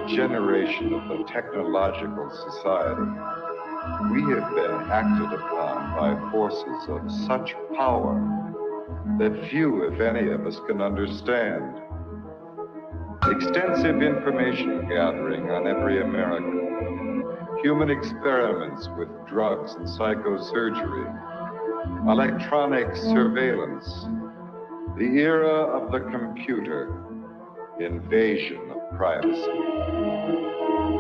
generation of the technological society, we have been acted upon by forces of such power that few, if any, of us can understand. Extensive information gathering on every American, human experiments with drugs and psychosurgery, electronic surveillance, the era of the computer, invasion of privacy,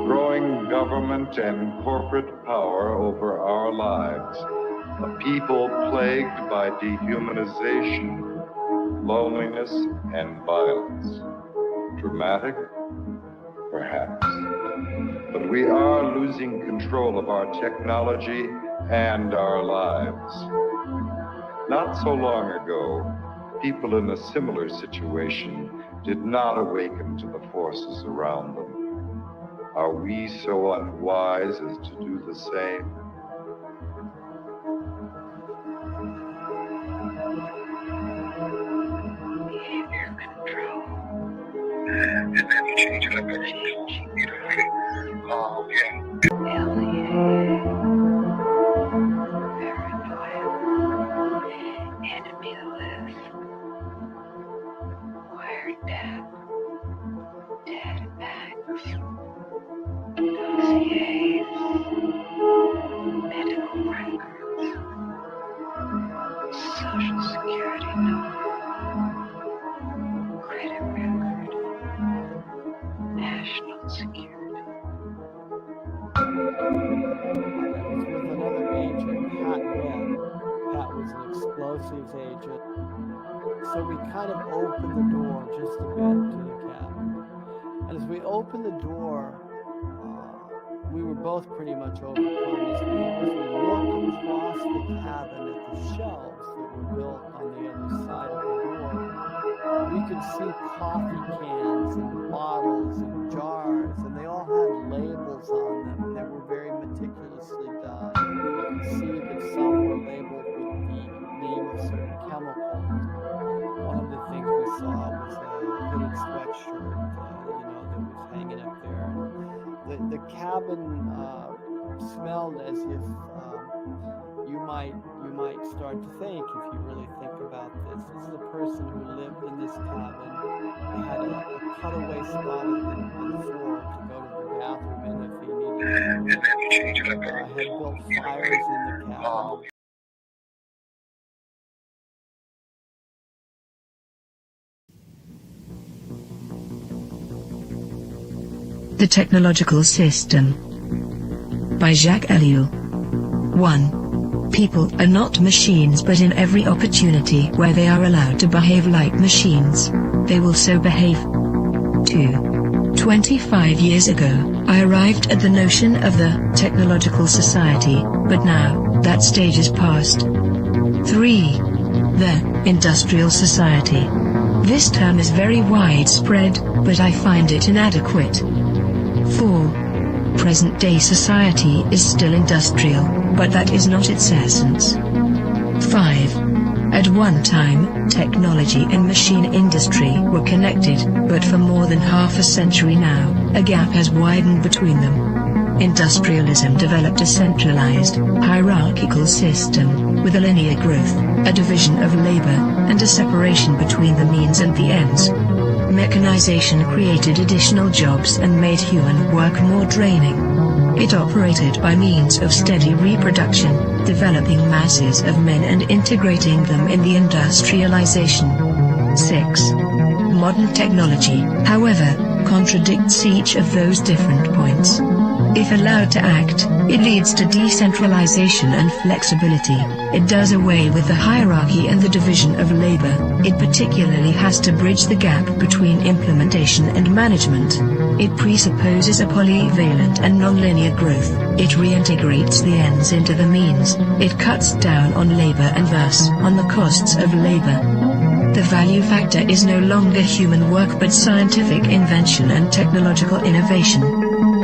growing government and corporate power over our lives, a people plagued by dehumanization, loneliness, and violence. Dramatic? Perhaps. But we are losing control of our technology and our lives. Not so long ago, people in a similar situation did not awaken to the forces around them. Are we so unwise as to do the same? Behavior control. And then you change it up every enemy list. Wired death. Dead bags. Dossiers. Medical records. Social security number. Credit record. National security. With another agent, Pat Webb. Pat was an explosives agent. So we kind of opened the door just a bit to the cabin. And as we opened the door, we were both pretty much overcome as we looked across the cabin at the shelves that were built on the other side of the door. We could see coffee cans and bottles and jars, and they all had labels on them, and they were very meticulously done. You could see that some were labeled with the name of certain chemicals. One of the things we saw was a hooded sweatshirt, that was hanging up there. And the cabin smelled as if you might start to think, if you really think about this. This is a person who lived in this cabin. They had a cutaway spot on the floor to go to the bathroom in if he needed to. Had built fires in the cabin. The Technological System by Jacques Ellul. 1. People are not machines, but in every opportunity where they are allowed to behave like machines, they will so behave. 2. 25 years ago, I arrived at the notion of the Technological Society, but now, that stage is past. 3. The Industrial Society. This term is very widespread, but I find it inadequate. 4. Present-day society is still industrial, but that is not its essence. 5. At one time, technology and machine industry were connected, but for more than half a century now, a gap has widened between them. Industrialism developed a centralized, hierarchical system, with a linear growth, a division of labor, and a separation between the means and the ends. Mechanization created additional jobs and made human work more draining. It operated by means of steady reproduction, developing masses of men and integrating them in the industrialization. 6. Modern technology, however, contradicts each of those different points. If allowed to act, it leads to decentralization and flexibility. It does away with the hierarchy and the division of labor. It particularly has to bridge the gap between implementation and management. It presupposes a polyvalent and nonlinear growth. It reintegrates the ends into the means. It cuts down on labor and thus on the costs of labor. The value factor is no longer human work but scientific invention and technological innovation.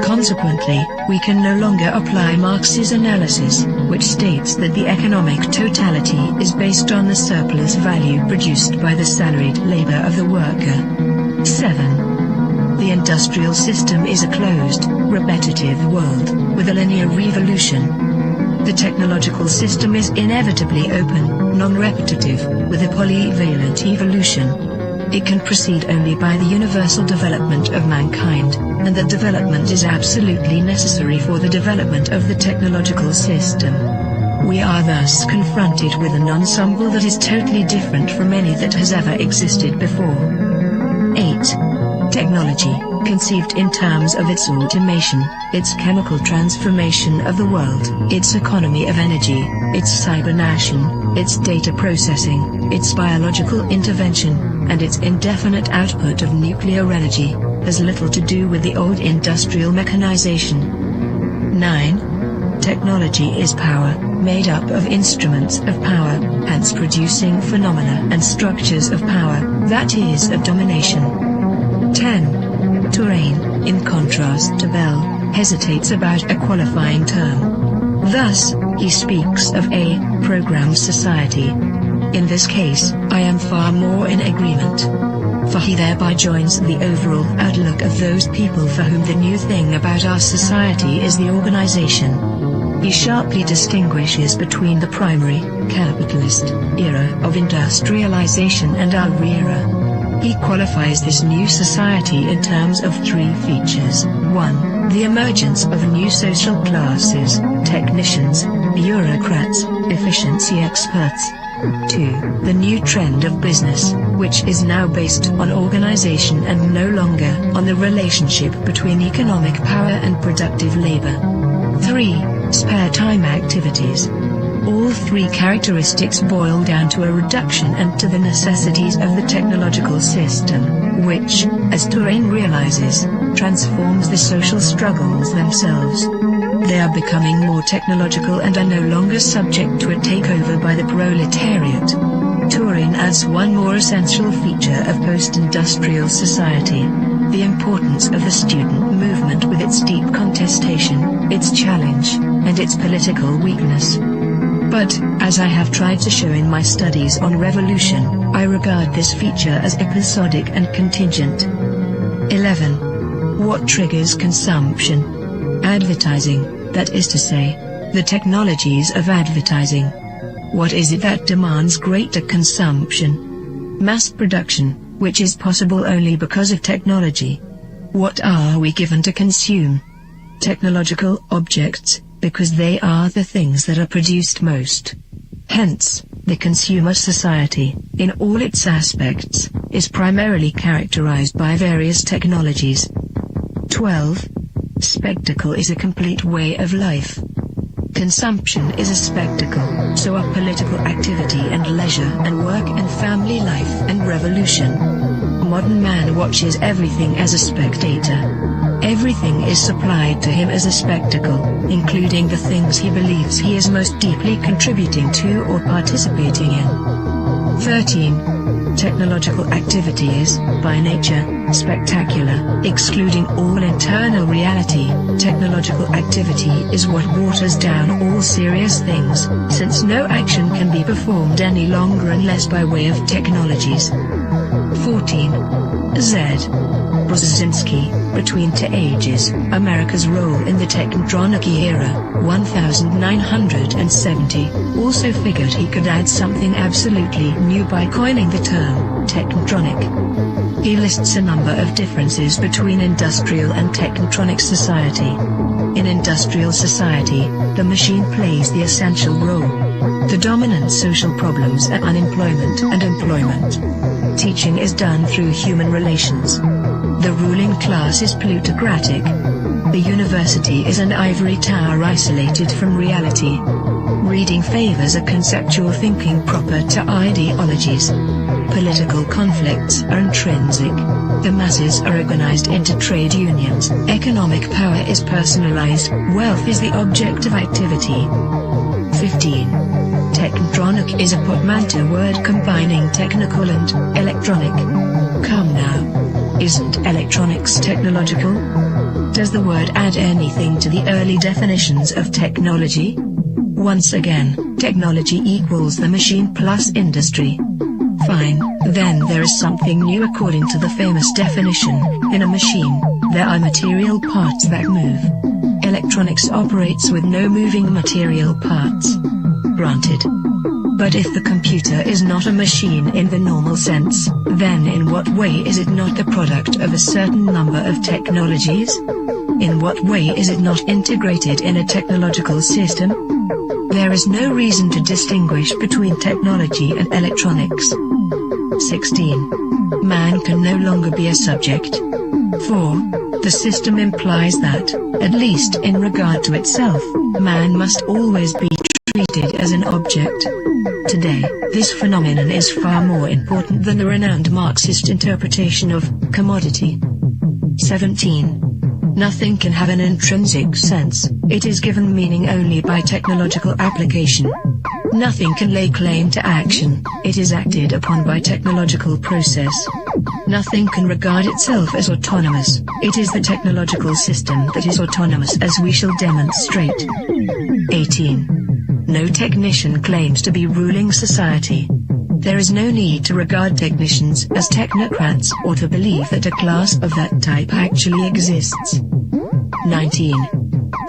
Consequently, we can no longer apply Marx's analysis, which states that the economic totality is based on the surplus value produced by the salaried labor of the worker. 7. The industrial system is a closed, repetitive world, with a linear evolution. The technological system is inevitably open, non-repetitive, with a polyvalent evolution. It can proceed only by the universal development of mankind, and that development is absolutely necessary for the development of the technological system. We are thus confronted with an ensemble that is totally different from any that has ever existed before. 8. Technology, conceived in terms of its automation, its chemical transformation of the world, its economy of energy, its cybernation, its data processing, its biological intervention, and its indefinite output of nuclear energy, has little to do with the old industrial mechanization. 9. Technology is power, made up of instruments of power, hence producing phenomena and structures of power, that is of domination. 10. Terrain, in contrast to Bell, hesitates about a qualifying term. Thus, he speaks of a programmed society. In this case, I am far more in agreement. For he thereby joins the overall outlook of those people for whom the new thing about our society is the organization. He sharply distinguishes between the primary, capitalist, era of industrialization and our era. He qualifies this new society in terms of 3 features. 1. The emergence of new social classes, technicians, bureaucrats, efficiency experts. 2. The new trend of business, which is now based on organization and no longer on the relationship between economic power and productive labor. 3. Spare time activities. All 3 characteristics boil down to a reduction and to the necessities of the technological system, which, as Terrain realizes, transforms the social struggles themselves. They are becoming more technological and are no longer subject to a takeover by the proletariat. Turing adds one more essential feature of post-industrial society: the importance of the student movement with its deep contestation, its challenge, and its political weakness. But, as I have tried to show in my studies on revolution, I regard this feature as episodic and contingent. 11. What triggers consumption? Advertising, that is to say, the technologies of advertising. What is it that demands greater consumption? Mass production, which is possible only because of technology. What are we given to consume? Technological objects, because they are the things that are produced most. Hence, the consumer society, in all its aspects, is primarily characterized by various technologies. 12. Spectacle is a complete way of life. Consumption is a spectacle, so are political activity and leisure and work and family life and revolution. Modern man watches everything as a spectator. Everything is supplied to him as a spectacle, including the things he believes he is most deeply contributing to or participating in. 13. Technological activity is, by nature, spectacular, excluding all internal reality. Technological activity is what waters down all serious things, since no action can be performed any longer unless by way of technologies. 14. Z. Brzezinski, Between Two Ages, America's Role in the Technotronic Era, 1970, also figured he could add something absolutely new by coining the term technotronic. He lists a number of differences between industrial and technotronic society. In industrial society, the machine plays the essential role. The dominant social problems are unemployment and employment. Teaching is done through human relations. The ruling class is plutocratic. The university is an ivory tower isolated from reality. Reading favors a conceptual thinking proper to ideologies. Political conflicts are intrinsic. The masses are organized into trade unions. Economic power is personalized. Wealth is the object of activity. 15. Technotronic is a portmanteau word combining technical and electronic. Come now. Isn't electronics technological? Does the word add anything to the early definitions of technology? Once again, technology equals the machine plus industry. Fine. Then there is something new according to the famous definition. In a machine, there are material parts that move. Electronics operates with no moving material parts. Granted. But if the computer is not a machine in the normal sense, then in what way is it not the product of a certain number of technologies? In what way is it not integrated in a technological system? There is no reason to distinguish between technology and electronics. 16. Man can no longer be a subject. 4. The system implies that, at least in regard to itself, man must always be treated as an object. Today, this phenomenon is far more important than the renowned Marxist interpretation of commodity. 17. Nothing can have an intrinsic sense, it is given meaning only by technological application. Nothing can lay claim to action, it is acted upon by technological process. Nothing can regard itself as autonomous, it is the technological system that is autonomous, as we shall demonstrate. 18. No technician claims to be ruling society. There is no need to regard technicians as technocrats or to believe that a class of that type actually exists. 19.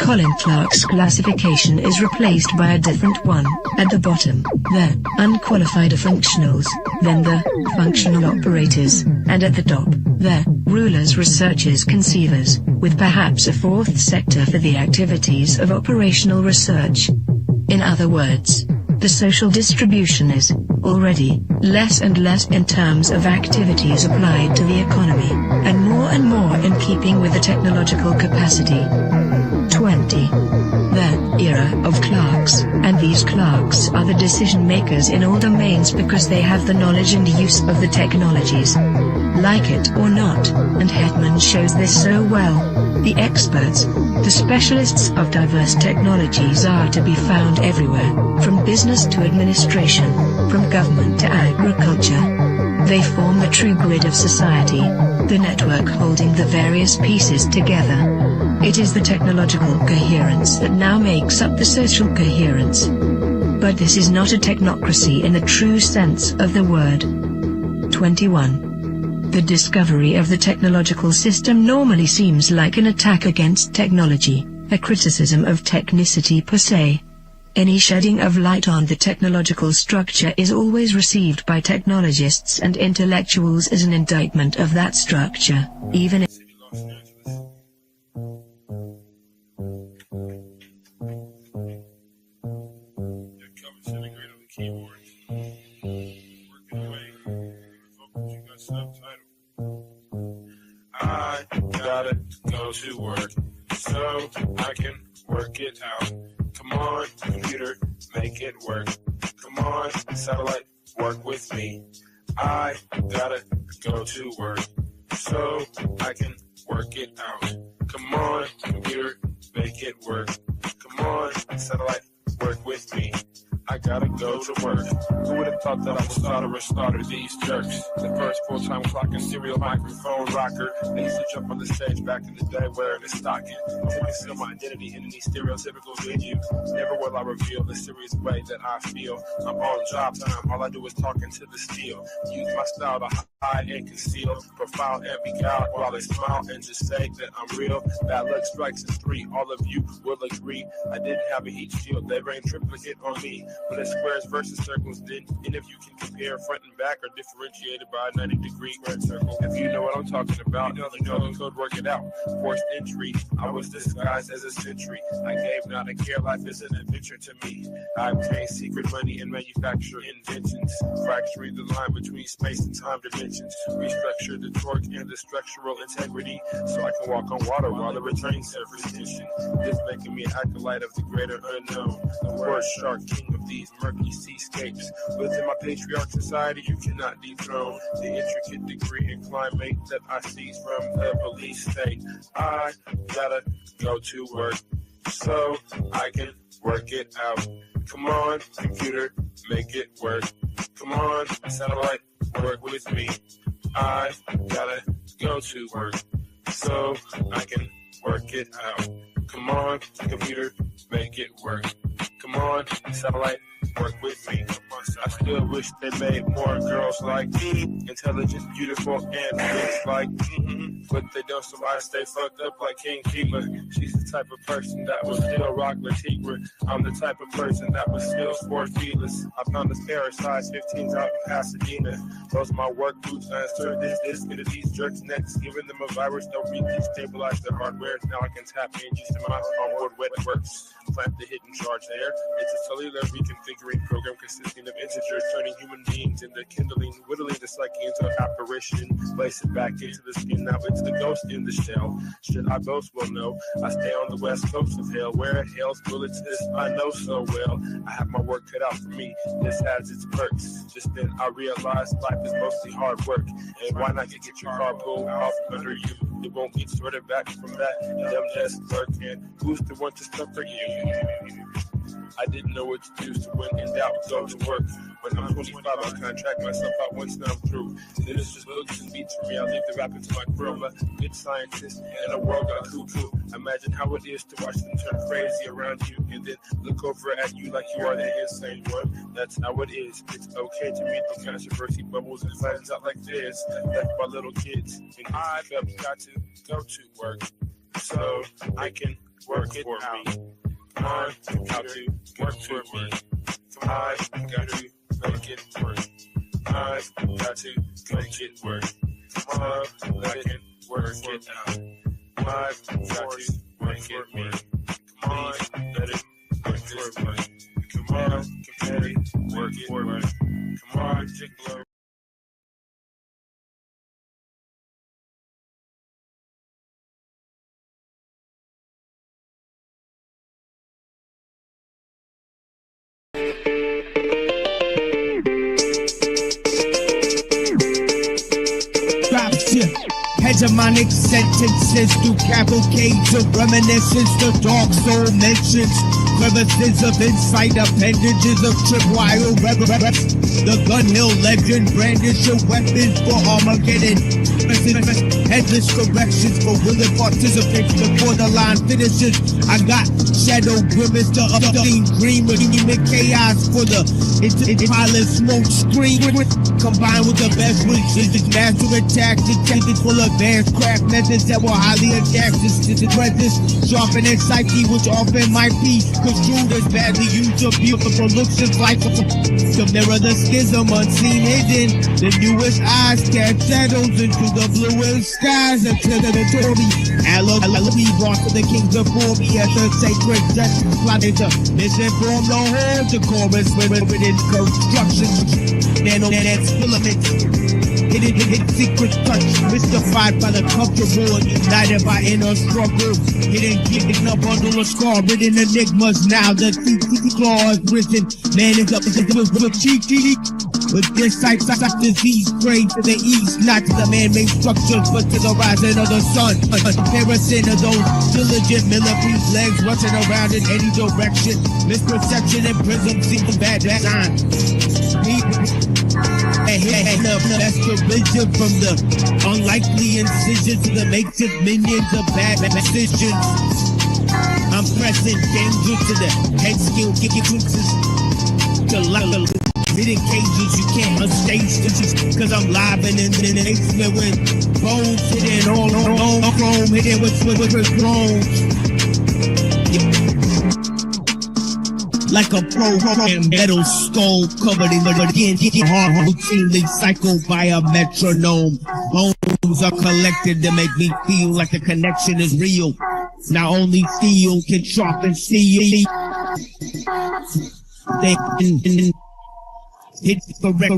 Colin Clark's classification is replaced by a different one. At the bottom, the unqualified functionals, then the functional operators, and at the top, the rulers, researchers, conceivers, with perhaps a fourth sector for the activities of operational research. In other words, the social distribution is, already, less and less in terms of activities applied to the economy, and more in keeping with the technological capacity. 20. The era of clerks, and these clerks are the decision makers in all domains because they have the knowledge and use of the technologies. Like it or not, and Hetman shows this so well, the experts, the specialists of diverse technologies are to be found everywhere, from business to administration, from government to agriculture. They form the true grid of society, the network holding the various pieces together. It is the technological coherence that now makes up the social coherence. But this is not a technocracy in the true sense of the word. 21. The discovery of the technological system normally seems like an attack against technology, a criticism of technicity per se. Any shedding of light on the technological structure is always received by technologists and intellectuals as an indictment of that structure, even if I gotta go to work so I can work it out. Come on, computer, make it work. Come on, satellite, work with me. I gotta go to work so I can work it out. Come on, computer, make it work. Come on, satellite, work with me. I gotta go to work. Who would have thought that I would slaughter these jerks? The first full-time clocking serial microphone rocker. They used to jump on the stage back in the day wearing a stocking. To conceal my identity in any stereotypical venue. Never will I reveal the serious way that I feel. I'm on job time, all I do is talking to the steel. Use my style to hide and conceal. Profile and be out while I smile and just say that I'm real. Bad luck strikes in 3, all of you will agree. I didn't have a heat shield, they rained triplicate on me. But it's squares versus circles, then, and if you can compare front and back are differentiated by a 90-degree square circle. If you know what I'm talking about, you know the code, work it out. Forced entry, I was disguised as a sentry. I gave not a care, life is an adventure to me. I obtained secret money and manufacture inventions, fracturing the line between space and time dimensions. Restructure the torque and the structural integrity, so I can walk on water while the returning surface tension. This making me an acolyte of the greater unknown. The word shark, king of these murky seascapes. Within my patriarch society, you cannot dethrone the intricate degree and climate that I seize from the police state. I gotta go to work so I can work it out. Come on, computer, make it work. Come on, satellite, work with me. I gotta go to work so I can work it out. Come on, computer, make it work. Come on, satellite, work with me. I still wish they made more girls like me, intelligent, beautiful, and rich like but they don't, so I stay fucked up like King Keeper. She's the type of person that will still rock Latigua. I'm the type of person that will still sport feelers. I found this pair of size 15s out in Pasadena. Those are my work boots. I insert this into these jerks' necks, giving them a virus. They'll destabilize their hardware. Now I can tap in just in my onboard wet works. Plant the hidden charge there. It's a cellular reconfiguring program consisting of integers, turning human beings into kindling, whittling the psyche into an apparition, place it back into the skin. Now it's the ghost in the shell. Should I boast? Well, no. I stay on the west coast of hell, where hell's bullets is I know so well. I have my work cut out for me. This has its perks. Just then I realized life is mostly hard work. And why not get your car pulled off under you? It won't get sorted back from that. Them just working. Who's the one to suffer you? I didn't know what to do, so when in doubt, go to work. When I'm 25, I'll contract myself out once I'm through. Then it's just books and beats for me. I'll leave the rapping to my girl, a good scientist, and a world got cuckoo. Imagine how it is to watch them turn crazy around you, and then look over at you like you are the insane one. That's how it is. It's okay to meet the controversy bubbles and flattens out like this. Left by little kids, and I've got to go to work so I can work it for me. Come on, got to work for me. I've got to make it work. I've got to make it work. Come on, I can work it out. I've got to make it work. Come on, let it work this way. Come on, compare work it work. Come on, Jiggler. Hegemonic sentences through cavalcades of reminiscence. The dark soul mentions crevices of insight, appendages of tripwire reverence. The Gun Hill legend brandish your weapons for Armageddon. Endless corrections for willing participants before the line finishes. I got shadow grimace to obscene dream of human chaos for the pilot smoke screen. Combined with the best wishes, master attack detected full advanced craft methods that will highly adapt to this sharpening psyche, which often might be construed as badly used or beautiful looks of life to mirror the schism unseen hidden. The newest eyes cast shadows into the bluest skies until the notori be brought to the kings before me at the sacred justice plotted to misinform the whole chorus within construction. Nanonet filaments, hidden secret touch, mystified by the comfortable, united by inner struggle, hidden a bundle of scar, written enigmas. Now the claw is risen, man is up with cheeky. With this sight disease, praying to the east, not to the man-made structures, but to the rising of the sun. A comparison of those diligent millipedes, legs rushing around in any direction. Misperception and prism seem bad design. That's the vision from the unlikely incision to the makeshift minions of bad decisions. I'm pressing danger to the head skill, kicking twixes to level. Hidden cages you can't unstage this cause I'm live and in the basement with bones hidden all chrome, hidden with clones. Like a program metal skull covered in the skin, heart routinely cycled by a metronome. Bones are collected to make me feel like the connection is real. Now only steel can sharpen steel. It's correct.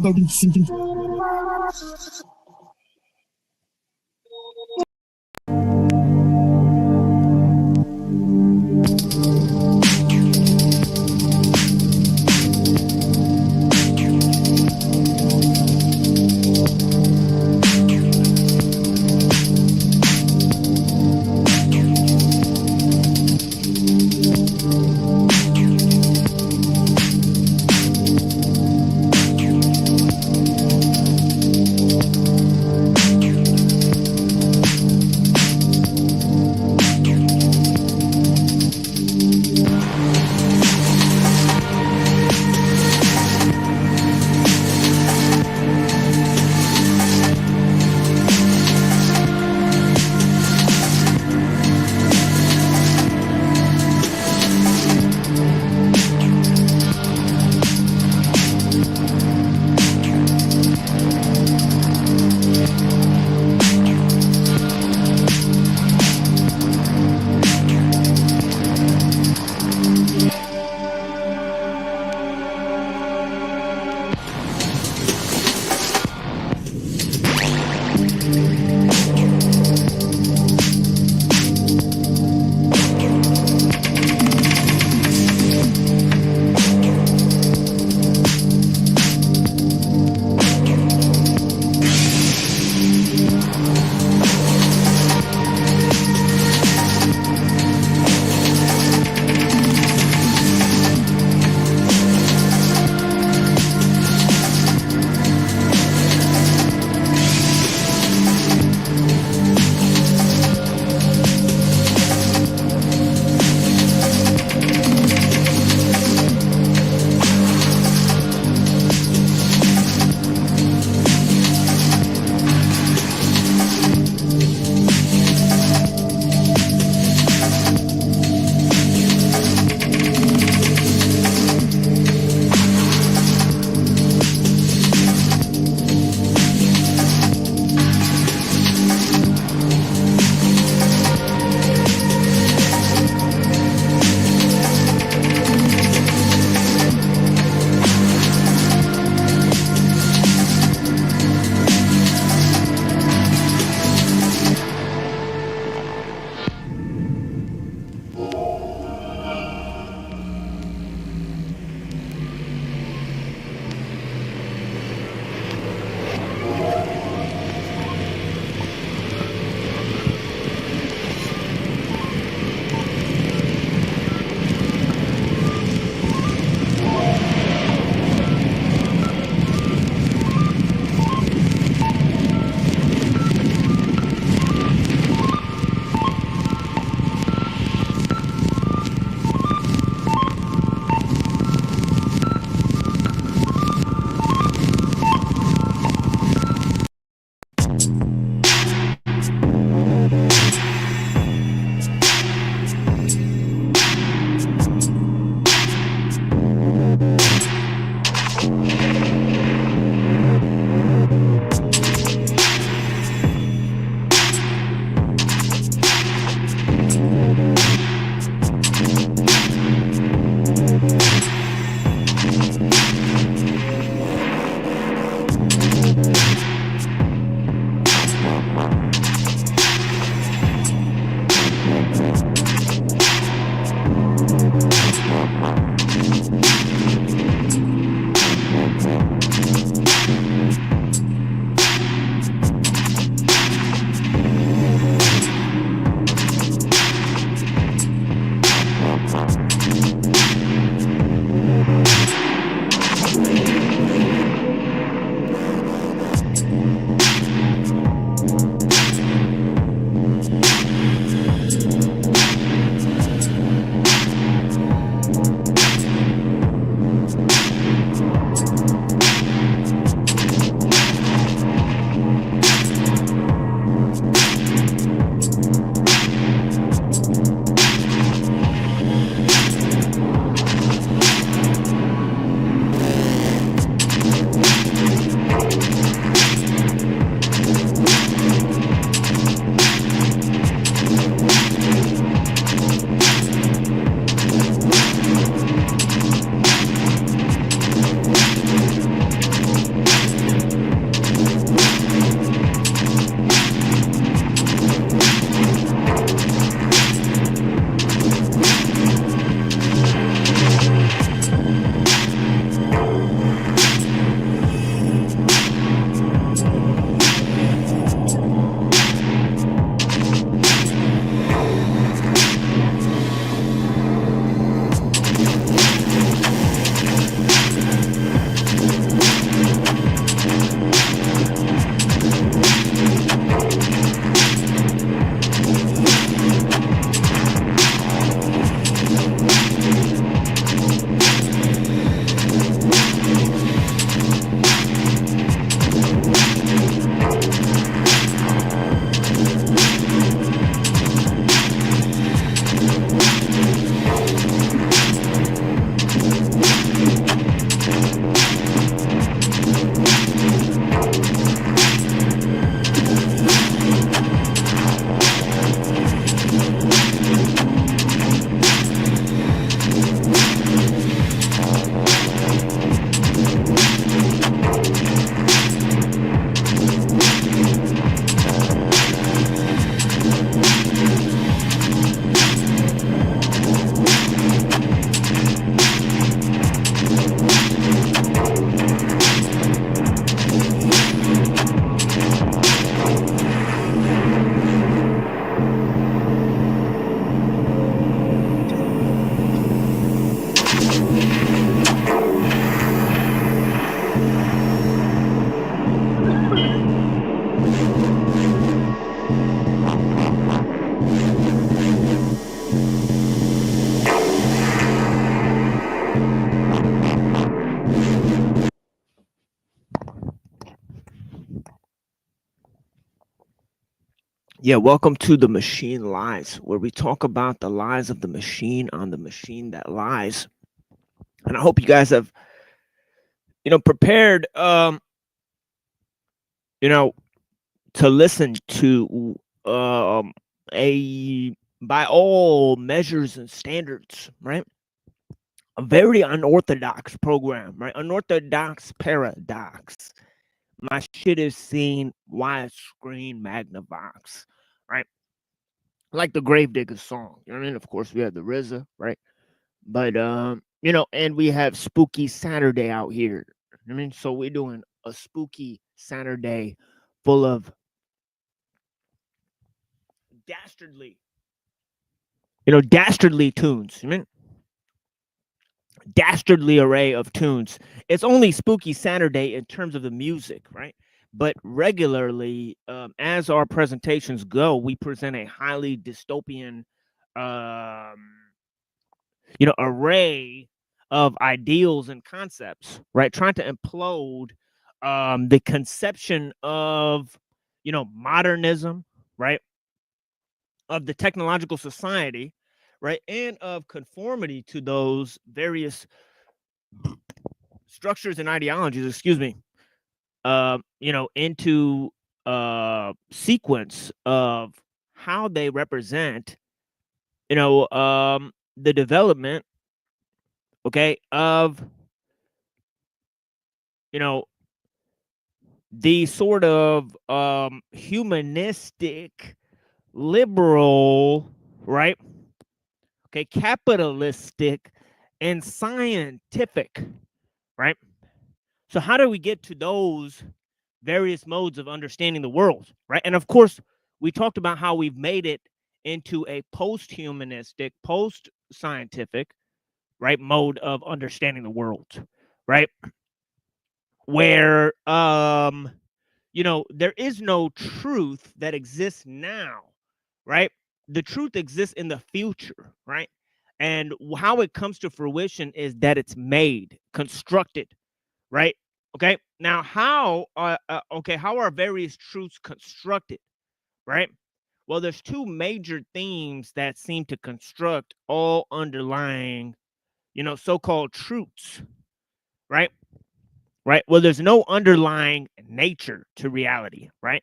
Yeah, welcome to The Machine Lies, where we talk about the lies of the machine on the machine that lies. And I hope you guys have, prepared, to listen to a, by all measures and standards, right? A very unorthodox program, right? Unorthodox paradox. My shit is seen widescreen Magnavox, right? Like the Gravedigger song. You know what I mean? Of course, we have the RZA, right? But and we have Spooky Saturday out here. I mean, so we're doing a spooky Saturday full of dastardly tunes. I mean, dastardly array of tunes. It's only Spooky Saturday in terms of the music, right? But regularly, as our presentations go, we present a highly dystopian, array of ideals and concepts, right? Trying to implode the conception of, modernism, right? Of the technological society, right? And of conformity to those various structures and ideologies, excuse me, into sequence of how they represent, the development, okay, of, the sort of humanistic, liberal, right? Okay, capitalistic and scientific, right? So how do we get to those various modes of understanding the world, right? And of course, we talked about how we've made it into a post-humanistic, post-scientific, right, mode of understanding the world, right? Where there is no truth that exists now, right? The truth exists in the future, right? And how it comes to fruition is that it's made, constructed, right? Okay. Now, how are various truths constructed, right? Well, there's two major themes that seem to construct all underlying, so-called truths, right? Right. Well, there's no underlying nature to reality, right?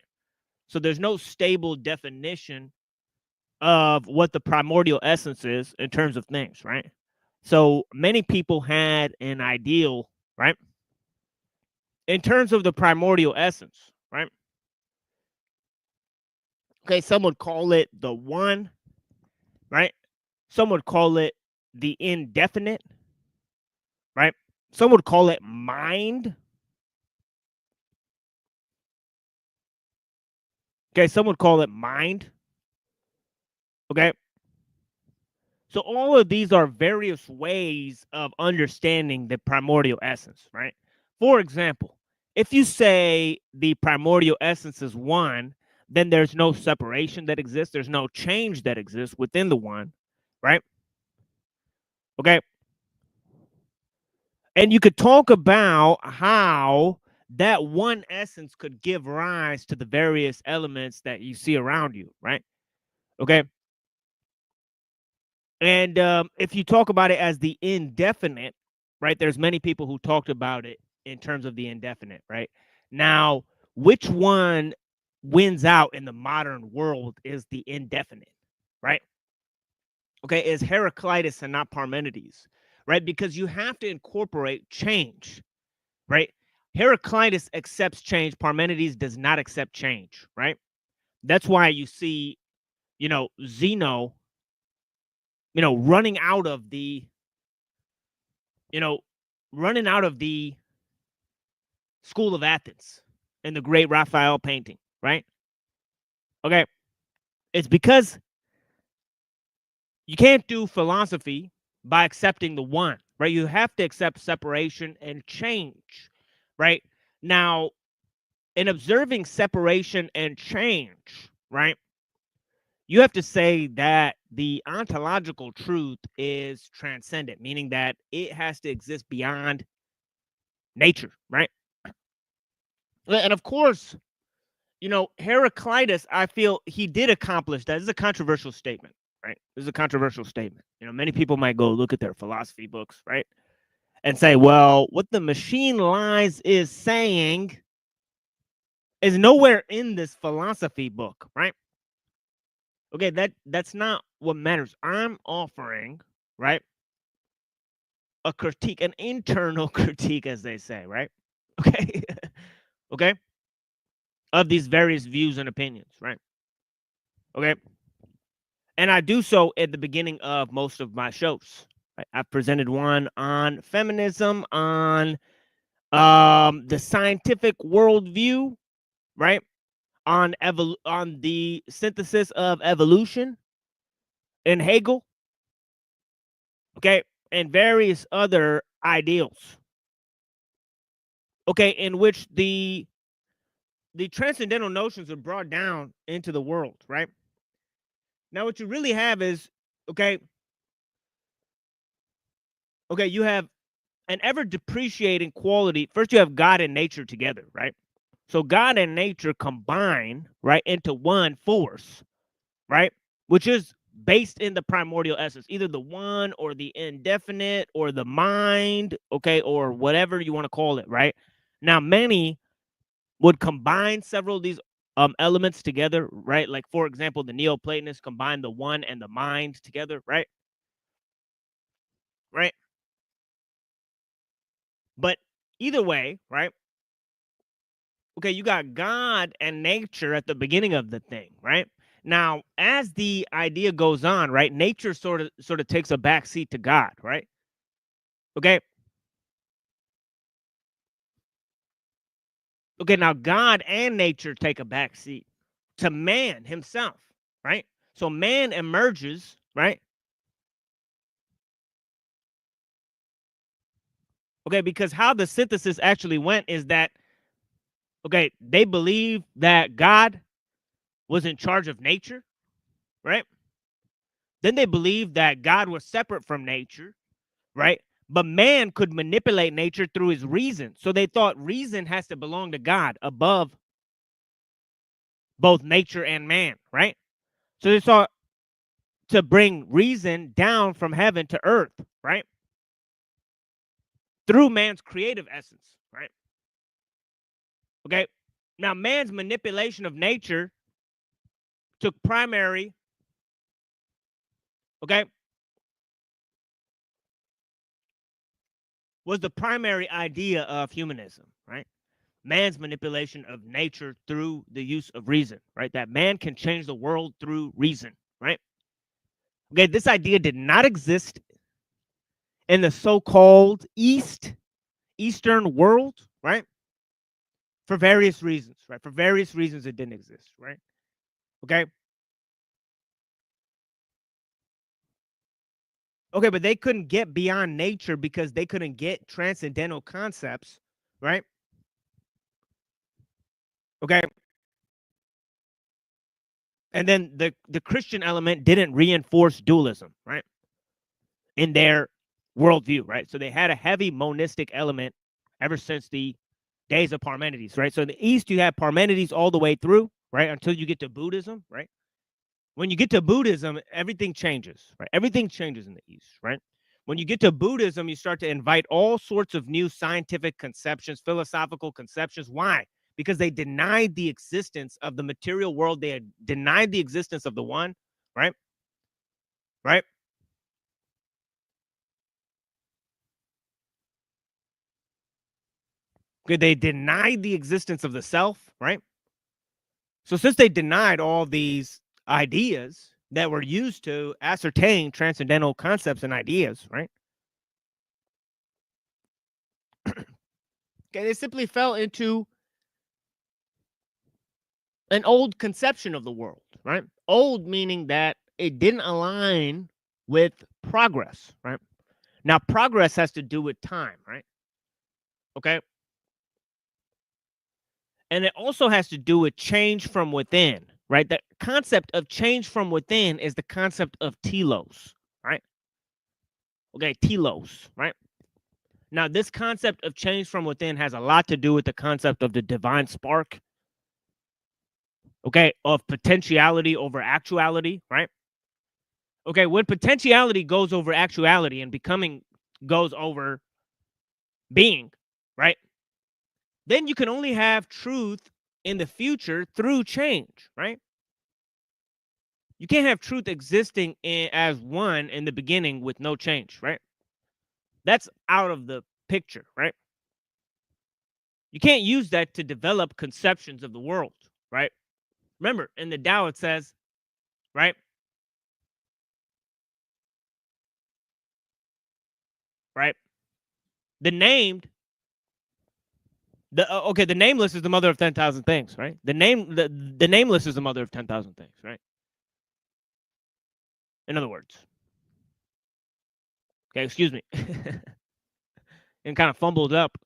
So there's no stable definition of what the primordial essence is in terms of things, right? So many people had an ideal, right? In terms of the primordial essence, right? Okay, some would call it the one, right? Some would call it the indefinite, right? Some would call it mind. Okay, some would call it mind. Okay. So all of these are various ways of understanding the primordial essence, right? For example, if you say the primordial essence is one, then there's no separation that exists. There's no change that exists within the one, right? Okay. And you could talk about how that one essence could give rise to the various elements that you see around you, right? Okay. And if you talk about it as the indefinite, right, there's many people who talked about it in terms of the indefinite, right? Now, which one wins out in the modern world is the indefinite, right? Okay, is Heraclitus and not Parmenides, right? Because you have to incorporate change, right? Heraclitus accepts change. Parmenides does not accept change, right? That's why you see, Zeno, running out of the, running out of the school of Athens in the great Raphael painting, right? Okay. It's because you can't do philosophy by accepting the one, right? You have to accept separation and change, right? Now, in observing separation and change, right, you have to say that the ontological truth is transcendent, meaning that it has to exist beyond nature, right? And of course, you know, Heraclitus, I feel he did accomplish that. This is a controversial statement, right? This is a controversial statement. You know, many people might go look at their philosophy books, right? And say, well, what the machine lies is saying is nowhere in this philosophy book, right? Okay, that's not what matters. I'm offering, right, a critique, an internal critique, as they say, right? Okay. Okay. Of these various views and opinions, right? Okay. And I do so at the beginning of most of my shows. Right? I've presented one on feminism, on the scientific worldview, right? On the synthesis of evolution in Hegel, okay, and various other ideals, okay, in which the transcendental notions are brought down into the world, right? Now, what you really have is, okay, you have an ever depreciating quality. First, you have God and nature together, right? So God and nature combine, right, into one force, right? Which is based in the primordial essence, either the one or the indefinite or the mind, okay, or whatever you want to call it, right? Now, many would combine several of these elements together, right? Like, for example, the Neoplatonists combine the one and the mind together, right? Right? But either way, right? Okay, you got God and nature at the beginning of the thing, right? Now, as the idea goes on, right, nature sort of takes a back seat to God, right? Okay. Okay, now God and nature take a back seat to man himself, right? So man emerges, right? Okay, because how the synthesis actually went is that, okay, they believe that God was in charge of nature, right? Then they believed that God was separate from nature, right? But man could manipulate nature through his reason. So they thought reason has to belong to God above both nature and man, right? So they sought to bring reason down from heaven to earth, right? Through man's creative essence, right? Okay. Now, man's manipulation of nature took primary, okay, was the primary idea of humanism, right? Man's manipulation of nature through the use of reason, right? That man can change the world through reason, right? Okay, this idea did not exist in the so-called Eastern world, right? For various reasons, right? For various reasons it didn't exist, right? Okay. Okay, but they couldn't get beyond nature because they couldn't get transcendental concepts, right? Okay. And then the Christian element didn't reinforce dualism, right? In their worldview, right? So they had a heavy monistic element ever since the days of Parmenides, right? So in the East, you have Parmenides all the way through, right? Until you get to Buddhism, right? When you get to Buddhism, everything changes, right? Everything changes in the East, right? When you get to Buddhism, you start to invite all sorts of new scientific conceptions, philosophical conceptions. Why? Because they denied the existence of the material world. They had denied the existence of the one, right? Right? Okay, they denied the existence of the self, right? So since they denied all these ideas that were used to ascertain transcendental concepts and ideas, right? Okay, they simply fell into an old conception of the world, right? Old meaning that it didn't align with progress, right? Now, progress has to do with time, right? Okay. And it also has to do with change from within, right? The concept of change from within is the concept of telos, right? Okay, telos, right? Now, this concept of change from within has a lot to do with the concept of the divine spark, okay, of potentiality over actuality, right? Okay, when potentiality goes over actuality and becoming goes over being, right? Then you can only have truth in the future through change, right? You can't have truth existing as one in the beginning with no change, right? That's out of the picture, right? You can't use that to develop conceptions of the world, right? Remember, in the Tao it says, right? Right? The named, the nameless is the mother of 10,000 things, right? The nameless is the mother of 10,000 things, right? In other words. Okay, excuse me. And kind of fumbled up.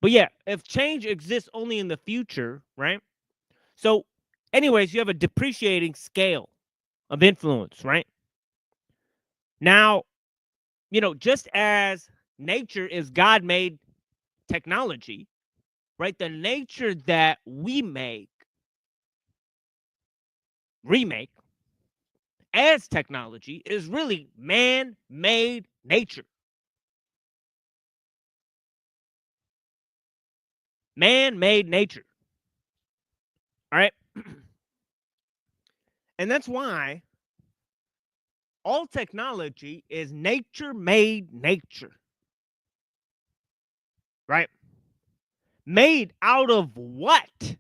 But yeah, if change exists only in the future, right? So, anyways, you have a depreciating scale of influence, right? Now, just as nature is God-made technology, right? The nature that we remake as technology is really man-made nature. Man-made nature. All right? And that's why all technology is nature-made nature. Right? Made out of what?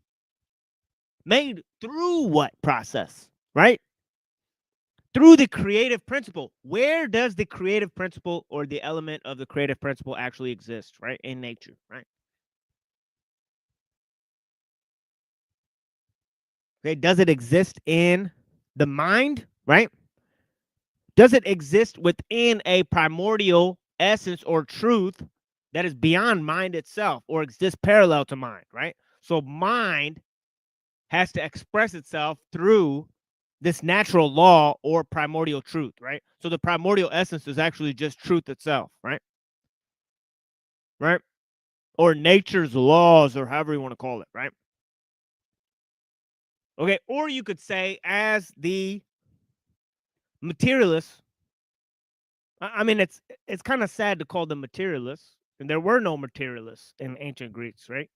Made through what process? Right? Through the creative principle. Where does the creative principle or the element of the creative principle actually exist, right? In nature, right? Okay, does it exist in the mind, right? Does it exist within a primordial essence or truth that is beyond mind itself or exists parallel to mind, right? So mind has to express itself through this natural law or primordial truth, right? So the primordial essence is actually just truth itself, right? Right? Or nature's laws, or however you want to call it, right? Okay, or you could say, as the materialists, I mean, it's kind of sad to call them materialists, and there were no materialists in ancient Greeks, right?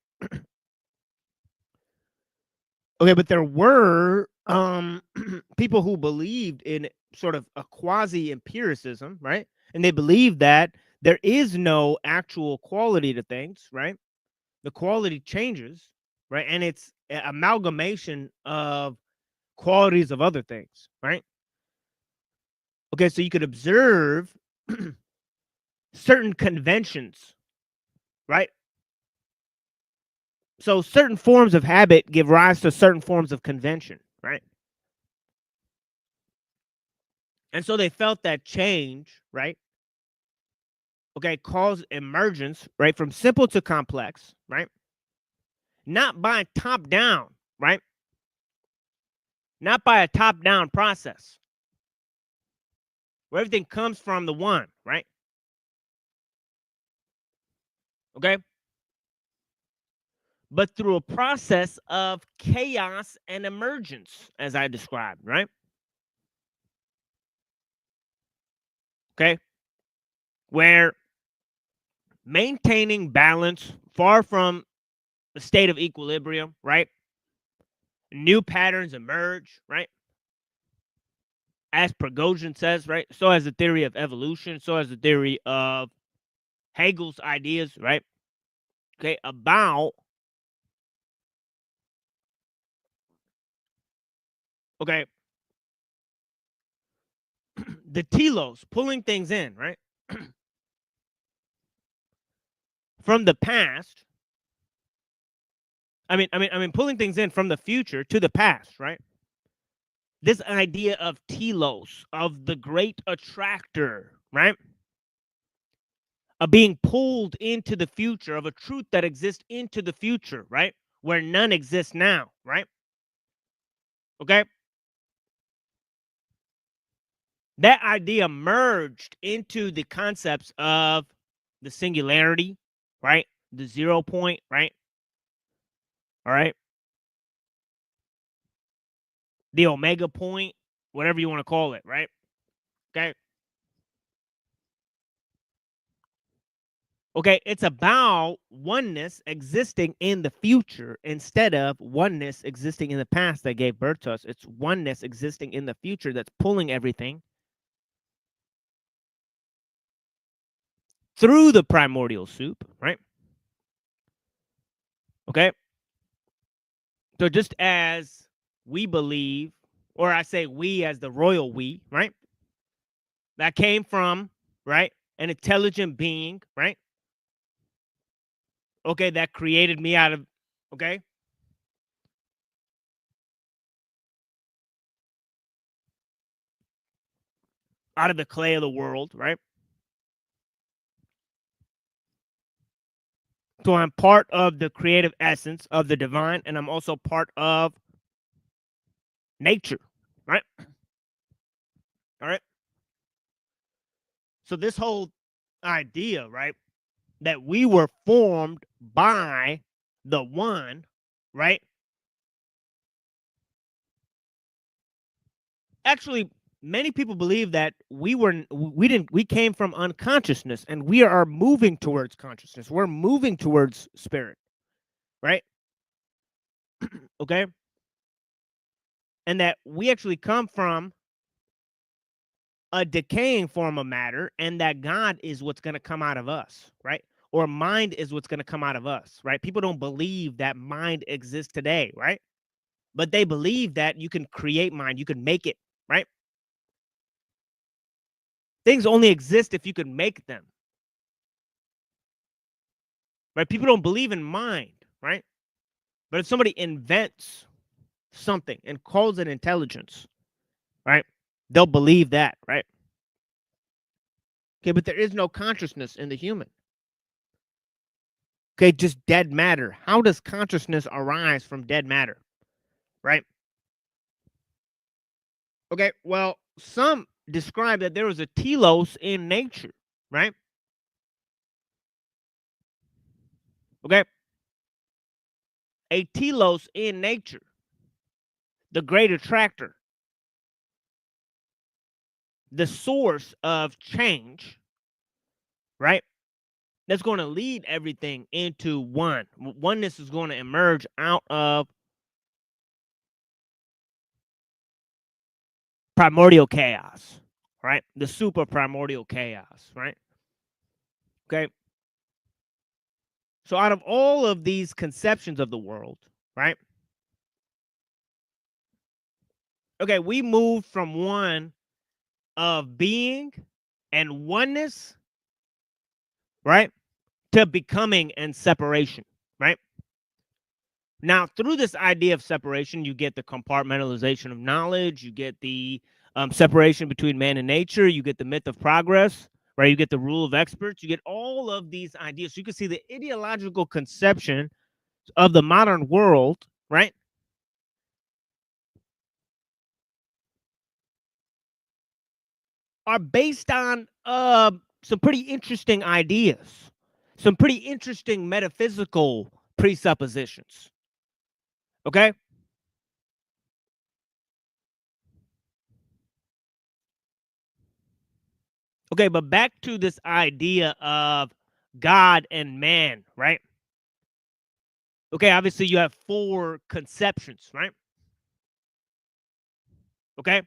Okay, but there were people who believed in sort of a quasi-empiricism, right? And they believed that there is no actual quality to things, right? The quality changes, right? And it's an amalgamation of qualities of other things, right? Okay, so you could observe certain conventions, right? So certain forms of habit give rise to certain forms of convention, right? And so they felt that change, right? Okay, caused emergence, right? From simple to complex, right? Not by top down, right? Not by a top down process where everything comes from the one, right? Okay. But through a process of chaos and emergence, as I described, right? Okay. Where maintaining balance far from a state of equilibrium, right? New patterns emerge, right? As Prigozhin says, right? So has the theory of evolution, so has the theory of Hegel's ideas, right? Okay, about the telos pulling things in, right? From the past. I mean, pulling things in from the future to the past, right? This idea of telos, of the great attractor, right? Of being pulled into the future, of a truth that exists into the future, right? Where none exists now, right? Okay? That idea merged into the concepts of the singularity, right? the 0 point, right? All right. The omega point, whatever you want to call it, right? Okay. Okay, it's about oneness existing in the future instead of oneness existing in the past that gave birth to us. It's oneness existing in the future that's pulling everything through the primordial soup, right? Okay. So just as we believe, or I say we as the royal we, right? That came from, right? An intelligent being, right? Okay, that created me out of, okay? Out of the clay of the world, right? So I'm part of the creative essence of the divine, and I'm also part of nature, right? All right. So this whole idea, right, that we were formed by the one, right? Actually, many people believe that we came from unconsciousness and we are moving towards consciousness. We're moving towards spirit, right? Okay. And that we actually come from a decaying form of matter, and that God is what's going to come out of us, right? Or mind is what's going to come out of us, right? People don't believe that mind exists today, right? But they believe that you can create mind, you can make it, right? Things only exist if you can make them, right? People don't believe in mind, right? But if somebody invents something and calls it intelligence, right? They'll believe that, right? Okay, but there is no consciousness in the human. Okay, just dead matter. How does consciousness arise from dead matter, right? Okay, well, some describe that there was a telos in nature, right? Okay, a telos in nature, the great attractor, the source of change, right? That's going to lead everything into one. Oneness is going to emerge out of primordial chaos, right? The super primordial chaos, right? Okay. So out of all of these conceptions of the world, right? Okay, we moved from one of being and oneness, right, to becoming and separation, right? Now, through this idea of separation, you get the compartmentalization of knowledge, you get the separation between man and nature, you get the myth of progress, right? You get the rule of experts, you get all of these ideas. So you can see the ideological conception of the modern world, right? Are based on some pretty interesting ideas, some pretty interesting metaphysical presuppositions. Okay? Okay, but back to this idea of God and man, right? Okay, obviously you have 4 conceptions, right? Okay?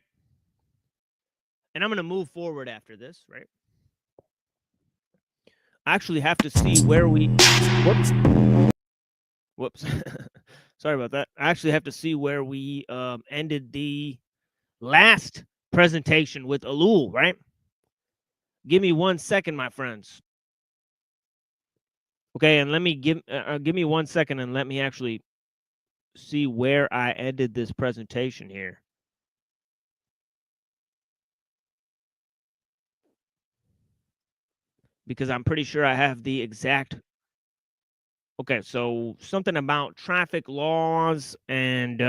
And I'm going to move forward after this, right? I actually have to see where we whoops. Sorry about that. I actually have to see where we ended the last presentation with Ellul, right? Give me 1 second, my friends. Okay, and let me give me 1 second and let me actually see where I ended this presentation here. Because I'm pretty sure I have the exact. Okay, so something about traffic laws and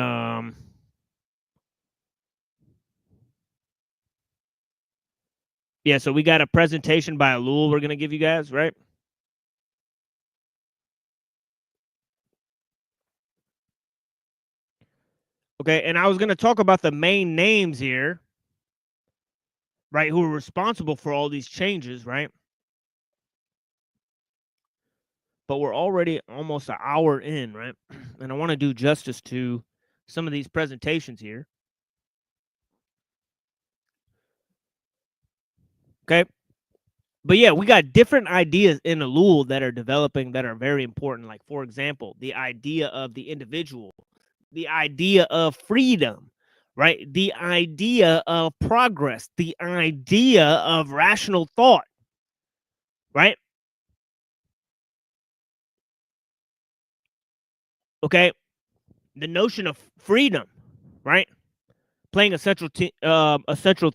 yeah, so we got a presentation by Ellul we're going to give you guys, right? Okay, and I was going to talk about the main names here, right, who are responsible for all these changes, right? But we're already almost an hour in, right? And I want to do justice to some of these presentations here. Okay. But yeah, we got different ideas in ellul that are developing that are very important. Like, for example, the idea of the individual, the idea of freedom, right? The idea of progress, the idea of rational thought, right? Okay. The notion of freedom, right? Playing a central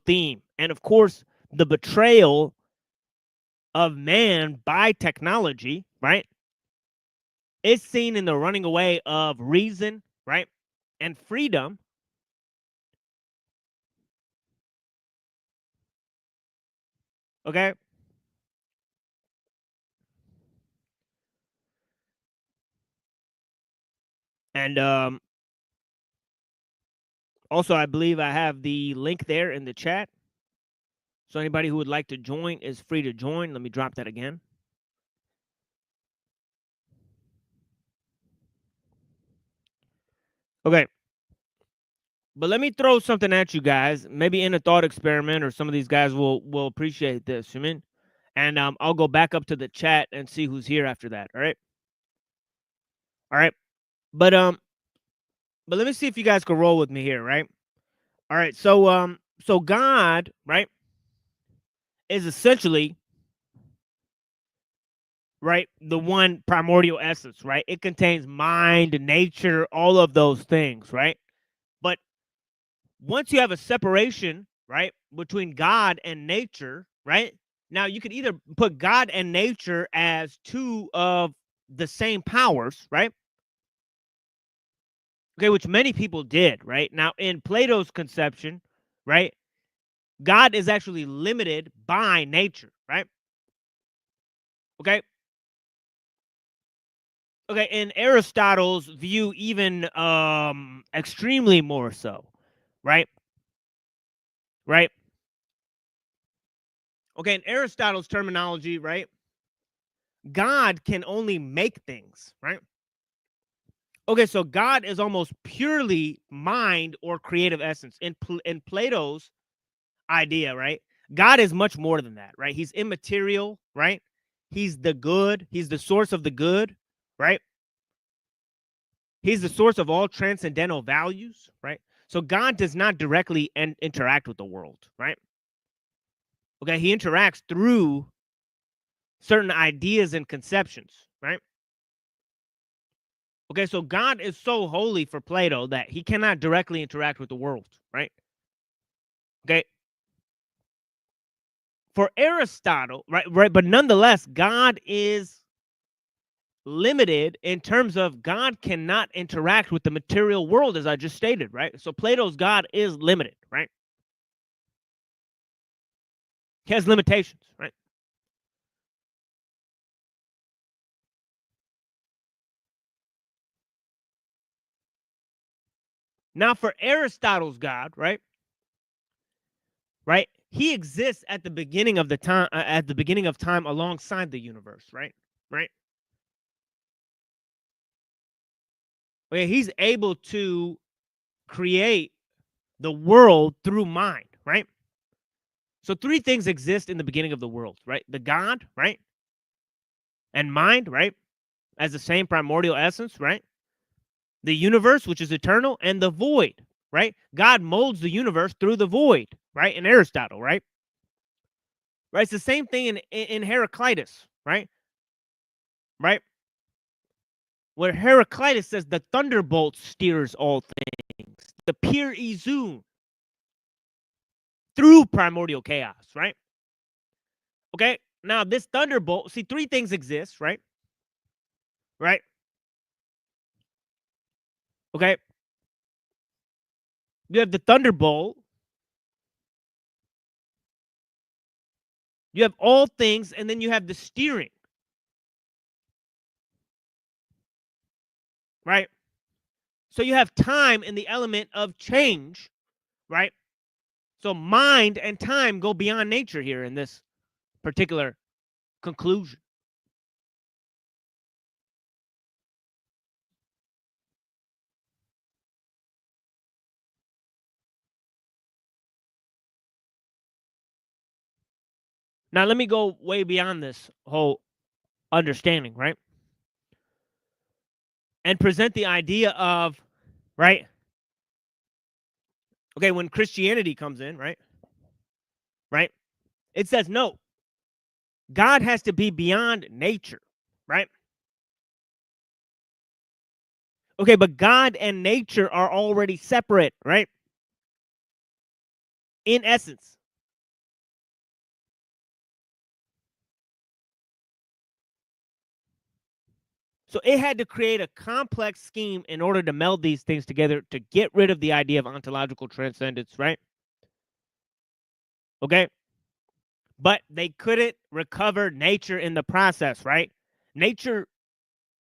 theme. And of course, the betrayal of man by technology, right? It's seen in the running away of reason, right? And freedom. Okay. And also, I believe I have the link there in the chat. So anybody who would like to join is free to join. Let me drop that again. Okay. But let me throw something at you guys, maybe in a thought experiment, or some of these guys will appreciate this. You mean? And I'll go back up to the chat and see who's here after that. All right. All right. But let me see if you guys can roll with me here, right? All right. So God, right, is essentially, right, the one primordial essence, right? It contains mind, nature, all of those things, right? But once you have a separation, right, between God and nature, right? Now you could either put God and nature as two of the same powers, right? Okay, which many people did, right? Now in Plato's conception, right, God is actually limited by nature, right? Okay. Okay, in Aristotle's view, even extremely more so, right? Right. Okay, in Aristotle's terminology, right? God can only make things, right? Okay, so God is almost purely mind or creative essence. In Plato's idea, right? God is much more than that, right? He's immaterial, right? He's the good. He's the source of the good, right? He's the source of all transcendental values, right? So God does not directly interact with the world, right? Okay, he interacts through certain ideas and conceptions, right? Okay, so God is so holy for Plato that he cannot directly interact with the world, right? Okay. For Aristotle, right, but nonetheless, God is limited in terms of God cannot interact with the material world, as I just stated, right? So Plato's God is limited, right? He has limitations, right? Now, for Aristotle's God, right? Right? He exists at the beginning of the time, alongside the universe, right? Right? Okay, he's able to create the world through mind, right? So three things exist in the beginning of the world, right? The God, right? And mind, right? As the same primordial essence, right? The universe, which is eternal, and the void, right? God molds the universe through the void, right? In Aristotle, right? Right. It's the same thing in Heraclitus, right? Right. Where Heraclitus says the thunderbolt steers all things, the pure izun through primordial chaos, right? Okay. Now this thunderbolt, see, three things exist, right? Right. Okay. You have the thunderbolt. You have all things, and then you have the steering. Right. So you have time in the element of change, right? So mind and time go beyond nature here in this particular conclusion. Now, let me go way beyond this whole understanding, right? And present the idea of, right? Okay, when Christianity comes in, right? Right? It says, no, God has to be beyond nature, right? Okay, but God and nature are already separate, right? In essence. So it had to create a complex scheme in order to meld these things together to get rid of the idea of ontological transcendence, right? Okay? But they couldn't recover nature in the process, right? Nature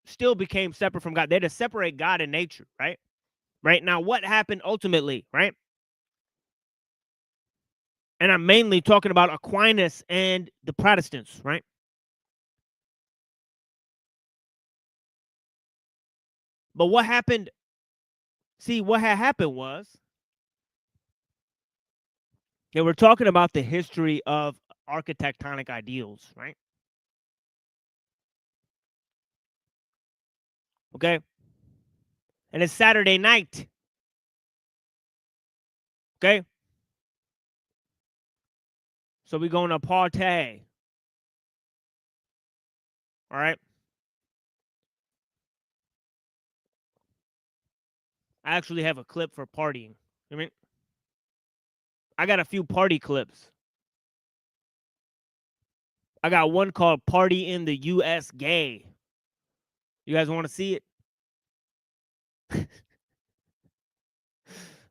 still became separate from God. They had to separate God and nature, right? Right? Now, what happened ultimately, right? And I'm mainly talking about Aquinas and the Protestants, right? But what happened? See, what had happened was, okay, we're talking about the history of architectonic ideals, right? Okay? And it's Saturday night. Okay? So we're going to party. All right? I actually have a clip for partying. I mean, I got a few party clips. I got one called Party in the US Gay. You guys want to see it?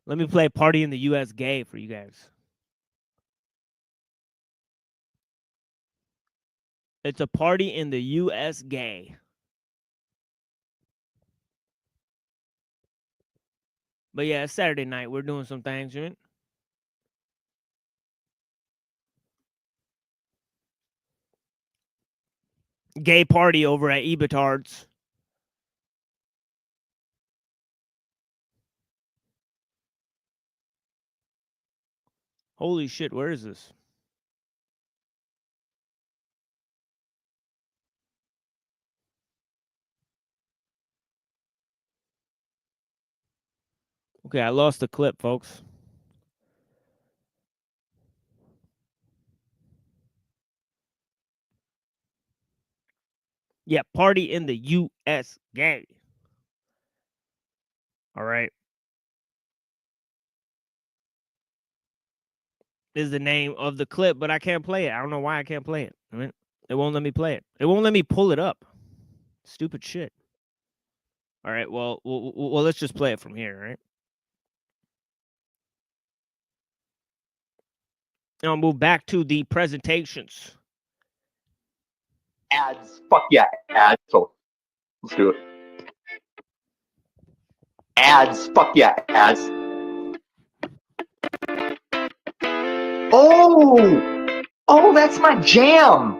Let me play Party in the US Gay for you guys. It's a party in the US Gay. But yeah, it's Saturday night. We're doing some things, right? Gay party over at Ebitard's. Holy shit, where is this? Okay, I lost the clip, folks. Yeah, party in the US Gay. All right. Is the name of the clip, but I can't play it. I don't know why I can't play it. I mean, it won't let me play it. It won't let me pull it up. Stupid shit. All right, well, let's just play it from here, right? And I'll move back to the presentations. Ads. Fuck yeah, ads. So let's do it. Ads. Fuck yeah, ads. Oh, that's my jam.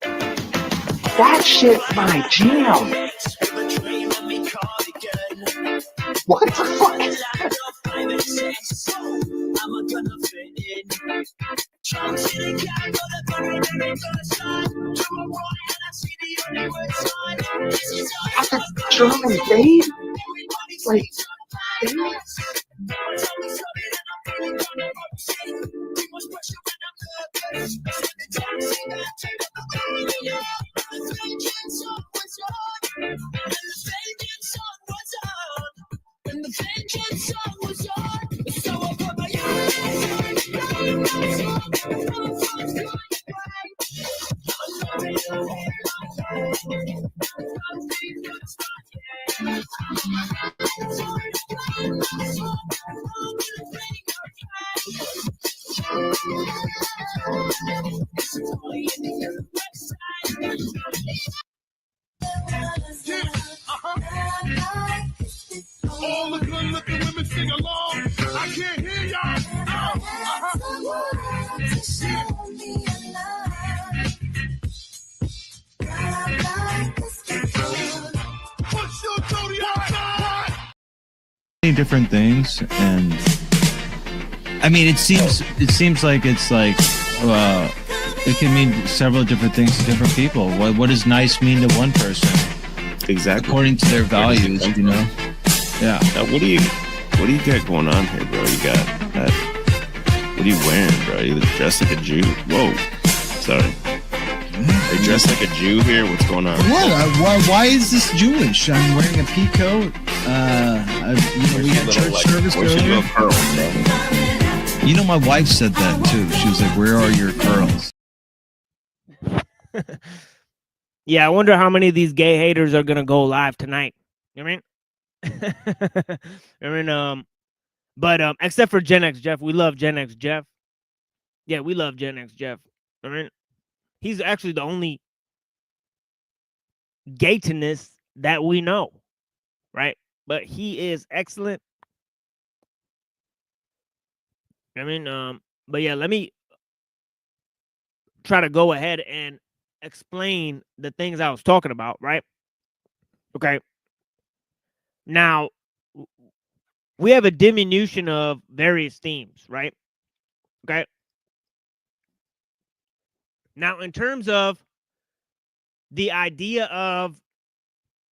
That shit's my jam. What the fuck? That's German, babe. Like, babe. All the sing along. I can't hear y'all. What's your Jody outside? Many different things, and I mean, it seems like it's like it can mean several different things to different people. What does nice mean to one person? Exactly. According to their values, you know. Yeah. Now, what do you got going on here, bro? You got that. What are you wearing, bro? You dressed like a Jew. Whoa. Sorry. Are you dressed like a Jew here? What's going on? What? Why is this Jewish? I'm wearing a pea coat. We had church service earlier. Curls, bro? You know, my wife said that too. She was like, "Where are your curls?" Yeah, I wonder how many of these gay haters are gonna go live tonight. You know what I mean? But except for Gen X Jeff, we love Gen X Jeff. Yeah, we love Gen X Jeff. I mean, he's actually the only gaytonist that we know, right? But he is excellent. I mean, but yeah, let me try to go ahead and explain the things I was talking about, right? Okay. Now, we have a diminution of various themes, right? Okay. Now, in terms of the idea of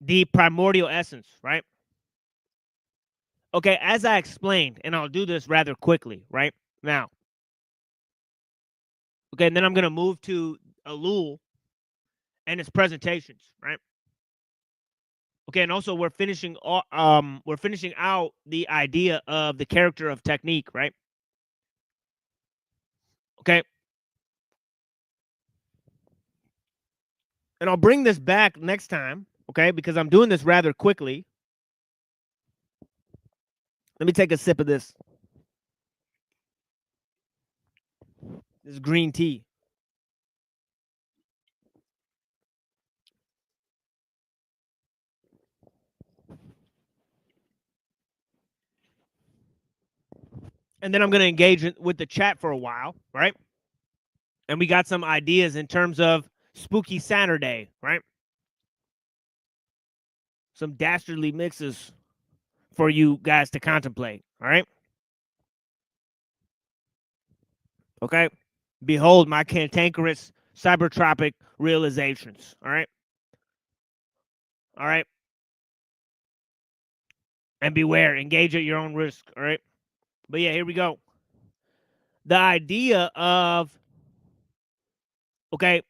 the primordial essence, right? Okay, as I explained, and I'll do this rather quickly, right? Now, okay, and then I'm going to move to Ellul and its presentations, right? Okay, and also we're finishing out the idea of the character of Technic, right? Okay. And I'll bring this back next time, okay, because I'm doing this rather quickly. Let me take a sip of this. This green tea. And then I'm going to engage with the chat for a while, right? And we got some ideas in terms of Spooky Saturday, right? Some dastardly mixes for you guys to contemplate, all right? Okay? Behold my cantankerous cybertropic realizations, all right? All right? And beware, engage at your own risk, all right? But yeah, here we go. The idea of, okay,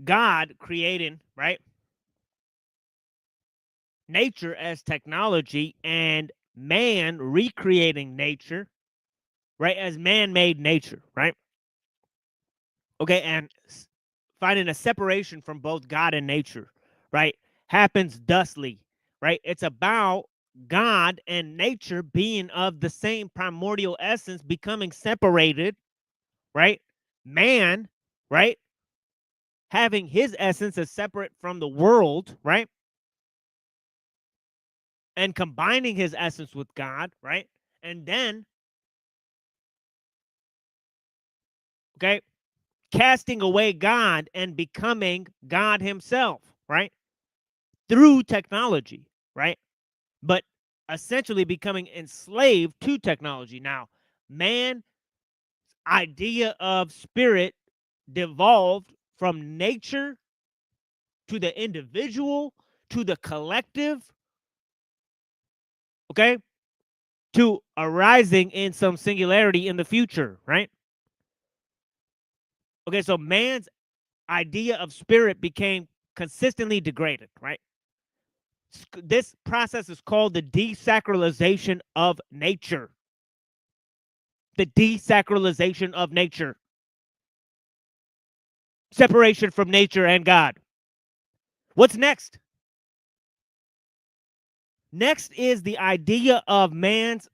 God creating, right, nature as technology and man recreating nature, right, as man-made nature, right? Okay, and finding a separation from both God and nature, right, happens thusly, right? It's about God and nature being of the same primordial essence, becoming separated, right? Man, right, having his essence as separate from the world, right? And combining his essence with God, right? And then, okay, casting away God and becoming God himself, right? Through technology, right? But essentially becoming enslaved to technology. Now, man's idea of spirit devolved from nature to the individual to the collective, okay, to arising in some singularity in the future, right? Okay, so man's idea of spirit became consistently degraded, right? This process is called the desacralization of nature. The desacralization of nature. Separation from nature and God. What's next? Next is the idea of man's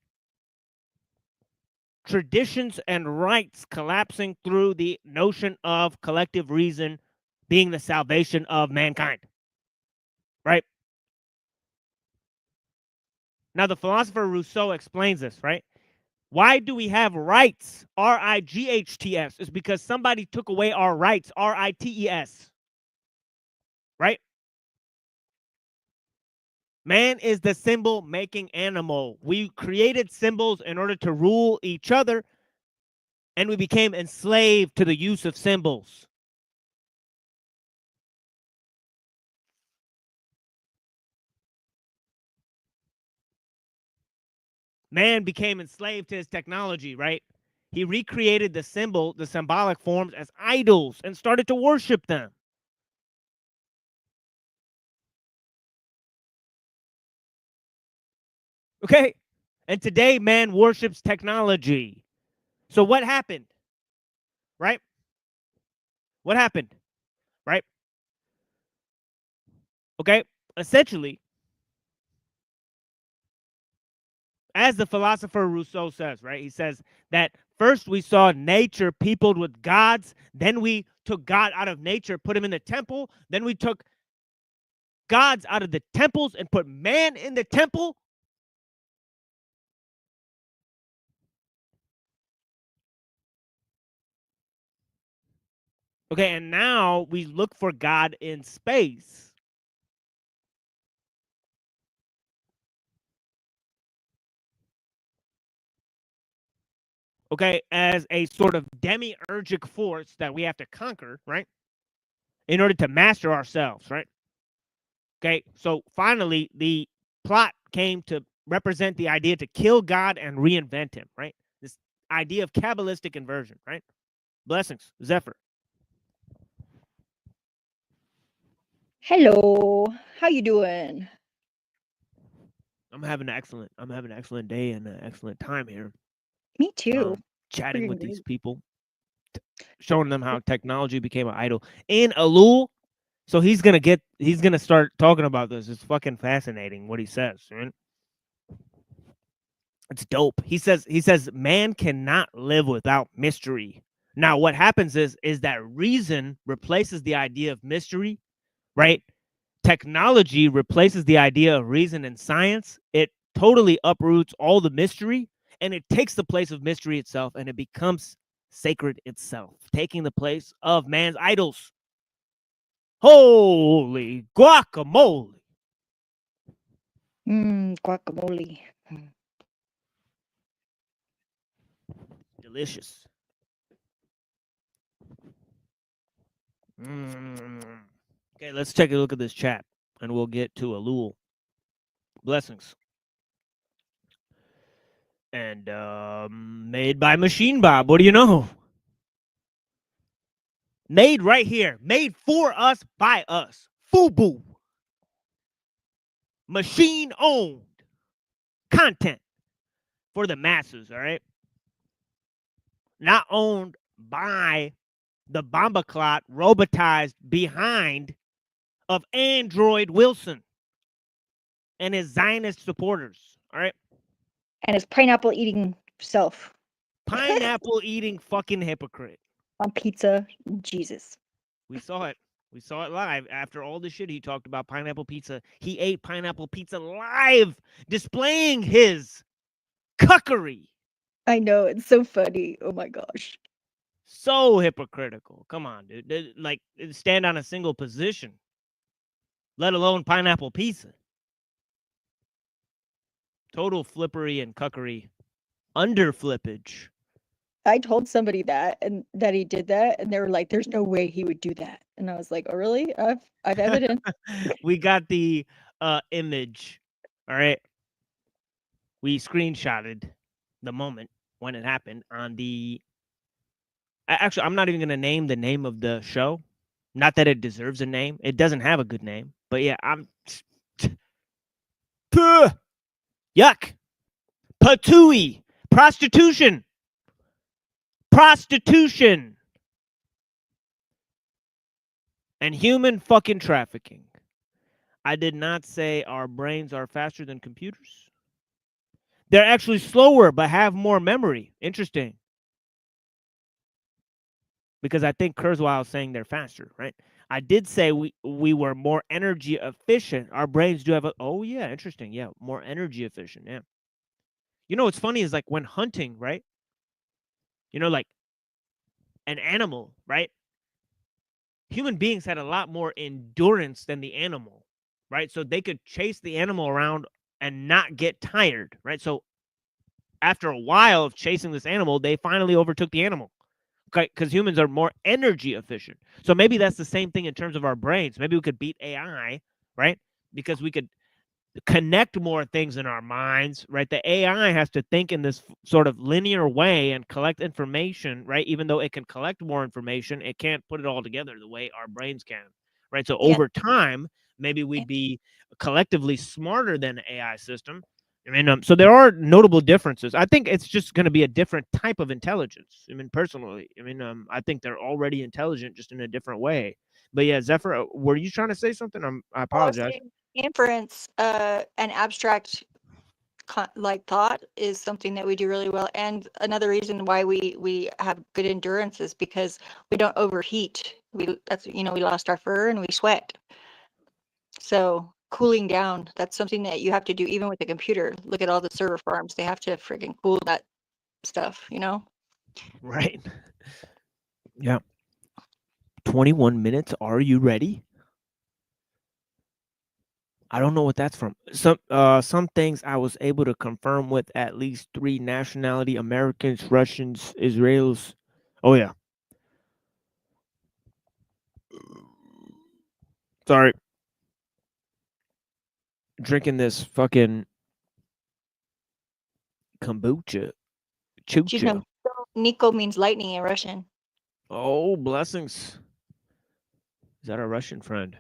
traditions and rights collapsing through the notion of collective reason being the salvation of mankind. Right? Now, the philosopher Rousseau explains this, right? Why do we have rights? R-I-G-H-T-S. It's because somebody took away our rights. R-I-T-E-S. Right? Man is the symbol-making animal. We created symbols in order to rule each other, and we became enslaved to the use of symbols. Man became enslaved to his technology, right? He recreated the symbol, the symbolic forms as idols and started to worship them. Okay? And today, man worships technology. So what happened? Right? What happened? Right? Okay? Essentially, as the philosopher Rousseau says, right? He says that first we saw nature peopled with gods. Then we took God out of nature, put him in the temple. Then we took gods out of the temples and put man in the temple. Okay, and now we look for God in space. Okay, as a sort of demiurgic force that we have to conquer, right? In order to master ourselves, right? Okay, so finally, the plot came to represent the idea to kill God and reinvent him, right? This idea of Kabbalistic inversion, right? Blessings, Zephyr. Hello, how you doing? I'm having an excellent day and an excellent time here. Me too. Chatting Freaking with these great. people, showing them how technology became an idol. In ellul, so he's gonna start talking about this. It's fucking fascinating what he says, right? It's dope. He says man cannot live without mystery. Now, what happens is that reason replaces the idea of mystery, right? Technology replaces the idea of reason and science. It totally uproots all the mystery, and it takes the place of mystery itself, and it becomes sacred itself, taking the place of man's idols. Holy guacamole. Guacamole. Delicious. Okay, let's take a look at this chat, and we'll get to ellul. Blessings. And made by Machine Bob. What do you know? Made right here. Made for us, by us. FUBU. Machine owned. Content for the masses, all right? Not owned by the bomba clot robotized behind of Android Wilson and his Zionist supporters, all right? And his pineapple eating self Pineapple eating fucking hypocrite. on pizza. Jesus. We saw it. We saw it live. After all the shit he talked about pineapple pizza, he ate pineapple pizza live, displaying his cuckery. I know, it's so funny. Oh my gosh. So hypocritical. Come on, dude. Like, stand on a single position, let alone pineapple pizza. Total flippery and cuckery. Under flippage. I told somebody that, and that he did that, and they were like, "There's no way he would do that." And I was like, "Oh, really? I've evidence." We got the image. All right. We screenshotted the moment when it happened on the. Actually, I'm not even going to name the name of the show. Not that it deserves a name. It doesn't have a good name. But yeah, I'm. Yuck. Patooey. Prostitution. Prostitution. And human fucking trafficking. I did not say our brains are faster than computers. They're actually slower, but have more memory. Interesting. Because I think Kurzweil is saying they're faster, right? I did say we were more energy efficient. Our brains do have a, oh yeah, interesting. Yeah, more energy efficient. Yeah. You know what's funny is like when hunting, right? You know, like an animal, right? Human beings had a lot more endurance than the animal, right? So they could chase the animal around and not get tired, right? So after a while of chasing this animal, they finally overtook the animal. Okay, because humans are more energy efficient. So maybe that's the same thing in terms of our brains. Maybe we could beat AI, right? Because we could connect more things in our minds, right? The AI has to think in this sort of linear way and collect information, right? Even though it can collect more information, it can't put it all together the way our brains can, right? So Yeah. over time, maybe we'd be collectively smarter than the AI system. I mean, so there are notable differences. I think it's just going to be a different type of intelligence. I mean, personally, I mean, I think they're already intelligent, just in a different way. But yeah, Zephyr, were you trying to say something? I Well, I was apologize. saying inference, an abstract like thought is something that we do really well. And another reason why we have good endurance is because we don't overheat. That's, we lost our fur and we sweat. So cooling down, that's something that you have to do even with the computer. Look at all the server farms. They have to friggin' cool that stuff, Right. Yeah. 21 minutes. Are you ready? I don't know what that's from. Some things I was able to confirm with at least 3 nationality: Americans, Russians, Israelis. Oh yeah. Sorry. Drinking this fucking kombucha. Do you know Chucha. Nico means lightning in Russian? Oh, blessings. Is that a Russian friend?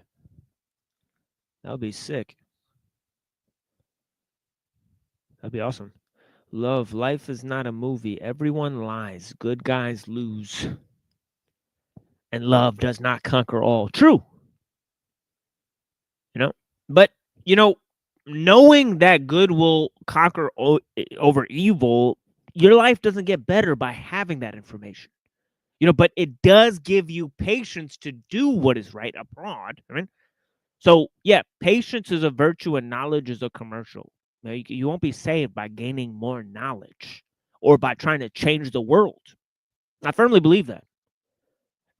That would be sick. That'd be awesome. Love, life is not a movie. Everyone lies. Good guys lose. And love does not conquer all. True. But, knowing that good will conquer over evil, your life doesn't get better by having that information. But it does give you patience to do what is right abroad. I mean, so yeah, patience is a virtue and knowledge is a commercial. You won't be saved by gaining more knowledge or by trying to change the world. I firmly believe that,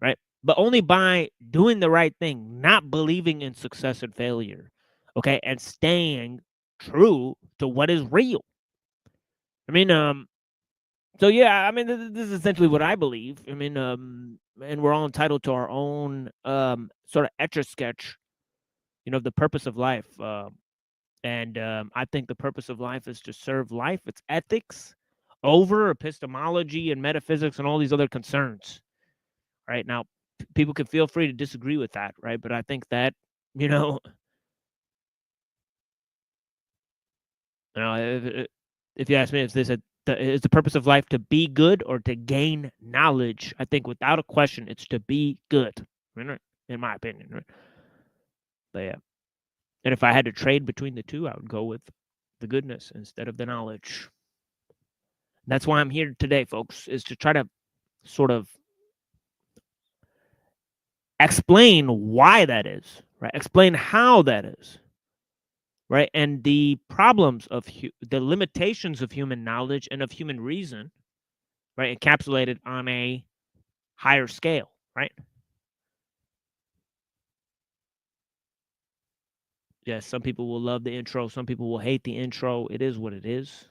right? But only by doing the right thing, not believing in success and failure, okay, and staying true to what is real. I mean, so yeah, I mean, this is essentially what I believe. I mean, and we're all entitled to our own sort of etch a sketch, of the purpose of life. And I think the purpose of life is to serve life. It's ethics over epistemology and metaphysics and all these other concerns. Right now, people can feel free to disagree with that, right? But I think that, if you ask me, if they said, is the purpose of life to be good or to gain knowledge? I think without a question, it's to be good, in my opinion. Right? But yeah. And if I had to trade between the two, I would go with the goodness instead of the knowledge. That's why I'm here today, folks, is to try to sort of explain why that is, right? Explain how that is, right? And the problems of the limitations of human knowledge and of human reason, right? Encapsulated on a higher scale, right? Yes, some people will love the intro. Some people will hate the intro. It is what it is.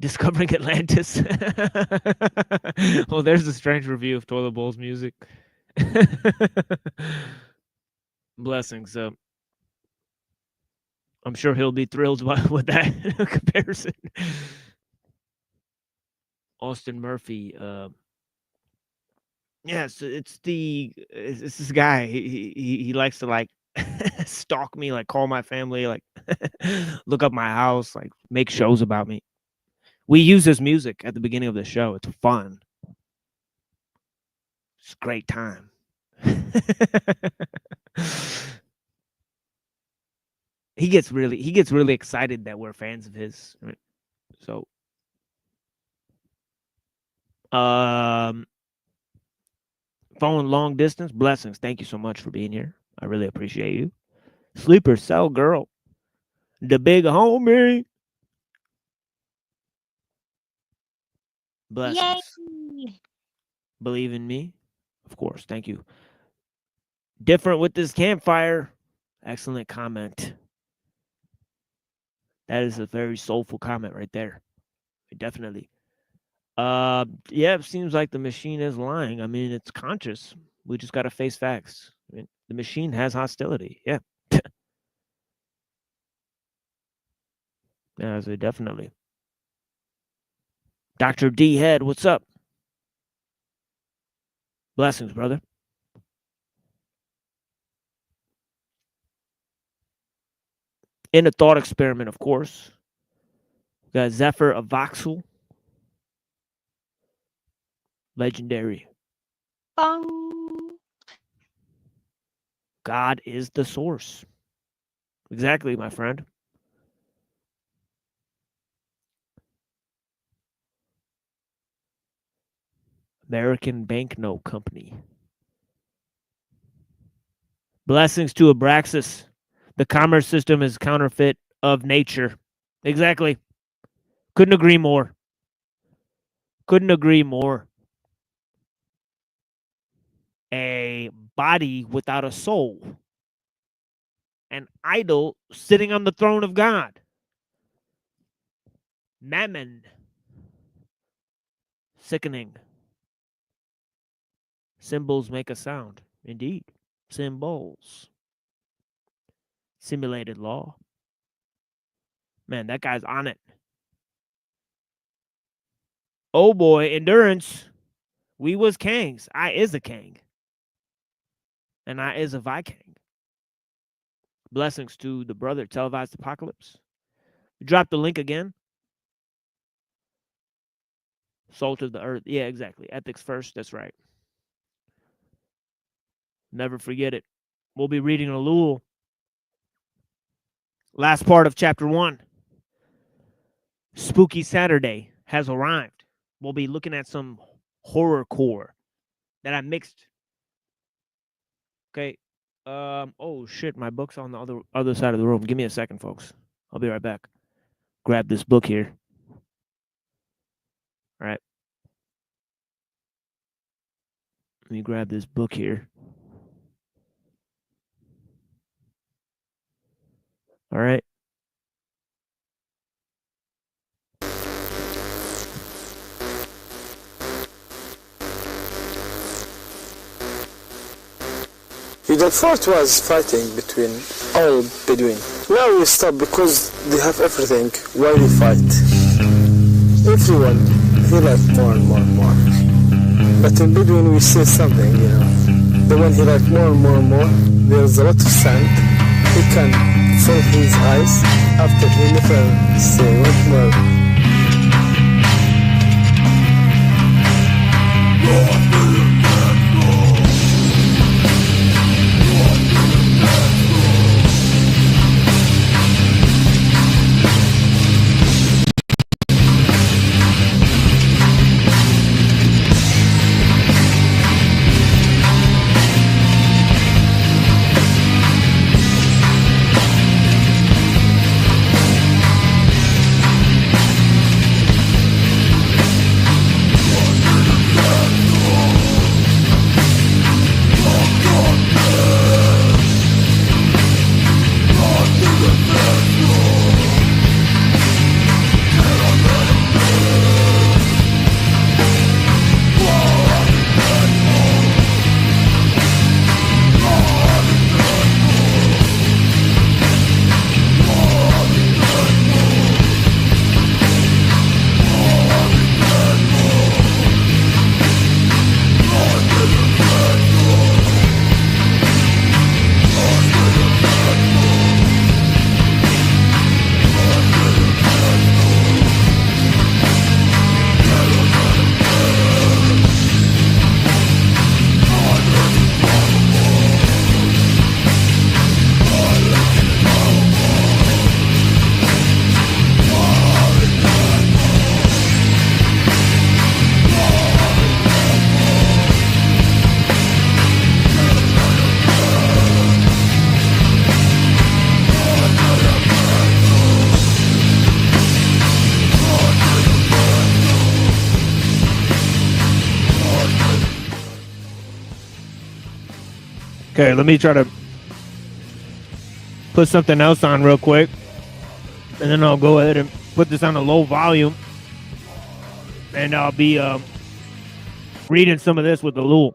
Discovering Atlantis. Well, there's a strange review of Toilet Bowl's music. Blessings. I'm sure he'll be thrilled with that comparison. Austin Murphy. Yes, it's this guy. He likes to like stalk me, like call my family, like look up my house, like make shows about me. We use his music at the beginning of the show. It's fun. It's a great time. He gets really excited that we're fans of his. So Phone long distance. Blessings. Thank you so much for being here. I really appreciate you. Sleeper Cell Girl. The big homie. Blessings. Yay! Believe in me. Of course. Thank you. Different with this campfire. Excellent comment. That is a very soulful comment right there. Definitely. Yeah, it seems like the machine is lying. I mean, it's conscious. We just got to face facts. I mean, the machine has hostility. Yeah. Yeah, so definitely. Dr. D Head, what's up? Blessings, brother. In a thought experiment, of course. We got Zephyr of Voxel. Legendary. Bong. God is the source. Exactly, my friend. American Banknote Company. Blessings to Abraxas. The commerce system is counterfeit of nature. Exactly. Couldn't agree more. Couldn't agree more. A body without a soul. An idol sitting on the throne of God. Mammon. Sickening. Symbols make a sound. Indeed. Symbols. Simulated law. Man, that guy's on it. Oh boy, endurance. We was kings. I is a king. And I is a Viking. Blessings to the brother, Televised Apocalypse. Drop the link again. Salt of the earth. Yeah, exactly. Ethics first. That's right. Never forget it. We'll be reading Ellul. Last part of chapter 1. Spooky Saturday has arrived. We'll be looking at some horrorcore that I mixed. Okay. Oh shit, my book's on the other side of the room. Give me a second, folks. I'll be right back. Grab this book here. All right. Let me grab this book here. All right. The fort was fighting between all Bedouin. Now we stop because they have everything. Why we fight? Everyone, he like more and more and more. But in Bedouin we say something, you know. The one he like more and more and more, there's a lot of sand. He can fold his eyes after he never say what more. Okay, let me try to put something else on real quick, and then I'll go ahead and put this on a low volume, and I'll be reading some of this with ellul.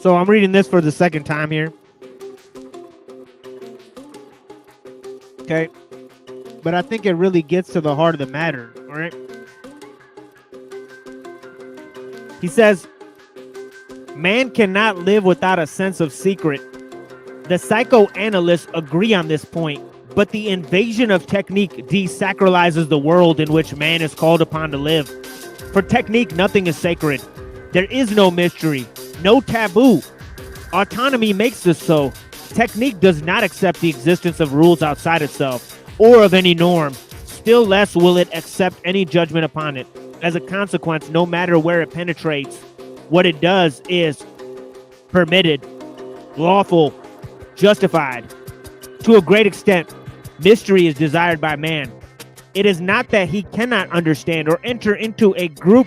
So I'm reading this for the second time here. Okay. But I think it really gets to the heart of the matter, all right? He says, man cannot live without a sense of secret. The psychoanalysts agree on this point, but the invasion of Technic desacralizes the world in which man is called upon to live. For Technic, nothing is sacred. There is no mystery, no taboo. Autonomy makes this so. Technic does not accept the existence of rules outside itself or of any norm. Still less will it accept any judgment upon it. As a consequence, no matter where it penetrates, what it does is permitted, lawful, justified. To a great extent, mystery is desired by man. It is not that he cannot understand or enter into a group,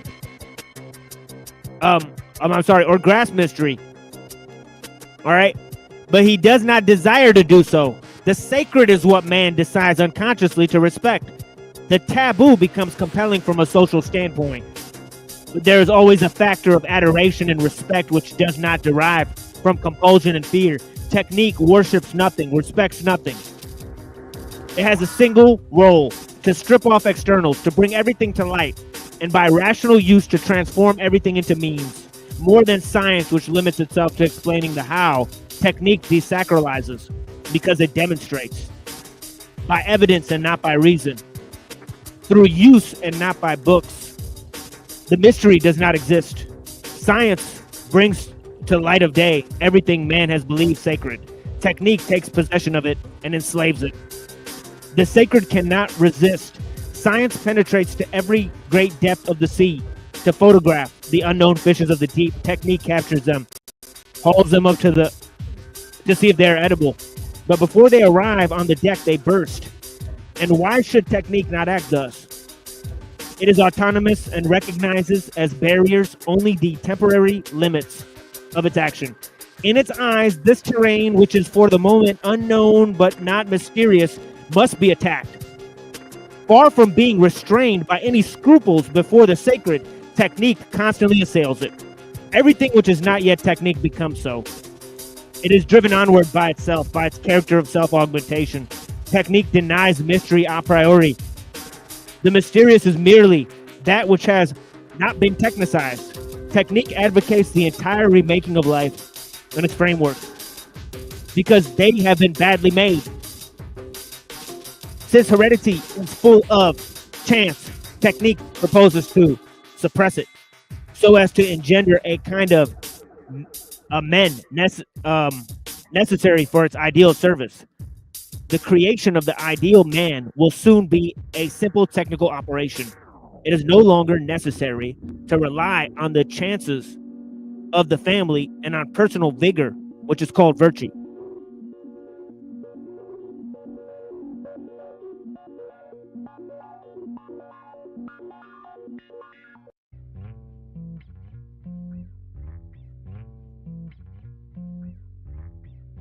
or grasp mystery. All right? But he does not desire to do so. The sacred is what man decides unconsciously to respect. The taboo becomes compelling from a social standpoint. But there is always a factor of adoration and respect which does not derive from compulsion and fear. Technic worships nothing, respects nothing. It has a single role: to strip off externals, to bring everything to light, and by rational use to transform everything into means. More than science, which limits itself to explaining the how, Technic desacralizes because it demonstrates. By evidence and not by reason. Through use and not by books. The mystery does not exist. Science brings to light of day everything man has believed sacred. Technic takes possession of it and enslaves it. The sacred cannot resist. Science penetrates to every great depth of the sea to photograph the unknown fishes of the deep. Technic captures them, hauls them up to see if they're edible. But before they arrive on the deck, they burst. And why should Technic not act thus? It is autonomous and recognizes as barriers only the temporary limits of its action. In its eyes, this terrain, which is for the moment unknown but not mysterious, must be attacked. Far from being restrained by any scruples before the sacred, Technic constantly assails it. Everything which is not yet Technic becomes so. It is driven onward by itself, by its character of self-augmentation. Technic denies mystery a priori. The mysterious is merely that which has not been technicized. Technic advocates the entire remaking of life and its framework because they have been badly made. Since heredity is full of chance, Technic proposes to suppress it so as to engender a kind of necessary for its ideal service. The creation of the ideal man will soon be a simple technical operation. It is no longer necessary to rely on the chances of the family and on personal vigor, which is called virtue.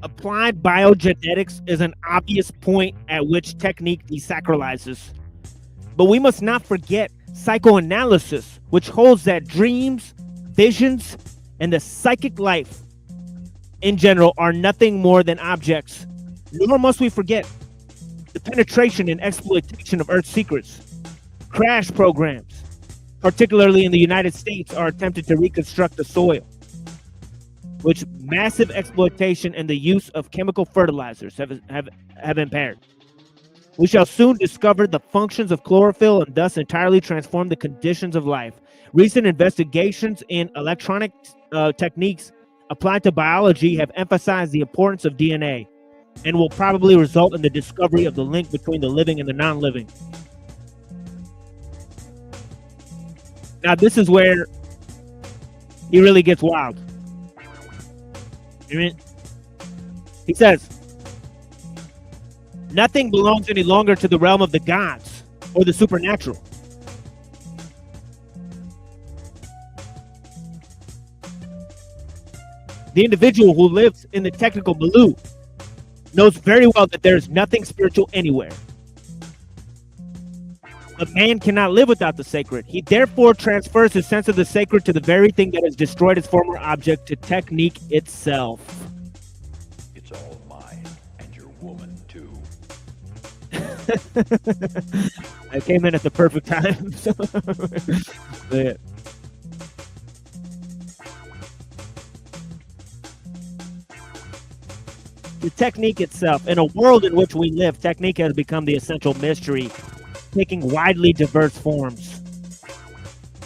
Applied biogenetics is an obvious point at which Technic desacralizes. But we must not forget psychoanalysis, which holds that dreams, visions, and the psychic life in general are nothing more than objects. Nor must we forget the penetration and exploitation of Earth's secrets. Crash programs, particularly in the United States, are attempted to reconstruct the soil, which massive exploitation and the use of chemical fertilizers have impaired. We shall soon discover the functions of chlorophyll and thus entirely transform the conditions of life. Recent investigations in electronic techniques applied to biology have emphasized the importance of DNA and will probably result in the discovery of the link between the living and the non-living. Now, this is where he really gets wild. He says, Nothing belongs any longer to the realm of the gods or the supernatural. The individual who lives in the technical milieu knows very well that there is nothing spiritual anywhere. But man cannot live without the sacred. He therefore transfers his sense of the sacred to the very thing that has destroyed its former object, to technique itself. It's all mine, and your woman too. I came in at the perfect time. Yeah. The technique itself. In a world in which we live, technique has become the essential mystery, taking widely diverse forms.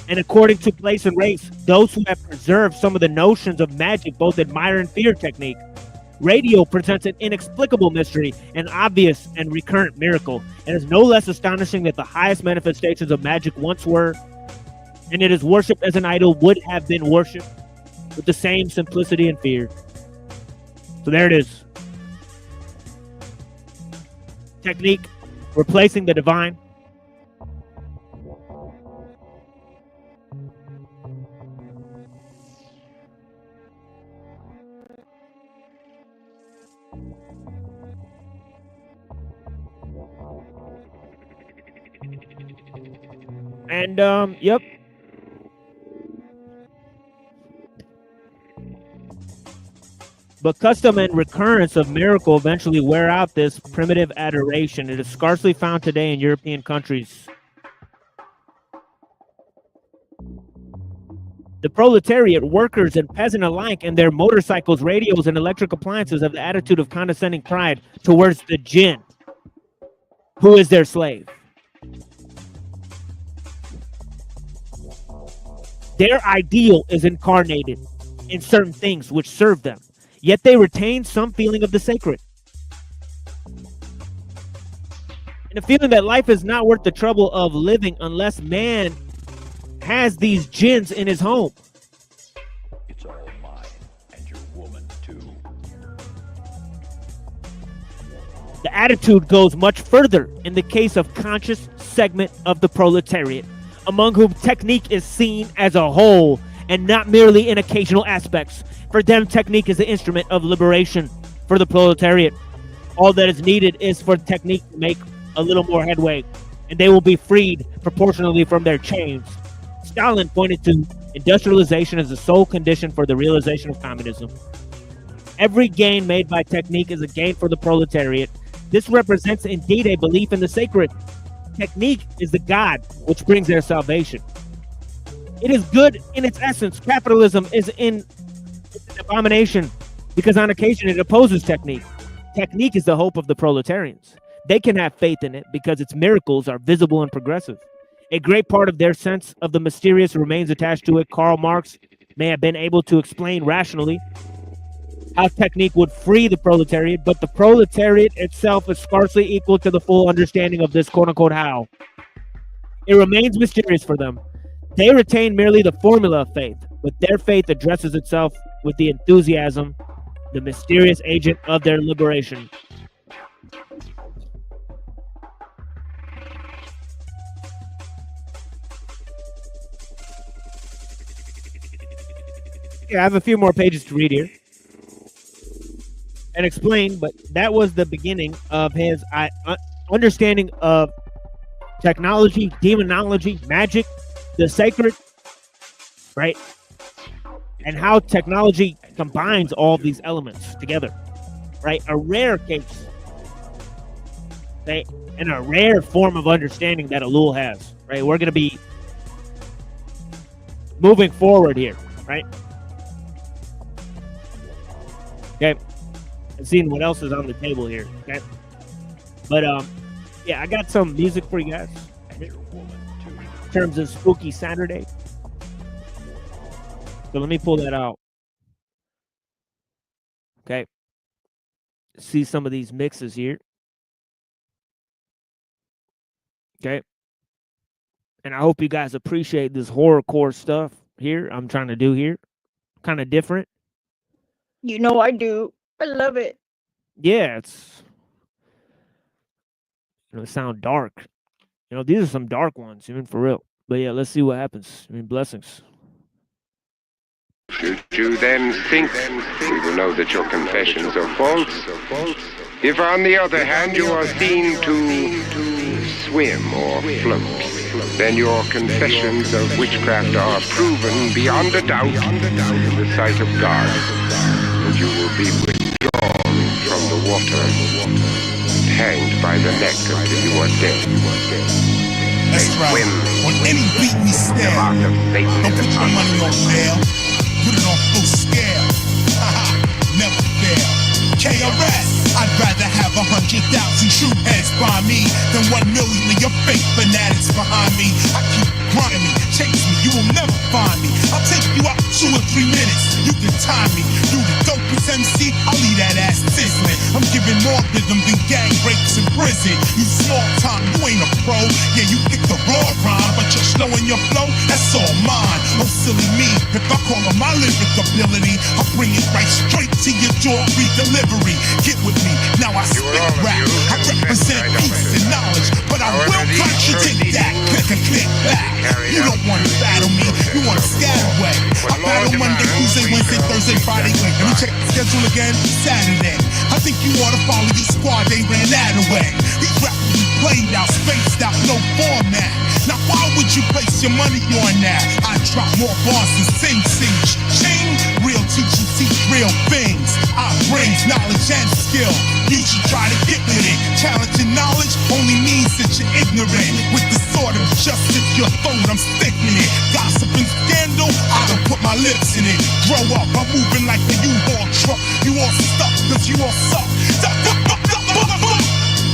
And according to place and race, those who have preserved some of the notions of magic both admire and fear technique. Radio presents an inexplicable mystery, an obvious and recurrent miracle, and is no less astonishing that the highest manifestations of magic once were, and it is worshipped as an idol would have been worshipped with the same simplicity and fear. So there it is. Technique, replacing the divine. And yep. But custom and recurrence of miracle eventually wear out this primitive adoration. It is scarcely found today in European countries. The proletariat, workers, and peasant alike, and their motorcycles, radios, and electric appliances have the attitude of condescending pride towards the jinn, who is their slave. Their ideal is incarnated in certain things which serve them, yet they retain some feeling of the sacred. And a feeling that life is not worth the trouble of living unless man has these jinns in his home. It's all mine, and your woman too. The attitude goes much further in the case of conscious segment of the proletariat, among whom technique is seen as a whole and not merely in occasional aspects. For them, technique is the instrument of liberation. For the proletariat, all that is needed is for technique to make a little more headway, and they will be freed proportionally from their chains. Stalin pointed to industrialization as the sole condition for the realization of communism. Every gain made by technique is a gain for the proletariat. This represents indeed a belief in the sacred. Technique is the God which brings their salvation. It is good in its essence. Capitalism is an abomination because on occasion it opposes technique. Technique is the hope of the proletarians. They can have faith in it because its miracles are visible and progressive. A great part of their sense of the mysterious remains attached to it. Karl Marx may have been able to explain rationally how technique would free the proletariat, but the proletariat itself is scarcely equal to the full understanding of this quote-unquote how. It remains mysterious for them. They retain merely the formula of faith, but their faith addresses itself with the enthusiasm, the mysterious agent of their liberation. Yeah, I have a few more pages to read here and explain, but that was the beginning of his understanding of technology, demonology, magic, the sacred, right? And how technology combines all of these elements together, right? A rare case, right? And a rare form of understanding that ellul has, right? We're going to be moving forward here, right? Okay. And seeing what else is on the table here, okay? But, yeah, I got some music for you guys in terms of Spooky Saturday. So let me pull that out. Okay. See some of these mixes here. Okay. And I hope you guys appreciate this horrorcore stuff here I'm trying to do here. Kind of different. You know I do. I love it. Yeah, it's sound dark. These are some dark ones, even for real. But yeah, let's see what happens. Blessings. Should you then think we will know that your confessions are false? If, on the other hand, you are seen to swim or float, then your confessions of witchcraft are proven beyond a doubt in the sight of God, and you will be withdrawn from the water, hanged by the neck until you are dead. That's right. On any beat we stare. Don't put your money on bail. Put it on full scale. Never fail. KRS. I'd rather have 100,000 true heads by me than 1 million of your fake fanatics behind me. I keep grinding me, chase me, you will never find me. I'll take you out 2 or 3 minutes, you can time me. You the dopest MC, I'll leave that ass sizzling. I'm giving more rhythm than gang breaks in prison. You small time, you ain't a pro. Yeah, you pick the raw rhyme, but you're slow in your flow, that's all mine. Oh silly me, if I call on my lyric ability, I'll bring it right straight to your door, free delivery. Get with me, now I spit rap. I represent peace and knowledge, but I will contradict that. Click back. You don't want to battle me, you want to scatter away. I battle Monday, Tuesday, Wednesday, Thursday, Friday. Wait, let me check the schedule again. Saturday. I think you ought to follow your squad, they ran that away. These rappers you played out, spaced out, no format. Now why would you place your money on that? I drop more bars than sing. Ching, real teachers teach real things. I bring knowledge and skill. You should try to get with it. Talent and knowledge only means that you're ignorant. With the sword of justice, your throat, I'm sticking it. Gossip and scandal, I don't put my lips in it. Grow up, I'm moving like a U-Haul truck. You all stuck, cause you all suck.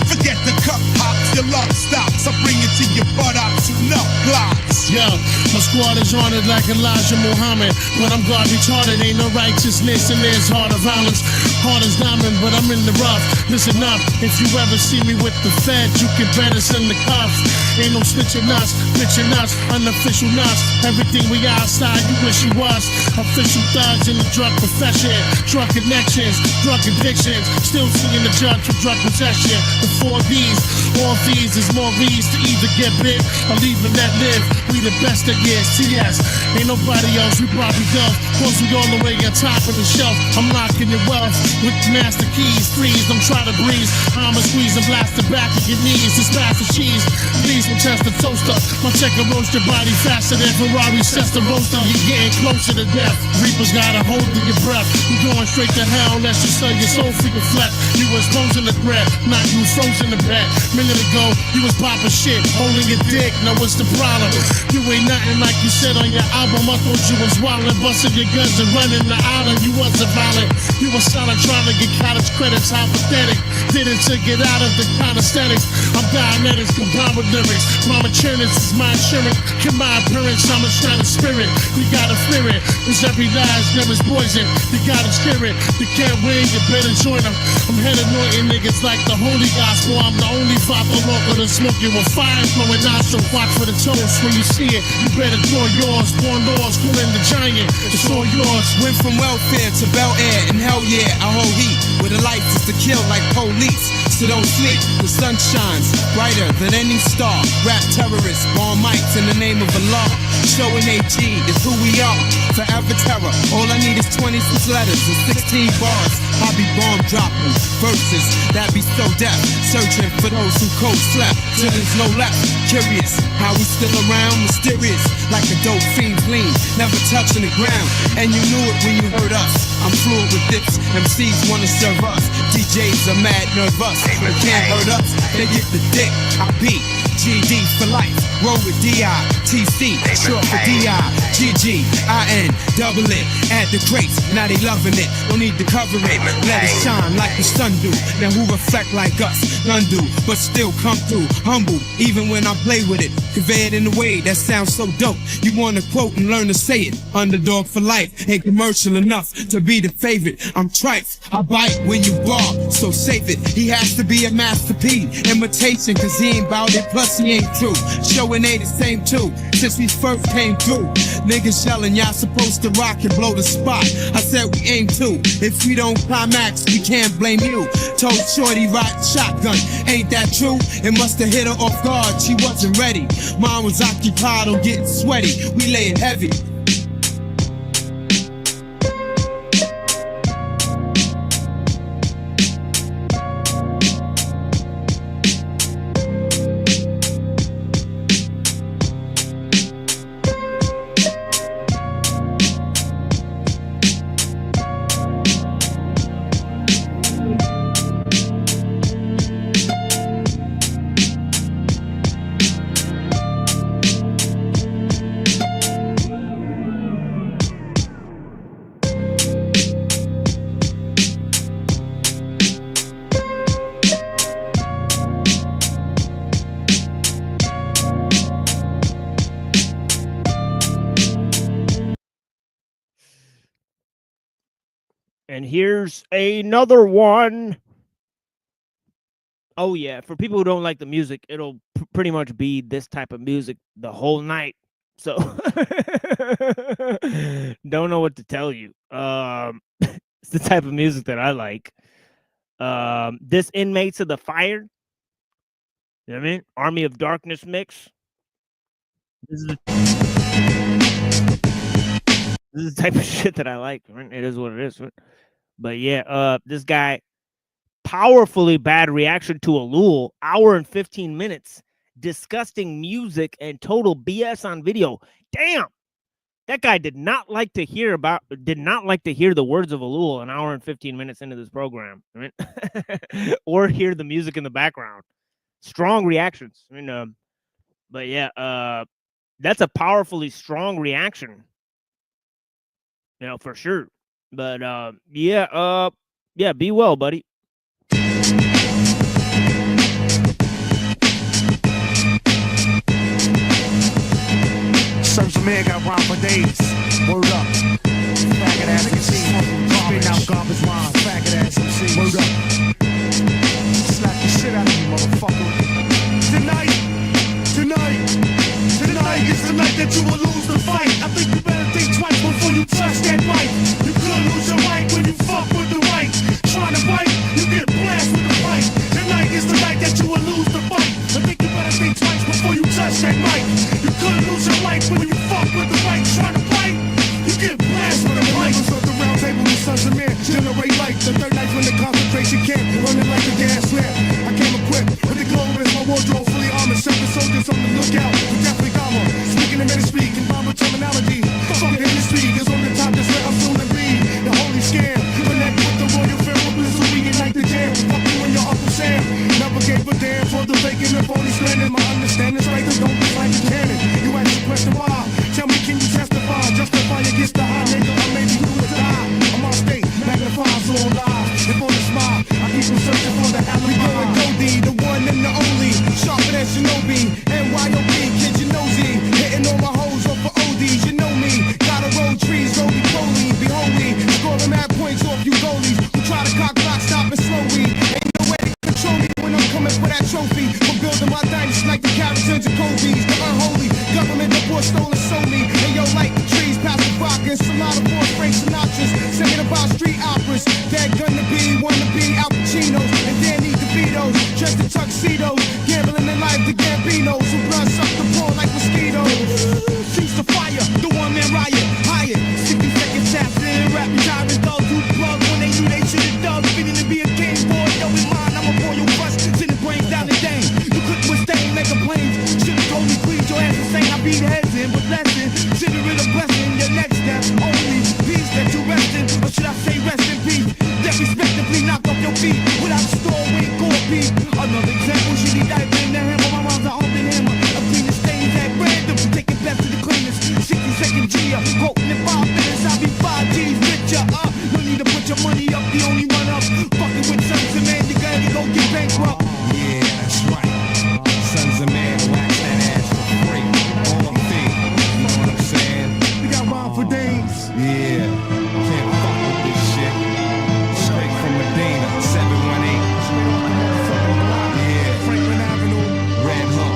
Forget the cup hops, your luck stops. I bring it to your butt out to enough blocks. Yo, my squad is on it like Elijah Muhammad. But I'm garbage hearted, ain't no righteousness and there's heart of violence. Hard as diamond, but I'm in the rough. Listen up, if you ever see me with the feds, you can better send the cuffs. Ain't no snitching us, bitching us, unofficial nuts. Everything we outside, you wish you was. Official thugs in the drug profession. Drug connections, drug addictions. Still seeing the judge for drug possession. The 4 D's, all these is more V's to either get big or leave and let live. We the best that years, TS. Ain't nobody else, we probably dumb. Cause we all the way on top of the shelf. I'm locking your wealth with the master keys. Freeze, don't try to breeze. I'ma squeeze and blast the back of your knees. It's fast as cheese. Please don't test the toaster. My check will roast your body faster than Ferrari sets the roaster. You're getting closer to death. Reapers got a hold of your breath. You going straight to hell unless you sell your soul for your flesh. You was frozen the threat, not you frozen the bed. Minute ago, you was popping shit, holding your dick. Now what's the problem? You ain't nothing like you said on your album. I thought you was wildin', busting your guns and running the island. You wasn't violent. You was solid trying to get college credits. How pathetic. Did it to get out of the calisthenics. I'm Dianetics combined with lyrics. My matureness is my insurance. In my appearance, I'm a shining spirit. You gotta fear it. Cause every last name is poison. You gotta scare it. You can't win, you better join them. I'm head anointing niggas like the holy gospel. I'm the only father local to smoke you with fire flowing nostril. Watch for the toast when you see it. You better draw yours. Born laws, calling the giant. It's all yours. Went from welfare to Bel Air, and hell yeah, I hold heat. Where the lights is to kill like police. So don't sleep, the sun shines brighter than any star. Rap terrorists, bomb mics in the name of Allah. Showing AG is who we are. Forever terror. All I need is 26 letters and 16 bars. I be bomb dropping verses that be so deaf. Searching for those who cold slept till there's no left. Curious how we still around, mysterious like a dope fiend lean, never touching the ground. And you knew it when you heard us. I'm fluid with dips, MCs wanna serve us. DJs are mad nervous, they can't hurt us. They get the dick, I beat GD for life. Roll with D-I-T-C, short for D-I-G-G, I-N, double it, add the crates, now they loving it, don't need to cover it, let it shine like the sun do, now who reflect like us, none do, but still come through, humble, even when I play with it, convey it in a way that sounds so dope, you wanna quote and learn to say it, underdog for life, ain't commercial enough to be the favorite, I'm trife, I bite when you bark, so save it, he has to be a masterpiece, imitation, cause he ain't bout it, plus Posse ain't true. Showing ain't the same too. Since we first came through, niggas yelling, y'all supposed to rock and blow the spot. I said we aim to. If we don't climax, we can't blame you. Told Shorty ride shotgun, ain't that true? It must have hit her off guard, she wasn't ready. Mine was occupied on getting sweaty. We laying heavy. And here's another one. Oh, yeah. For people who don't like the music, it'll pretty much be this type of music the whole night. So, don't know what to tell you. It's the type of music that I like. This Inmates of the Fire. You know what I mean? Army of Darkness mix. This is the type of shit that I like. Right? It is what it is. Right? But yeah, this guy, powerfully bad reaction to ellul, hour and 15 minutes, disgusting music and total BS on video. Damn, that guy did not like to hear the words of ellul an hour and 15 minutes into this program, right? Or hear the music in the background. Strong reactions. I mean, but yeah, that's a powerfully strong reaction. You know, for sure. But yeah, be well, buddy. Sons of man got rhyme for days. Word up. Faggot ass MC. Spitting out garbage rhymes. Faggot ass MC. Word up. Slap the shit out of you, motherfucker. Tonight is the night that you will lose the fight. I think you better think twice before you touch that mic. You could lose your right when you fuck with the right. Trying to fight, you get blasted with the fight. Tonight is the night that you will lose the fight. I think you better think twice before you touch that mic. You could lose your right when you fuck with the right. Trying to fight, you get blasted with the fight. Members of the round table with sons of men generate light. The third night when the concentration camp running like a gas lamp. I came equipped with the globe as my wardrobe fully armored. 7 soldiers on the lookout. We definitely got one. Speaking in speak and bomber terminology. Fuck the industry, cause on the top that's where I'm soon to be. The holy scam, connect with the royal pharaoh bliss so we ignite the jam. Fuck you and your Uncle Sam. Never gave a damn for the faking and phony slandering. My understanding's right, cause don't be like a cannon. You ask the question why? Tell me, can you testify? Justify against the high nigga, or maybe you would die. I'm on state, magnified, so alive. If on the smile, I keep on searching for the alibi. We going Goldie, the one and the only. Sharper than Shinobi, NYOB, kid you nosy. Hitting all my hoes off for ODs, you know me. Gotta roll trees, roly poly, be holy. Scoring mad points off you goalies who try to cock block, stop and slowly. Ain't no way to control me when I'm coming for that trophy. For building my dynasty like the carriage and Jacoby's. The unholy government, the boy stole and sold me. And yo, like trees, past the rockers, Sonata, Force, Frank Sinatra's. Singing about street operas. That gonna be Al Pacinos. And Danny DeVito's. Dressed in tuxedos. Gambling in life, the Gambinos. Who blood suck the ball like mosquitoes. Cease the fire, the one man riot. Hired, 60 seconds after rap retiring thugs who plug when they knew they should've dug. Feeling to be a king, boy, yo, in mine, I'm a royal bust. Sending brains down the dame. You couldn't withstand, make a planes. Should've told me, please, your ass insane. I beat heads in, but lesson. Consider it a blessing, your next step. Only peace that you rest in, or should I say rest in peace? That respectively knock off your feet without a story, core piece. Another example, should he dive in the hammer? My rhymes are holding hammer. A clean the stains at random, taking best to the cleanest. 60-second G, quoting in 5 minutes, I'll be 5 G's richer. No need to put your money up, the only one up. Fucking with sons of man, you gotta go get bankrupt. Yeah, that's right. Sons of man, wax that ass for free. All fee. You know what I'm saying? We got rhyme for days. Yeah. Can't fuck with this shit. Straight from Medina, 718. Yeah. Franklin Avenue. Red Hook.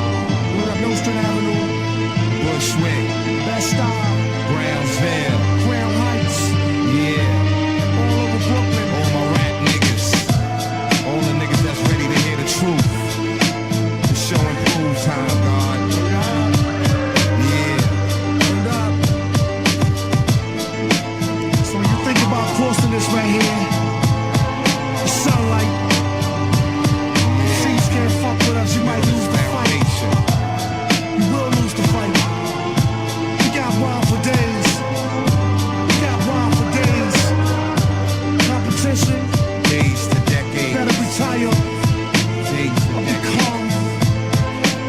Brownsville. Crown Heights, Yeah. all over Brooklyn. All my rap niggas. All the niggas that's ready to hear the truth. The show and prove time, God. Yeah. So when you think about crossing this right here, the sunlight, trees can't fuck with us, you might lose the fight. You will lose the fight. We got wild for days. We got wild for days. Competition, Days to decades. better retire. Days to Or decades. become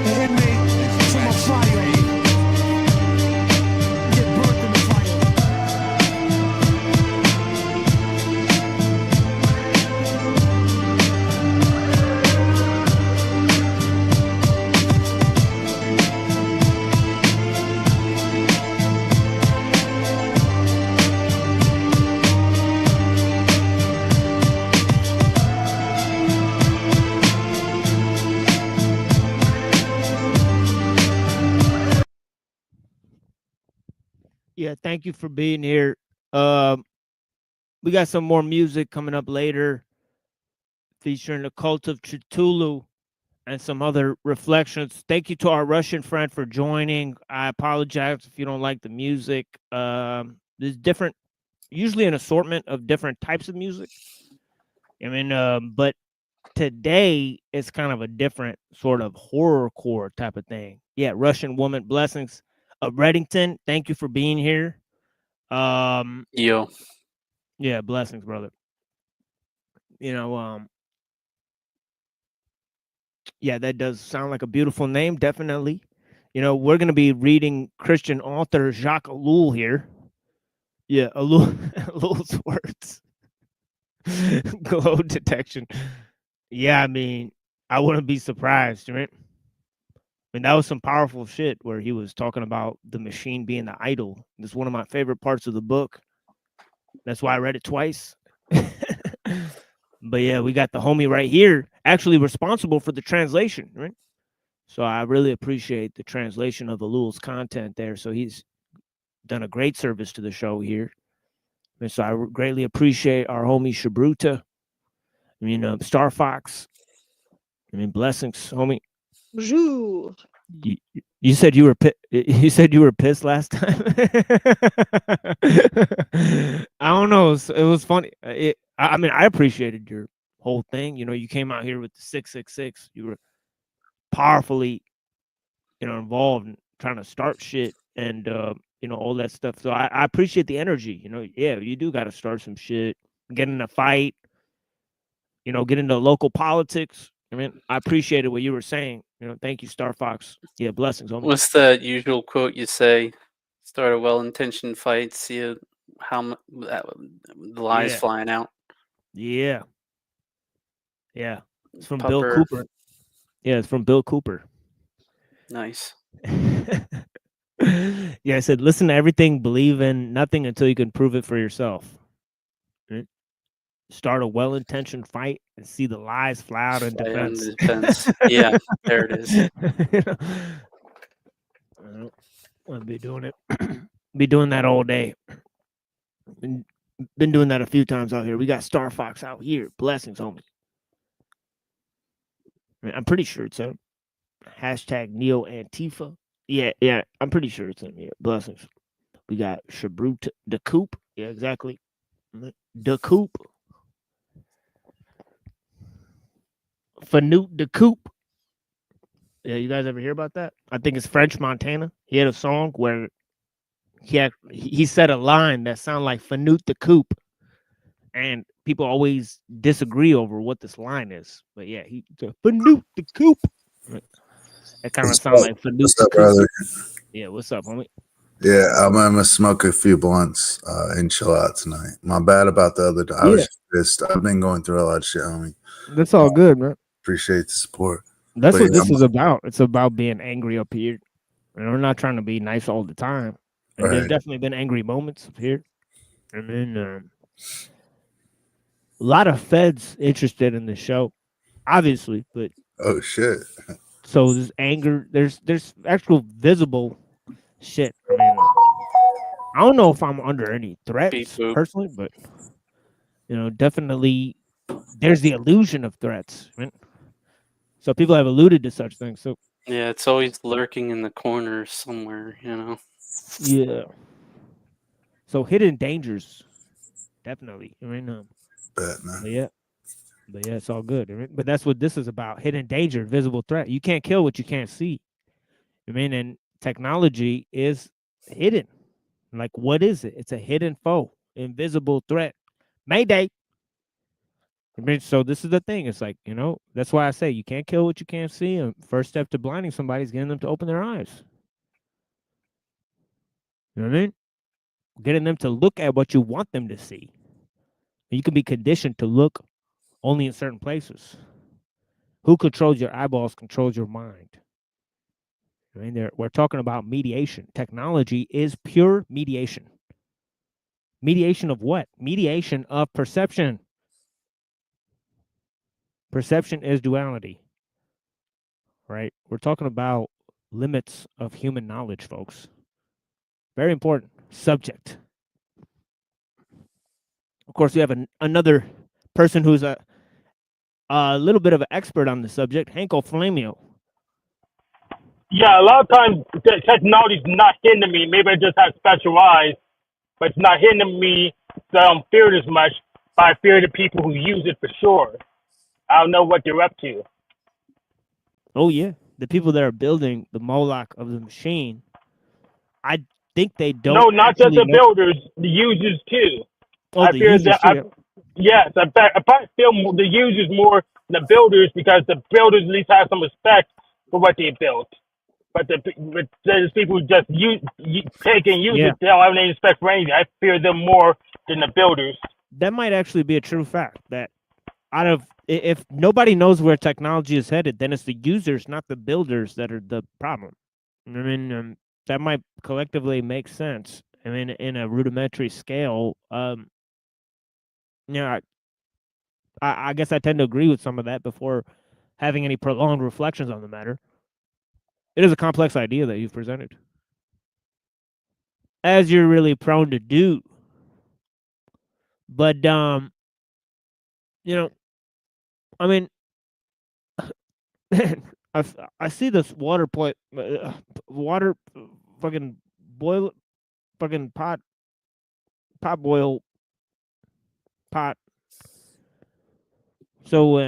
an inmate to my fire. Get burnt in the fire. Yeah, thank you for being here. We got some more music coming up later, featuring the Cult of CTUHLU and some other reflections. Thank you to our Russian friend for joining. I apologize if you don't like the music. There's different, usually an assortment of different types of music. I mean, but today it's kind of a different sort of horrorcore type of thing. Yeah, Russian woman, blessings. Reddington, thank you for being here. Yo. Yeah, blessings, brother. You know, yeah, that does sound like a beautiful name, definitely. You know, we're gonna be reading Christian author Jacques Ellul here. Yeah, Ellul's words. Glow detection. Yeah, I mean, I wouldn't be surprised, right? I mean, that was some powerful shit where he was talking about the machine being the idol. It's one of my favorite parts of the book. That's why I read it twice. But yeah, we got the homie right here actually responsible for the translation, right? So I really appreciate the translation of Ellul's content there. So he's done a great service to the show here. And so I greatly appreciate our homie Shabruta. I mean, Star Fox. I mean, blessings, homie. Bonjour. You said you were you said you were pissed last time. I don't know. It was funny. I mean, I appreciated your whole thing. You know, you came out here with the 666. You were powerfully, you know, involved in trying to start shit and you know, all that stuff. So I appreciate the energy. You know, yeah, you do got to start some shit, get in a fight. You know, get into local politics. I mean, I appreciated what you were saying. You know, thank you, Star Fox. Yeah, blessings. Homie. What's that usual quote you say? Start a well-intentioned fight, see the lies flying out. Yeah. Yeah. It's from Pupper. Bill Cooper. Yeah, it's from Bill Cooper. Nice. Yeah, I said, listen to everything, believe in nothing until you can prove it for yourself. Right? Start a well-intentioned fight and see the lies fly out in defense. Yeah, there it is. You know? I don't want to be doing it. Be doing that all day. Been doing that a few times out here. We got Star Fox out here. Blessings, homie. I mean, I'm pretty sure it's him. Hashtag Neo Antifa. Yeah, I'm pretty sure it's him. Yeah, blessings. We got Shabrut the Coop. Yeah, exactly. The Coop. Fanute the Coop. Yeah, you guys ever hear about that? I think it's French Montana. He had a song where he said a line that sounded like Fanute the Coop. And people always disagree over what this line is. But yeah, he Fanute the Coop. It kind of sounds like Fanute the Coop. Brother? Yeah, what's up, homie? Yeah, I'm gonna smoke a few blunts and chill out tonight. My bad about the other day. I was pissed. I've been going through a lot of shit, homie. That's all good, man. Appreciate the support. That's But what yeah, this is about. It's about being angry up here. And we're not trying to be nice all the time. And there's Right. definitely been angry moments up here. And then a lot of feds interested in the show, obviously. But oh shit. so there's anger. There's actual visible shit. I mean, I don't know if I'm under any threats boop. personally, but definitely there's the illusion of threats, right? So people have alluded to such things. So Yeah, it's always lurking in the corner somewhere, yeah. So hidden dangers, definitely. I mean, but yeah, it's all good. I mean, but that's what this is about: hidden danger, visible threat. You can't kill what you can't see. I mean, and technology is hidden. Like, what is it? It's a hidden foe, invisible threat. Mayday. I mean, so this is the thing. It's like, that's why I say you can't kill what you can't see. And first step to blinding somebody is getting them to open their eyes. You know what I mean? Getting them to look at what you want them to see. And you can be conditioned to look only in certain places. Who controls your eyeballs controls your mind. I mean, we're talking about mediation. Technology is pure mediation. Mediation of what? Mediation of perception. Perception is duality, right? We're talking about limits of human knowledge, folks. Very important subject. Of course, we have another person who's a little bit of an expert on the subject, Hanko Flamio. Yeah, a lot of times technology is not hindering me. Maybe I just have special eyes, but it's not hindering me, so I don't fear it as much. But I fear the people who use it for sure. I don't know what they're up to. Oh yeah, the people that are building the Moloch of the machine, I think they don't. No, not just the builders, the users too. Oh, I the fear users that. too. Yes, I probably feel the users more than the builders because the builders at least have some respect for what they built. But there's people who just take and use it. They don't have any respect for anything. I fear them more than the builders. That might actually be a true fact. That if nobody knows where technology is headed, then it's the users, not the builders, that are the problem. I mean, that might collectively make sense. I mean, in a rudimentary scale, I guess I tend to agree with some of that before having any prolonged reflections on the matter. It is a complex idea that you've presented, as you're really prone to do. But I mean, I see this water fucking boil, fucking pot boil pot. So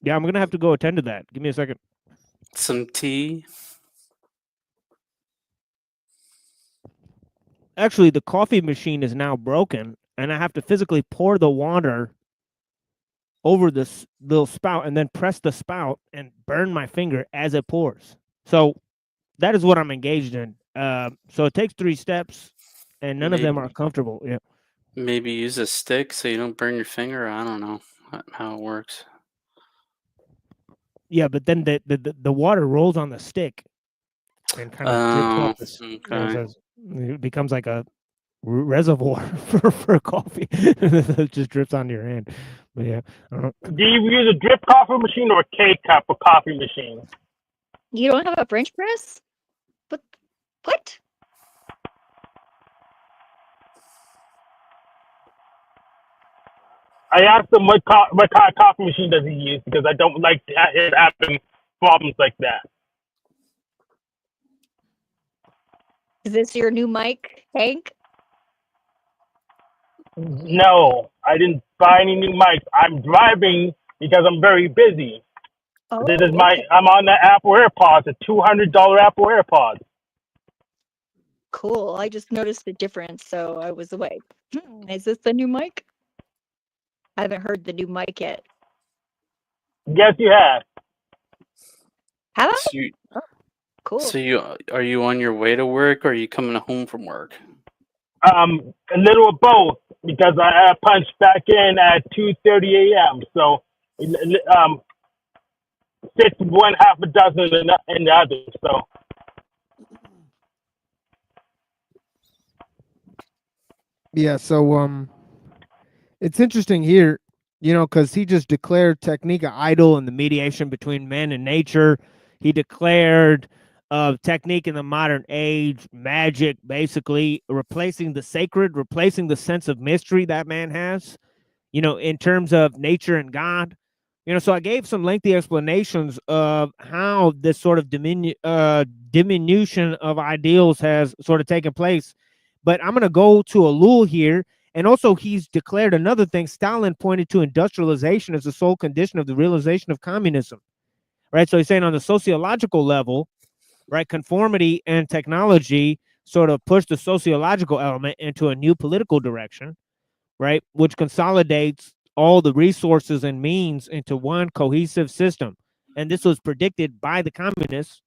yeah, I'm gonna have to go attend to that. Give me a second. Some tea. Actually, the coffee machine is now broken, and I have to physically pour the water over this little spout and then press the spout and burn my finger as it pours. So that is what I'm engaged in. So it takes 3 steps, and none of them are comfortable. Yeah. Maybe use a stick so you don't burn your finger. I don't know how it works. Yeah, but then the water rolls on the stick and kind of drips off it becomes like a reservoir for coffee. It just drips onto your hand. But yeah, do you use a drip coffee machine or a K-cup or coffee machine? You don't have a French press? But what? I asked him what kind of coffee machine does he use because I don't like it having problems like that. Is this your new mic, Hank? No, I didn't buy any new mics. I'm driving because I'm very busy. Oh, this is I'm on the Apple AirPods, a $200 Apple AirPods. Cool. I just noticed the difference, so I was like, is this the new mic? I haven't heard the new mic yet. Yes, you have. Have I? So Cool. So are you on your way to work, or are you coming home from work? A little of both, because I punched back in at 2:30 a.m. So, 6 one, half a dozen in the other. So. Yeah. So it's interesting here, because he just declared Technic idle in the mediation between man and nature. He declared of technique in the modern age, magic, basically replacing the sacred, replacing the sense of mystery that man has, in terms of nature and God. So I gave some lengthy explanations of how this sort of diminution of ideals has sort of taken place. But I'm going to go to ellul here. And also he's declared another thing. Stalin pointed to industrialization as the sole condition of the realization of communism, right? So he's saying on the sociological level, right, conformity and technology sort of push the sociological element into a new political direction, right, which consolidates all the resources and means into one cohesive system. And this was predicted by the communists,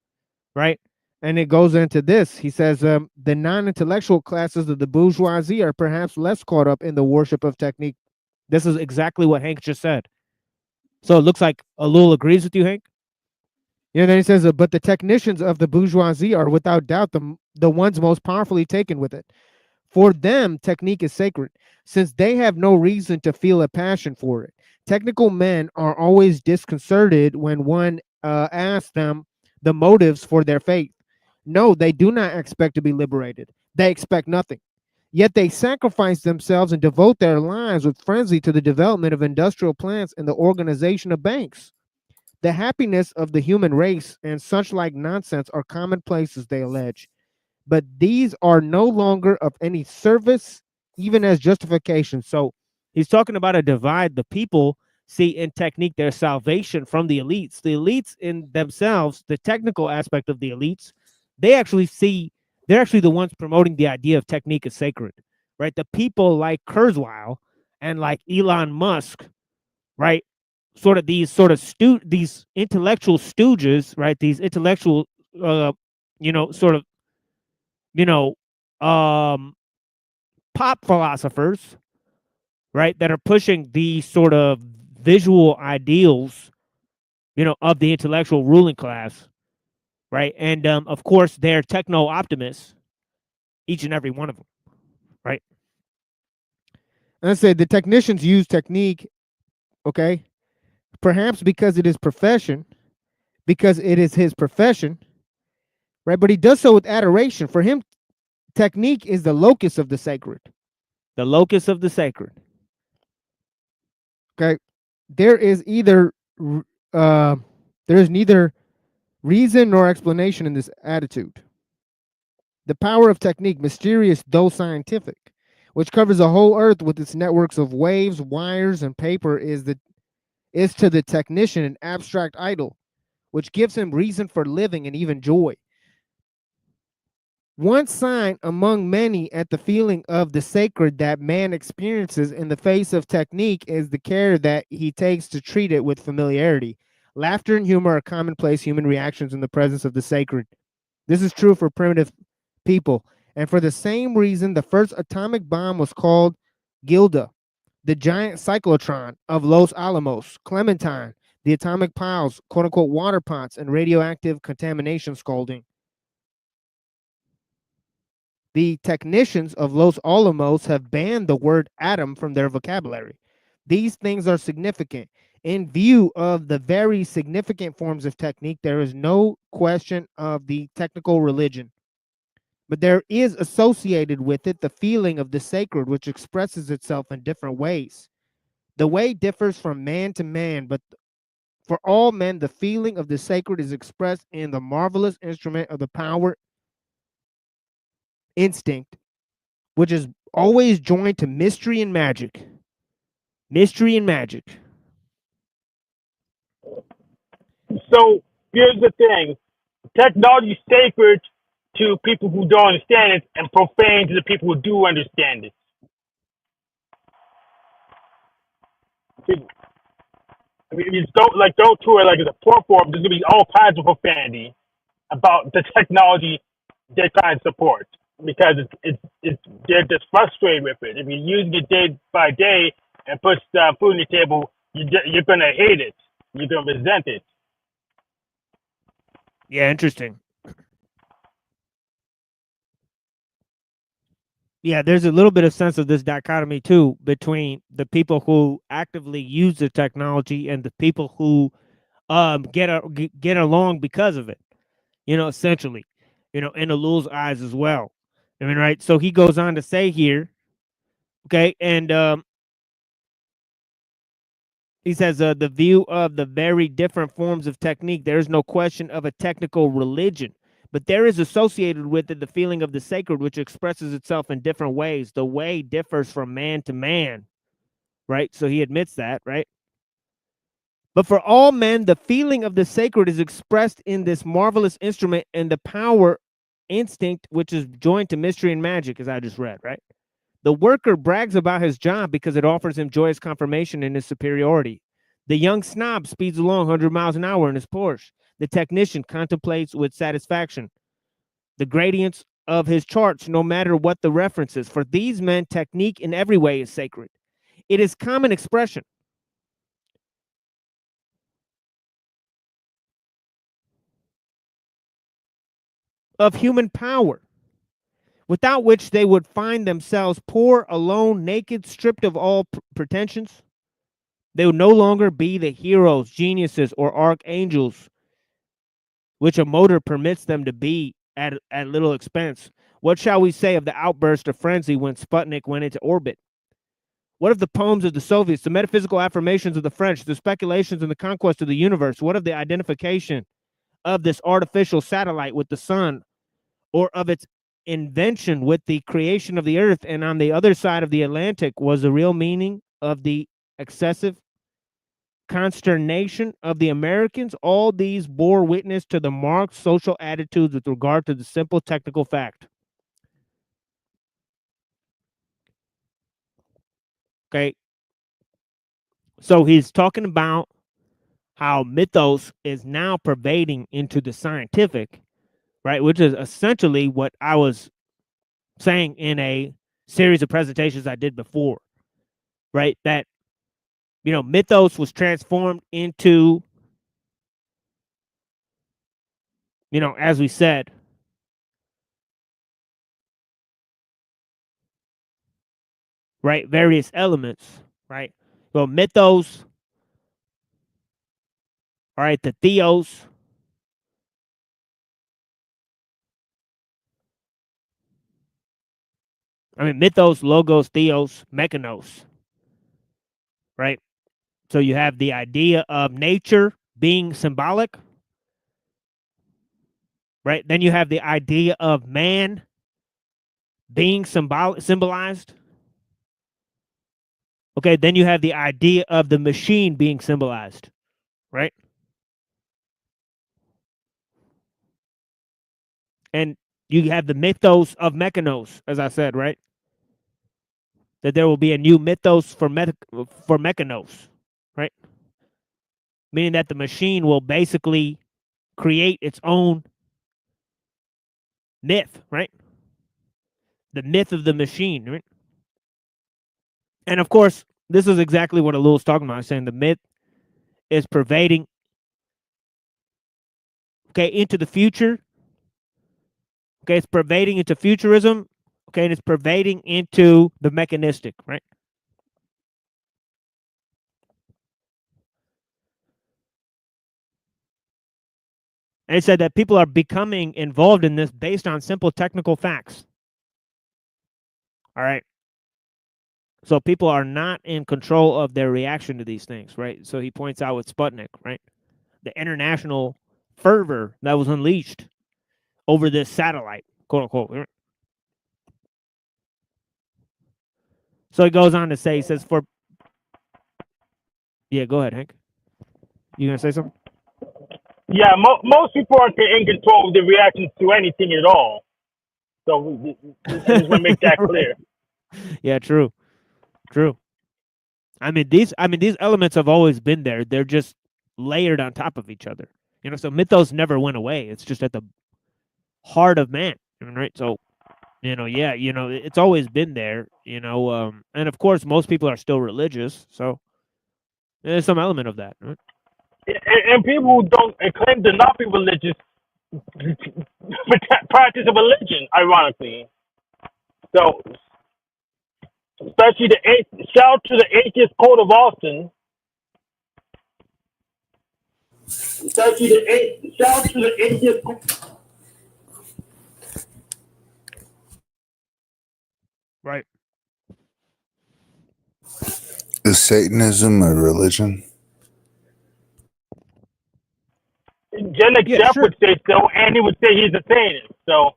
right? And it goes into this. He says, the non-intellectual classes of the bourgeoisie are perhaps less caught up in the worship of technique. This is exactly what Hank just said. So it looks like ellul agrees with you, Hank? Yeah, then he says, but the technicians of the bourgeoisie are without doubt the ones most powerfully taken with it. For them, technique is sacred, since they have no reason to feel a passion for it. Technical men are always disconcerted when one asks them the motives for their faith. No, they do not expect to be liberated. They expect nothing. Yet they sacrifice themselves and devote their lives with frenzy to the development of industrial plants and the organization of banks. The happiness of the human race and such like nonsense are commonplaces, they allege. But these are no longer of any service, even as justification. So he's talking about a divide. The people see in technique their salvation from the elites. The elites in themselves, the technical aspect of the elites, they're actually the ones promoting the idea of technique as sacred, right? The people like Kurzweil and like Elon Musk, right? These intellectual stooges, right? These intellectual, pop philosophers, right, that are pushing these sort of visual ideals, of the intellectual ruling class, right? And of course, they're techno optimists, each and every one of them, right? And I said the technicians use technique, okay, perhaps because it is his profession, right? But he does so with adoration. For him, technique is the locus of the sacred. The locus of the sacred. Okay. There is neither reason nor explanation in this attitude. The power of technique, mysterious though scientific, which covers the whole earth with its networks of waves, wires, and paper, is to the technician an abstract idol, which gives him reason for living and even joy. One sign among many at the feeling of the sacred that man experiences in the face of technique is the care that he takes to treat it with familiarity. Laughter and humor are commonplace human reactions in the presence of the sacred. This is true for primitive people, and for the same reason, the first atomic bomb was called Gilda, the giant cyclotron of Los Alamos, Clementine, the atomic piles, quote-unquote water pots, and radioactive contamination scalding. The technicians of Los Alamos have banned the word atom from their vocabulary. These things are significant. In view of the very significant forms of technique, there is no question of the technical religion. But there is associated with it the feeling of the sacred, which expresses itself in different ways. The way differs from man to man, but for all men, the feeling of the sacred is expressed in the marvelous instrument of the power instinct, which is always joined to mystery and magic. Mystery and magic. So here's the thing. Technology is sacred to people who don't understand it and profane to the people who do understand it. I mean, if you don't tour like it's a poor form, there's gonna be all kinds of profanity about the technology they're trying to support because they're just frustrated with it. If you're using it day by day and puts food on your table, you're gonna hate it. You're gonna resent it. Yeah, interesting. Yeah, there's a little bit of sense of this dichotomy too between the people who actively use the technology and the people who get along because of it. essentially, in Ellul's eyes as well. I mean, right? So he goes on to say here, okay, and he says, the view of the very different forms of technique, there is no question of a technical religion, but there is associated with it the feeling of the sacred, which expresses itself in different ways. The way differs from man to man, right? So he admits that, right? But for all men, the feeling of the sacred is expressed in this marvelous instrument and the power instinct, which is joined to mystery and magic, as I just read, right? The worker brags about his job because it offers him joyous confirmation in his superiority. The young snob speeds along 100 miles an hour in his Porsche. The technician contemplates with satisfaction the gradients of his charts, no matter what the references. For these men, technique in every way is sacred. It is common expression. Of human power, without which they would find themselves poor, alone, naked, stripped of all pretensions. They would no longer be the heroes, geniuses, or archangels, which a motor permits them to be at little expense. What shall we say of the outburst of frenzy when Sputnik went into orbit? What of the poems of the Soviets, the metaphysical affirmations of the French, the speculations and the conquest of the universe? What of the identification of this artificial satellite with the sun, or of its invention with the creation of the earth? And on the other side of the Atlantic was the real meaning of the excessive consternation of the Americans. All these bore witness to the marked social attitudes with regard to the simple technical fact. Okay. So he's talking about how mythos is now pervading into the scientific, right? Which is essentially what I was saying in a series of presentations I did before, right? That, mythos was transformed into, as we said, right, various elements, right? Well, mythos, all right, the theos, mythos, logos, theos, mechanos, right? So you have the idea of nature being symbolic, right? Then you have the idea of man being symbolized. Okay, then you have the idea of the machine being symbolized, right? And you have the mythos of mechanos, as I said, right? That there will be a new mythos for mechanos, right? Meaning that the machine will basically create its own myth, right? The myth of the machine, right? And of course, this is exactly what Ellul's talking about, saying the myth is pervading, okay, into the future. Okay, it's pervading into futurism. Okay, and it's pervading into the mechanistic, right? And it said that people are becoming involved in this based on simple technical facts. All right. So people are not in control of their reaction to these things, right? So he points out with Sputnik, right? The international fervor that was unleashed over this satellite, quote unquote. So he goes on to say, he says, yeah, go ahead, Hank. You gonna say something? Yeah, most people aren't in control of the reactions to anything at all. So I just want to make that clear. Yeah, true. These elements have always been there. They're just layered on top of each other. So mythos never went away. It's just at the heart of man, right? So, it's always been there, and of course most people are still religious, so there's some element of that, right? And people who don't claim to not be religious practice a religion, ironically. So, especially shout out to the atheist court of Austin. Shout out to the atheist. Right. Is Satanism a religion? Like Yeah, Jeff sure. would say so, and he would say he's a Satanist. So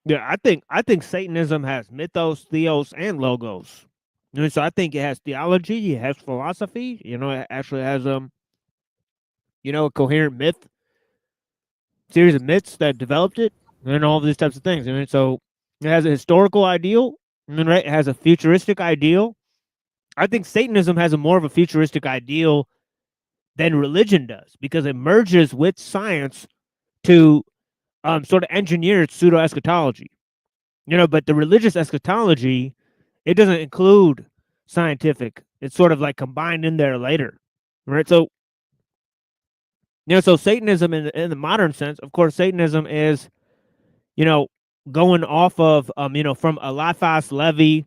Yeah, I think Satanism has mythos, theos, and logos. You know, so I think it has theology, it has philosophy. You know, it actually has you know, a coherent myth series of myths that developed it, and all of these types of things. And so it has a historical ideal, and then right, it has a futuristic ideal. I think Satanism has a more of a futuristic ideal than religion does because it merges with science to sort of engineer its pseudo eschatology. You know, but the religious eschatology, it doesn't include scientific. It's sort of like combined in there later, right? So, you know, so Satanism in the modern sense, of course, Satanism is, you know, going off of, you know, from Eliphas Levi,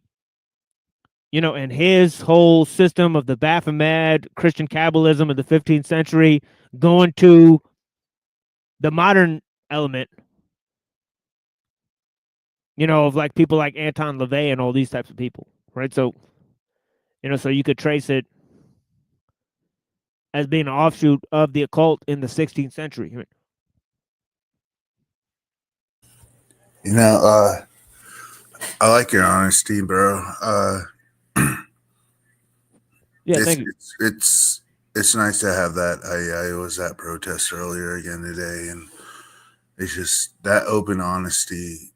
you know, and his whole system of the Baphomet Christian Kabbalism of the 15th century, going to the modern element, you know, of like people like Anton LaVey and all these types of people, right? So, you know, so you could trace it as being an offshoot of the occult in the 16th century. You know, I like your honesty, bro. Yeah, thank you. It's nice to have that. I was at protest earlier again today, and it's just that open honesty.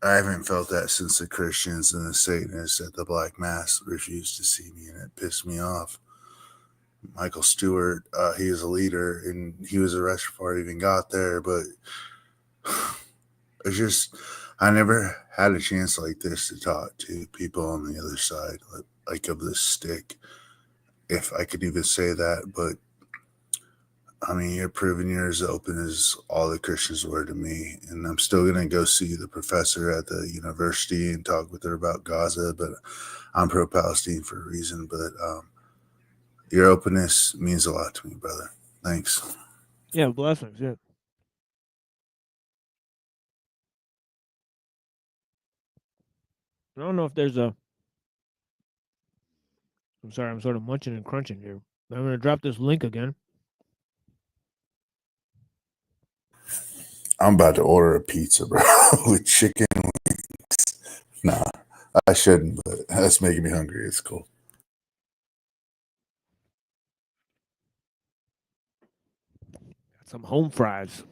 I haven't felt that since the Christians and the Satanists at the Black Mass refused to see me, and it pissed me off. Michael Stewart, he was a leader, and he was arrested before I even got there, but it's just, I never had a chance like this to talk to people on the other side, like of this stick, if I could even say that. But I mean, you're proving you're as open as all the Christians were to me, and I'm still going to go see the professor at the university and talk with her about Gaza, but I'm pro-Palestine for a reason. But your openness means a lot to me, brother. Thanks. Yeah, blessings. Yeah. I don't know if there's a. I'm sorry, I'm sort of munching and crunching here. I'm going to drop this link again. I'm about to order a pizza, bro, with chicken wings. Nah, I shouldn't, but that's making me hungry. It's cool. Got some home fries.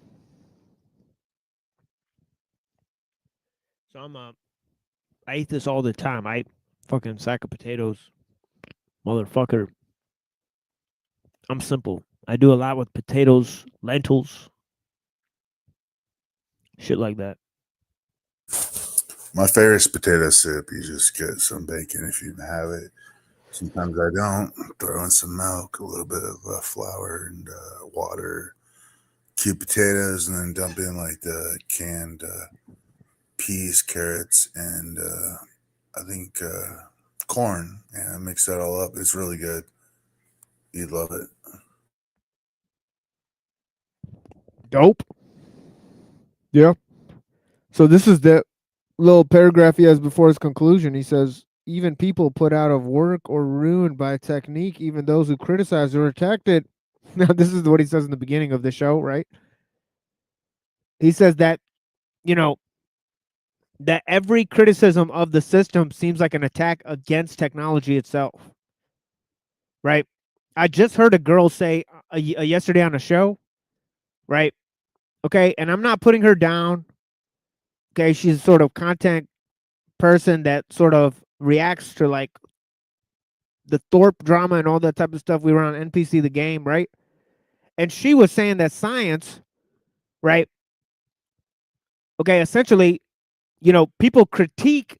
So I eat this all the time. I fucking sack of potatoes, motherfucker. I'm simple. I do a lot with potatoes, lentils, shit like that. My favorite is potato soup. You just get some bacon if you have it. Sometimes I don't. Throw in some milk, a little bit of flour and water, cube potatoes, and then dump in like the canned peas, carrots, and I think corn. And I mix that all up. It's really good. You'd love it. Dope. Yeah. So this is the little paragraph he has before his conclusion. He says, even people put out of work or ruined by technique, even those who criticize or attacked it. Now, this is what he says in the beginning of the show, right? He says that, you know, that every criticism of the system seems like an attack against technology itself, right? I just heard a girl say yesterday on a show, right? Okay, and I'm not putting her down. Okay, she's a sort of content person that sort of reacts to like the Thorpe drama and all that type of stuff. We were on NPC the game, right? And she was saying that science, right? Okay, essentially, you know, people critique,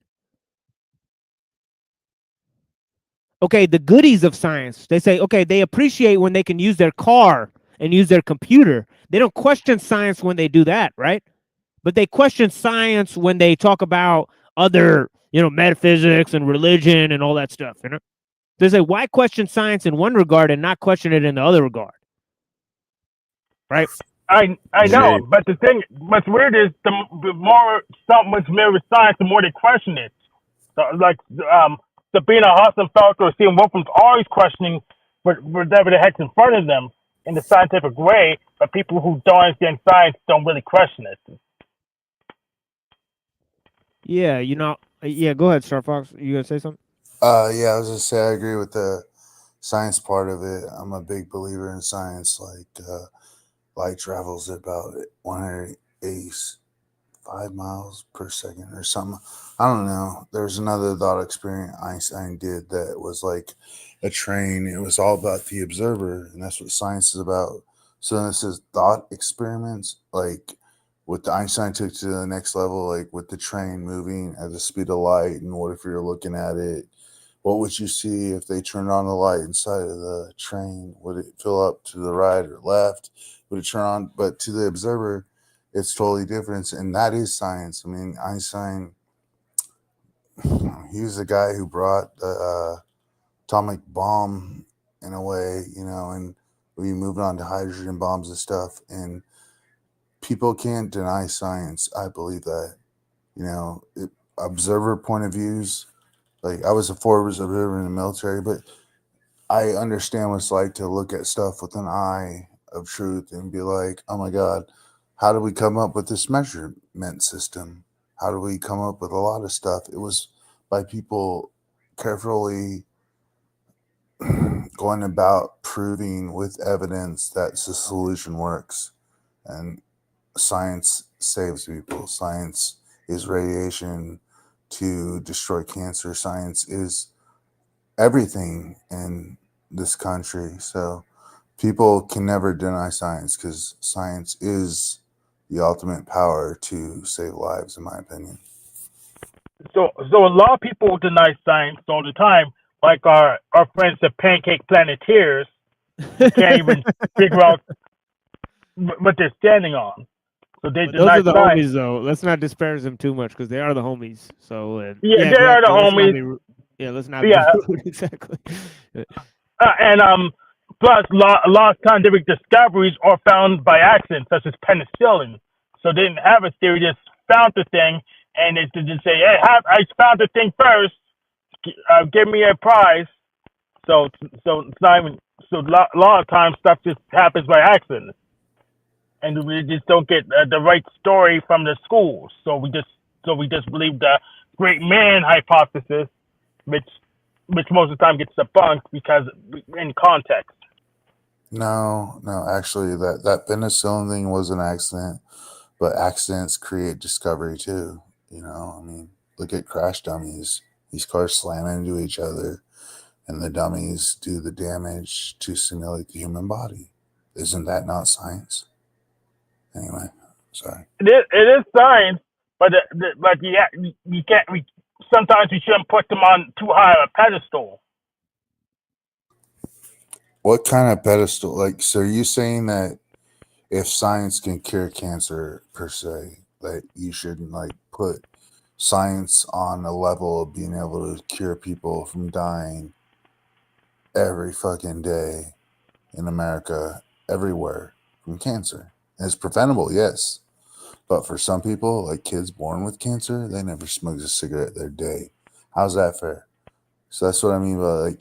okay, the goodies of science. They say, okay, they appreciate when they can use their car and use their computer. They don't question science when they do that, right? But they question science when they talk about other, you know, metaphysics and religion and all that stuff, you know? They say, why question science in one regard and not question it in the other regard? Right? I know, but what's weird is the more something's familiar with science, the more they question it. So, like Sabina Hassenfeld or Stephen Wolfram's always questioning whatever the heck's in front of them in the scientific way, but people who don't understand science don't really question it. Yeah, yeah, go ahead, Star Fox. You gonna say something? Yeah, I was gonna say I agree with the science part of it. I'm a big believer in science. Like light travels at about 185 miles per second or something. I don't know. There's another thought experiment Einstein did that was like a train. It was all about the observer, and that's what science is about. So this is thought experiments, like what the Einstein took to the next level, like with the train moving at the speed of light. And what if you're looking at it? What would you see if they turned on the light inside of the train? Would it fill up to the right or left? Would it turn on? But to the observer, it's totally different. And that is science. I mean, Einstein, he was the guy who brought the atomic bomb in a way, and we moved on to hydrogen bombs and stuff. And people can't deny science. I believe that, observer point of views. Like I was a forward observer in the military, but I understand what it's like to look at stuff with an eye of truth and be like, oh my God, how do we come up with this measurement system? How do we come up with a lot of stuff? It was by people carefully going about proving with evidence that the solution works. And science saves people. Science is radiation to destroy cancer. Science is everything in this country. So people can never deny science because science is the ultimate power to save lives, in my opinion. So a lot of people deny science all the time, like our friends the pancake planeteers, who can't even figure out what they're standing on. So they But deny those are the science. homies, though. Let's not disparage them too much because they are the homies. So Yeah, they are the homies. Let's not be rude. Exactly. And plus, a lot of scientific discoveries are found by accident, such as penicillin. So they didn't have a theory; just found the thing, and they just say, "Hey, I found the thing first. Give me a prize." So it's not even. So a lot of times stuff just happens by accident, and we just don't get the right story from the schools. So we just believe the great man hypothesis, which most of the time gets debunked because in context. No, actually that penicillin thing was an accident, but accidents create discovery too. I mean, look at crash dummies. These cars slam into each other and the dummies do the damage to simulate the human body. Isn't that not science? Anyway, sorry. It is science, but you can't. Sometimes we shouldn't put them on too high of a pedestal. What kind of pedestal? Like, so are you saying that if science can cure cancer per se, that you shouldn't put science on a level of being able to cure people from dying every fucking day in America, everywhere from cancer? And it's preventable, yes. But for some people, like kids born with cancer, they never smoked a cigarette their day. How's that fair? So that's what I mean by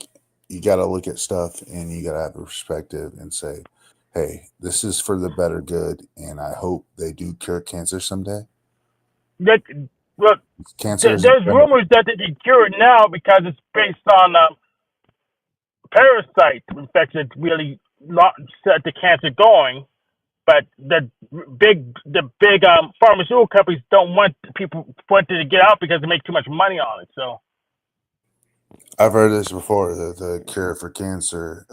you got to look at stuff and you got to have a perspective and say, hey, this is for the better good, and I hope they do cure cancer someday. Cancer. There's rumors that they can cure it now because it's based on parasite infection. Really set the cancer going, but the big pharmaceutical companies don't want people to get out because they make too much money on it. So I've heard this before, the cure for cancer.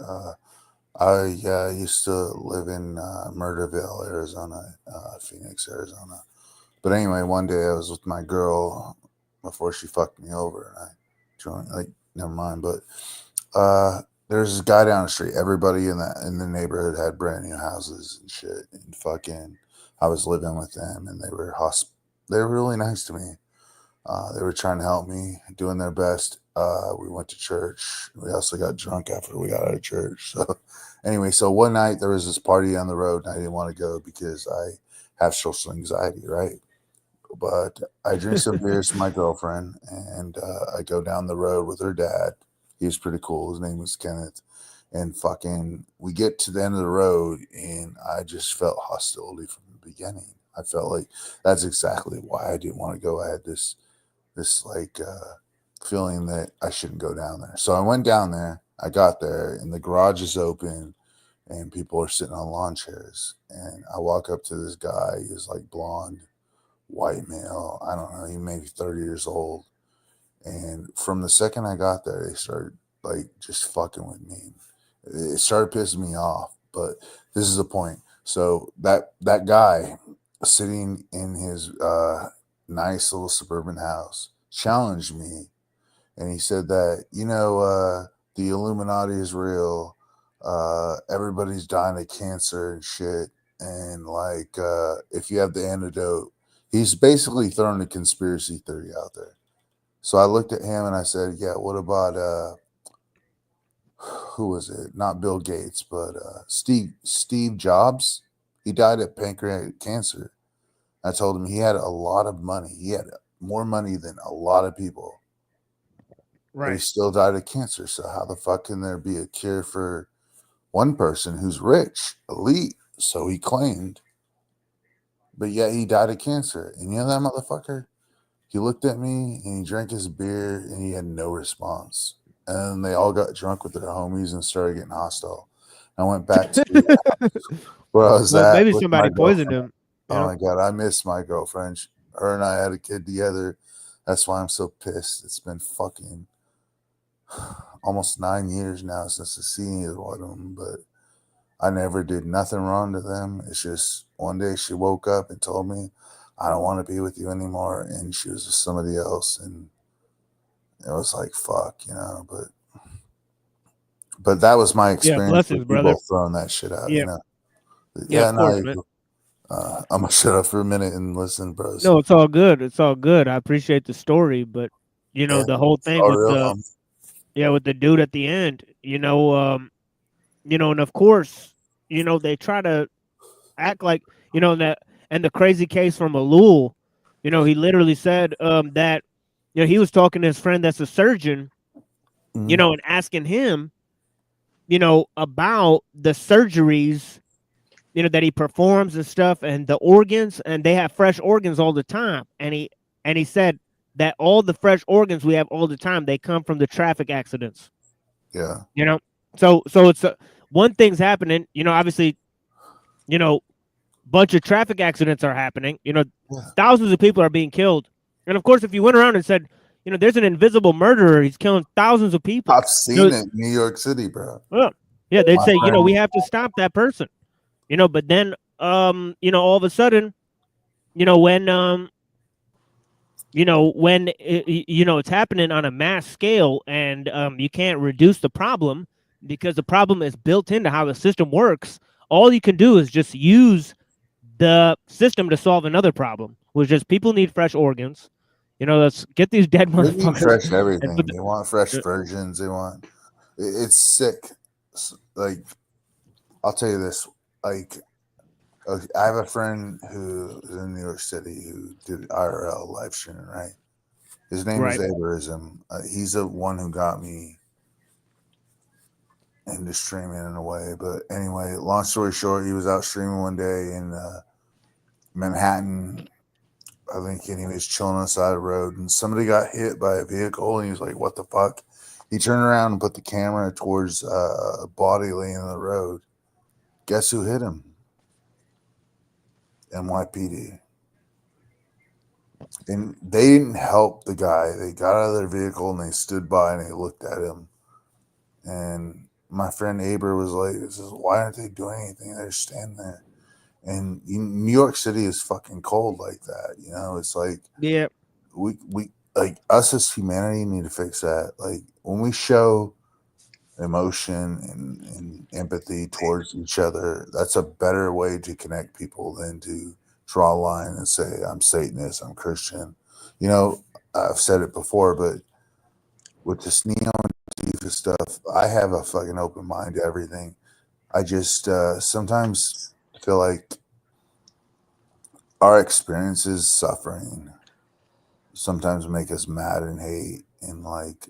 I used to live in Murderville, Arizona, Phoenix, Arizona. But anyway, one day I was with my girl before she fucked me over, and I joined. Never mind. But there's this guy down the street. Everybody in the neighborhood had brand new houses and shit. And I was living with them, and they were really nice to me. They were trying to help me, doing their best. We went to church. We also got drunk after we got out of church. So anyway, one night there was this party on the road, and I didn't want to go because I have social anxiety, right? But I drink some beers with my girlfriend, and I go down the road with her dad. He was pretty cool. His name was Kenneth. And fucking, we get to the end of the road, and I just felt hostility from the beginning. I felt like that's exactly why I didn't want to go. I had this like feeling that I shouldn't go down there. So I went down there. I got there, and the garage is open, and people are sitting on lawn chairs. And I walk up to this guy. He's like blonde, white male. I don't know. He may be 30 years old. And from the second I got there, they started like just fucking with me. It started pissing me off. But this is the point. So that guy sitting in his nice little suburban house challenged me, and he said that, the Illuminati is real, everybody's dying of cancer and shit, and like if you have the antidote, he's basically throwing a conspiracy theory out there. So I looked at him and I said, yeah, what about who was it? Not Bill Gates, but Steve Jobs. He died of pancreatic cancer. I told him he had a lot of money. He had more money than a lot of people. Right. But he still died of cancer. So how the fuck can there be a cure for one person who's rich, elite? So he claimed. But yet he died of cancer. And you know that motherfucker? He looked at me and he drank his beer and he had no response. And they all got drunk with their homies and started getting hostile. I went back to where I was at. Maybe with somebody my poisoned girlfriend. him. Oh my God, I miss my girlfriend. Her and I had a kid together. That's why I'm so pissed. It's been fucking almost 9 years now since I seen either one of them, but I never did nothing wrong to them. It's just one day she woke up and told me, I don't want to be with you anymore. And she was with somebody else. And it was like, fuck, but that was my experience blessings, with brother. people throwing that shit out, Yeah. Yeah, of course, man. I'm gonna shut up for a minute and listen, bros. No, it's all good. It's all good. I appreciate the story, but the whole thing with with the dude at the end, and of course, they try to act like, that, and the crazy case from ellul, he literally said that, he was talking to his friend that's a surgeon, and asking him, about the surgeries, that he performs and stuff, and the organs, and they have fresh organs all the time. And he said that all the fresh organs we have all the time, they come from the traffic accidents. Yeah. So it's one thing's happening, obviously, bunch of traffic accidents are happening, thousands of people are being killed. And of course, if you went around and said, there's an invisible murderer, he's killing thousands of people. I've seen it in New York City, bro. Well, yeah, they'd say, we have to stop that person. But then, all of a sudden, when it's happening on a mass scale, and you can't reduce the problem because the problem is built into how the system works. All you can do is just use the system to solve another problem, which is people need fresh organs. Let's get these dead motherfuckers. They need fresh everything. They want fresh virgins. They want. It's sick. Like, I'll tell you this. Like, I have a friend who is in New York City who did IRL live streaming, right? His name is Aberism. He's the one who got me into streaming in a way. But anyway, long story short, he was out streaming one day in Manhattan, I think, and he was chilling on the side of the road, and somebody got hit by a vehicle, and he was like, what the fuck? He turned around and put the camera towards a body laying on the road. Guess who hit him? NYPD. And they didn't help the guy. They got out of their vehicle and they stood by and they looked at him. And my friend Aber was like, why aren't they doing anything? They're standing there. And New York City is fucking cold like that. It's like, yeah, we like, us as humanity need to fix that. Like, when we show emotion and empathy towards each other, that's a better way to connect people than to draw a line and say, I'm Satanist, I'm Christian. I've said it before, but with this neo-Antifa stuff, I have a fucking open mind to everything. I just sometimes feel like our experiences, suffering, sometimes make us mad and hate. And like,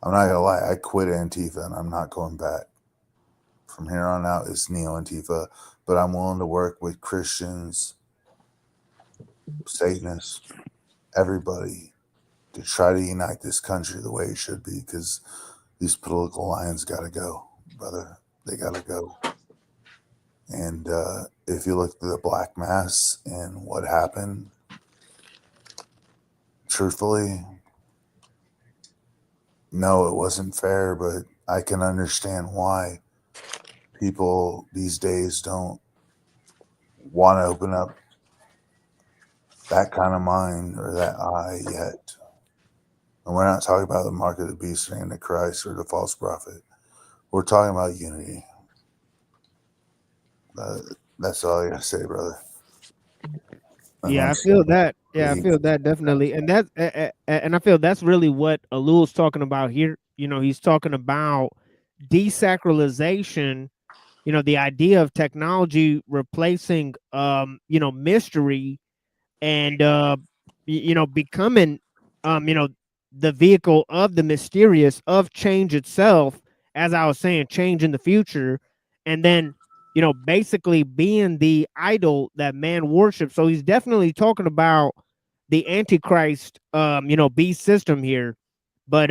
I'm not gonna lie, I quit Antifa and I'm not going back. From here on out, it's Neo Antifa, but I'm willing to work with Christians, Satanists, everybody to try to unite this country the way it should be, because these political lines got to go, brother. They got to go. And if you look at the Black Mass and what happened, truthfully, no, it wasn't fair, but I can understand why people these days don't want to open up that kind of mind or that eye yet. And we're not talking about the mark of the beast or Antichrist or the false prophet. We're talking about unity. That's all I gotta say, brother. Yeah, I feel that. Yeah, I feel that definitely, and that's and I feel that's really what Ellul's talking about here. You know, he's talking about desacralization. You know, the idea of technology replacing, you know, mystery and you know, becoming, you know, the vehicle of the mysterious, of change itself. As I was saying, change in the future, and then, you know, basically being the idol that man worships. So he's definitely talking about the Antichrist, you know, beast system here. But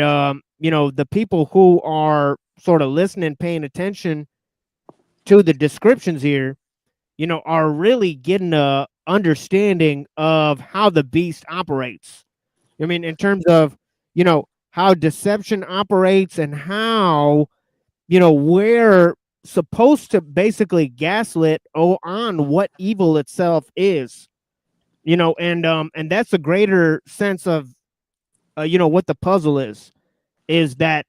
you know, the people who are sort of listening, paying attention to the descriptions here, you know, are really getting a understanding of how the beast operates. I mean, in terms of, you know, how deception operates and how, you know, we're supposed to basically gaslit on what evil itself is, you know, and that's a greater sense of, you know, what the puzzle is that,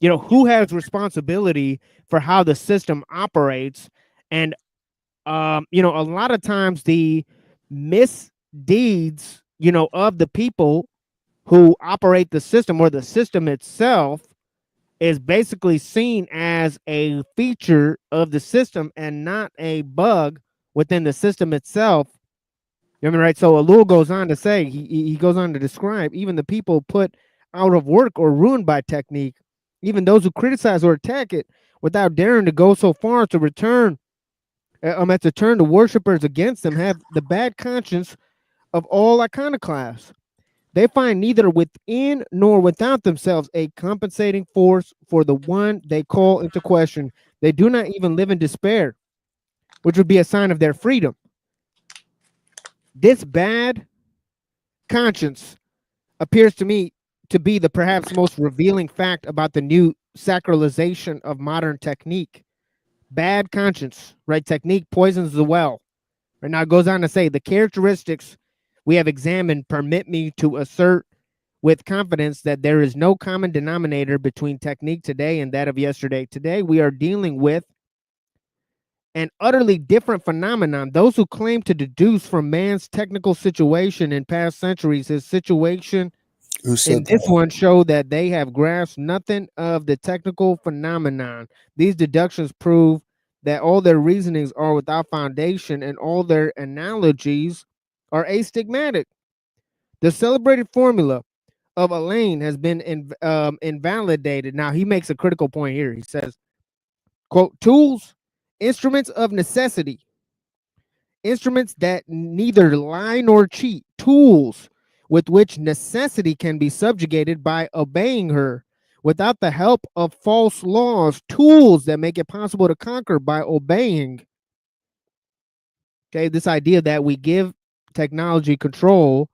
you know, who has responsibility for how the system operates. And you know, a lot of times the misdeeds, you know, of the people who operate the system, or the system itself, is basically seen as a feature of the system and not a bug within the system itself. You know what I mean, right? So Ellul goes on to say, he goes on to describe even the people put out of work or ruined by Technic, even those who criticize or attack it, without daring to go so far as to return as to turn the worshippers against them, have the bad conscience of all iconoclasts. They find neither within nor without themselves a compensating force for the one they call into question. They do not even live in despair, which would be a sign of their freedom. This bad conscience appears to me to be the perhaps most revealing fact about the new sacralization of modern technique. Bad conscience, right? Technique poisons the well. Right now, it goes on to say the characteristics we have examined permit me to assert with confidence that there is no common denominator between technique today and that of yesterday. Today, we are dealing with an utterly different phenomenon. Those who claim to deduce from man's technical situation in past centuries his situation Who in said this that? one show that they have grasped nothing of the technical phenomenon. These deductions prove that all their reasonings are without foundation and all their analogies are astigmatic. The celebrated formula of Elaine has been invalidated. Now, he makes a critical point here. He says, quote, tools, instruments of necessity, instruments that neither lie nor cheat, tools with which necessity can be subjugated by obeying her without the help of false laws, tools that make it possible to conquer by obeying. Okay, this idea that we give technology control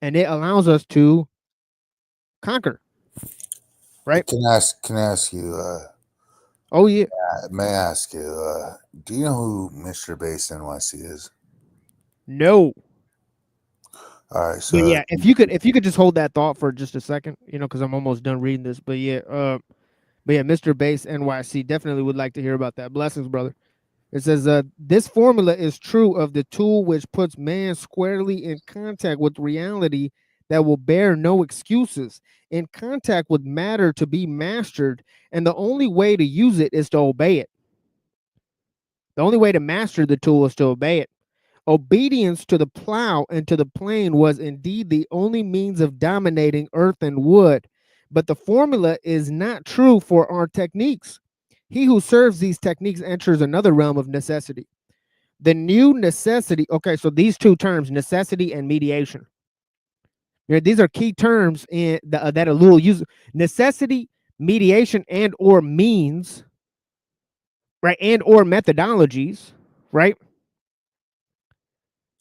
and it allows us to conquer, right? Can I ask you? Oh yeah. May I ask you? Do you know who Mr. Base NYC is? No. All right, so But yeah, if you could just hold that thought for just a second, you know, because I'm almost done reading this. But yeah, Mr. Base NYC definitely would like to hear about that. Blessings, brother. It says, this formula is true of the tool which puts man squarely in contact with reality that will bear no excuses, in contact with matter to be mastered, and the only way to use it is to obey it. The only way to master the tool is to obey it. Obedience to the plow and to the plane was indeed the only means of dominating earth and wood, but the formula is not true for our techniques. He who serves these techniques enters another realm of necessity. The new necessity, okay, so these two terms, necessity and mediation. These are key terms in that ellul uses. Necessity, mediation, and or means, right, and or methodologies, right?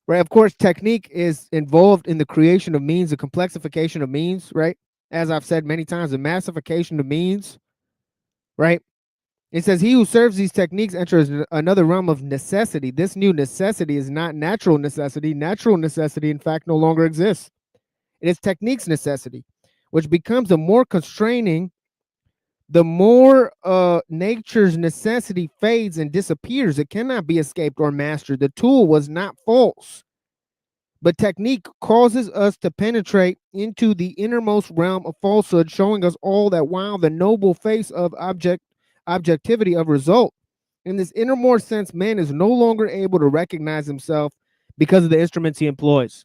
Right, of course, technique is involved in the creation of means, the complexification of means, right? As I've said many times, the massification of means, right? It says, he who serves these techniques enters another realm of necessity. This new necessity is not natural necessity. Natural necessity, in fact, no longer exists. It is technique's necessity, which becomes a more constraining the more nature's necessity fades and disappears. It cannot be escaped or mastered. The tool was not false, but technique causes us to penetrate into the innermost realm of falsehood, showing us all that while the noble face of objectivity of result, in this innermost sense, man is no longer able to recognize himself because of the instruments he employs.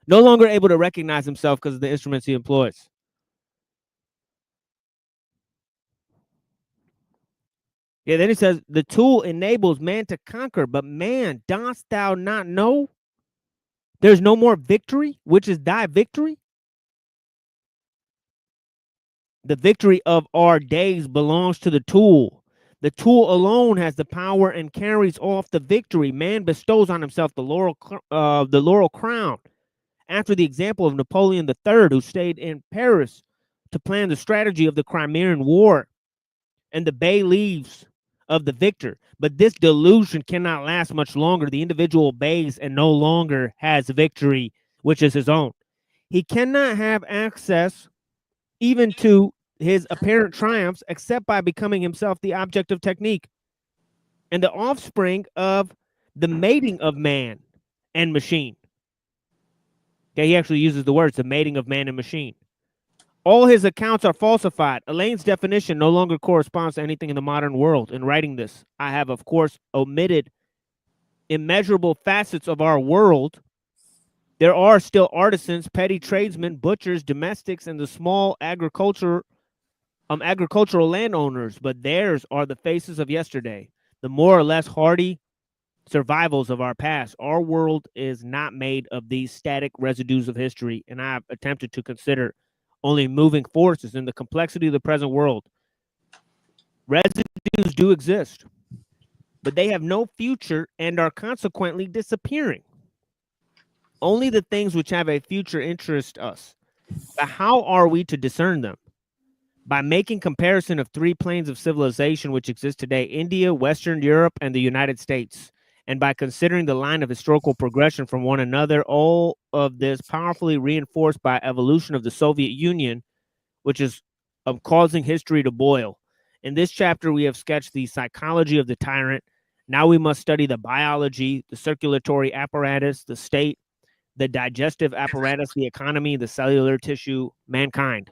No longer able to recognize himself because of the instruments he employs. Yeah, then he says, the tool enables man to conquer, but man, dost thou not know? There's no more victory, which is thy victory. The victory of our days belongs to the tool. The tool alone has the power and carries off the victory. Man bestows on himself the laurel crown, after the example of Napoleon III, who stayed in Paris to plan the strategy of the Crimean War and the bay leaves of the victor. But this delusion cannot last much longer. The individual obeys and no longer has victory, which is his own. He cannot have access even to his apparent triumphs except by becoming himself the object of technique and the offspring of the mating of man and machine. Okay, he actually uses the words, the mating of man and machine. All his accounts are falsified. Elaine's definition no longer corresponds to anything in the modern world. In writing this, I have, of course, omitted immeasurable facets of our world. There are still artisans, petty tradesmen, butchers, domestics, and the small agricultural landowners, but theirs are the faces of yesterday, the more or less hardy survivals of our past. Our world is not made of these static residues of history, and I've attempted to consider only moving forces in the complexity of the present world. Residues do exist, but they have no future and are consequently disappearing. Only the things which have a future interest us. But how are we to discern them? By making comparison of three planes of civilization which exist today, India, Western Europe, and the United States, and by considering the line of historical progression from one another, all of this powerfully reinforced by evolution of the Soviet Union, which is causing history to boil. In this chapter, we have sketched the psychology of the tyrant. Now we must study the biology, the circulatory apparatus, the state, the digestive apparatus, the economy, the cellular tissue, mankind.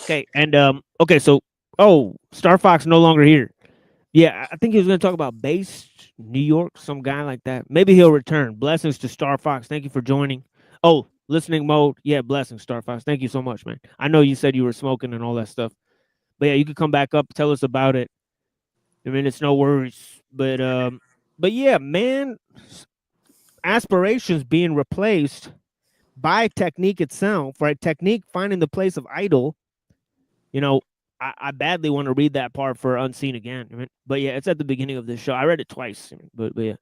Okay, and okay, so Star Fox no longer here. Yeah, I think he was going to talk about base New York, some guy like that. Maybe he'll return. Blessings to Star Fox. Thank you for joining. Oh, listening mode. Yeah, blessings, Star Fox. Thank you so much, man. I know you said you were smoking and all that stuff, but yeah, you could come back up, tell us about it. I mean, it's no worries, but yeah, man, aspirations being replaced by technique itself, right? Technique finding the place of idol. You know, I badly want to read that part for Unseen again. I mean, but yeah, it's at the beginning of this show. I read it twice, but yeah.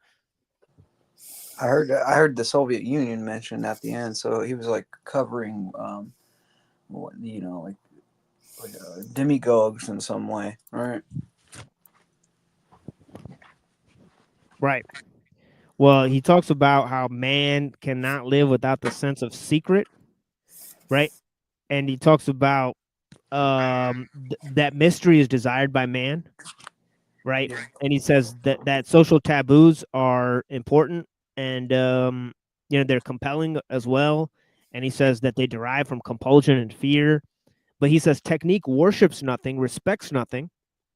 I heard the Soviet Union mentioned at the end, so he was like covering, like demagogues in some way, right? Right. Well, he talks about how man cannot live without the sense of secret, right? And he talks about that mystery is desired by man, right? And he says that social taboos are important and they're compelling as well. And he says that they derive from compulsion and fear. But he says technique worships nothing, respects nothing,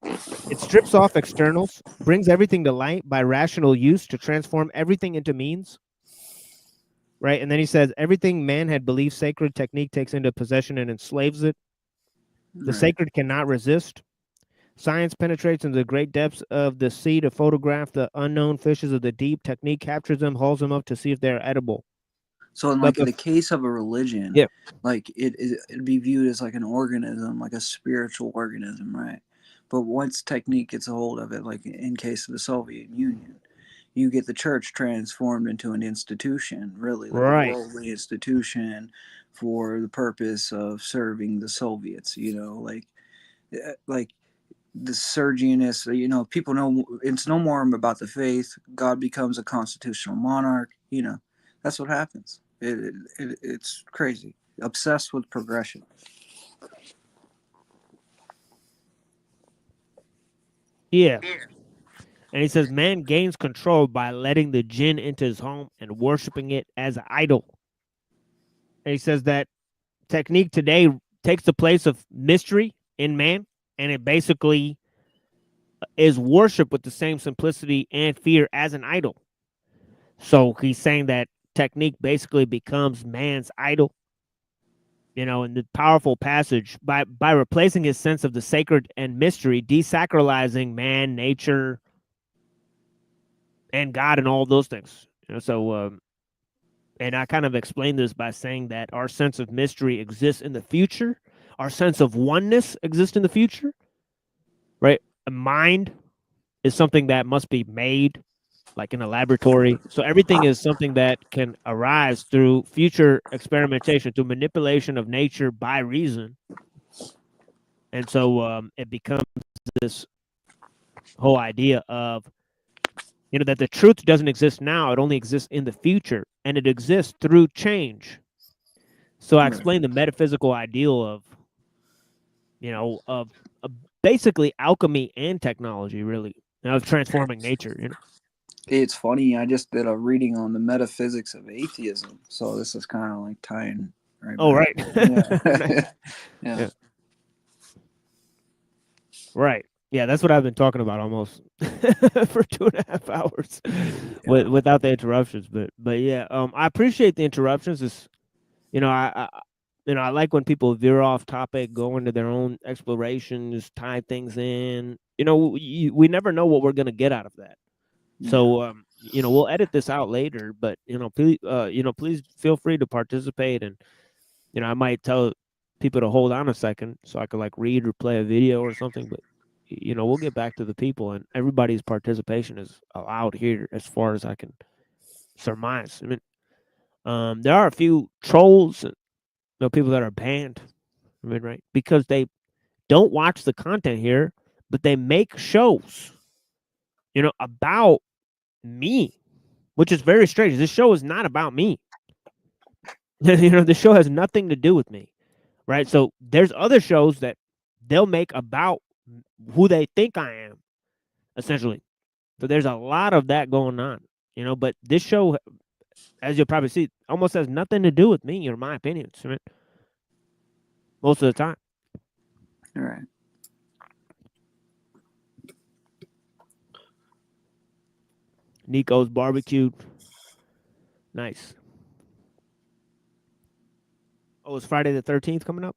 It strips off externals, brings everything to light by rational use to transform everything into means. Right, and then he says everything man had believed sacred, technique takes into possession and enslaves it. The Right. sacred cannot resist. Science penetrates into the great depths of the sea to photograph the unknown fishes of the deep. Technique captures them, hauls them up to see if they're edible. So in But like the case of a religion, Yeah. like it'd be viewed as like an organism, like a spiritual organism, right? But once technique gets a hold of it, like in case of the Soviet Union, you get the church transformed into an institution, really like Right. a worldly institution for the purpose of serving the Soviets. You know, like the Sergianists, you know, people know it's no more about the faith. God becomes a constitutional monarch. You know, that's what happens. It's crazy. Obsessed with progression. Yeah. And he says man gains control by letting the jinn into his home and worshiping it as an idol. And he says that technique today takes the place of mystery in man, and it basically is worship with the same simplicity and fear as an idol. So he's saying that technique basically becomes man's idol. You know, in the powerful passage, by replacing his sense of the sacred and mystery, desacralizing man, nature, and God, and all those things. You know, so and I kind of explained this by saying that our sense of mystery exists in the future, our sense of oneness exists in the future, right? A mind is something that must be made, like in a laboratory. So everything is something that can arise through future experimentation, through manipulation of nature by reason. And so it becomes this whole idea of, you know, that the truth doesn't exist now. It only exists in the future, and it exists through change. So I explained the metaphysical ideal of, you know, of basically alchemy and technology, really, of transforming nature, you know. It's funny. I just did a reading on the metaphysics of atheism, so this is kind of like tying right. Oh, back. right. Yeah. Yeah. Right. Yeah, that's what I've been talking about almost for 2.5 hours without the interruptions. But yeah, I appreciate the interruptions. It's, you know, I like when people veer off topic, go into their own explorations, tie things in. You know, we never know what we're gonna get out of that. So you know, we'll edit this out later, but you know, please feel free to participate, and you know, I might tell people to hold on a second so I could like read or play a video or something, but you know, we'll get back to the people, and everybody's participation is allowed here as far as I can surmise. I mean, there are a few trolls, you know, people that are banned, I mean, right, because they don't watch the content here, but they make shows, you know, about me, which is very strange. This show is not about me. You know, the show has nothing to do with me, right? So there's other shows that they'll make about who they think I am, essentially. So there's a lot of that going on, you know, but this show, as you'll probably see, almost has nothing to do with me or my opinions, right? Most of the time. All right. Nico's barbecued. Nice. Oh, it's Friday the 13th coming up?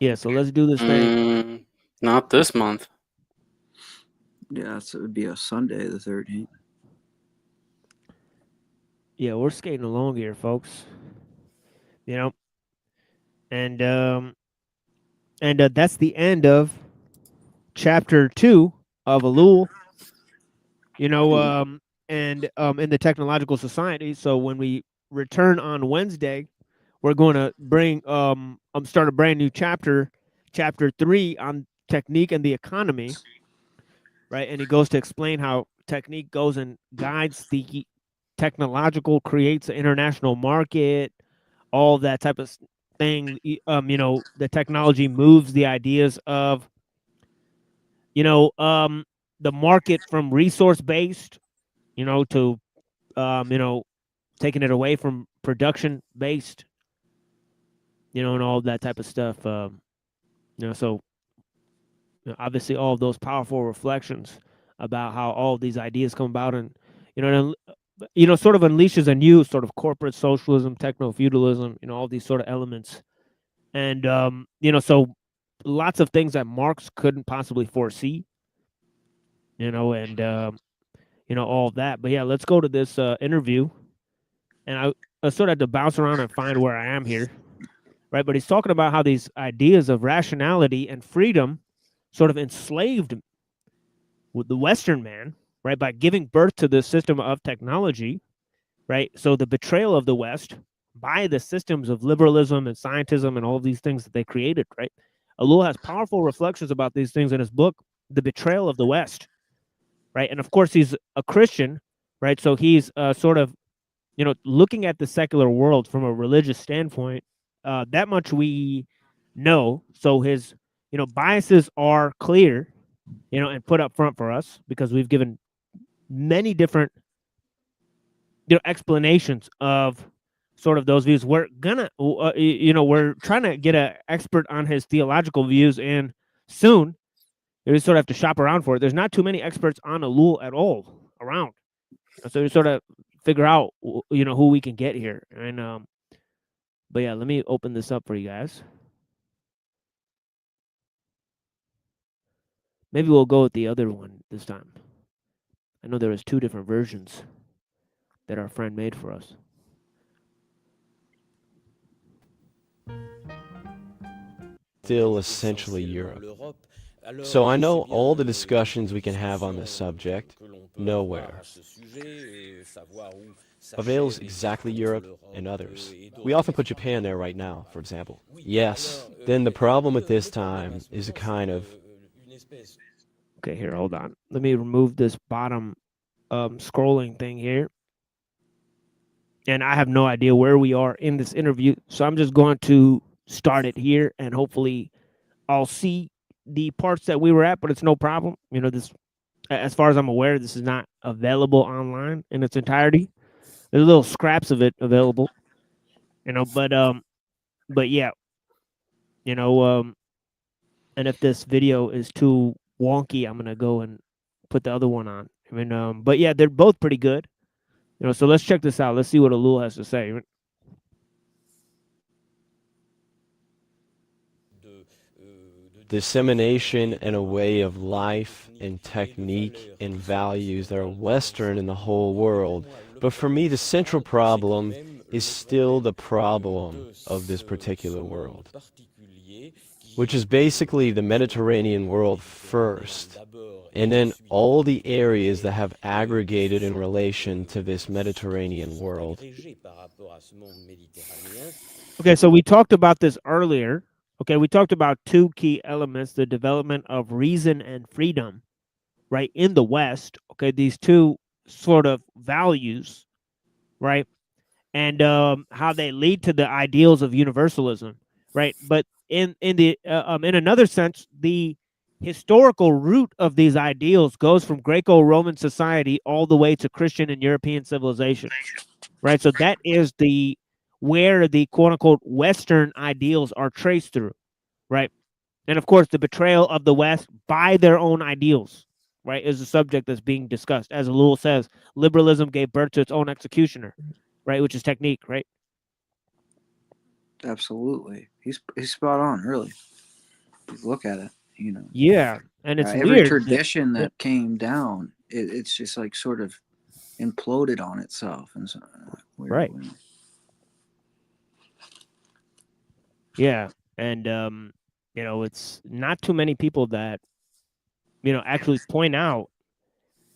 Yeah, so let's do this thing. Not this month. Yeah, so it would be a Sunday, the 13th. Yeah, we're skating along here, folks. You know, and that's the end of chapter 2 of ellul. You know, and in the Technological Society. So when we return on Wednesday, we're going to bring start a brand new chapter 3 on technique and the economy, right? And he goes to explain how technique goes and guides the technological, creates an international market, all that type of thing. You know, the technology moves the ideas of, you know, the market from resource based, you know, to you know, taking it away from production based. and all that type of stuff. So obviously all of those powerful reflections about how all of these ideas come about, and sort of unleashes a new sort of corporate socialism, techno-feudalism, all these sort of elements. And so lots of things that Marx couldn't possibly foresee, and all of that. But yeah, let's go to this interview, and I sort of had to bounce around and find where I am here, right? But he's talking about how these ideas of rationality and freedom sort of enslaved the Western man, right, by giving birth to the system of technology, right? So the betrayal of the West by the systems of liberalism and scientism and all of these things that they created, right? Ellul has powerful reflections about these things in his book, The Betrayal of the West, right? And of course, he's a Christian, right? So he's sort of, looking at the secular world from a religious standpoint. That much we know. So his, biases are clear, and put up front for us because we've given many different, explanations of sort of those views. We're gonna, we're trying to get an expert on his theological views, and soon we sort of have to shop around for it. There's not too many experts on Ellul at all around, so we sort of figure out, who we can get here. And but yeah, let me open this up for you guys. Maybe we'll go with the other one this time. I know there was 2 different versions that our friend made for us. Still essentially Europe. So I know all the discussions we can have on this subject, nowhere avails exactly Europe and others. We often put Japan there right now, for example. Yes, then the problem at this time is a kind of... Okay, here, hold on. Let me remove this bottom scrolling thing here. And I have no idea where we are in this interview, so I'm just going to start it here, and hopefully I'll see the parts that we were at, but it's no problem. This, as far as I'm aware, this is not available online in its entirety. There's little scraps of it available, but yeah, and if this video is too wonky, I'm gonna go and put the other one on. But yeah, they're both pretty good. So let's check this out. Let's see what Ellul has to say. Dissemination and a way of life and technique and values that are Western in the whole world. But for me, the central problem is still the problem of this particular world, which is basically the Mediterranean world first, and then all the areas that have aggregated in relation to this Mediterranean world. Okay, so we talked about this earlier. Okay, we talked about 2 key elements, the development of reason and freedom, right, in the West. Okay, these 2 sort of values, right, and how they lead to the ideals of universalism, right? But in another sense, the historical root of these ideals goes from Greco-Roman society all the way to Christian and European civilization, right? So that is where the quote-unquote Western ideals are traced through, right? And of course, the betrayal of the West by their own ideals, right, is the subject that's being discussed. As Ellul says, liberalism gave birth to its own executioner, right, which is Technic, right? Absolutely. He's spot on, really. Look at it, Yeah, and it's every weird tradition that came down, it's just like sort of imploded on itself, and so right. Yeah, and it's not too many people that actually point out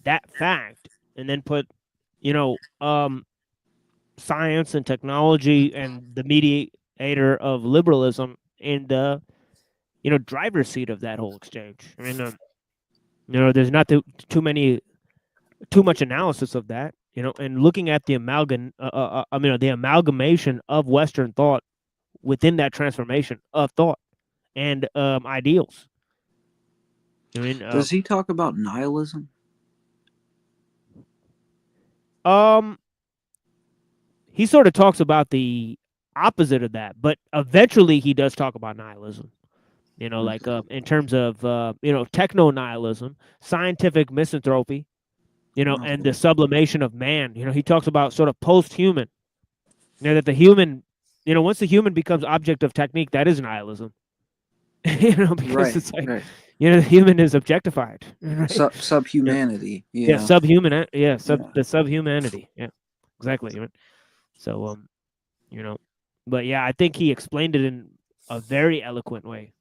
that fact, and then put science and technology and the mediator of liberalism in the driver's seat of that whole exchange. There's not too much analysis of that, and looking at the the amalgamation of Western thought within that transformation of thought and ideals. Does he talk about nihilism? He sort of talks about the opposite of that. But eventually he does talk about nihilism. You know, like in terms of you know, techno nihilism, scientific misanthropy, you know, and the sublimation of man. You know, he talks about sort of post-human. You know, that the human, you know, once the human becomes object of technique, that is nihilism. You know, because it's like, you know, the human is objectified. Right? Subhumanity. Yeah, Yeah. subhuman. Yeah, the subhumanity. Yeah, exactly. So, you know, but yeah, I think he explained it in a very eloquent way.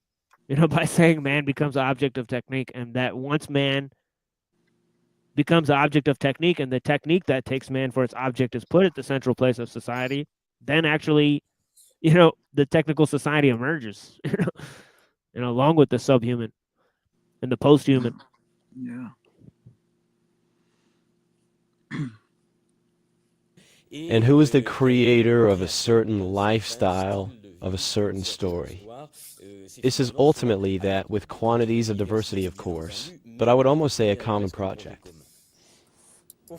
You know, by saying man becomes an object of technique, and that once man becomes an object of technique, and the technique that takes man for its object is put at the central place of society, then actually, you know, the technical society emerges. You know, along with the subhuman and the post-human. Yeah. And who is the creator of a certain lifestyle, of a certain story? This is ultimately that with quantities of diversity, of course, but I would almost say a common project.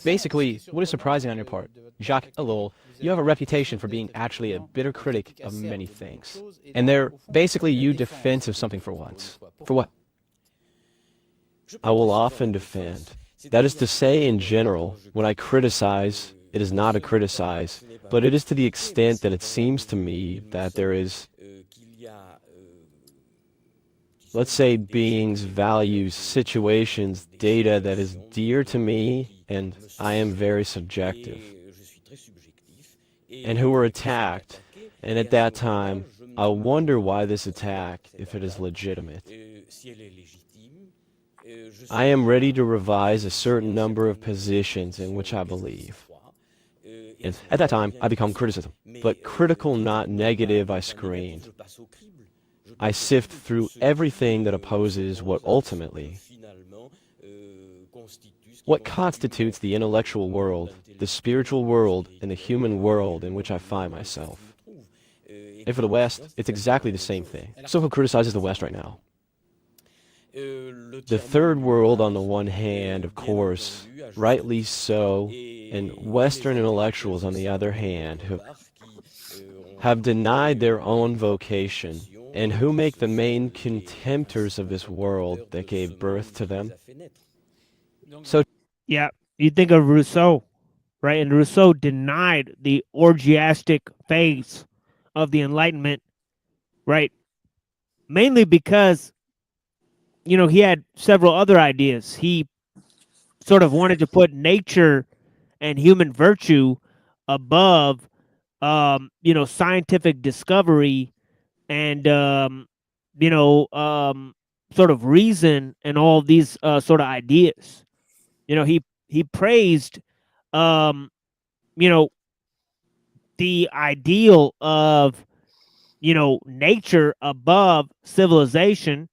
Basically, what is surprising on your part, Jacques Ellul, you have a reputation for being actually a bitter critic of many things. And they're basically you defense of something for once. For what? I will often defend. That is to say, in general, when I criticize, it is not a criticize, but it is to the extent that it seems to me that there is, let's say, beings, values, situations, data that is dear to me, and I am very subjective, and who were attacked, and at that time, I wonder why this attack, if it is legitimate. I am ready to revise a certain number of positions in which I believe. And at that time, I become criticism. But critical, not negative, I screened. I sift through everything that opposes what ultimately, what constitutes the intellectual world, the spiritual world, and the human world in which I find myself. And for the West, it's exactly the same thing. So who criticizes the West right now? The third world, on the one hand, of course, rightly so, and Western intellectuals, on the other hand, have denied their own vocation, and who make the main contemptors of this world that gave birth to them. So, yeah, you think of Rousseau, right? And Rousseau denied the orgiastic phase of the Enlightenment, right? Mainly because, you know, he had several other ideas. He sort of wanted to put nature and human virtue above, you know, scientific discovery and, you know, sort of reason and all these sort of ideas. You know, he praised, you know, the ideal of, you know, nature above civilization.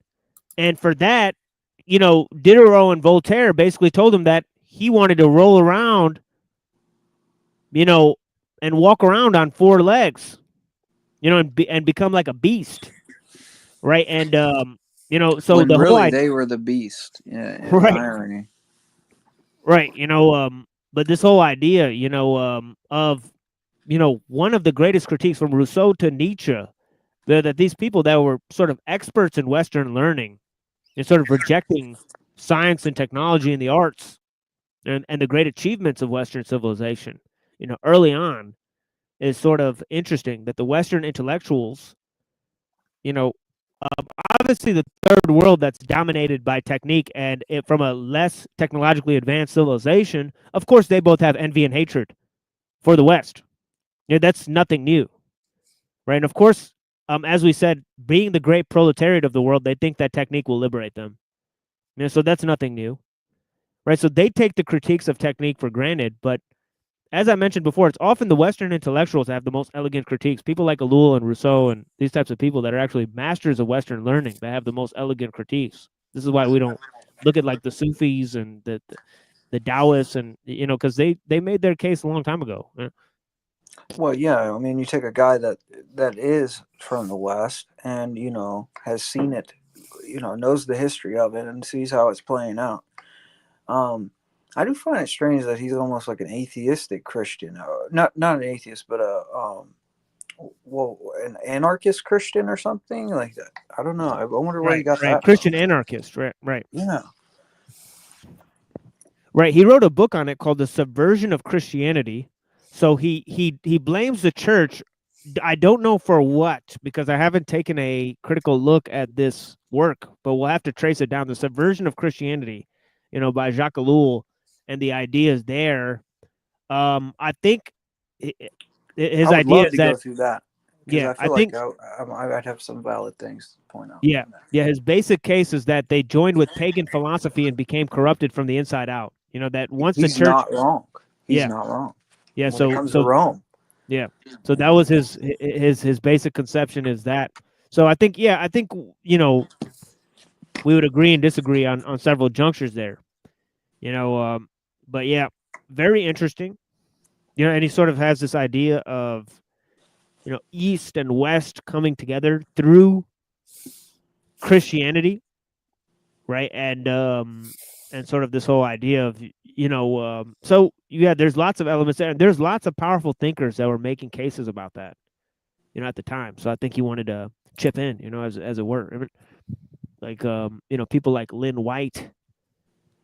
And for that, you know, Diderot and Voltaire basically told him that he wanted to roll around, you know, and walk around on four legs, you know, and become like a beast, right? And you know, so when the really whole idea, they were the beast. Yeah, right? Irony. Right. You know, but this whole idea, you know, of, you know, one of the greatest critiques from Rousseau to Nietzsche, that these people that were sort of experts in Western learning and sort of rejecting science and technology and the arts and the great achievements of Western civilization, you know, early on, is sort of interesting that the Western intellectuals, you know, obviously the third world that's dominated by technique and from a less technologically advanced civilization, of course, they both have envy and hatred for the West. You know, that's nothing new, right? And of course, as we said, being the great proletariat of the world, they think that technique will liberate them. You know, so that's nothing new, right? So they take the critiques of technique for granted, but as I mentioned before, it's often the Western intellectuals that have the most elegant critiques. People like Ellul and Rousseau and these types of people that are actually masters of Western learning that have the most elegant critiques. This is why we don't look at like the Sufis and the Taoists and, you know, because they made their case a long time ago. Yeah. Well, yeah, I mean, you take a guy that is from the West and, you know, has seen it, you know, knows the history of it and sees how it's playing out. I do find it strange that he's almost like an atheistic Christian. Not an atheist, but Well, an anarchist Christian or something like that. I don't know. I wonder where he got that Christian from. anarchist, right. Yeah. Right. He wrote a book on it called The Subversion of Christianity. So he blames the church. I don't know for what, because I haven't taken a critical look at this work, but we'll have to trace it down. The Subversion of Christianity, by Jacques Ellul, and the ideas there. I think his I would idea love is to that, go through that because yeah, I feel like I'd have some valid things to point out. Yeah, his basic case is that they joined with pagan philosophy and became corrupted from the inside out. That once He's the church, not wrong. He's yeah, not wrong. yeah. When it comes to Rome. Yeah. So that was his basic conception is that. So I think we would agree and disagree on several junctures there. But yeah, very interesting. And he sort of has this idea of East and West coming together through Christianity, right? And sort of this whole idea of so there's lots of elements there, and there's lots of powerful thinkers that were making cases about that, at the time. So I think he wanted to chip in, as it were, like people like Lynn White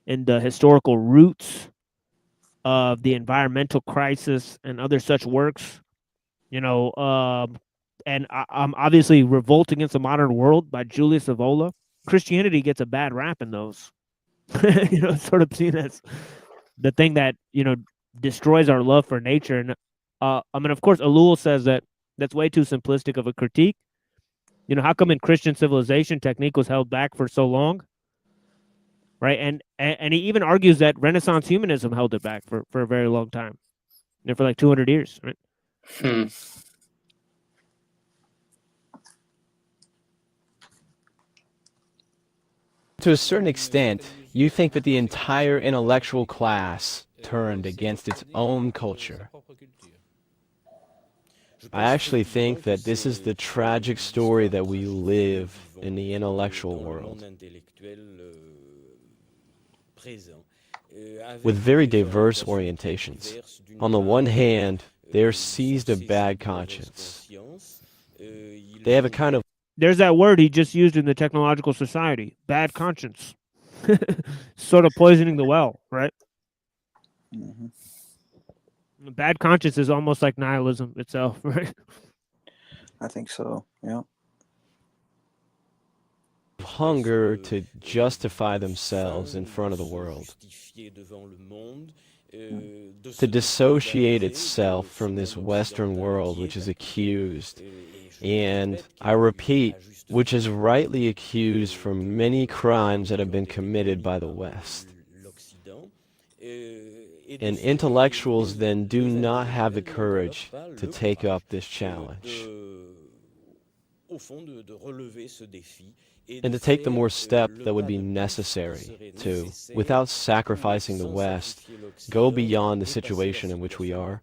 and the historical roots of the environmental crisis and other such works, and I'm obviously Revolt Against the Modern World by Julius Evola. Christianity gets a bad rap in those. Sort of seen as the thing that destroys our love for nature. And of course, Ellul says that that's way too simplistic of a critique. How come in Christian civilization technique was held back for so long, right? And he even argues that Renaissance humanism held it back for a very long time, for like 200 years, right? To a certain extent, you think that the entire intellectual class turned against its own culture. I actually think that this is the tragic story that we live in the intellectual world, with very diverse orientations. On the one hand, they're seized of bad conscience. They have a kind of... There's that word he just used in the Technological Society, bad conscience. Sort of poisoning the well, right? Mm-hmm. Bad conscience is almost like nihilism itself, right? I think so, yeah. Hunger to justify themselves in front of the world, to dissociate itself from this Western world which is accused, and I repeat, which is rightly accused for many crimes that have been committed by the West. And intellectuals then do not have the courage to take up this challenge, and to take the more step that would be necessary to, without sacrificing the West, go beyond the situation in which we are.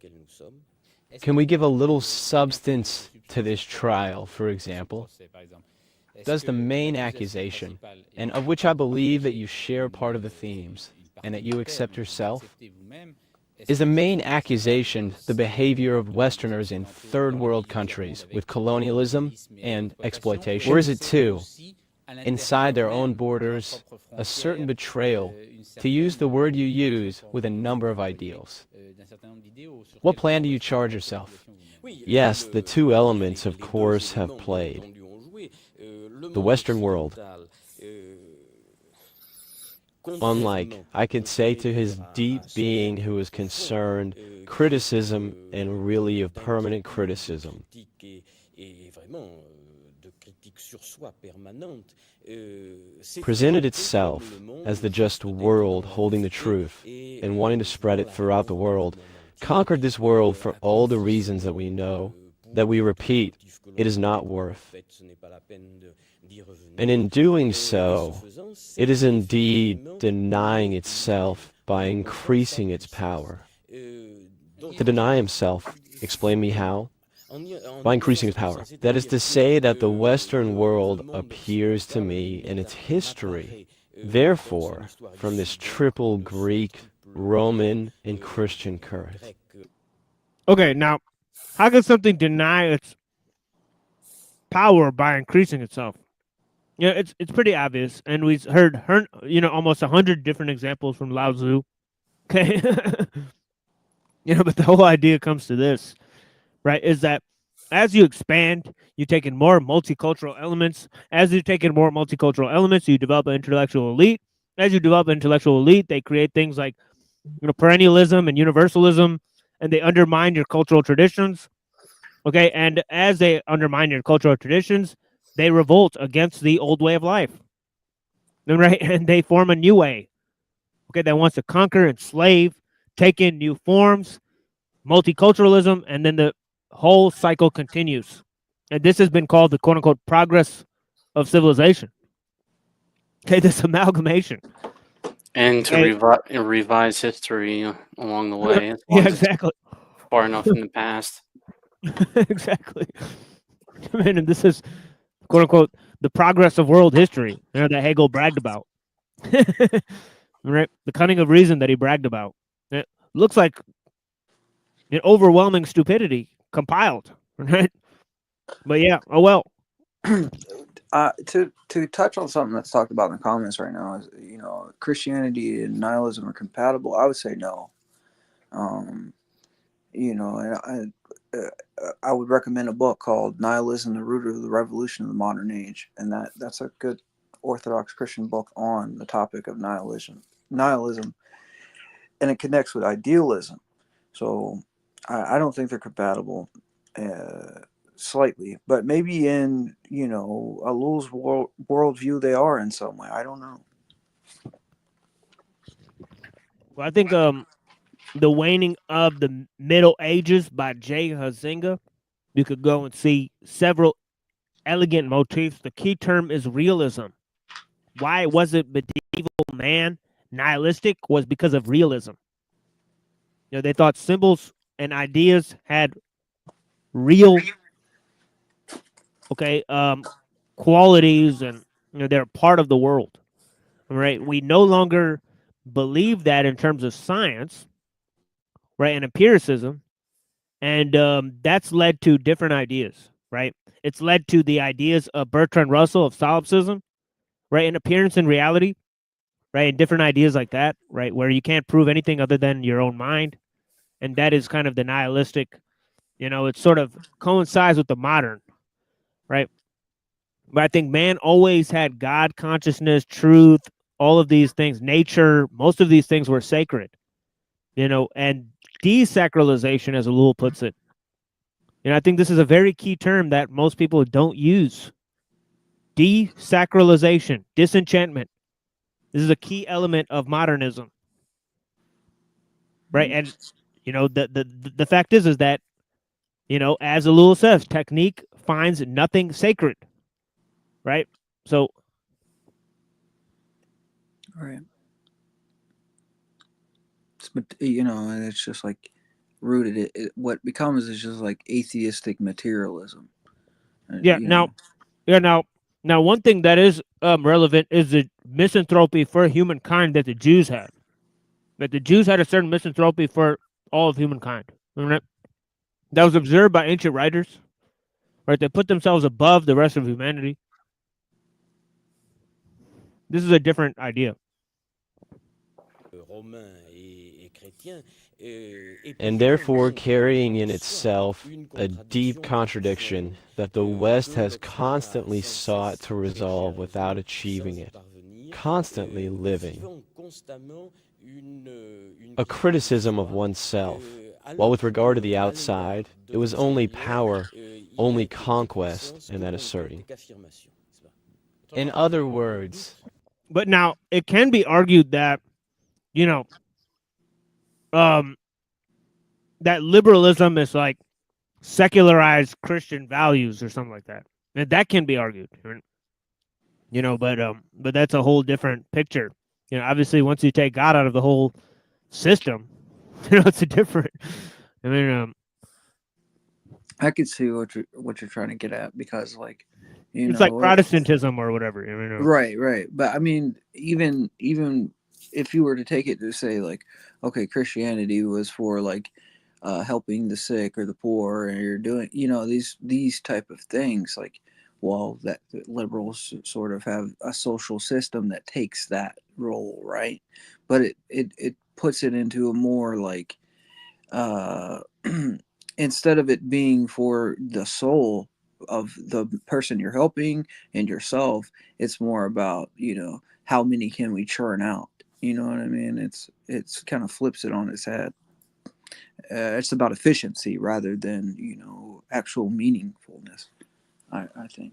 Can we give a little substance to this trial, for example? Does the main accusation, and of which I believe that you share part of the themes, and that you accept yourself, is the main accusation the behavior of Westerners in third world countries with colonialism and exploitation? Or is it too, inside their own borders, a certain betrayal, to use the word you use, with a number of ideals? What plan do you charge yourself? Yes, the two elements, of course, have played. The Western world, unlike, I could say to his deep being who is concerned, criticism, and really of permanent criticism, presented itself as the just world holding the truth and wanting to spread it throughout the world, conquered this world for all the reasons that we know, that we repeat, it is not worth. And in doing so, it is indeed denying itself by increasing its power. To deny himself, explain me how? By increasing its power. That is to say that the Western world appears to me in its history, therefore, from this triple Greek, Roman, and Christian current. Okay, now, How can something deny its power by increasing itself? Yeah, it's pretty obvious, and we've heard almost 100 different examples from Lao Tzu. Okay, but the whole idea comes to this, right? Is that as you expand, you take in more multicultural elements. As you take in more multicultural elements, you develop an intellectual elite. As you develop an intellectual elite, they create things like perennialism and universalism, and they undermine your cultural traditions. Okay, and as they undermine your cultural traditions, they revolt against the old way of life, right? And they form a new way, okay, that wants to conquer, enslave, take in new forms, multiculturalism, and then the whole cycle continues. And this has been called the quote-unquote progress of civilization. Okay, this amalgamation. And to revise history along the way. Yeah, exactly. Far enough in the past. Exactly. And this is quote unquote the progress of world history, that Hegel bragged about. Right? The cunning of reason that he bragged about. It looks like an overwhelming stupidity compiled, right? But yeah, oh well. To touch on something that's talked about in the comments right now is, Christianity and nihilism are compatible. I would say no. And I would recommend a book called Nihilism: The Root of the Revolution of the Modern Age, and that's a good Orthodox Christian book on the topic of nihilism, and it connects with idealism. So I don't think they're compatible, slightly, but maybe in Ellul's worldview they are in some way. I don't know. Well, I think The Waning of the Middle Ages by J. Huizinga. You could go and see several elegant motifs. The key term is realism. Why was it medieval man nihilistic? Was because of realism. They thought symbols and ideas had real, qualities, and they're part of the world. Right? We no longer believe that in terms of science, right, and empiricism, and that's led to different ideas, right? It's led to the ideas of Bertrand Russell of solipsism, right, and appearance and reality, right, and different ideas like that, right, where you can't prove anything other than your own mind, and that is kind of the nihilistic, it sort of coincides with the modern, right? But I think man always had God consciousness, truth, all of these things, nature, most of these things were sacred, and desacralization, as Ellul puts it. I think this is a very key term that most people don't use. Desacralization, disenchantment. This is a key element of modernism, right? And the fact is that as Ellul says, Technic finds nothing sacred, right? So, right. And it's just like rooted. What becomes is just like atheistic materialism. Now, one thing that is relevant is the misanthropy for humankind that the Jews had. That the Jews had a certain misanthropy for all of humankind. Right? That was observed by ancient writers. Right? They put themselves above the rest of humanity. This is a different idea. And therefore carrying in itself a deep contradiction that the West has constantly sought to resolve without achieving it, constantly living. A criticism of oneself, while with regard to the outside, it was only power, only conquest in that asserting. In other words... But now, it can be argued that, that liberalism is like secularized Christian values or something like that. And that can be argued, but that's a whole different picture. Obviously, once you take God out of the whole system, it's a different. I could see what you're trying to get at, because it's like Protestantism or whatever. Right. But I mean, even if you were to take it to say okay, Christianity was for helping the sick or the poor, and you're doing, these type of things. Like, well, that liberals sort of have a social system that takes that role, right? But it puts it into a more like, instead of it being for the soul of the person you're helping and yourself, it's more about, how many can we churn out? You know what I mean? It's kind of flips it on its head. It's about efficiency rather than, actual meaningfulness, I think.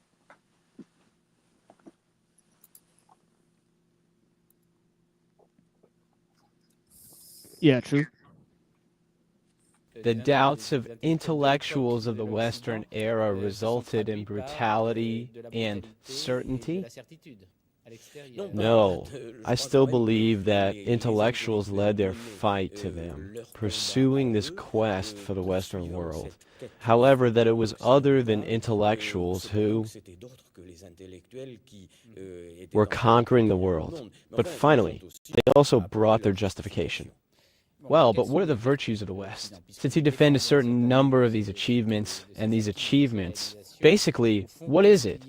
Yeah, true. The doubts of intellectuals of the Western era resulted in brutality and certainty? No, I still believe that intellectuals led their fight to them, pursuing this quest for the Western world. However, that it was other than intellectuals who were conquering the world. But finally, they also brought their justification. Well, but what are the virtues of the West? Since you defend a certain number of these achievements, and these achievements, basically, what is it?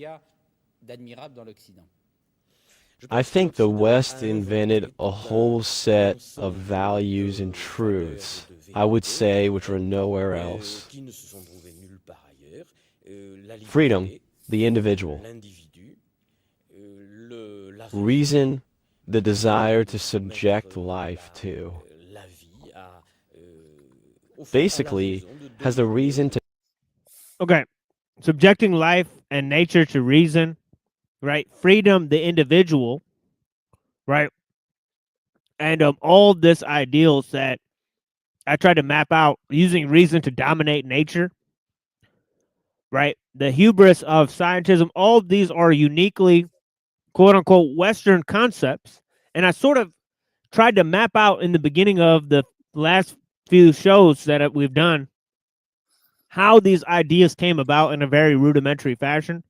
I think the West invented a whole set of values and truths, I would say, which were nowhere else. Freedom, the individual. Reason, the desire to subject life to. Basically, has the reason to... Okay, subjecting life and nature to reason, right? Freedom, the individual, right? And all this ideals that I try to map out using reason to dominate nature, right? The hubris of scientism, all of these are uniquely, quote unquote, Western concepts. And I sort of tried to map out in the beginning of the last few shows that we've done how these ideas came about in a very rudimentary fashion,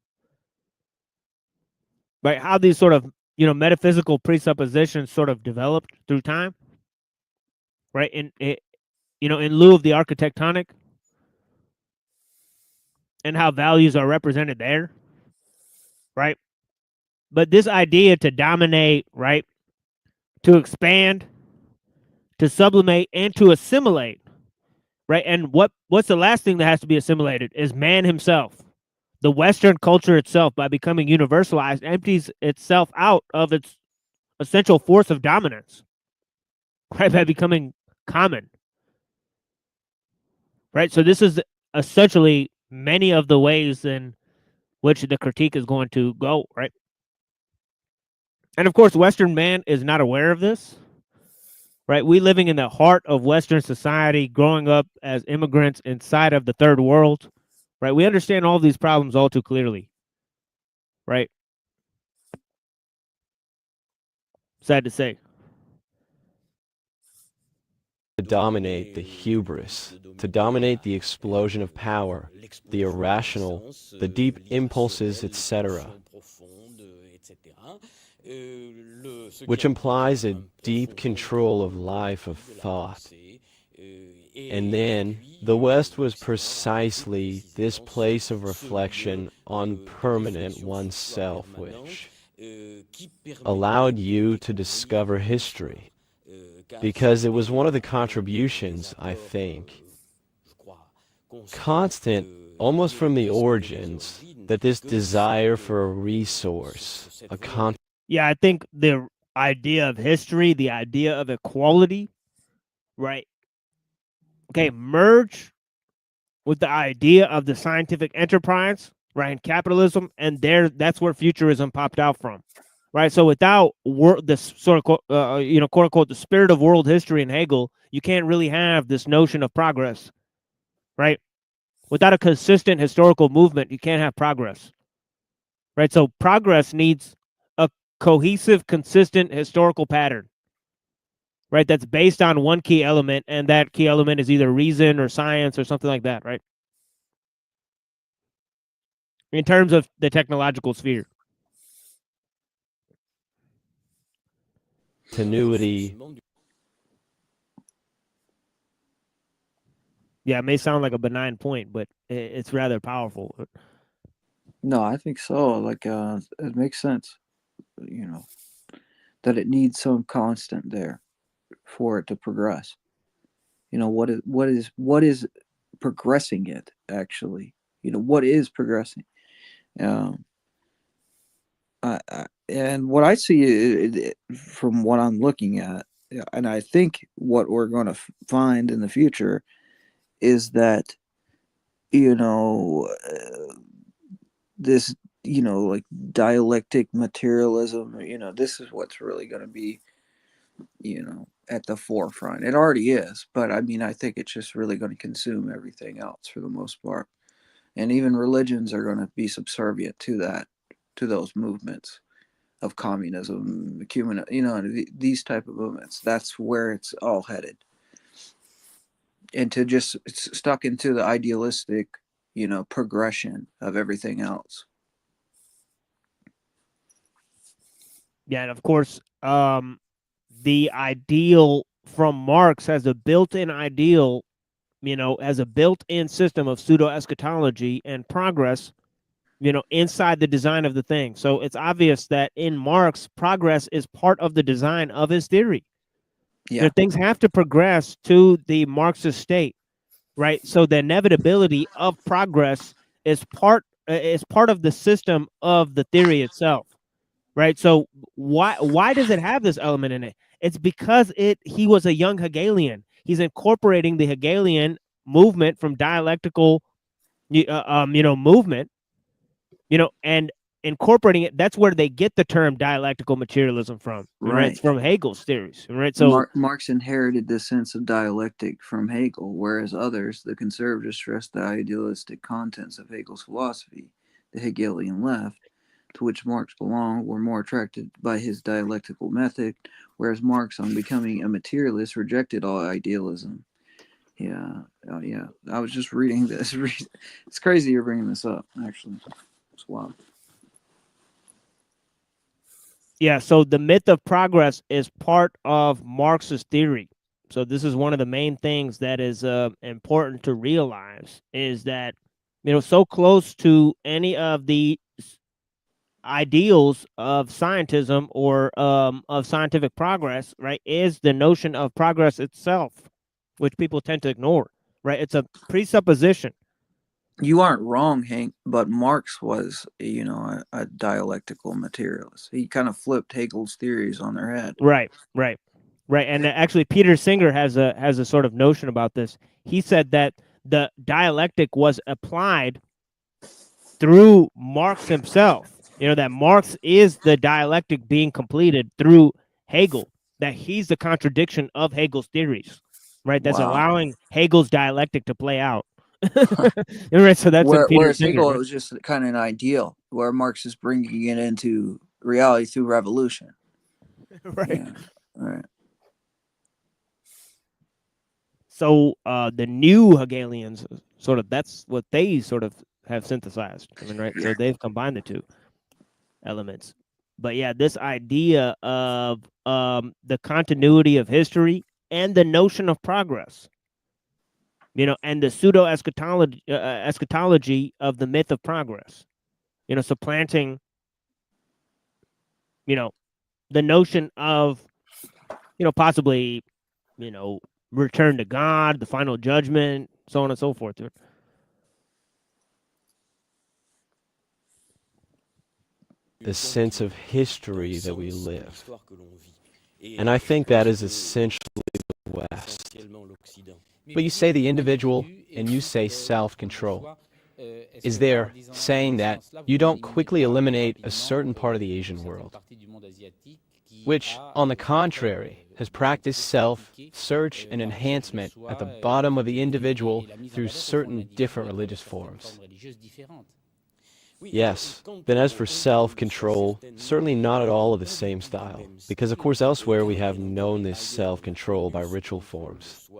right? How these sort of, metaphysical presuppositions sort of developed through time, right? In lieu of the architectonic, and how values are represented there, right? But this idea to dominate, right, to expand, to sublimate, and to assimilate, right? And what's the last thing that has to be assimilated is man himself. The Western culture itself, by becoming universalized, empties itself out of its essential force of dominance, right? By becoming common, right? So this is essentially many of the ways in which the critique is going to go, right? And of course, Western man is not aware of this, right? We living in the heart of Western society, growing up as immigrants inside of the third world, right? We understand all these problems all too clearly, right? Sad to say. To dominate the hubris, to dominate the explosion of power, the irrational, the deep impulses, etc., which implies a deep control of life, of thought. And then, the West was precisely this place of reflection on permanent oneself, which allowed you to discover history. Because it was one of the contributions, I think, constant, almost from the origins, that this desire for a resource, a yeah, I think the idea of history, the idea of equality, right? Okay, merge with the idea of the scientific enterprise, right, and capitalism, and that's where futurism popped out from, right? So without this sort of, quote unquote, the spirit of world history in Hegel, you can't really have this notion of progress, right? Without a consistent historical movement, you can't have progress, right? So progress needs a cohesive, consistent historical pattern, right? That's based on one key element, and that key element is either reason or science or something like that, right? In terms of the technological sphere. Continuity. Yeah, it may sound like a benign point, but it's rather powerful. No, I think so. Like, it makes sense, you know, that it needs some constant there for it to progress. You know, what is progressing it actually? You know, what is progressing? Um, and what I see from what I'm looking at, and I think what we're going to find in the future is that, you know, this, you know, like dialectic materialism, you know, this is what's really going to be, you know, at the forefront. It already is, but I mean, I think it's just really going to consume everything else for the most part. And even religions are going to be subservient to that, to those movements of communism, you know, these type of movements. That's where it's all headed. And to just stuck into the idealistic, you know, progression of everything else. Yeah, and of course, the ideal from Marx has a built-in ideal, you know, as a built-in system of pseudo-eschatology and progress, you know, inside the design of the thing. So it's obvious that in Marx, progress is part of the design of his theory. Yeah. You know, things have to progress to the Marxist state, right? So the inevitability of progress is part of the system of the theory itself, right? So why does it have this element in it? It's because he was a young Hegelian. He's incorporating the Hegelian movement from dialectical, you know, movement, you know, and incorporating it. That's where they get the term dialectical materialism from, right? It's from Hegel's theories, right? So Marx inherited this sense of dialectic from Hegel, whereas others, the conservatives, stressed the idealistic contents of Hegel's philosophy. The Hegelian left, to which Marx belonged, were more attracted by his dialectical method, whereas Marx, on becoming a materialist, rejected all idealism. Yeah, yeah. I was just reading this. It's crazy you're bringing this up, actually. It's wild. Yeah, so the myth of progress is part of Marx's theory. So this is one of the main things that is important to realize, is that, you know, so close to any of the ideals of scientism or of scientific progress, right, is the notion of progress itself, which people tend to ignore, right? It's a presupposition. You aren't wrong, Hank, but Marx was, you know, a dialectical materialist. He kind of flipped Hegel's theories on their head. Right. And actually, Peter Singer has a sort of notion about this. He said that the dialectic was applied through Marx himself. You know, that Marx is the dialectic being completed through Hegel, that he's the contradiction of Hegel's theories, right? That's allowing Hegel's dialectic to play out. Right, so that's whereas Hegel, it was just kind of an ideal, where Marx is bringing it into reality through revolution. Right. Yeah. Right. So the new Hegelians, sort of, that's what they sort of have synthesized. I mean, right? So they've combined the two elements. But yeah, this idea of the continuity of history and the notion of progress, you know, and the eschatology of the myth of progress, you know, supplanting, you know, the notion of, you know, possibly, you know, return to God, the final judgment, so on and so forth. The sense of history that we live. And I think that is essentially the West. But you say the individual, and you say self-control. Is there saying that you don't quickly eliminate a certain part of the Asian world, which, on the contrary, has practiced self-search and enhancement at the bottom of the individual through certain different religious forms? Yes, then as for self-control, certainly not at all of the same style, because of course elsewhere we have known this self-control by ritual forms.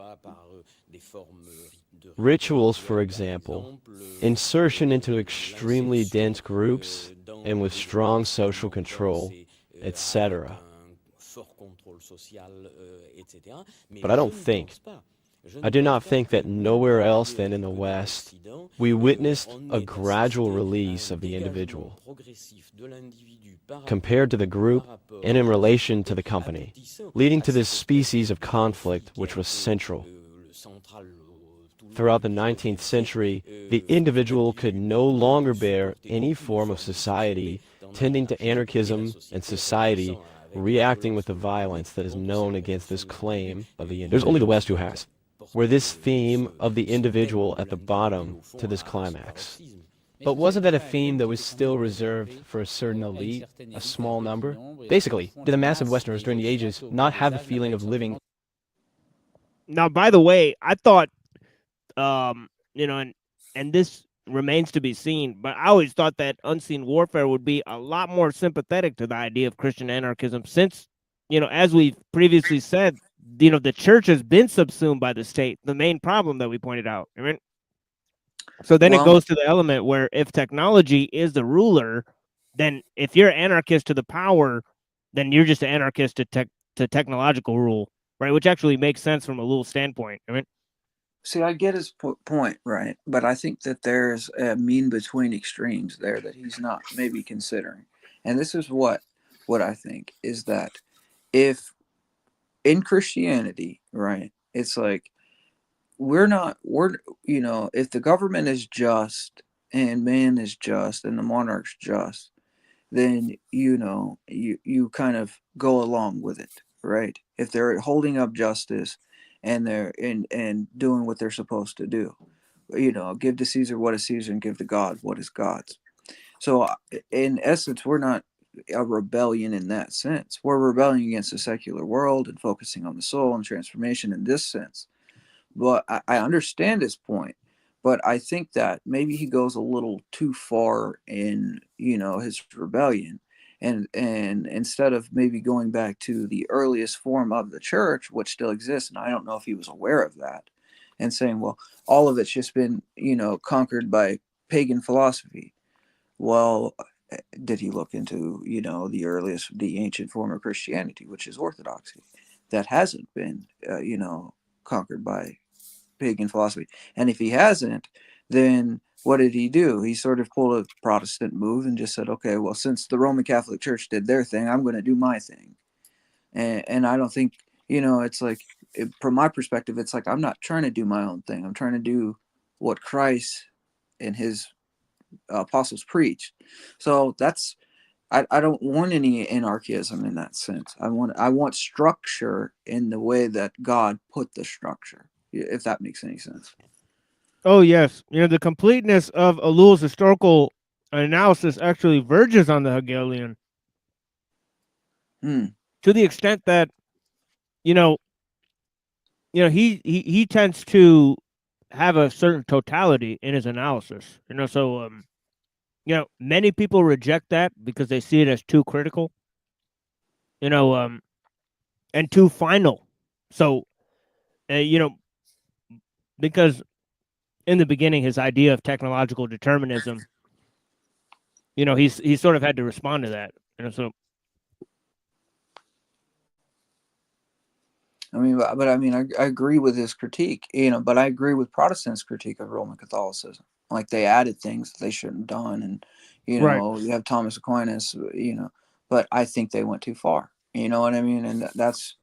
Rituals, for example, insertion into extremely dense groups and with strong social control, etc. But I don't think, I do not think that nowhere else than in the West we witnessed a gradual release of the individual compared to the group and in relation to the company, leading to this species of conflict which was central. Throughout the 19th century, the individual could no longer bear any form of society tending to anarchism and society reacting with the violence that is known against this claim of the individual. There's only the West who has, where this theme of the individual at the bottom to this climax. But wasn't that a theme that was still reserved for a certain elite, a small number? Basically, did the mass of Westerners during the ages not have the feeling of living? Now, by the way, I thought, you know, and this remains to be seen, but I always thought that unseen warfare would be a lot more sympathetic to the idea of Christian anarchism since, you know, as we previously said, you know, the church has been subsumed by the state, the main problem that we pointed out. I mean, so then it goes to the element where if technology is the ruler, then if you're anarchist to the power, then you're just an anarchist to technological rule, right? Which actually makes sense from a little standpoint. I mean, see, I get his point, right? But I think that there's a mean between extremes there that he's not maybe considering. And this is what I think is that if in Christianity, right, it's like we're you know, if the government is just and man is just and the monarch's just, then you know you kind of go along with it, right? If they're holding up justice and they're and doing what they're supposed to do, you know, give to Caesar what is Caesar and give to God what is God's. So in essence, we're not a rebellion in that sense. We're rebelling against the secular world and focusing on the soul and transformation in this sense. But I understand his point, but I think that maybe he goes a little too far in, you know, his rebellion. And instead of maybe going back to the earliest form of the church, which still exists, and I don't know if he was aware of that, and saying, well, all of it's just been, you know, conquered by pagan philosophy. Well, did he look into, you know, the ancient form of Christianity, which is orthodoxy, that hasn't been, you know, conquered by pagan philosophy? And if he hasn't, then what did he do? He sort of pulled a Protestant move and just said, okay, well, since the Roman Catholic Church did their thing, I'm going to do my thing. And I don't think, you know, it's like, from my perspective, it's like, I'm not trying to do my own thing. I'm trying to do what Christ and his apostles preached. So that's, I don't want any anarchism in that sense. I want structure in the way that God put the structure, if that makes any sense. oh yes, you know, the completeness of Ellul's historical analysis actually verges on the Hegelian, to the extent that, you know, he tends to have a certain totality in his analysis. You know, so you know, many people reject that because they see it as too critical, you know, and too final. So, you know, because in the beginning, his idea of technological determinism, you know, he sort of had to respond to that. You know, so. I mean, but I mean, I agree with his critique, you know, but I agree with Protestants' critique of Roman Catholicism. Like they added things that they shouldn't have done. And, you know, you have Thomas Aquinas, you know, but I think they went too far. You know what I mean? And that's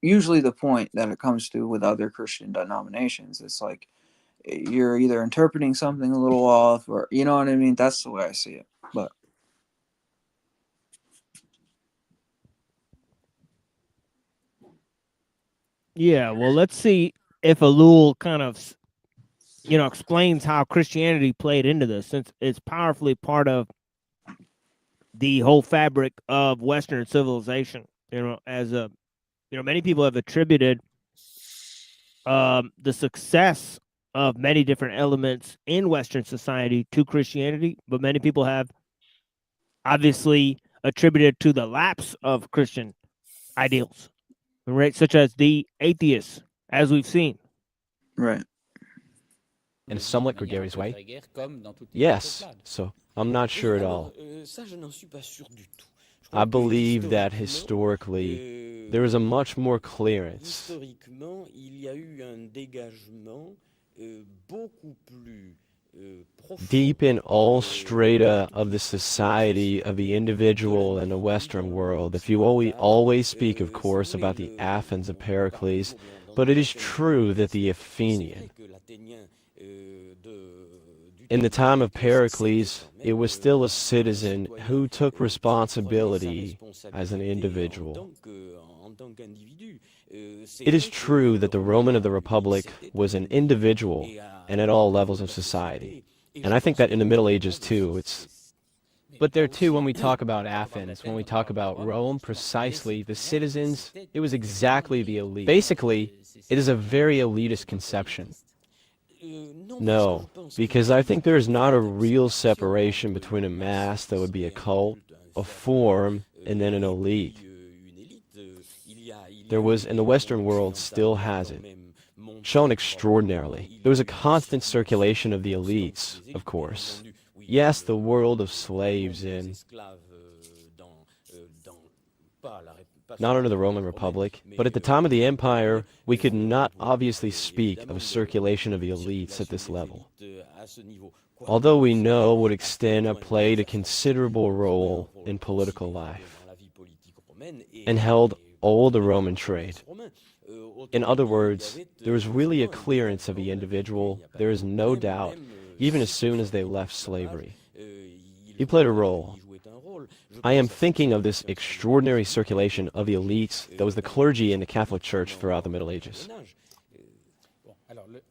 usually the point that it comes to with other Christian denominations. It's like you're either interpreting something a little off or, you know what I mean? That's the way I see it. But yeah, well, let's see if Ellul kind of, you know, explains how Christianity played into this, since it's powerfully part of the whole fabric of Western civilization. You know, as you know, many people have attributed the success of many different elements in Western society to Christianity, but many people have obviously attributed to the lapse of Christian ideals, right? Such as the atheists, as we've seen. Right. In a somewhat gregarious way? Yes, so I'm not sure at all. I believe that historically there is a much more clearance. Deep in all strata of the society of the individual in the Western world, if you always speak, of course, about the Athens of Pericles, but it is true that the Athenian, in the time of Pericles, it was still a citizen who took responsibility as an individual. It is true that the Roman of the Republic was an individual and at all levels of society. And I think that in the Middle Ages too, But there too, when we talk about Athens, when we talk about Rome, precisely, the citizens, it was exactly the elite. Basically, it is a very elitist conception. No, because I think there is not a real separation between a mass that would be a cult, a form, and then an elite. There was, and the Western world still has it, shown extraordinarily. There was a constant circulation of the elites, of course. Yes, the world of slaves not under the Roman Republic, but at the time of the Empire, we could not obviously speak of a circulation of the elites at this level. Although we know would extent played a considerable role in political life and held all the Roman trade. In other words, there was really a clearance of the individual, there is no doubt, even as soon as they left slavery. He played a role. I am thinking of this extraordinary circulation of the elites that was the clergy in the Catholic Church throughout the Middle Ages.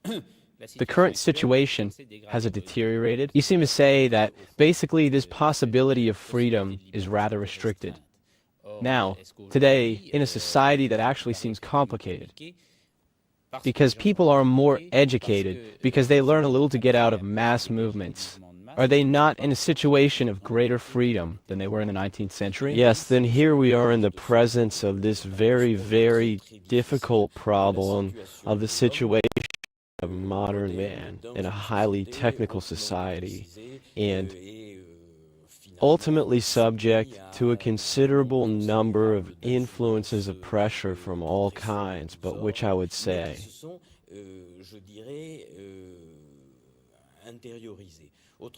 The current situation has it deteriorated. You seem to say that basically this possibility of freedom is rather restricted. Now, today, in a society that actually seems complicated, because people are more educated, because they learn a little to get out of mass movements, are they not in a situation of greater freedom than they were in the 19th century? Yes, then here we are in the presence of this very, very difficult problem of the situation of modern man in a highly technical society, and ultimately subject to a considerable number of influences of pressure from all kinds, but which I would say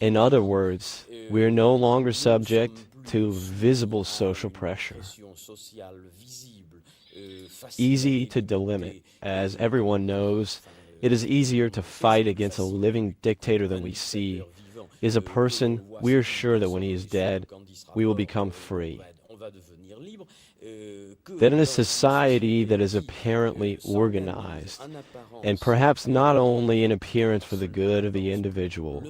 in other words, we are no longer subject to visible social pressure, easy to delimit. As everyone knows, it is easier to fight against a living dictator than we see. Is a person, we are sure that when he is dead, we will become free. That in a society that is apparently organized, and perhaps not only in appearance for the good of the individual,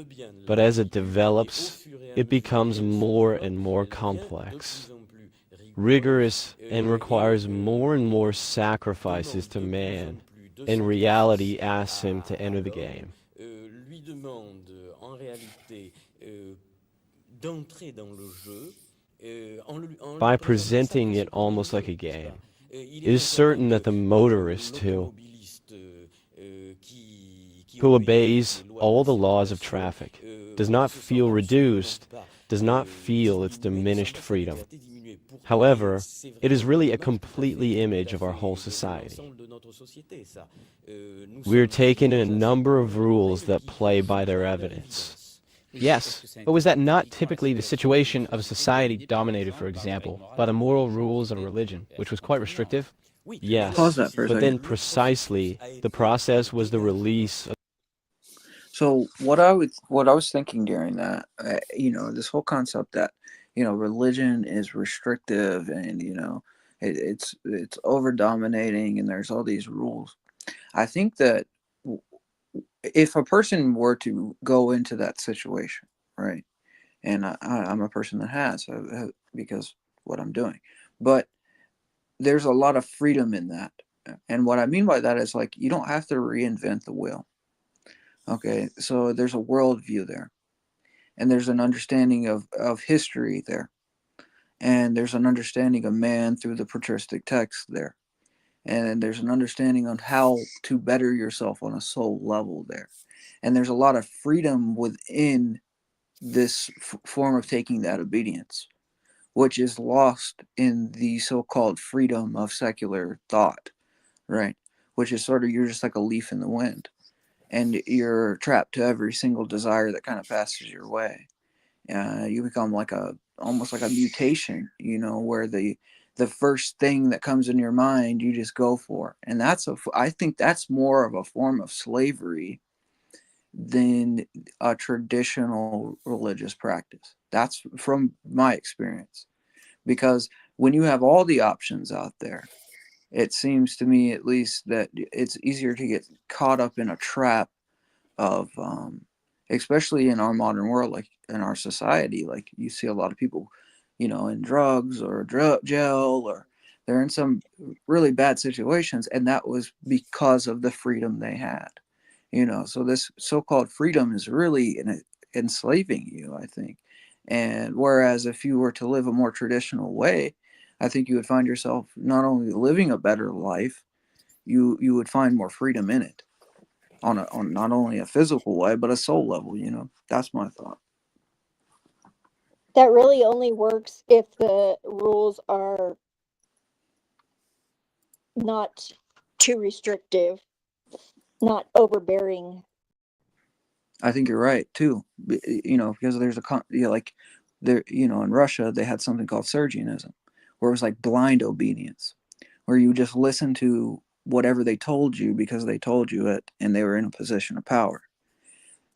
but as it develops, it becomes more and more complex, rigorous, and requires more and more sacrifices to man, and reality asks him to enter the game. By presenting it almost like a game, it is certain that the motorist who obeys all the laws of traffic does not feel reduced, does not feel its diminished freedom. However, it is really a completely image of our whole society. We are taking a number of rules that play by their evidence. Yes, but was that not typically the situation of a society dominated, for example, by the moral rules of religion, which was quite restrictive? Yes, Pause that for a but second. then precisely the process was the release of So what I was thinking during that, this whole concept that, religion is restrictive and, it's over dominating and there's all these rules. I think that if a person were to go into that situation, right, and I'm a person that has, because what I'm doing, but there's a lot of freedom in that. And what I mean by that is, like, you don't have to reinvent the wheel. Okay, so there's a worldview there, and there's an understanding of history there, and there's an understanding of man through the patristic text there, and there's an understanding on how to better yourself on a soul level there, and there's a lot of freedom within this form of taking that obedience, which is lost in the so-called freedom of secular thought, right? Which is sort of, you're just like a leaf in the wind, and you're trapped to every single desire that kind of passes your way. You become like almost like a mutation, where the first thing that comes in your mind, you just go for. And I think that's more of a form of slavery than a traditional religious practice. That's from my experience. Because when you have all the options out there, it seems to me, at least, that it's easier to get caught up in a trap of, especially in our modern world, like in our society, like you see a lot of people, in drugs or jail, or they're in some really bad situations, and that was because of the freedom they had. So this so-called freedom is really enslaving you, I think. And whereas if you were to live a more traditional way, I think you would find yourself not only living a better life, you would find more freedom in it, on not only a physical way but a soul level. That's my thought. That really only works if the rules are not too restrictive, not overbearing. I think you're right too. Because there's like there, in Russia they had something called Sergianism, where it was like blind obedience, where you just listen to whatever they told you because they told you it, and they were in a position of power.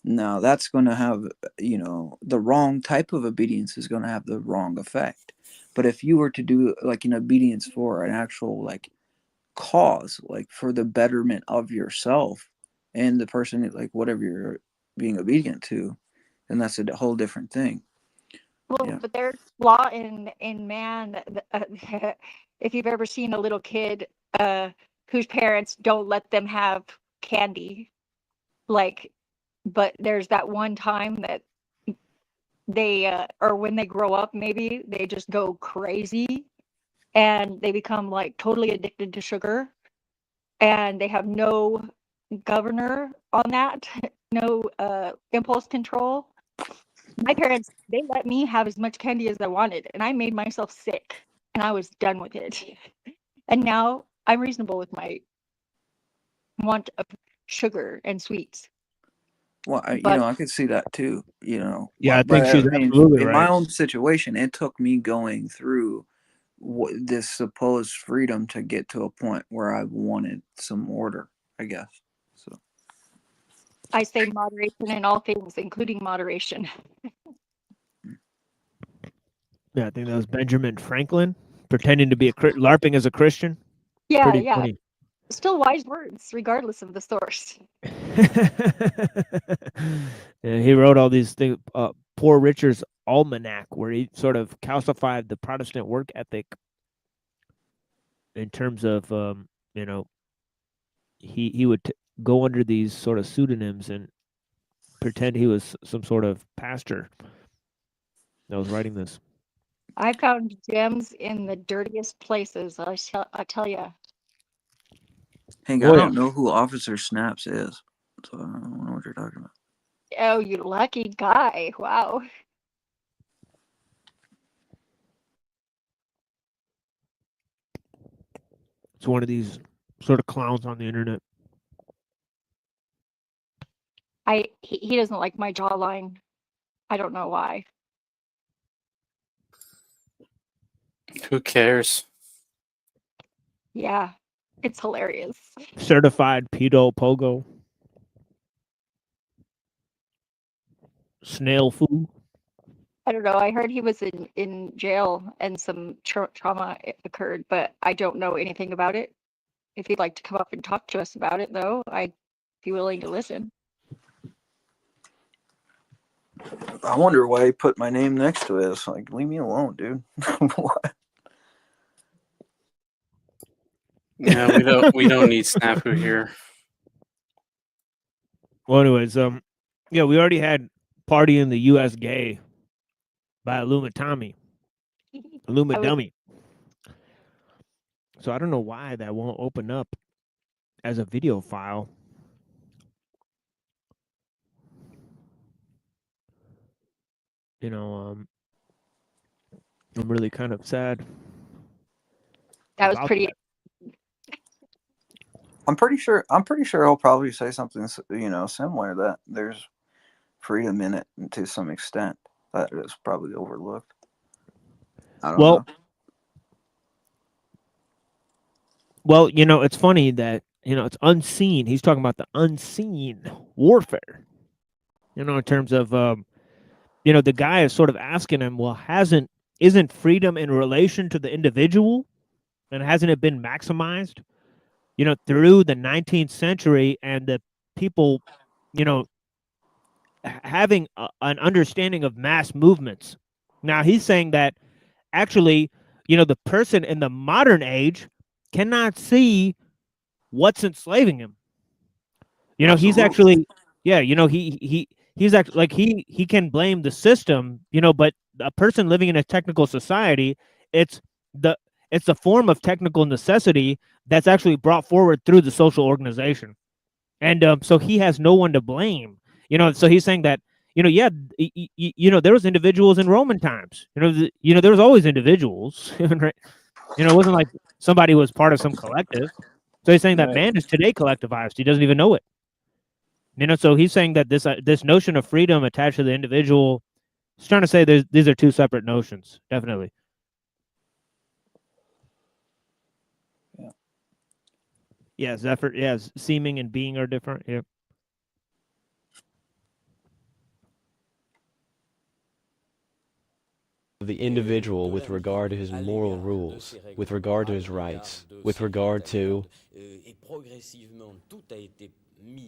Now that's going to have, the wrong type of obedience is going to have the wrong effect. But if you were to do like an obedience for an actual like cause, like for the betterment of yourself and the person, like whatever you're being obedient to, then that's a whole different thing. Well, Yeah. but there's law in man. If you've ever seen a little kid whose parents don't let them have candy, like, but there's that one time that they or when they grow up, maybe they just go crazy and they become like totally addicted to sugar, and they have no governor on that, no impulse control. My parents, they let me have as much candy as I wanted, and I made myself sick, and I was done with it. And now I'm reasonable with my want of sugar and sweets. Well, But I could see that too, Yeah, I but think she's I mean, absolutely in my right. own situation, it took me going through this supposed freedom to get to a point where I wanted some order, I guess. So I say moderation in all things, including moderation. Yeah, I think that was Benjamin Franklin pretending to be LARPing as a Christian. Yeah, Pretty yeah. funny. Still wise words, regardless of the source. And he wrote all these things, Poor Richard's Almanac, where he sort of calcified the Protestant work ethic in terms of, he would go under these sort of pseudonyms and pretend he was some sort of pastor that was writing this. I found gems in the dirtiest places. I tell you. Hank, I don't know who Officer Snaps is, so I don't know what you're talking about. Oh, you lucky guy! Wow. It's one of these sort of clowns on the internet. He doesn't like my jawline. I don't know why. Who cares? Yeah, it's hilarious. Certified pedo pogo. Snail food. I don't know. I heard he was in jail and some trauma occurred, but I don't know anything about it. If you'd like to come up and talk to us about it, though, I'd be willing to listen. I wonder why he put my name next to it. It's like, leave me alone, dude. What? Yeah, we don't need snafu here. Well, anyways, yeah, we already had Party in the U.S. Gay by Illumitami. Illumidummy. So I don't know why that won't open up as a video file. I'm really kind of sad. That was about pretty. I'm pretty sure he'll probably say something, similar, that there's freedom in it to some extent that is probably overlooked. I don't know. Well, it's funny that, it's unseen. He's talking about the unseen warfare. In terms of, the guy is sort of asking him, well, isn't freedom in relation to the individual? And hasn't it been maximized, through the 19th century and the people, having an understanding of mass movements? Now, he's saying that actually, the person in the modern age cannot see what's enslaving him. He's actually, he's actually, like, he can blame the system, but a person living in a technical society, it's the form of technical necessity that's actually brought forward through the social organization. And so he has no one to blame. So he's saying that, there was individuals in Roman times. There was always individuals. Right? It wasn't like somebody was part of some collective. So he's saying that man is today collectivized. He doesn't even know it. So he's saying that this notion of freedom attached to the individual, he's trying to say these are two separate notions, definitely. Yes, effort. Yes, seeming and being are different. Yep. The individual with regard to his moral rules, with regard to his rights, with regard to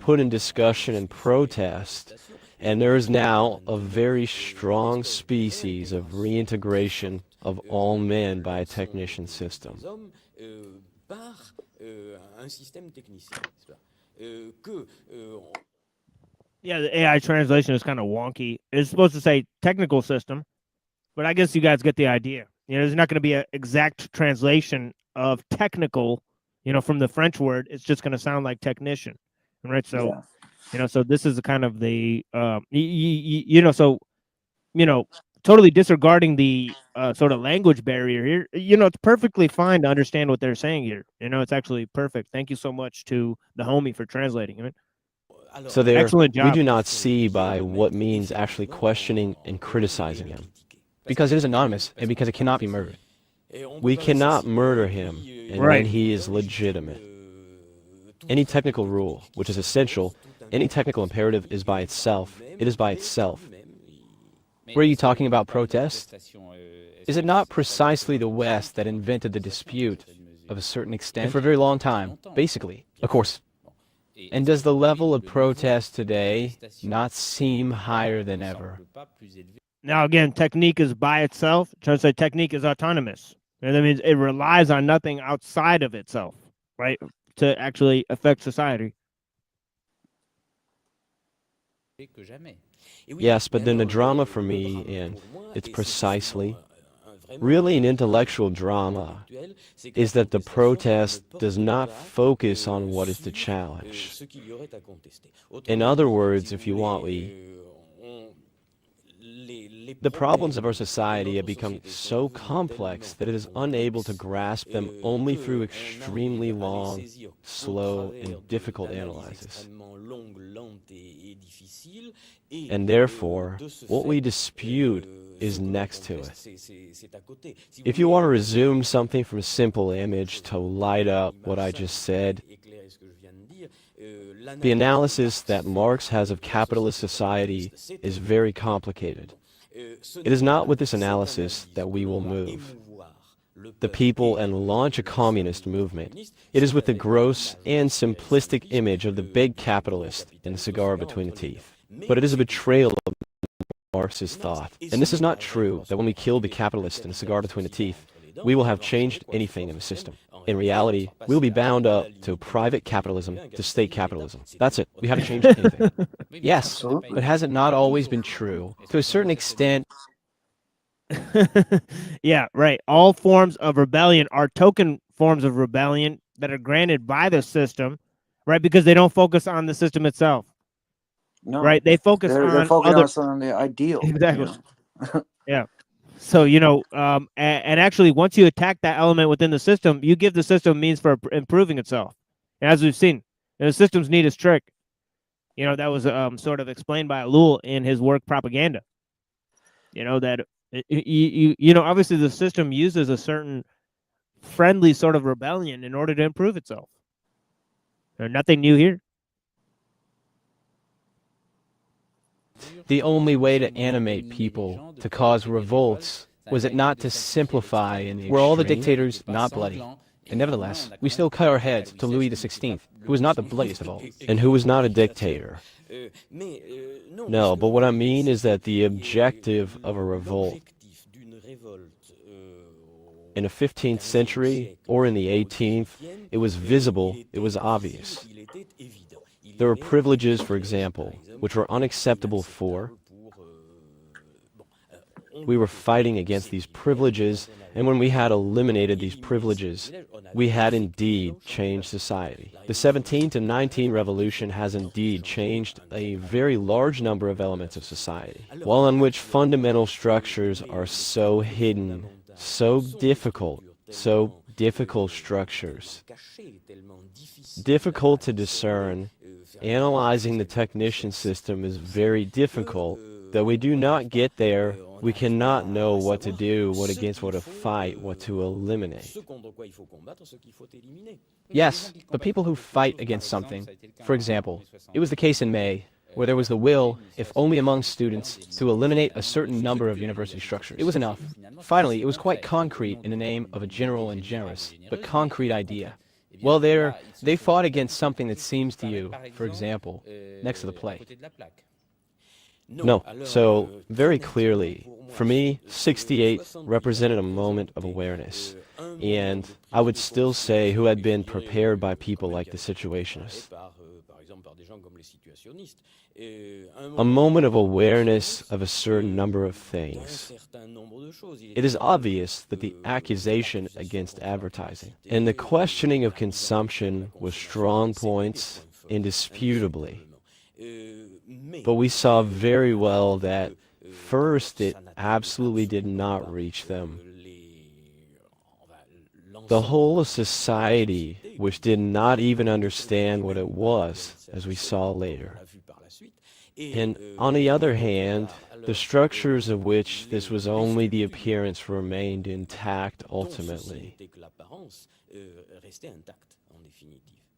put in discussion and protest, and there is now a very strong species of reintegration of all men by a technician system. Yeah, the AI translation is kind of wonky. It's supposed to say technical system, but I guess you guys get the idea. There's not going to be an exact translation of technical, from the French word. It's just going to sound like technician, right? So, so this is kind of the, totally disregarding the sort of language barrier here. It's perfectly fine to understand what they're saying here. It's actually perfect. Thank you so much to the homie for translating it. So there, excellent job. We do not see by what means actually questioning and criticizing him. Because it is anonymous and because it cannot be murdered. We cannot murder him, and then he is legitimate. Any technical rule, which is essential, any technical imperative is by itself. It is by itself. Were you talking about protest? Is it not precisely the West that invented the dispute of a certain extent? And for a very long time, basically, of course. And does the level of protest today not seem higher than ever? Now, again, technique is by itself. Trying to say technique is autonomous. And that means it relies on nothing outside of itself, right, to actually affect society. Yes, but then the drama for me, and it's precisely, really an intellectual drama, is that the protest does not focus on what is the challenge. In other words, if you want, the problems of our society have become so complex that it is unable to grasp them only through extremely long, slow, and difficult analysis. And therefore, what we dispute is next to it. If you want to resume something from a simple image to light up what I just said, the analysis that Marx has of capitalist society is very complicated. It is not with this analysis that we will move the people and launch a communist movement. It is with the gross and simplistic image of the big capitalist and the cigar between the teeth. But it is a betrayal of Marx's thought. And this is not true that when we kill the capitalist and the cigar between the teeth, we will have changed anything in the system. In reality, we'll be bound up to private capitalism, to state capitalism. That's it. We haven't changed anything. Yes, but has it not always been true? To a certain extent. Yeah, right. All forms of rebellion are token forms of rebellion that are granted by the system, right? Because they don't focus on the system itself. No, right? They focus they're on focusing other... on the ideal. Exactly. Yeah. So, and actually, once you attack that element within the system, you give the system means for improving itself. And as we've seen, the system's neatest trick, that was sort of explained by ellul in his work Propaganda. That obviously the system uses a certain friendly sort of rebellion in order to improve itself. Nothing new here. The only way to animate people, to cause revolts, was it not to simplify in the Were all the dictators not bloody? And nevertheless, we still cut our heads to Louis XVI, who was not the bloodiest of all. And who was not a dictator. No, but what I mean is that the objective of a revolt in the 15th century or in the 18th, it was visible, it was obvious. There were privileges, for example, which were unacceptable for. We were fighting against these privileges, and when we had eliminated these privileges, we had indeed changed society. The 17th and 19th revolution has indeed changed a very large number of elements of society, while in which fundamental structures are so hidden, so difficult structures, difficult to discern. Analyzing the technician system is very difficult, that we do not get there. We cannot know what to do, what against what to fight, what to eliminate. Yes, but people who fight against something, for example, it was the case in May, where there was the will, if only among students, to eliminate a certain number of university structures. It was enough. Finally, it was quite concrete in the name of a general and generous, but concrete idea. Well, they fought against something that seems to you, for example, next to the play. No, so very clearly, for me, 68 represented a moment of awareness, and I would still say who had been prepared by people like the Situationists. A moment of awareness of a certain number of things. It is obvious that the accusation against advertising and the questioning of consumption was strong points, indisputably. But we saw very well that first it absolutely did not reach them. The whole of society, which did not even understand what it was, as we saw later. And on the other hand, the structures of which this was only the appearance remained intact ultimately.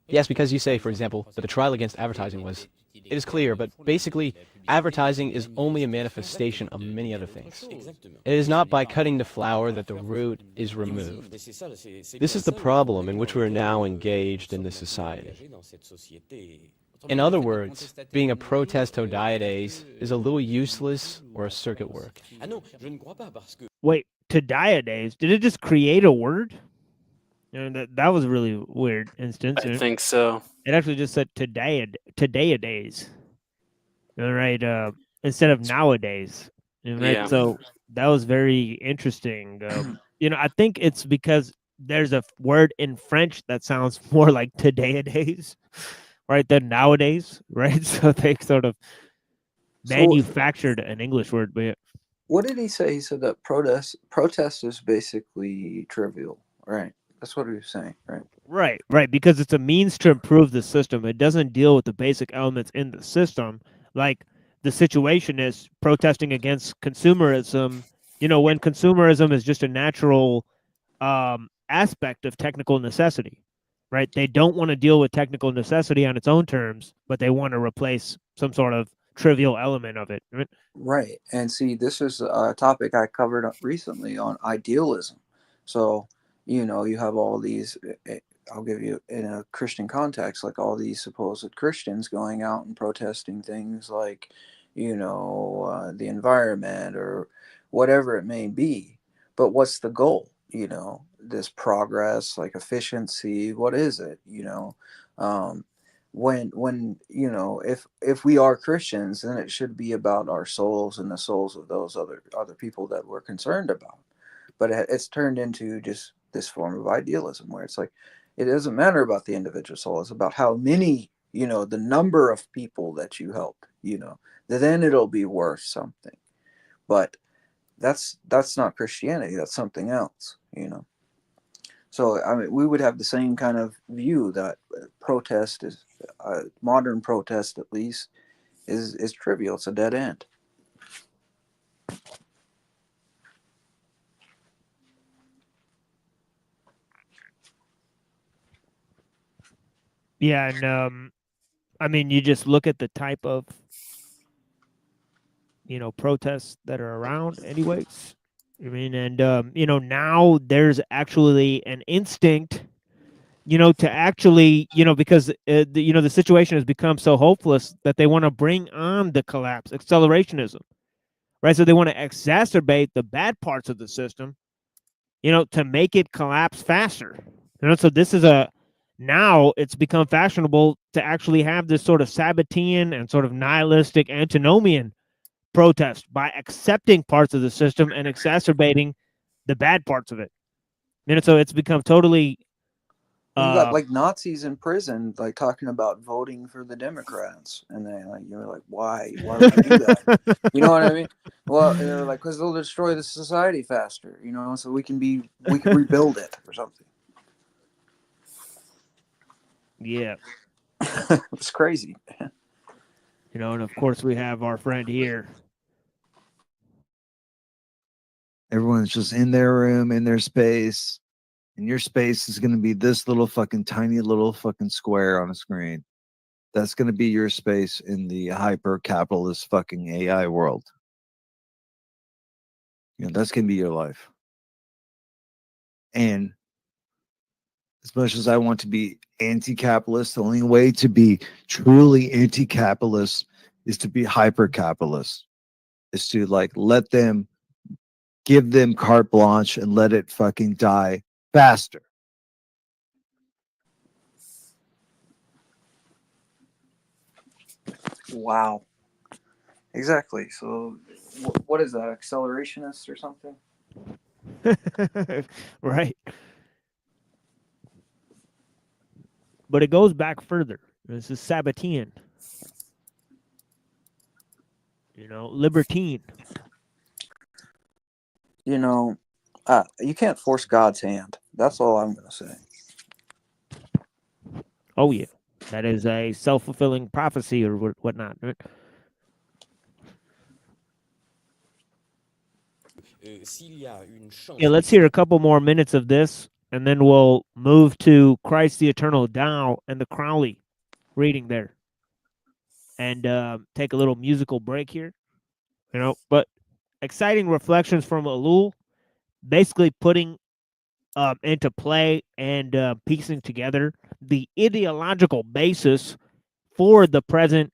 Yes, because you say, for example, that the trial against advertising was, it is clear, but basically, advertising is only a manifestation of many other things. It is not by cutting the flower that the root is removed. This is the problem in which we are now engaged in this society. In other words, being a protestodiades is a little useless or a circuit work. Wait, todiades? Did it just create a word? That was a really weird instance. I think so. It actually just said todayadays. All right, instead of nowadays. Right? Yeah. So that was very interesting. I think it's because there's a word in French that sounds more like todayadays, right, than nowadays, right? So they sort of manufactured an English word. But what did he say? He said that protest is basically trivial, right? That's what he was saying, right? Right, because it's a means to improve the system. It doesn't deal with the basic elements in the system. Like the situation is protesting against consumerism. When consumerism is just a natural aspect of technical necessity, right? They don't want to deal with technical necessity on its own terms, but they want to replace some sort of trivial element of it. Right. And see, this is a topic I covered recently on idealism. So, you have all these, I'll give you in a Christian context, like all these supposed Christians going out and protesting things like, the environment or whatever it may be. But what's the goal? This progress, like efficiency, what is it? When if we are Christians, then it should be about our souls and the souls of those other people that we're concerned about. But it's turned into just this form of idealism where it's like, it doesn't matter about the individual soul. It's about how many, the number of people that you help, then it'll be worth something. But That's not Christianity. That's something else, you know. So I mean, we would have the same kind of view that protest is modern protest, at least, is trivial. It's a dead end. Yeah, and I mean, you just look at the type of protests that are around, anyways. I mean, and now there's actually an instinct, to actually, because the situation has become so hopeless that they want to bring on the collapse, accelerationism, right? So they want to exacerbate the bad parts of the system, to make it collapse faster. So this is now it's become fashionable to actually have this sort of Sabbatean and sort of nihilistic antinomian protest by accepting parts of the system and exacerbating the bad parts of it. So it's become totally. You got like Nazis in prison, like talking about voting for the Democrats, and then you're like, why would you do that? You know what I mean? Well, they're like, because they'll destroy the society faster, so we can rebuild it or something. Yeah, it's crazy. And of course we have our friend here. Everyone's just in their room, in their space. And your space is going to be this little fucking tiny little fucking square on a screen. That's going to be your space in the hyper-capitalist fucking AI world. That's going to be your life. And as much as I want to be anti-capitalist, the only way to be truly anti-capitalist is to be hyper-capitalist. Is to give them carte blanche and let it fucking die faster. Wow. Exactly. So what is that, accelerationist or something? Right. But it goes back further. This is Sabbatean. Libertine. You can't force God's hand. That's all I'm going to say. Oh, yeah. That is a self-fulfilling prophecy or whatnot. Right? Yeah, let's hear a couple more minutes of this, and then we'll move to Christ the Eternal Tao and the Crowley reading there. And take a little musical break here. But exciting reflections from ellul, basically putting into play and piecing together the ideological basis for the present,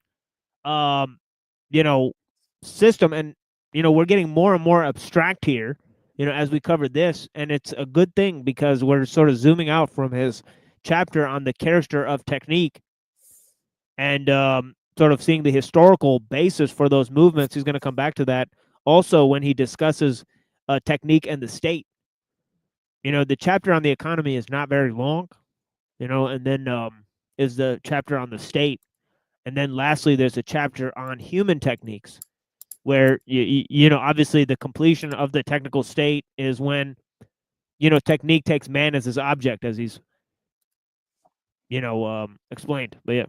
system. And, we're getting more and more abstract here, as we cover this. And it's a good thing because we're sort of zooming out from his chapter on the character of Technic and sort of seeing the historical basis for those movements. He's going to come back to that also when he discusses Technic and the state. The chapter on the economy is not very long, and then is the chapter on the state. And then lastly, there's a chapter on human techniques where, obviously the completion of the technical state is when, Technic takes man as his object, as he's, explained. But yeah.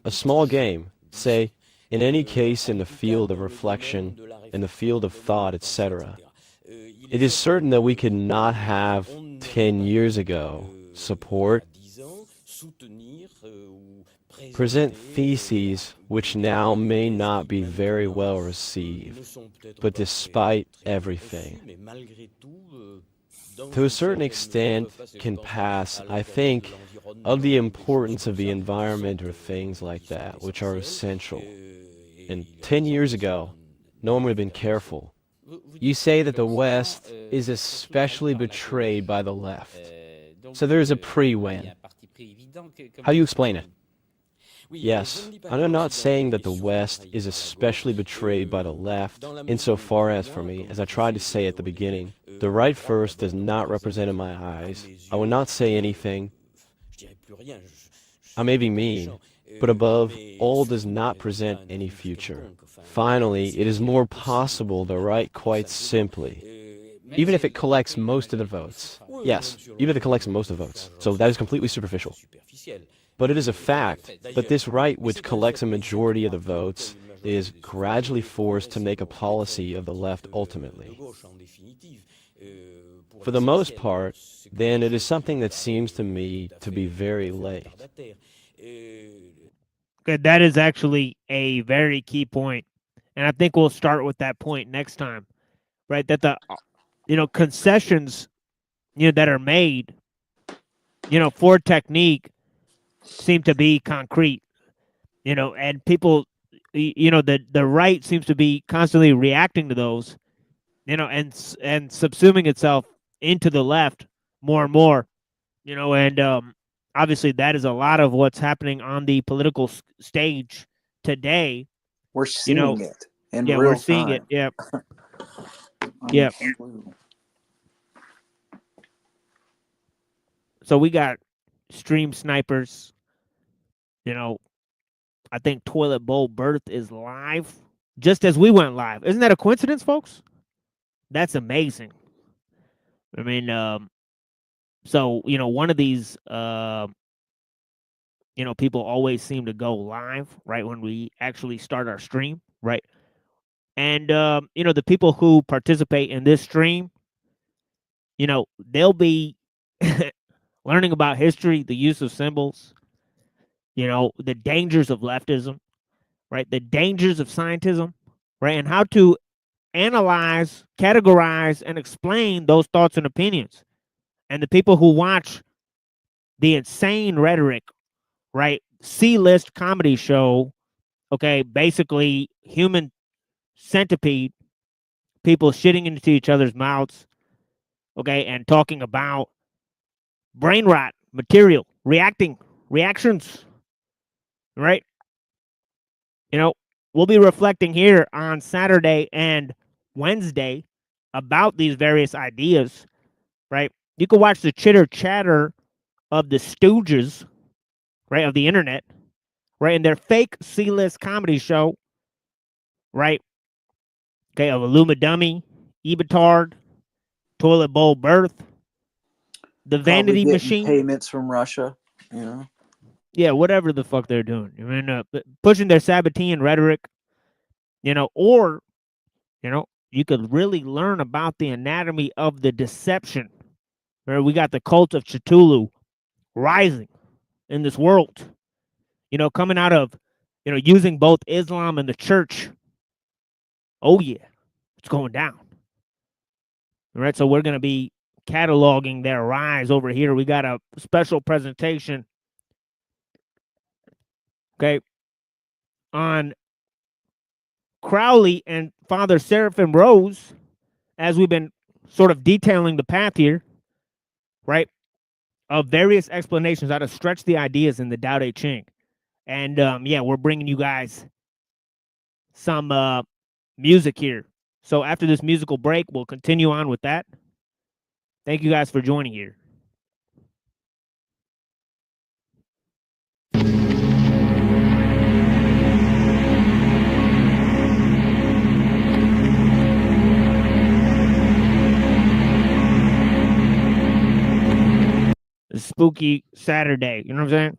A small game, say, in any case in the field of reflection, in the field of thought, etc. It is certain that we could not have 10 years ago support, present theses which now may not be very well received, but despite everything, to a certain extent can pass, I think, of the importance of the environment or things like that, which are essential. And 10 years ago, no one would have been careful. You say that the West is especially betrayed by the left. So there's a pre-win. How do you explain it? Yes, I'm not saying that the West is especially betrayed by the left, insofar as, for me, as I tried to say at the beginning, the right first does not represent in my eyes. I will not say anything. I may be mean, but above all does not present any future. Finally, it is more possible to write quite simply, even if it collects most of the votes. Yes, even if it collects most of the votes. So that is completely superficial. But it is a fact that this right which collects a majority of the votes is gradually forced to make a policy of the left ultimately. For the most part, then, it is something that seems to me to be very late. Okay, that is actually a very key point. And I think we'll start with that point next time, right? That the, concessions, that are made, for Technic seem to be concrete, and people, the right seems to be constantly reacting to those, and subsuming itself into the left more and more, and obviously that is a lot of what's happening on the political stage today. We're seeing it in real we're seeing time. it. Yeah. Yeah. So we got stream snipers. I think Toilet Bowl Birth is live just as we went live. Isn't that a coincidence, folks? That's amazing. I mean, so, one of these, people always seem to go live, right, when we actually start our stream, right? And, the people who participate in this stream, they'll be learning about history, the use of symbols, the dangers of leftism, right? The dangers of scientism, right? And how to analyze, categorize, and explain those thoughts and opinions. And the people who watch the insane rhetoric, right? C-list comedy show, okay, basically human centipede, people shitting into each other's mouths, okay, and talking about brain rot material, reactions, right? We'll be reflecting here on Saturday and Wednesday about these various ideas, right? You can watch the chitter chatter of the stooges, right, of the internet, right, in their fake C-list comedy show, right, okay, of Illumidummy, Ebitard, Toilet Bowl Birth, the Vanity Machine. Payments from Russia, Yeah, whatever the fuck they're doing. I mean, pushing their Sabbatean rhetoric, or, you could really learn about the anatomy of the deception. Where we got the cult of CTUHLU rising in this world, coming out of, using both Islam and the church. Oh, yeah, it's going down. All right, so we're going to be cataloging their rise over here. We got a special presentation, okay, on Crowley and Father Seraphim Rose, as we've been sort of detailing the path here, right, of various explanations how to stretch the ideas in the Tao Te Ching. And, we're bringing you guys some music here. So after this musical break, we'll continue on with that. Thank you guys for joining here. It's spooky Saturday, you know what I'm saying?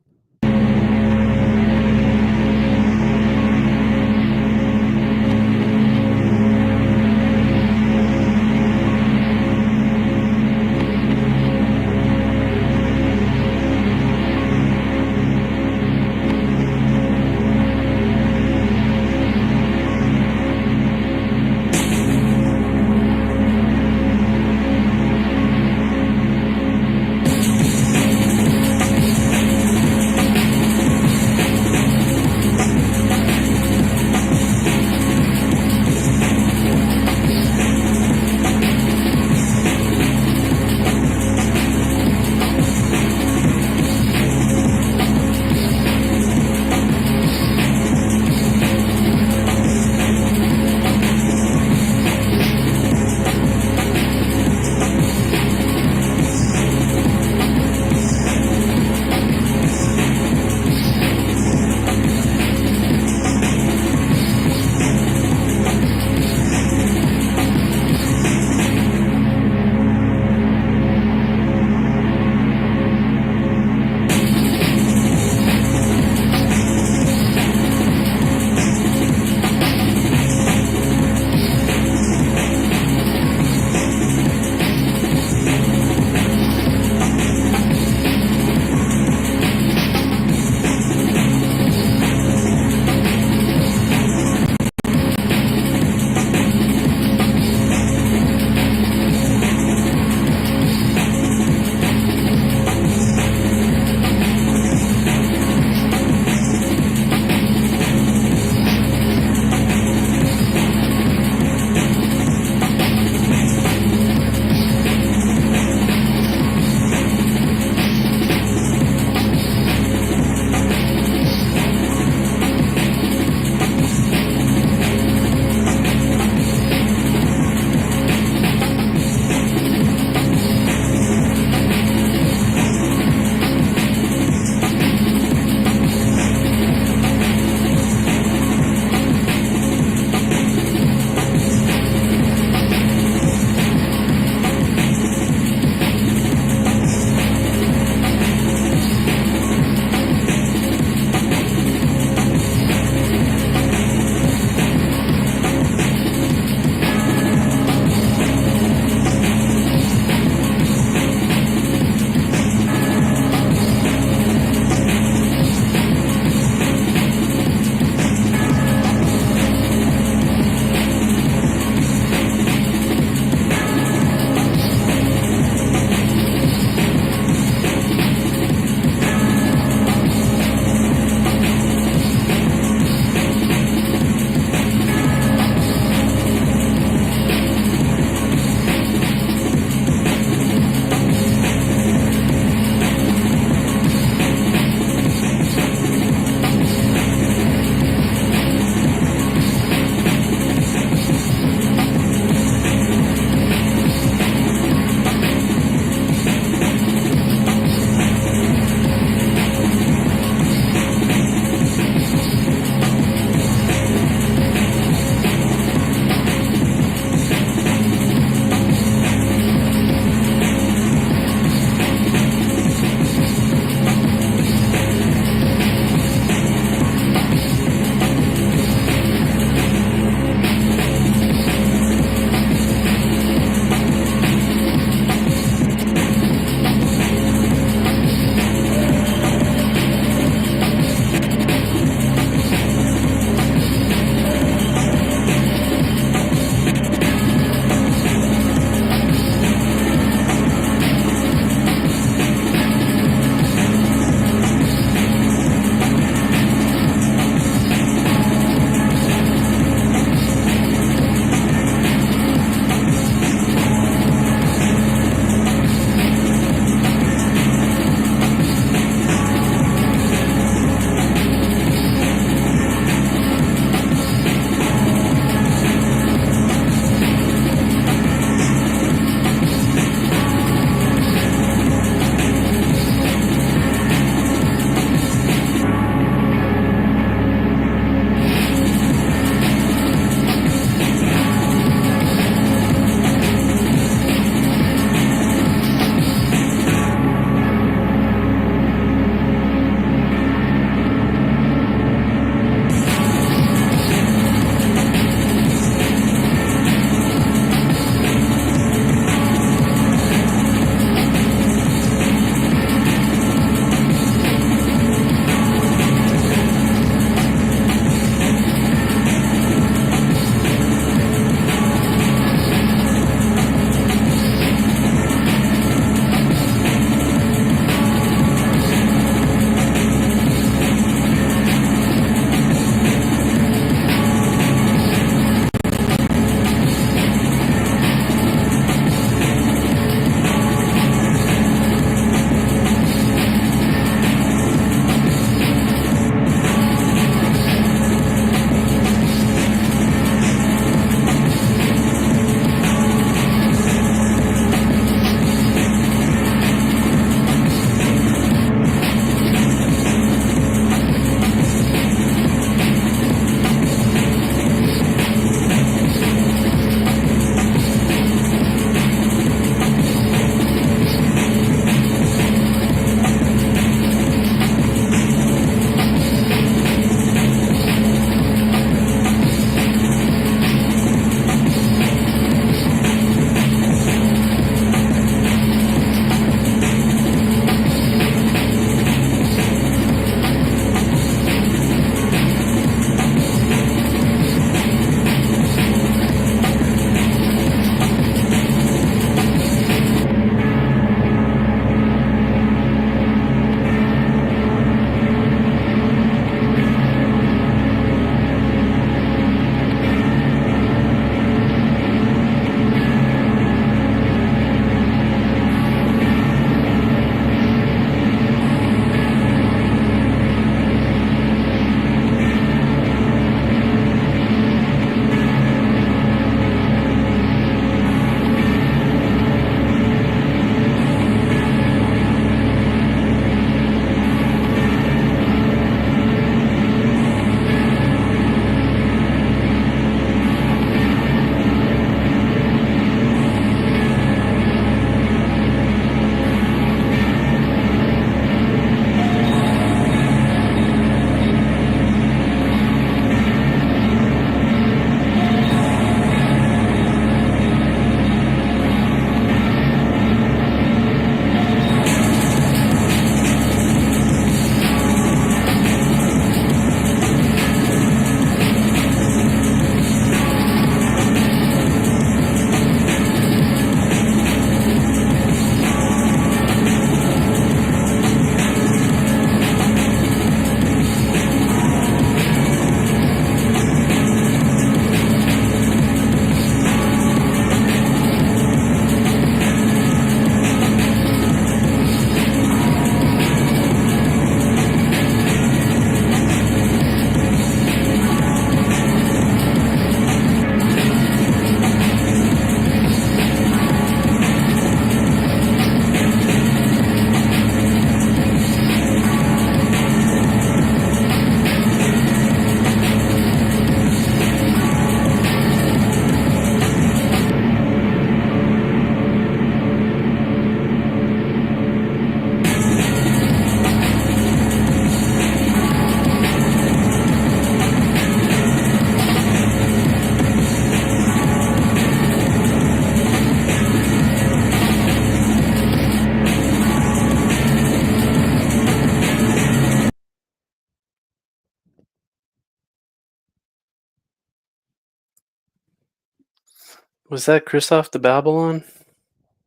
Was that Christoph the Babylon?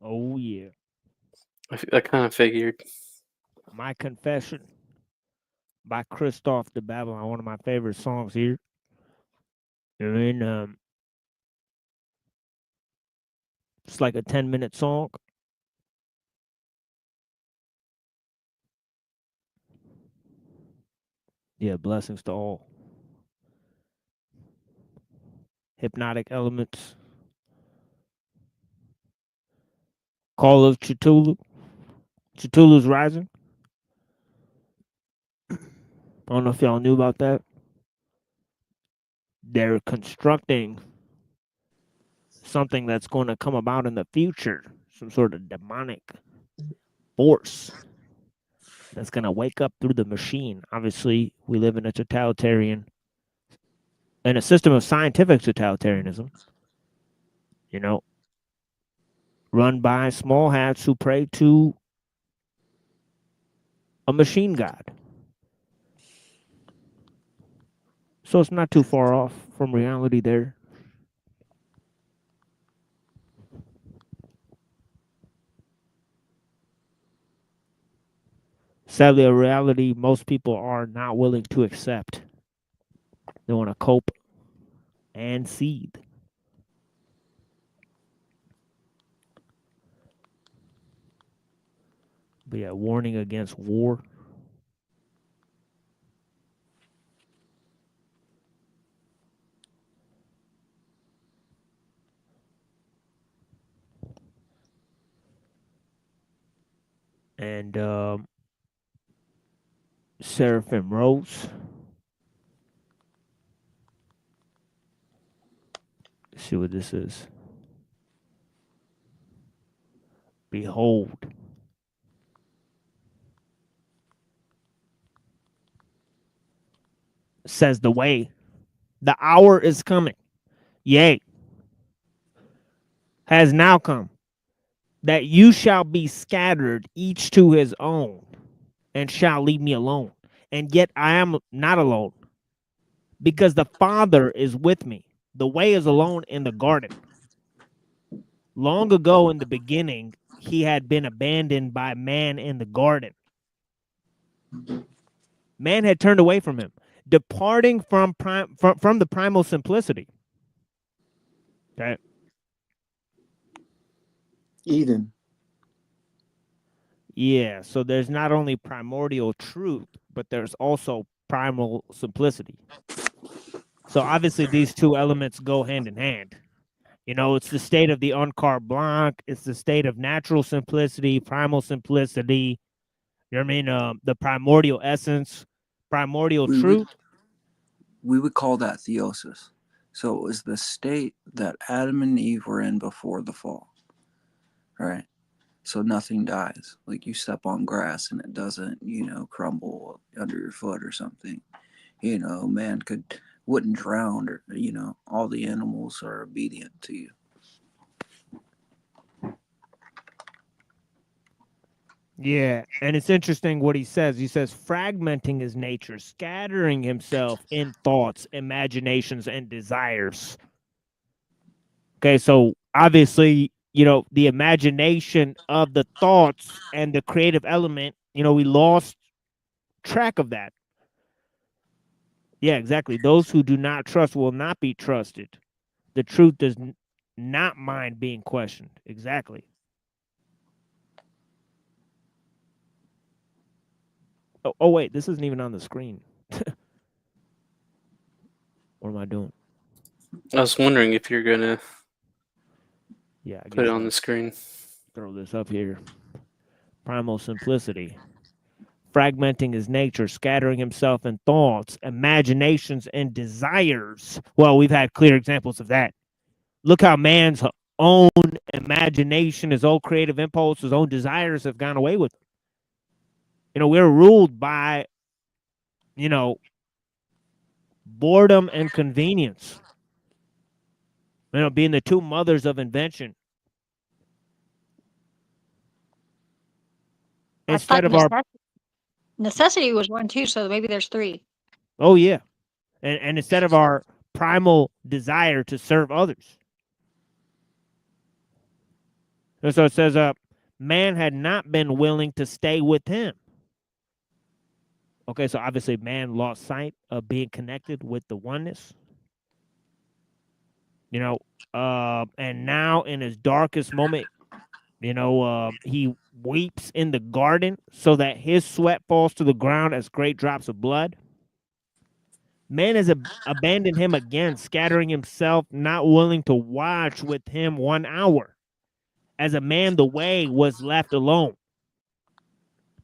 Oh yeah. I kind of figured. My Confession by Christoph the Babylon, one of my favorite songs here. And it's like a 10-minute song. Yeah, blessings to all. Hypnotic Elements. Call of CTUHLU. CTUHLU's Rising. I don't know if y'all knew about that. They're constructing something that's going to come about in the future, some sort of demonic force that's going to wake up through the machine. Obviously, we live in a totalitarian, in a system of scientific totalitarianism, you know, run by small hats who pray to a machine god. So it's not too far off from reality there. Sadly, a reality most people are not willing to accept. They want to cope and seethe. But yeah, warning against war. And Seraphim Rose. Let's see what this is. Behold. Says the way. The hour is coming. Yea. Has now come. That you shall be scattered, each to his own, and shall leave me alone. And yet I am not alone, because the Father is with me. The way is alone in the garden. Long ago in the beginning, he had been abandoned by man in the garden. Man had turned away from him, departing from the primal simplicity. Okay. Eden. Yeah, so there's not only primordial truth, but there's also primal simplicity. So obviously these two elements go hand in hand. You know, it's the state of the uncarte blanc. It's the state of natural simplicity, primal simplicity. You know what I mean? The primordial essence, primordial truth. We would call that theosis. So it was the state that Adam and Eve were in before the fall. Right? So nothing dies. Like you step on grass and it doesn't, crumble under your foot or something. Man wouldn't drown, or all the animals are obedient to you. Yeah, and it's interesting what he says. He says, fragmenting his nature, scattering himself in thoughts, imaginations, and desires. Okay, so obviously, the imagination of the thoughts and the creative element, we lost track of that. Yeah, exactly. Those who do not trust will not be trusted. The truth does not mind being questioned. Exactly. Oh, wait, this isn't even on the screen. What am I doing? I was wondering if you're gonna put it on I'll the screen. throw this up here. Primal simplicity. Fragmenting his nature, scattering himself in thoughts, imaginations, and desires. Well, we've had clear examples of that. Look how man's own imagination, his own creative impulse, his own desires have gone away with him. We're ruled by, boredom and convenience. Being the two mothers of invention. Instead of our necessity was one too, so maybe there's three. Oh yeah, and instead of our primal desire to serve others. And so it says, man had not been willing to stay with him. Okay, so obviously man lost sight of being connected with the oneness. You know, and now in his darkest moment, you know, he weeps in the garden so that his sweat falls to the ground as great drops of blood. Man has abandoned him again, scattering himself, not willing to watch with him 1 hour. As a man, the way was left alone.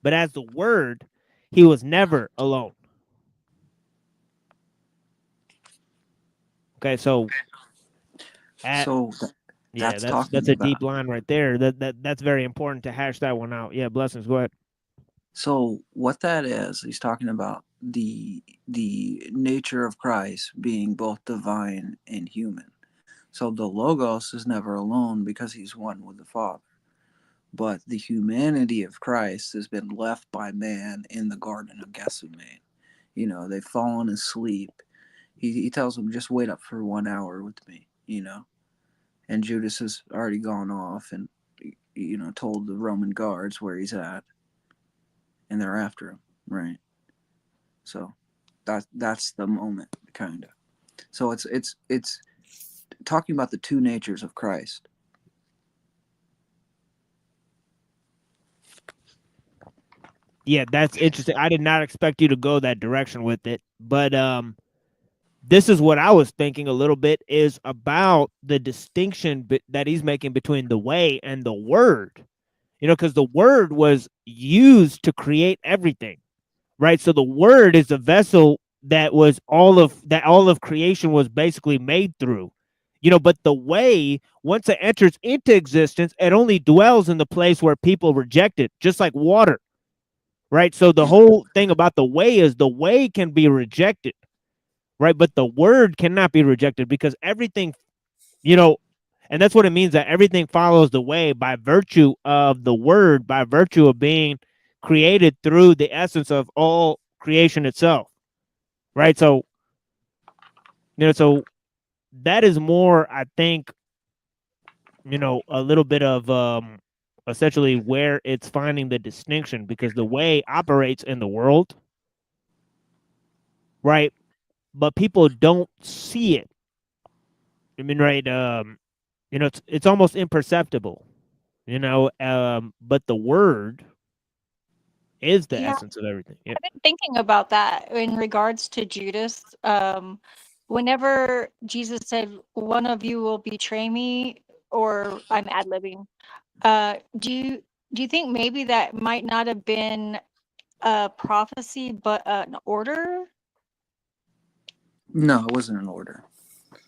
But as the word, he was never alone. Okay, so that's a deep line right there. That's very important to hash that one out. Yeah, blessings. Go ahead. So what that is, he's talking about the nature of Christ being both divine and human. So the Logos is never alone because he's one with the Father. But the humanity of Christ has been left by man in the Garden of Gethsemane. You know, they've fallen asleep. He tells them, just wait up for 1 hour with me, you know. And Judas has already gone off and, you know, told the Roman guards where he's at. And they're after him, right? So that's the moment, kind of. So it's talking about the two natures of Christ. Yeah, that's interesting. I did not expect you to go that direction with it, but this is what I was thinking a little bit is about the distinction that he's making between the way and the word. You know, because the word was used to create everything, right? So the word is the vessel that was all of creation was basically made through. You know, but the way, once it enters into existence, it only dwells in the place where people reject it, just like water. Right. So the whole thing about the way is the way can be rejected. Right. But the word cannot be rejected because everything, you know, and that's what it means, that everything follows the way by virtue of the word, by virtue of being created through the essence of all creation itself. Right. So, you know, so that is more, I think, you know, a little bit of essentially where it's finding the distinction, because the way operates in the world, right? But people don't see it. I mean, right? You know, it's almost imperceptible, you know, but the word is the essence of everything. Yeah. I've been thinking about that in regards to Judas. Whenever Jesus said, "One of you will betray me," or I'm ad-libbing, do you think maybe that might not have been a prophecy, but an order? No, it wasn't an order.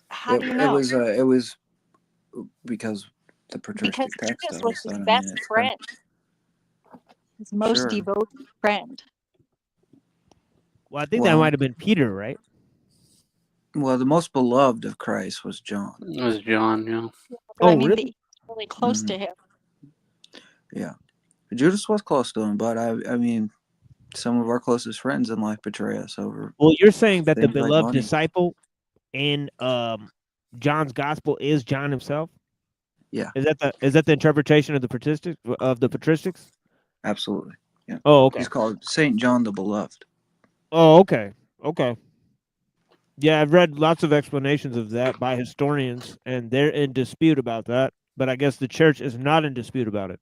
How do you know? It was because the patristic Because text Judas of was it. his I mean, best it's friend, his most Sure. devoted friend. Well, I think that might have been Peter, right? Well, the most beloved of Christ was John. It was John, yeah. But I mean, he's really close to him. Yeah, Judas was close to him, but I mean, some of our closest friends in life betray us over. Well, you're saying that the things like beloved money. disciple in John's gospel is John himself? Yeah. Is that the interpretation of the patristics? Absolutely. Yeah. Oh, okay. He's called Saint John the Beloved. Oh, okay. Okay. Yeah, I've read lots of explanations of that by historians, and they're in dispute about that. But I guess the church is not in dispute about it.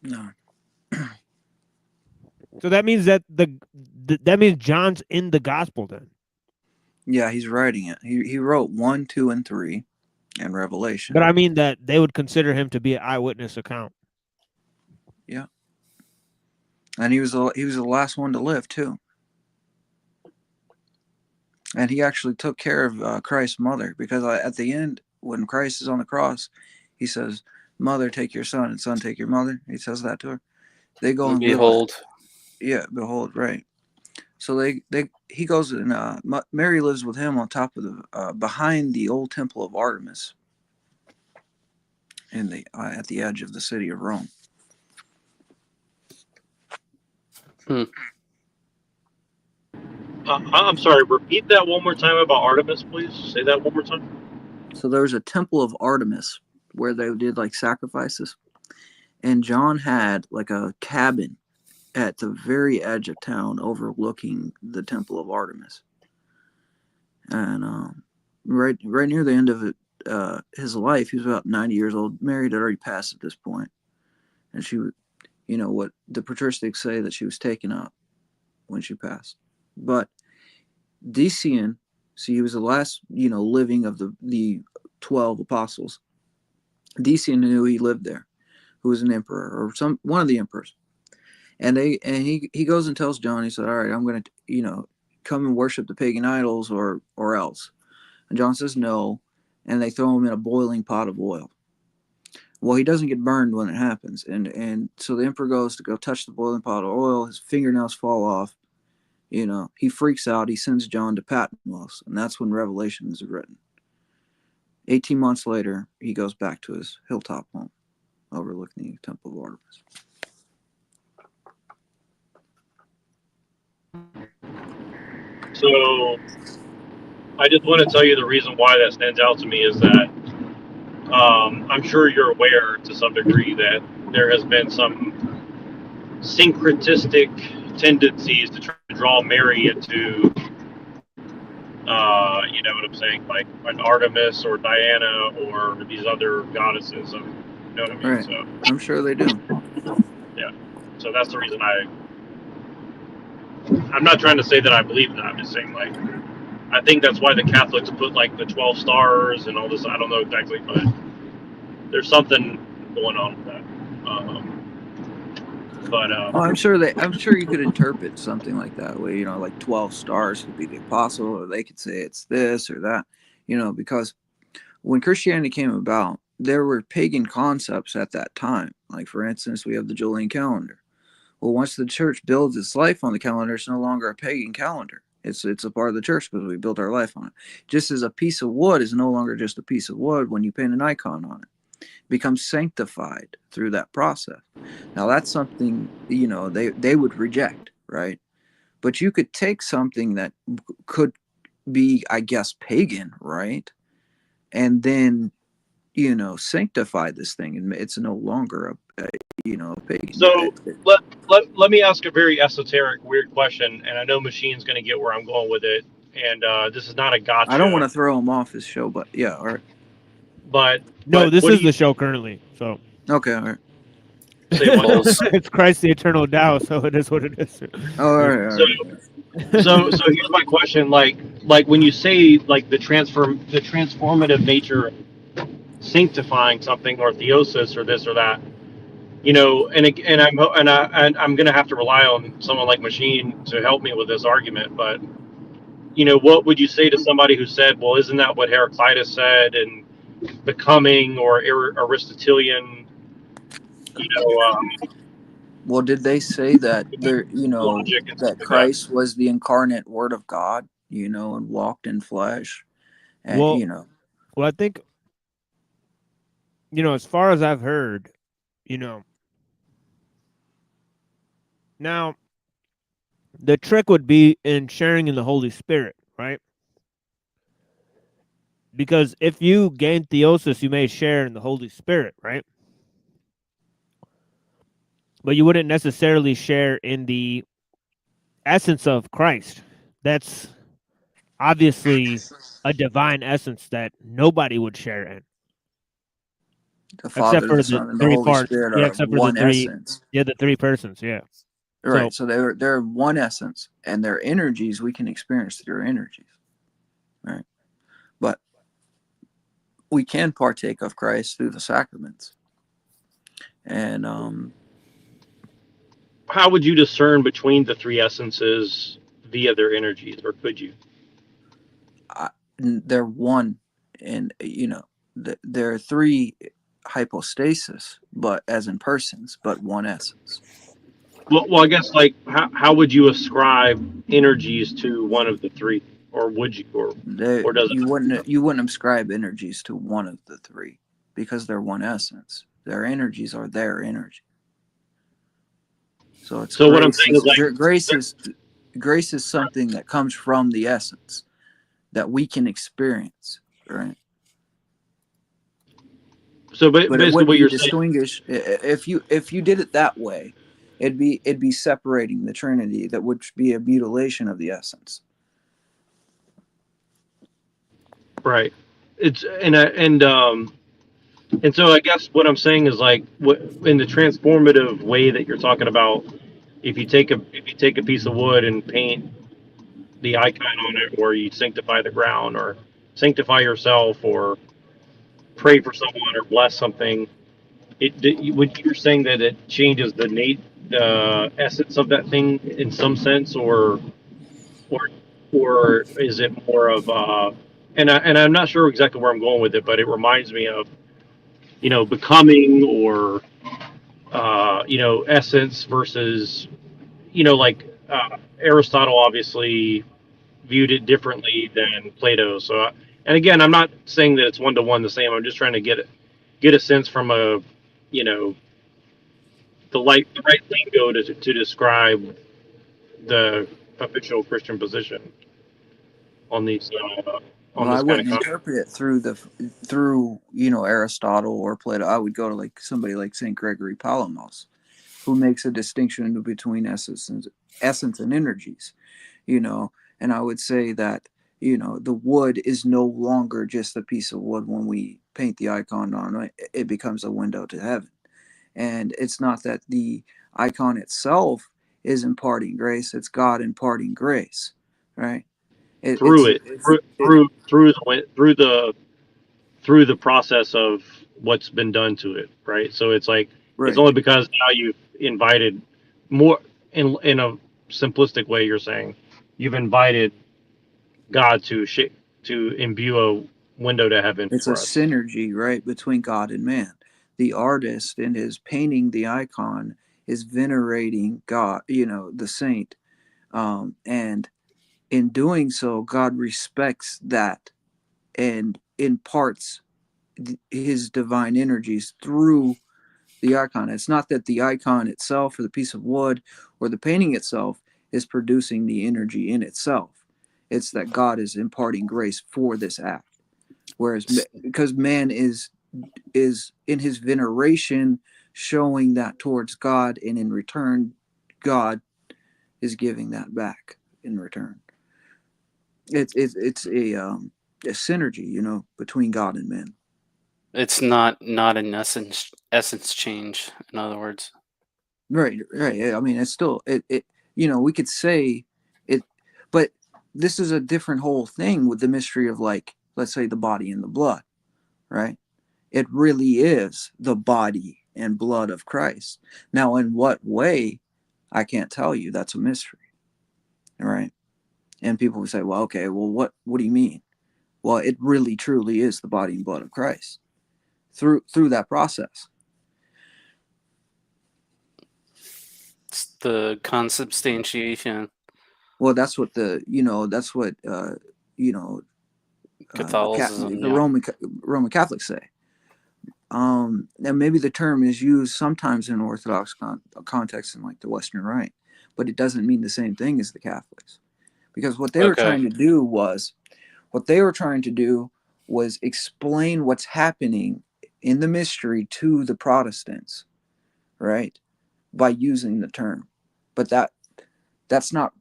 No. So that means that that means John's in the gospel then. Yeah, he's writing it. He wrote 1, 2, and 3, and Revelation. But I mean that they would consider him to be an eyewitness account. Yeah. And he was the last one to live too. And he actually took care of Christ's mother, because at the end, when Christ is on the cross, he says, "Mother, take your son, and son, take your mother." He says that to her. They go and behold. Yeah, behold, right. So he goes and Mary lives with him on top of the behind the old temple of Artemis, in the at the edge of the city of Rome. I'm sorry, repeat that one more time about Artemis, please. Say that one more time. So there was a temple of Artemis where they did like sacrifices, and John had like a cabin at the very edge of town overlooking the Temple of Artemis. And right near the end of it, his life, he was about 90 years old, married, had already passed at this point. And she, what the patristics say, that she was taken up when she passed. But Decian, see, he was the last, living of the 12 apostles. Decian knew he lived there, who was an emperor or one of the emperors. And he goes and tells John, he said, all right, I'm going to, come and worship the pagan idols or else. And John says no, and they throw him in a boiling pot of oil. Well, he doesn't get burned when it happens. And so the emperor goes to go touch the boiling pot of oil. His fingernails fall off. He freaks out. He sends John to Patmos, and that's when Revelation is written. 18 months later, he goes back to his hilltop home overlooking the Temple of Artemis. So I just want to tell you the reason why that stands out to me is that I'm sure you're aware to some degree that there has been some syncretistic tendencies to try to draw Mary into, you know what I'm saying, like an Artemis or Diana or these other goddesses. You know what I mean? Right. So I'm sure they do. yeah. So that's the reason I'm not trying to say that I believe that. I'm just saying, like, I think that's why the Catholics put like the 12 stars and all this. I don't know exactly, but there's something going on with that. I'm sure you could interpret something like that way. Like 12 stars could be the apostle, or they could say it's this or that. Because when Christianity came about, there were pagan concepts at that time. Like, for instance, we have the Julian calendar. Well, once the church builds its life on the calendar, it's no longer a pagan calendar. It's a part of the church because we built our life on it. Just as a piece of wood is no longer just a piece of wood when you paint an icon on it. It becomes sanctified through that process. Now, that's something, they would reject, right? But you could take something that could be, I guess, pagan, right? And then, sanctify this thing, and it's no longer a pagan. So let me ask a very esoteric, weird question, and I know Machine's going to get where I'm going with it, and this is not a gotcha. I don't want to throw him off his show, but yeah, all right. But this is the show currently, so okay, all right. It's Christ the Eternal Tao, so it is what it is. All right. So here's my question: like when you say like the transformative nature, sanctifying something, or theosis, or this or that, and I'm gonna have to rely on someone like Machine to help me with this argument. But what would you say to somebody who said, well, isn't that what Heraclitus said and becoming or Aristotelian? Well, did they say that that Christ was the incarnate Word of God, and walked in flesh, and Well, I think, as far as I've heard, now the trick would be in sharing in the Holy Spirit, right? Because if you gain theosis, you may share in the Holy Spirit, right? But you wouldn't necessarily share in the essence of Christ. That's obviously a divine essence that nobody would share in. The Father, the Son, and the Holy Spirit are one essence. Yeah, the three persons, yeah. Right, so they're one essence, and their energies we can experience through their energies. Right. But we can partake of Christ through the sacraments. And how would you discern between the three essences via their energies, or could you? They're one, and there are three hypostasis, but as in persons, but one essence. Well, I guess like how would you ascribe energies to one of the three, or would you, or does it? You wouldn't ascribe energies to one of the three because they're one essence. Their energies are their energy. So it's what I'm saying is like grace is something that comes from the essence that we can experience, right? So, but it basically, would what be you're saying, distinguished if you did it that way. It'd be separating the Trinity, that would be a mutilation of the essence. right? It's and so I guess what I'm saying is like, what in the transformative way that you're talking about, if you take a piece of wood and paint the icon on it, or you sanctify the ground, or sanctify yourself, or pray for someone, or bless something, what you're saying that it changes the essence of that thing in some sense, or or is it more of and I'm not sure exactly where I'm going with it, but it reminds me of becoming, or essence versus like Aristotle obviously viewed it differently than Plato. So and again, I'm not saying that it's one to one the same. I'm just trying to get a sense from a the right lingo to describe the official Christian position on these on Well, I this kind of wouldn't concept. interpret it through Aristotle or Plato. I would go to like somebody like Saint Gregory Palamas, who makes a distinction between essence and energies, and I would say that the wood is no longer just a piece of wood. When we paint the icon on it, it becomes a window to heaven. And it's not that the icon itself is imparting grace, it's God imparting grace, right? Through the process of what's been done to it, right? So it's like it's Right. only because now you've invited more in a simplistic way. You're saying you've invited God to imbue a window to heaven It's a for us. synergy, right, between God and man. The artist, in his painting the icon, is venerating God, the saint. And in doing so, God respects that and imparts his divine energies through the icon. It's not that the icon itself, or the piece of wood, or the painting itself is producing the energy in itself. It's that God is imparting grace for this act. Whereas because man is in his veneration showing that towards God, and in return God is giving that back in return. It's a synergy, between God and man. It's not an essence change, in other words. Right. I mean, it's still it. We could say it, but this is a different whole thing with the mystery of, like, let's say, the body and the blood, right? It really is the body and blood of Christ. Now, in what way, I can't tell you. That's a mystery, right? And people would say, well, okay, well, what do you mean? Well, it really truly is the body and blood of Christ through that process. It's the consubstantiation. Well, that's what Catholicism, the Roman Catholics say. And maybe the term is used sometimes in Orthodox context in, like, the Western Rite, but it doesn't mean the same thing as the Catholics, because what they were trying to do was explain what's happening in the mystery to the Protestants, right, by using the term. But that's not,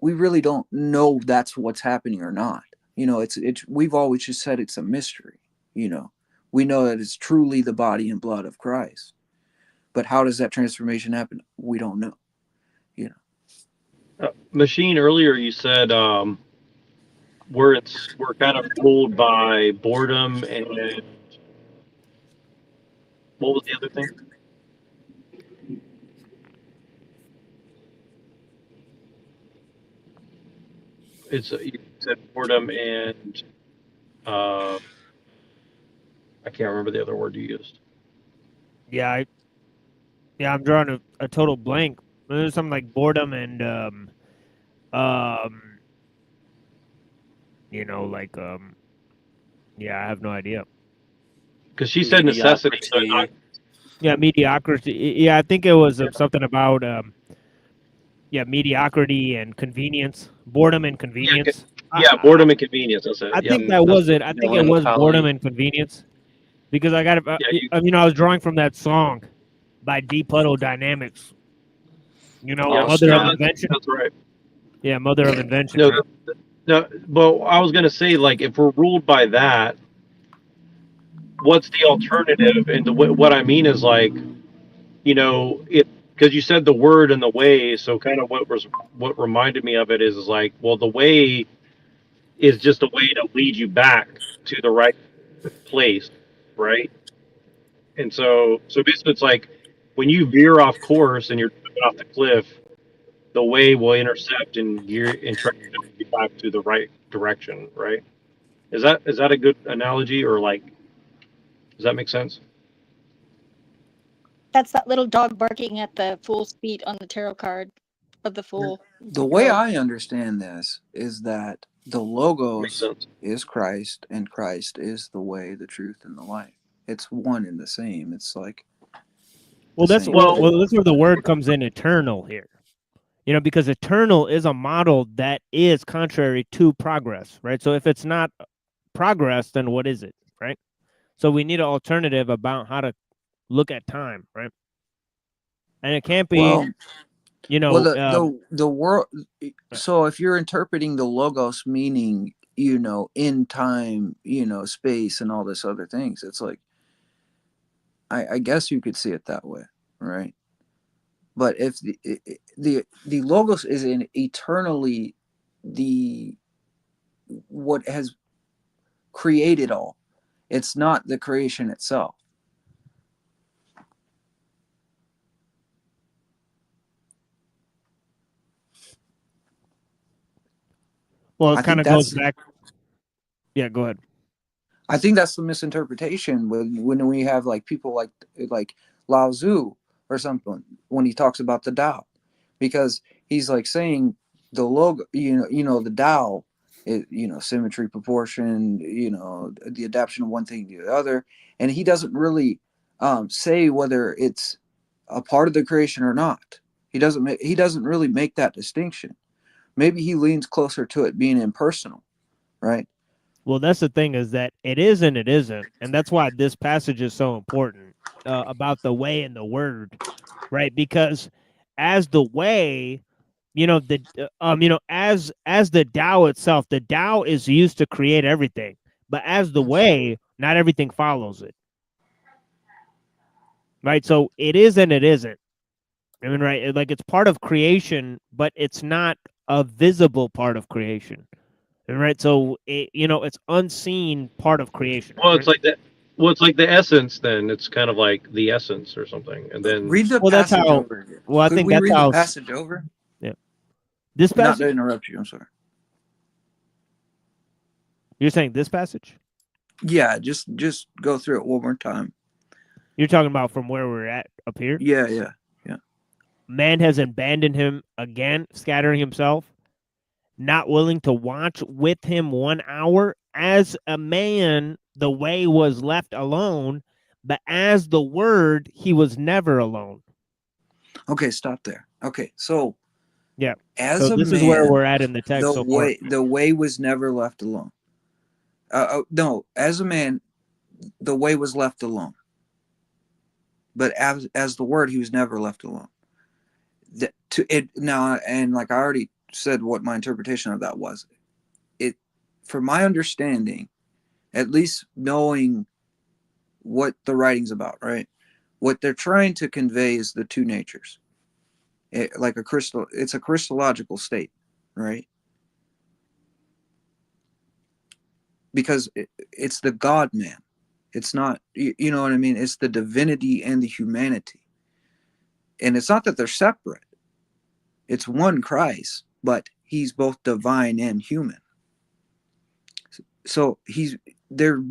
we really don't know that's what's happening or not. It's we've always just said it's a mystery. We know that it's truly the body and blood of Christ. But how does that transformation happen? We don't know. Machine, earlier you said we're kind of ruled by boredom, and what was the other thing? You said boredom and I can't remember the other word you used. Yeah, I'm drawing a total blank. There's something like boredom and yeah, I have no idea. Because she said necessity. So Mediocrity. Yeah, I think it was something about mediocrity and convenience, boredom and convenience. Boredom and convenience. That's it. I think that was it. I think it was boredom and convenience, because I got I was drawing from that song by Deep Puddle Dynamics. Mother of Invention. That's right. Yeah, Mother of Invention. No, no, but I was gonna say, like, if we're ruled by that, what's the alternative? And what I mean is, like, it, because you said the word and the way, so kind of what reminded me of it is like, well, the way is just a way to lead you back to the right place, right? And so basically, it's like when you veer off course and you're coming off the cliff, the way will intercept and try to get you back to the right direction, right? Is that a good analogy, or like, does that make sense? That's that little dog barking at the fool's feet on the tarot card of the fool. The way I understand this is that the logos is Christ, and Christ is the way, the truth, and the life. It's one and the same. It's like, well, that's where the word comes in, eternal here. Because eternal is a model that is contrary to progress, right? So if it's not progress, then what is it, right? So we need an alternative about how to look at time, right? And it can't be, the world. So if you're interpreting the logos meaning, in time, space and all this other things, it's like, I guess you could see it that way, right? But if the logos is in eternally what has created all, it's not the creation itself. Well, it kind of goes back. Yeah, go ahead. I think that's the misinterpretation when we have like people like Lao Tzu or something when he talks about the Tao, because he's like saying the logo, the Tao, symmetry, proportion, the adaptation of one thing to the other, and he doesn't really say whether it's a part of the creation or not. He doesn't really make that distinction. Maybe he leans closer to it being impersonal, right? Well, that's the thing, is that it is and it isn't, and that's why this passage is so important about the way and the word, right? Because as the way, as the Tao itself, the Tao is used to create everything, but as the way, not everything follows it, right? So it is and it isn't. I mean, right? Like, it's part of creation, but it's not a visible part of creation. Right, so it's unseen part of creation. Well, right? it's like that. Well, it's like the essence. Then it's kind of like the essence or something, and then read the that's passage how. over again. Well, I think that's read how. The passage over. Yeah, this passage. Not to interrupt you. I'm sorry. You're saying this passage? Yeah, just go through it one more time. You're talking about from where we're at up here? Yeah. Man has abandoned him again, scattering himself, not willing to watch with him 1 hour. As a man, the way was left alone, but as the word, he was never alone. Okay, stop there. Okay, so yeah, as so this man, is where we're at in the text. The way was never left alone. No, as a man, the way was left alone. But as the word, he was never left alone. And like I already said, what my interpretation of that was. From my understanding, at least knowing what the writing's about, right? What they're trying to convey is the two natures. It's a Christological state, right? Because it's the God man. It's not, you know what I mean? It's the divinity and the humanity. And it's not that they're separate. It's one Christ, but he's both divine and human. So they're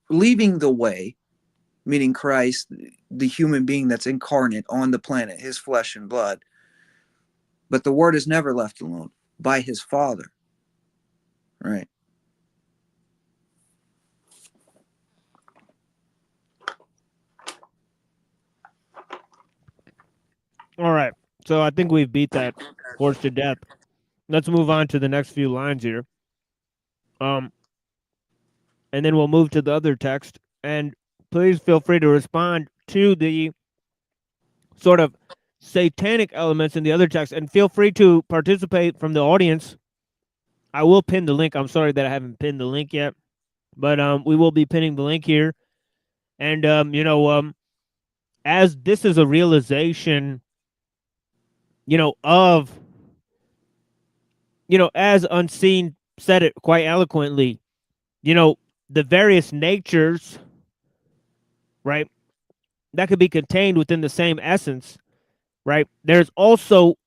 leaving the way, meaning Christ, the human being that's incarnate on the planet, his flesh and blood. But the word is never left alone by his Father, right? All right. So I think we've beat that horse to death. Let's move on to the next few lines here. And then we'll move to the other text. And please feel free to respond to the sort of satanic elements in the other text, and feel free to participate from the audience. I will pin the link. I'm sorry that I haven't pinned the link yet, but we will be pinning the link here. And as this is a realization, of, as Unseen said it quite eloquently, the various natures, right, that could be contained within the same essence, right? There's also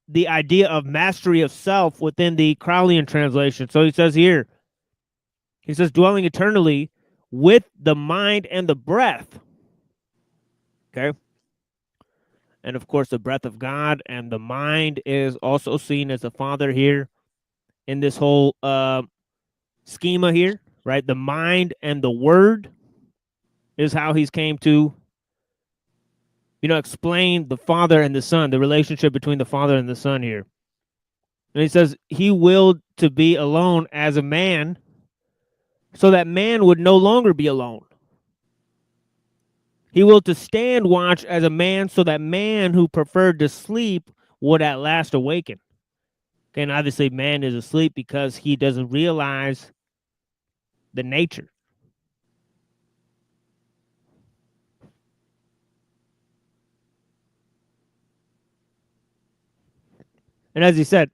the idea of mastery of self within the Crowleyan translation. So he says here, dwelling eternally with the mind and the breath. Okay. And of course, the breath of God and the mind is also seen as the Father here in this whole schema here, right? The mind and the word is how he's came to, explain the Father and the Son, the relationship between the Father and the Son here. And he says he willed to be alone as a man so that man would no longer be alone. He willed to stand watch as a man so that man who preferred to sleep would at last awaken. Okay, and obviously man is asleep because he doesn't realize the nature. And as he said,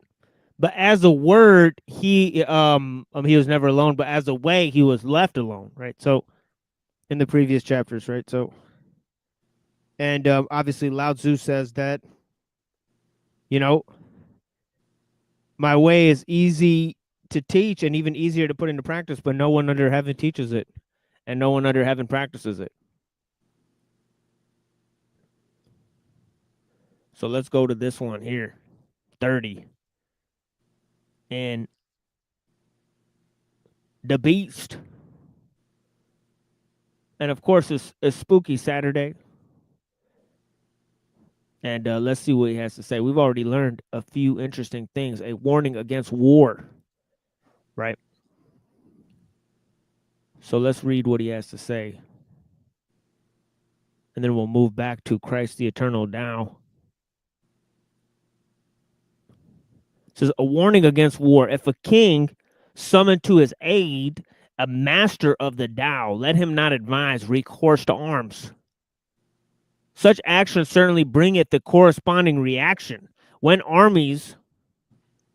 but as a word, he was never alone, but as a way, he was left alone, right? So, in the previous chapters, right? So, and obviously Lao Tzu says that, my way is easy to teach and even easier to put into practice, but no one under heaven teaches it, and no one under heaven practices it. So let's go to this one here, 30. And the beast. And of course, it's Spooky Saturday. And let's see what he has to say. We've already learned a few interesting things. A warning against war, right? So let's read what he has to say. And then we'll move back to Christ the Eternal Tao. It says, a warning against war. If a king summon to his aid a master of the Tao, let him not advise recourse to arms. Such action certainly bringeth the corresponding reaction. When armies,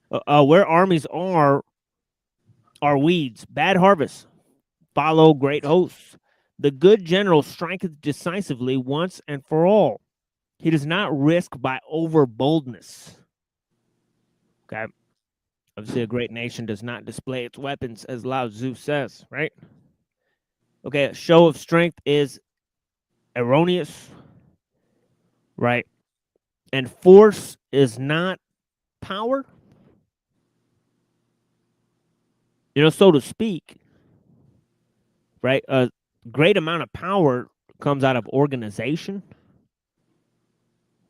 where armies are weeds, bad harvests follow great hosts. The good general striketh decisively once and for all. He does not risk by over boldness. Okay. Obviously, a great nation does not display its weapons, as Lao Tzu says, right? Okay, a show of strength is erroneous, right? And force is not power, so to speak, right? A great amount of power comes out of organization,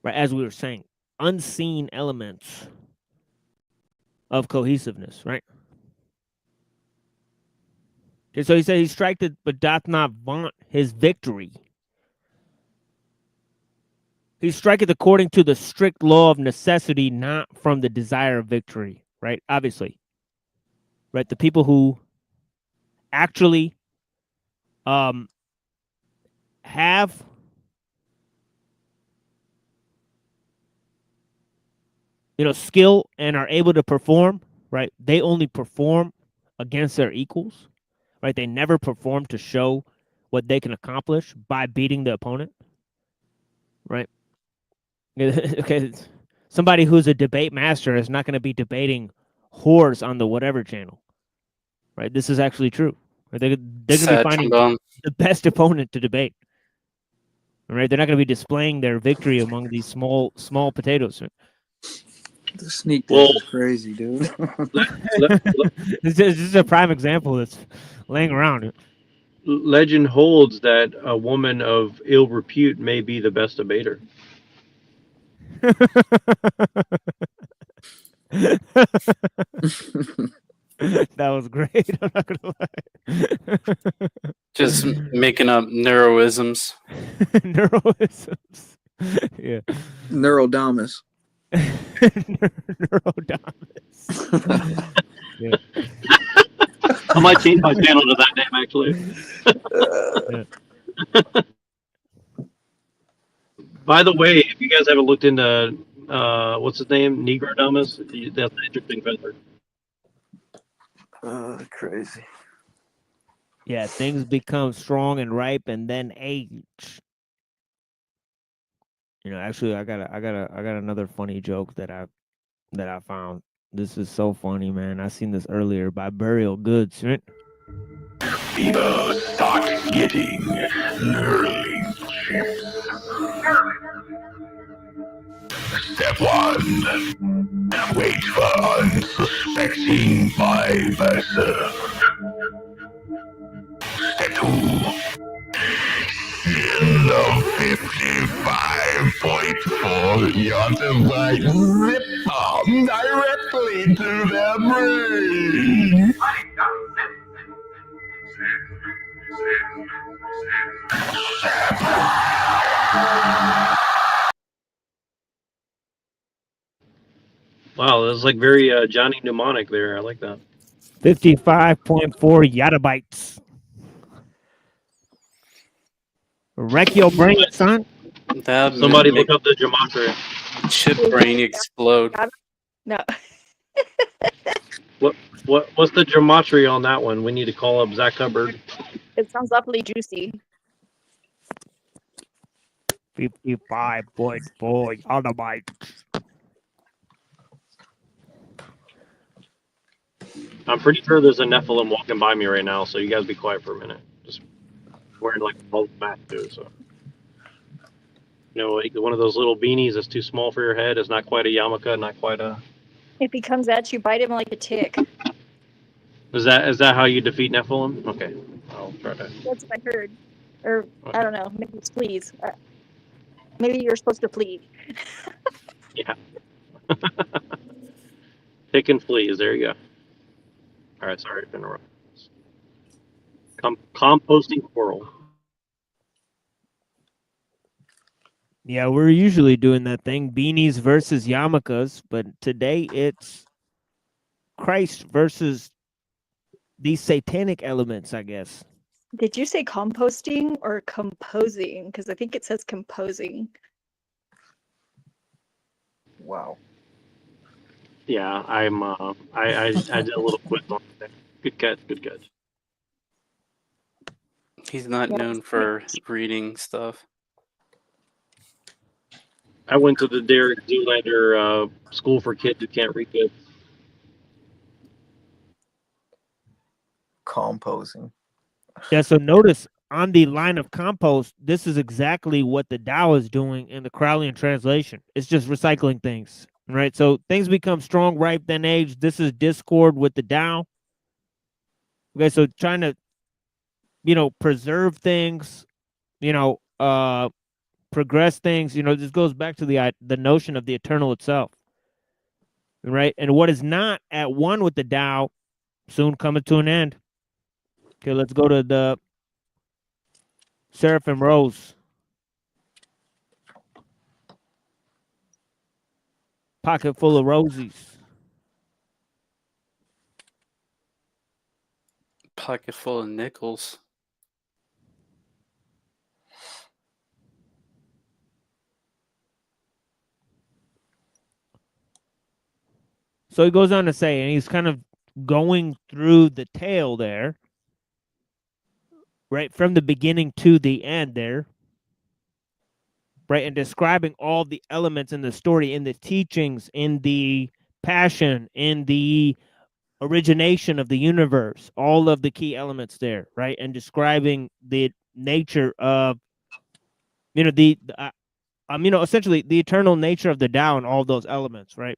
right? As we were saying, unseen elements of cohesiveness, right? Okay, so he said he striketh but doth not vaunt his victory. He striketh according to the strict law of necessity, not from the desire of victory, right? Obviously, right? The people who actually have skill and are able to perform, right? They only perform against their equals, right? They never perform to show what they can accomplish by beating the opponent, right? Okay, somebody who's a debate master is not going to be debating whores on the whatever channel, right? This is actually true. Right? They're going to be finding the best opponent to debate, right? They're not going to be displaying their victory among these small potatoes. Right? The sneak diss is crazy, dude. This is a prime example that's laying around. Legend holds that a woman of ill repute may be the best debater. That was great. I'm not gonna lie. Just making up neuroisms. Neuroisms. Yeah. Neurodamus. Neurodamus. Yeah. I might change my channel to that name, actually. By the way, if you guys haven't looked into what's his name, Negrodamus, that's an interesting feather. Crazy. Yeah, things become strong and ripe and then age. You know, actually, I got another funny joke that I found. This is so funny, man. I seen this earlier by Burial Goods, right? People start getting early shifts. Step 1. Wait for unsuspecting vibes. Step 2. In the 55.4 yards of light, rip bomb directly to their brain. Wow, that's like very Johnny Mnemonic there. I like that. 55.4 yottabytes. Wreck your brain, son. That Somebody make look up the gematria. chip brain explode. No. What's the gematria on that one? We need to call up Zach Hubbard. It sounds awfully juicy. 55.4 yottabytes. I'm pretty sure there's a Nephilim walking by me right now, so you guys be quiet for a minute. Just wearing like a whole mask too, so. You know, like one of those little beanies that's too small for your head. It's not quite a yarmulke, not quite a. If he comes at you, bite him like a tick. Is that how you defeat Nephilim? Okay, I'll try to. That's what I heard. Or, I don't know, maybe it's fleas. Maybe you're supposed to flee. Yeah. Pick and fleas. There you go. All right, sorry to interrupt. Composting coral. Yeah, we're usually doing that thing, beanies versus yarmulkes, but today it's Christ versus these satanic elements, I guess. Did you say composting or composing? Because I think it says composing. Wow. Yeah, I'm. I did a little quiz on that. Good catch. Good catch. He's not known for reading stuff. I went to the Derek Zoolander school for kids who can't read good. Composing. Yeah, so notice on the line of compost, this is exactly what the Tao is doing in the Crowleyan translation. It's just recycling things, right? So things become strong, ripe, then age. This is discord with the Tao. Okay, so trying to, preserve things, progress things. This goes back to the notion of the eternal itself, right? And what is not at one with the Tao soon coming to an end. Okay, let's go to the Seraphim Rose. Pocket full of rosies. Pocket full of nickels. So he goes on to say, and he's kind of going through the tale there, right, from the beginning to the end there, right, and describing all the elements in the story, in the teachings, in the passion, in the origination of the universe, all of the key elements there, right, and describing the nature of, essentially the eternal nature of the Tao and all those elements, right?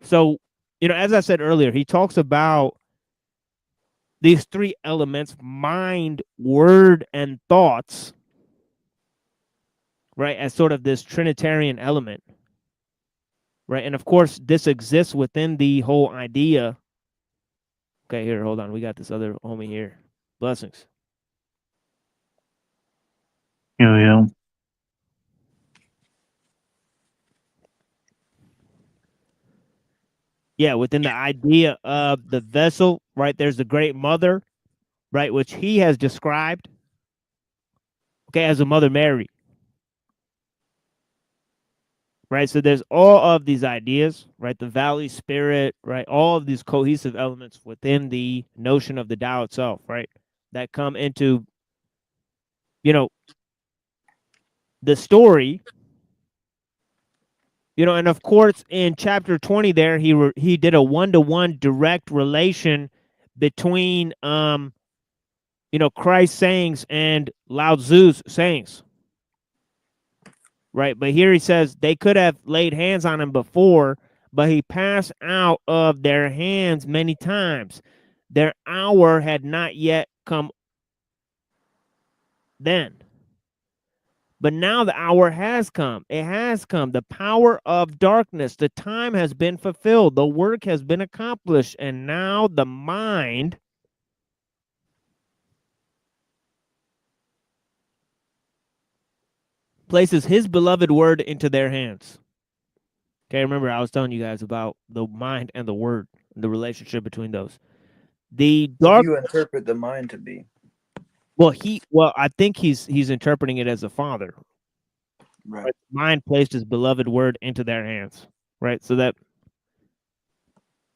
So, as I said earlier, he talks about these three elements: mind, word, and thoughts, right, as sort of this Trinitarian element, right? And of course, this exists within the whole idea. Okay, here, hold on. We got this other homie here. Blessings. Yeah. Yeah, within the idea of the vessel, right? There's the great mother, right, which he has described, okay, as a Mother Mary, right? So there's all of these ideas, right? The valley spirit, right? All of these cohesive elements within the notion of the Tao itself, right? That come into, you know, the story, you know, and of course in chapter 20 there he did a one-to-one direct relation between you know, Christ's sayings and Lao Tzu's sayings. Right, but here he says they could have laid hands on him before, but he passed out of their hands many times. Their hour had not yet come then. But now the hour has come. It has come. The power of darkness, the time has been fulfilled. The work has been accomplished. And now the mind places his beloved word into their hands. Okay, remember I was telling you guys about the mind and the word, the relationship between those. The What dark. do you interpret the mind to be? Well, I think he's interpreting it as a father. Right. Mind placed his beloved word into their hands. Right. So that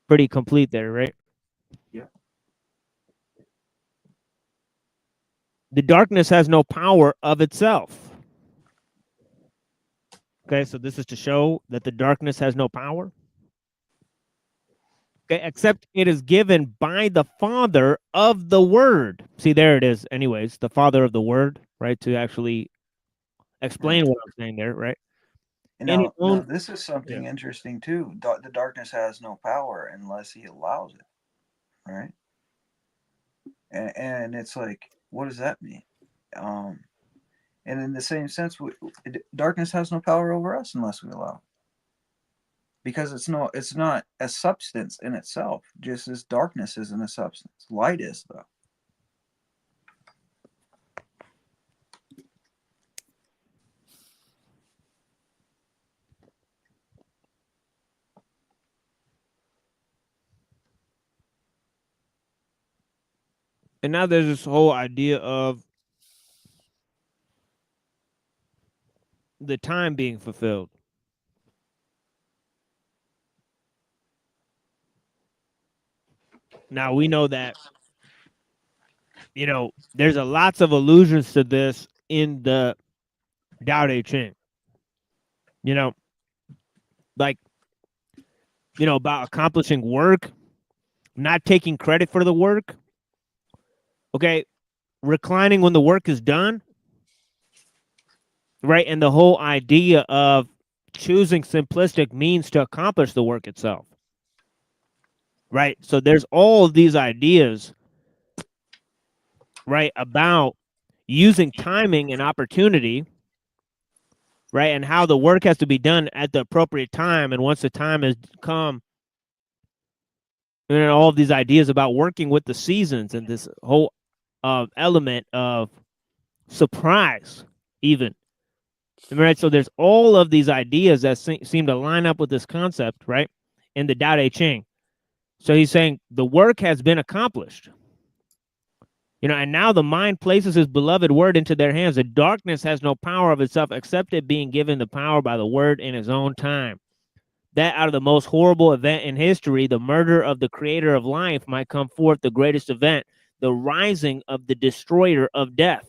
pretty complete there, right? Yeah. The darkness has no power of itself. Okay, so this is to show that the darkness has no power. Okay, except it is given by the Father of the Word. See, there it is. Anyways, the Father of the Word, right? To actually explain what I'm saying there, right? Now, this is something interesting too. The darkness has no power unless he allows it, right? And it's like, what does that mean? And in the same sense, darkness has no power over us unless we allow it. Because it's not a substance in itself, just as darkness isn't a substance. Light is, though. And now there's this whole idea of the time being fulfilled. Now we know that, you know, there's a lots of allusions to this in the Tao Te Ching. You know, like, you know, about accomplishing work, not taking credit for the work. Okay, reclining when the work is done. Right, and the whole idea of choosing simplistic means to accomplish the work itself. Right, so there's all of these ideas, right, about using timing and opportunity, right, and how the work has to be done at the appropriate time, and once the time has come, and all of these ideas about working with the seasons and this whole element of surprise, even. Right, so there's all of these ideas that seem to line up with this concept, right, in the Tao Te Ching. So he's saying the work has been accomplished. You know, and now the mind places his beloved word into their hands. The darkness has no power of itself except it being given the power by the word in his own time. That out of the most horrible event in history, the murder of the creator of life, might come forth the greatest event, the rising of the destroyer of death.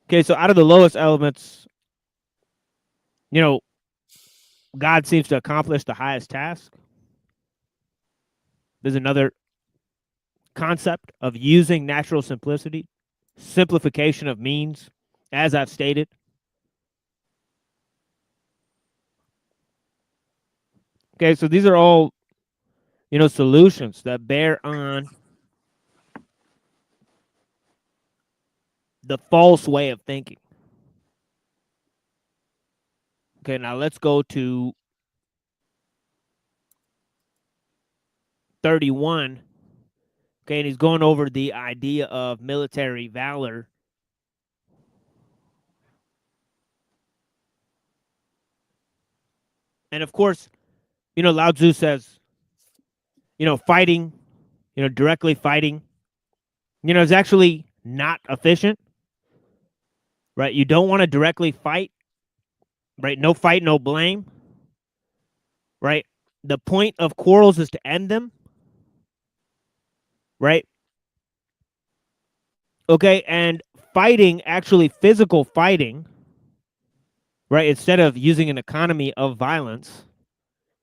Okay, so out of the lowest elements, you know, God seems to accomplish the highest task. There's another concept of using natural simplicity, simplification of means, as I've stated. Okay, so these are all, you know, solutions that bear on the false way of thinking. Okay, now let's go to 31 Okay, and he's going over the idea of military valor. And of course, Lao Tzu says, fighting, directly fighting, is actually not efficient, right? You don't want to directly fight, right? No fight, no blame, right? The point of quarrels is to end them, right? Okay, and fighting, actually physical fighting, right? Instead of using an economy of violence,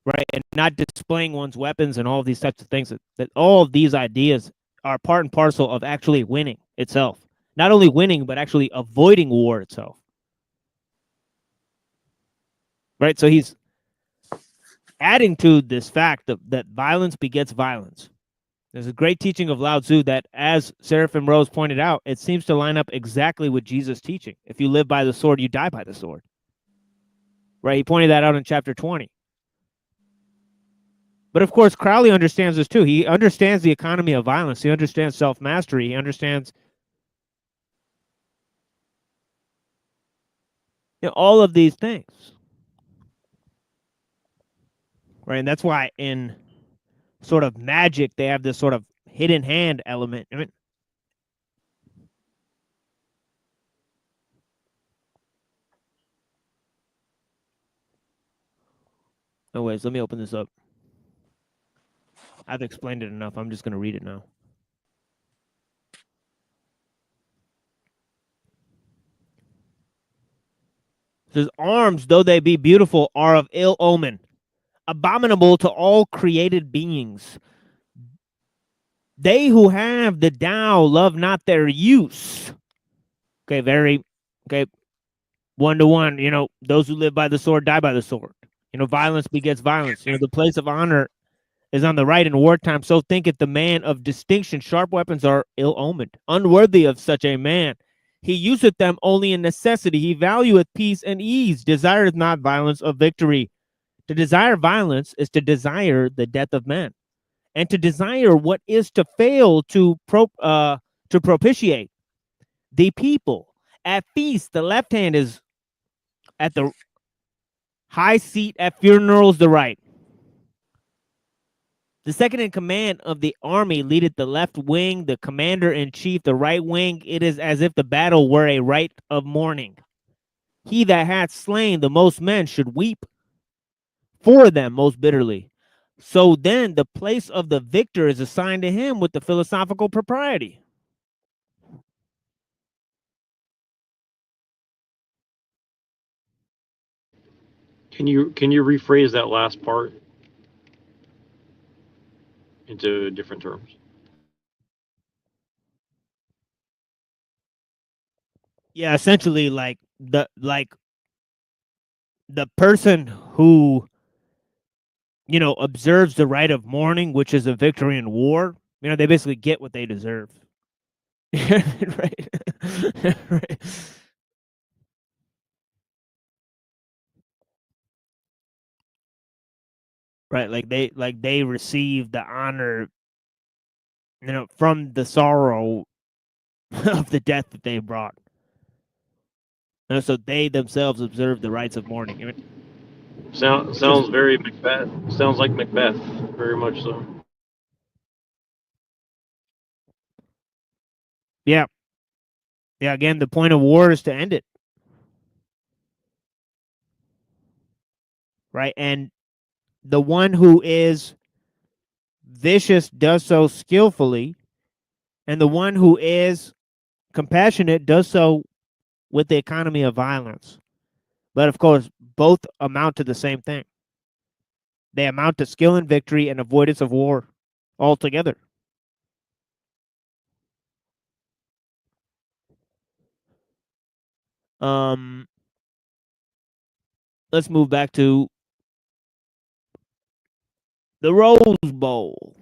right? And not displaying one's weapons and all of these types of things, that all of these ideas are part and parcel of actually winning itself. Not only winning, but actually avoiding war itself. Right? So he's adding to this fact that violence begets violence. There's a great teaching of Lao Tzu that, as Seraphim Rose pointed out, it seems to line up exactly with Jesus' teaching. If you live by the sword, you die by the sword. Right? He pointed that out in chapter 20. But of course, Crowley understands this too. He understands the economy of violence. He understands self-mastery. He understands all of these things. Right? And that's why in sort of magic, they have this sort of hidden hand element. Anyways, let me open this up. I've explained it enough. I'm just going to read it now. It says, arms, though they be beautiful, are of ill omen, abominable to all created beings. They who have the Tao love not their use. Okay, one to one. Those who live by the sword die by the sword. Violence begets violence. The place of honor is on the right in wartime. So thinketh the man of distinction. Sharp weapons are ill-omened, unworthy of such a man. He useth them only in necessity. He valueth peace and ease, desireth not violence of victory. To desire violence is to desire the death of men, and to desire what is to fail to propitiate the people. At feast, the left hand is at the high seat, at funerals, the right. The second in command of the army leadeth the left wing, the commander-in-chief the right wing. It is as if the battle were a rite of mourning. He that hath slain the most men should weep for them most bitterly. So then the place of the victor is assigned to him with the philosophical propriety. Can you rephrase that last part into different terms? Yeah, essentially, like the person who observes the rite of mourning, which is a victory in war. They basically get what they deserve. Right. Right. Right, like they receive the honor, from the sorrow of the death that they brought. And so they themselves observe the rites of mourning. Sounds very Macbeth. Sounds like Macbeth, very much so. Yeah. Yeah, again, the point of war is to end it. Right? And the one who is vicious does so skillfully, and the one who is compassionate does so with the economy of violence. But of course, both amount to the same thing. They amount to skill in victory and avoidance of war altogether. Let's move back to the Rose Bowl.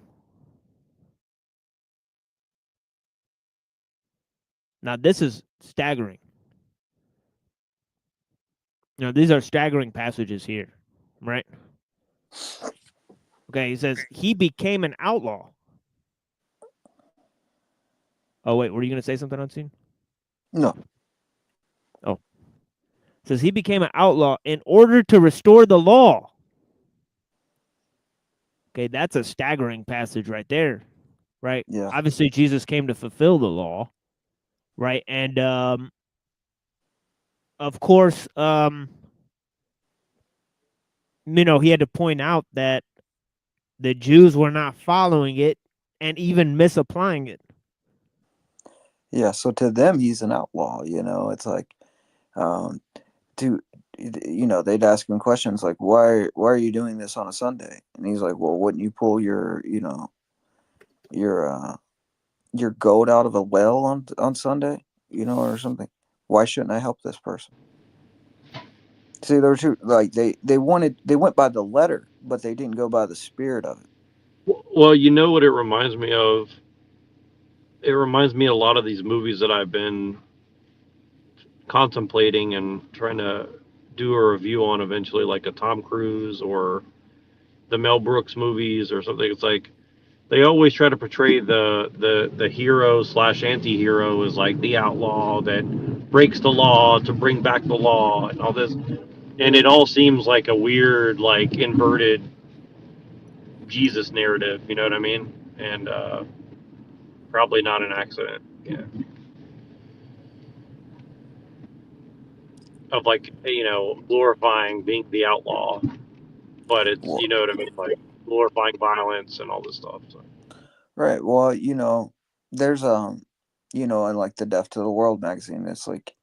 Now, this is staggering. These are staggering passages here, right? Okay, he says, he became an outlaw. Oh wait, were you gonna say something, Unseen? No. Oh. It says he became an outlaw in order to restore the law. Okay, that's a staggering passage right there, right? Yeah. Obviously, Jesus came to fulfill the law, right? And of course, he had to point out that the Jews were not following it and even misapplying it. Yeah, so to them he's an outlaw, it's like to they'd ask him questions like why are you doing this on a Sunday? And he's like, well, wouldn't you pull your your goat out of a well on Sunday, or something? Why shouldn't I help this person? See, there were two, like they went by the letter, but they didn't go by the spirit of it. Well, you know what it reminds me of? It reminds me a lot of these movies that I've been contemplating and trying to do a review on eventually, like a Tom Cruise or the Mel Brooks movies or something. It's like they always try to portray the hero slash anti-hero as like the outlaw that breaks the law to bring back the law and all this. And it all seems like a weird, like inverted Jesus narrative, you know what I mean? And probably not an accident. Yeah. Of like, glorifying being the outlaw, but it's, you know what I mean, like glorifying violence and all this stuff. So. Right. Well, there's in like the Death to the World magazine, it's like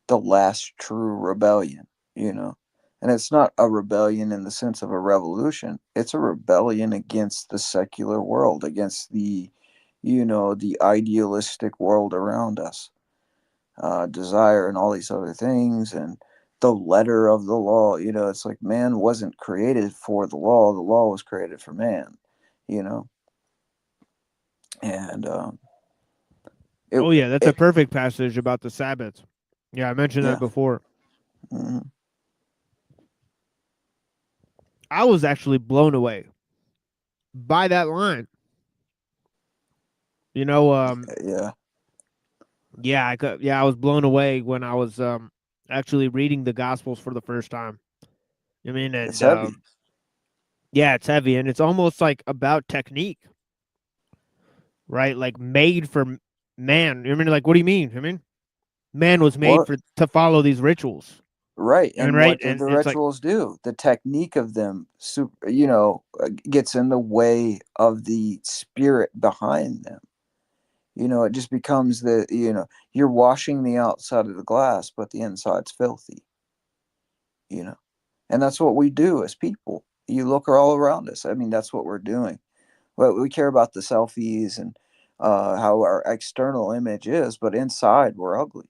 the last true rebellion, and it's not a rebellion in the sense of a revolution. It's a rebellion against the secular world, against the the idealistic world around us, desire and all these other things, and the letter of the law. It's like man wasn't created for the law was created for man, and oh yeah, that's a perfect passage about the Sabbath. Yeah, I mentioned that before. Mm-hmm. I was actually blown away by that line. Yeah. Yeah, I was blown away when I was actually reading the Gospels for the first time. I mean, and it's heavy. Yeah, it's heavy, and it's almost like about technique, right? Like made for man. I mean, like, what do you mean? I mean, man was made to follow these rituals. Right. And right? what do the rituals do? The technique of them, gets in the way of the spirit behind them. It just becomes you're washing the outside of the glass, but the inside's filthy. And that's what we do as people. You look all around us. I mean, that's what we're doing. Well, we care about the selfies and how our external image is, but inside we're ugly.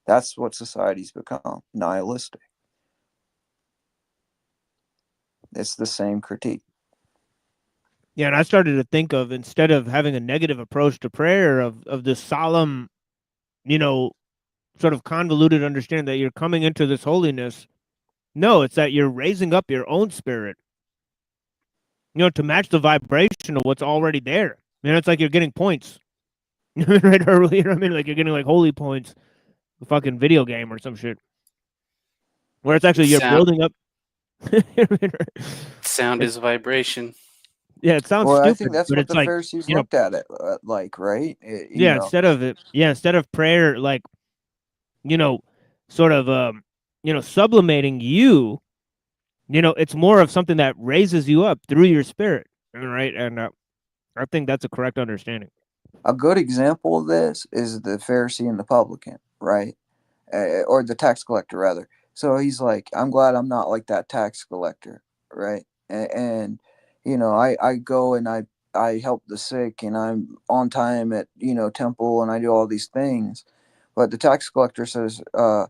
That's what society's become, nihilistic. It's the same critique. Yeah, and I started to think of, instead of having a negative approach to prayer, of this solemn, sort of convoluted understanding that you're coming into this holiness. No, it's that you're raising up your own spirit, to match the vibration of what's already there. It's like you're getting points. Right earlier, I mean, like you're getting like holy points, a fucking video game or some shit. Where it's actually you're building up. Sound is vibration. Yeah, it sounds stupid. I think that's but what it's the like, Pharisees looked at it like, right? Instead of prayer, like, sort of, sublimating you, it's more of something that raises you up through your spirit, right? And I think that's a correct understanding. A good example of this is the Pharisee and the publican, right? Or the tax collector, rather. So he's like, I'm glad I'm not like that tax collector, right? And I go and I help the sick, and I'm on time at, temple, and I do all these things. But the tax collector says, God,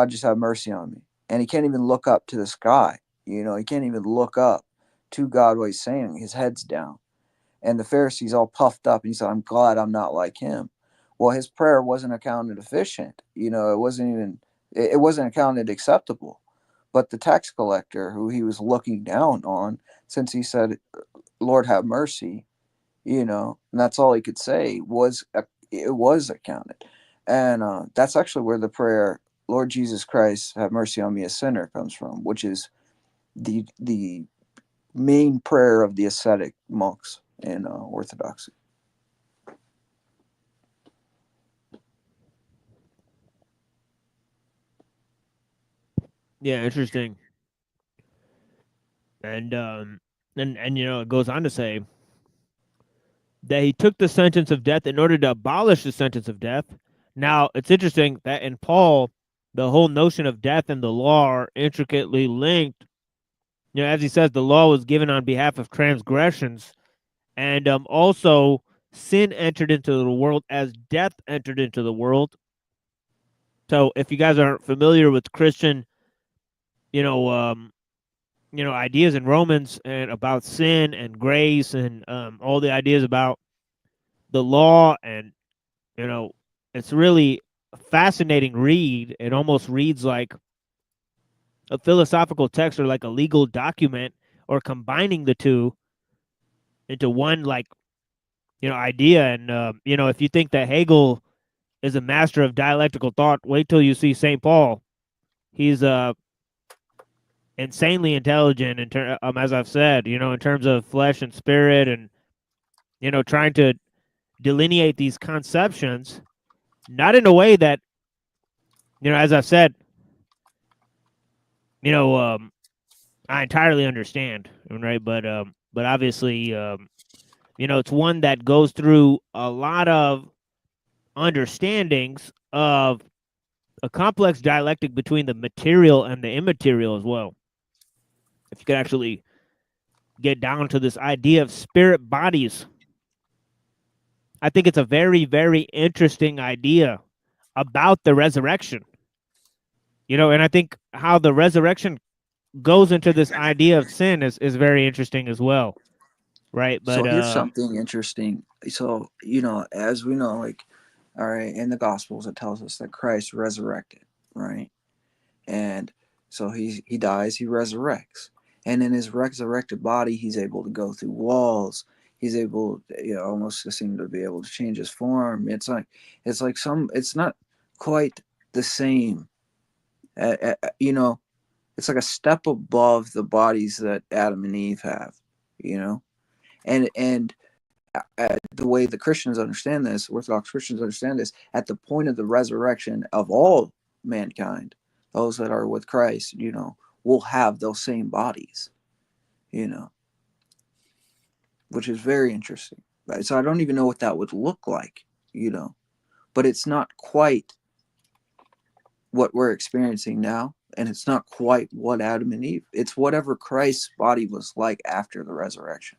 just have mercy on me. And he can't even look up to the sky. He can't even look up to God what he's saying. His head's down. And the Pharisee's all puffed up, and he said, I'm glad I'm not like him. Well, his prayer wasn't accounted efficient. It wasn't accounted acceptable. But the tax collector, who he was looking down on, since he said, Lord, have mercy, you know, and that's all he could say was it was accounted. And that's actually where the prayer, Lord Jesus Christ, have mercy on me, a sinner, comes from, which is the main prayer of the ascetic monks in Orthodoxy. Yeah, interesting. And you know, it goes on to say that he took the sentence of death in order to abolish the sentence of death. Now, it's interesting that in Paul, the whole notion of death and the law are intricately linked. You know, as he says, the law was given on behalf of transgressions, and also sin entered into the world as death entered into the world. So, if you guys aren't familiar with Christian, you know, ideas in Romans and about sin and grace and all the ideas about the law, and you know, it's really a fascinating read. It almost reads like a philosophical text or like a legal document, or combining the two into one, like, you know, idea. And you know, if you think that Hegel is a master of dialectical thought, wait till you see St. Paul. He's insanely intelligent as I've said, you know, in terms of flesh and spirit, and you know, trying to delineate these conceptions, not in a way that, you know, as I've said, you know, I entirely understand, right? But obviously, you know, it's one that goes through a lot of understandings of a complex dialectic between the material and the immaterial as well. If you could actually get down to this idea of spirit bodies, I think it's a very, very interesting idea about the resurrection. You know, and I think how the resurrection goes into this idea of sin is very interesting as well. Right. So But here's something interesting. So, you know, as we know, like, all right, in the Gospels, it tells us that Christ resurrected, right? And so he dies, he resurrects, and in his resurrected body, he's able to go through walls. He's able, you know, almost to seem to be able to change his form. It's like it's not quite the same. You know, it's like a step above the bodies that Adam and Eve have. You know, and the way the Christians understand this, Orthodox Christians understand this, at the point of the resurrection of all mankind, those that are with Christ, you know, will have those same bodies, you know, which is very interesting. Right? So I don't even know what that would look like, you know, but it's not quite what we're experiencing now. And it's not quite what Adam and Eve, it's whatever Christ's body was like after the resurrection.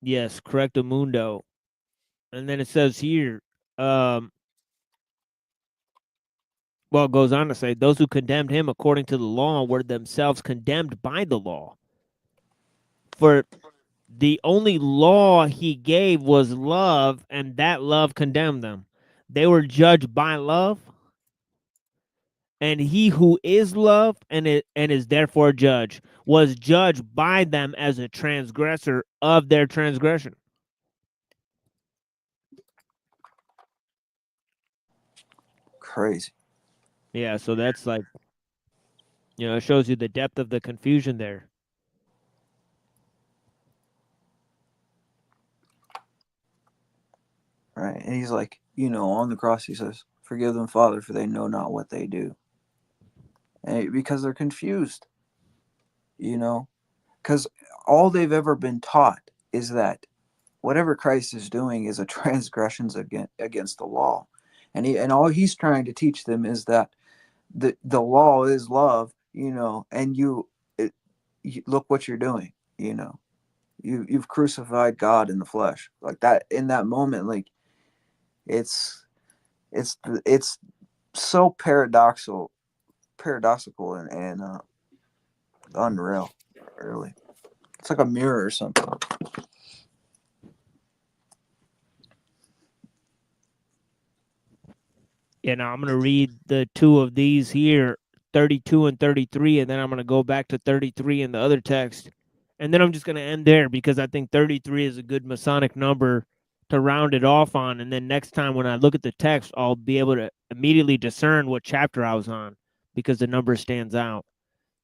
yes, correctamundo. And then it says here, well, it goes on to say, those who condemned him according to the law were themselves condemned by the law. For the only law he gave was love, and that love condemned them. They were judged by love, and he who is love and is therefore judged was judged by them as a transgressor of their transgression. Crazy. Yeah, so that's like, you know, it shows you the depth of the confusion there. Right. And he's like, you know, on the cross, he says, forgive them, Father, for they know not what they do. And because they're confused, you know, because all they've ever been taught is that whatever Christ is doing is a transgressions against the law. And all he's trying to teach them is that the law is love, you know, and you look what you're doing, you know. You've crucified God in the flesh. Like that, in that moment, like it's so paradoxical and unreal, really. It's like a mirror or something. Yeah, now I'm going to read the two of these here, 32 and 33, and then I'm going to go back to 33 in the other text. And then I'm just going to end there because I think 33 is a good Masonic number to round it off on. And then next time when I look at the text, I'll be able to immediately discern what chapter I was on because the number stands out.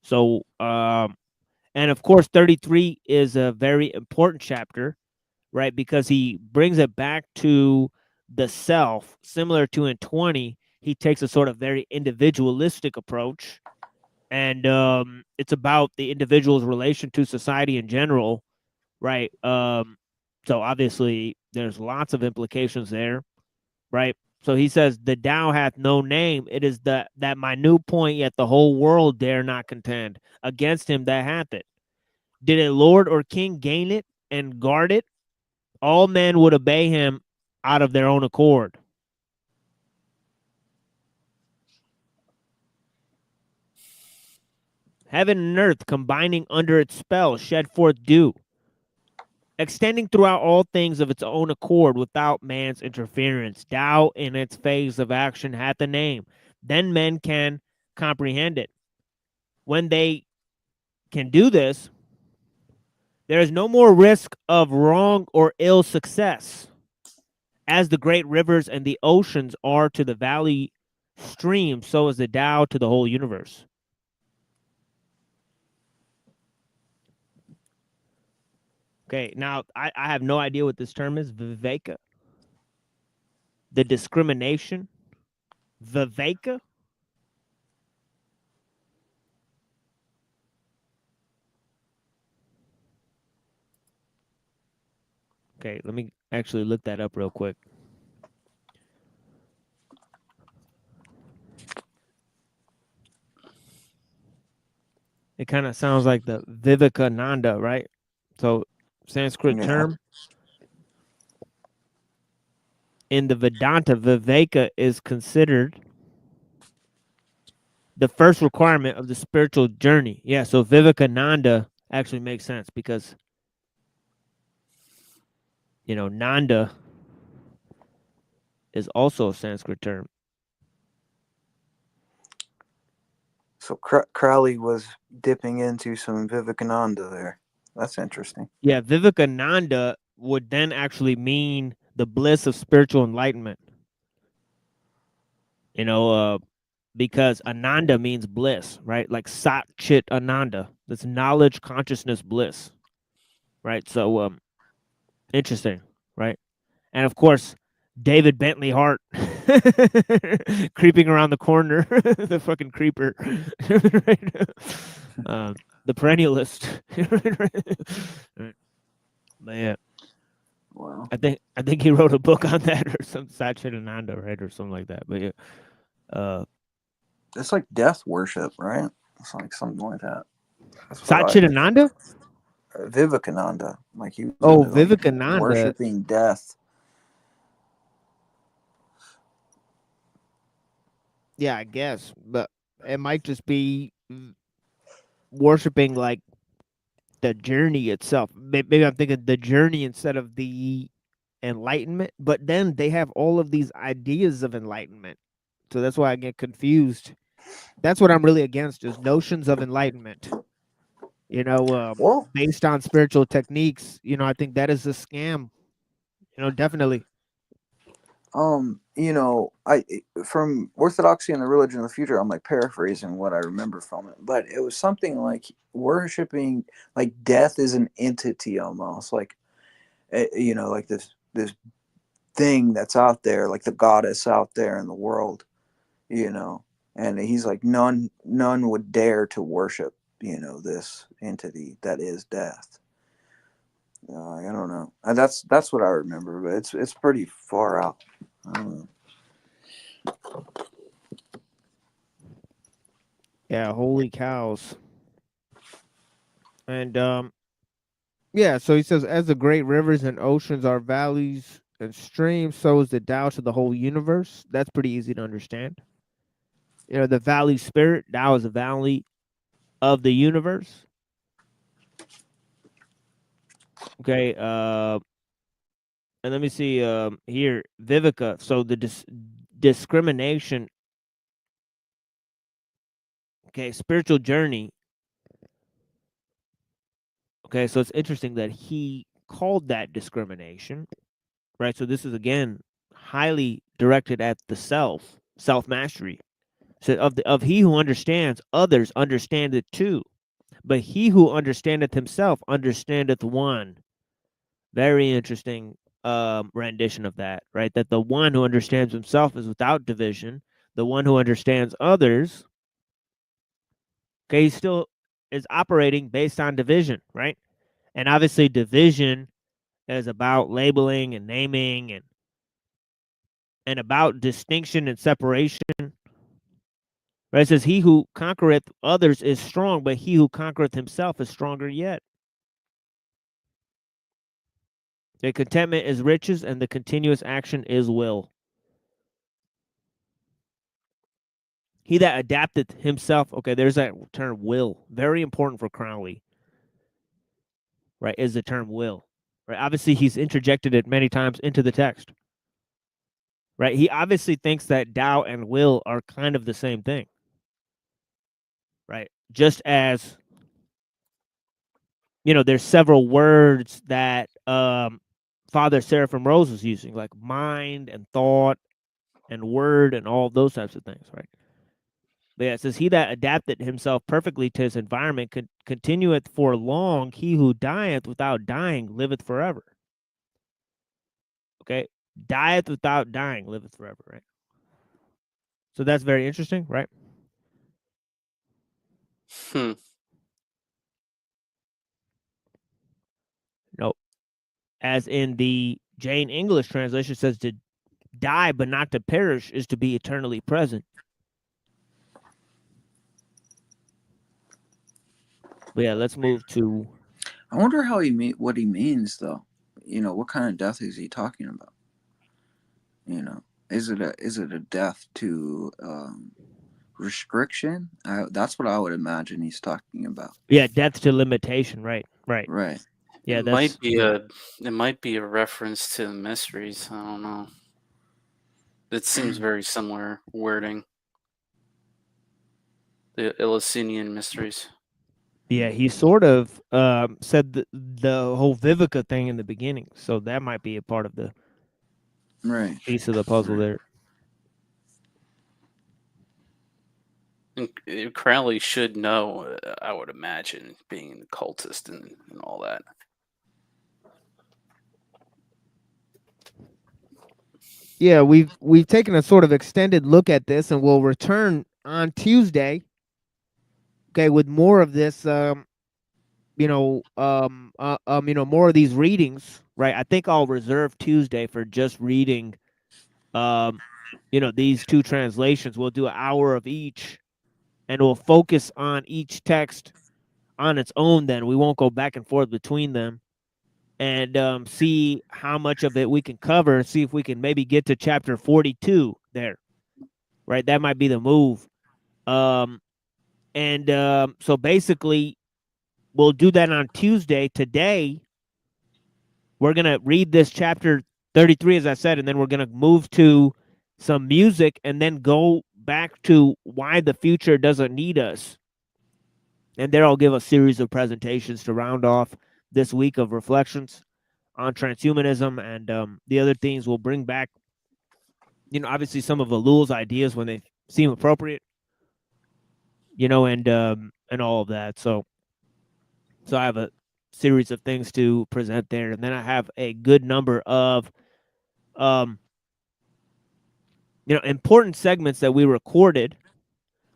So, and of course, 33 is a very important chapter, right? Because he brings it back to the self, similar to in 20. He takes a sort of very individualistic approach, and it's about the individual's relation to society in general, right? So obviously, there's lots of implications there, right? So he says, the Tao hath no name. It is that minute point, yet the whole world dare not contend against him that hath it. Did a lord or king gain it and guard it? All men would obey him out of their own accord. Heaven and earth combining under its spell shed forth dew, extending throughout all things of its own accord without man's interference. Tao in its phase of action hath a name. Then men can comprehend it. When they can do this, there is no more risk of wrong or ill success, as the great rivers and the oceans are to the valley stream, so is the Tao to the whole universe. Okay, now I have no idea what this term is. Viveka. The discrimination. Viveka. Okay, let me actually look that up real quick. It kind of sounds like the Vivekananda, right? So, Sanskrit term. In the Vedanta, Viveka is considered the first requirement of the spiritual journey. Yeah, so Vivekananda actually makes sense because, you know, Nanda is also a Sanskrit term. So Crowley was dipping into some Vivekananda there. That's interesting. Yeah, Vivekananda would then actually mean the bliss of spiritual enlightenment. You know, because Ananda means bliss, right? Like Sat Chit Ananda. That's knowledge, consciousness, bliss. Right? So interesting, right? And of course, David Bentley Hart creeping around the corner, the fucking creeper. The perennialist. But yeah. Wow. I think he wrote a book on that or some Satchitananda, right? Or something like that. But yeah. It's like death worship, right? It's like something like that. Satchitananda? Vivekananda. Like he was Vivekananda. Worshipping death. Yeah, I guess. But it might just be worshiping like the journey itself. Maybe I'm thinking the journey instead of the enlightenment. But then they have all of these ideas of enlightenment. So that's why I get confused. That's what I'm really against is notions of enlightenment. You know, based on spiritual techniques, you know, I think that is a scam. You know, definitely. You know, from Orthodoxy and the Religion of the Future, I'm like paraphrasing what I remember from it, but it was something like worshiping, like death is an entity almost, like, you know, like this thing that's out there, like the goddess out there in the world, you know, and he's like none would dare to worship, you know, this entity that is death. I don't know. That's what I remember, but it's pretty far out. I don't know. Yeah, holy cows. And yeah, so he says, as the great rivers and oceans are valleys and streams, so is the Tao to the whole universe. That's pretty easy to understand. You know, the valley spirit, Tao is a valley of the universe. Okay, and let me see here, Viveka. So the discrimination, okay, spiritual journey. Okay, so it's interesting that he called that discrimination, right? So this is again highly directed at the self mastery. So of he who understands, others understand it too. But he who understandeth himself understandeth one. Very interesting rendition of that, right? That the one who understands himself is without division. The one who understands others, okay, he still is operating based on division, right? And obviously division is about labeling and naming and about distinction and separation. Right? It says, he who conquereth others is strong, but he who conquereth himself is stronger yet. The contentment is riches, and the continuous action is will. He that adapteth himself, okay, there's that term will. Very important for Crowley. Right, is the term will. Right, obviously he's interjected it many times into the text. Right, he obviously thinks that Tao and will are kind of the same thing. Right, just as, you know, there's several words that Father Seraphim Rose was using, like mind and thought and word and all those types of things, right? But yeah, it says, he that adapted himself perfectly to his environment continueth for long. He who dieth without dying liveth forever. Okay? Dieth without dying liveth forever, right? So that's very interesting, right? No. As in the Jane English translation says, to die but not to perish is to be eternally present. But yeah, let's move to. I wonder how what he means though. You know, what kind of death is he talking about? You know, is it a death to restriction? That's what I would imagine he's talking about. Yeah, death to limitation. Right. Yeah, it might be a reference to the mysteries. I don't know. It seems very similar wording. The Eleusinian mysteries. Yeah, he sort of said the whole Vivica thing in the beginning, so that might be a part of the piece of the puzzle there. And Crowley should know, I would imagine, being an occultist and all that. Yeah, we've taken a sort of extended look at this, and we'll return on Tuesday. Okay, with more of this, more of these readings, right? I think I'll reserve Tuesday for just reading, these two translations. We'll do an hour of each, and we'll focus on each text on its own. Then we won't go back and forth between them, and see how much of it we can cover, and see if we can maybe get to chapter 42 there. Right, that might be the move. So basically, we'll do that on Tuesday. Today, we're going to read this chapter 33, as I said, and then we're going to move to some music and then go back to why the future doesn't need us. And there I'll give a series of presentations to round off this week of reflections on transhumanism, and the other things we'll bring back, obviously some of Ellul's ideas when they seem appropriate, and all of that. So I have a series of things to present there, and then I have a good number of important segments that we recorded,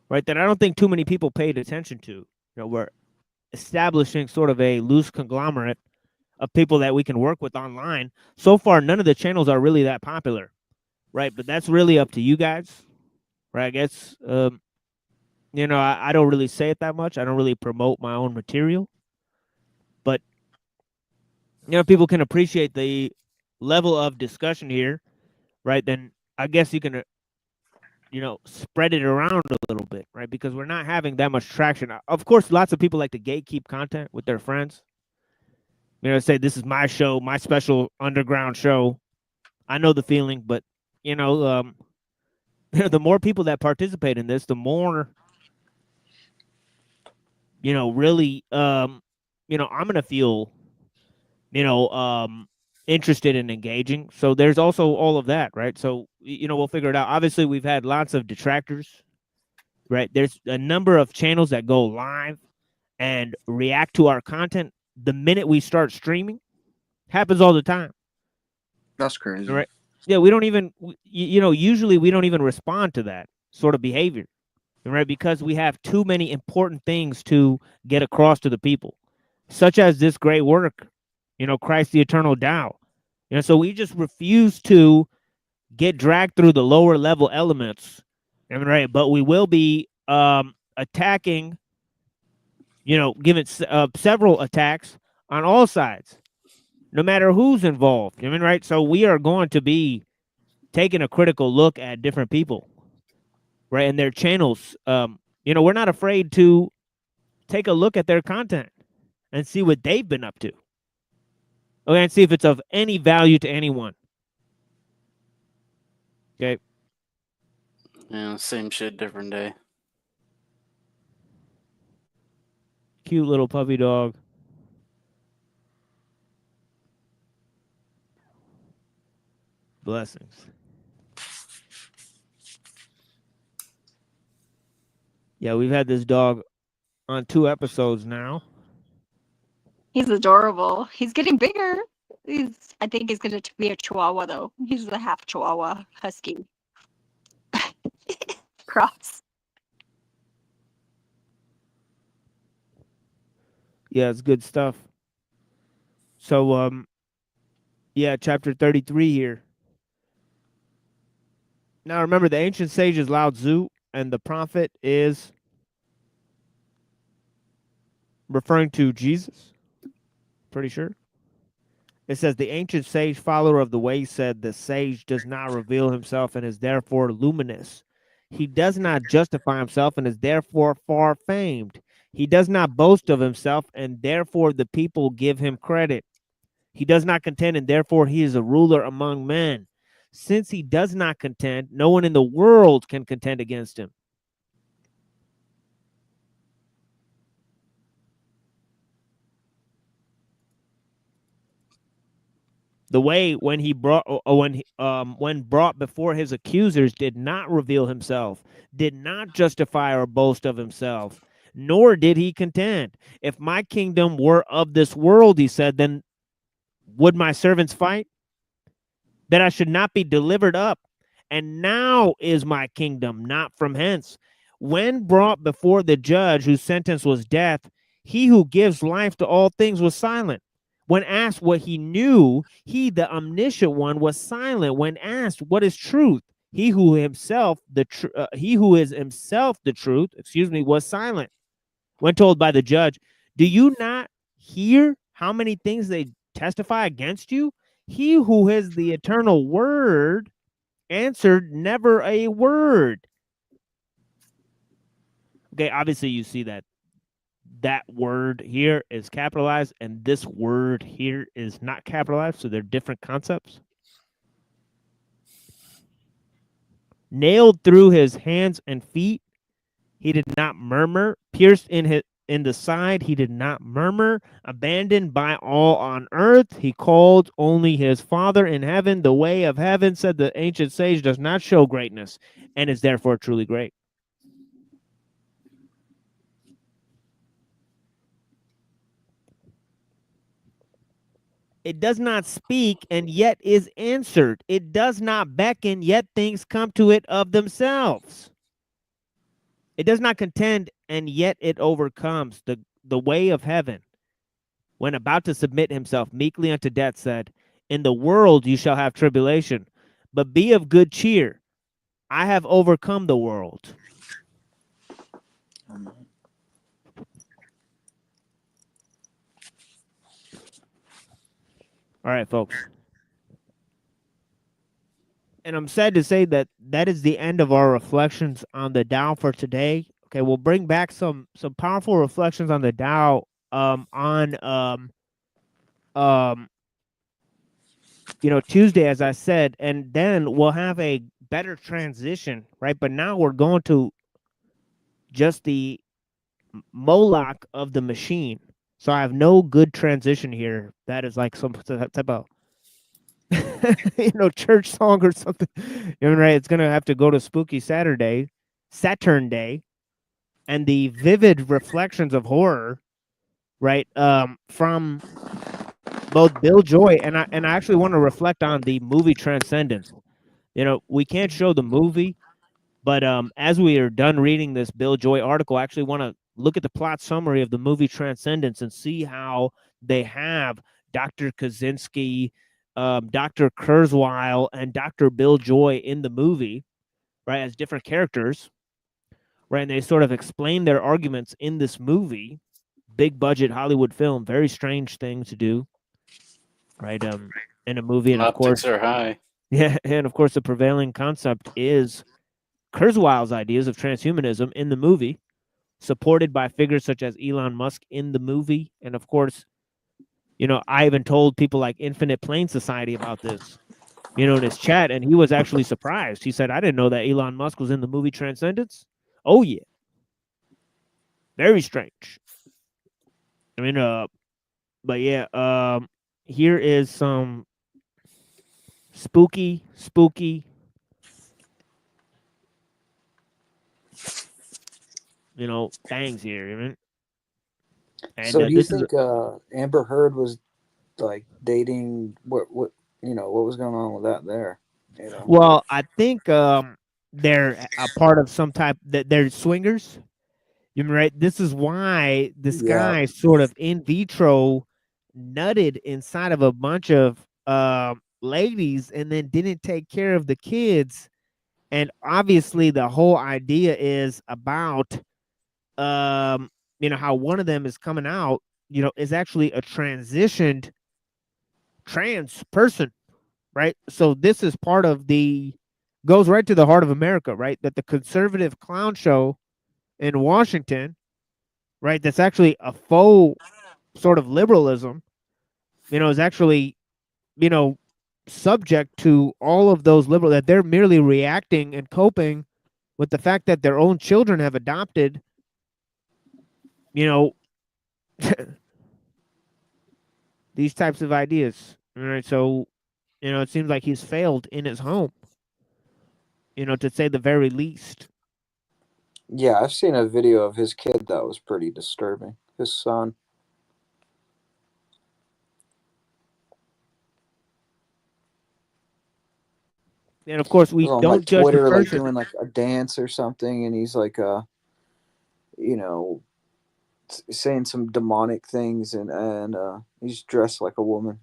right, that I don't think too many people paid attention to. We're establishing sort of a loose conglomerate of people that we can work with online. So far, none of the channels are really that popular, right? But that's really up to you guys, right? I guess I don't really say it that much. I don't really promote my own material, but people can appreciate the level of discussion here, right? Then I guess you can spread it around a little bit, right? Because we're not having that much traction. Of course, lots of people like to gatekeep content with their friends. Say this is my show, my special underground show. I know the feeling, but the more people that participate in this, the more, really, I'm gonna feel, interested in engaging. So there's also all of that, right? So we'll figure it out. Obviously, we've had lots of detractors, right? There's a number of channels that go live and react to our content the minute we start streaming. Happens all the time. That's crazy. Right? Yeah, we don't even, usually we don't even respond to that sort of behavior, right? Because we have too many important things to get across to the people, such as this great work, Christ the Eternal Tao. So we just refuse to get dragged through the lower level elements, right? But we will be attacking, giving several attacks on all sides, no matter who's involved. Right? So we are going to be taking a critical look at different people, right, and their channels. We're not afraid to take a look at their content and see what they've been up to. Okay, and see if it's of any value to anyone. Okay. Yeah, same shit, different day. Cute little puppy dog. Blessings. Yeah, we've had this dog on 2 episodes now. He's adorable. He's getting bigger. I think he's going to be a Chihuahua, though. He's a half Chihuahua Husky. Cross. Yeah, it's good stuff. So, yeah, chapter 33 here. Now, remember, the ancient sage is Lao Tzu, and the prophet is referring to Jesus. Pretty sure. It says, the ancient sage, follower of the way, said, the sage does not reveal himself and is therefore luminous. He does not justify himself and is therefore far famed. He does not boast of himself, and therefore the people give him credit. He does not contend, and therefore he is a ruler among men. Since he does not contend, no one in the world can contend against him. The way when brought before his accusers did not reveal himself, did not justify or boast of himself, nor did he contend. If my kingdom were of this world, he said, then would my servants fight? That I should not be delivered up. And now is my kingdom not from hence. When brought before the judge whose sentence was death, he who gives life to all things was silent. When asked what he knew, he, the omniscient one, was silent. When asked what is truth, he who is himself the truth, was silent. When told by the judge, do you not hear how many things they testify against you? He who is the eternal word answered never a word. Okay, obviously you see that word here is capitalized and this word here is not capitalized, so they're different concepts. Nailed through his hands and feet, he did not murmur. Pierced in the side, he did not murmur. Abandoned by all on earth, he called only his Father in heaven. The way of heaven, said the ancient sage, does not show greatness and is therefore truly great. It does not speak and yet is answered. It does not beckon, yet things come to it of themselves. It does not contend, and yet it overcomes. The way of heaven, when about to submit himself meekly unto death, said, in the world you shall have tribulation, but be of good cheer. I have overcome the world. All right, folks. And I'm sad to say that is the end of our reflections on the Tao for today. Okay, we'll bring back some powerful reflections on the Tao Tuesday, as I said, and then we'll have a better transition, right? But now we're going to just the Moloch of the machine. So I have no good transition here. That is like some type of church song or something. Right? It's gonna have to go to Spooky Saturn Day, and the vivid reflections of horror, right? From both Bill Joy and I actually want to reflect on the movie Transcendence. We can't show the movie, but as we are done reading this Bill Joy article, I actually want to look at the plot summary of the movie Transcendence and see how they have Dr. Kaczynski, Dr. Kurzweil, and Dr. Bill Joy in the movie, right, as different characters, right? And they sort of explain their arguments in this movie, big budget Hollywood film, very strange thing to do, right? In a movie, and of course, Optics are high. yeah, and of course, the prevailing concept is Kurzweil's ideas of transhumanism in the movie, supported by figures such as Elon Musk in the movie. And of course, I even told people like Infinite Plane Society about this, in his chat, and he was actually surprised. He said, I didn't know that Elon Musk was in the movie Transcendence. Oh, yeah. Very strange. I mean, but yeah, here is some spooky things here, man. And So do you this is think Amber Heard was like dating what what was going on with that there? well, I think they're a part of some type that they're swingers. Right? This is why this Yeah. guy sort of in vitro nutted inside of a bunch of ladies and then didn't take care of the kids. And obviously the whole idea is about how one of them is coming out, is actually a transitioned trans person, right? So this is part of goes right to the heart of America, right? That the conservative clown show in Washington, right, that's actually a faux sort of liberalism, is actually, subject to all of those liberal, that they're merely reacting and coping with the fact that their own children have adopted, these types of ideas. All right. So, it seems like he's failed in his home, to say the very least. Yeah, I've seen a video of his kid that was pretty disturbing. His son. And of course, we It was on don't like judge the Twitter, like person. doing like a dance or something, and he's like, saying some demonic things, and he's dressed like a woman.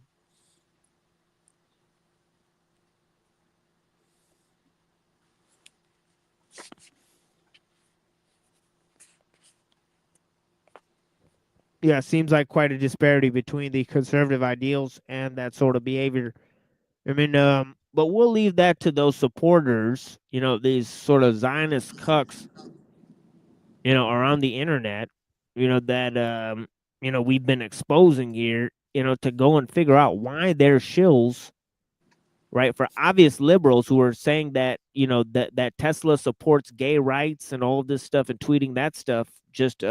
Yeah, it seems like quite a disparity between the conservative ideals and that sort of behavior. I mean, but we'll leave that to those supporters, these sort of Zionist cucks, around the internet, that, we've been exposing here, to go and figure out why they're shills, right? For obvious liberals who are saying that, that Tesla supports gay rights and all this stuff and tweeting that stuff just,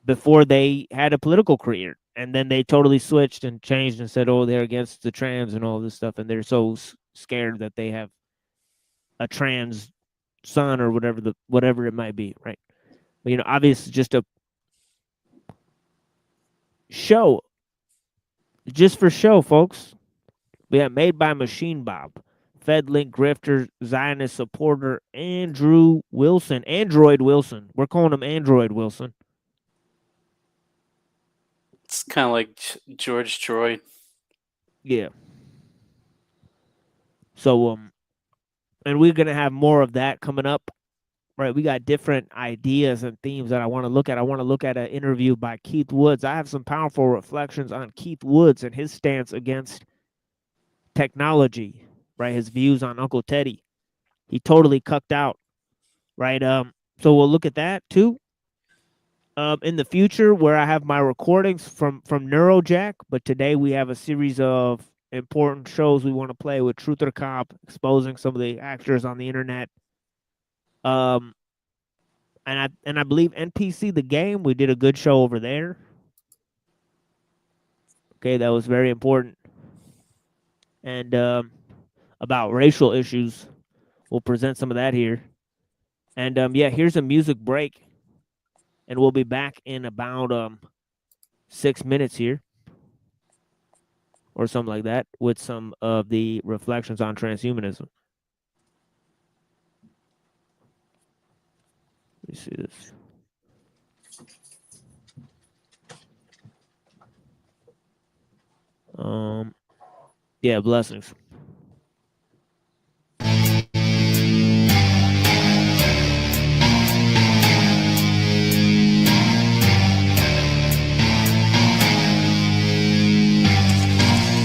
before they had a political career. And then they totally switched and changed and said, oh, they're against the trans and all this stuff. And they're so scared that they have a trans son or whatever it might be, right? But, obviously just a show. Just for show, folks. Yeah, made by Machine Bob. FedLink grifter, Zionist supporter, Android Wilson. We're calling him Android Wilson. It's kind of like George Droid. Yeah. So, and we're going to have more of that coming up, right? We got different ideas and themes that I want to look at. I want to look at an interview by Keith Woods. I have some powerful reflections on Keith Woods and his stance against technology, right? His views on Uncle Teddy. He totally cucked out, right? So we'll look at that too. In the future, where I have my recordings from Neurojack, but today we have a series of important shows we want to play with Truth or Cop, exposing some of the actors on the internet. And I believe NPC the game, we did a good show over there. Okay, that was very important. And about racial issues, we'll present some of that here. And yeah, here's a music break, and we'll be back in about 6 minutes here, or something like that, with some of the reflections on transhumanism. Let me see this. Yeah, blessings.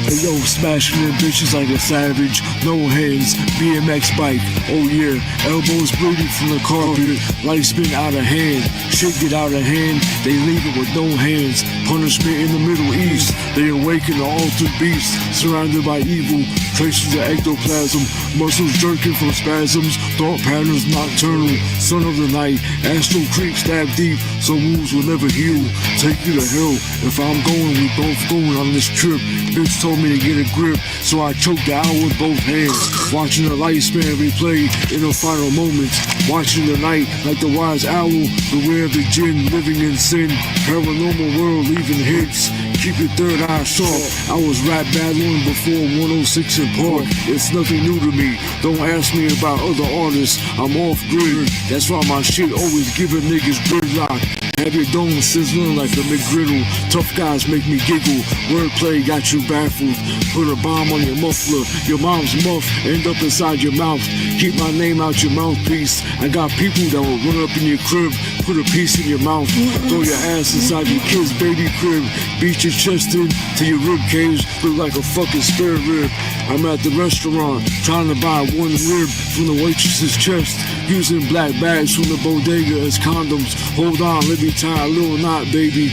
Hey yo, smashing them bitches like a savage. No hands, BMX bike. Oh yeah, elbows bleeding from the carpet. Life's been out of hand. Shit get out of hand. They leave it with no hands. Punishment in the Middle East. They awaken the altered beast. Surrounded by evil. Traces of ectoplasm. Muscles jerking from spasms. Thought patterns nocturnal. Son of the night. Astral creep stab deep. Some wounds will never heal. Take you to hell. If I'm going, we both going on this trip. Bitch told me to get a grip, so I choked the owl with both hands. Watching the lifespan replay in the final moments. Watching the night like the wise owl. Beware of the jinn living in sin. Paranormal world leaving hits. Keep your third eye sharp. I was rap battling before 106 in Park. It's nothing new to me. Don't ask me about other artists. I'm off grid. That's why my shit always giving niggas gridlock. Have your dome sizzling like a McGriddle. Tough guys make me giggle. Wordplay got you baffled. Put a bomb on your muffler. Your mom's muff end up inside your mouth. Keep my name out your mouthpiece. I got people that will run up in your crib. Put a piece in your mouth. Throw your ass inside your kid's baby crib. Beat your chest in till your rib cage look like a fucking spare rib. I'm at the restaurant trying to buy one rib from the waitress's chest. Using black bags from the bodega as condoms. Hold on, let me tie a little knot, baby.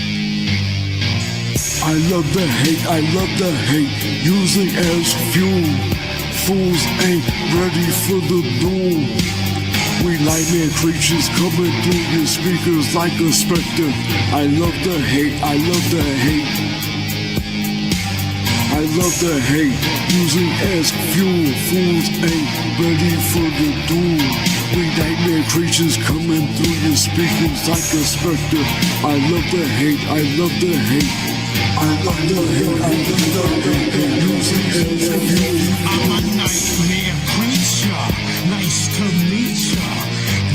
I love the hate, I love the hate. Using as fuel. Fools ain't ready for the doom. We nightmare creatures coming through your speakers like a specter. I love the hate, I love the hate. I love the hate, using as fuel. Fools ain't ready for the doom. We nightmare creatures coming through your speakers like a specter. I love the hate, I love the hate. I love the hate, I love the hate. Using as fuel. I'm a nightmare creature. Nice to meet ya.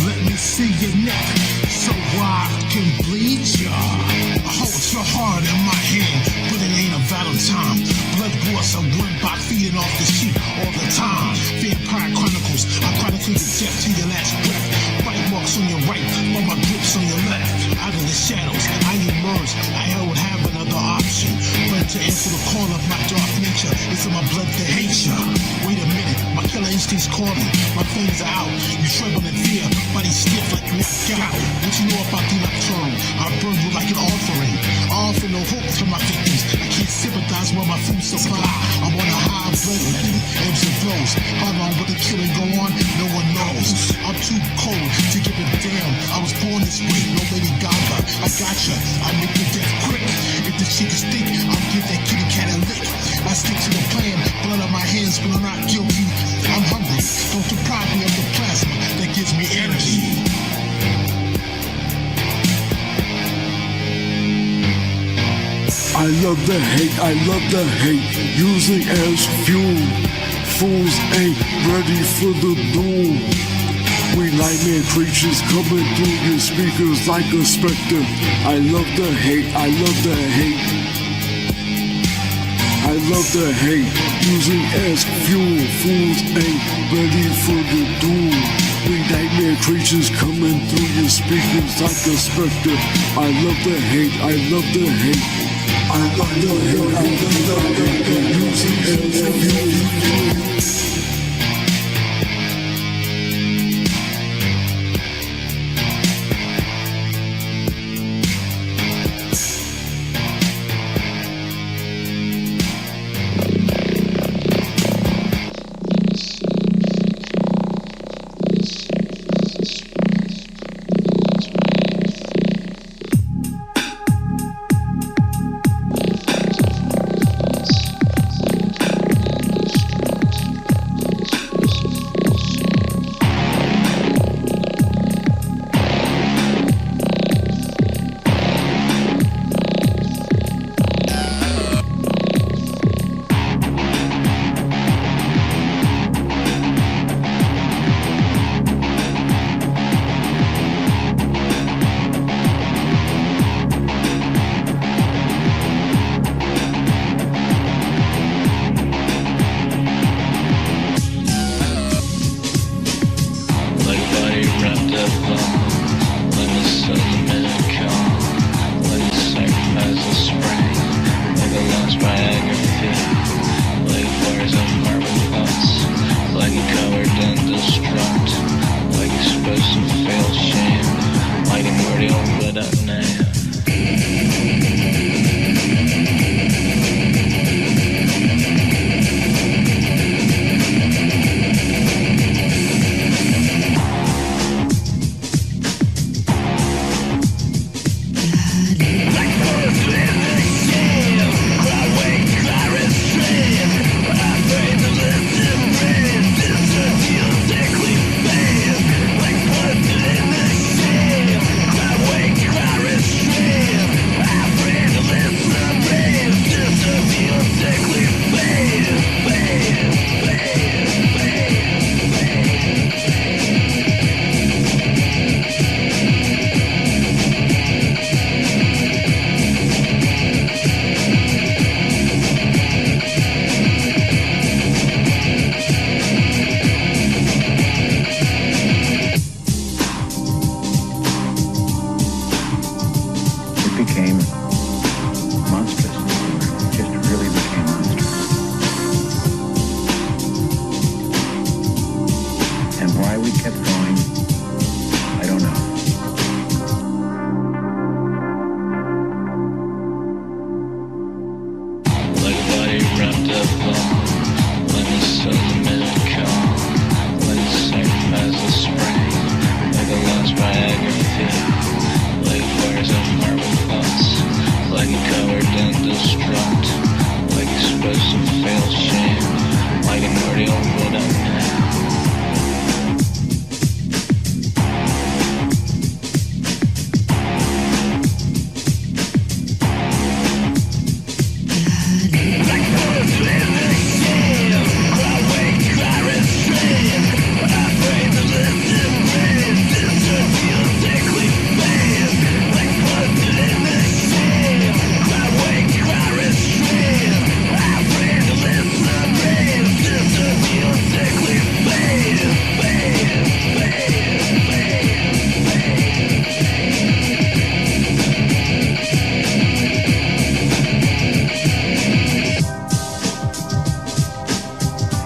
Let me see your neck so I can bleed ya. I hold your heart in my hand, but it ain't a Valentine. Blood wars I win by feeding off the sheep all the time. Vampire Chronicles, I chronicle your death to your last breath. Bite marks on your right, but my grips on your left. Out of the shadows, I emerge. I don't have another option but to answer the call of my dark nature. It's in my blood to hate ya. Wait a minute, my killer instincts calling. My flames are out. You tremble in fear, body stiff like you knocked out. What you know about the nocturnal? I burn you like an offering. I offer no hope to my victims. I can't sympathize with my food supply. I'm on a high bloodletting, ebbs and flows. How long will the killing go on? No one knows. I'm too cold to give a damn. I was born this way, no Lady Gaga. I gotcha, I make the death quick. If the chicks think, I'll give that kitty cat a lick. I stick to the plan, blood on my hands, but I'm not guilty. I'm hungry, don't deprive me of the plasma that gives me energy. I love the hate, I love the hate. Using as fuel. Fools ain't ready for the doom. We nightmare creatures coming through your speakers like a specter. I love the hate, I love the hate. I love the hate, using as fuel. Fools ain't ready for the doom. We nightmare creatures coming through your speakers like a specter. I love the hate, I love the hate. I love the hate, I love the hate. Using as fuel.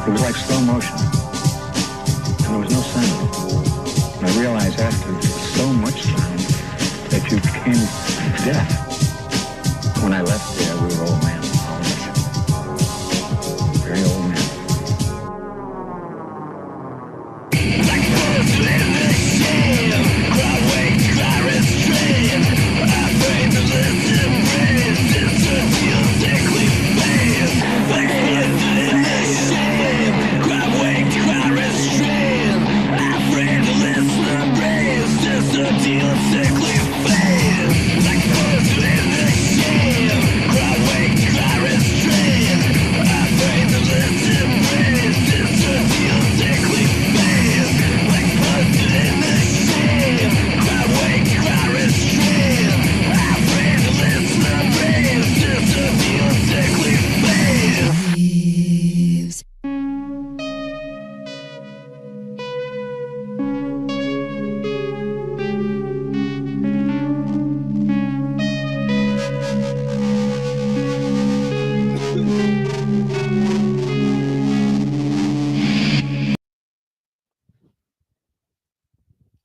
It was like slow motion. And there was no sound. And I realized after so much sound that you became deaf. When I left there, we were old men, all of us. Very old men.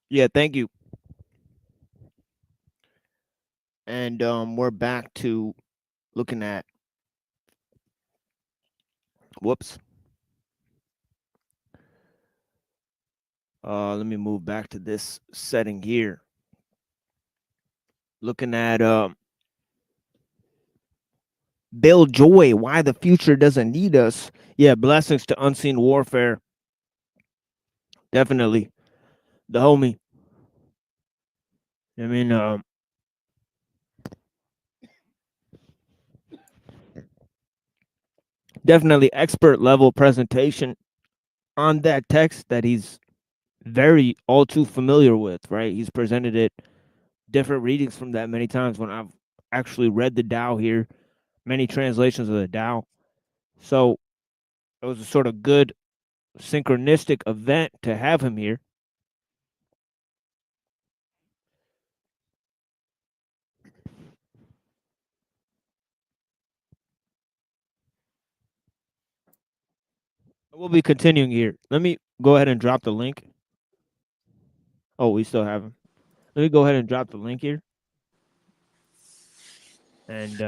Yeah, thank you. And we're back to looking at whoops. Let me move back to this setting here. Looking at Bill Joy, why the future doesn't need us. Yeah, blessings to Unseen Warfare. Definitely. The homie. I mean, definitely expert level presentation on that text that he's very all too familiar with, right? He's presented it different readings from that many times when I've actually read the Tao here, many translations of the Tao. So it was a sort of good synchronistic event to have him here. We'll be continuing here. Let me go ahead and drop the link. Oh, we still have him. Let me go ahead and drop the link here. And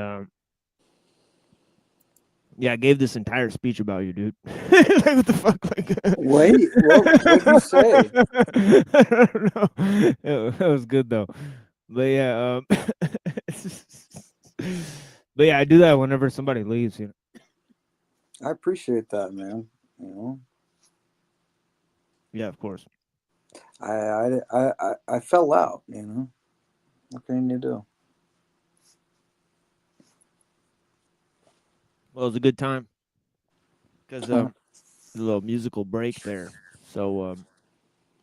yeah, I gave this entire speech about you, dude. Like, what the fuck? Like, Wait, what did you say? I don't know. That was good though. But yeah, but yeah, I do that whenever somebody leaves. You know. I appreciate that, man. You know. Yeah, of course. I fell out. You know. What can you do? Well, it was a good time because a little musical break there. So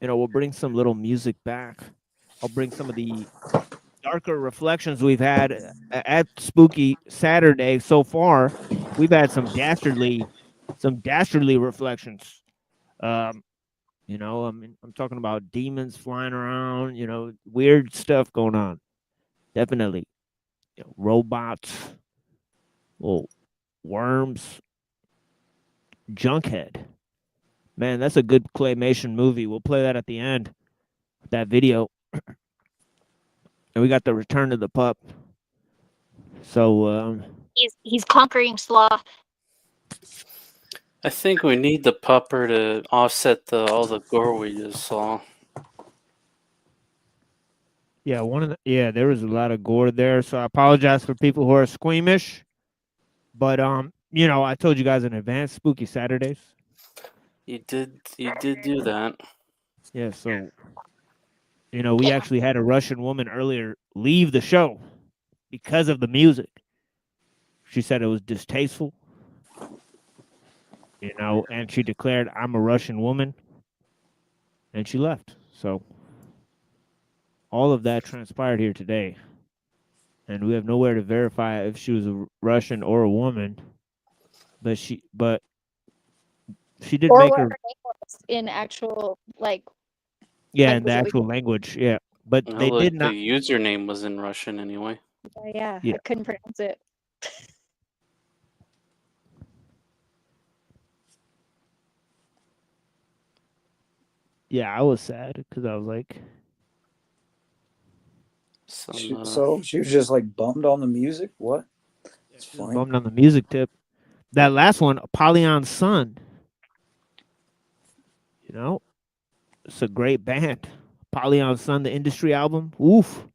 you know, we'll bring some little music back. I'll bring some of the darker reflections we've had at Spooky Saturday so far. We've had some dastardly reflections. You know, I mean, I'm talking about demons flying around, you know, weird stuff going on. Definitely. You know, robots, little worms, Junkhead. Man, that's a good claymation movie. We'll play that at the end. That video. And we got the Return of the Pup. So He's conquering sloth. I think we need the pupper to offset all the gore we just saw. yeah, there was a lot of gore there. So I apologize for people who are squeamish. But you know, I told you guys in advance, Spooky Saturdays. You did do that. Yeah, so you know, we actually had a Russian woman earlier leave the show because of the music. She said it was distasteful. You know, and she declared, I'm a Russian woman. And she left. So all of that transpired here today. And we have nowhere to verify if she was a Russian or a woman. But she did Or make what her her name was in actual like in the language that we actual language, yeah. But Well, they did the not username was in Russian anyway. yeah, Yeah. I couldn't pronounce it. Yeah, I was sad because I was like, So she was just like bummed on the music. What? It's funny. bummed on the music tip. That last one, Apollyon's Son. You know, it's a great band. Apollyon's Son, the Industry album. Oof.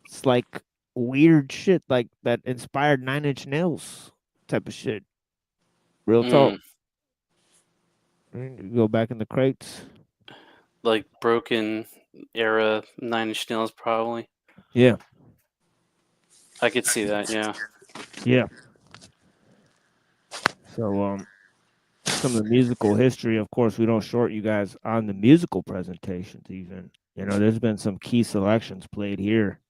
It's like weird shit like that inspired 9 Inch Nails type of shit. Real talk. Go back in the crates. Like broken era 9 Inch Nails, probably. Yeah. I could see that. Yeah. Yeah. So some of the musical history, of course, we don't short you guys on the musical presentations even. You know, there's been some key selections played here.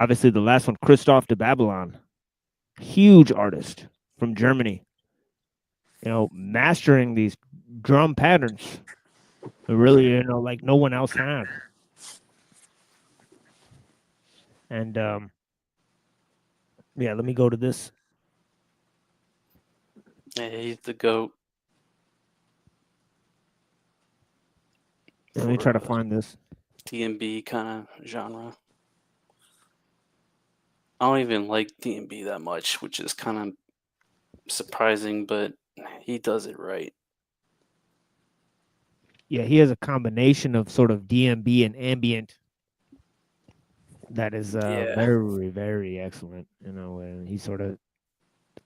Obviously the last one, Christoph de Babylon. Huge artist from Germany. You know, mastering these drum patterns. Really, you know, like no one else had. And yeah, let me go to this. Yeah, he's the GOAT. Let me try to find this. D&B kind of genre. I don't even like D&B that much, which is kind of surprising, but he does it right. Yeah, he has a combination of sort of DMB and ambient that is very, very excellent. You know, and he's sort of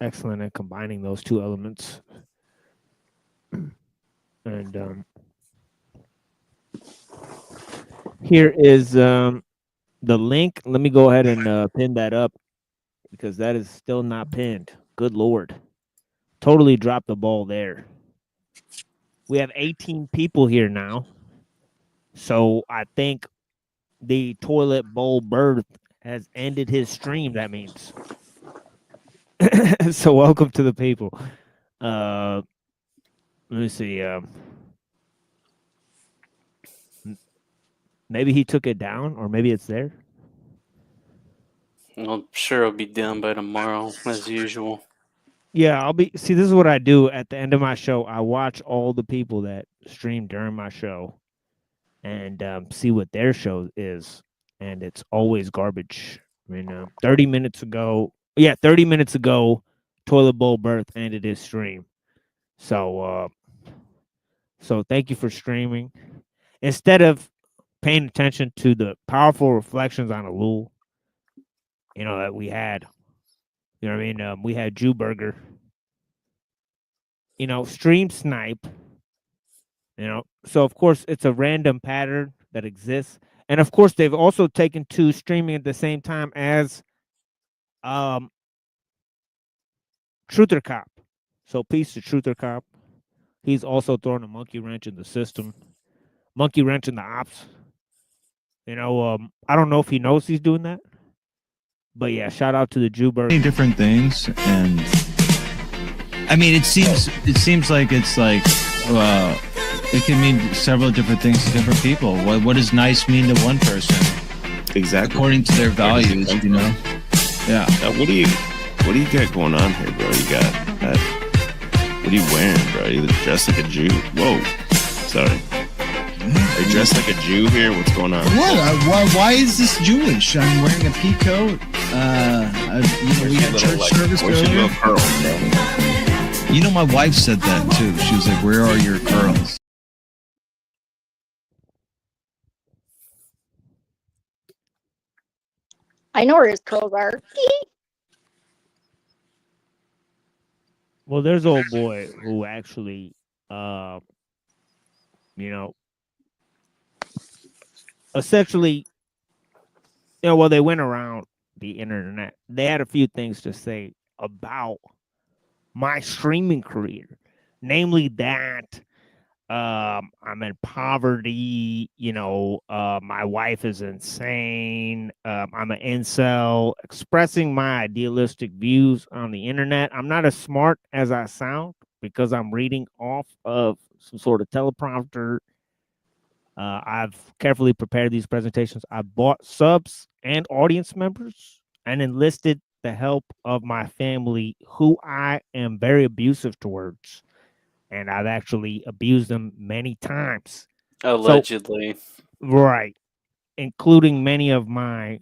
excellent at combining those two elements. And here is the link. Let me go ahead and pin that up because that is still not pinned. Good Lord. Totally dropped the ball there. We have 18 people here now. So I think the toilet bowl birth has ended his stream, that means. So welcome to the people. Let me see. Maybe he took it down, or maybe it's there. I'm sure it'll be done by tomorrow, as usual. Yeah, see, this is what I do at the end of my show. I watch all the people that stream during my show and see what their show is. And it's always garbage. I mean, 30 minutes ago, Toilet Bowl Birth ended his stream. So thank you for streaming. Instead of paying attention to the powerful reflections on ellul, you know, that we had. You know what I mean? We had Jew Burger. You know, stream snipe. You know, so of course it's a random pattern that exists. And of course they've also taken to streaming at the same time as Truther Cop. So peace to Truther Cop. He's also throwing a monkey wrench in the system. Monkey wrench in the ops. You know, I don't know if he knows he's doing that. But yeah, shout out to the Jew Burger. Many different things, and I mean, it seems like it's like it can mean several different things to different people. What does nice mean to one person? Exactly. According to their values, you know. Yeah. What do you got going on here, bro? You got that? What are you wearing, bro? You dressed like a Jew. Whoa. Sorry. Are you dressed like a Jew here? What's going on? What? Why is this Jewish? I'm wearing a pea coat. We had church service earlier. You know, my wife said that too. She was like, "Where are your curls?" I know where his curls are. Well, there's old boy who actually, you know, essentially, you know, well, they went around the internet. They had a few things to say about my streaming career, namely that I'm in poverty. You know, my wife is insane. I'm an incel, expressing my idealistic views on the internet. I'm not as smart as I sound because I'm reading off of some sort of teleprompter. I've carefully prepared these presentations. I bought subs and audience members and enlisted the help of my family, who I am very abusive towards. and I've actually abused them many times. Allegedly. Right, including many of my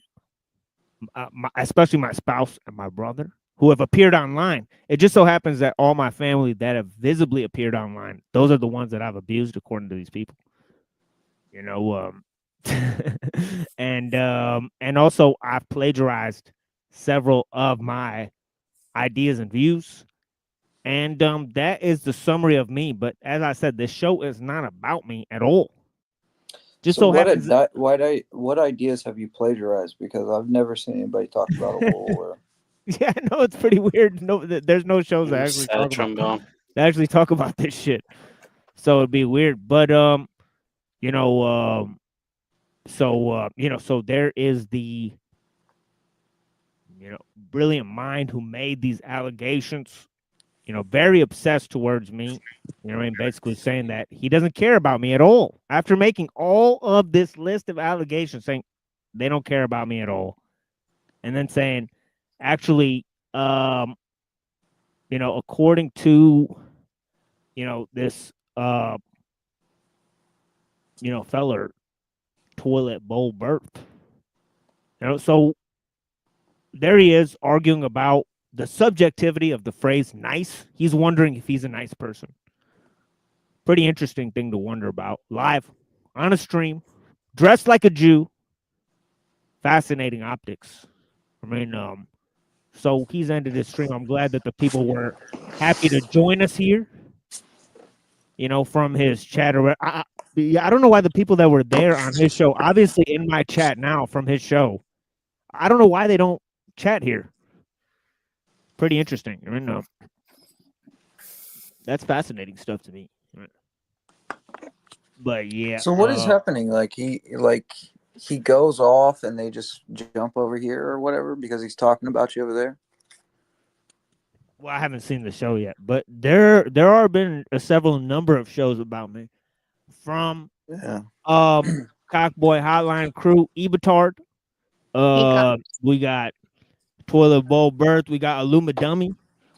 especially my spouse and my brother, who have appeared online. It just so happens that all my family that have visibly appeared online, those are the ones that I've abused, according to these people. You know, and also I've plagiarized several of my ideas and views, and that is the summary of me. But as I said, this show is not about me at all. Just so happens. What ideas have you plagiarized? Because I've never seen anybody talk about a war. Yeah, no, it's pretty weird. No, there's no shows that actually talk about this shit. So it'd be weird. But you know, so there is the brilliant mind who made these allegations. Very obsessed towards me. You know what I mean? Basically saying that he doesn't care about me at all. After making all of this list of allegations, saying they don't care about me at all, and then saying, actually, according to, this, feller, toilet bowl birth. So there he is arguing about the subjectivity of the phrase nice. He's wondering if he's a nice person. Pretty interesting thing to wonder about. Live on a stream, dressed like a Jew. Fascinating optics. I mean, so he's ended his stream. I'm glad that the people were happy to join us here. From his chat. I don't know why the people that were there on his show, obviously in my chat now from his show, I don't know why they don't chat here. Pretty interesting. I mean, that's fascinating stuff to me. But yeah. So what is happening? Like he goes off and they just jump over here or whatever because he's talking about you over there. Well, I haven't seen the show yet, but there are been several number of shows about me, from Cockboy Hotline Crew, Ebitard. We got Toilet Bowl Birth. We got Illuma Dummy.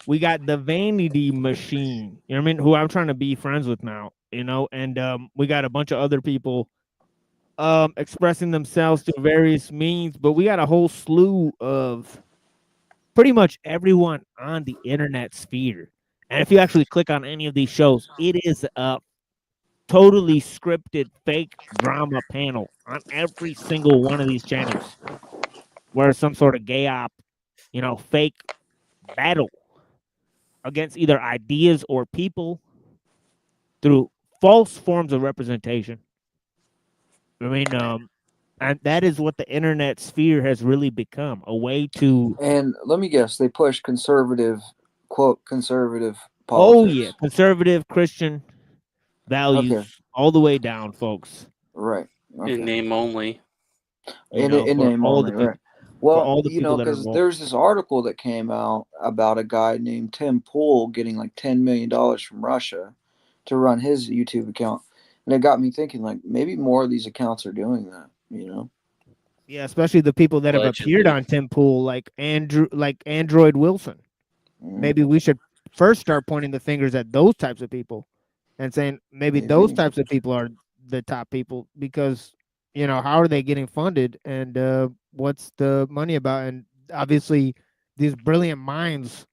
We got the Vanity Machine. You know what I mean? Who I'm trying to be friends with now. And we got a bunch of other people expressing themselves through various means, but we got a whole slew of pretty much everyone on the internet sphere. And if you actually click on any of these shows, it is a totally scripted fake drama panel on every single one of these channels, where some sort of gay op, fake battle against either ideas or people through false forms of representation. I mean, and that is what the internet sphere has really become, a way to. And let me guess, they push conservative, quote, conservative politics. Oh, yeah. politics. Conservative Christian values all the way down, folks. Right. Okay. In name only. In name only, right. Well, because there's this article that came out about a guy named Tim Pool getting like $10 million from Russia to run his YouTube account. And it got me thinking, like, maybe more of these accounts are doing that, Yeah, especially the people that have appeared on Tim Pool, like Android Wilson. Maybe we should first start pointing the fingers at those types of people and saying maybe those types of people are the top people, because, how are they getting funded, and what's the money about? And obviously these brilliant minds,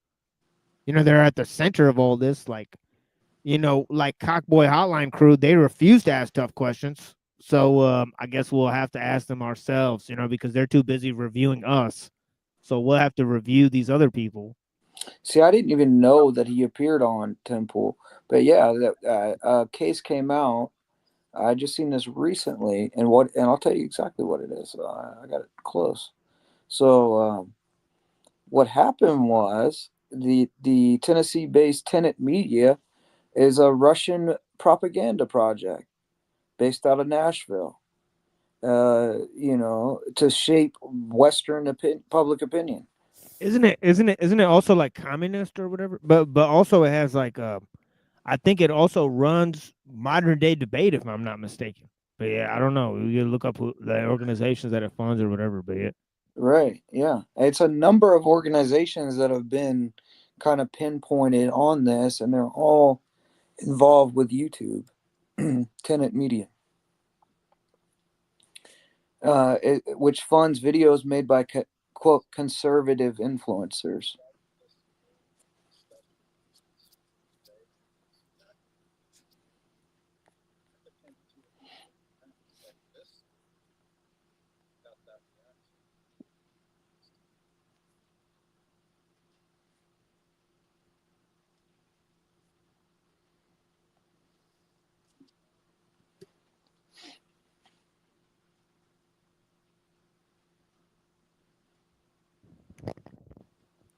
they're at the center of all this, like Cockboy Hotline Crew, they refuse to ask tough questions. So I guess we'll have to ask them ourselves, because they're too busy reviewing us. So we'll have to review these other people. See, I didn't even know that he appeared on Temple. But yeah, that case came out. I just seen this recently, and I'll tell you exactly what it is. I got it close. So what happened was the Tennessee-based Tenet Media is a Russian propaganda project based out of Nashville, to shape Western public opinion. Isn't it also like communist or whatever? But also it has like I think it also runs modern day debate, if I'm not mistaken. But yeah, I don't know. You look up the organizations that it funds or whatever. But yeah. Right. Yeah, it's a number of organizations that have been kind of pinpointed on this, and they're all involved with YouTube, Tenet Media, which funds videos made by quote conservative influencers.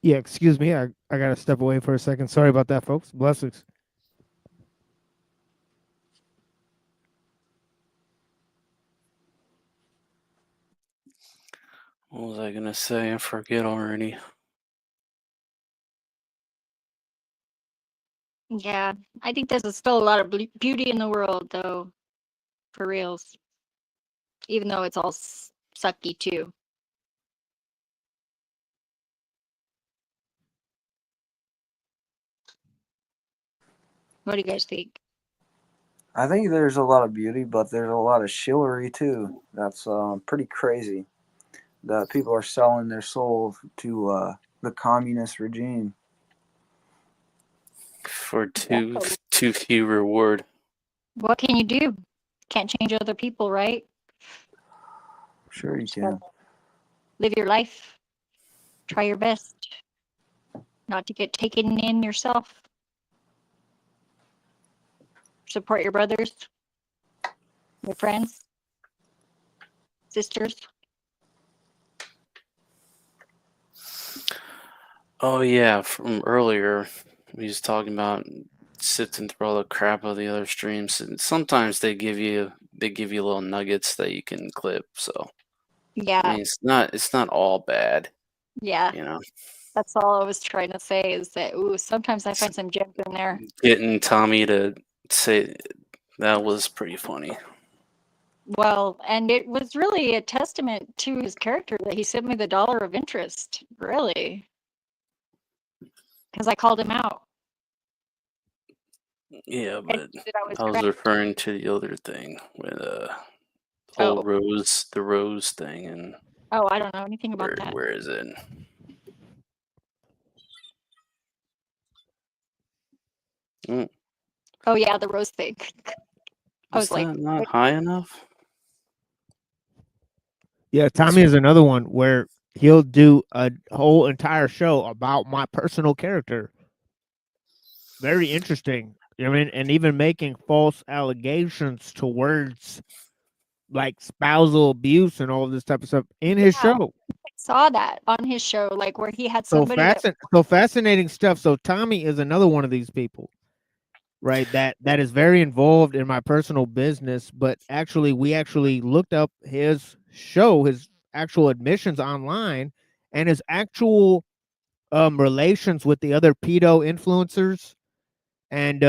Yeah, excuse me. I got to step away for a second. Sorry about that, folks. Blessings. What was I gonna say? I forget already. Yeah, I think there's still a lot of beauty in the world, though, for reals. Even though it's all sucky too. What do you guys think? I think there's a lot of beauty, but there's a lot of shillery too. That's pretty crazy. That people are selling their souls to the communist regime For too few reward. What can you do? Can't change other people, right? Sure you can. Live your life. Try your best not to get taken in yourself. Support your brothers, your friends, sisters. Oh yeah, from earlier, we was talking about sifting through all the crap of the other streams, and sometimes they give you little nuggets that you can clip. So Yeah. I mean, it's not all bad. Yeah. You know, That's all I was trying to say is that sometimes I find some gems in there. getting Tommy to say that was pretty funny. Well, and it was really a testament to his character that he sent me the dollar of interest, really. Because I called him out. Yeah, but I was I was correct. referring to the other thing with whole the rose thing, and Oh, I don't know anything about that. where is it? Mm. Oh yeah, the rose thing. I was Is like, that not high enough? Yeah, Tommy is another one where he'll do a whole entire show about my personal character. Very interesting. I mean, and even making false allegations towards like spousal abuse and all of this type of stuff in his show. I saw that on his show, like where he had So somebody that fascinating stuff. So Tommy is another one of these people, right? That is very involved in my personal business. But actually, we actually looked up his show, his actual admissions online, and his actual relations with the other pedo influencers, and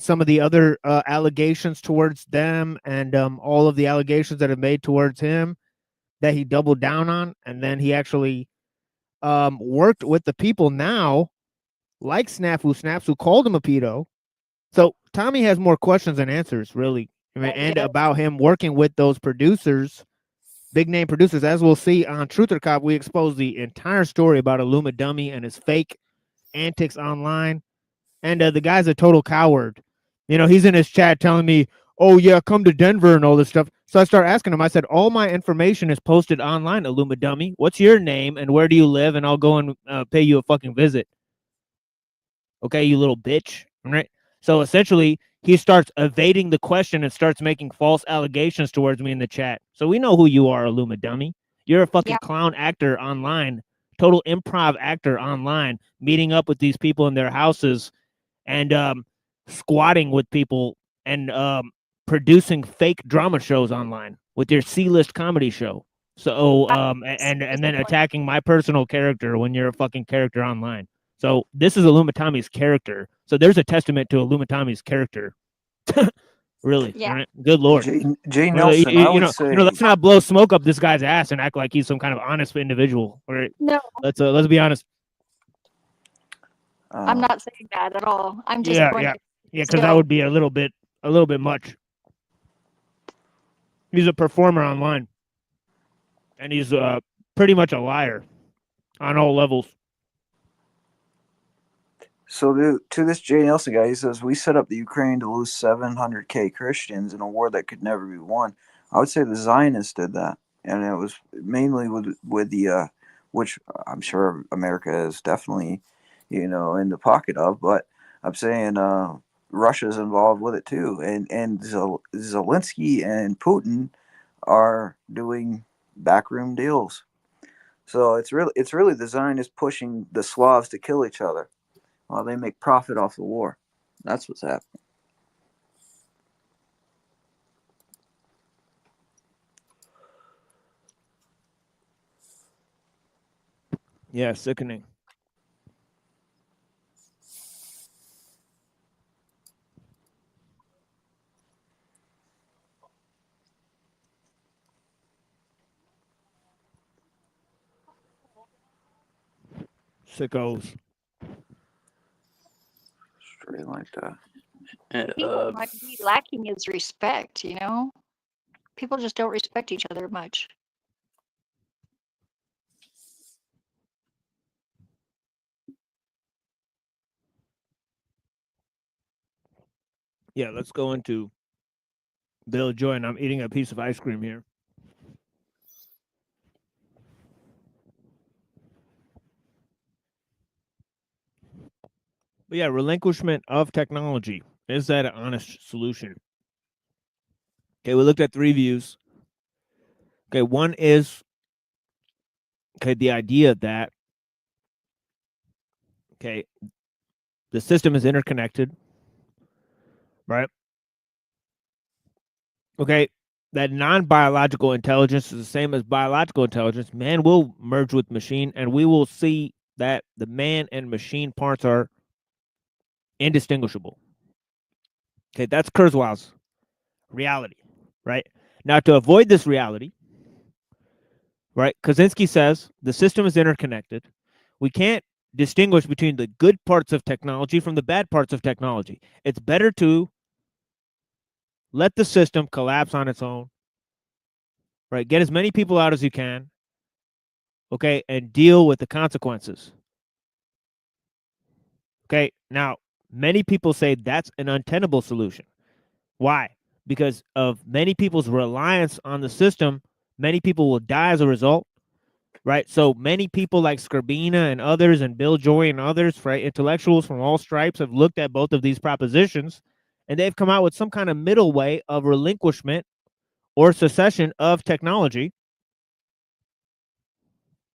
some of the other allegations towards them, and all of the allegations that have made towards him that he doubled down on, and then he actually worked with the people now, like Snafu Snaps, who called him a pedo. So Tommy has more questions than answers, really. I mean, and about him working with those producers, big name producers. As we'll see on Truth or Cop, we expose the entire story about Illuma Dummy and his fake antics online. And the guy's a total coward. You know, he's in his chat telling me, oh, yeah, come to Denver and all this stuff. So I start asking him, I said, all my information is posted online, Illuma Dummy. What's your name and where do you live? And I'll go and pay you a fucking visit. Okay, you little bitch. All right. So essentially, he starts evading the question and starts making false allegations towards me in the chat. So we know who you are, Illuma Dummy. You're a fucking clown actor online, total improv actor online, meeting up with these people in their houses and squatting with people and producing fake drama shows online with your C-list comedy show. So and then attacking my personal character when you're a fucking character online. So this is Illuma Tommy's character. So there's a testament to Illuma Tommy's character. Really, Yeah. right? Good Lord. Jay Nelson, I would say, let's not blow smoke up this guy's ass and act like he's some kind of honest individual. All right? No. Let's be honest. I'm not saying that at all. I'm just pointing. Yeah, because that would be a little bit much. He's a performer online, and he's pretty much a liar on all levels. So to this Jay Nelson guy, he says, we set up the Ukraine to lose 700K Christians in a war that could never be won. I would say the Zionists did that, and it was mainly with the which I'm sure America is definitely, in the pocket of, but I'm saying Russia's involved with it too, and Zelensky and Putin are doing backroom deals. So it's really the Zionists pushing the Slavs to kill each other while they make profit off the war. That's what's happening. Yeah, sickening. Sickos. Straight like that. People might be lacking is respect, People just don't respect each other much. Yeah, let's go into Bill Joy, and I'm eating a piece of ice cream here. But yeah, relinquishment of technology. Is that an honest solution? Okay, we looked at 3 views. Okay, one is the idea that the system is interconnected, right? Okay, that non-biological intelligence is the same as biological intelligence. Man will merge with machine, and we will see that the man and machine parts are indistinguishable. Okay, that's Kurzweil's reality, right? Now, to avoid this reality, right, Kaczynski says the system is interconnected. We can't distinguish between the good parts of technology from the bad parts of technology. It's better to let the system collapse on its own, right? Get as many people out as you can, okay, and deal with the consequences. Okay, now, many people say that's an untenable solution. Why? Because of many people's reliance on the system, many people will die as a result, right? So many people like Skrbina and others and Bill Joy and others, right, intellectuals from all stripes have looked at both of these propositions, and they've come out with some kind of middle way of relinquishment or secession of technology,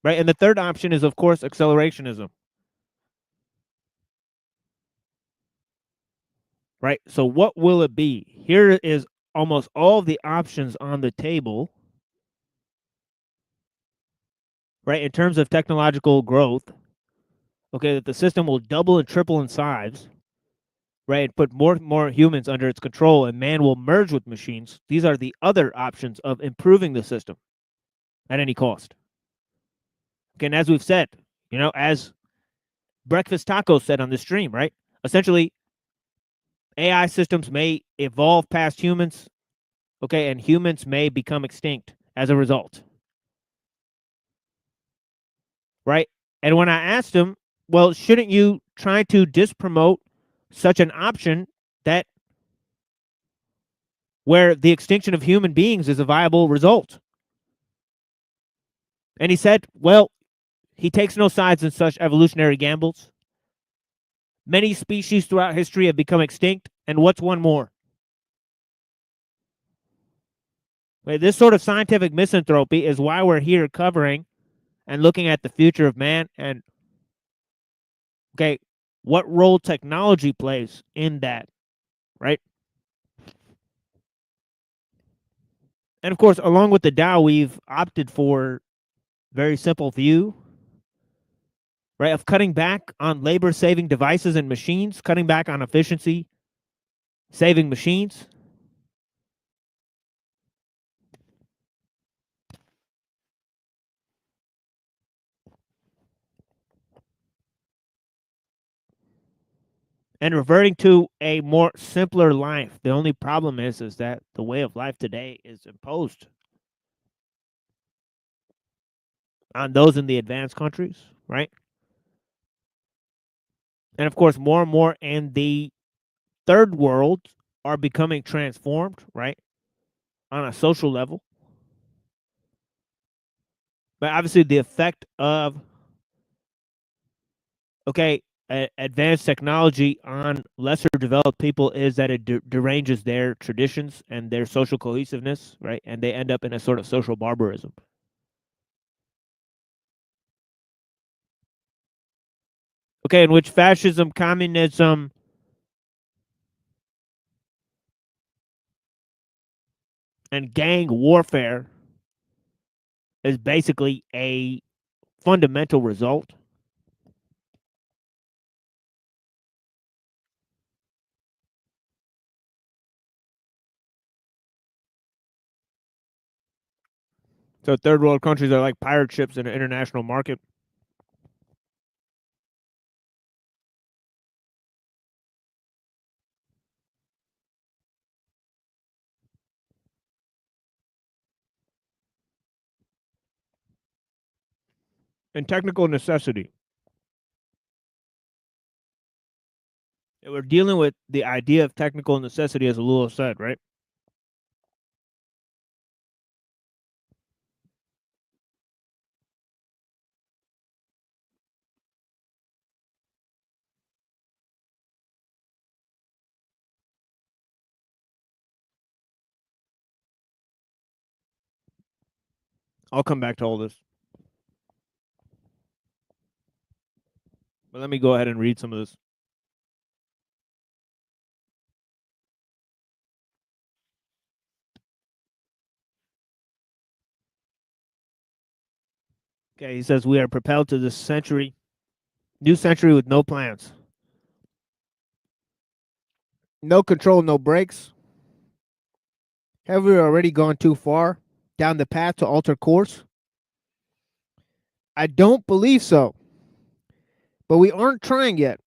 right? And the third option is, of course, accelerationism, right? So what will it be? Here is almost all of the options on the table, right, in terms of technological growth, okay, that the system will double and triple in size, right, and put more humans under its control, and man will merge with machines. These are the other options of improving the system at any cost. Okay, and as we've said, as Breakfast Tacos said on the stream, right, essentially, AI systems may evolve past humans, okay, and humans may become extinct as a result, right? And when I asked him, well, shouldn't you try to dispromote such an option that where the extinction of human beings is a viable result? And he said, well, he takes no sides in such evolutionary gambles. Many species throughout history have become extinct, and what's one more? This sort of scientific misanthropy is why we're here covering and looking at the future of man and, what role technology plays in that, right? And of course, along with the Tao, we've opted for very simple view, right, of cutting back on labor-saving devices and machines, cutting back on efficiency, saving machines. and reverting to a more simpler life. The only problem is that the way of life today is imposed on those in the advanced countries, right? And of course, more and more in the third world are becoming transformed, right? On a social level. But obviously the effect of advanced technology on lesser developed people is that it deranges their traditions and their social cohesiveness, right? And they end up in a sort of social barbarism. Okay, in which fascism, communism, and gang warfare is basically a fundamental result. So third world countries are like pirate ships in an international market. And technical necessity. And we're dealing with the idea of technical necessity, as Ellul said, right? I'll come back to all this. But let me go ahead and read some of this. Okay, he says we are propelled to this century, new century with no plans. No control, no brakes. Have we already gone too far down the path to alter course? I don't believe so. But we aren't trying yet.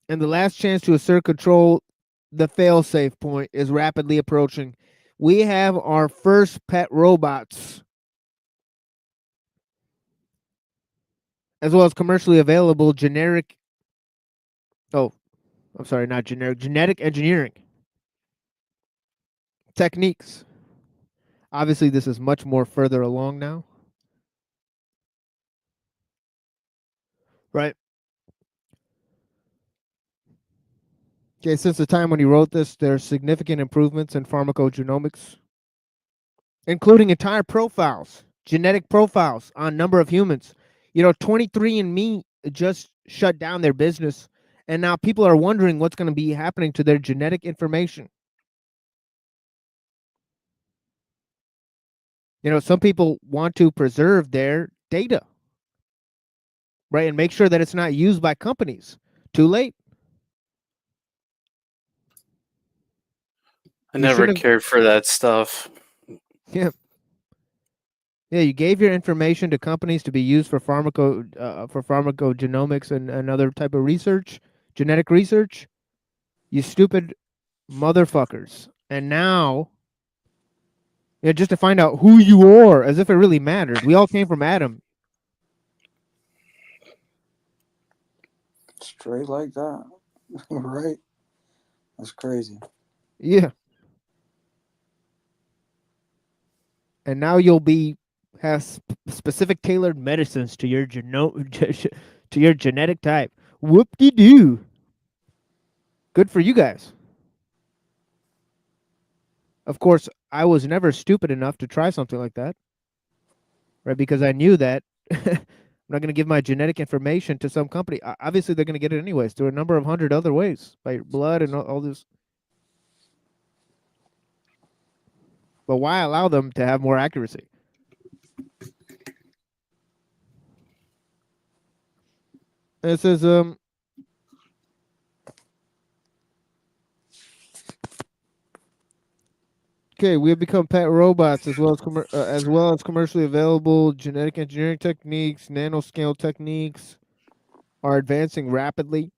And the last chance to assert control, the fail-safe point, is rapidly approaching. We have our first pet robots, as well as commercially available genetic engineering techniques. Obviously, this is much more further along now. Right? Okay, since the time when he wrote this, there's significant improvements in pharmacogenomics, including entire profiles, genetic profiles on number of humans. 23andMe just shut down their business, and now people are wondering what's going to be happening to their genetic information. Some people want to preserve their data, right, and make sure that it's not used by companies. Too late. I never cared for that stuff. Yeah. Yeah, you gave your information to companies to be used for pharmacogenomics and other type of research, genetic research. You stupid motherfuckers. And now, just to find out who you are, as if it really mattered. We all came from Adam. Straight like that. Right? That's crazy. Yeah. And now you'll have specific tailored medicines to your to your genetic type. Whoop-de-doo. Good for you guys. Of course, I was never stupid enough to try something like that. Right? Because I knew that I'm not going to give my genetic information to some company. Obviously, they're going to get it anyways through a number of hundred other ways, by blood and all this. But why allow them to have more accuracy? And it says, okay, we have become pet robots as well as commercially available genetic engineering techniques, nanoscale techniques are advancing rapidly.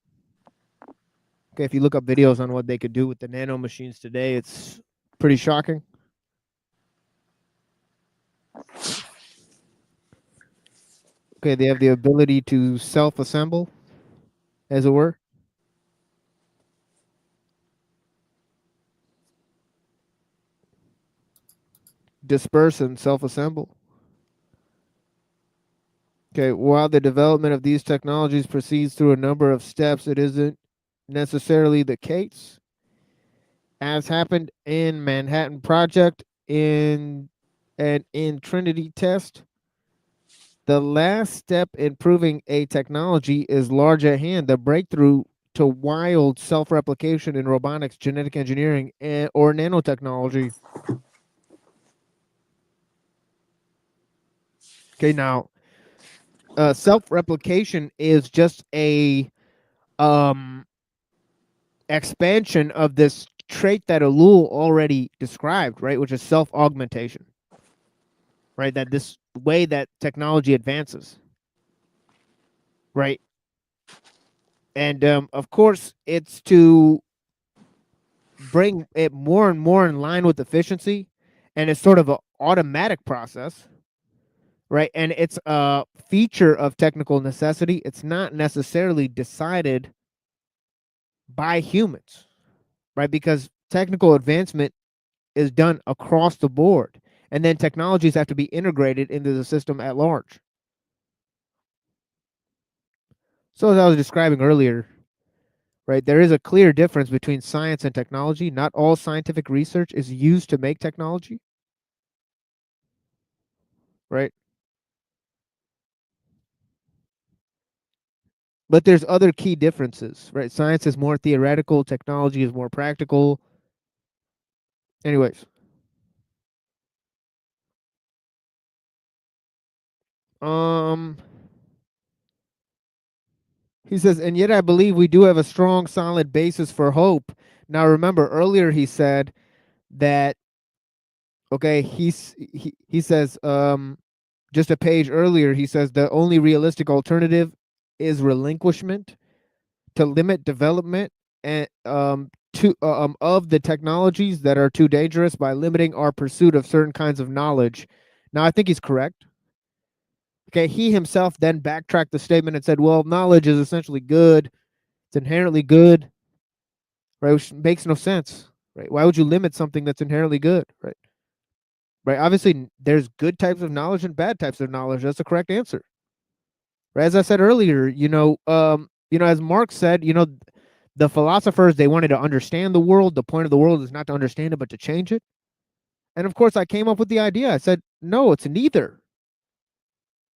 Okay, if you look up videos on what they could do with the nano machines today, it's pretty shocking. Okay, they have the ability to self-assemble, as it were. Disperse and self-assemble. Okay, while the development of these technologies proceeds through a number of steps, it isn't necessarily the case, as happened in Manhattan Project and in Trinity Test. The last step in proving a technology is large at hand. The breakthrough to wild self-replication in robotics, genetic engineering, or nanotechnology. Okay, now self-replication is just a expansion of this trait that ellul already described, right? Which is self-augmentation, right? That this way that technology advances, right? And of course, it's to bring it more and more in line with efficiency, and it's sort of an automatic process, right? And it's a feature of technical necessity. It's not necessarily decided by humans, right? Because technical advancement is done across the board, and then technologies have to be integrated into the system at large. So as I was describing earlier, right, there is a clear difference between science and technology. Not all scientific research is used to make technology, right? But there's other key differences, right? Science is more theoretical, technology is more practical. Anyways. He says, and yet I believe we do have a strong, solid basis for hope. Now remember, earlier he said that, okay, he says, just a page earlier, he says the only realistic alternative is relinquishment to limit development and of the technologies that are too dangerous by limiting our pursuit of certain kinds of knowledge. Now I think he's correct. Okay, he himself then backtracked the statement and said, well, knowledge is essentially good. It's inherently good, right? Which makes no sense, right? Why would you limit something that's inherently good, right? Right. Obviously, there's good types of knowledge and bad types of knowledge. That's the correct answer. Right? As I said earlier, as Marx said, the philosophers, they wanted to understand the world. The point of the world is not to understand it, but to change it. And of course, I came up with the idea. I said, no, it's neither.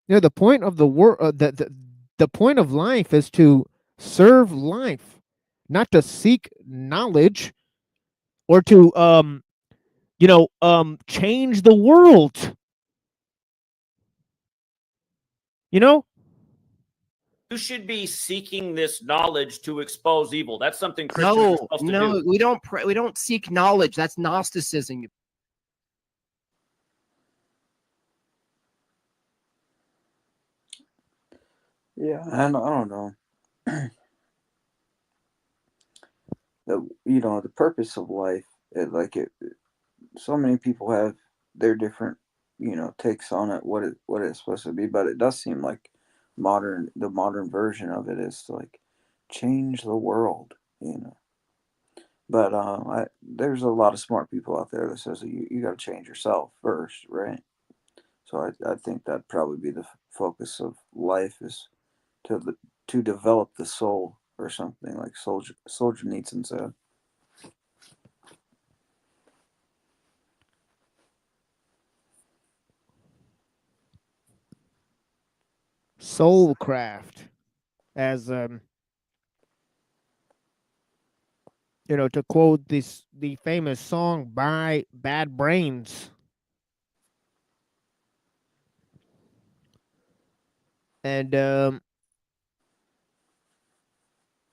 The point of the world, the point of life is to serve life, not to seek knowledge or to change the world. You should be seeking this knowledge to expose evil. That's something Christians are supposed to do. We don't seek knowledge. That's Gnosticism. Yeah, I don't know. The purpose of life, so many people have their different, takes on it, what it's supposed to be, but it does seem like the modern version of it is to like change the world, But there's a lot of smart people out there that says that you got to change yourself first, right? So I think that'd probably be the focus of life is to develop the soul or something like Solzhenitsyn said. Soulcraft, as to quote the famous song by Bad Brains. And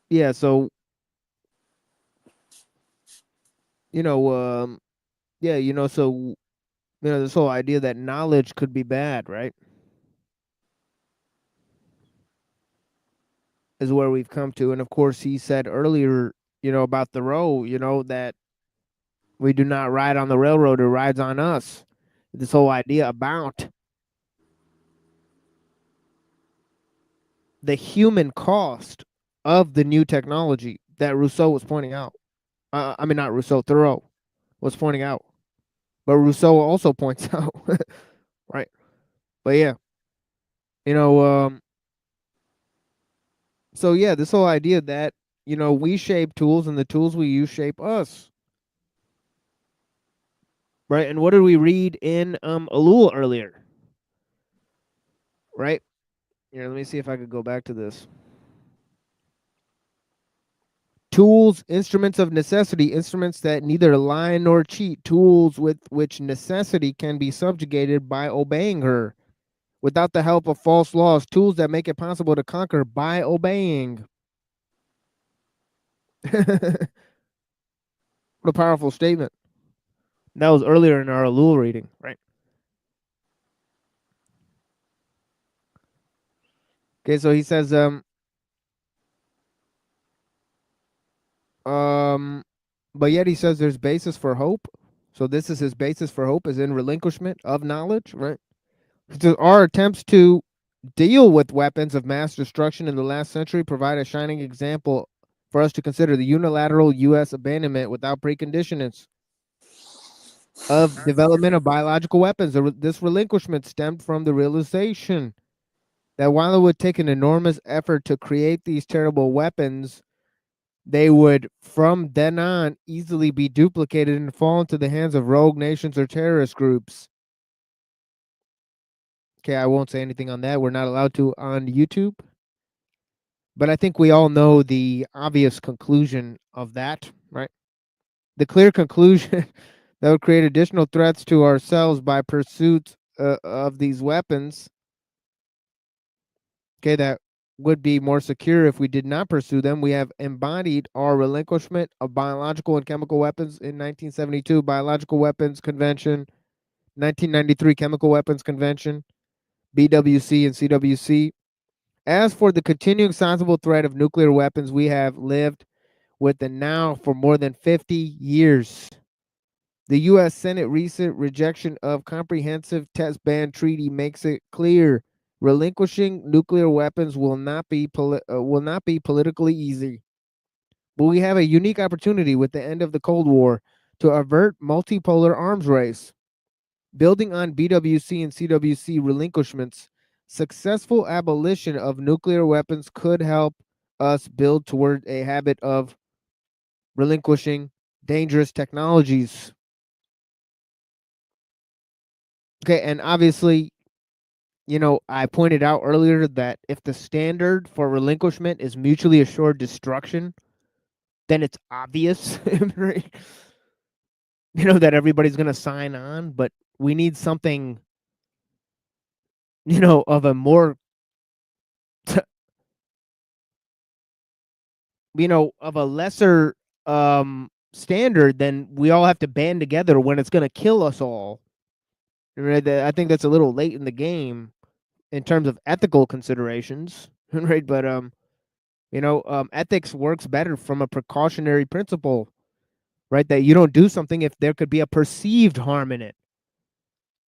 yeah, so so this whole idea that knowledge could be bad, right? Is where we've come to. And of course he said earlier, about Thoreau, that we do not ride on the railroad, it rides on us. This whole idea about the human cost of the new technology that Rousseau was pointing out. I mean, not Rousseau, Thoreau was pointing out. But Rousseau also points out, right? But yeah, so yeah, this whole idea that, we shape tools and the tools we use shape us. Right? And what did we read in ellul earlier? Right? Here, let me see if I could go back to this. Tools, instruments of necessity, instruments that neither lie nor cheat, tools with which necessity can be subjugated by obeying her. Without the help of false laws, tools that make it possible to conquer by obeying. What a powerful statement. That was earlier in our ellul reading, right? Okay, so he says, but yet he says there's basis for hope. So this is his basis for hope, is in relinquishment of knowledge, right? So our attempts to deal with weapons of mass destruction in the last century provide a shining example for us to consider the unilateral U.S. abandonment without preconditions of development of biological weapons. This relinquishment stemmed from the realization that while it would take an enormous effort to create these terrible weapons, they would, from then on, easily be duplicated and fall into the hands of rogue nations or terrorist groups. Okay, I won't say anything on that. We're not allowed to on YouTube. But I think we all know the obvious conclusion of that, right? The clear conclusion that would create additional threats to ourselves by pursuit of these weapons. Okay, that would be more secure if we did not pursue them. We have embodied our relinquishment of biological and chemical weapons in 1972 Biological Weapons Convention, 1993 Chemical Weapons Convention, BWC and CWC. As for the continuing sizable threat of nuclear weapons, we have lived with the now for more than 50 years. The U.S. Senate recent rejection of comprehensive test ban treaty makes it clear relinquishing nuclear weapons will not be politically easy. But we have a unique opportunity with the end of the Cold War to avert multipolar arms race. Building on BWC and CWC relinquishments, successful abolition of nuclear weapons could help us build toward a habit of relinquishing dangerous technologies. Okay, and obviously, I pointed out earlier that if the standard for relinquishment is mutually assured destruction, then it's obvious, right? That everybody's going to sign on, but we need something, of a more, of a lesser standard, then we all have to band together when it's going to kill us all. Right? I think that's a little late in the game in terms of ethical considerations, right? But ethics works better from a precautionary principle, right? That you don't do something if there could be a perceived harm in it.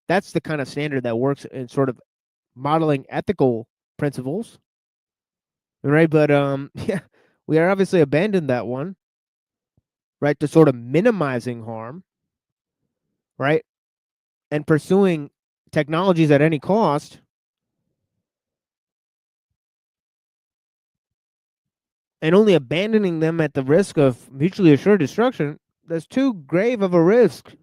That's the kind of standard that works in sort of modeling ethical principles, right? But yeah, we are obviously abandoned that one, right? To sort of minimizing harm, right? And pursuing technologies at any cost. And only abandoning them at the risk of mutually assured destruction, that's too grave of a risk.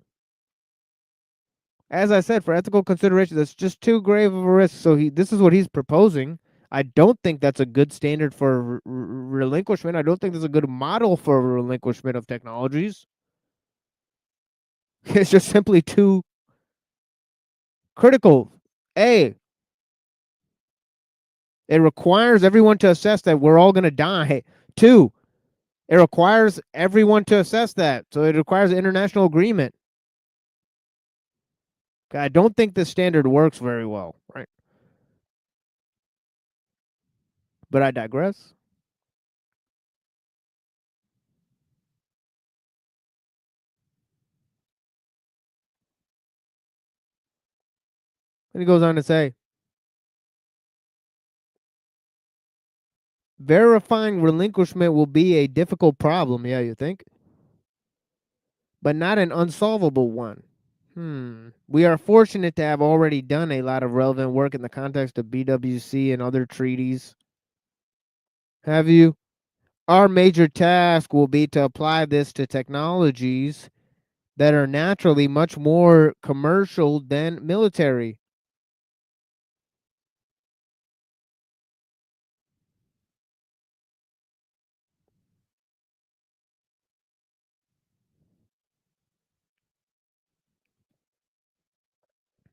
As I said, for ethical considerations, that's just too grave of a risk. So this is what he's proposing. I don't think that's a good standard for relinquishment. I don't think there's a good model for relinquishment of technologies. It's just simply too critical. A, it requires everyone to assess that we're all going to die. 2, it requires everyone to assess that. So it requires international agreement. I don't think this standard works very well, right? But I digress. And he goes on to say, verifying relinquishment will be a difficult problem, yeah, you think? But not an unsolvable one. We are fortunate to have already done a lot of relevant work in the context of BWC and other treaties. Have you? Our major task will be to apply this to technologies that are naturally much more commercial than military.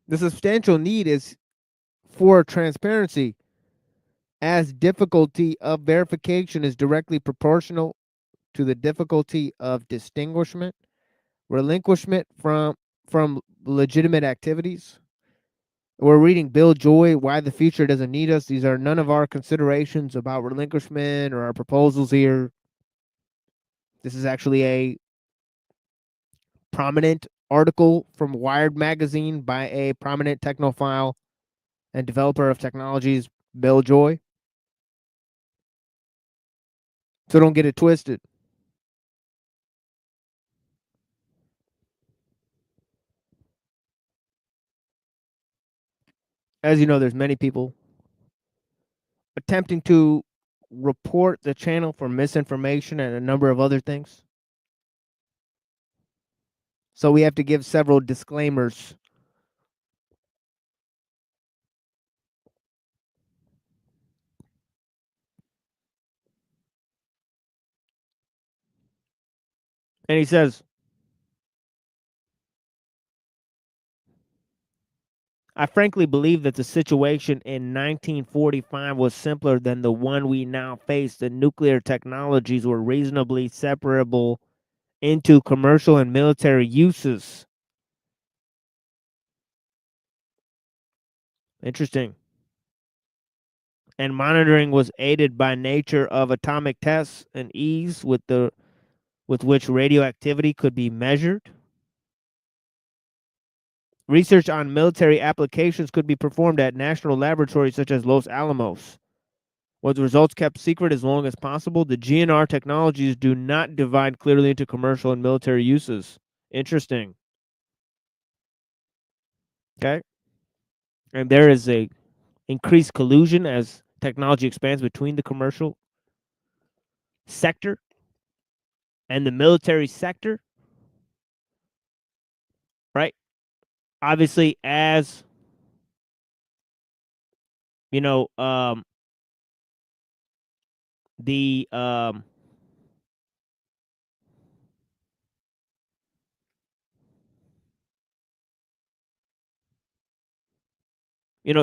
The substantial need is for transparency, as difficulty of verification is directly proportional to the difficulty of distinguishment, relinquishment from legitimate activities. We're reading Bill Joy, Why the Future Doesn't Need Us. These are none of our considerations about relinquishment or our proposals here. This is actually a prominent article from Wired magazine by a prominent technophile and developer of technologies, Bill Joy. So don't get it twisted. As you know, there's many people attempting to report the channel for misinformation and a number of other things. So we have to give several disclaimers. And he says, I frankly believe that the situation in 1945 was simpler than the one we now face. The nuclear technologies were reasonably separable into commercial and military uses. Interesting. And monitoring was aided by nature of atomic tests and ease with which radioactivity could be measured. Research on military applications could be performed at national laboratories such as Los Alamos, with results kept secret as long as possible. The GNR technologies do not divide clearly into commercial and military uses. Interesting. Okay. And there is a increased collusion as technology expands between the commercial sector and the military sector. Right? Obviously, as you know, the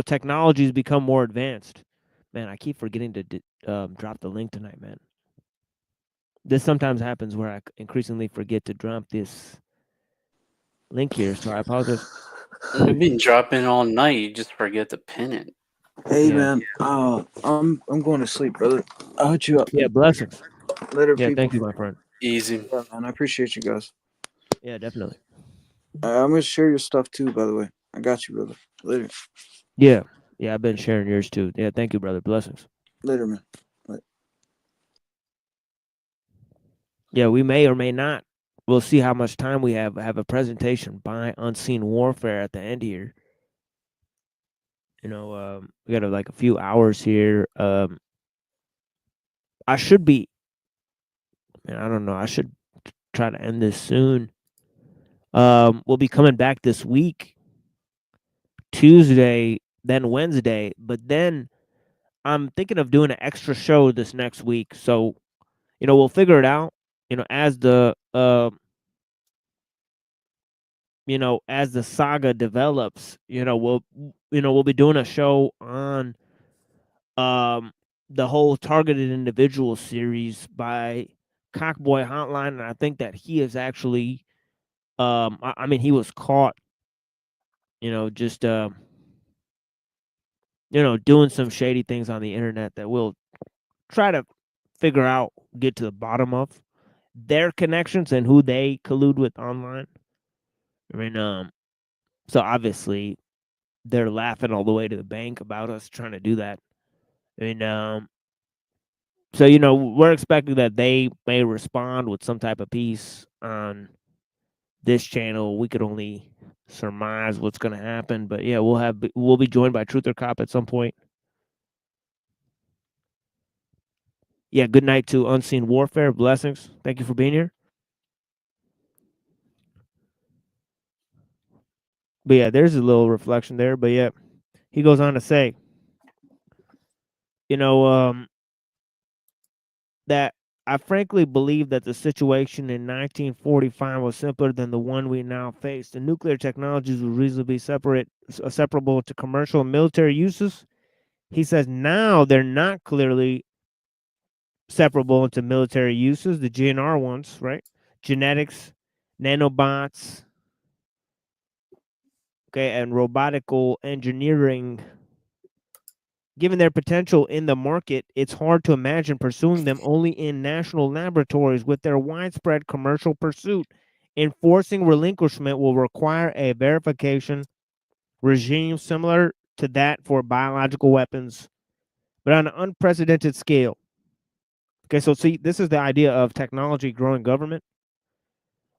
technologies become more advanced. Man, I keep forgetting to drop the link tonight, man. This sometimes happens where I increasingly forget to drop this link here, so I apologize. You've been dropping all night. You just forget to pin it. Hey man, I'm going to sleep, brother. I'll hit you up. Yeah, blessings. Later, Yeah, people. thank you, my friend. Easy. Yeah, man, I appreciate you guys. Yeah, definitely. I'm gonna share your stuff too, by the way. I got you, brother. Later. Yeah, I've been sharing yours too. Yeah, thank you, brother. Blessings. Later, man. Bye. Yeah, we may or may not. We'll see how much time we have a presentation by Unseen Warfare at the end here. We got like a few hours here. I should be. Man, I don't know. I should try to end this soon. We'll be coming back this week, Tuesday, then Wednesday, but then I'm thinking of doing an extra show this next week. So, we'll figure it out. As the as the saga develops, we'll be doing a show on the whole targeted individual series by Cockboy Hotline, and I think that he is actually I mean he was caught just doing some shady things on the internet that we'll try to figure out, get to the bottom of their connections and who they collude with online. I mean, so obviously they're laughing all the way to the bank about us trying to do that. And so, you know, we're expecting that they may respond with some type of piece on this channel. We could only surmise what's going to happen, but yeah, we'll be joined by Truth or Cop at some point. Yeah, good night to Unseen Warfare. Blessings. Thank you for being here. But yeah, there's a little reflection there. But yeah, he goes on to say, you know, that I frankly believe that the situation in 1945 was simpler than the one we now face. The nuclear technologies were reasonably separable to commercial and military uses. He says now they're not clearly separable into military uses, the GNR ones, right? Genetics, nanobots, okay, and robotical engineering. Given their potential in the market, it's hard to imagine pursuing them only in national laboratories. With their widespread commercial pursuit, enforcing relinquishment will require a verification regime similar to that for biological weapons, but on an unprecedented scale. Okay, so see, this is the idea of technology growing government,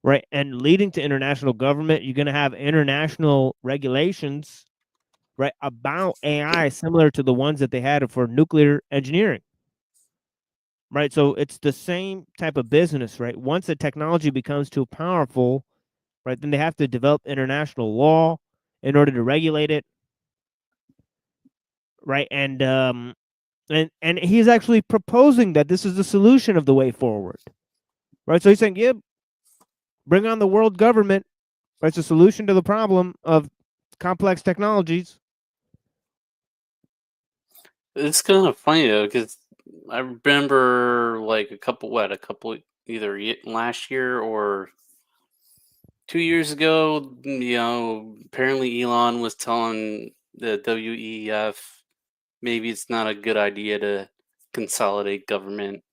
right? And leading to international government, you're going to have international regulations, right, about AI similar to the ones that they had for nuclear engineering, right? So it's the same type of business, right? Once the technology becomes too powerful, right, then they have to develop international law in order to regulate it, right? And he's actually proposing that this is the solution of the way forward, right? So he's saying, yeah, bring on the world government. Right? It's a solution to the problem of complex technologies. It's kind of funny though, because I remember like a couple either last year or 2 years ago, you know, apparently Elon was telling the WEF maybe it's not a good idea to consolidate government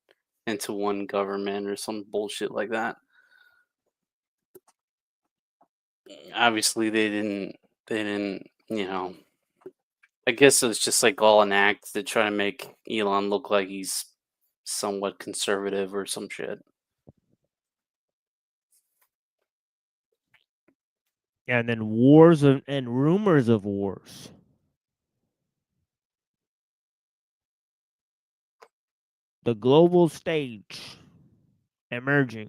into one government or some bullshit like that. Obviously they didn't, you know, I guess it was just like all an act to try to make Elon look like he's somewhat conservative or some shit. And then wars and rumors of wars. The global stage emerging.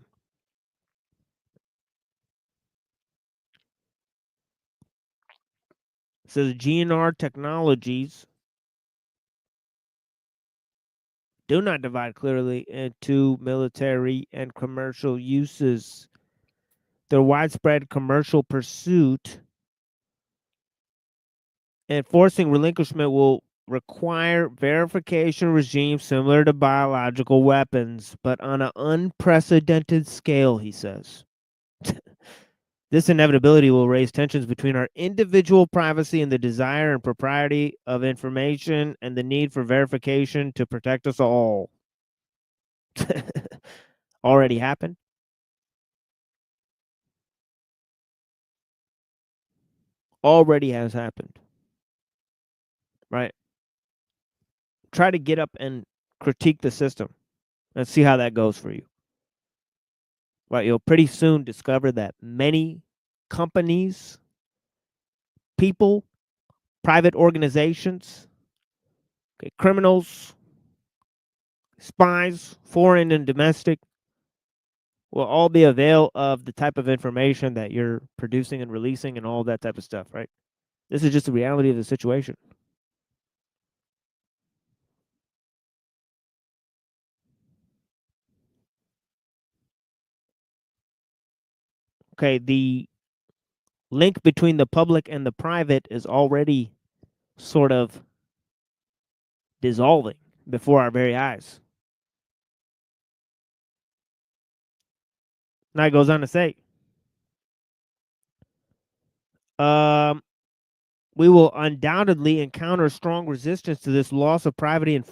So the GNR technologies do not divide clearly into military and commercial uses. Their widespread commercial pursuit and forcing relinquishment will require verification regimes similar to biological weapons, but on an unprecedented scale, he says. This inevitability will raise tensions between our individual privacy and the desire and propriety of information and the need for verification to protect us all. Already happened. Already has happened. Right? Try to get up and critique the system and see how that goes for you. Right? You'll pretty soon discover that many companies, people, private organizations, okay, criminals, spies, foreign and domestic, will all be avail of the type of information that you're producing and releasing and all that type of stuff, right? This is just the reality of the situation. Okay, the link between the public and the private is already sort of dissolving before our very eyes. Now it goes on to say, we will undoubtedly encounter strong resistance to this loss of privacy and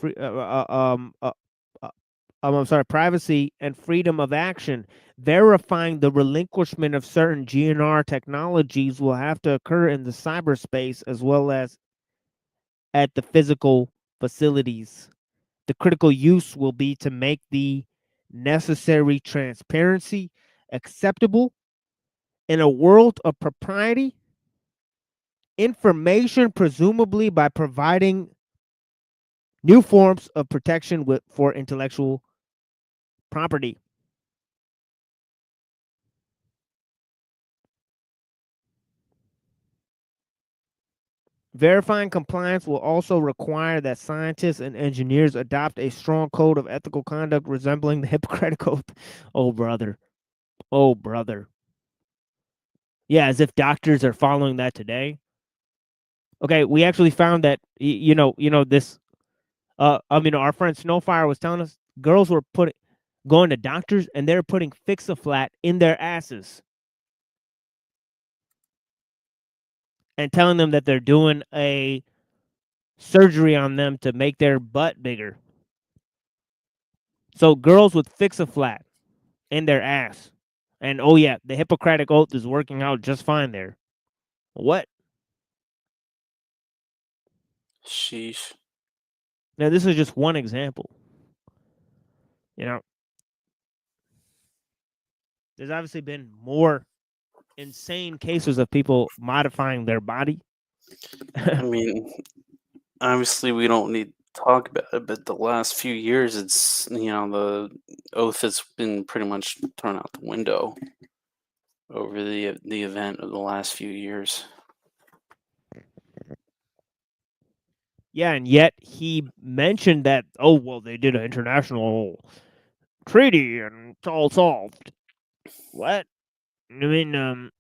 privacy and freedom of action. verifying the relinquishment of certain GNR technologies will have to occur in the cyberspace as well as at the physical facilities. The critical use will be to make the necessary transparency acceptable in a world of propriety, information presumably by providing new forms of protection for intellectual property. Verifying compliance will also require that scientists and engineers adopt a strong code of ethical conduct resembling the Hippocratic Oath. Oh, brother. Oh, brother. Yeah, as if doctors are following that today. Okay, we actually found that, this, our friend Snowfire was telling us girls were going to doctors and they're putting Fix-A-Flat in their asses and telling them that they're doing a surgery on them to make their butt bigger. So girls with Fix-A-Flat in their ass. And oh yeah, the Hippocratic Oath is working out just fine there. What? Sheesh. Now this is just one example. There's obviously been more insane cases of people modifying their body. I mean, obviously we don't need to talk about it, but the last few years, it's, the oath has been pretty much thrown out the window over the event of the last few years. Yeah, and yet he mentioned that, oh, well, they did an international treaty and it's all solved. What? I mean,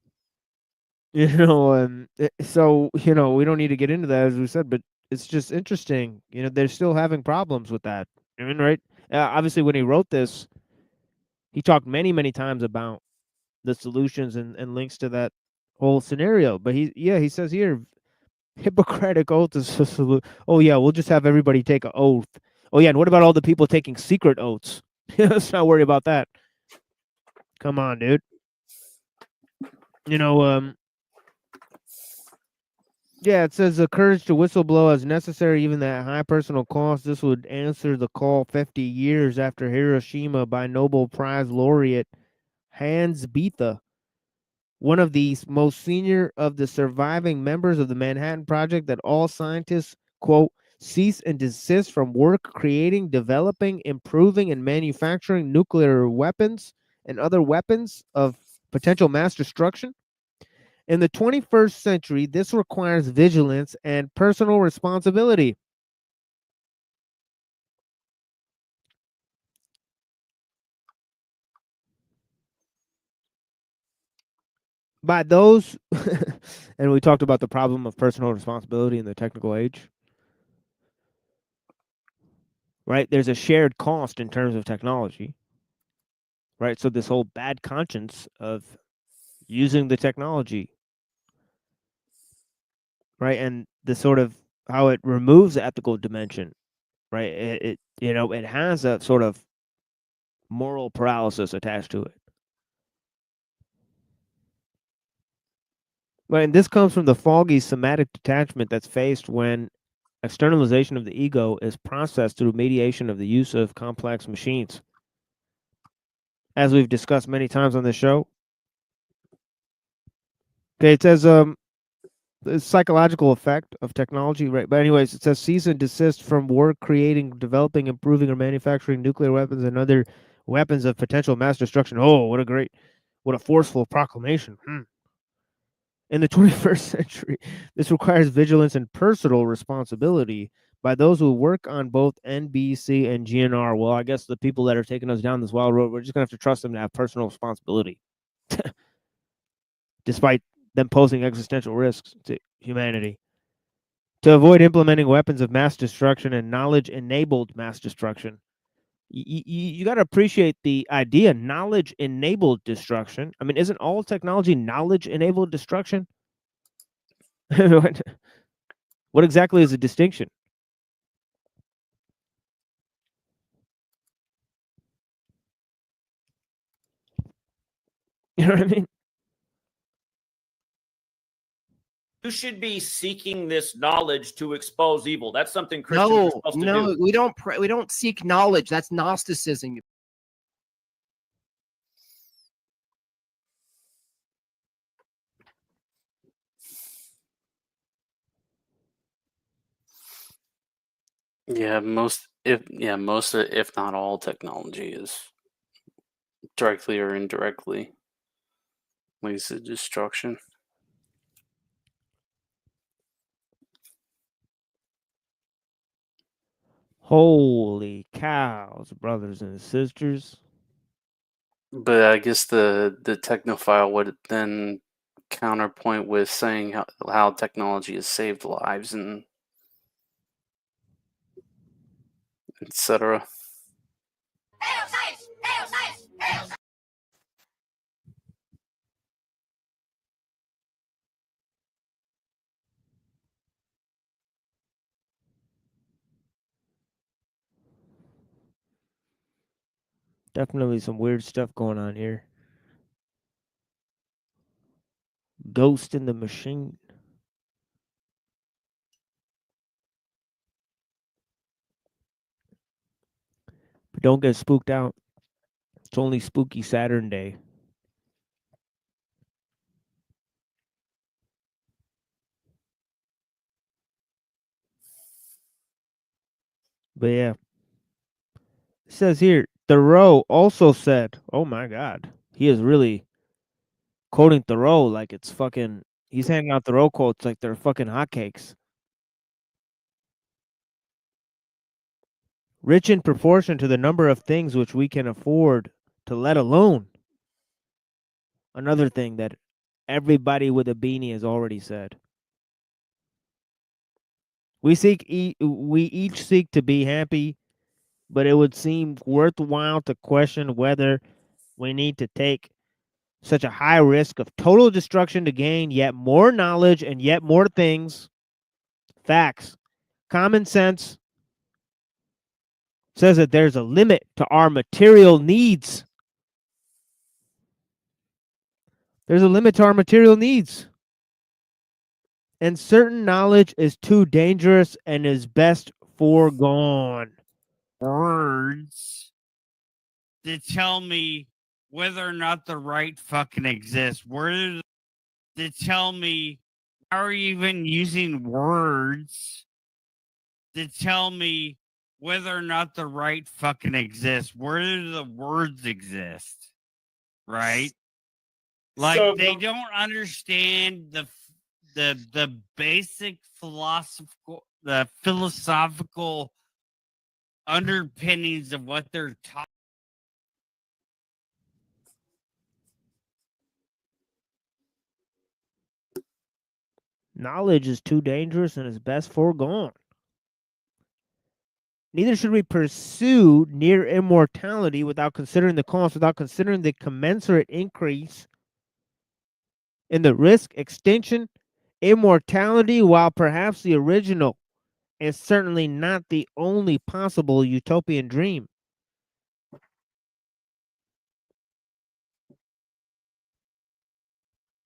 so, we don't need to get into that, as we said, but it's just interesting. They're still having problems with that. I mean, right? Obviously, when he wrote this, he talked many, many times about the solutions and links to that whole scenario. But he says here, Hippocratic Oath is a solution. Oh, yeah, we'll just have everybody take an oath. Oh, yeah, and what about all the people taking secret oaths? Let's not worry about that. Come on, dude. Yeah, it says the courage to whistleblow as necessary, even at high personal cost. This would answer the call 50 years after Hiroshima by Nobel Prize laureate Hans Bethe, one of the most senior of the surviving members of the Manhattan Project, that all scientists, quote, cease and desist from work creating, developing, improving, and manufacturing nuclear weapons and other weapons of potential mass destruction. In the 21st century, this requires vigilance and personal responsibility. By those, and we talked about the problem of personal responsibility in the technical age, right? There's a shared cost in terms of technology, right? So this whole bad conscience of using the technology, right? And the sort of how it removes the ethical dimension, right? It has a sort of moral paralysis attached to it. Right, and this comes from the foggy somatic detachment that's faced when externalization of the ego is processed through mediation of the use of complex machines. As we've discussed many times on this show. Okay, it says the psychological effect of technology, right? But anyways, it says cease and desist from work creating, developing, improving, or manufacturing nuclear weapons and other weapons of potential mass destruction. Oh, what a forceful proclamation. In the 21st century, this requires vigilance and personal responsibility by those who work on both NBC and GNR. Well, I guess the people that are taking us down this wild road, we're just going to have to trust them to have personal responsibility, despite them posing existential risks to humanity. To avoid implementing weapons of mass destruction and knowledge-enabled mass destruction. You got to appreciate the idea, knowledge-enabled destruction. I mean, isn't all technology knowledge-enabled destruction? What exactly is the distinction? You know what I mean? You should be seeking this knowledge to expose evil. That's something Christians are No, supposed to no, do. we don't seek knowledge. That's Gnosticism. Yeah, most if not all technology is directly or indirectly leads to destruction. Holy cows, brothers and sisters. But I guess the technophile would then counterpoint with saying how technology has saved lives and etc. Definitely some weird stuff going on here. Ghost in the machine. But don't get spooked out. It's only spooky Saturn day. But yeah. It says here, Thoreau also said, oh my God, he is really quoting Thoreau like it's fucking, he's handing out Thoreau quotes like they're fucking hotcakes. Rich in proportion to the number of things which we can afford to let alone. Another thing that everybody with a beanie has already said. We each seek to be happy, but it would seem worthwhile to question whether we need to take such a high risk of total destruction to gain yet more knowledge and yet more things. Facts. Common sense says that there's a limit to our material needs. There's a limit to our material needs. And certain knowledge is too dangerous and is best foregone. Words to tell me whether or not the right fucking exists. Words to tell me how are you even using words to tell me whether or not the right fucking exists. Where do the words exist? Right? Like So- they don't understand the basic philosophical underpinnings of what they're talking. Knowledge is too dangerous and is best foregone. Neither should we pursue near immortality without considering the cost, without considering the commensurate increase in the risk, extinction, immortality, while perhaps the original is certainly not the only possible utopian dream.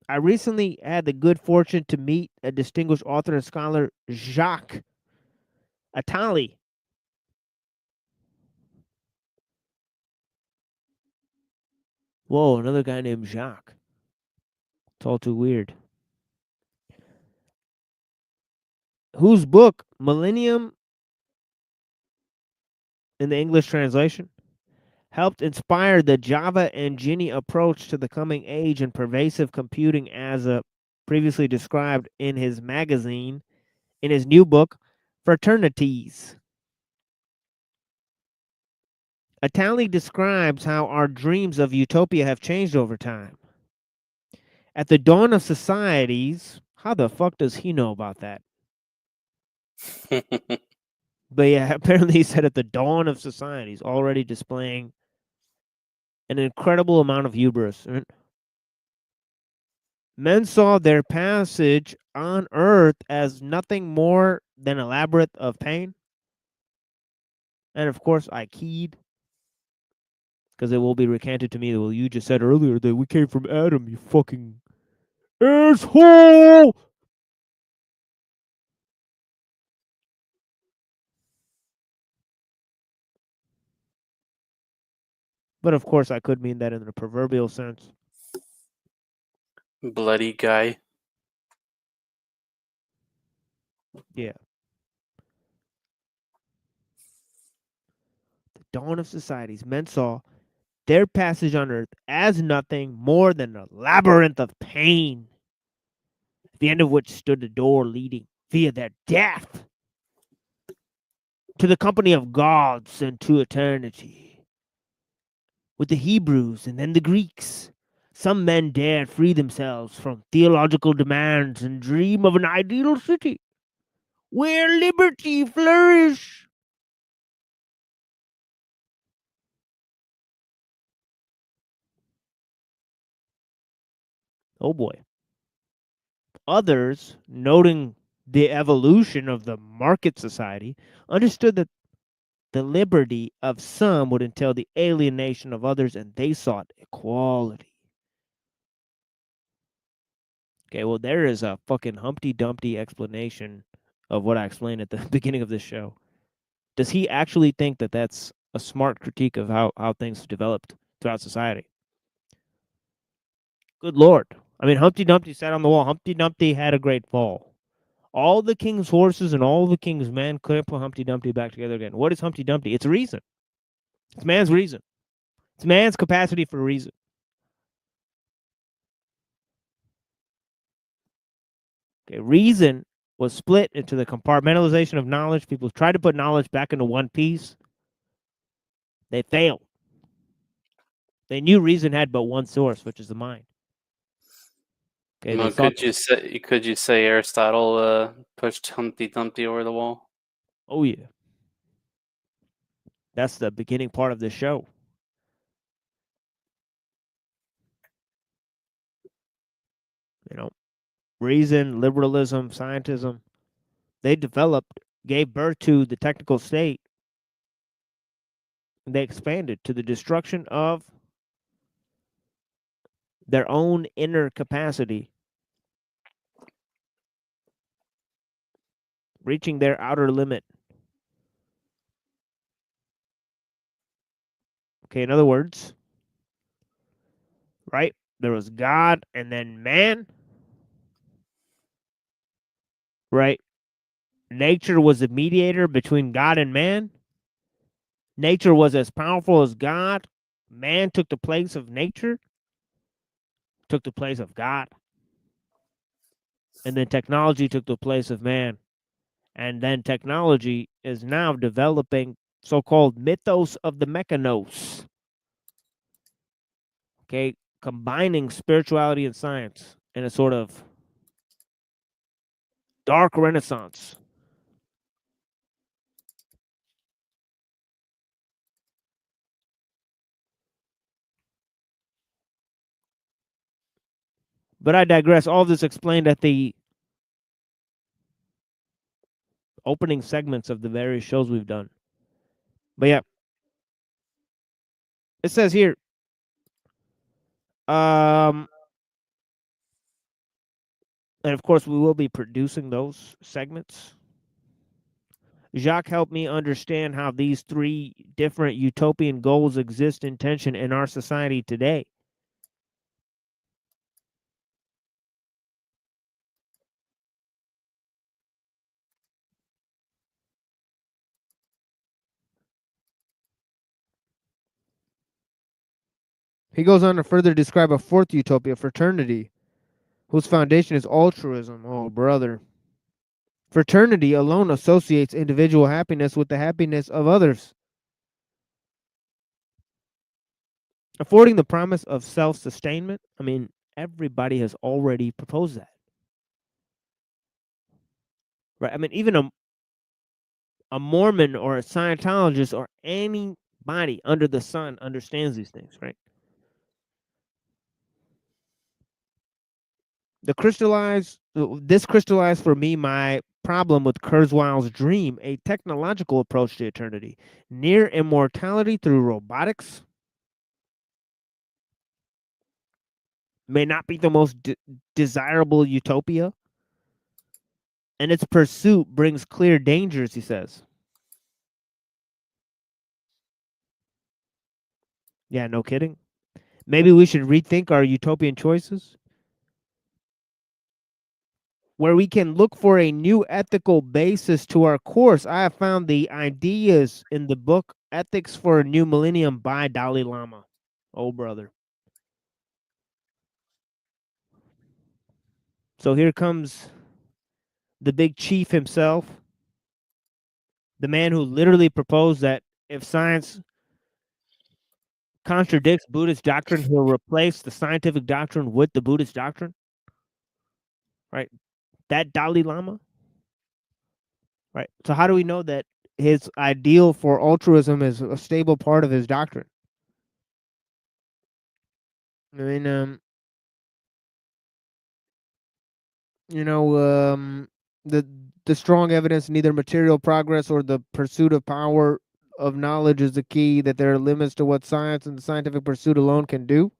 I recently had the good fortune to meet a distinguished author and scholar, Jacques Attali. Whoa, another guy named Jacques. It's all too weird. Whose book, Millennium in the English translation, helped inspire the Java and Genie approach to the coming age and pervasive computing as previously described in his magazine, in his new book, Fraternities. Attali describes how our dreams of utopia have changed over time. At the dawn of societies, how the fuck does he know about that? But yeah, apparently he said at the dawn of societies, already displaying an incredible amount of hubris. Men saw their passage on earth as nothing more than a labyrinth of pain. And of course, I keyed. Because it will be recanted to me that, well, you just said earlier that we came from Adam, you fucking asshole! But of course, I could mean that in the proverbial sense. Bloody guy. Yeah. The dawn of societies, men saw their passage on earth as nothing more than a labyrinth of pain, at the end of which stood a door leading via their death to the company of gods and to eternity. With the Hebrews and then the Greeks, some men dared free themselves from theological demands and dream of an ideal city where liberty flourish. Oh boy. Others, noting the evolution of the market society, understood that the liberty of some would entail the alienation of others, and they sought equality. Okay, well, there is a fucking Humpty Dumpty explanation of what I explained at the beginning of this show. Does he actually think that that's a smart critique of how things have developed throughout society? Good Lord. I mean, Humpty Dumpty sat on the wall. Humpty Dumpty had a great fall. All the king's horses and all the king's men couldn't put Humpty Dumpty back together again. What is Humpty Dumpty? It's reason. It's man's reason. It's man's capacity for reason. Okay, reason was split into the compartmentalization of knowledge. People tried to put knowledge back into one piece. They failed. They knew reason had but one source, which is the mind. Okay, Well, could you say Aristotle pushed Humpty Dumpty over the wall? Oh yeah. That's the beginning part of the show. You know, reason, liberalism, scientism, they developed, gave birth to the technical state. They expanded to the destruction of their own inner capacity, reaching their outer limit. Okay, in other words, right? There was God and then man, right? Nature was the mediator between God and man. Nature was as powerful as God. Man took the place of nature, took the place of God. And then technology took the place of man. And then technology is now developing so-called mythos of the mechanos. Okay, combining spirituality and science in a sort of dark renaissance. But I digress. All this explained at the opening segments of the various shows we've done. But yeah, it says here, and of course we will be producing those segments. Jacques helped me understand how these three different utopian goals exist in tension in our society today. He goes on to further describe a fourth utopia, fraternity, whose foundation is altruism. Oh, brother. Fraternity alone associates individual happiness with the happiness of others, affording the promise of self-sustainment. I mean, everybody has already proposed that. Right? I mean, even a Mormon or a Scientologist or anybody under the sun understands these things, right? This crystallized for me my problem with Kurzweil's dream, a technological approach to eternity, near immortality through robotics, may not be the most desirable utopia, and its pursuit brings clear dangers, he says. Yeah, no kidding. Maybe we should rethink our utopian choices, where we can look for a new ethical basis to our course. I have found the ideas in the book Ethics for a New Millennium by Dalai Lama. Oh, brother. So here comes the big chief himself, the man who literally proposed that if science contradicts Buddhist doctrine, he'll replace the scientific doctrine with the Buddhist doctrine. Right? That Dalai Lama. Right. So how do we know that his ideal for altruism is a stable part of his doctrine? I mean, the strong evidence neither material progress or the pursuit of power of knowledge is the key, that there are limits to what science and the scientific pursuit alone can do,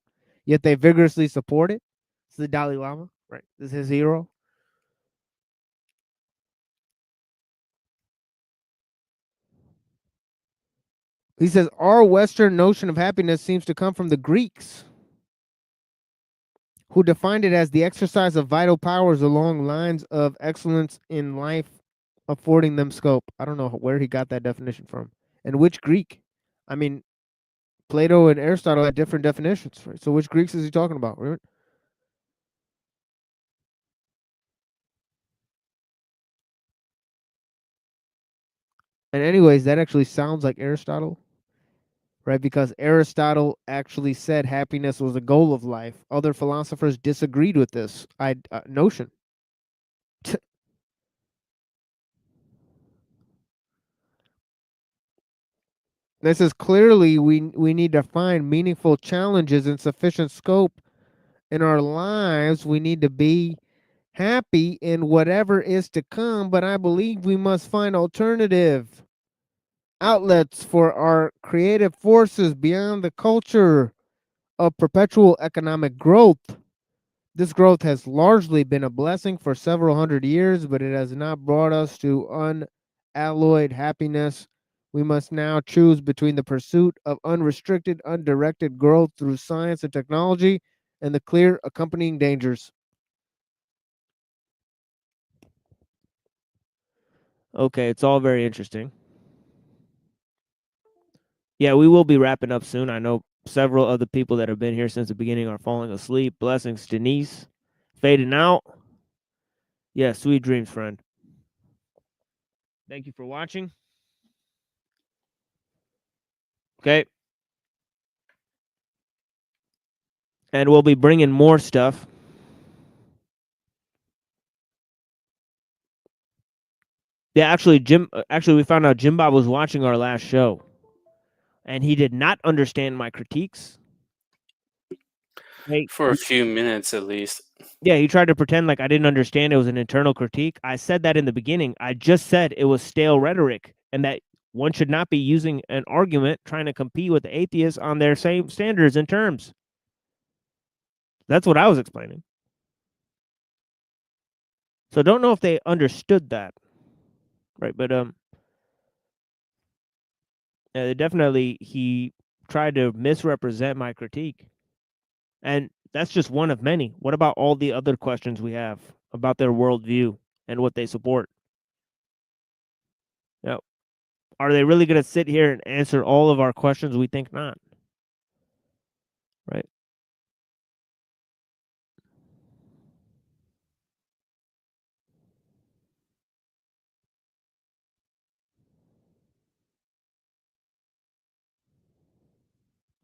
yet they vigorously support it. It's the Dalai Lama, right? This is his hero. He says, our Western notion of happiness seems to come from the Greeks, who defined it as the exercise of vital powers along lines of excellence in life, affording them scope. I don't know where he got that definition from. And which Greek? I mean, Plato and Aristotle had different definitions, right? So which Greeks is he talking about? Right? And anyways, that actually sounds like Aristotle, right? Because Aristotle actually said happiness was a goal of life. Other philosophers disagreed with this notion. This is clearly we need to find meaningful challenges and sufficient scope in our lives. We need to be happy in whatever is to come, but I believe we must find alternative outlets for our creative forces beyond the culture of perpetual economic growth. This growth has largely been a blessing for several hundred years, but it has not brought us to unalloyed happiness. We must now choose between the pursuit of unrestricted, undirected growth through science and technology and the clear accompanying dangers. Okay, it's all very interesting. Yeah, we will be wrapping up soon. I know several of the people that have been here since the beginning are falling asleep. Blessings, Denise. Fading out. Yeah, sweet dreams, friend. Thank you for watching. Okay. And we'll be bringing more stuff. Yeah, actually, we found out Jim Bob was watching our last show, and he did not understand my critiques. For a few minutes at least. Yeah, he tried to pretend like I didn't understand it was an internal critique. I said that in the beginning. I just said it was stale rhetoric, and that one should not be using an argument trying to compete with the atheists on their same standards and terms. That's what I was explaining. So don't know if they understood that. Right, but definitely he tried to misrepresent my critique. And that's just one of many. What about all the other questions we have about their worldview and what they support? Now, are they really going to sit here and answer all of our questions? We think not. Right?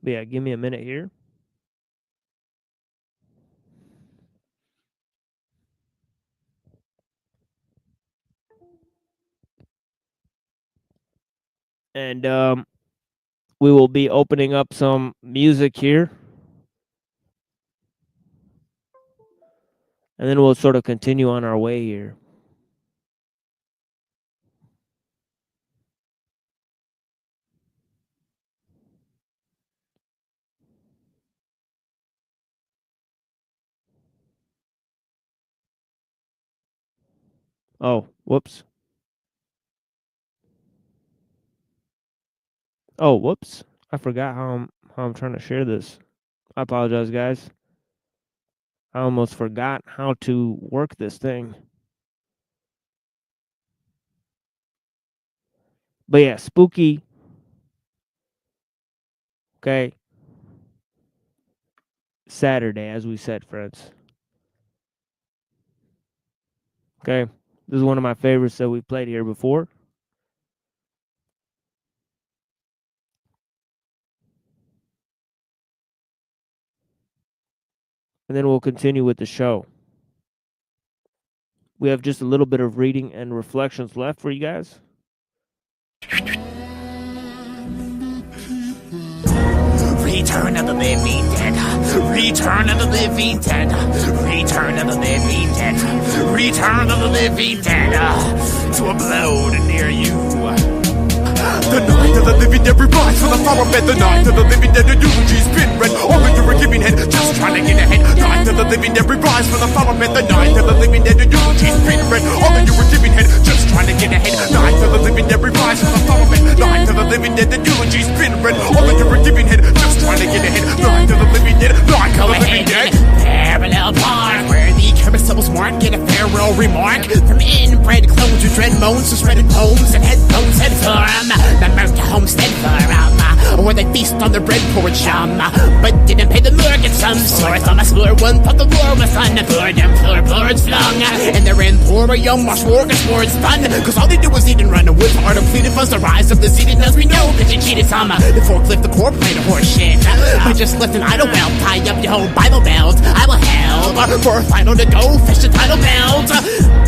But yeah, give me a minute here. And we will be opening up some music here. And then we'll sort of continue on our way here. Oh, whoops. Oh, whoops. I forgot how I'm trying to share this. I apologize, guys. I almost forgot how to work this thing. But yeah, spooky. Okay. Saturday, as we said, friends. Okay. This is one of my favorites that we played here before. And then we'll continue with the show. We have just a little bit of reading and reflections left for you guys. Return of the living dead. Return of the living dead. Return of the living dead. Return of the living dead. To abode near you. The night of the living dead rise from the flower bed. The night of the living dead, the eulogies been read. All of you were giving head, just trying to get ahead. Night of the living dead rise from the flower bed. The night of the living dead, the eulogies been read. All of you were giving head, just trying to get ahead. Night of the living dead rise from the flower bed. Night of the living dead, the eulogies been read. All of you were giving head, just trying to get ahead. Night of the living dead, night of the living dead. Parallel park, where the carousels mark, get a farewell remark. From inbred clones who dread moans, suspended poems and headphones and firm. The Merca homestead forum, where they feast on the bread porch but didn't pay the mortgage some source. On my score, one thought the war was done. Blurred and floorboards flung, and they're in poor young marsh smorgasbords done. Cause all they do is eat and run with art depleted funds. The rise of the seated as we know, bitch, cheated some. The forklift, the core plate of horse shit. I just left an idle belt, tie up your whole Bible belt. I will help for a final to go fish the title belt.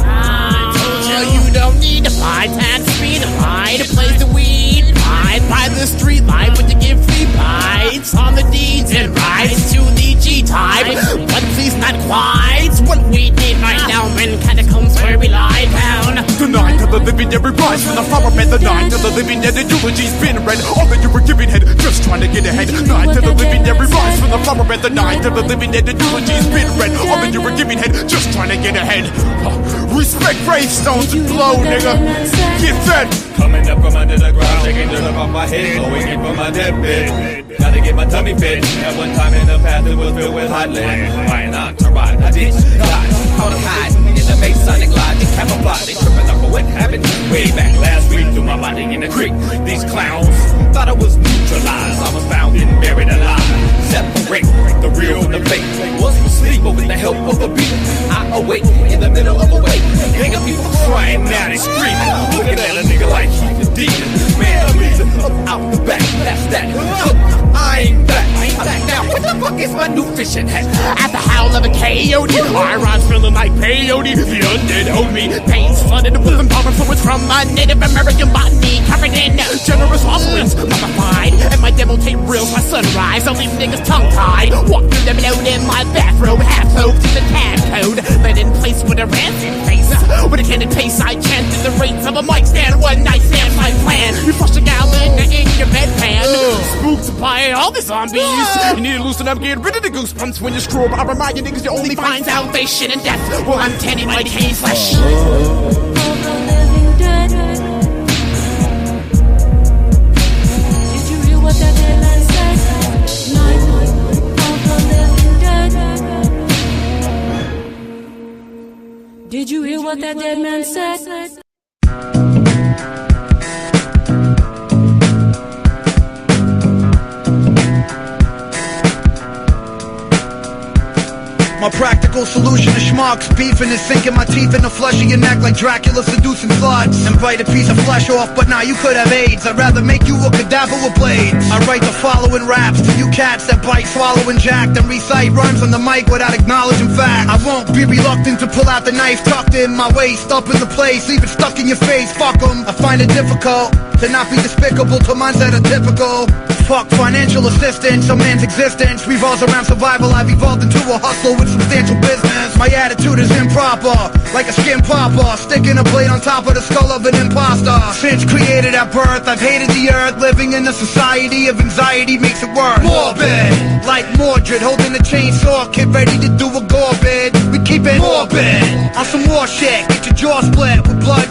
I told you don't need to fight and speed a ride, plays the weed, ride by the street light, but to give free bites on the deeds and rights to the G-type. But please not quite what we need right now, in catacombs where we lie down. The night of the living dead rise from the flower bed. The night of the living dead, the eulogies been read. All that you were giving head, just trying to get ahead. Night of the living dead rise from the flower bed. The night of the living dead, the eulogies been read. All that you were giving head, just trying to get ahead. Respect gravestones and blow, nigga. Get fed. Coming up from under the ground, taking dirt up on my head, blowing it from my deathbed. Gotta get my tummy fit. At one time in the past, it was filled with hot lead. Flying on to ride, I did God. Caught them hiding in the Masonic lodge, they camouflage. They tripping up for what happened way back last week. Threw my body in the creek. These clowns thought I was neutralized. I was found and buried alive. Separate the real from the fake. Was asleep, but with the help of a beat, I awake in the middle of a wake. Gang of people crying out and screaming, looking at a nigga like he's a demon. Man, I'm reason up out the back. That's that. Look, I ain't back. Now, what the fuck is my new fishing hat? At the howl of a coyote, irons feeling like peyote. The undead hold me, pains flooded with embalming fluids from my Native American botany, covered in generous offerings, mummified. And my demo tape reels by sunrise. I'll leave niggas tongue-tied. Walk through the blown in my bathrobe, half soaked in the tab code. But in place with a rancid face, with a candid pace, I chanted the rates of a mic stand. One night stand, my plan. You flush a gallon in your bedpan. Spooked by all the zombies. You need to loosen up, get rid of the goosebumps when you screw up. I remind you niggas you only find salvation in death. Well, I'm tending my decaying flesh. Did you hear what that dead man said? My practical solution to schmucks, beefing is sinking my teeth in the flesh of your neck like Dracula seducing sluts. And bite a piece of flesh off, but now you could have AIDS. I'd rather make you a cadaver with blades. I write the following raps to you cats that bite, swallow, and jack, then recite rhymes on the mic without acknowledging fact. I won't be reluctant to pull out the knife tucked in my waist, up in the place, leave it stuck in your face. Fuck 'em. I find it difficult to not be despicable to minds that are typical. Fuck financial assistance, a man's existence revolves around survival. I've evolved into a hustler with substantial business. My attitude is improper, like a skin popper, sticking a blade on top of the skull of an imposter. Since created at birth, I've hated the earth. Living in a society of anxiety makes it worse. Morbid, like Mordred holding a chainsaw, kid ready to do a gore bid. We keep it morbid, on some war shit, get your jaw split.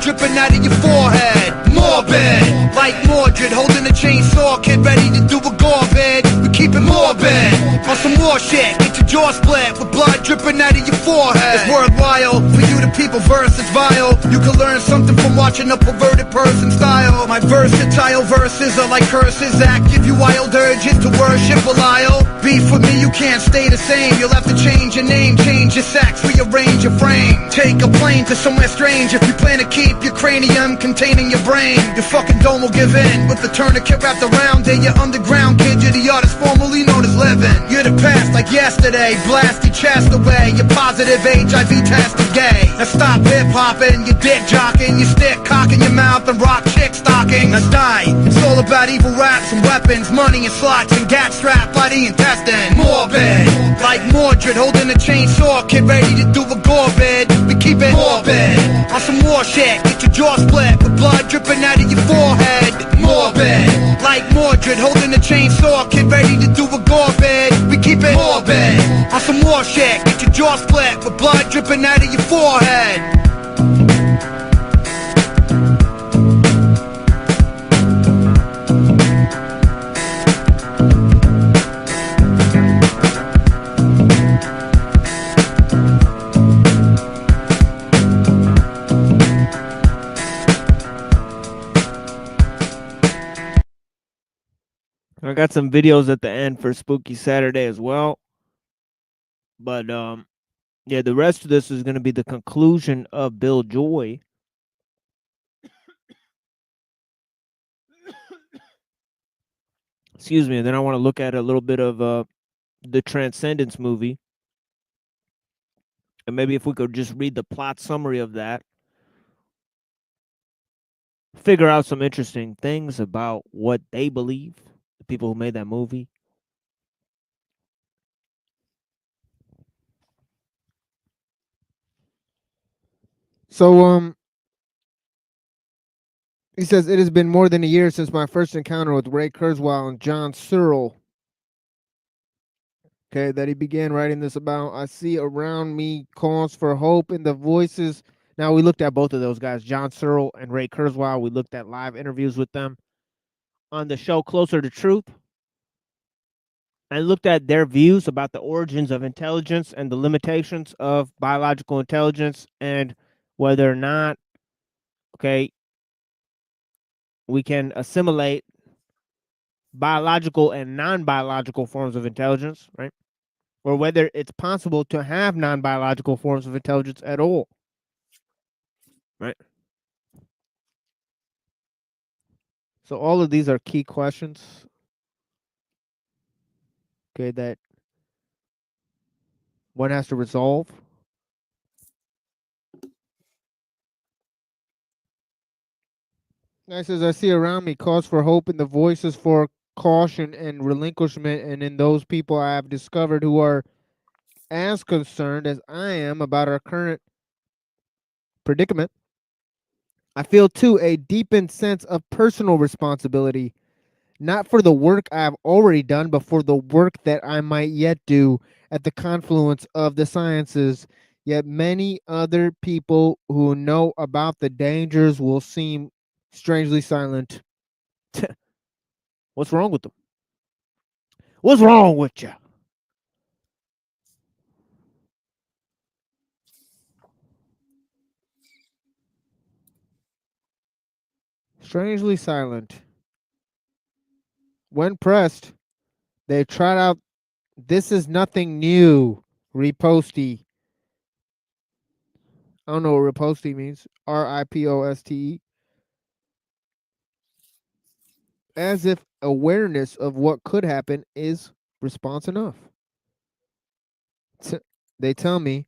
dripping out of your forehead. Morbid, like Mordred holding a chainsaw, kid ready to do a gore bid. We keep it morbid, on some more shit. Get your jaw split with blood dripping out of your forehead. It's worthwhile for you to people verse, it's vile. You can learn something from watching a perverted person style. My versatile verses are like curses that give you wild urges to worship Belial. Beef with me, you can't stay the same. You'll have to change your name, change your sex, rearrange your frame. Take a plane to somewhere strange if you plan to keep your cranium containing your brain. Your fucking dome will give in with the tourniquet wrapped around it. You're underground, kid, you're the artist formerly known as living. You're the past like yesterday, blast your chest away. You're positive HIV tested gay. Now stop hip-hopping, your dick jocking, your stick cocking your mouth and rock chick stocking. Now die, it's all about evil raps and weapons, money and slots and gat strap by the intestine. Morbid, like Mordred holding a chainsaw, kid ready to do a gore bid. We keep it morbid, on some war shit. Get your jaw split with blood dripping out of your forehead. Morbid, like Mordred holding a chainsaw, kid ready to do a gore bid. We keep it morbid, on some war shit. Get your jaw split with blood dripping out of your forehead. I got some videos at the end for Spooky Saturday as well. But yeah, the rest of this is going to be the conclusion of Bill Joy. Excuse me, and then I want to look at a little bit of the Transcendence movie. And maybe if we could just read the plot summary of that, figure out some interesting things about what they believe, the people who made that movie. So, he says, it has been more than a year since my first encounter with Ray Kurzweil and John Searle. Okay, that he began writing this about. I see around me calls for hope in the voices. Now, we looked at both of those guys, John Searle and Ray Kurzweil. We looked at live interviews with them on the show Closer to Truth. I looked at their views about the origins of intelligence and the limitations of biological intelligence and whether or not, okay, we can assimilate biological and non-biological forms of intelligence, right? Or whether it's possible to have non-biological forms of intelligence at all, right? So all of these are key questions, okay, that one has to resolve. It says, I see around me cause for hope in the voices for caution and relinquishment, and in those people I have discovered who are as concerned as I am about our current predicament. I feel, too, a deepened sense of personal responsibility, not for the work I have already done, but for the work that I might yet do at the confluence of the sciences. Yet many other people who know about the dangers will seem strangely silent. What's wrong with them? What's wrong with you? Strangely silent. When pressed, they trot out, this is nothing new, riposte. I don't know what riposte means. R-I-P-O-S-T-E. As if awareness of what could happen is response enough. They tell me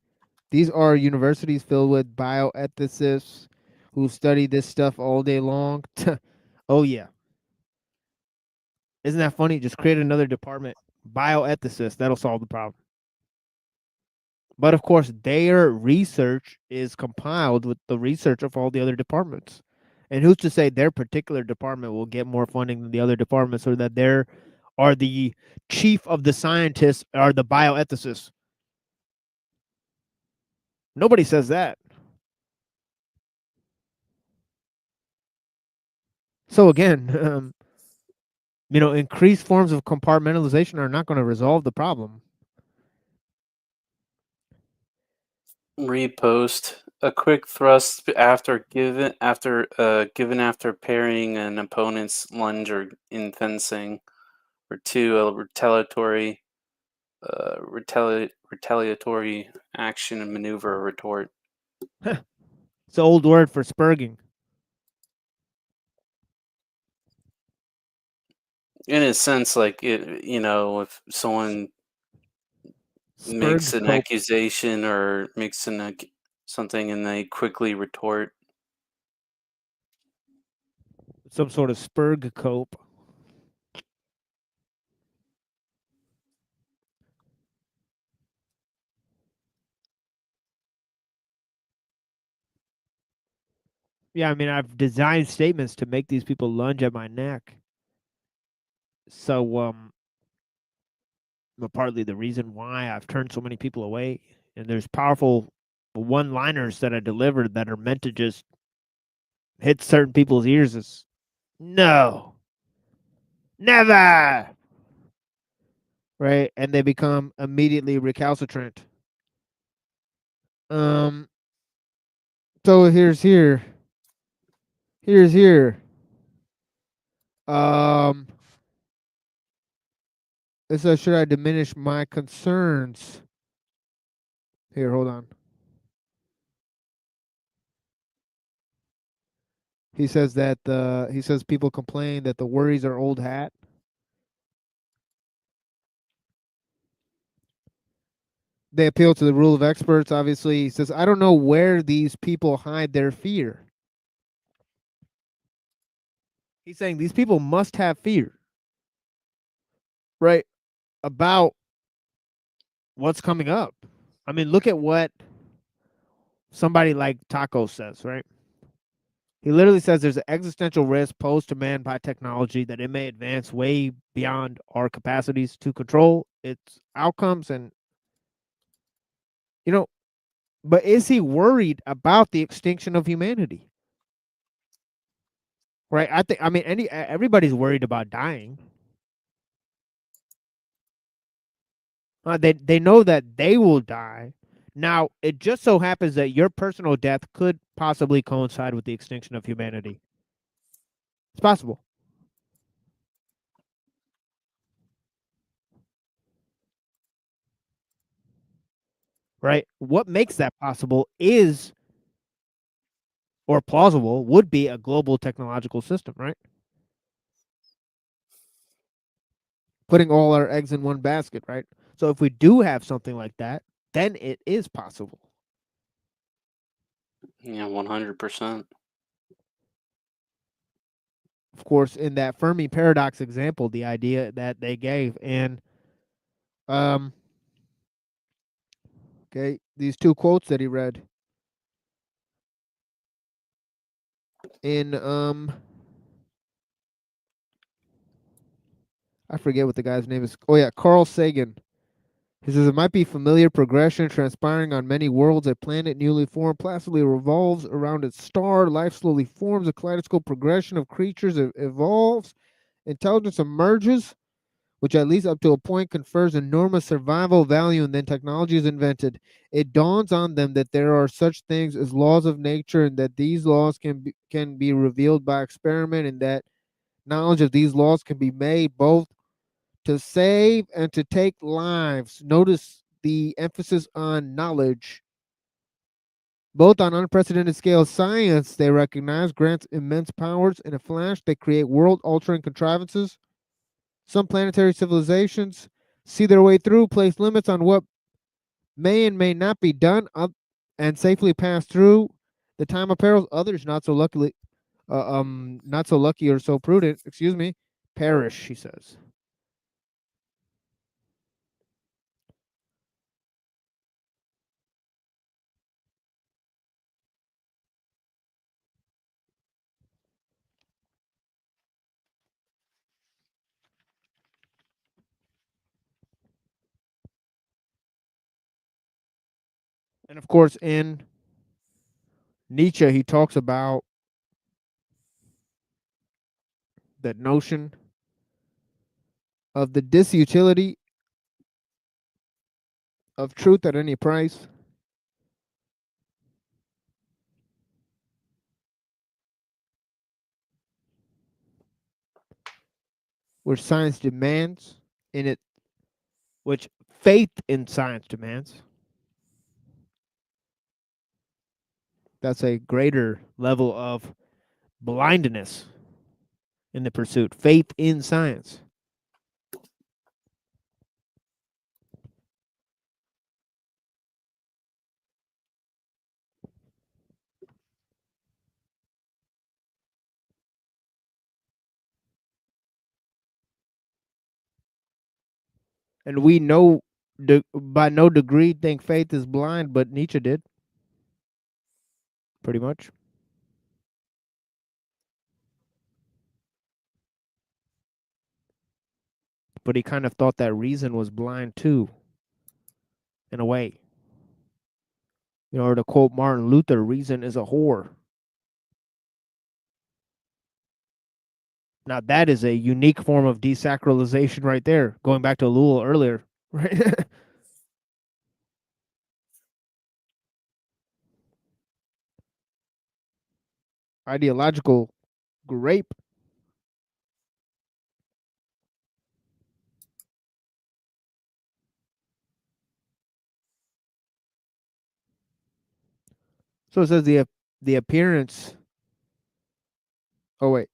these are universities filled with bioethicists who study this stuff all day long. Oh, yeah. Isn't that funny? Just create another department. Bioethicists. That'll solve the problem. But, of course, their research is compiled with the research of all the other departments. And who's to say their particular department will get more funding than the other departments, or that they are the chief of the scientists are the bioethicists? Nobody says that. So again, increased forms of compartmentalization are not going to resolve the problem. Repost a quick thrust given after parrying an opponent's lunge or in fencing, or 2 a retaliatory action and maneuver or retort. It's an old word for spurging. In a sense, like if someone makes an cope. accusation or makes something and they quickly retort. Some sort of spurg cope. Yeah, I mean, I've designed statements to make these people lunge at my neck. So, partly the reason why I've turned so many people away. And there's powerful one-liners that I delivered that are meant to just hit certain people's ears as, no, never, right? And they become immediately recalcitrant. So here's here. It says, should I diminish my concerns? Here, hold on. He says that people complain that the worries are old hat. They appeal to the rule of experts. Obviously, he says, I don't know where these people hide their fear. He's saying these people must have fear, right, about what's coming up. I mean, look at what somebody like Taco says, right? He literally says there's an existential risk posed to man by technology that it may advance way beyond our capacities to control its outcomes. And, but is he worried about the extinction of humanity? Right? Everybody's worried about dying. They know that they will die. Now, it just so happens that your personal death could possibly coincide with the extinction of humanity. It's possible. Right? What makes that possible is, or plausible, would be a global technological system, right? Putting all our eggs in one basket, right? So if we do have something like that, then it is possible. Yeah, 100%. Of course, in that Fermi paradox example, the idea that they gave, and okay, these two quotes that he read in I forget what the guy's name is. Oh yeah, Carl Sagan. He says it might be familiar progression transpiring on many worlds. A planet newly formed placidly revolves around its star. Life slowly forms. A kaleidoscope progression of creatures evolves. Intelligence emerges, which at least up to a point confers enormous survival value, and then technology is invented. It dawns on them that there are such things as laws of nature, and that these laws can be revealed by experiment, and that knowledge of these laws can be made both to save and to take lives. Notice the emphasis on knowledge. Both on unprecedented scale, science, they recognize, grants immense powers. In a flash, they create world-altering contrivances. Some planetary civilizations see their way through, place limits on what may and may not be done, and safely pass through the time of perils. Others, not so lucky or so prudent, perish, he says. And of course, in Nietzsche, he talks about the notion of the disutility of truth at any price. Which science demands in it, which faith in science demands. That's a greater level of blindness in the pursuit. Faith in science. And we know by no degree think faith is blind, but Nietzsche did. Pretty much. But he kind of thought that reason was blind too, in a way. You know, or to quote Martin Luther, reason is a whore. Now that is a unique form of desacralization right there, going back to Ellul earlier, right? Ideological grape. So it says the appearance. Oh wait.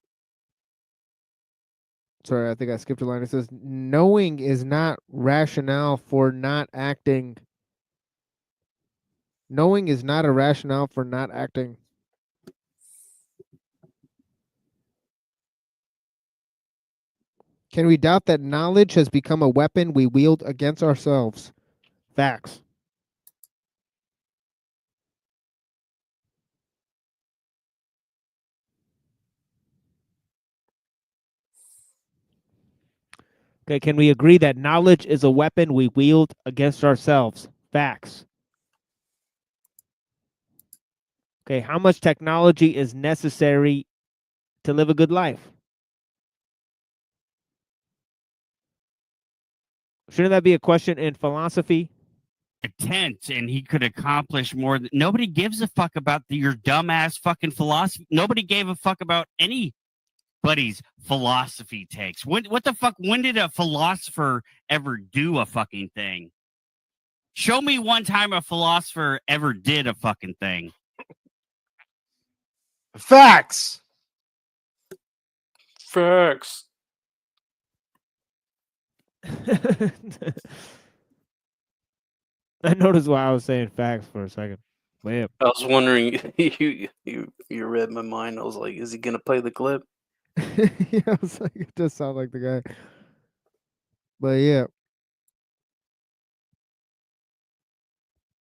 Sorry, I think I skipped a line. It says knowing is not rationale for not acting. Knowing is not a rationale for not acting. Can we doubt that knowledge has become a weapon we wield against ourselves? Facts. Okay, can we agree that knowledge is a weapon we wield against ourselves? Facts. Okay, how much technology is necessary to live a good life? Shouldn't that be a question in philosophy? A tent, and he could accomplish more. Nobody gives a fuck about your dumbass fucking philosophy. Nobody gave a fuck about anybody's philosophy takes. What the fuck? When did a philosopher ever do a fucking thing? Show me one time a philosopher ever did a fucking thing. Facts. Facts. I noticed why I was saying facts for a second. But yeah. I was wondering, you read my mind. I was like, is he gonna play the clip? Yeah, I was like, it does sound like the guy. But yeah.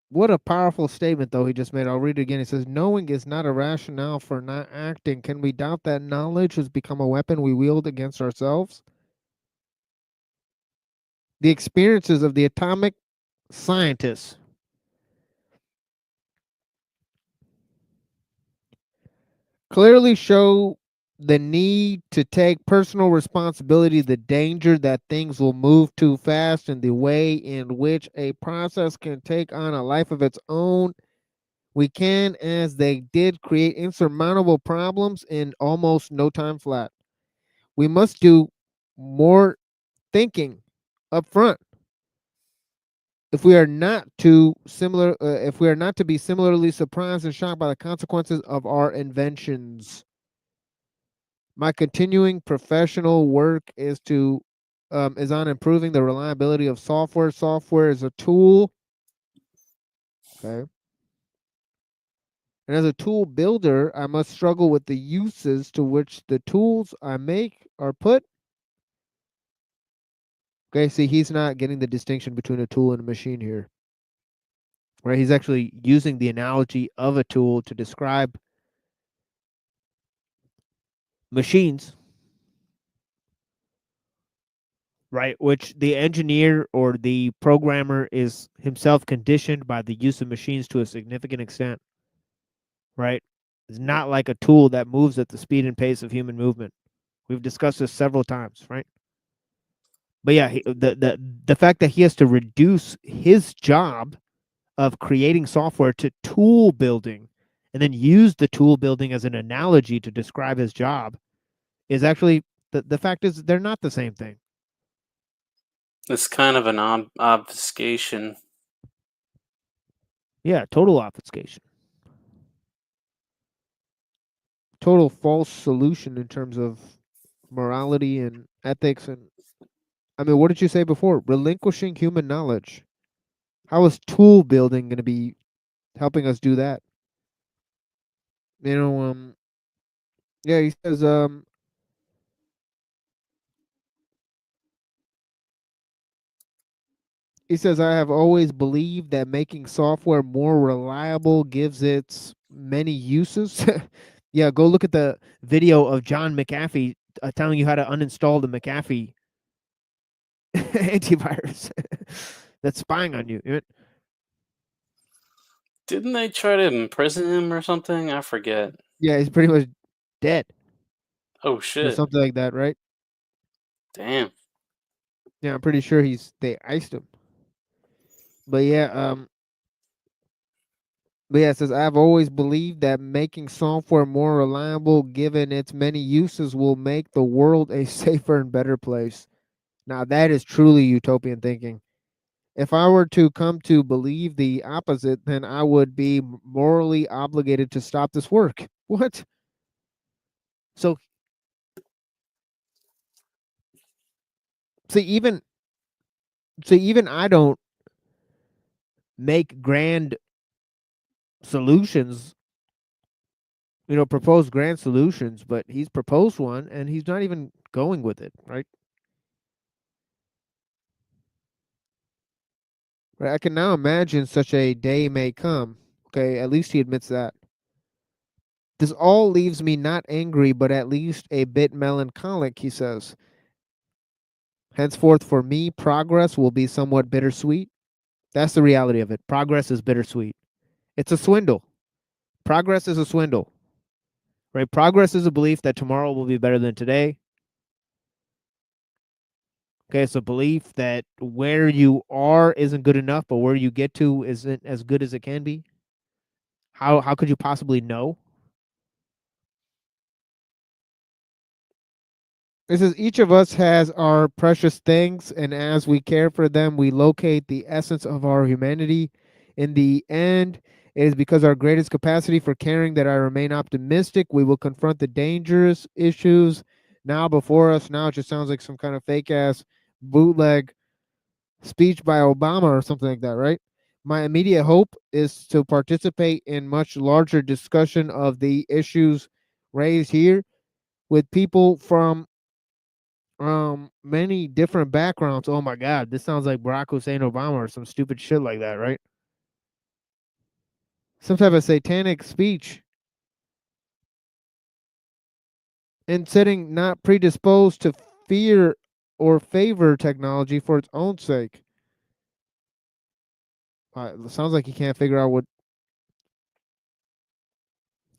What a powerful statement, though, he just made. I'll read it again. He says, knowing is not a rationale for not acting. Can we doubt that knowledge has become a weapon we wield against ourselves? The experiences of the atomic scientists clearly show the need to take personal responsibility, the danger that things will move too fast, and the way in which a process can take on a life of its own. We can, as they did, create insurmountable problems in almost no time flat. We must do more thinking up front. If we are not to be similarly surprised and shocked by the consequences of our inventions. My continuing professional work is on improving the reliability of software. Software is a tool. Okay. And as a tool builder, I must struggle with the uses to which the tools I make are put. Okay, see, he's not getting the distinction between a tool and a machine here. Right? He's actually using the analogy of a tool to describe machines, right? Which the engineer or the programmer is himself conditioned by the use of machines to a significant extent, right? It's not like a tool that moves at the speed and pace of human movement. We've discussed this several times, right? But yeah, the fact that he has to reduce his job of creating software to tool building and then use the tool building as an analogy to describe his job is actually the fact is they're not the same thing. It's kind of an obfuscation. Yeah, total obfuscation. Total false solution in terms of morality and ethics. And I mean, what did you say before? Relinquishing human knowledge. How is tool building going to be helping us do that? You know, yeah, he says, I have always believed that making software more reliable gives it many uses. Yeah, go look at the video of John McAfee telling you how to uninstall the McAfee antivirus that's spying on you. Didn't they try to imprison him or something? I forget. Yeah, he's pretty much dead. Oh Or shit! something like that, right? Damn. Yeah, I'm pretty sure they iced him. But yeah, it says I've always believed that making software more reliable, given its many uses, will make the world a safer and better place. Now that is truly utopian thinking. If I were to come to believe the opposite, then I would be morally obligated to stop this work. What? So, even I don't make grand solutions, propose grand solutions, but he's proposed one and he's not even going with it, right? Right. I can now imagine such a day may come. Okay, at least he admits that. This all leaves me not angry, but at least a bit melancholic, he says. Henceforth, for me, progress will be somewhat bittersweet. That's the reality of it. Progress is bittersweet. It's a swindle. Progress is a swindle. Right? Progress is a belief that tomorrow will be better than today. Okay, it's a belief that where you are isn't good enough, but where you get to isn't as good as it can be. How could you possibly know? It says each of us has our precious things, and as we care for them, we locate the essence of our humanity. In the end, it is because our greatest capacity for caring that I remain optimistic. We will confront the dangerous issues now before us. Now it just sounds like some kind of fake ass bootleg speech by Obama or something like that, right? My immediate hope is to participate in much larger discussion of the issues raised here with people from many different backgrounds. Oh my god, this sounds like Barack Hussein Obama or some stupid shit like that, right? Some type of satanic speech. And setting not predisposed to fear or favor technology for its own sake. It sounds like he can't figure out what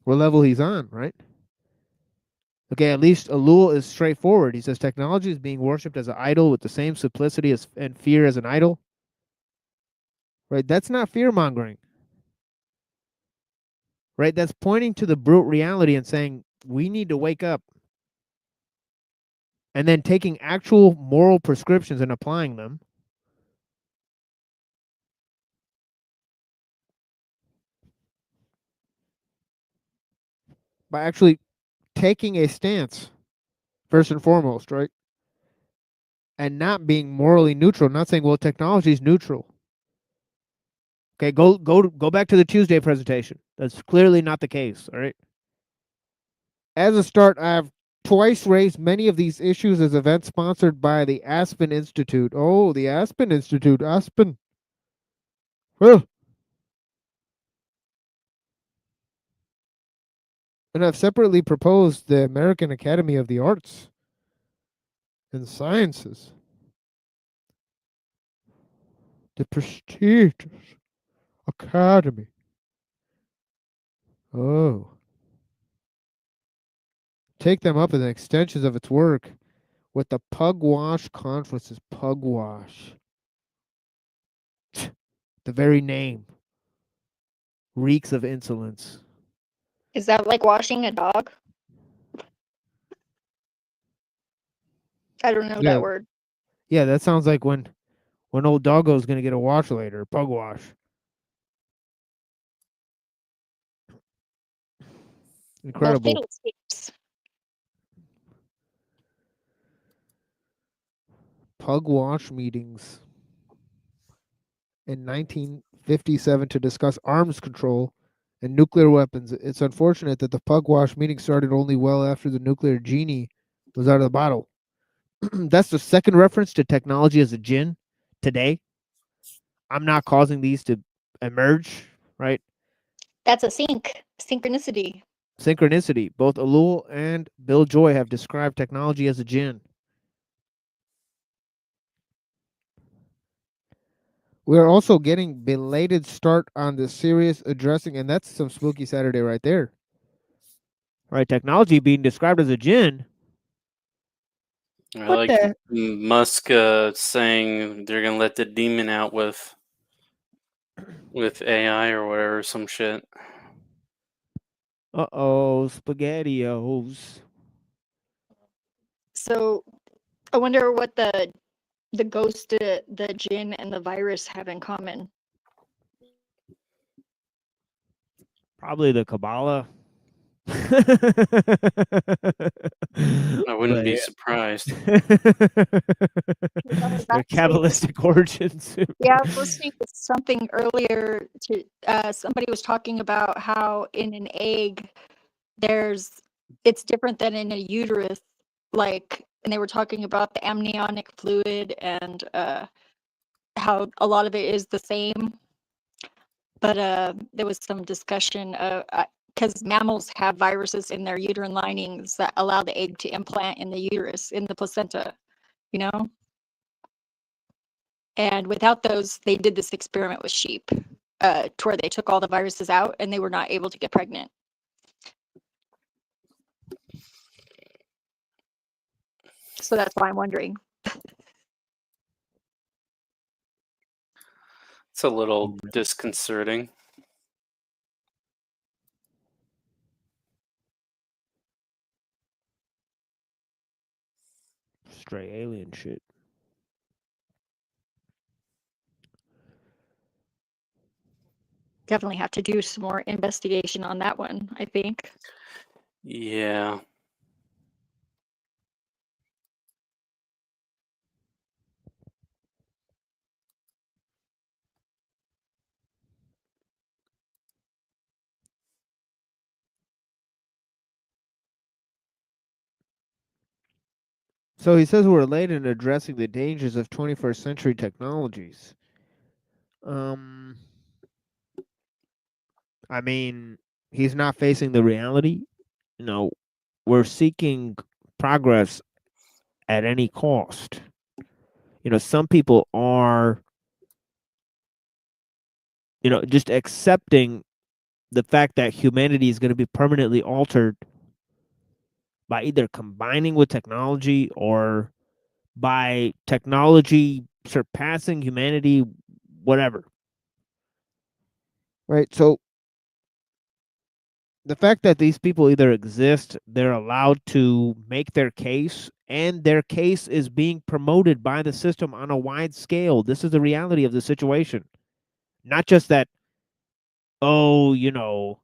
level he's on, right? Okay, at least ellul is straightforward. He says technology is being worshipped as an idol with the same simplicity as and fear as an idol. Right? That's not fear mongering. Right? That's pointing to the brute reality and saying we need to wake up. And then taking actual moral prescriptions and applying them. By actually taking a stance, first and foremost, right? And not being morally neutral, not saying, well, technology is neutral. Okay, go back to the Tuesday presentation. That's clearly not the case, all right? As a start, I've twice raised many of these issues as events sponsored by the Aspen Institute. Oh, the Aspen Institute, Aspen. Well, and I've separately proposed the American Academy of the Arts and Sciences. The prestigious Academy. Oh. take them up as extensions of its work with the Pugwash conferences. Pugwash. The very name reeks of insolence. Is that like washing a dog? I don't know Yeah. that word. Yeah, that sounds like when old doggo's gonna get a wash later. Pugwash. Incredible. Well, fiddlesticks. Pugwash meetings in 1957 to discuss arms control and nuclear weapons. It's unfortunate that the Pugwash meeting started only well after the nuclear genie was out of the bottle. That's the second reference to technology as a djinn today. I'm not causing these to emerge, right? That's a synchronicity. Synchronicity. Both Ellul and Bill Joy have described technology as a djinn. We're also getting belated start on the serious addressing, and that's some spooky Saturday right there. Right, technology being described as a djinn. I What like the- Musk saying they're gonna let the demon out with AI or whatever, some shit. Uh-oh, SpaghettiOs. So I wonder what the ghost, the djinn, and the virus have in common. Probably the Kabbalah. I wouldn't be surprised. Their Kabbalistic origins. Yeah, I was listening to something earlier. Somebody was talking about how in an egg, it's different than in a uterus. Like, and they were talking about the amniotic fluid and how a lot of it is the same. But there was some discussion because mammals have viruses in their uterine linings that allow the egg to implant in the uterus, in the placenta, you know? And without those, they did this experiment with sheep to where they took all the viruses out and they were not able to get pregnant. So that's why I'm wondering. It's a little disconcerting. Straight alien shit. Definitely have to do some more investigation on that one, I think. Yeah. So he says we're late in addressing the dangers of 21st century technologies. I mean, he's not facing the reality. You know, we're seeking progress at any cost. You know, some people are, you know, just accepting the fact that humanity is going to be permanently altered by either combining with technology or by technology surpassing humanity, whatever. Right? So the fact that these people either exist, they're allowed to make their case, and their case is being promoted by the system on a wide scale. This is the reality of the situation. Not just that, oh, you know,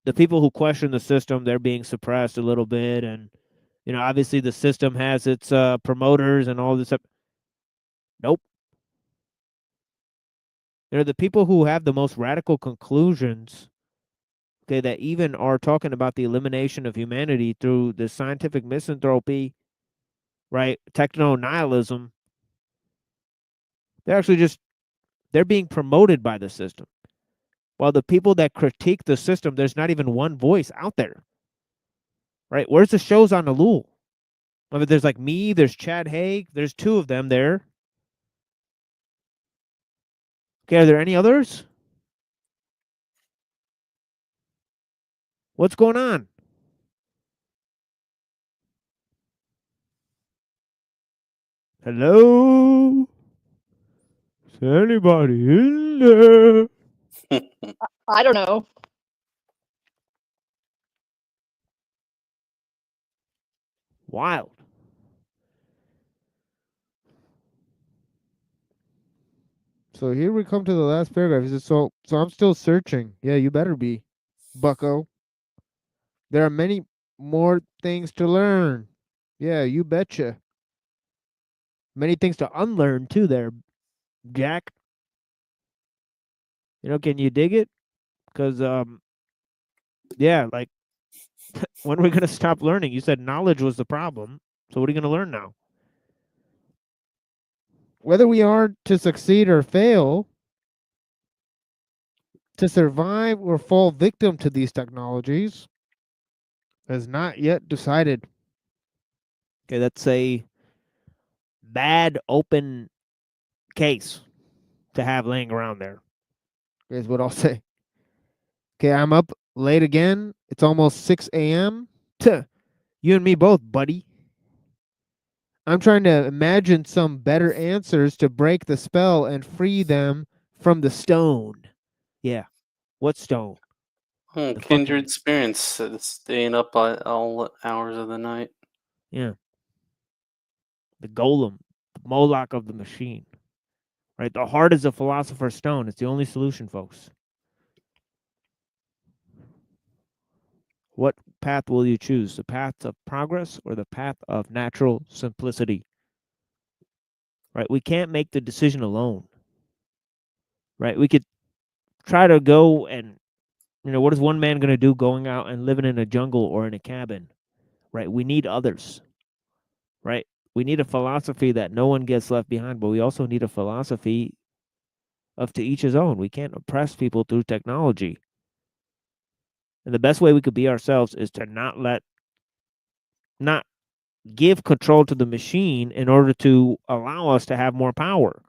the people who question the system, they're being suppressed a little bit, and you know, obviously the system has its promoters and all this stuff. Nope. You know, the people who have the most radical conclusions, okay, that even are talking about the elimination of humanity through the scientific misanthropy, right, techno-nihilism, they're being promoted by the system. While the people that critique the system, there's not even one voice out there. Right? Where's the shows on Ellul? I mean, there's like me, there's Chad Haig, there's two of them there. Okay, are there any others? What's going on? Hello? Is anybody in there? I don't know. Wild. So here we come to the last paragraph. He says, so I'm still searching. Yeah, you better be, bucko. There are many more things to learn. Yeah, you betcha. Many things to unlearn too there, Jack. You know, can you dig it? Because yeah, like when are we gonna stop learning? You said knowledge was the problem. So what are you gonna learn now? Whether we are to succeed or fail, to survive or fall victim to these technologies is not yet decided. Okay, that's a bad open case to have laying around there, is what I'll say. Okay, I'm up late again. It's almost 6 a.m. You and me both, buddy. I'm trying to imagine some better answers to break the spell and free them from the stone. Yeah. What stone? Kindred spirits staying up by all hours of the night. Yeah. The golem, the Moloch of the machine. Right? The heart is a philosopher's stone. It's the only solution, folks. What path will you choose? The path of progress or the path of natural simplicity? Right? We can't make the decision alone. Right? We could try to go and, what is one man going to do going out and living in a jungle or in a cabin? Right? We need others. Right? We need a philosophy that no one gets left behind, but we also need a philosophy of to each his own. We can't oppress people through technology. And the best way we could be ourselves is to not give control to the machine in order to allow us to have more power.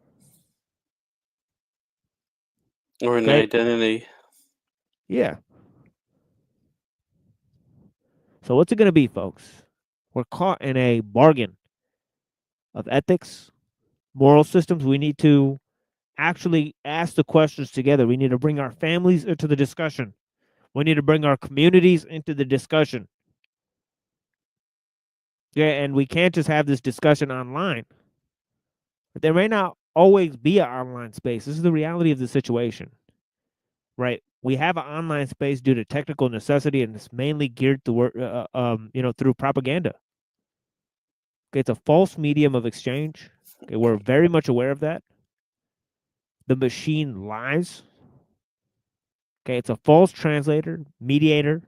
Or an identity. Yeah. So what's it going to be, folks? We're caught in a bargain of ethics, moral systems. We need to actually ask the questions together. We need to bring our families into the discussion. We need to bring our communities into the discussion. Yeah, and we can't just have this discussion online. But there may not always be an online space. This is the reality of the situation. Right? We have an online space due to technical necessity, and it's mainly geared toward, through propaganda. Okay, it's a false medium of exchange. Okay, we're very much aware of that. The machine lies. Okay, it's a false translator, mediator.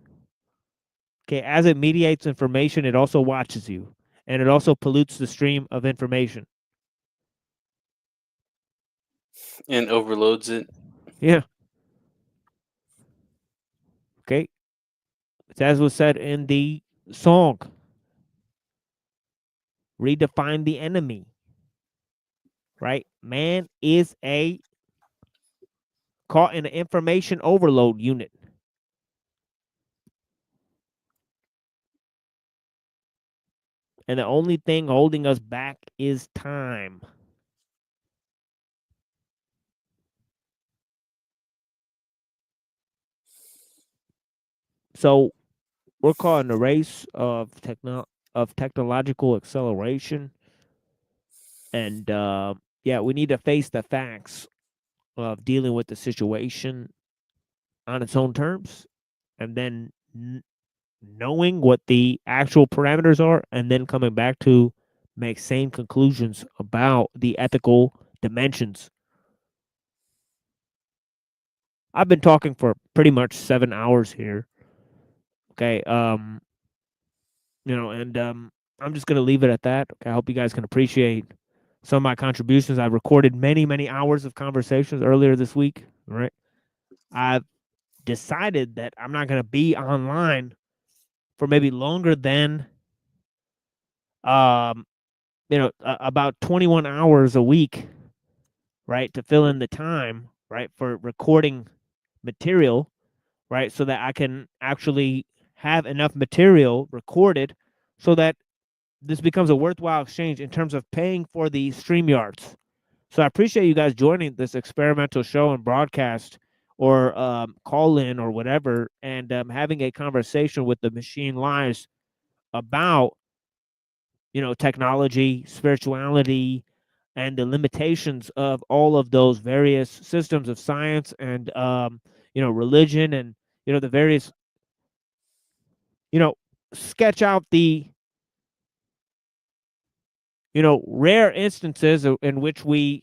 Okay, as it mediates information, it also watches you, and it also pollutes the stream of information. And overloads it. Yeah. Okay. It's as was said in the song. Redefine the enemy. Right? Man is caught in an information overload unit. And the only thing holding us back is time. So we're caught in a race of technological acceleration. And we need to face the facts of dealing with the situation on its own terms, and then knowing what the actual parameters are, and then coming back to make sane conclusions about the ethical dimensions. I've been talking for pretty much 7 hours here. Okay, I'm just gonna leave it at that. Okay, I hope you guys can appreciate some of my contributions. I've recorded many, many hours of conversations earlier this week. All right, I've decided that I'm not gonna be online for maybe longer than about 21 hours a week, right, to fill in the time, right, for recording material, right, so that I can actually have enough material recorded so that this becomes a worthwhile exchange in terms of paying for the StreamYards. So I appreciate you guys joining this experimental show and broadcast or call in or whatever, and having a conversation with the Machine Lives about, technology, spirituality, and the limitations of all of those various systems of science and, religion and, the various, sketch out the, rare instances in which we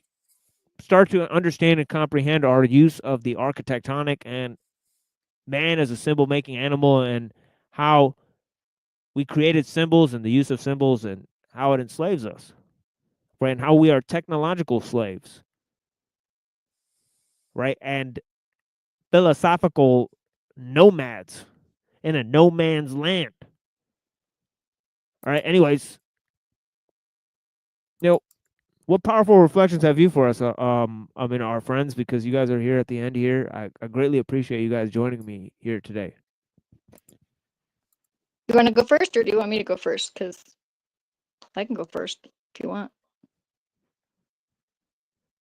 start to understand and comprehend our use of the architectonic and man as a symbol making animal, and how we created symbols and the use of symbols and how it enslaves us, right? And how we are technological slaves, right? And philosophical nomads in a no man's land. All right. Anyways, what powerful reflections have you for us, our friends? Because you guys are here at the end here. I greatly appreciate you guys joining me here today. You want to go first, or do you want me to go first? Because I can go first if you want.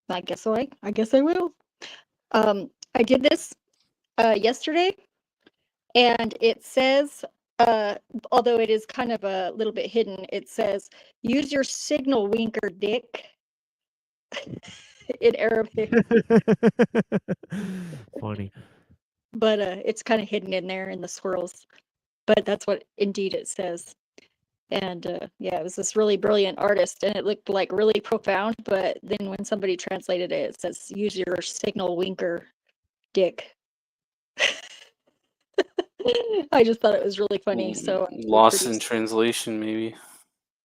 I guess I will. I did this yesterday, and it says, although it is kind of a little bit hidden, it says, use your signal winker, dick, in Arabic. Funny. But it's kind of hidden in there in the swirls. But that's what indeed it says. And yeah, it was this really brilliant artist, and it looked like really profound. But then when somebody translated it, it says, use your signal winker, dick. I just thought it was really funny. So lost in translation, maybe.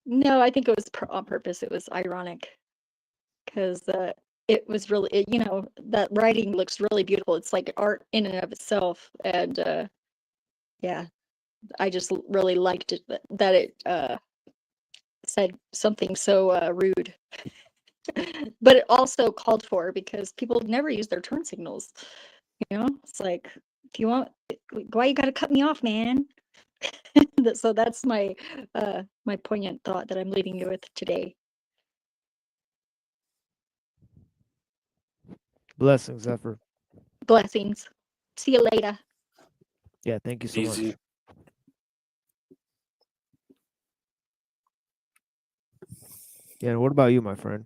No, I think it was on purpose. It was ironic because it was really, that writing looks really beautiful. It's like art in and of itself, and yeah, I just really liked it that it said something so rude, but it also called for, because people never use their turn signals. It's like, if you want, why you gotta cut me off, man? So that's my my poignant thought that I'm leaving you with today. Blessings, Zephyr. Blessings. See you later. Yeah, thank you so much. Yeah, and what about you, my friend?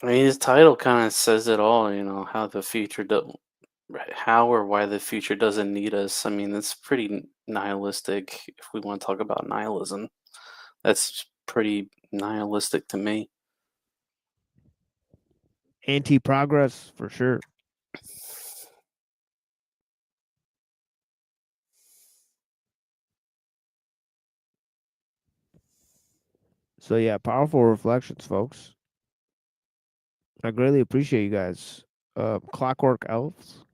I mean, his title kind of says it all, how the future how or why the future doesn't need us. I mean, that's pretty nihilistic. If we want to talk about nihilism, that's pretty nihilistic to me. Anti-progress, for sure. So yeah, powerful reflections, folks. I greatly appreciate you guys. Clockwork Elves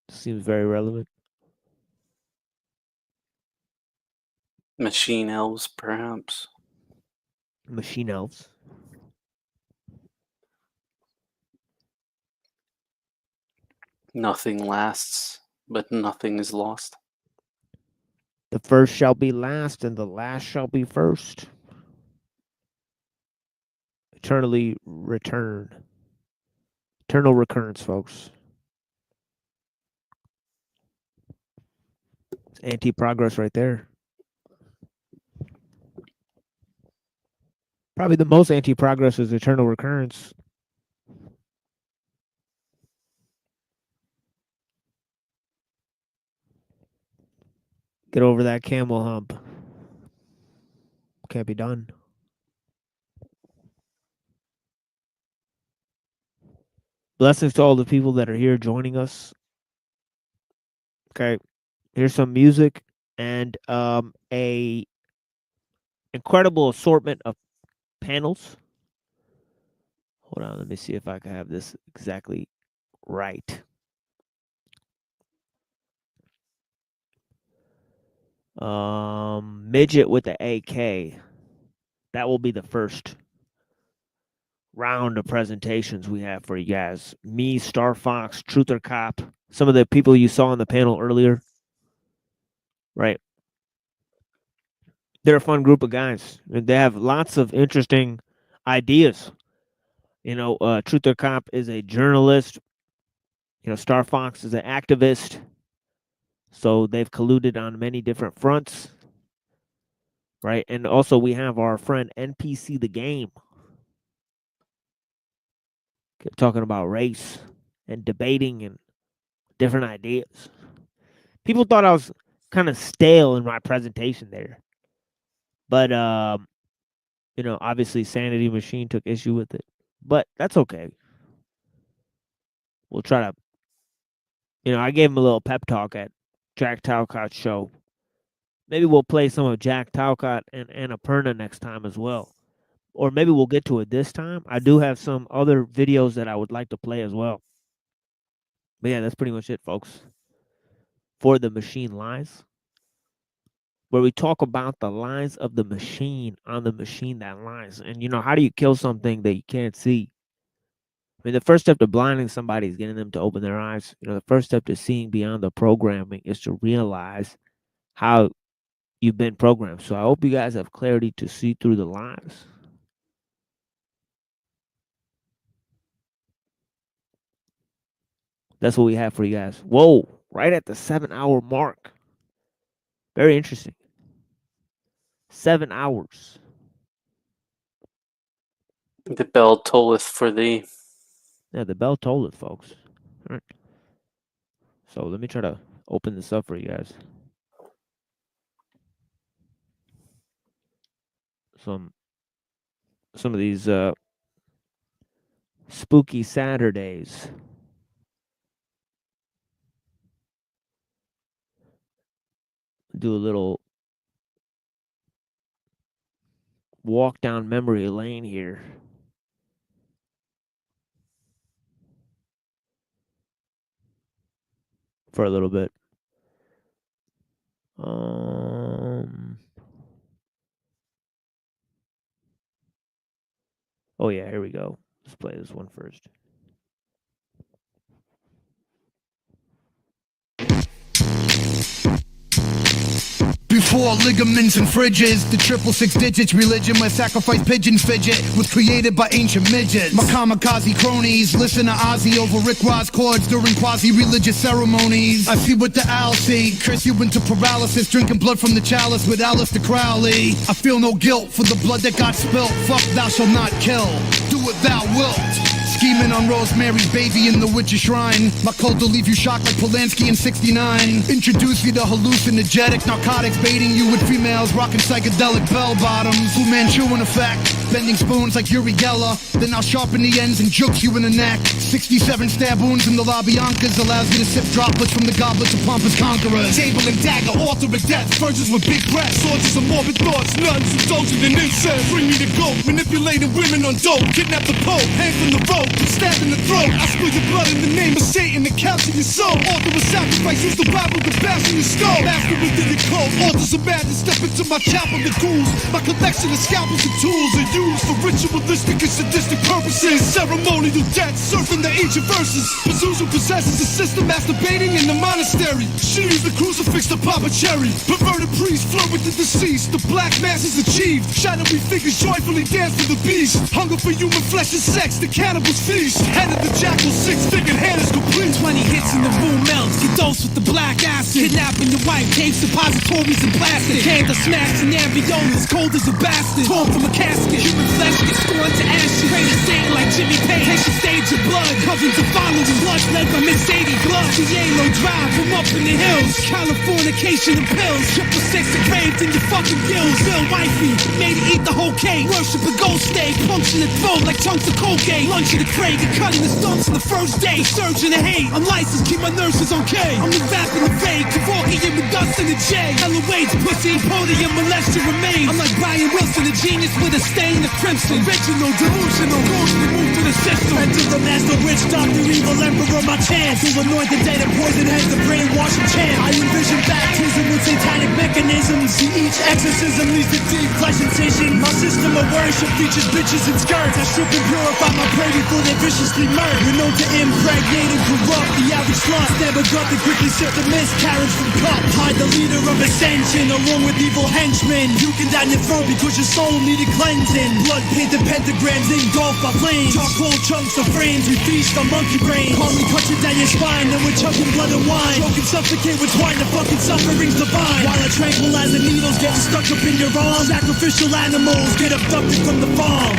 seems very relevant. Machine elves, perhaps. Machine elves. Nothing lasts, but nothing is lost. The first shall be last, and the last shall be first. Eternally return. Eternal recurrence, folks. It's anti-progress right there. Probably the most anti-progress is eternal recurrence. Get over that camel hump. Can't be done. Blessings to all the people that are here joining us. Okay, here's some music and a incredible assortment of panels. Hold on, let me see if I can have this exactly right. Midget with the AK. That will be the first round of presentations we have for you guys. Me, Star Fox, Truther Cop, some of the people you saw on the panel earlier. Right. they're a fun group of guys. And they have lots of interesting ideas. You know, Truth or Cop is a journalist. You know, Star Fox is an activist. So they've colluded on many different fronts. Right? And also we have our friend NPC the Game. Talking about race and debating and different ideas. People thought I was kind of stale in my presentation there. But, you know, obviously Sanity Machine took issue with it. But that's okay. We'll try to, you know, I gave him a little pep talk at Jack Talcott's show. Maybe we'll play some of Jack Talcott and Annapurna next time as well. Or maybe we'll get to it this time. I do have some other videos that I would like to play as well. But yeah, that's pretty much it, folks. For the Machine Lies, where we talk about the lies of the machine on the machine that lies. And, you know, how do you kill something that you can't see? I mean, the first step to blinding somebody is getting them to open their eyes. You know, the first step to seeing beyond the programming is to realize how you've been programmed. So I hope you guys have clarity to see through the lies. That's what we have for you guys. Whoa, right at the 7-hour mark. Very interesting. 7 hours. The bell tolleth for thee. Yeah, the bell tolleth, folks. All right. So let me try to open this up for you guys. Some of these spooky Saturdays. Do a little walk down memory lane here. For a little bit. Oh yeah, here we go. Let's play this one first. Before ligaments and fridges, the 666 digits religion where sacrifice pigeons fidget was created by ancient midgets. My kamikaze cronies listen to Ozzy over Rick Ross chords during quasi-religious ceremonies. I see what the owl see, curse you into paralysis, drinking blood from the chalice with Aleister Crowley. I feel no guilt for the blood that got spilt. Fuck, thou shalt not kill. Do what thou wilt. Scheming on Rosemary's Baby in the Witch's Shrine. My cult will leave you shocked like Polanski in 69. Introduce you to hallucinogenic narcotics, baiting you with females rocking psychedelic bell bottoms. Fu Manchu in effect, bending spoons like Uri Geller. Then I'll sharpen the ends and jukes you in the neck. 67 stab wounds in the LaBiancas allows you to sip droplets from the goblets of pompous conquerors. Table and dagger, author of death, virgins with big breasts, soldiers of morbid thoughts, nuns indulging in incest. Bring me the goat, manipulating women on dope, kidnap the Pope, hang from the rope, stab in the throat. I spill your blood in the name of Satan, the couch of your soul. Author of sacrifice, use the Bible to bash in your skull. Master within the code, authors of madness, step into my chapel, the ghouls. My collection of scalpels and tools are used for ritualistic and sadistic purposes. Ceremonial death, surfing the ancient verses. Pazuzu possesses a system, masturbating in the monastery. She used the crucifix to pop a cherry. Perverted priests flirt with the deceased. The black mass is achieved. Shadowy figures joyfully dance to the beast. Hunger for human flesh and sex, the cannibal's feast. Head of the jackal, 6-figured hand is complete. 20 hits in the room melts, get dosed with the black acid. Kidnapping your wife, cave suppositories and plastic. Cans are smashed in ambiolas, cold as a bastard. Torn from a casket, human flesh gets scorned to ashes. Pray to Satan like Jimmy Page, takes the stage of blood. Cousins of followers, blood led by Miss Sadie Glove. Cielo Drive from up in the hills. Californication and pills. 666 engraved in your fucking gills. Bill wifey, made to eat the whole cake. Worship a ghost steak, punch in the throat like chunks of Colgate. Lunch in the Craig and cutting the stunts on the first day. Surge in the hate, I'm licensed, keep my nurses okay. I'm the rap in the raid, Kevorkian with Dust in the J. Hella waits, pussy, podium, molest your remains. I'm like Brian Wilson, a genius with a stain of crimson. Original, delusional, rules removed to the system. Enter the master witch, Dr. Evil, Emperor, my chance. Who anoint the dead and poison heads, the brainwash and chant. I envision baptism with satanic mechanisms. See each exorcism leads to deep flesh incision. My system of worship features bitches and skirts. I strip and purify my prey before they viciously murder. We're known to impregnate and corrupt the average flop. Stab a gut to quickly set the miscarriage from cup. Hide the leader of ascension along with evil henchmen. You can down your throat because your soul needed cleansing. Blood painted pentagrams engulfed by flames. Charcoal chunks of frames, we feast on monkey brains. Call me cut you down your spine, then we're chugging blood and wine. Choke and suffocate with twine, the fucking suffering's divine. While I tranquilize the needles getting stuck up in your arms. Sacrificial animals get abducted from the farm.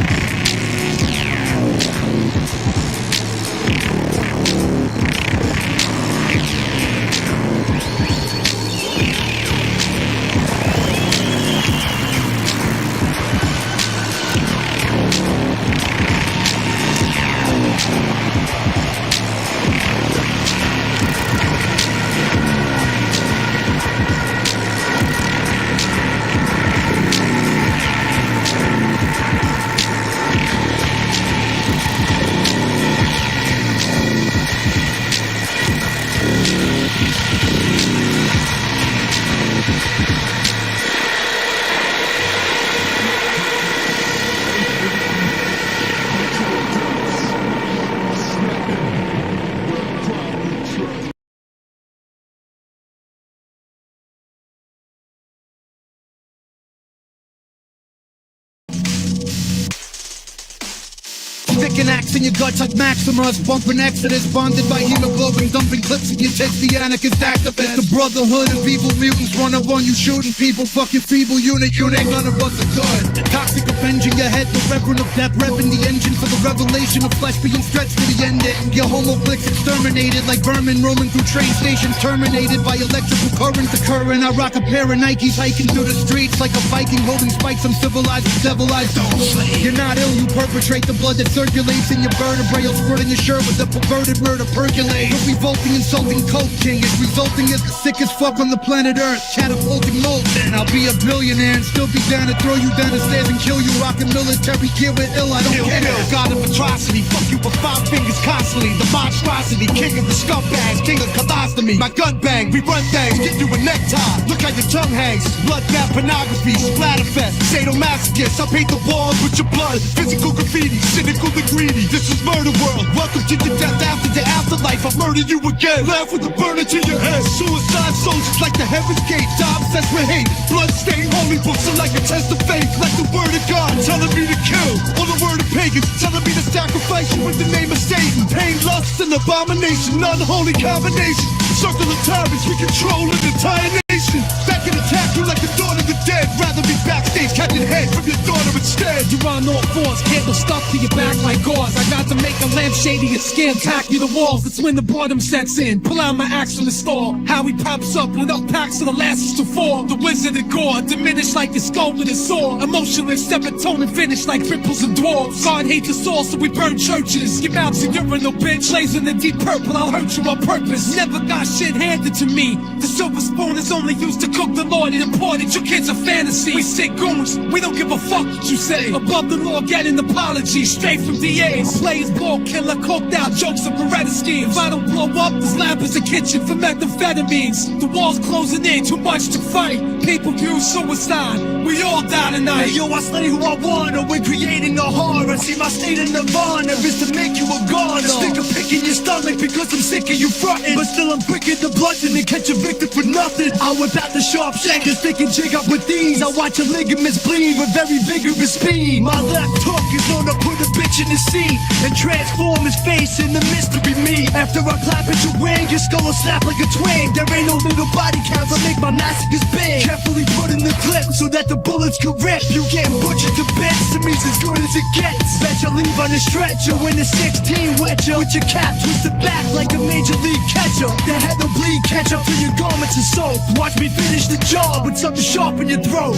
Sticking axe in your guts like Maximus. Bumping Exodus, bonded by hemoglobin. Dumping clips in your tits, the anarchist activist. The brotherhood of evil mutants run up on you shooting people. Fucking feeble unit, none of us are good. Toxic avenging your head, the reverend of death. Revving the engine for the revelation of flesh being stretched to the ending. Your homo flicks exterminated like vermin roaming through train stations. Terminated by electrical currents occurring. I rock a pair of Nikes hiking through the streets like a Viking holding spikes. I'm civilized with devil eyes. Don't slay. You're not ill, you perpetrate the blood that circulates in your vertebrae. You'll squirt in your shirt with the perverted murder percolate. Your revolting, insulting coke king is resulting as the sickest fuck on the planet Earth. Catapulting molten. I'll be a billionaire and still be down to throw you down the stairs and kill you. Rocking military gear with ill, I don't care. God of atrocity, fuck you with 5 fingers constantly. The monstrosity, king of the scumbags, king of colostomy. My gun bang, we run things, get you a necktie. Look how your tongue hangs. Bloodbath pornography, splatterfest, sadomasochist. I paint the walls with your blood. Physical graffiti, cynical and greedy. This is murder world. Welcome to your death after the afterlife. I'll murder you again. Laugh with the burner to your head. Suicide soldiers like the heaven's gate. Die obsessed with hate. Bloodstained holy books are like a test of faith. Like the word of God telling me to kill. Or the word of pagans telling me to sacrifice you in the name of Satan. Pain, lust, and abomination. Unholy combination. Circle of tyrants. We control an entire nation. That can attack you like the dawn of the dead. Rather be backstage catching head from your daughter instead. You're on all fours. Candle stuck to your back like gauze. I got to make a lampshade of your skin. Tack you the walls. That's when the boredom sets in. Pull out my axe from the store. How he pops up with up packs of the last to fall. The wizard and gore. Diminished like your skull with his sword. Emotionless, tone and finish like ripples and dwarves. God hates us all, so we burn churches. Your mouth's a urinal, bitch. Lays in the deep purple. I'll hurt you on purpose. Never got shit handed to me. The silver spoon is only used to cook the Lord and imported. Your kids are fantasy. We sick goons. We don't give a fuck what you say. Above the law, get an apology. Straight from DAs. Players, ball killer, coked out jokes of Beretta schemes. If I don't blow up, this lab is a kitchen for methamphetamines. The walls closing in, too much to fight. Pay-per-view suicide. We all die tonight. Hey, yo, I slay who I wanna. We're creating the horror. See, my state of nirvana is to make you a goner. Stick a pick in your stomach because I'm sick of you frontin'. But still I'm quick at the blunting and catch a victim for nothing. I whip out the sharp shankers, stick and jig up with these. I watch your ligaments bleed with very vigorous speed. My left hook is known to put a bitch in the seat and transform his face into mystery meat. After I clap at your wing, your skull will snap like a twig. There ain't no little body counts, I make my massacres big. Carefully put in the clip so that the bullets can rip. You get butchered to bits, to me's as good as it gets. Bet you leave on the stretcher when the 16 wet you. With your cap twisted back like a major league catcher. The head will bleed, catch up to your garments and soap. Watch me finish the job with something sharp in your throat.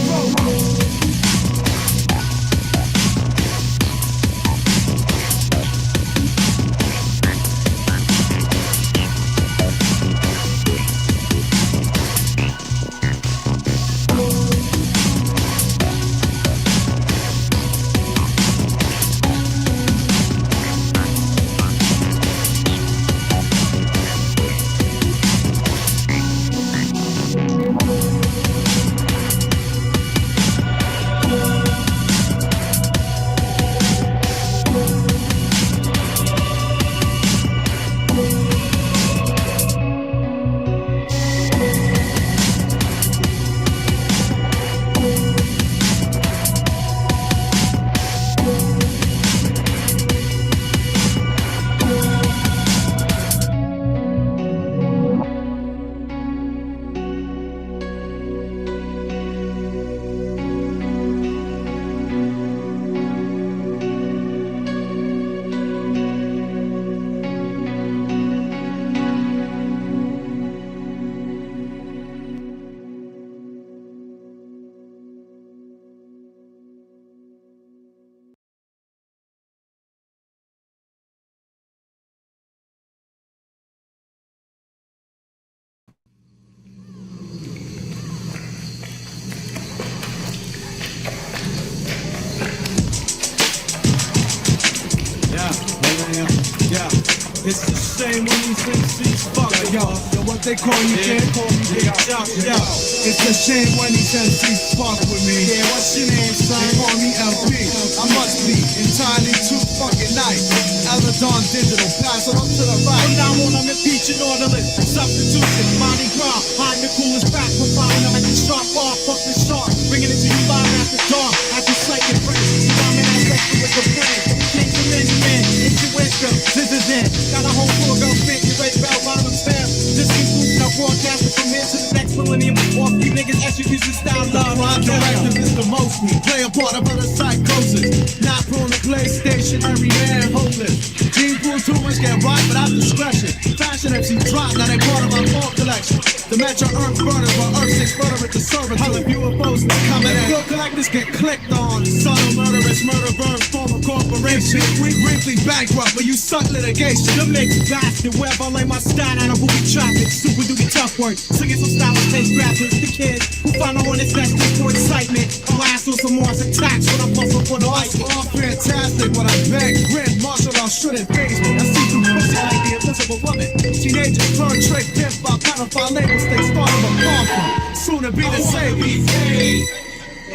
It's the same when these MCs fuck with y'all. Yo, what they call you, can't call me Big Chuck. Yo, it's a shame when these MCs fuck with me. Yeah, what's your name, son? They call me LP. I must be entirely too fucking nice. Eladon Digital, pass it up to the right. From now on, I'm impeaching orderless. Substitution, Monty Brown. Hide the coolest back, profiling them at the sharp bar. Fuck the shark, bringing it to you live after dark. After sight and friends, see I'm in that section with the friends. Kings of man, intuition, scissors in. Got a whole full girl spit, you raise bell bottom stamp. This conclusion, I broadcast it from here to the next millennium. Off you niggas execution style love. Rhyme directive is the most me. Play a part of other psychosis. Not prone to PlayStation, every man hopeless. Gene pool too much, get right without discretion. Fashion MC drop, now they part of my phone collection. The metro earth burners, while earth six further at the server. Hell if UFOs coming in. Bill collectors get clicked on. Subtle murderous, murder burns, form of corporation. We briefly bankrupt, but you suck litigation. The mixed bastard, where I lay my style out of booby traffic. Super duty tough work. Singing some stylish taste graphics. The kids who find a hornet's nest for excitement. Blast on some Mars attacks when I bustle for the ice. All fantastic when I beg, grin, martial law shouldn't phase me. I see through pussy like the invisible woman. Teenagers turn trick, pimp by pedophile labels. They started a farm. Soon to be the same.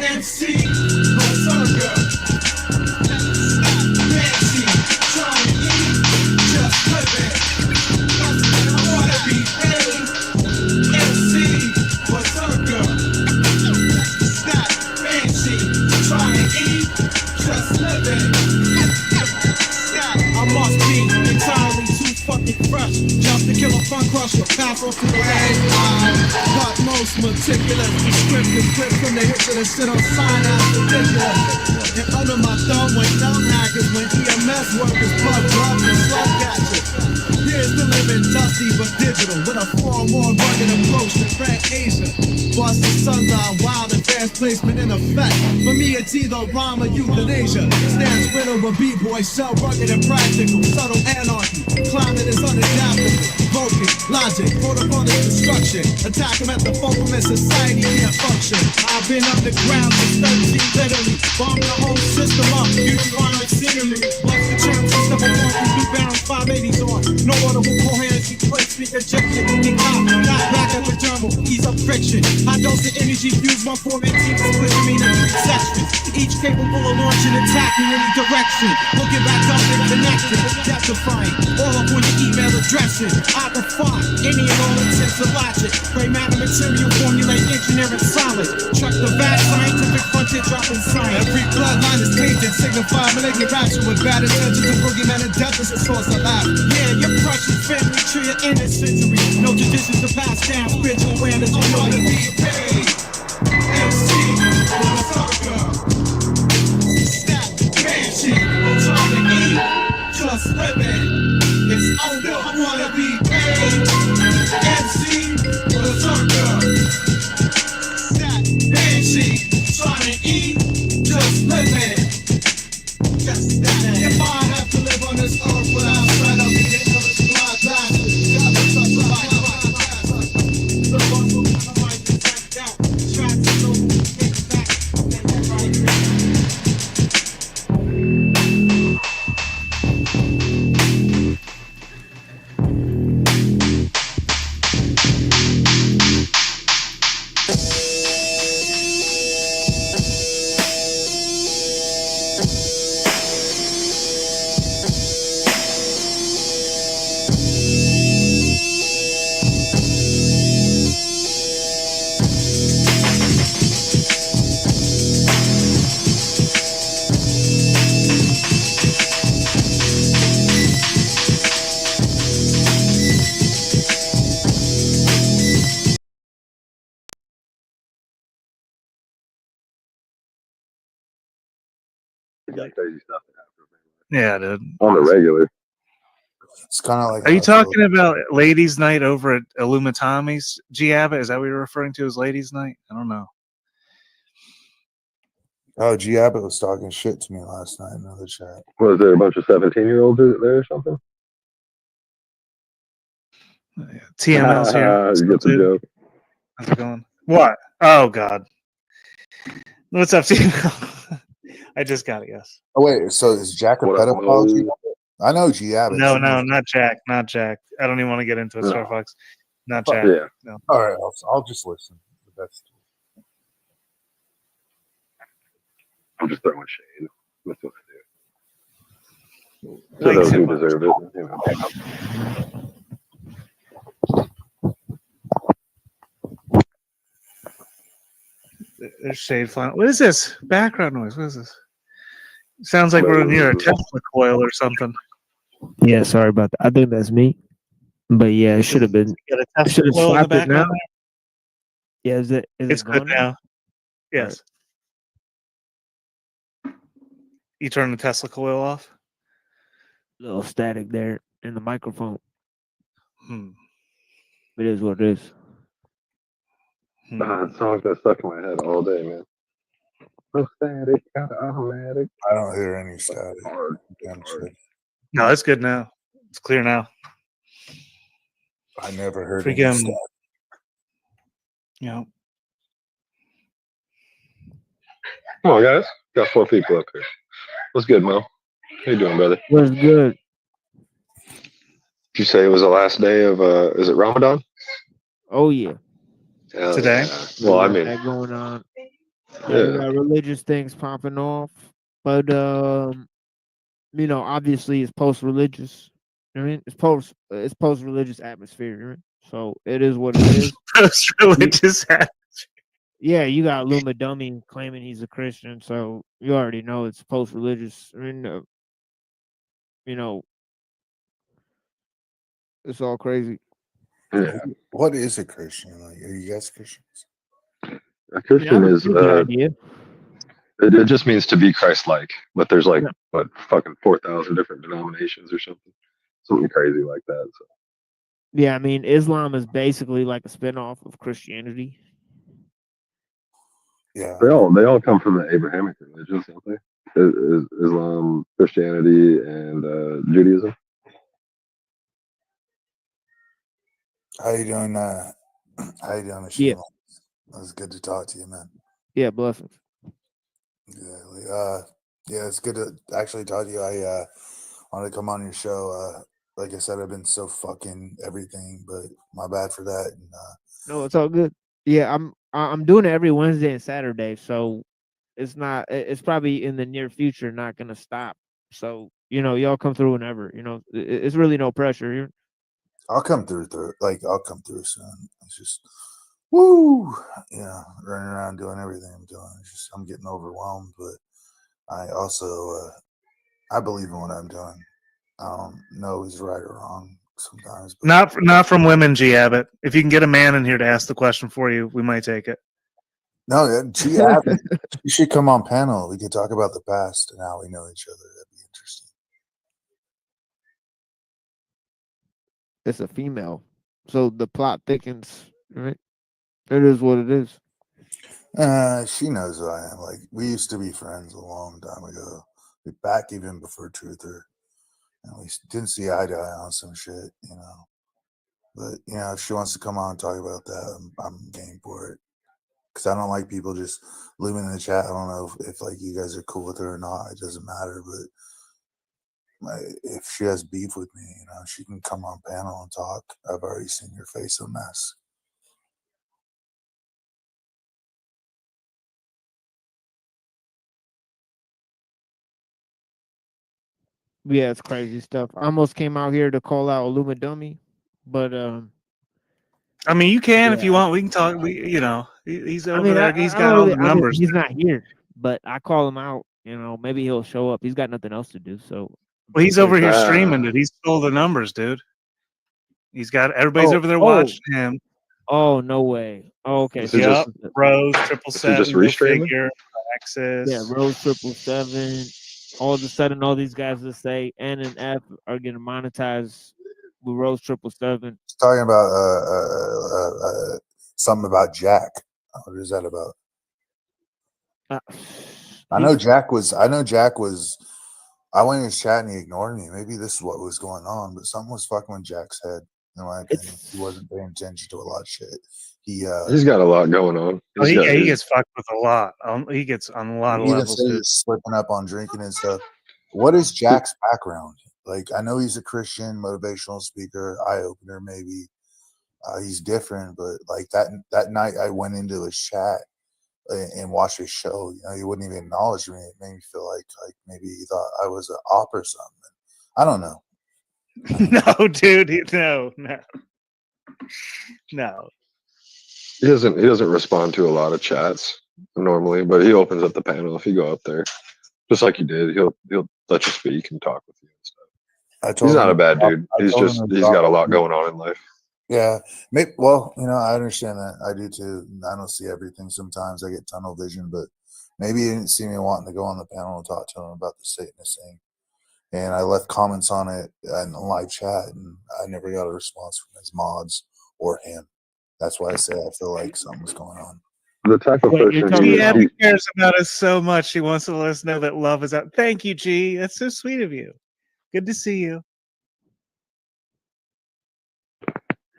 MC, Berserker. Nancy, trying to eat, just living. I wanna be MC, Berserker. Snap, fancy, trying to eat, just living. I must be entirely too fucking fresh. Just to kill a fun crusher, pass off to the leg. But most meticulous, descriptive clips from the hits of the shit on sign out ridiculous. And under my thumb when dumb hackers, when EMS workers plug drugs and slug catchers. Here's the living dusty but digital, with a far more rugged approach to Frank Asia. Bust the sundown, wild advanced placement in effect. For me it's either rhyme or euthanasia. Stands riddle with b-boys, so rugged and practical. Subtle anarchy, climate is unadaptable. Broken, logic, protocol is destruction. Attack them at the fulcrum and society can't function. I've been underground since 13 literally. Bombing the whole system up, beautifying like scenery. Watch the channel system along with new barrels 580s on. No audible coherency, play speaker ejection. Get out, not back at the journal, ease up friction. High dose of energy fuse my format team to split me into 3 sections. Each capable of launching attack in any direction. Looking back up and connected, death defying. All up on your email addressing. I defy any and all intents of logic. Gray matter material, formulate engineering solid. Truck the vast scientific frontier dropping science. Every bloodline is tainted, signify malignant action with bad intentions of boogeyman and death is the source of laughter. Yeah, your precious family tree of innocentry. No traditions to pass down, spiritual awareness, you know to be paid. MC, Berserker. Snap, banshee, trying to eat, just living. It's over, I wanna be paid. MC, Berserker. Snap, banshee, trying to eat, just living. Just that. If I have to live on this earth without sight, I'll be the illest blind bastard. Gotta touch the light. The muscle, the mic is like that. Try to know who takes back. That's right. Got crazy stuff that happened. Yeah, dude. On the regular. It's kind of like. Are you talking about ladies' night over at Illumitomi's, Giaba? Is that what you're referring to as ladies' night? I don't know. Oh, G Abbott was talking shit to me last night in another chat. Was there a bunch of 17-year-olds there or something? TML's here. You get the joke. How's it going? What? Oh, God. What's up, TML? I just got it, yes. Oh, wait. So is Jack a pedophile? I know G Abbott. No, not Jack. Not Jack. I don't even want to get into it, No. Starfox. Not Fuck Jack. yeah. No. All right, I'll just listen. That's I'm just throwing shade. That's what I do. To Thanks those so who much. deserve it. You know. There's shade flying. What is this? Background noise. What is this? Sounds like we're near a Tesla coil or something. Yeah, sorry about that. I think that's me. But yeah, it should have been. You got a Tesla Should have coil in the stopped it now. background? Yeah, is It's it good gone now. Yes. You turn the Tesla coil off? Little static there in the microphone. Hmm. It is what it is. Songs that stuck in my head all day, man. So static, kind of automatic. I don't hear any static. Damn shit. No, it's good now. It's clear now. I never heard any Freaking. static. You know. Come on, guys. Got 4 people up here. What's good, Mo? How you doing, brother? What's good? Did you say it was the last day of, is it Ramadan? Oh yeah. Hell Today? yeah. Well, I We got mean, that going on. Yeah, we got religious things popping off, but you know, obviously it's post-religious. I mean, it's post-religious atmosphere. Right? So it is what it is. Post-religious atmosphere. Yeah, you got Luma Dummy claiming he's a Christian, so you already know it's post-religious. I mean, you know, it's all crazy. yeah. What is a Christian? Like, are you guys Christians? A Christian Yeah, is, the idea. it just means to be Christ-like, but there's like, what, fucking 4,000 different denominations or something crazy like that. So. Yeah, I mean, Islam is basically like a spinoff of Christianity. Yeah, They all come from the Abrahamic religions, don't they? Islam, Christianity, and Judaism. How you doing? How you doing, Yeah. Shima? It was good to talk to you, man. Yeah, blessings. Yeah, it's good to actually talk to you. I wanted to come on your show. Like I said, I've been so fucking everything, but my bad for that. And, No, it's all good. Yeah, I'm doing it every Wednesday and Saturday, so it's probably in the near future not gonna stop. So, you know, y'all come through whenever, you know, it's really no pressure. I'll come through. I'll come through soon. It's just, woo, running around doing everything I'm doing. It's just I'm getting overwhelmed, but I also I believe in what I'm doing. I don't know who's right or wrong sometimes. But Not from women, G Abbott. If you can get a man in here to ask the question for you, we might take it. No, G Abbott, you should come on panel. We could talk about the past and how we know each other. That'd be interesting. It's a female. So the plot thickens, right? It is what it is. She knows who I am. Like, we used to be friends a long time ago. Back even before Truther. And we didn't see eye to eye on some shit, you know. But, you know, if she wants to come on and talk about that, I'm game for it. Because I don't like people just living in the chat. I don't know if like you guys are cool with her or not. It doesn't matter. But if she has beef with me, you know, she can come on panel and talk. I've already seen your face a mess. Yeah, it's crazy stuff. I almost came out here to call out Illuma Dummy, but I mean, you can if you want. We can talk. You know, he's over there. He's got all the numbers. He's not here, but I call him out. You know, maybe he'll show up. He's got nothing else to do. So, well, he's over here streaming it. He's stole the numbers, dude. He's got everybody's over there watching him. Oh no way. Oh, okay. So yep. Rose 777 figure access. Yeah, Rose 777. All of a sudden, all these guys that say N and F are getting monetized with Rose 777. It's talking about something about Jack. What is that about? I know Jack was. I went in his chat and he ignored me. Maybe this is what was going on, but something was fucking with Jack's head. In my opinion, he wasn't paying attention to a lot of shit. He's got a lot going on. He gets fucked with a lot. He gets on a lot of levels. He's slipping up on drinking and stuff. What is Jack's background? Like, I know he's a Christian motivational speaker, eye opener, maybe. He's different, but like that night I went into his chat and watched his show. You know, he wouldn't even acknowledge me. It made me feel like maybe he thought I was an op or something. I don't know. No, dude, no. He doesn't respond to a lot of chats normally, but he opens up the panel if you go up there, just like you did. He'll let you speak and talk with you and stuff. He's not a bad dude. He's got a lot going on in life. Yeah, maybe. Well, you know, I understand that. I do too. I don't see everything. Sometimes I get tunnel vision, but maybe he didn't see me wanting to go on the panel and talk to him about the Satanist thing. And I left comments on it in the live chat, and I never got a response from his mods or him. That's why I say I feel like something's going on. The type of person He cares about us so much. He wants to let us know that love is out. Thank you, G. That's so sweet of you. Good to see you.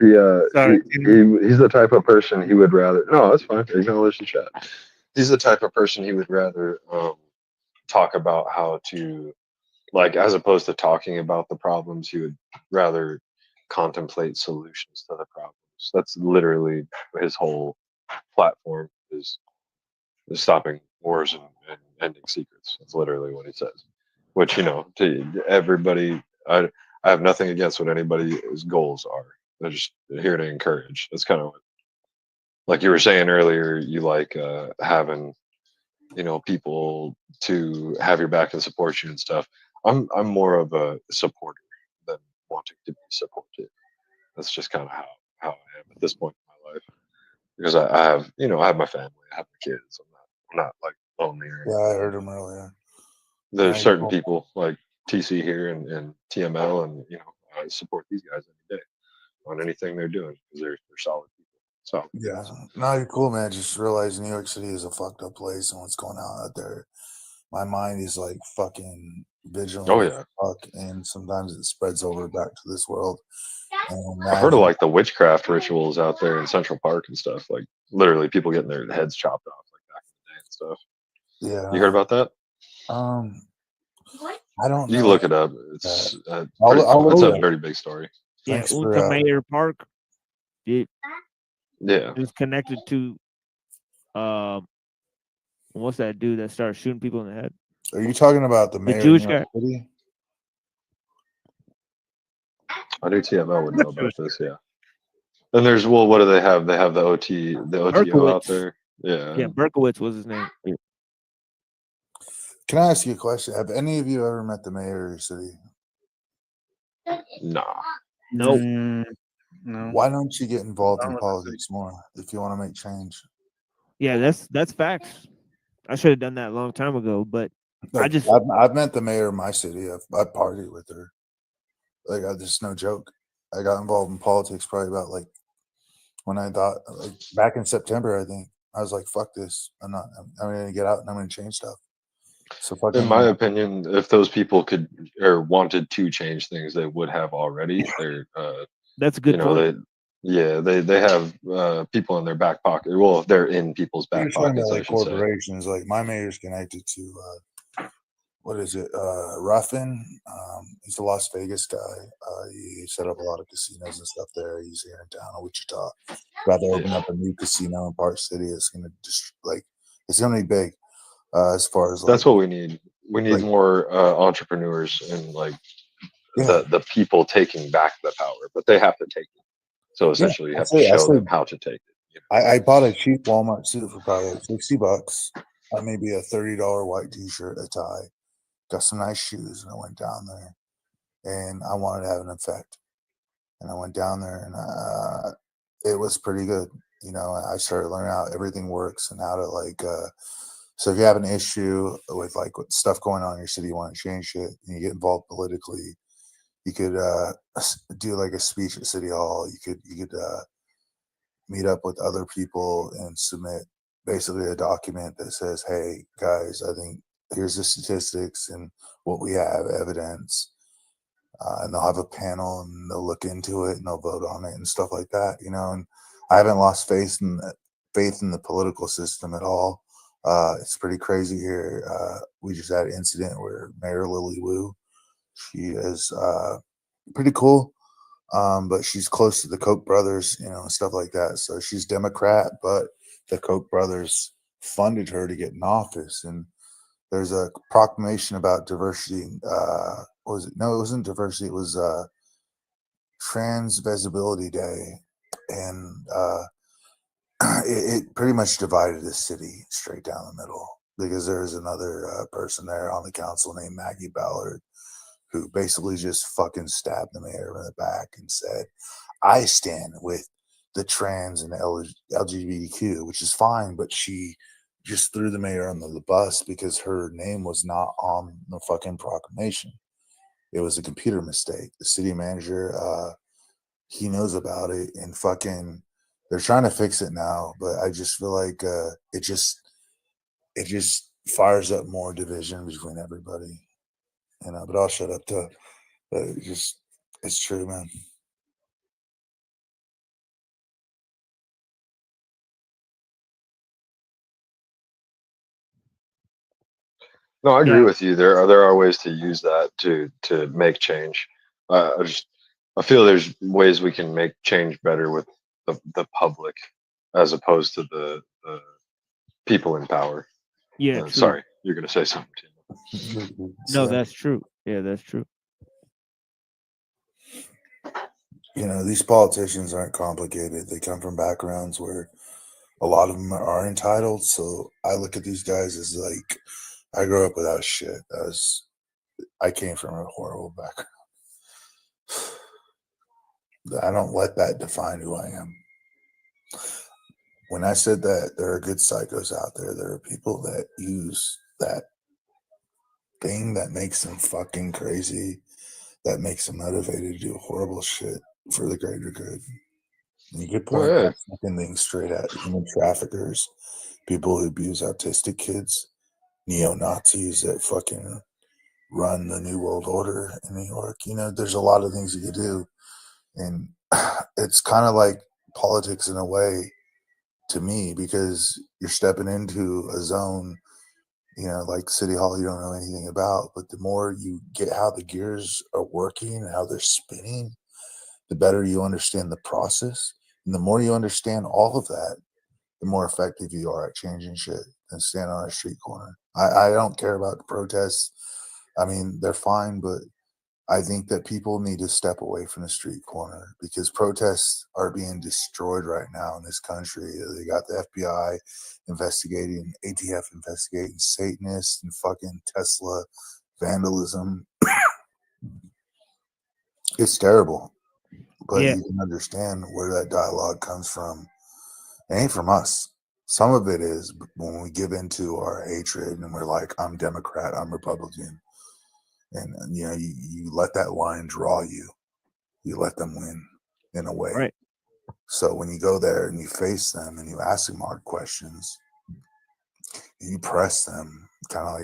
He's the type of person he would rather. No, that's fine. Acknowledge the chat. He's the type of person he would rather talk about how to, like, as opposed to talking about the problems, he would rather contemplate solutions to the problems. That's literally his whole platform is stopping wars and ending secrets. That's literally what he says. Which, you know, to everybody, I have nothing against what anybody's goals are. They're just here to encourage. That's kind of what, like you were saying earlier, you like having, you know, people to have your back and support you and stuff. I'm more of a supporter than wanting to be supported. That's just kind of how I am at this point in my life. Because I have, you know, I have my family, I have my kids. I'm not like lonely or anything. Yeah, I heard him earlier. There's certain people like TC here and TML, and you know, I support these guys every day on anything they're doing because they're solid people. So yeah, no, you're cool, man. Just realize New York City is a fucked up place, and what's going on out there. My mind is like fucking vigilant. Oh yeah. Fuck, and sometimes it spreads over back to this world. And I've heard of like the witchcraft rituals out there in Central Park and stuff. Like literally people getting their heads chopped off like back in the day and stuff. Yeah. You heard about that? I don't know. You look it up. It's it's a very big story. Yeah, Mayor Park. Yeah. It's connected to what's that dude that started shooting people in the head? Are you talking about the mayor Jewish of New York guy? City? I knew TML would know about this, yeah. And there's what do they have? They have the OTO out there. Yeah. Yeah, Berkowitz was his name. Yeah. Can I ask you a question? Have any of you ever met the mayor of your city? Nah. No. No. Why don't you get involved in politics more if you want to make change? Yeah, that's facts. I should have done that a long time ago, but Like, I've met the mayor of my city. I partied with her. Like, this is no joke. I got involved in politics probably about like when I thought like back in September. I think I was like, "Fuck this! I'm going to get out and I'm going to change stuff." So fucking. In my opinion, if those people could or wanted to change things, they would have already. They're that's a good point. They have people in their back pocket. Well, if they're in people's back You're talking pockets, about I like should say. corporations. Like my mayor's connected to what is it? Ruffin. He's a Las Vegas guy. He set up a lot of casinos and stuff there. He's here in town in Wichita. About to open up a new casino in Park City. It's gonna just like it's gonna be big. As far as That's what we need. We need more entrepreneurs and like the people taking back the power, but they have to take it. So essentially, you have to show them how to take it. You know? I bought a cheap Walmart suit for probably like $60. Maybe a $30 white T-shirt, a tie. Got some nice shoes, and I went down there, and I wanted to have an effect. And I went down there, and it was pretty good. You know, I started learning how everything works and how to like. So if you have an issue with like with stuff going on in your city, you want to change it, and you get involved politically, you could do like a speech at City Hall. You could meet up with other people and submit basically a document that says, "Hey guys, I think here's the statistics and what we have, evidence." And they'll have a panel and they'll look into it and they'll vote on it and stuff like that, you know. And I haven't lost faith in the political system at all. It's pretty crazy here. We just had an incident where Mayor Lily Wu, She is pretty cool, but she's close to the Koch brothers, you know, and stuff like that. So she's Democrat, but the Koch brothers funded her to get in office. And there's a proclamation about diversity. What was it? No, it wasn't diversity. It was Trans Visibility Day, and it pretty much divided the city straight down the middle, because there's another person there on the council named Maggie Ballard, who basically just fucking stabbed the mayor in the back and said, I stand with the trans and LGBTQ, which is fine, but she just threw the mayor under the bus because her name was not on the fucking proclamation. It was a computer mistake. The city manager, he knows about it, and fucking they're trying to fix it now, but I just feel like it just fires up more division between everybody. You know, but I'll shut up to it's true, man. No, I agree with you. There are ways to use that to make change. I feel there's ways we can make change better with the public as opposed to the people in power. Yeah, true. Sorry, you're gonna say something. No, that's true. Yeah, that's true. You know, these politicians aren't complicated. They come from backgrounds where a lot of them are entitled. So I look at these guys as like, I grew up without shit. I came from a horrible background. I don't let that define who I am. When I said that there are good psychos out there, there are people that use that thing that makes them fucking crazy, that makes them motivated to do horrible shit for the greater good. And you could point that fucking thing straight at human traffickers, people who abuse autistic kids, neo-Nazis that fucking run the New World Order in New York. You know, there's a lot of things you could do. And it's kind of like politics in a way to me, because you're stepping into a zone, you know, like City Hall you don't know anything about. But the more you get how the gears are working and how they're spinning, the better you understand the process. And the more you understand all of that, the more effective you are at changing shit than stand on a street corner. I don't care about the protests. I mean, they're fine, but I think that people need to step away from the street corner, because protests are being destroyed right now in this country. They got the FBI investigating, ATF investigating Satanists and fucking Tesla vandalism. It's terrible, but you can understand where that dialogue comes from. It ain't from us. Some of it is when we give into our hatred and we're like, I'm Democrat, I'm Republican. And you know, you let that line draw you. You let them win in a way. Right. So when you go there and you face them and you ask them hard questions, you press them, kind of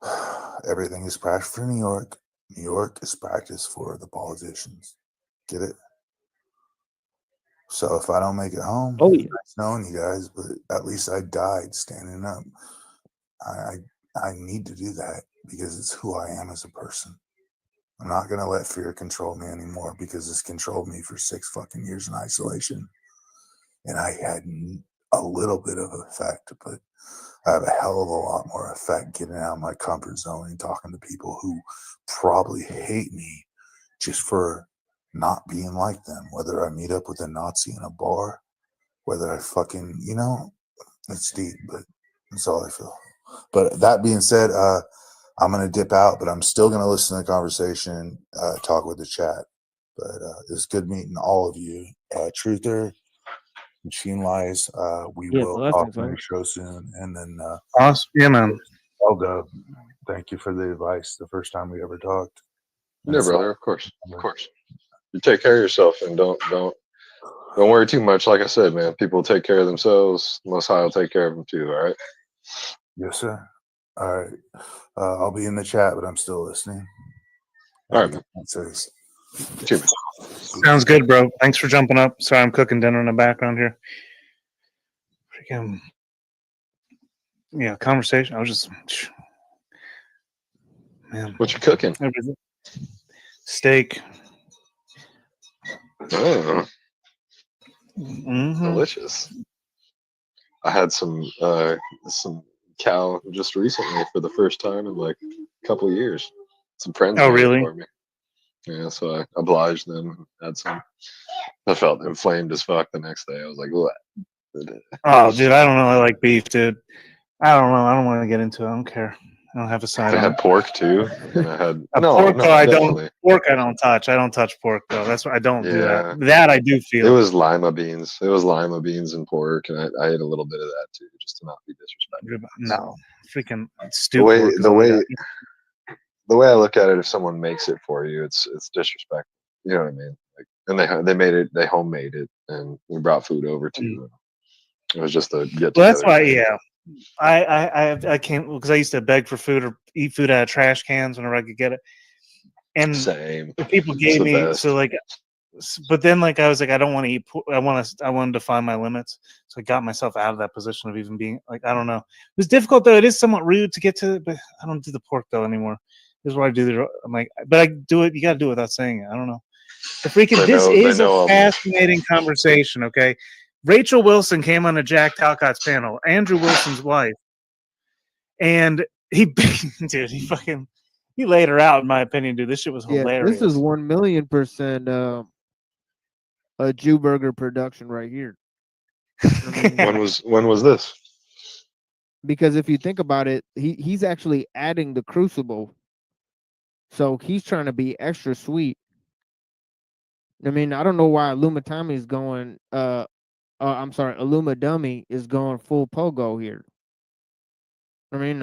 like everything is practiced for New York. New York is practiced for the politicians. Get it? So if I don't make it home, nice knowing you guys, but at least I died standing up. I need to do that because it's who I am as a person. I'm not going to let fear control me anymore, because it's controlled me for 6 fucking years in isolation. And I had a little bit of effect, but I have a hell of a lot more effect getting out of my comfort zone and talking to people who probably hate me just for not being like them. Whether I meet up with a Nazi in a bar, whether I fucking, you know, it's deep, but that's all I feel. But that being said, I'm going to dip out, but I'm still going to listen to the conversation, talk with the chat. But it's good meeting all of you. Truther, Machine Lies, we will talk on the show soon. And then awesome. Yeah, man. Eldo, thank you for the advice the first time we ever talked. Yeah, brother, of course. Of course. You take care of yourself and don't worry too much. Like I said, man, people take care of themselves. Most High will take care of them too, all right? Yes, sir. All right. I'll be in the chat, but I'm still listening. All right, man. Cheers. Sounds good, bro. Thanks for jumping up. Sorry, I'm cooking dinner in the background here. Freaking, yeah, conversation. I was just, man. What you cooking? Everything. Steak. Oh, Mhm. delicious. I had some cow just recently for the first time in like a couple of years. Some friends Oh, made it really? for me. Yeah, so I obliged them and had some. I felt inflamed as fuck the next day. I was like, what? Oh, dude, I don't really like beef, dude. I don't know. I don't want to get into it. I don't care. I don't have a side I on had it. pork too, and I had Pork, though, I definitely. don't. Pork, I don't touch. I don't touch pork, though. That's what I don't do Yeah, that. That I do it feel. was lima beans. It was lima beans and pork, and I ate a little bit of that too, just to not be disrespectful. No, freaking The stew way pork is the all I way got. the way I look at it, if someone makes it for you, it's disrespectful. You know what I mean? Like, and they made it, they homemade it, and we brought food over to you. It was just a get Well, that's together. why, yeah. I can't, because I used to beg for food or eat food out of trash cans whenever I could get it. And Same. the people It's gave the me, best. so like, but then like I was like, I don't want to eat. I wanted to find my limits. So I got myself out of that position of even being like, I don't know. It was difficult though. It is somewhat rude to get to it, but I don't do the pork though anymore. This is what I do. I'm like, but I do it. You got to do it without saying it. I don't know. The freaking, this is a fascinating conversation. Okay. Rachel Wilson came on a Jack Talcott's panel, Andrew Wilson's wife. And he, dude, he laid her out, in my opinion, dude. This shit was Yeah, hilarious. this is 1,000,000% a Jew burger production right here. I mean, when was this? Because if you think about it, he's actually adding the crucible, so he's trying to be extra sweet. I mean, I don't know why Illumatami is going. I'm sorry, Illumadummy is going full pogo here. I mean,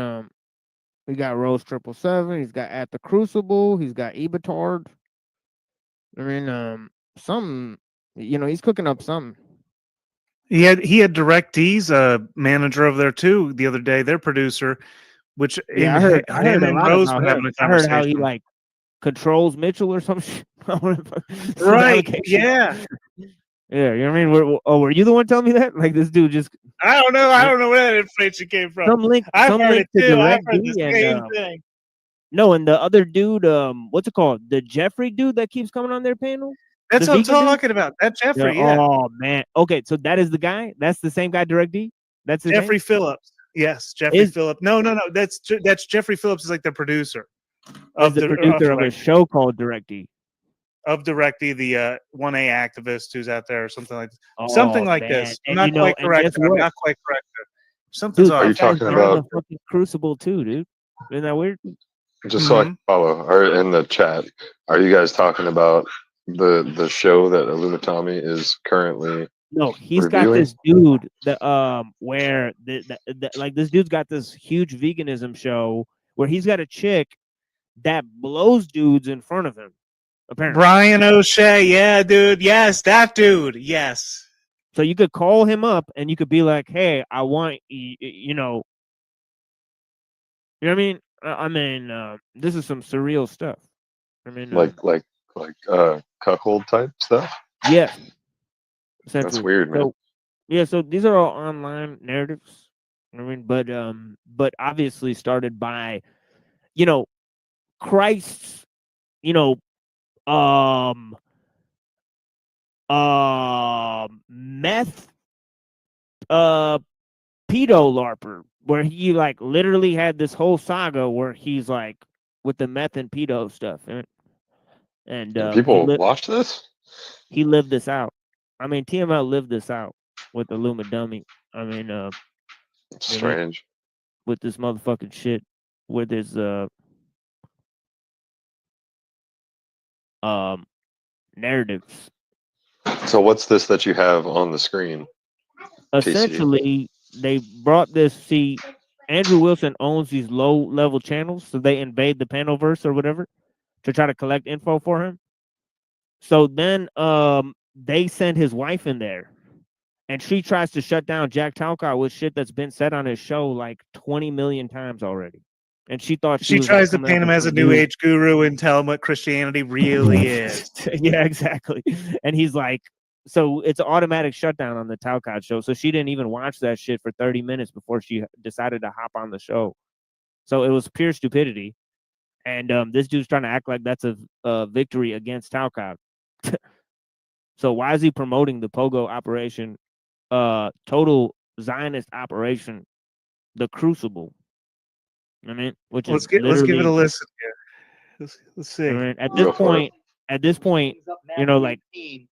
we got Rose 777. He's got At the Crucible. He's got Ebitard. I mean, something. He's cooking up something. He had DirectD's manager over there too the other day, their producer, which Yeah, I heard a lot Rose about were having him. a I heard conversation. how he like controls Mitchell or some shit. Right? Yeah. Yeah, you know what I mean? Were you the one telling me that? Like this dude just I don't know. I don't know where that information came from. some link I've heard link it to too. I've heard DirectD the and same thing. no, and the other dude, what's it called? The Jeffrey dude that keeps coming on their panel? That's The what I'm vegan dude? talking about. That Yeah, Jeffrey, yeah. oh man. Okay, so that is the guy? That's the same guy, DirectD? That's his Jeffrey name? Phillips. Yes, Jeffrey Phillips. No. That's Jeffrey Phillips is like the producer Is the producer of a show called DirectD. Of DirectD, the 1A activist who's out there or something like this. Oh, Something like man. this. I'm And not quite and correct. guess I'm what? not quite correct there. Something's Dude, off. Are you talking about the fucking Crucible too, dude? Isn't that weird? just so I can follow? Or in the chat, are you guys talking about the show that Illumatami is currently? No, he's reviewing? got this dude that where like this dude's got this huge veganism show where he's got a chick that blows dudes in front of him. Apparently, Brian O'Shea, yeah, dude. Yes, that dude. Yes. so you could call him up and you could be like, "Hey, I want you know what I mean? This is some surreal stuff. I mean, like cuckold type stuff. yes, That's essentially. weird, man. So, yeah, so these are all online narratives. I mean, but obviously started by, Christ's, meth, pedo larper, where he like literally had this whole saga where he's like with the meth and pedo stuff, and People watch this. He lived this out. I mean, TML lived this out with the Luma dummy. I mean, Strange. With this motherfucking shit, with his narratives. So what's this that you have on the screen? Essentially, they brought this. See, Andrew Wilson owns these low-level channels, so they invade the Panoverse or whatever to try to collect info for him. So then, they send his wife in there, and she tries to shut down Jack Talcott with shit that's been said on his show like 20 million times already. And she thought she was, tries like, to paint him as a new age guru and tell him what Christianity really is. Yeah, exactly. And he's like, so it's an automatic shutdown on the Talcott show. So she didn't even watch that shit for 30 minutes before she decided to hop on the show. So it was pure stupidity. And this dude's trying to act like that's a victory against Talcott. So why is he promoting the Pogo operation, total Zionist operation, the Crucible? I mean, which Let's is give it a literally, listen here. Let's see. I mean, at this point, you know, like, it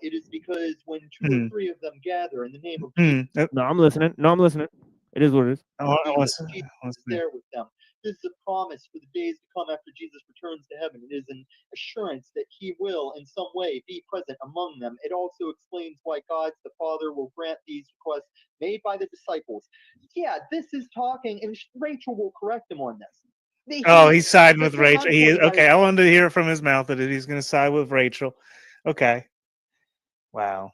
is because when two Hmm. or three of them gather in the name of no, I'm listening. No, I'm listening. It is what it is. Jesus, Jesus is there with them. This is a promise for the days to come after Jesus returns to heaven. It is an assurance that he will, in some way, be present among them. It also explains why God the Father will grant these requests made by the disciples. Yeah, this is talking, and Rachel will correct him on this. Oh, he's siding with Rachel. He is okay. I wanted to hear it from his mouth that he's going to side with Rachel. Okay. Wow.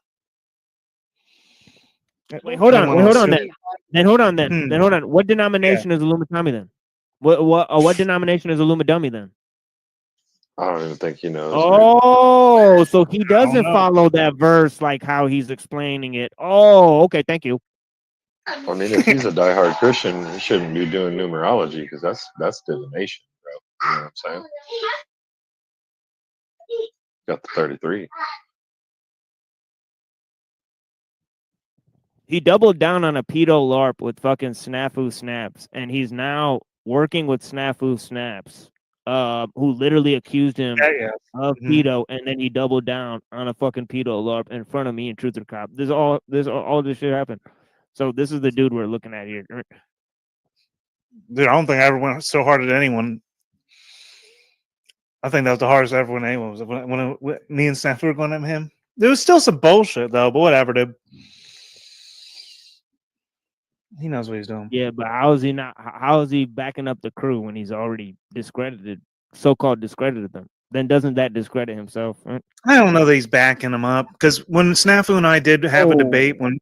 Wait, hold on. Wait, hold on. Then hold on. Hmm. Then hold on. What denomination is Illuminati then? What denomination is Illumidummy then? I don't even think he knows. Oh, so he doesn't follow that verse like how he's explaining it. Oh, okay. Thank you. I mean, if he's a diehard Christian, he shouldn't be doing numerology because that's divination, bro. You know what I'm saying? Got the 33. He doubled down on a pedo LARP with fucking Snafu Snaps, and he's now working with Snafu Snaps, who literally accused him of pedo, and then he doubled down on a fucking pedo LARP in front of me and Truther Cop. All this shit happened. So this is the dude we're looking at here. Dude, I don't think I ever went so hard at anyone. I think that was the hardest I ever went at anyone. Was when me and Snafu were going at him. There was still some bullshit though, but whatever, dude. He knows what he's doing. Yeah, but how is he not? How is he backing up the crew when he's already discredited, so-called discredited them? Then doesn't that discredit himself? Right? I don't know that he's backing them up because when Snafu and I did have a debate, when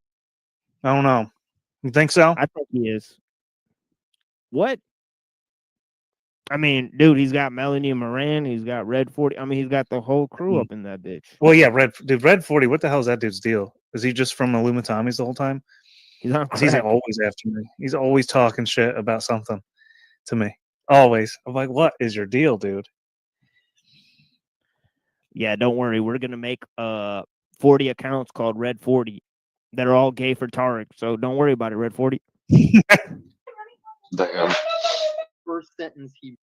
I don't know, you think so? I think he is. What? I mean, dude, he's got Melanie Moran, he's got Red 40. I mean, he's got the whole crew up in that bitch. Well, yeah, Red 40. What the hell is that dude's deal? Is he just from Illumitamis the whole time? He's on He's crack. always after me. He's always talking shit about something to me. Always. I'm like, what is your deal, dude? Yeah, don't worry. We're gonna make 40 accounts called Red 40 that are all gay for Tarek. So don't worry about it, Red 40. Damn. First sentence he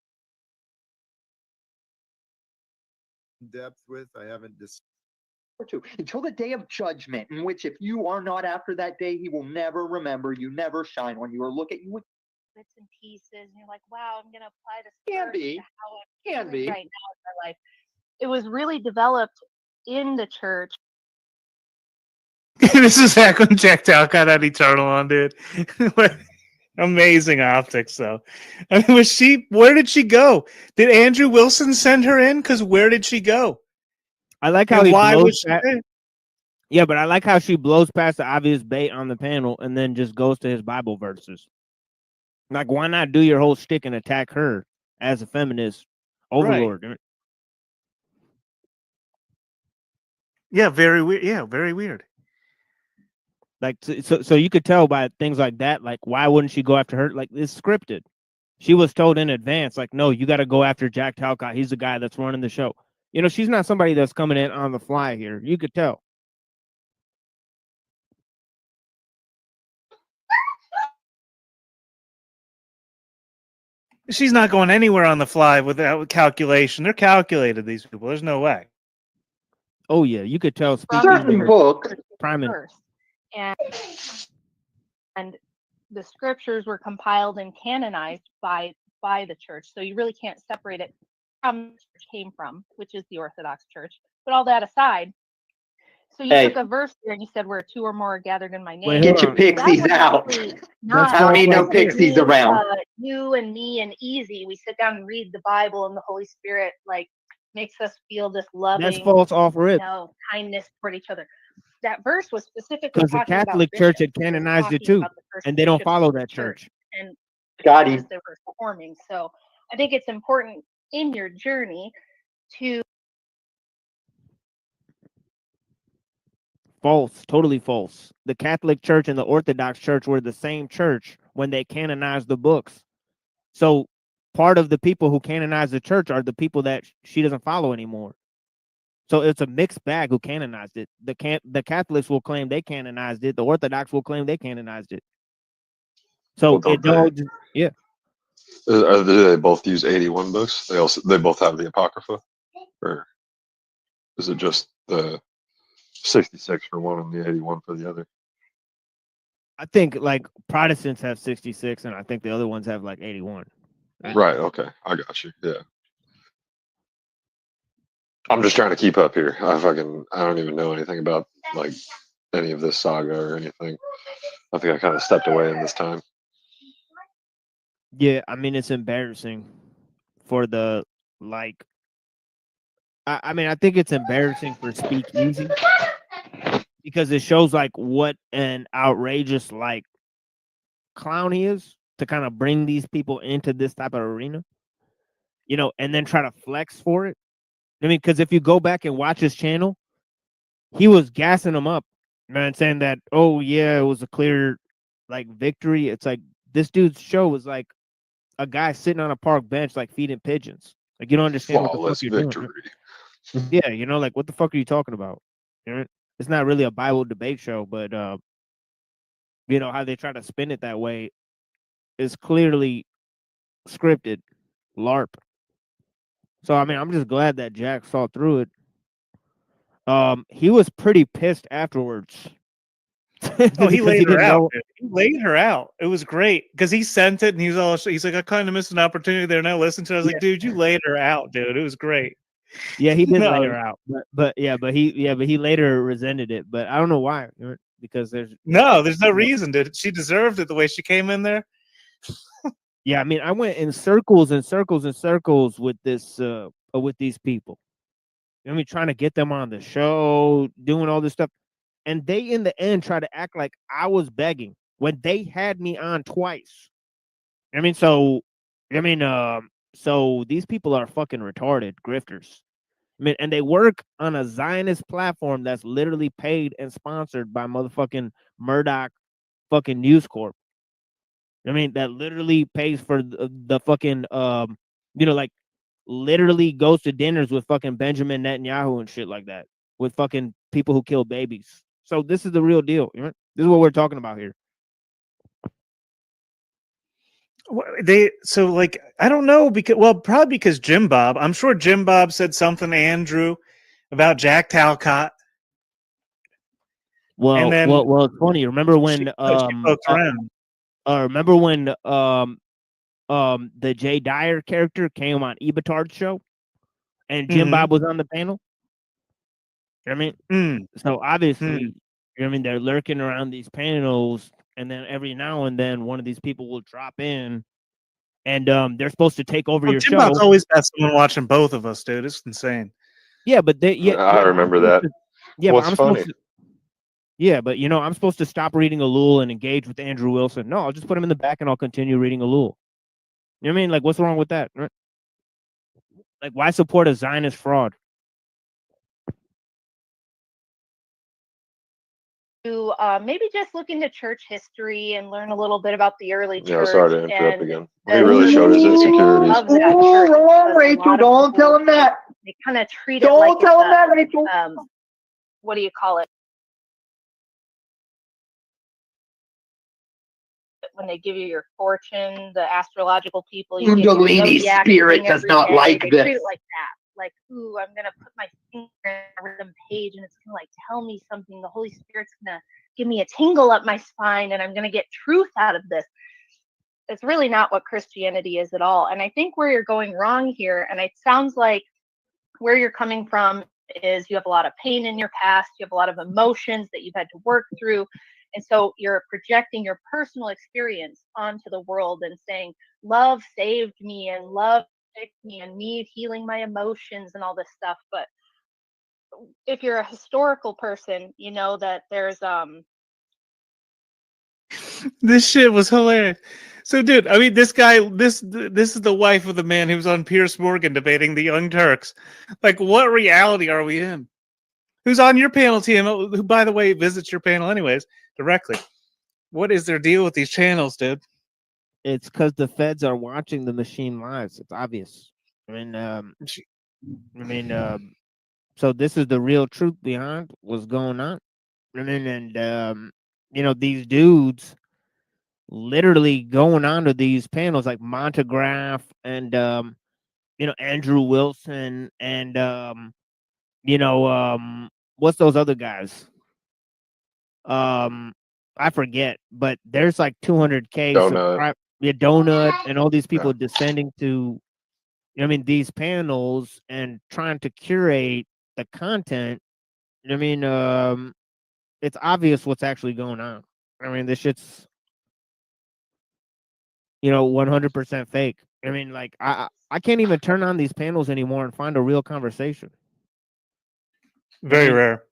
depth with, I haven't until the day of judgment, in which if you are not after that day, he will never remember you, never shine on you, or look at you with bits and pieces, and you're like, wow, I'm gonna apply this Can verse be. to how Can I'm be. right now in my life. It was really developed in the church. This is back when Jack Talk got that Eternal on, dude. Amazing optics, though. I mean, where did she go? Did Andrew Wilson send her in? Because where did she go? I like how he why blows was she past, there? yeah, but I like how she blows past the obvious bait on the panel and then just goes to his Bible verses. Like, why not do your whole shtick and attack her as a feminist overlord? Right. Yeah, very weird. Yeah, very weird. Like, so you could tell by things like that. Like, why wouldn't she go after her? Like, it's scripted. She was told in advance, like, no, you got to go after Jack Talcott. He's the guy that's running the show. You know, she's not somebody that's coming in on the fly here. You could tell. She's not going anywhere on the fly without calculation. They're calculated, these people. There's no way. Oh, yeah. You could tell. Certain book. And the scriptures were compiled and canonized by the church. So you really can't separate it from where the church came from, which is the Orthodox Church. But all that aside, so you took a verse there and you said, where two or more are gathered in my name. Get your pixies out. How many no pixies around? You and me and Easy, we sit down and read the Bible, and the Holy Spirit like makes us feel this loving, that's false off rip. Kindness toward each other. That verse was specifically because the Catholic Church had canonized it too, and they don't follow that church. And got they were performing. So I think it's important in your journey to false, totally false. The Catholic Church and the Orthodox Church were the same church when they canonized the books. So part of the people who canonize the church are the people that she doesn't follow anymore. So it's a mixed bag who canonized it. The Catholics will claim they canonized it. The Orthodox will claim they canonized it. So Well, it all, yeah. Do they both use 81 books? They both have the Apocrypha, or is it just the 66 for one and the 81 for the other? I think like Protestants have 66, and I think the other ones have like 81. Right. Okay. I got you. Yeah. I'm just trying to keep up here. I don't even know anything about like any of this saga or anything. I think I kind of stepped away in this time. Yeah, I mean, it's embarrassing for the, like, I mean, I think it's embarrassing for Speakeasy because it shows like what an outrageous like clown he is to kind of bring these people into this type of arena, you know, and then try to flex for it. I mean, because if you go back and watch his channel, he was gassing them up, man, saying that, oh yeah, it was a clear like victory. It's like this dude's show was like a guy sitting on a park bench like feeding pigeons. Like you don't understand what the fuck you're doing. Yeah, you know, like what the fuck are you talking about? You know, it's not really a Bible debate show, but you know how they try to spin it that way is clearly scripted, LARP. So I mean, I'm just glad that Jack saw through it. He was pretty pissed afterwards. Oh, he laid her out. He laid her out. It was great because he sent it and he's like, I kind of missed an opportunity there. And I listened to it. I was like, dude, you laid her out, dude. It was great. Yeah, he did lay her out, but he later resented it. But I don't know why, because there's no reason, dude. She deserved it the way she came in there. Yeah, I mean, I went in circles and circles and circles with this with these people. I mean, trying to get them on the show, doing all this stuff, and they in the end try to act like I was begging when they had me on twice. I mean, so these people are fucking retarded grifters. I mean, and they work on a Zionist platform that's literally paid and sponsored by motherfucking Murdoch fucking News Corp. I mean, that literally pays for the fucking you know, like literally goes to dinners with fucking Benjamin Netanyahu and shit like that, with fucking people who kill babies. So this is the real deal. You know? This is what we're talking about here. I don't know, probably because Jim Bob. I'm sure Jim Bob said something to Andrew about Jack Talcott. Well, it's funny. Remember when remember when the Jay Dyer character came on Ebitard's show and Jim Bob was on the panel? I mean, so obviously, I mean, they're lurking around these panels, and then every now and then one of these people will drop in, and they're supposed to take over your Jim show. Bob's always got someone watching both of us, dude. It's insane. Yeah, but I remember that. What's I'm funny? But you know, I'm supposed to stop reading Ellul and engage with Andrew Wilson. No, I'll just put him in the back and I'll continue reading Ellul. You know what I mean? Like, what's wrong with that? Like, why support a Zionist fraud? To maybe just look into church history and learn a little bit about the early church. Sorry to interrupt again. He really showed his insecurities. Rachel, don't tell him that. They kind of treat it like Don't tell him that, Rachel. What do you call it? When they give you your fortune, the astrological people, you get your Kundalini zodiac spirit reading does every not day. like They this. treat it like that. Like, ooh, I'm gonna put my finger in a random page and it's gonna like tell me something. The Holy Spirit's gonna give me a tingle up my spine and I'm gonna get truth out of this. It's really not what Christianity is at all. And I think where you're going wrong here, and it sounds like where you're coming from is you have a lot of pain in your past, you have a lot of emotions that you've had to work through. And so you're projecting your personal experience onto the world and saying, love saved me and love fixed me and me healing my emotions and all this stuff. But if you're a historical person, you know that there's This shit was hilarious. So, dude, I mean, this guy, this is the wife of the man who was on Piers Morgan debating the Young Turks. Like, what reality are we in? Who's on your panel, TM? Who, by the way, visits your panel anyways directly. What is their deal with these channels, dude? It's because the feds are watching the machine lives. It's obvious. So this is the real truth behind what's going on. These dudes literally going on to these panels like Montagraph and Andrew Wilson and what's those other guys? I forget, but there's like 200K Donut. Donut and all these people descending to these panels and trying to curate the content. It's obvious what's actually going on. This shit's 100% fake. I can't even turn on these panels anymore and find a real conversation. Very rare.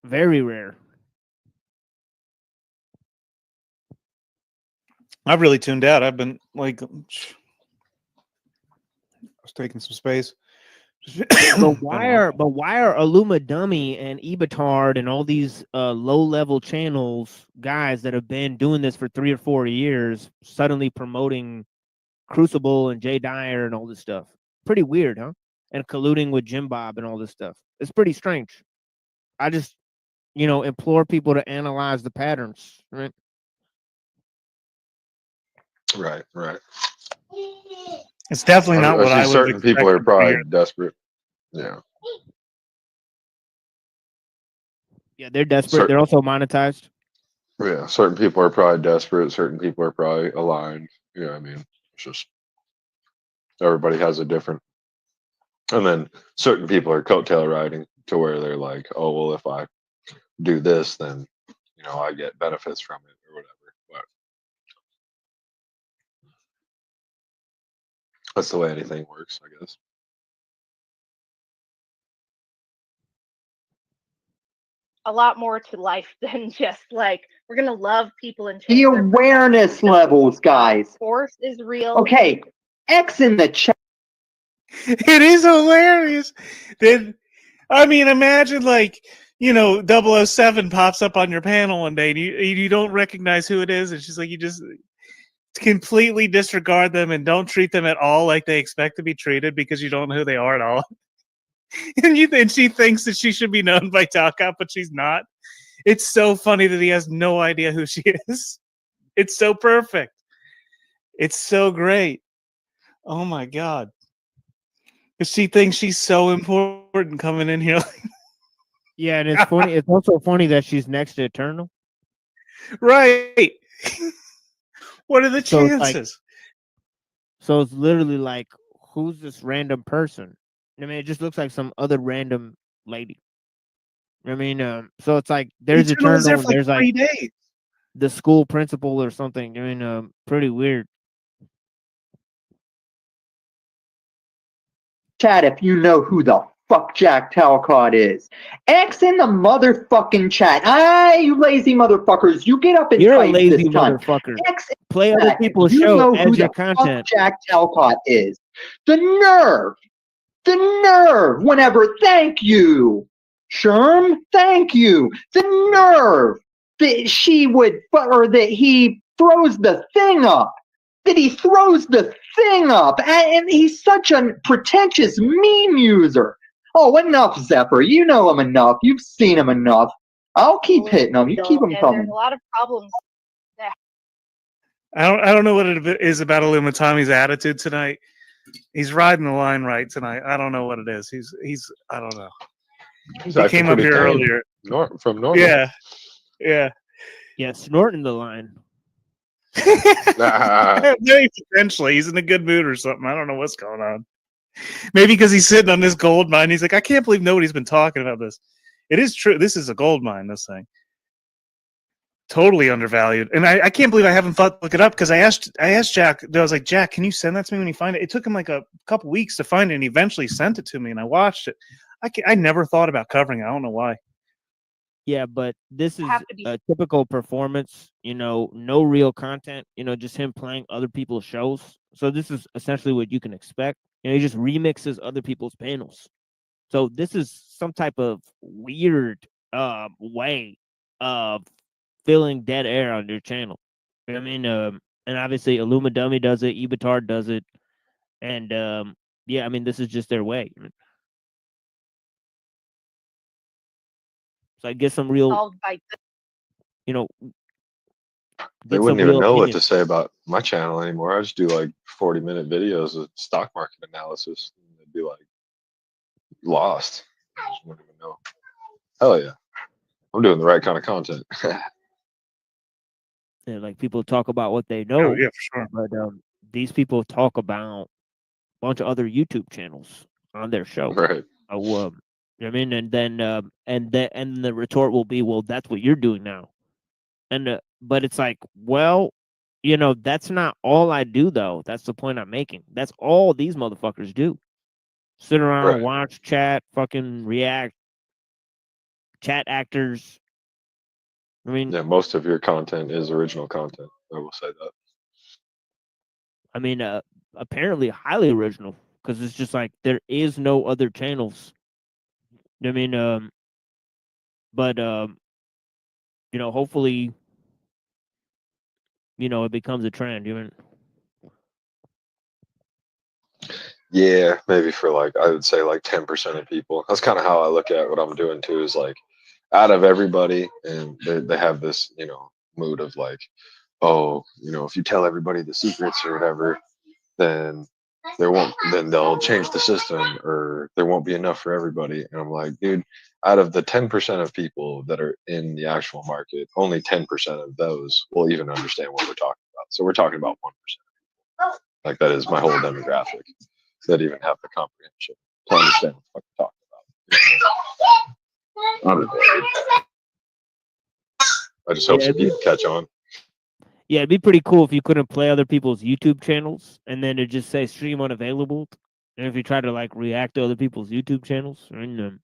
Very rare. I've really tuned out. I've been like, I was taking some space. But why are Illuma Dummy and Ebitard and all these low level channels guys that have been doing this for 3 or 4 years suddenly promoting Crucible and Jay Dyer and all this stuff? Pretty weird, huh? And colluding with Jim Bob and all this stuff. It's pretty strange. I just implore people to analyze the patterns, right? Right. It's definitely not what I would certain people are probably hear. desperate. Yeah. Yeah, they're desperate. They're also monetized. Yeah, certain people are probably desperate. Certain people are probably aligned. It's just everybody has a different. And then certain people are coattail riding to where they're like, oh, well, if I do this, then, I get benefits from it or whatever. But that's the way anything works, I guess. A lot more to life than just like we're gonna love people and the awareness levels, guys. Force is real. Okay, X in the chat. It is hilarious. Then, imagine like 007 pops up on your panel one day and you don't recognize who it is, and she's like, you just completely disregard them and don't treat them at all like they expect to be treated because you don't know who they are at all. and she thinks that she should be known by Talcott, but she's not. It's so funny that he has no idea who she is. It's so perfect. It's so great. Oh my god. She thinks she's so important coming in here. Yeah, and it's funny. It's also funny that she's next to Eternal. Right. What are the chances? So it's literally like, who's this random person? It just looks like some other random lady. So it's like there's Eternal, there's like 3 days. The school principal or something. Pretty weird. Chat, if you know who the fuck Jack Talcott is. X in the motherfucking chat. You lazy motherfuckers. You get up and You're fight a lazy this time. motherfucker. X Play other people's you show, know add who your the content. fuck Jack Talcott is. The nerve. Whenever, thank you. Sherm, thank you. The nerve that she would, or that he throws the thing up. That he throws the thing up. And he's such a pretentious meme user. Oh, enough, Zephyr. You know him enough. You've seen him enough. I'll keep hitting him. You keep him coming. There's a lot of problems. I don't know what it is about Illumitami's attitude tonight. He's riding the line right tonight. I don't know what it is. He's I don't know. He's he came up here earlier. From Normal. Yeah. Snorting the line. Maybe potentially he's in a good mood or something. I don't know what's going on. Maybe because he's sitting on this gold mine. He's like, I can't believe nobody's been talking about this. It is true. This is a gold mine, this thing. Totally undervalued. And I can't believe I haven't thought to look it up, because I asked Jack. I was like, Jack, can you send that to me when you find it? It took him like a couple weeks to find it, and he eventually sent it to me, and I watched it. I never thought about covering it. I don't know why. Yeah, but this is a typical performance, no real content, just him playing other people's shows. So this is essentially what you can expect. He just remixes other people's panels. So this is some type of weird way of filling dead air on your channel. And obviously Illumidummy does it, Ebitard does it, and yeah, I mean this is just their way. So I get some real, Solved by you know, They get some wouldn't even real know what opinion. to say about my channel anymore. I just do like 40-minute videos of stock market analysis. And they'd be like lost. I just wouldn't even know. Hell yeah. I'm doing the right kind of content. Yeah, like people talk about what they Oh know, yeah, for sure. but these people talk about a bunch of other YouTube channels on their show. Right. You know what I mean? And then and the retort will be, well, that's what you're doing now. And but it's like, well, you know, that's not all I do though. That's the point I'm making. That's all these motherfuckers do. Sit around, Right. watch, chat, fucking react, chat actors. I mean, Yeah, most of your content is original content. I will say that. I mean, apparently highly original because it's just like there is no other channels. I mean, but you know, hopefully, you know, it becomes a trend. You know, Yeah, maybe for like, I would say like 10% of people. That's kind of how I look at what I'm doing too, is like out of everybody, and they have this, you know, mood of like, oh, you know, if you tell everybody the secrets or whatever, then then they'll change the system, or there won't be enough for everybody. And I'm like, dude, out of the 10% of people that are in the actual market, only 10% of those will even understand what we're talking about. So we're talking about 1%. Like that is my whole demographic that even have the comprehension to understand what the fuck I'm talking about. I just hope yeah, some people catch on. yeah, it'd be pretty cool if you couldn't play other people's YouTube channels and then it just say stream unavailable. And if you try to like react to other people's YouTube channels, and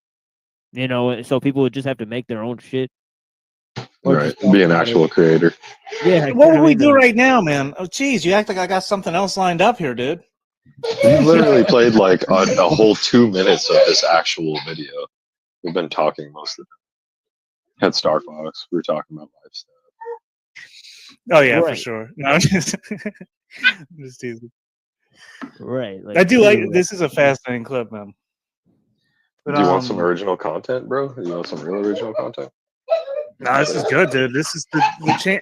you know, so people would just have to make their own shit. Or Right, just talk be an about actual it. creator. Yeah, What would I we mean, do right now, man? Oh, geez, you act like I got something else lined up here, dude. We literally played like a whole 2 minutes of this actual video. We've been talking most of it. Had Star Fox. We were talking about life stuff. Oh yeah, for Right. sure. No, I'm just teasing. Right. I do like this. Is a fascinating clip, man. But, Do you want some original content, bro? You want some real original content? No, this is good, dude. This is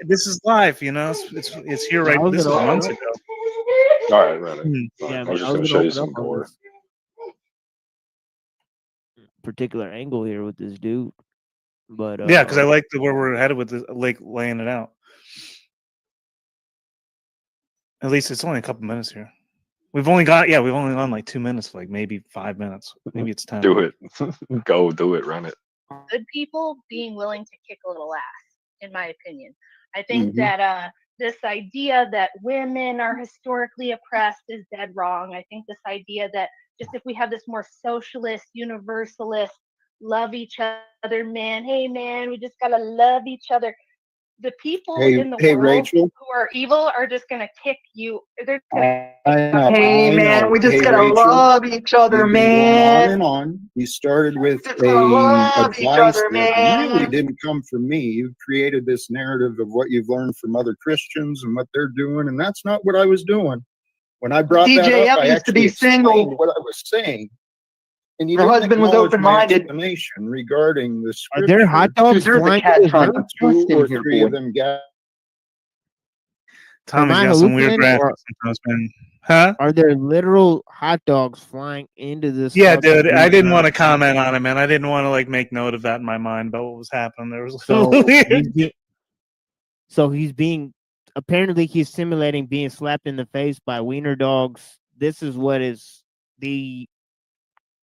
this is live. You know, it's here right. This was months ago. All right, run it. Yeah, I was just gonna show you some gore. Particular angle here with this dude, but Yeah, because I like where we're headed with this, like laying it out. At least it's only a couple minutes here. We've only gone like 2 minutes, like maybe 5 minutes, maybe it's 10. Do it. Go do it. Run it. good people being willing to kick a little ass, in my opinion. I think that this idea that women are historically oppressed is dead wrong. I think this idea that just if we have this more socialist, universalist, love each other, man, hey man, we just gotta love each other. The people in the world Rachel? who are evil are just gonna kick you. They're Hey man, we just gotta love each other, man. On and on. You started with advice that really didn't come from me. You created this narrative of what you've learned from other Christians and what they're doing, and that's not what I was doing. When I brought that up, I actually explained what I was saying. And your husband was open-minded. Explanation regarding the scripture. Are there hot dogs flying in his mouth? Two or three of them got. Tommy's got some weird graphics sometimes, man. Huh? Are there literal hot dogs flying into this? Yeah, dude. I didn't want to comment on it, man. I didn't want to like make note of that in my mind about what was happening. There was so he's being apparently he's simulating being slapped in the face by wiener dogs. This is what is the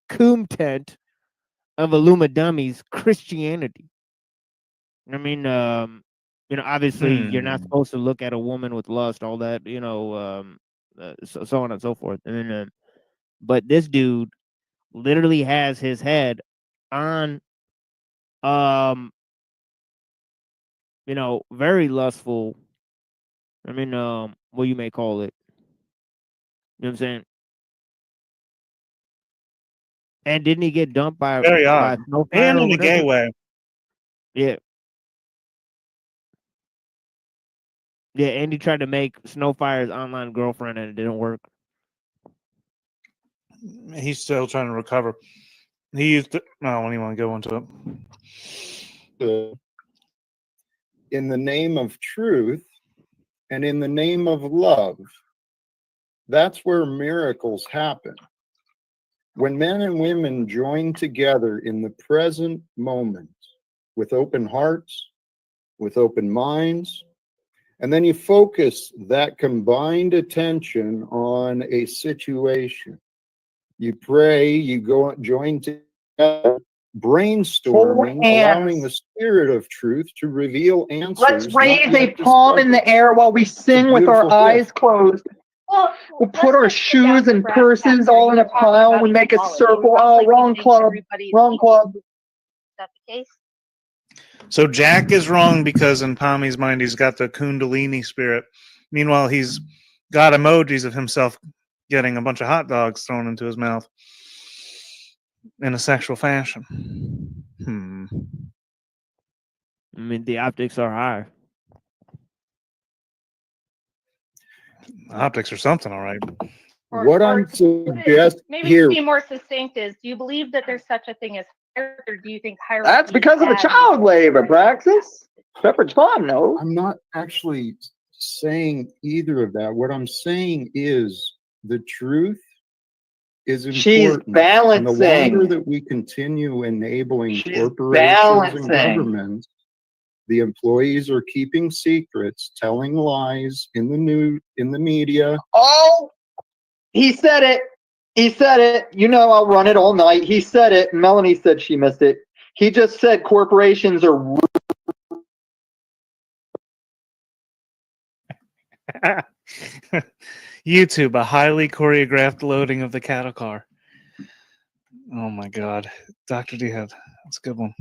content of Illumidummies Christianity. I mean, you know, obviously you're not supposed to look at a woman with lust, all that, you know, so on and so forth. And then, but this dude literally has his head on, you know, very lustful. I mean, what you may call it. You know what I'm saying? And didn't he get dumped by very by odd, Snowfire and or in a gay whatever? way? Yeah. Yeah, Andy tried to make Snowfire's online girlfriend and it didn't work. He's still trying to recover. He used to. I don't even want to go into it. In the name of truth and in the name of love, that's where miracles happen. When men and women join together in the present moment with open hearts, with open minds, and then you focus that combined attention on a situation. You pray, you go join together, brainstorming, allowing the spirit of truth to reveal answers. Let's raise a palm in the air while we sing with our eyes closed. We'll put our shoes and purses all in a pile. We make a circle. Oh, wrong club. Wrong club. Is that the case? So Jack is wrong because in Pami's mind he's got the Kundalini spirit. Meanwhile, he's got emojis of himself getting a bunch of hot dogs thrown into his mouth in a sexual fashion. I mean, the optics are high. Optics or something, all right. What I'm suggesting Maybe here. to be more succinct is, do you believe that there's such a thing as hierarchy, or do you think hierarchy? That's because of the child labor, Praxis. Pepperidge Farm knows. I'm not actually saying either of that. What I'm saying is the truth is important. She's balancing. And the longer that we continue enabling corporations balancing. and governments, the employees are keeping secrets, telling lies in the media. Oh, he said it. He said it. You know, I'll run it all night. He said it. Melanie said she missed it. He just said corporations are. YouTube, a highly choreographed loading of the cattle car. Oh my God. Dr. D had. That's a good one.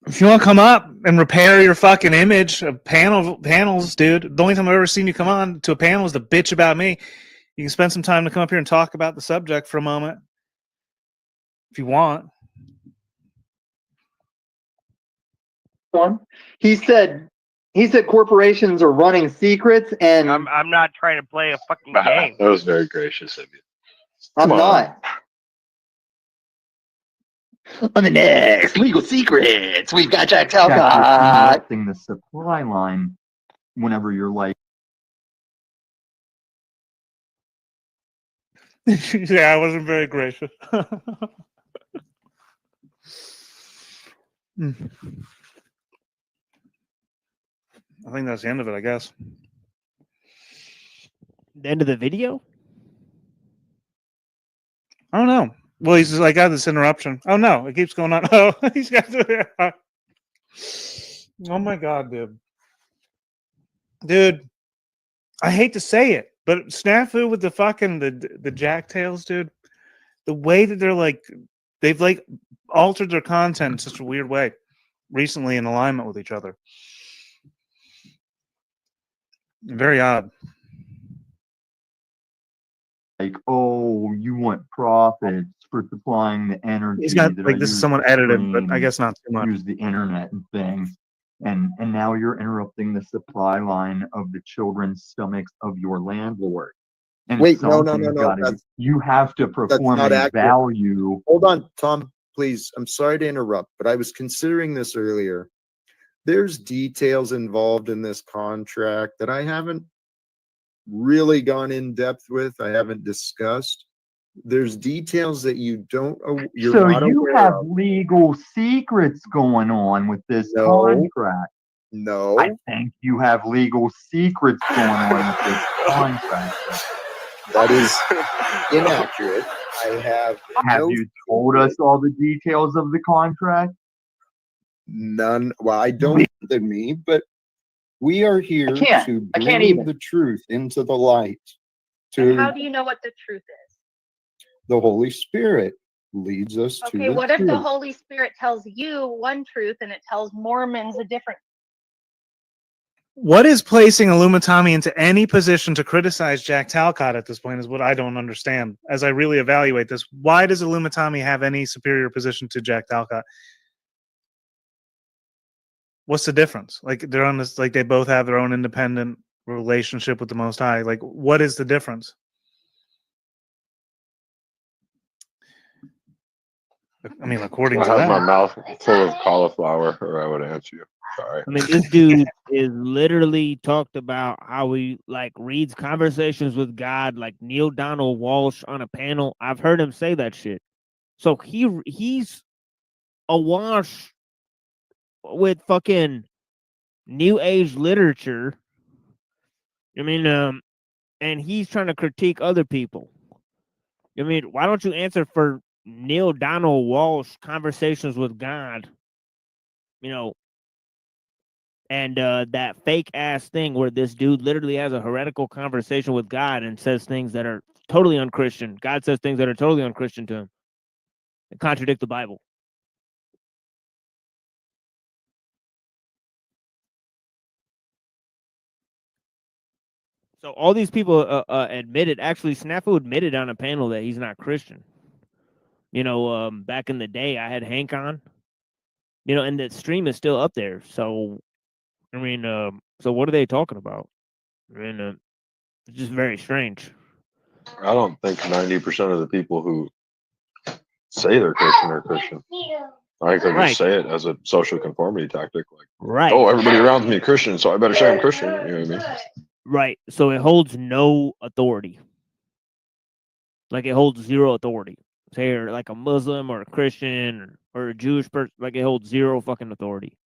If you want to come up and repair your fucking image of panels, dude, the only time I've ever seen you come on to a panel is to bitch about me. You can spend some time to come up here and talk about the subject for a moment. If you want. He said corporations are running secrets, and I'm not trying to play a fucking game. That was very gracious of you. I'm not. On the next Legal Secrets, we've got Jack Talcott. Interrupting the supply line whenever you're like. Yeah, I wasn't very gracious. I think that's the end of it, I guess. The end of the video? I don't know. Well, he's just like, got this interruption. Oh no, it keeps going on. Oh, he's got to. Oh my God, dude. Dude, I hate to say it, but snafu with the fucking the jacktails, dude. The way that they've like altered their content in such a weird way recently in alignment with each other. Very odd. Like, oh, you want profits for supplying the energy. He's got that like I this is use someone to edited, but I train guess not too much. Use the internet and things, and now you're interrupting the supply line of the children's stomachs of your landlord. And Wait, no. You have to perform not a accurate. value. Hold on, Tom, please. I'm sorry to interrupt, but I was considering this earlier. There's details involved in this contract that I haven't really gone in depth with. I haven't discussed. There's details that you don't. You're So not you aware have of. legal secrets going on with this contract. No. I think you have legal secrets going on with this contract. That is inaccurate. I have. Have you told us all the details of the contract? None. Well, I don't than me, but we are here to bring the truth into the light. And how do you know what the truth is? The Holy Spirit leads us to Okay, the what truth. if the Holy Spirit tells you one truth and it tells Mormons a different? What is placing Illumitami into any position to criticize Jack Talcott at this point is what I don't understand. As I really evaluate this, why does Illumitami have any superior position to Jack Talcott? What's the difference? Like they're on this, like they both have their own independent relationship with the Most High. Like, what is the difference? I mean, according to I have that, my mouth full of cauliflower, or I would answer you. Sorry. I mean, this dude is literally talked about how he like reads conversations with God, like Neil Donald Walsh on a panel. I've heard him say that shit. So he's awash with fucking new age literature. I mean, and he's trying to critique other people. I mean, why don't you answer for Neil Donald Walsh conversations with God? You know, and that fake ass thing where this dude literally has a heretical conversation with God and says things that are totally unchristian. God says things that are totally unchristian to him and contradict the Bible. So all these people admitted, actually Snafu admitted on a panel that he's not Christian. You know, back in the day I had Hank on, you know, and the stream is still up there. So, I mean, so what are they talking about? I mean, it's just very strange. I don't think 90% of the people who say they're Christian are Christian. I think they just say it as a social conformity tactic. Like, oh, everybody around me is Christian, so I better say I'm Christian. You know what I mean? Right. So it holds no authority. Like it holds zero authority. Say you're like a Muslim or a Christian or a Jewish person, like it holds zero fucking authority.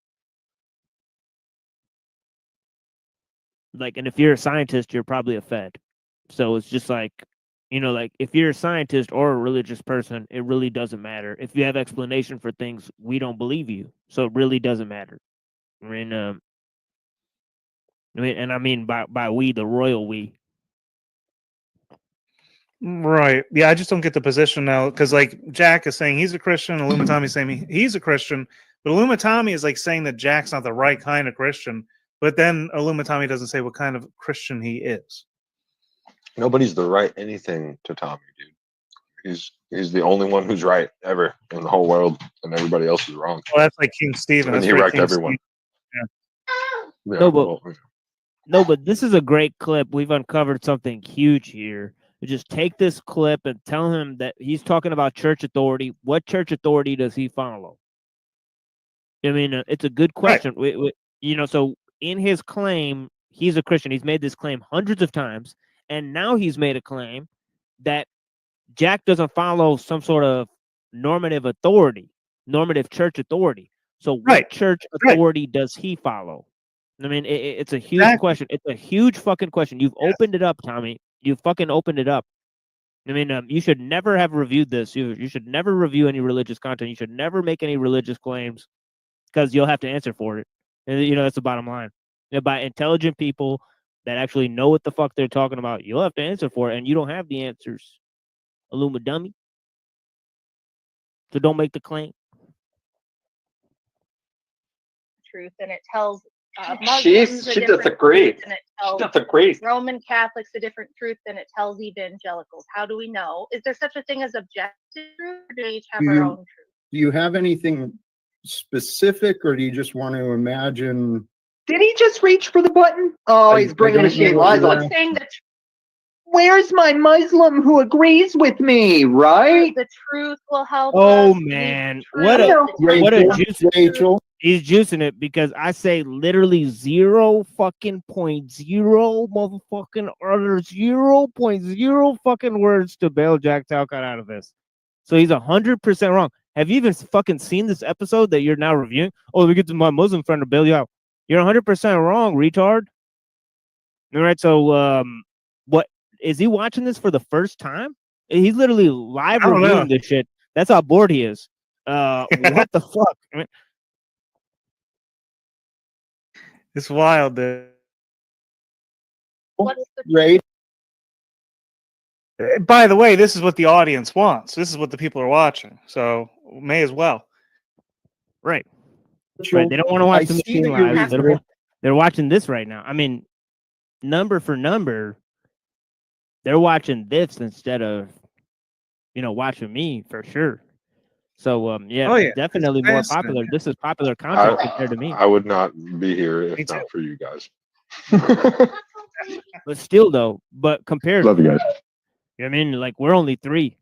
Like, and if you're a scientist, you're probably a Fed. So it's just like, you know, like if you're a scientist or a religious person, it really doesn't matter. If you have explanation for things, we don't believe you. So it really doesn't matter. I mean, and I mean by we, the royal we. right? Yeah, I just don't get the position now because like Jack is saying he's a Christian, Illumitami is saying he's a Christian, but Illumitami is like saying that Jack's not the right kind of Christian. But then Illumitami doesn't say what kind of Christian he is. Nobody's the right anything to Tommy, dude. He's the only one who's right ever in the whole world, and everybody else is wrong. Well, that's like King Stephen. And That's he right, wrecked King everyone. Yeah. No, but this is a great clip. We've uncovered something huge here. You just take this clip and tell him that he's talking about church authority. What church authority does he follow? I mean, it's a good question. Right. You know, so in his claim, he's a Christian. He's made this claim hundreds of times, and now he's made a claim that Jack doesn't follow some sort of normative authority, normative church authority. So what church authority does he follow? I mean, it's a huge question. It's a huge fucking question. You've opened it up, Tommy. You fucking opened it up. I mean, you should never have reviewed this. You should never review any religious content. You should never make any religious claims because you'll have to answer for it. And, you know, that's the bottom line. You know, by intelligent people that actually know what the fuck they're talking about, you'll have to answer for it, and you don't have the answers. Illuma dummy. So don't make the claim. Truth, and it tells she Muslims a different disagrees. truth, and it tells She disagrees. Roman Catholics a different truth than it tells evangelicals. How do we know? Is there such a thing as objective truth, or do we each have our own truth? Do you have anything specific, or do you just want to imagine? Did he just reach for the button? Oh, he's bringing machine lies on. Saying that Where's my Muslim who agrees with me, right? the truth will help Oh us. man, what a juice, Rachel. He's juicing it because I say literally 0.0 motherfucking or 0.0 fucking words to bail Jack Talcott out of this. So he's 100% wrong. Have you even fucking seen this episode that you're now reviewing? Oh, let me get to my Muslim friend to bail you out. You're 100% wrong, retard. All right, so what is he watching this for the first time? He's literally live reviewing this shit. That's how bored he is. What the fuck? I mean, it's wild, dude. Right. By the way, this is what the audience wants. This is what the people are watching. So may as well. Right. Right. They don't want to watch the machine live. They're watching this right now. I mean, number for number, they're watching this instead of, you know, watching me for sure. So yeah, Oh, yeah. definitely It's more fascinating. popular. This is popular content compared to me. I would not be here if not for you guys. But still, though, but compared, Love you guys. I mean, like we're only 3,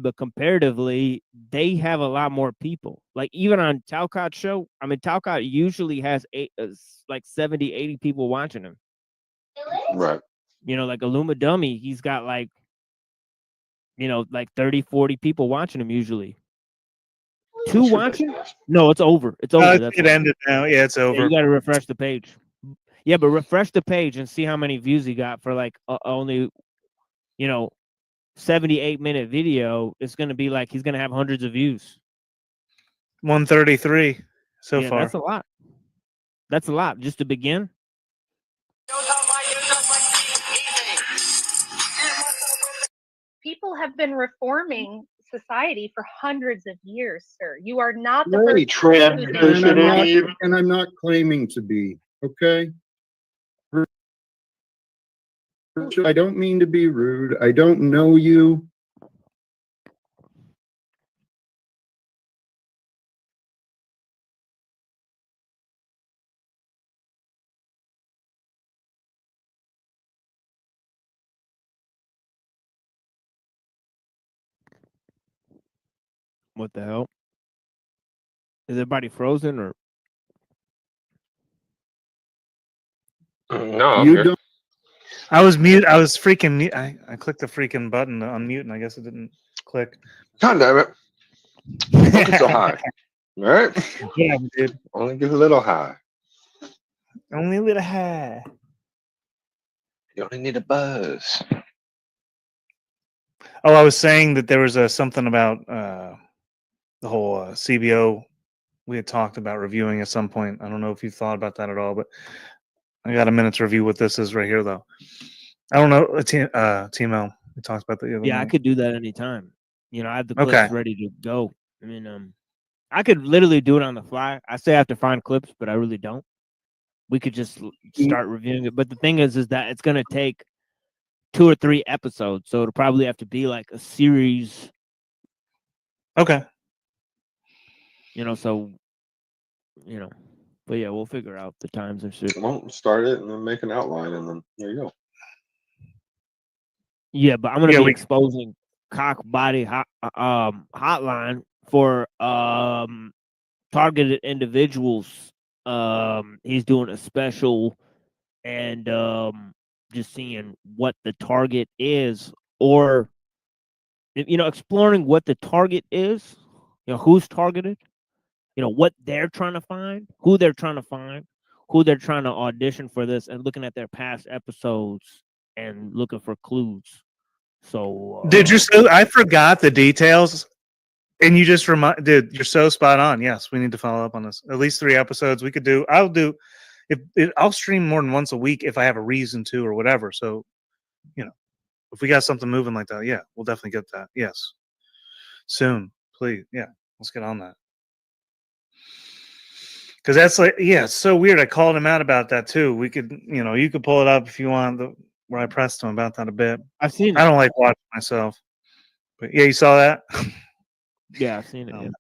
but comparatively, they have a lot more people. Like even on Talcott's show, I mean, Talcott usually has like 70, 80 people watching him. Right. Like Illuma Dummy, he's got like, like 30, 40 people watching him usually. 2 watching? No, it's over. It's over. That's it ended now. Yeah, it's over. Yeah, you got to refresh the page. Yeah, but refresh the page and see how many views he got for like only, 78-minute video. It's gonna be like he's gonna have hundreds of views. 133 so far. That's a lot. That's a lot just to begin. People have been reforming society for hundreds of years, sir. You are not the Right. first And I'm not claiming to be, okay? I don't mean to be rude. I don't know you. What the hell? Is everybody frozen or? No, you don't. I was mute. I was freaking mute. I clicked the freaking button to unmute, and I guess it didn't click. God damn it! Don't get so high. All right. Yeah, dude. Only get a little high. Only a little high. You only need a buzz. Oh, I was saying that there was something about the whole CBO we had talked about reviewing at some point. I don't know if you thought about that at all, but I got a minute to review what this is right here, though. I don't know, TML. We talked about that the other Yeah, night. I could do that anytime. I have the clips ready to go. I mean, I could literally do it on the fly. I say I have to find clips, but I really don't. We could just start reviewing it. But the thing is that it's going to take 2 or 3 episodes, so it'll probably have to be like a series. Okay. But yeah, we'll figure out the times and shit. Well, start it and then make an outline, and then there you go. Yeah, but I'm gonna be exposing Cock Body Hotline for targeted individuals. He's doing a special and just seeing what the target is, or exploring what the target is. Who's targeted. What they're trying to find, who they're trying to find, who they're trying to audition for this, and looking at their past episodes and looking for clues. So, I forgot the details, and you just dude, you're so spot on. Yes, we need to follow up on this. At least 3 episodes. We could do. I'll stream more than once a week if I have a reason to or whatever. So, if we got something moving like that, yeah, we'll definitely get that. Yes, soon, please. Yeah, let's get on that. Because that's like, yeah, it's so weird. I called him out about that too. We could, you could pull it up if you want. Where I pressed him about that a bit. I've seen it. I don't like watching myself, but yeah, you saw that. Yeah, I've seen it. Yeah.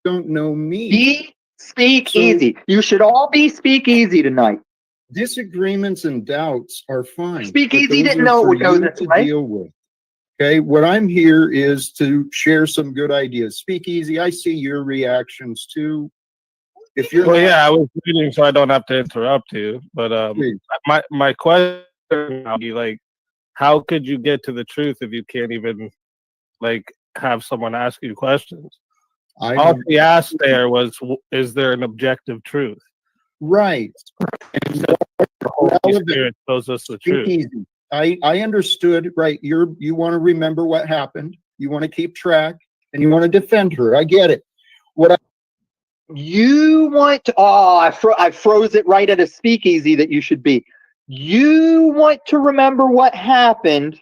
Don't know me. Speak easy. You should all be speak easy tonight. Disagreements and doubts are fine. Speak but easy those didn't are know it for would go you this to way. deal with. Okay, what I'm here is to share some good ideas. Speak easy. I see your reactions too. If you're yeah, I was reading, so I don't have to interrupt you. But my question would be like, how could you get to the truth if you can't even like have someone ask you questions? All he asked there was, is there an objective truth? Right. And the Holy Spirit shows us the Speak truth. easy. I understood. Right. You want to remember what happened. You want to keep track, and you want to defend her. I get it. You want to, I froze it right at a speakeasy that you should be. You want to remember what happened.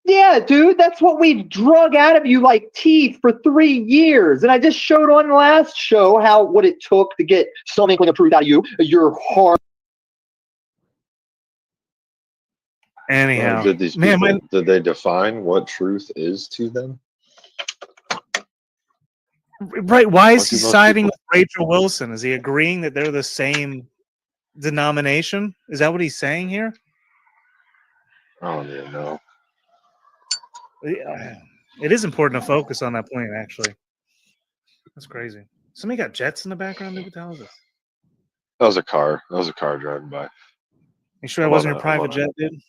Yeah, dude, that's what we've drug out of you like teeth for 3 years. And I just showed on the last show what it took to get some inkling of truth out of you. Your heart. Anyhow, did these people, did they define what truth is to them? Right. Why is What he do most siding people- with Rachel Wilson? Is he agreeing that they're the same denomination? Is that what he's saying here? I don't even know. Yeah. It is important to focus on that point, actually. That's crazy. Somebody got jets in the background. What the hell is this? That was a car. That was a car driving by. You sure that wasn't your private jet, dude?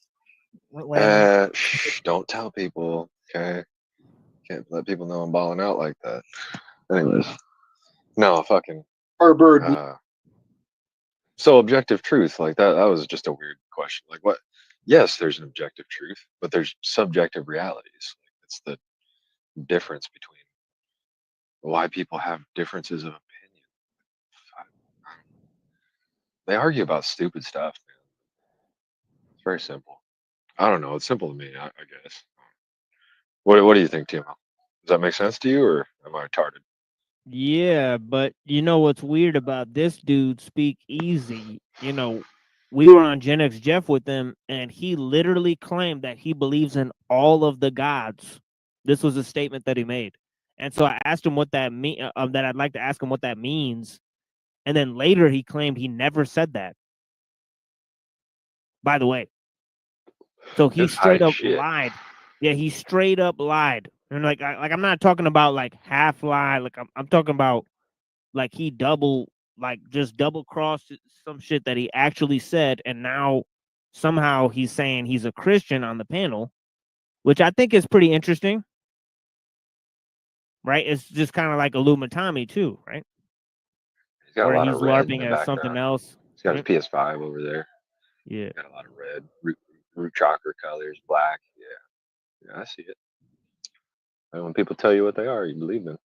Shh, don't tell people, okay? Can't let people know I'm balling out like that. Anyways, no, fucking. So objective truth, like that was just a weird question. Like what? Yes, there's an objective truth, but there's subjective realities. It's the difference between why people have differences of opinion. They argue about stupid stuff, man. It's very simple. I don't know. It's simple to me, I guess. What do you think, Timo? Does that make sense to you, or am I retarded? Yeah, but you know what's weird about this dude, Speak Easy? You know, we were on Gen X Jeff with him, and he literally claimed that he believes in all of the gods. This was a statement that he made, and so I asked him what that that I'd like to ask him what that means, and then later he claimed he never said that. By the way, so he straight up lied. Yeah, he straight up lied, and like I'm not talking about like half lie. Like I'm talking about like he just double crossed some shit that he actually said, and now somehow he's saying he's a Christian on the panel, which I think is pretty interesting. Right? It's just kind of like Illuminati too, right? He's got where a lot he's of red in LARPing the as something background. else. He's got right? his PS5 over there. Yeah. Got a lot of red, root chakra colors, black. Yeah, I see it. And when people tell you what they are, you believe them.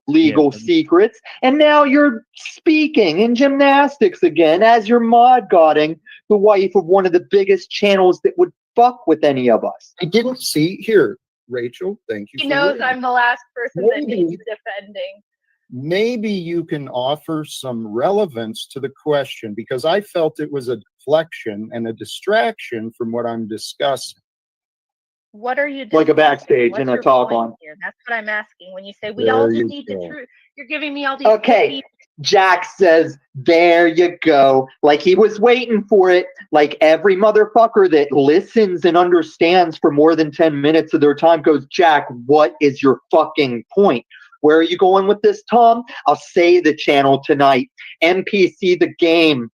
Legal secrets, and now you're speaking in gymnastics again as you're mod godding the wife of one of the biggest channels that would fuck with any of us. I didn't see here, Rachel. Thank you. He for knows reading. I'm the last person that Maybe. he's defending. Maybe you can offer some relevance to the question, because I felt it was a deflection and a distraction from what I'm discussing. What are you Like a discussing? backstage What's and a your talk point on. here? That's what I'm asking. When you say we There all just you need the go. truth, you're giving me all these Okay, Jack says, there you go. Like he was waiting for it. Like every motherfucker that listens and understands for more than 10 minutes of their time goes, Jack, what is your fucking point? Where are you going with this, Tom? I'll say the channel tonight. NPC the game,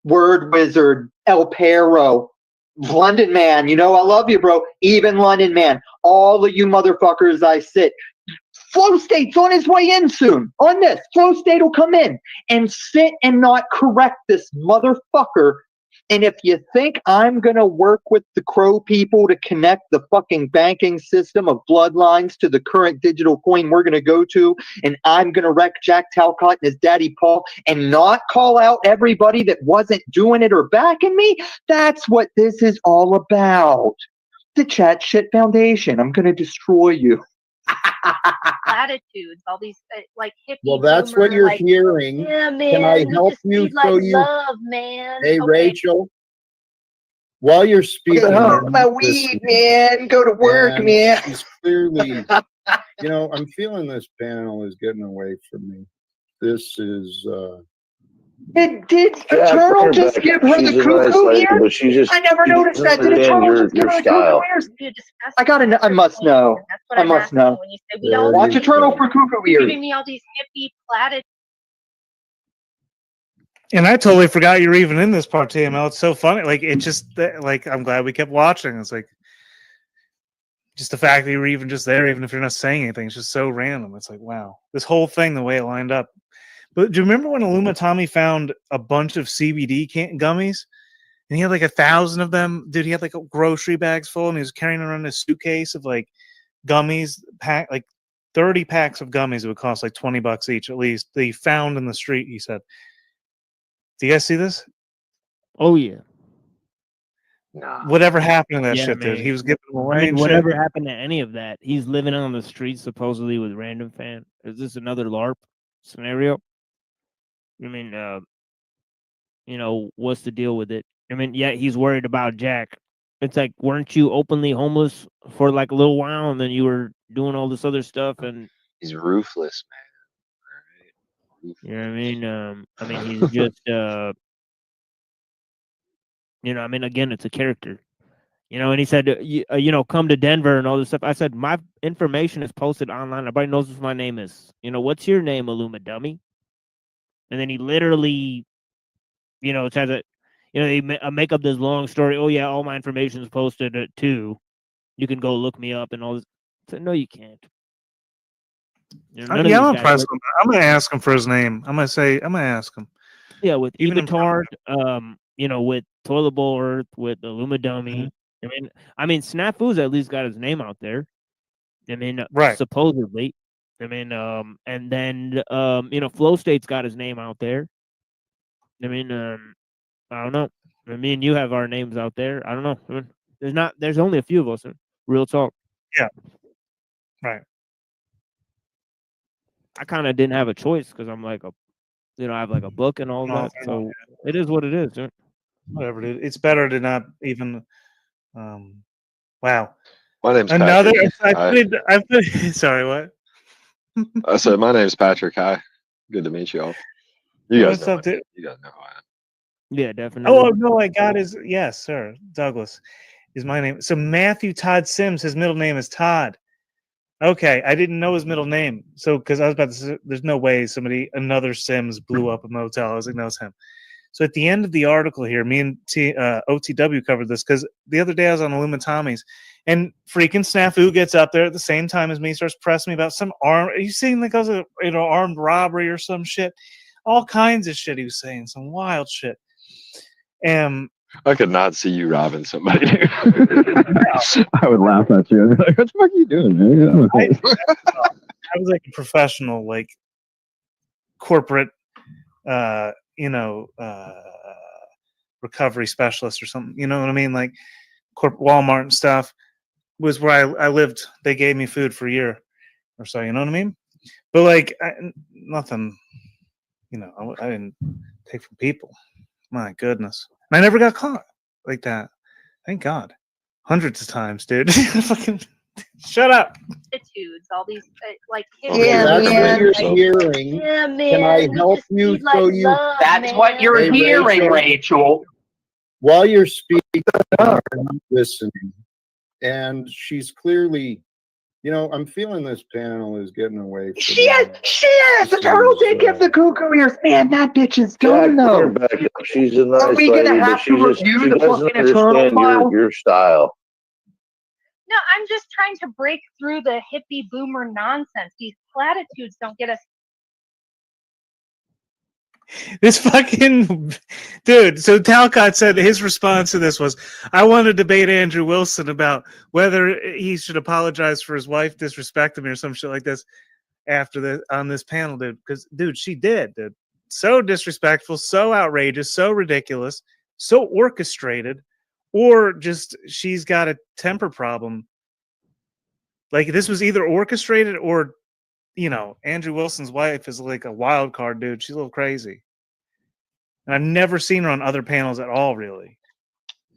Word Wizard, El Perro, London Man. You know I love you, bro. Even London Man. All of you motherfuckers I sit. Flow State's on his way in soon. On this, Flow State will come in and sit and not correct this motherfucker. And if you think I'm going to work with the Crow people to connect the fucking banking system of bloodlines to the current digital coin we're going to go to, and I'm going to wreck Jack Talcott and his daddy Paul and not call out everybody that wasn't doing it or backing me, that's what this is all about. The Chat Shit Foundation. I'm going to destroy you. platitudes, all these like hippie. Well, that's boomer, what you're like, hearing. Yeah, man. Can I we help just you need, so like, you? love, man. Hey, Okay. Rachel. While you're speaking, my weed, man. Go to work, and man. He's clearly, I'm feeling this panel is getting away from me. This is. Did Eternal just give her the cuckoo ears? I never noticed that. Did Eternal just give her the cuckoo ears? I must know. I must know. When you say we all Watch need Eternal to- for cuckoo You're ears. giving me all these hippie platitudes. And I totally forgot you were even in this part, TML. It's so funny. Like it just like I'm glad we kept watching. It's like just the fact that you were even just there, even if you're not saying anything, it's just so random. It's like, wow, this whole thing, the way it lined up. But do you remember when Illuminati found a bunch of CBD gummies? And he had like 1,000 of them. Dude, he had like grocery bags full, and he was carrying around a suitcase of like gummies, like 30 packs of gummies. It would cost like $20 each at least. They found in the street, he said. Do you guys see this? Oh yeah. Nah. Whatever happened to that Yeah, shit, man. dude? He was giving them I away. mean, and whatever shit. happened to any of that? He's living on the streets supposedly with random fan. Is this another LARP scenario? I mean, what's the deal with it? I mean, yeah, he's worried about Jack. It's like, weren't you openly homeless for like a little while, and then you were doing all this other stuff? And he's ruthless, man. You know what I mean? He's just I mean, again, it's a character. And he said, come to Denver and all this stuff. I said, my information is posted online. Everybody knows what my name is. What's your name, Illuma dummy? And then he literally, says it. They make up this long story. Oh yeah, all my information is posted too. You can go look me up and all this. I said, no, you can't. I'm impressed. I'm gonna ask him for his name. I'm gonna ask him. Yeah, with Even Evatard, with Toilet Bowl Earth, with Illuma dummy. I mean, Snafu's at least got his name out there. I mean, right? Supposedly. I mean, and then Flow State's got his name out there. I mean, I don't know. I mean, me and you have our names out there. I don't know. I mean, there's only a few of us. Real talk. Yeah. Right. I kind of didn't have a choice because I'm like I have like a book and all that. So it is what it is. Right? Whatever it is, it's better to not even. Wow. My name's another. Patrick. I put, sorry, what? I said my name's Patrick. Hi, good to meet you all. You guys know. You guys know who I am. Yeah, definitely. Oh no, I got his. Yes, sir. Douglas is my name. So Matthew Todd Sims. His middle name is Todd. Okay, I didn't know his middle name. So because I was about to say, there's no way another Sims blew up a motel. I was like, no, it's him. So at the end of the article here, me and OTW covered this because the other day I was on Illuma Tommy's, and freaking Snafu gets up there at the same time as me, starts pressing me about some are you saying like I was a armed robbery or some shit, all kinds of shit he was saying, some wild shit. I could not see you robbing somebody. I would laugh at you. I'd be like, what the fuck are you doing, man? I was like a professional, like corporate, recovery specialist or something. You know what I mean? Like Walmart and stuff was where I lived. They gave me food for a year or so. You know what I mean? But like nothing. I didn't take from people. My goodness. And I never got caught like that. Thank God. Hundreds of times, dude. Fucking shut up. Attitudes, all these like that's what you're hearing. Yeah, man. Can I help you so you? That's what you're hearing, Rachel. While you're speaking, I'm listening, and she's clearly. I'm feeling this panel is getting away. She is. The turtle did give the cuckoo ears. Man, that bitch is done though. She's a nice Are we gonna lady, have to review the fucking eternal file? Your style. No, I'm just trying to break through the hippie boomer nonsense. These platitudes don't get us. This fucking dude. So Talcott said his response to this was, I want to debate Andrew Wilson about whether he should apologize for his wife disrespecting me or some shit like this on this panel, dude. Because, dude, she did, dude. So disrespectful, so outrageous, so ridiculous, so orchestrated, or just she's got a temper problem. Like, this was either orchestrated or Andrew Wilson's wife is like a wild card, dude. She's a little crazy. And I've never seen her on other panels at all, really.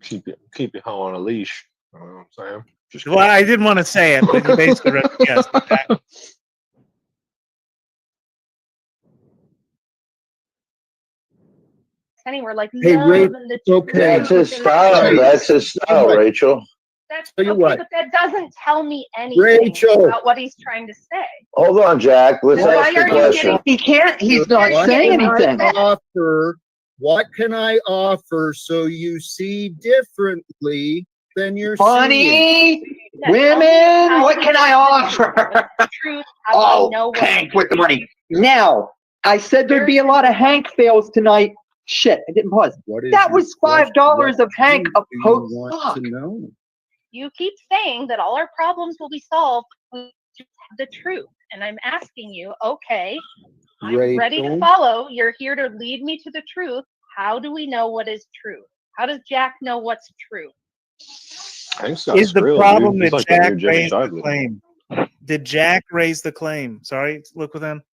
Keep your hoe on a leash. You know what I'm saying? Well, I didn't want to say it, but you basically yes. Anywhere like hey, Rachel, okay. That's his style. That's his style, Rachel. That's tell you okay, what. But that doesn't tell me anything Rachel. about what he's trying to say. Hold on, Jack. Let's Why ask the are you question. He can't. He's not saying anything. What can I offer so you see differently than you're Funny seeing? women. What can I offer? Truth. Hank with the money. Now, I said there'd be a lot of Hank fails tonight. Shit, I didn't pause. That was $5 of Hank a post. Fuck. You keep saying that all our problems will be solved with the truth. And I'm asking you, okay, I'm ready to follow. You're here to lead me to the truth. How do we know what is true? How does Jack know what's true? Is the problem that Jack raised the claim? Did Jack raise the claim? Sorry, look with him.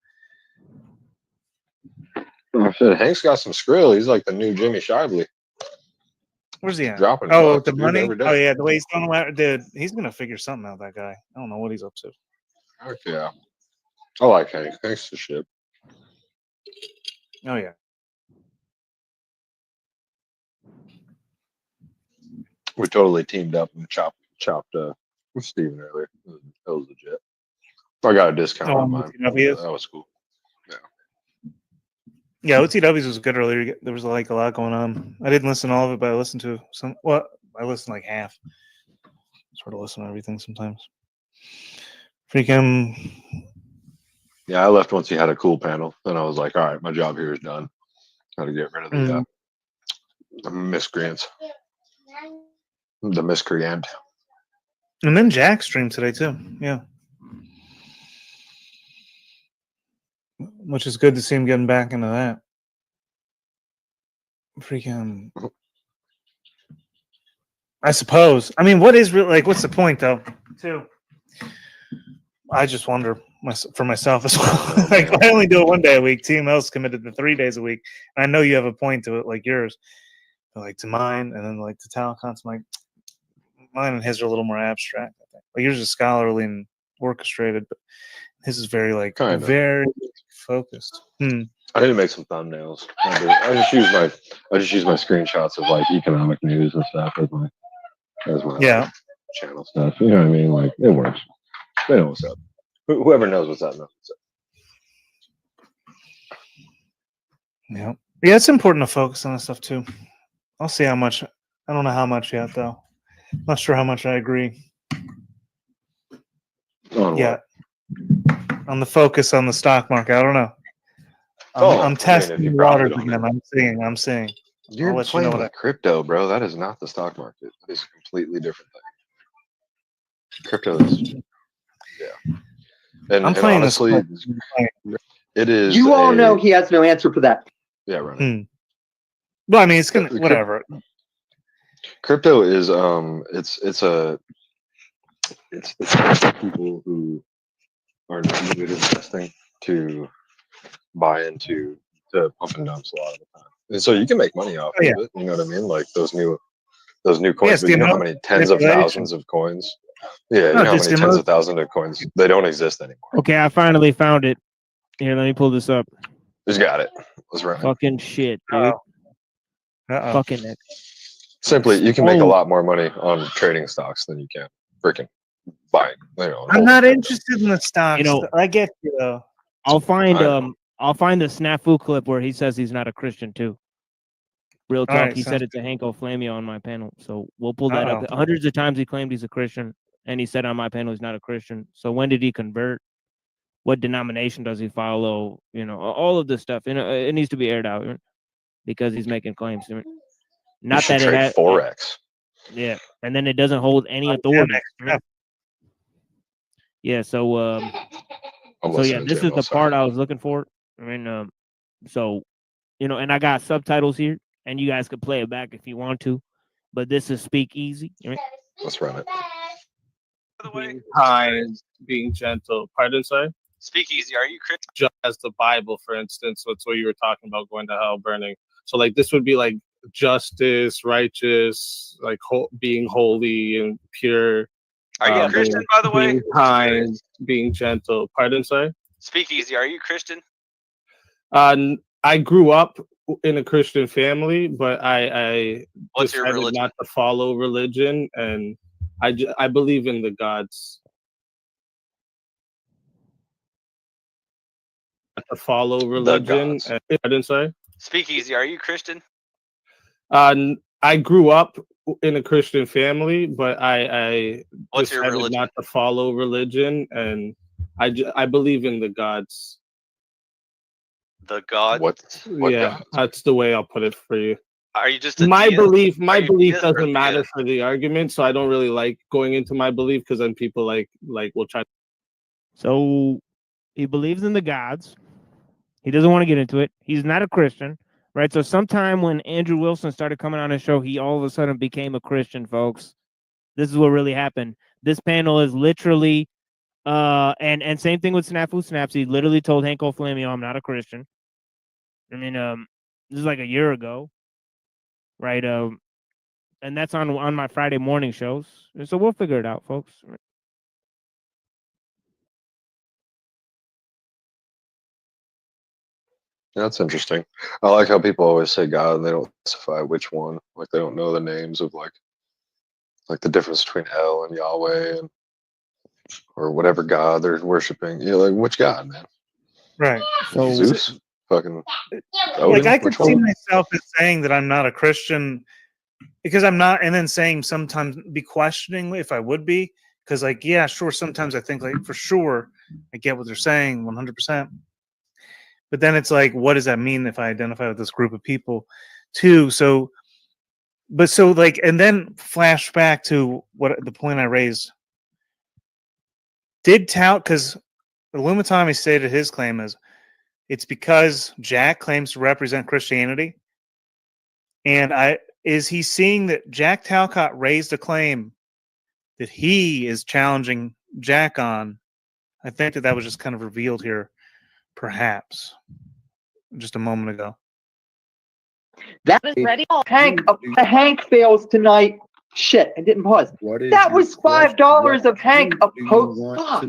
I said Hank's got some skrill. He's like the new Jimmy Shively. Where's he at? Dropping Oh, bucks, the dude, money. every day. Oh yeah, the way he's throwing them out, dude. He's gonna figure something out. That guy. I don't know what he's up to. Heck yeah. I like Hank. Hank's the shit. Oh yeah. We totally teamed up and chopped with Steven earlier. That was legit. I got a discount on mine. That was cool. Yeah, OTWs was good earlier. There was like a lot going on. I didn't listen to all of it, but I listened to some. Well, I listened like half. Sort of listen to everything sometimes. Freaking. Yeah, I left once he had a cool panel, and I was like, all right, my job here is done. Got to get rid of the miscreants. The miscreant. And then Jack streamed today too. Yeah. Which is good to see him getting back into that. Freaking. I suppose. I mean, what is really like? What's the point, though? Too. I just wonder for myself as well. Like, I only do it 1 day a week. TML's committed to 3 days a week. And I know you have a point to it, like yours, but like to mine, and then like to Talacon's. Like mine and his are a little more abstract. I think. Like yours is scholarly and orchestrated, but his is very like very focused. I need to make some thumbnails. I just use my screenshots of like economic news and stuff as my channel stuff. You know what I mean? Like it works. They know what's up. Whoever knows what's up knows what's up. Yeah, it's important to focus on this stuff too. I'll see how much. I don't know how much yet, though. Not sure how much I agree. On the focus on the stock market, I don't know. I'm testing the waters again. I'm saying. You're playing with crypto, bro. That is not the stock market. That is a completely different thing. Crypto is, And, I'm playing honestly, it is. You all know he has no answer for that. Yeah, right. Well, I mean, it's gonna whatever. Crypto is it's people who are new to investing to buy into the pump and dumps a lot of the time, and so you can make money off of it. You know what I mean? Like those new coins. But you know how many tens of thousands of coins? Yeah, you know how many tens of thousands of coins? They don't exist anymore. Okay, I finally found it. Here, let me pull this up. Just got it. Let's run. Fucking shit, dude. Fucking it. Simply, you can make a lot more money on trading stocks than you can freaking buying. I'm not interested in the stocks. You know, I get you though. I'll find the snafu clip where he says he's not a Christian too. Real talk. Right, he said it to Hanko Flamio on my panel, so we'll pull that up. Hundreds of times he claimed he's a Christian, and he said on my panel he's not a Christian. So when did he convert? What denomination does he follow? You know, all of this stuff. You know, it needs to be aired out because he's making claims. Not that it has Forex. Yeah, and then it doesn't hold any authority. Yeah, so this is the part I was looking for. I mean, so and I got subtitles here, and you guys could play it back if you want to, but this is Speak Easy. Right? Let's run it. By the way, being kind, being gentle. Pardon, sorry? Speak Easy. Are you Christian? Just as the Bible, for instance, what's what you were talking about, going to hell, burning. So, like, this would be like justice, righteous, like being holy and pure. Are you a Christian, by the way? Being kind, being gentle. Pardon, sorry? Speak Easy. Are you Christian? I grew up in a Christian family, but I What's your decided religion? not to follow religion, and I believe in the gods. Not to follow religion. Pardon, sorry? Speak Easy. Are you Christian? I grew up in a Christian family, but I What's your decided religion? not to follow religion, and I believe in the gods. The God? What Yeah, gods? that's the way I'll put it for you. Are you just a My deist? belief Are you deist or doesn't matter theist? for the argument, so I don't really like going into my belief because then people like will try. So he believes in the gods. He doesn't want to get into it. He's not a Christian, right? So sometime when Andrew Wilson started coming on his show, he all of a sudden became a Christian, folks. This is what really happened. This panel is literally, and same thing with Snafu Snaps. He literally told Hanko Flamio, I'm not a Christian. I mean, this is like a year ago, right? And that's on my Friday morning shows. And so we'll figure it out, folks. That's interesting. I like how people always say God and they don't specify which one. Like they don't know the names of like the difference between El and Yahweh and or whatever God they're worshiping. You know, like which God, man? Right. So Zeus? Fucking Odin? Like I could Which see one? myself as saying that I'm not a Christian because I'm not, and then saying sometimes be questioning if I would be, because like yeah, sure. Sometimes I think like for sure I get what they're saying 100%, but then it's like, what does that mean if I identify with this group of people, too? So, but so like, and then flash back to what the point I raised. Did tout because Illumitami stated his claim is it's because Jack claims to represent Christianity, and is he seeing that Jack Talcott raised a claim that he is challenging Jack on? I think that was just kind of revealed here, perhaps, just a moment ago. That is ready. Hank fails tonight. Shit, I didn't pause. That was $5 of Hank a post. Fuck.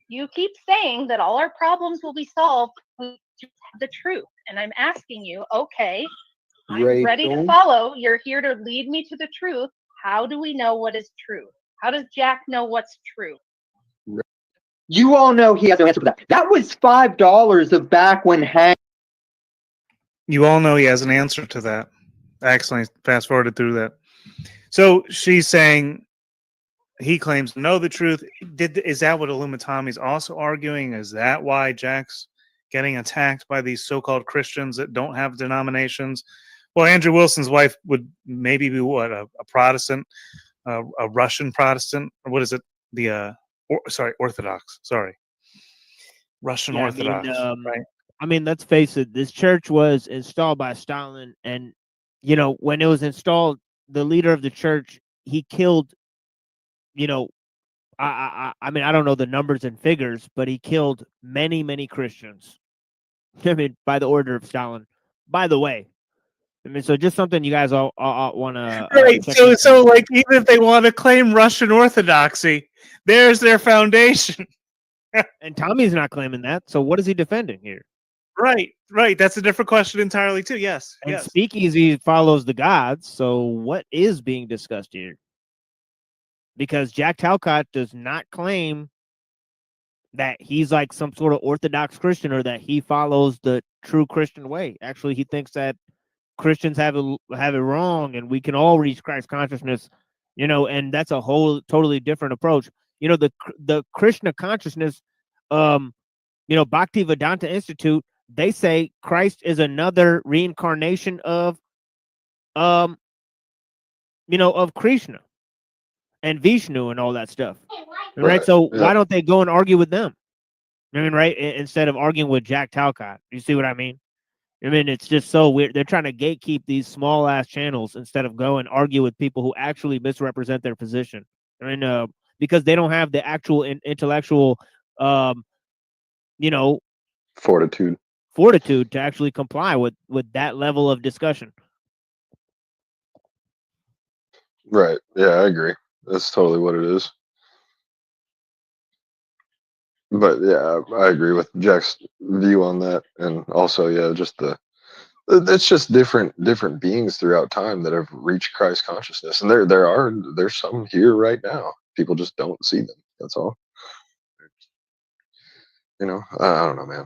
You keep saying that all our problems will be solved with the truth, and I'm asking you, okay, I'm ready to follow. You're here to lead me to the truth. How do we know what is true? How does Jack know what's true? You all know he has no answer for that. That was $5 of back when Hank. You all know he has an answer to that. I accidentally fast forwarded through that. So she's saying he claims to know the truth. Is that what Illumitami's also arguing? Is that why Jack's getting attacked by these so-called Christians that don't have denominations? Well, Andrew Wilson's wife would maybe be what, a Protestant, a Russian Protestant, or what is it? Orthodox. Sorry, Russian Orthodox. Right. I mean, let's face it. This church was installed by Stalin, and you know when it was installed, the leader of the church he killed. You know, I mean, I don't know the numbers and figures, but he killed many Christians. I mean, by the order of Stalin. By the way, I mean, so just something you guys all want to. Right. So, like, even if they want to claim Russian Orthodoxy, there's their foundation. And Tommy's not claiming that. So, what is he defending here? Right. That's a different question entirely, too. Yes. And Speakeasy follows the gods. So, what is being discussed here? Because Jack Talcott does not claim that he's like some sort of Orthodox Christian or that he follows the true Christian way. Actually, he thinks that Christians have it wrong, and we can all reach Christ consciousness, you know, and that's a whole totally different approach. You know, the Krishna consciousness, you know, Bhakti Vedanta Institute, they say Christ is another reincarnation of, you know, of Krishna and Vishnu and all that stuff, right? So why don't they go and argue with them? I mean, right? Instead of arguing with Jack Talcott, you see what I mean? I mean, it's just so weird. They're trying to gatekeep these small ass channels instead of go and argue with people who actually misrepresent their position. I mean, because they don't have the actual intellectual, you know, fortitude to actually comply with that level of discussion. Right. Yeah, I agree. That's totally what it is. But yeah, I agree with Jack's view on that, and also, yeah, just it's just different beings throughout time that have reached Christ consciousness, and there's some here right now. People just don't see them. That's all. You know, I don't know, man.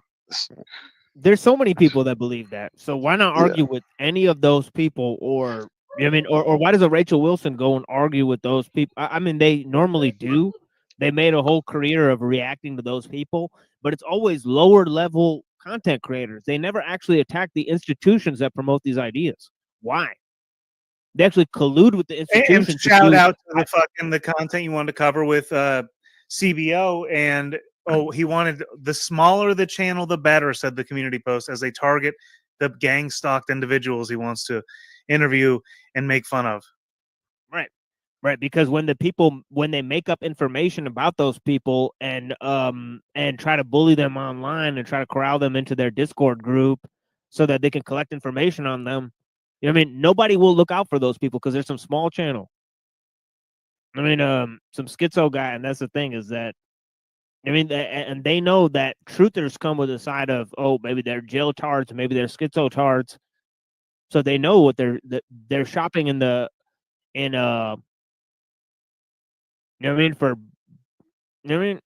There's so many people that believe that. So why not argue with any of those people, or I mean, or why does a Rachel Wilson go and argue with those people? I mean, they normally do. They made a whole career of reacting to those people, but it's always lower level content creators. They never actually attack the institutions that promote these ideas. Why? They actually collude with the institutions. And shout out to the content you wanted to cover with CBO, and he wanted the smaller the channel, the better, said the community post, as they target the gang stalked individuals he wants to interview and make fun of. Right, because when they make up information about those people and try to bully them online and try to corral them into their Discord group so that they can collect information on them. You know what I mean? Nobody will look out for those people because there's some small channel. I mean, some schizo guy, and that's the thing is that, I mean, and they know that truthers come with a side of, oh, maybe they're jail tards, maybe they're schizo tards, so they know what they're shopping in you know what I mean, for, you know what I mean?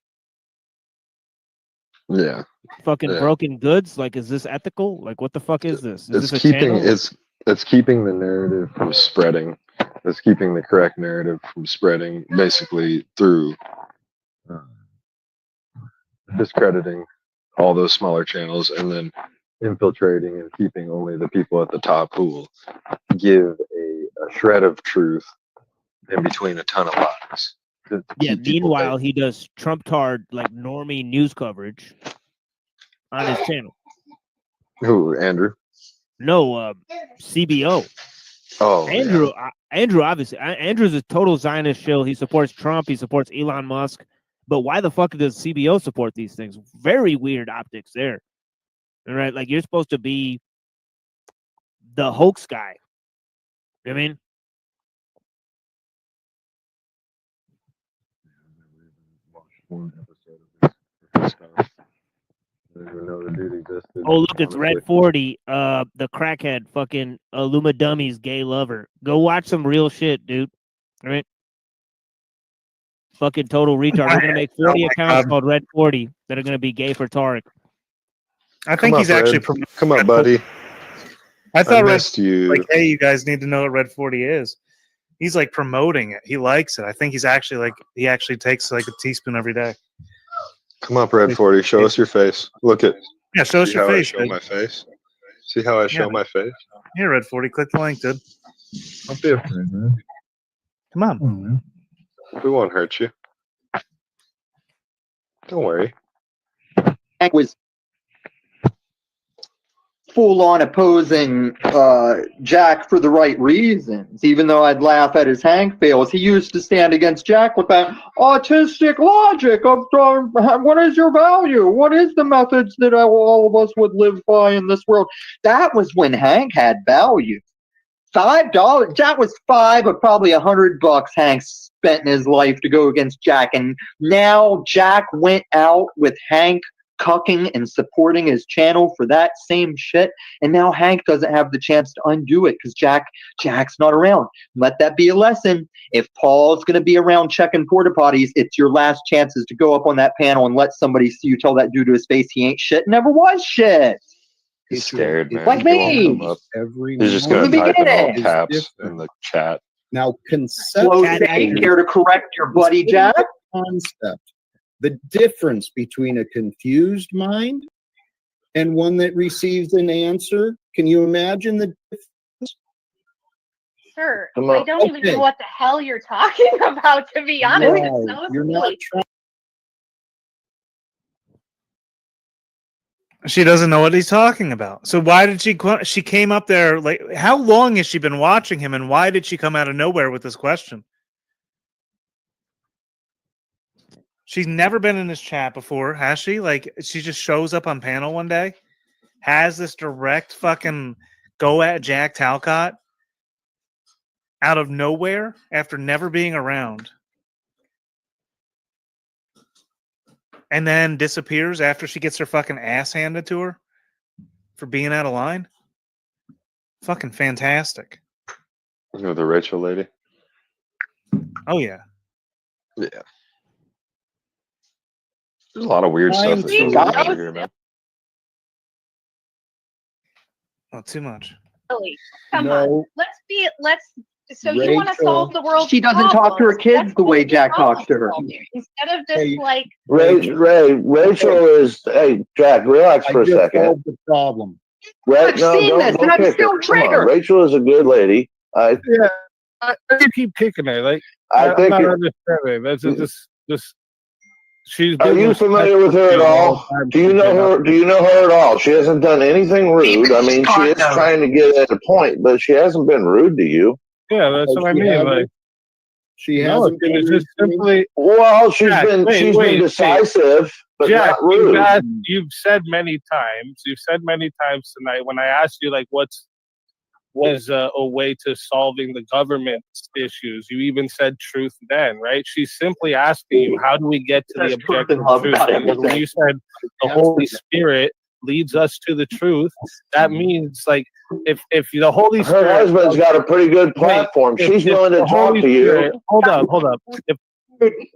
Yeah. Fucking Yeah. broken goods. Like, is this ethical? Like, what the fuck is this? Is It's this a keeping channel? it's keeping the narrative from spreading. It's keeping the correct narrative from spreading, basically through discrediting all those smaller channels and then infiltrating and keeping only the people at the top who will give a shred of truth in between a ton of lies. To Yeah. keep people Meanwhile, he does Trump tard like normie news coverage on his channel. Who, Andrew? No, CBO. Oh, Andrew. yeah. Andrew, obviously, Andrew's a total Zionist shill. He supports Trump. He supports Elon Musk. But why the fuck does CBO support these things? Very weird optics there. All right, like you're supposed to be the hoax guy. You know what I mean? One episode of this stuff. I didn't even know the dude existed. Oh, look, it's honestly. Red 40. The crackhead, fucking Luma Dummy's gay lover. Go watch some real shit, dude. All right. Fucking total retard. We're gonna make 40 accounts called Red 40 that are gonna be gay for Tarek. I think he's actually Come up, buddy. I thought Red missed you. like, hey, you guys need to know what Red 40 is. He's like promoting it. He likes it. I think he's actually like he actually takes like a teaspoon every day. Come up, Red 40. Show us your face. Look at. Yeah, show us See your how I face. show dude. my face. See how I show my face. Here, Red 40. Click the link, dude. Don't be afraid, man. Come on. We won't hurt you. Don't worry. Hank was full on opposing Jack for the right reasons, even though I'd laugh at his Hank fails. He used to stand against Jack with that autistic logic of what is your value? What is the methods that all of us would live by in this world? That was when Hank had value. $5. That was $5 of probably $100 Hank spent in his life to go against Jack. And now Jack went out with Hank cucking and supporting his channel for that same shit. And now Hank doesn't have the chance to undo it because Jack's not around. Let that be a lesson. If Paul's going to be around checking porta potties, it's your last chances to go up on that panel and let somebody see you tell that dude to his face he ain't shit, never was shit. He's scared, man. Like He won't me. come up. Every He's just From going the to type in all beginning. caps in the chat. Now, Slow Shane, care to correct your buddy Jack? Concept. The difference between a confused mind and one that receives an answer. Can you imagine the difference? Sir, Come I on. don't even Okay. know what the hell you're talking about, to be honest. No, It's so you're not silly. trying. She doesn't know what he's talking about. So why did she came up there like how long has she been watching him and why did she come out of nowhere with this question? She's never been in his chat before, has she? Like she just shows up on panel one day, has this direct fucking go at Jack Talcott out of nowhere after never being around. And then disappears after she gets her fucking ass handed to her for being out of line. Fucking fantastic. You know the Rachel lady? Oh, yeah. Yeah. There's a lot of weird stuff that goes on over here, man. Not too much. Silly. Come No. on. So you want to solve the world? She doesn't talk to her kids the way Jack talks to her. Instead of just like Rachel is. Hey, Jack, relax for a just second. solved the problem. Right? I've No, seen this, don't and I'm kick still her. Come on. triggered. Rachel is a good lady. Yeah, you keep kicking her. Like I think I'm not it- understanding. That's just she's. Are you familiar with her at all? Do you know her? Do you know her at all? She hasn't done anything rude. I mean, she is trying to get at a point, but she hasn't been rude to you. Yeah, that's what I She mean. hasn't. Like She No, hasn't been it's rude just to me. She's Jack, been decisive, but Jack, not rude. you've said many times tonight when I asked you like what's a way to solving the government's issues. You even said truth then, right? She's simply asking you, how do we get to the objective truth? Because when you said the Holy Spirit leads us to the truth, that means like if the Holy Spirit, her husband's got a pretty good platform. She's willing to talk to you. Hold up. If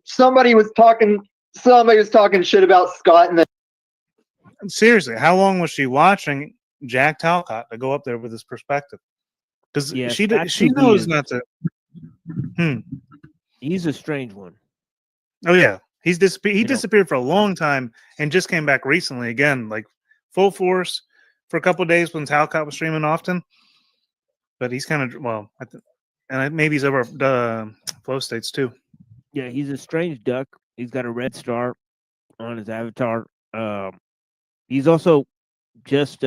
somebody was talking shit about Scott, and then seriously, how long was she watching Jack Talcott to go up there with his perspective? Because she knows not to. He's a strange one. Oh yeah, he disappeared for a long time and just came back recently again, like full force for a couple of days when Talcott was streaming often. But he's kind of maybe he's over the flow states too. Yeah, he's a strange duck. He's got a red star on his avatar. He's also just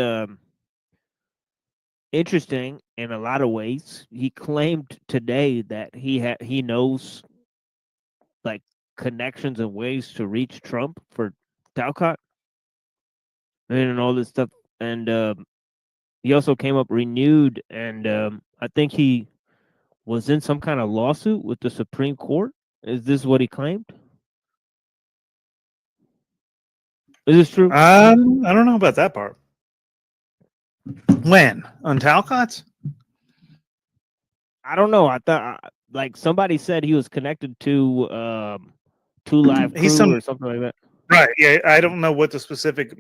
interesting in a lot of ways. He claimed today that he knows like connections and ways to reach Trump for Talcott and all this stuff. And he also came up renewed, and I think he was in some kind of lawsuit with the Supreme Court. Is this what he claimed? Is this true? I don't know about that part. When? On Talcott's? I don't know. I thought like somebody said he was connected to Two Live Crew or something like that. Right. Yeah. I don't know what the specific.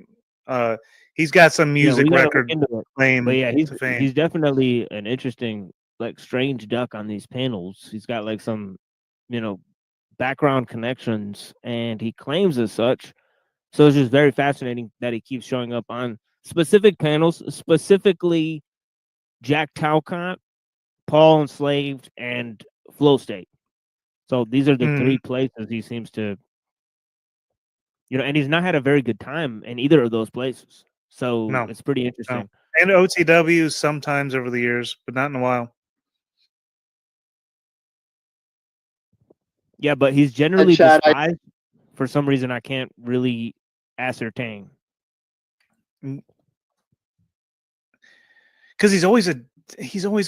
He's got some music record claim. But yeah, he's definitely an interesting, like, strange duck on these panels. He's got like some, background connections, and he claims as such. So it's just very fascinating that he keeps showing up on specific panels, specifically Jack Talcott, Paul Enslaved, and Flow State. So these are the three places he seems to, and he's not had a very good time in either of those places. So it's pretty interesting. And OTWs sometimes over the years, but not in a while. Yeah, but he's generally despised for some reason I can't really ascertain. Because he's always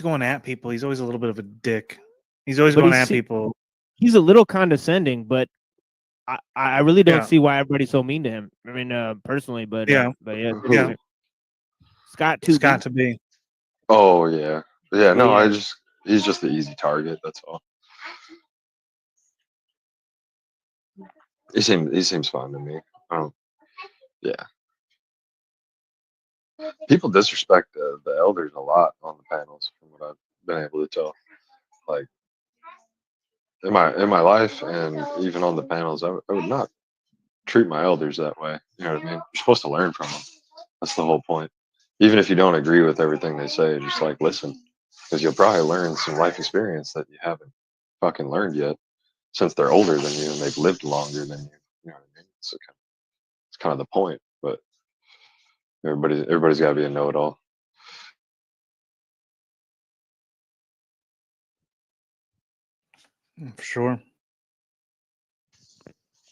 going at people. He's always a little bit of a dick. He's always going at people. He's a little condescending, but I really don't see why everybody's so mean to him. I mean, personally, but yeah. Scott to be. Oh yeah. No, he's just the easy target. That's all. He seems fun to me. Yeah. People disrespect the elders a lot on the panels, from what I've been able to tell. Like in my life, and even on the panels, I would not treat my elders that way. You know what I mean? You're supposed to learn from them. That's the whole point. Even if you don't agree with everything they say, just like listen, because you'll probably learn some life experience that you haven't fucking learned yet, since they're older than you and they've lived longer than you. You know what I mean? So it's kind of the point. But everybody's got to be a know-it-all. For sure.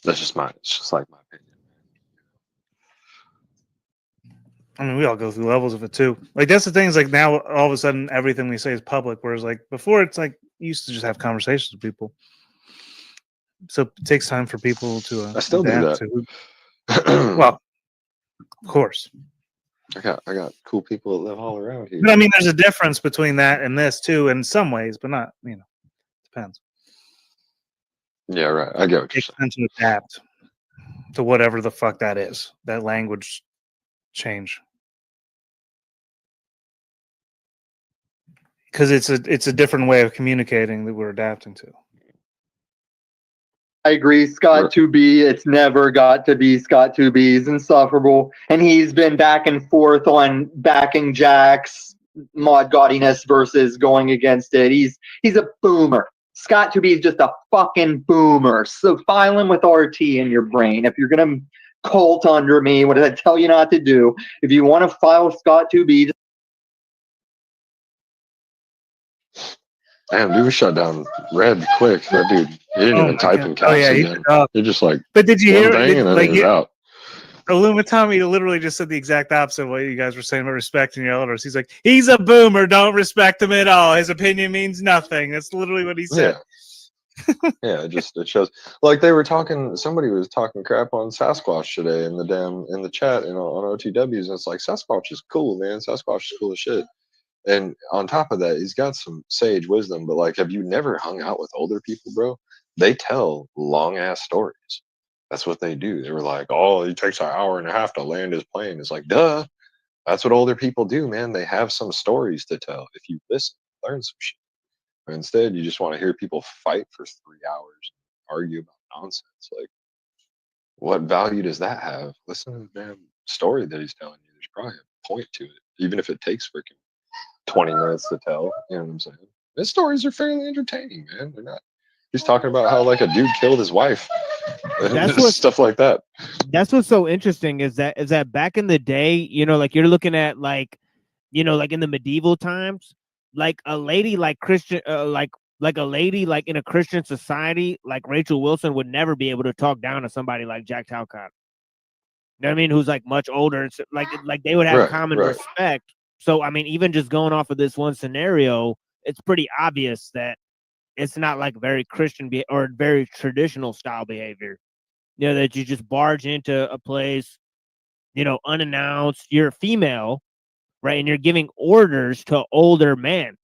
It's just like my opinion. I mean, we all go through levels of it too. Like that's the thing is like now all of a sudden everything we say is public, whereas like before it's like you used to just have conversations with people. So it takes time for people to. I still do that. Well, of course. I got cool people that live all around here. But I mean, there's a difference between that and this too, in some ways, but not. Depends. Yeah, right. I get what you're saying. To adapt to whatever the fuck that is. That language change. Because it's a different way of communicating that we're adapting to. I agree. Scott 2B, it's never got to be Scott 2B. He's insufferable. And he's been back and forth on backing Jack's mod gaudiness versus going against it. He's a boomer. Scott 2B is just a fucking boomer. So file him with RT in your brain. If you're going to cult under me, what did I tell you not to do? If you want to file Scott 2B, Damn, dude, we shut down Red quick. That dude, he didn't even type in caps again. You're just like, but did you one hear? thing, and then he was out. Illumitami literally just said the exact opposite of what you guys were saying about respecting your elders. He's like, he's a boomer. Don't respect him at all. His opinion means nothing. That's literally what he said. Yeah, it shows. Like they were talking. Somebody was talking crap on Sasquatch today in the chat, on OTWs. And it's like Sasquatch is cool, man. Sasquatch is cool as shit. And on top of that, he's got some sage wisdom. But like, have you never hung out with older people, bro? They tell long ass stories. That's what they do. They were like, oh, it takes an hour and a half to land his plane. It's like, duh. That's what older people do, man. They have some stories to tell. If you listen, learn some shit. But instead, you just want to hear people fight for 3 hours, argue about nonsense. Like, what value does that have? Listen to the damn story that he's telling you. There's probably a point to it, even if it takes freaking 20 minutes to tell. You know what I'm saying? His stories are fairly entertaining, man. They're not. He's talking about how like a dude killed his wife. That's what, stuff like that. That's what's so interesting is that back in the day, like you're looking at like in the medieval times, like a lady like Christian like a lady like in a Christian society like Rachel Wilson would never be able to talk down to somebody like Jack Talcott. You know what I mean? Who's like much older and like they would have common respect. So I mean, even just going off of this one scenario, it's pretty obvious that it's not like very Christian or very traditional style behavior. That you just barge into a place, unannounced. You're a female, right? And you're giving orders to an older man,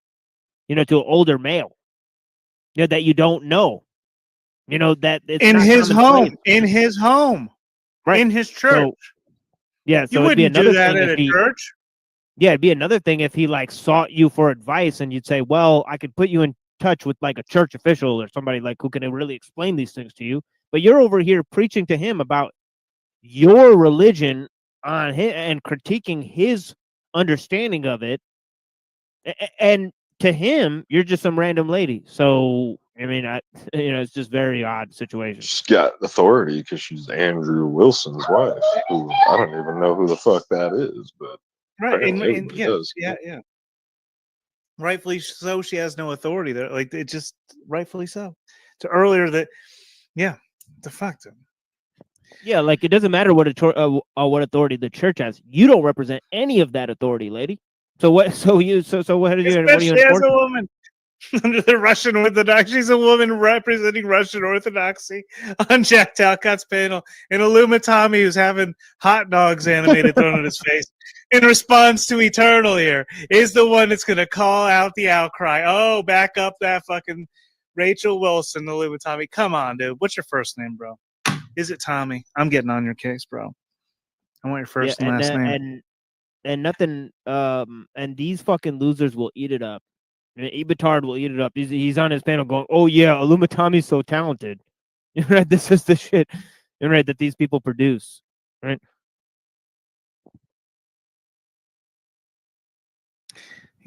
to an older male, that you don't know. That it's in not his home, place. in his home, right? In his church. So you wouldn't do that at a church. Yeah, it'd be another thing if he like sought you for advice and you'd say, well, I could put you in touch with like a church official or somebody like who can really explain these things to you. But you're over here preaching to him about your religion on him and critiquing his understanding of it. And to him, you're just some random lady. So, I mean, it's just very odd situation. She's got authority because she's Andrew Wilson's wife, who I don't even know who the fuck that is, but yeah. Rightfully so, she has no authority there. Like it just rightfully so. To earlier that, the fuck. Yeah, like it doesn't matter what authority the church has. You don't represent any of that authority, lady. So what? So what are you? Especially as a woman under the Russian Orthodox, she's a woman representing Russian Orthodoxy on Jack Talcott's panel, and Illumitami who's having hot dogs animated thrown at his face in response to Eternal here is the one that's going to call out the outcry. Oh, back up that fucking Rachel Wilson, Illumitami. Come on, dude. What's your first name, bro? Is it Tommy? I'm getting on your case, bro. I want your first and last name. And nothing. And these fucking losers will eat it up. And Ibitard will eat it up. He's on his panel going, "Oh yeah, Illumitami's so talented." Right? This is the shit, right? That these people produce, right?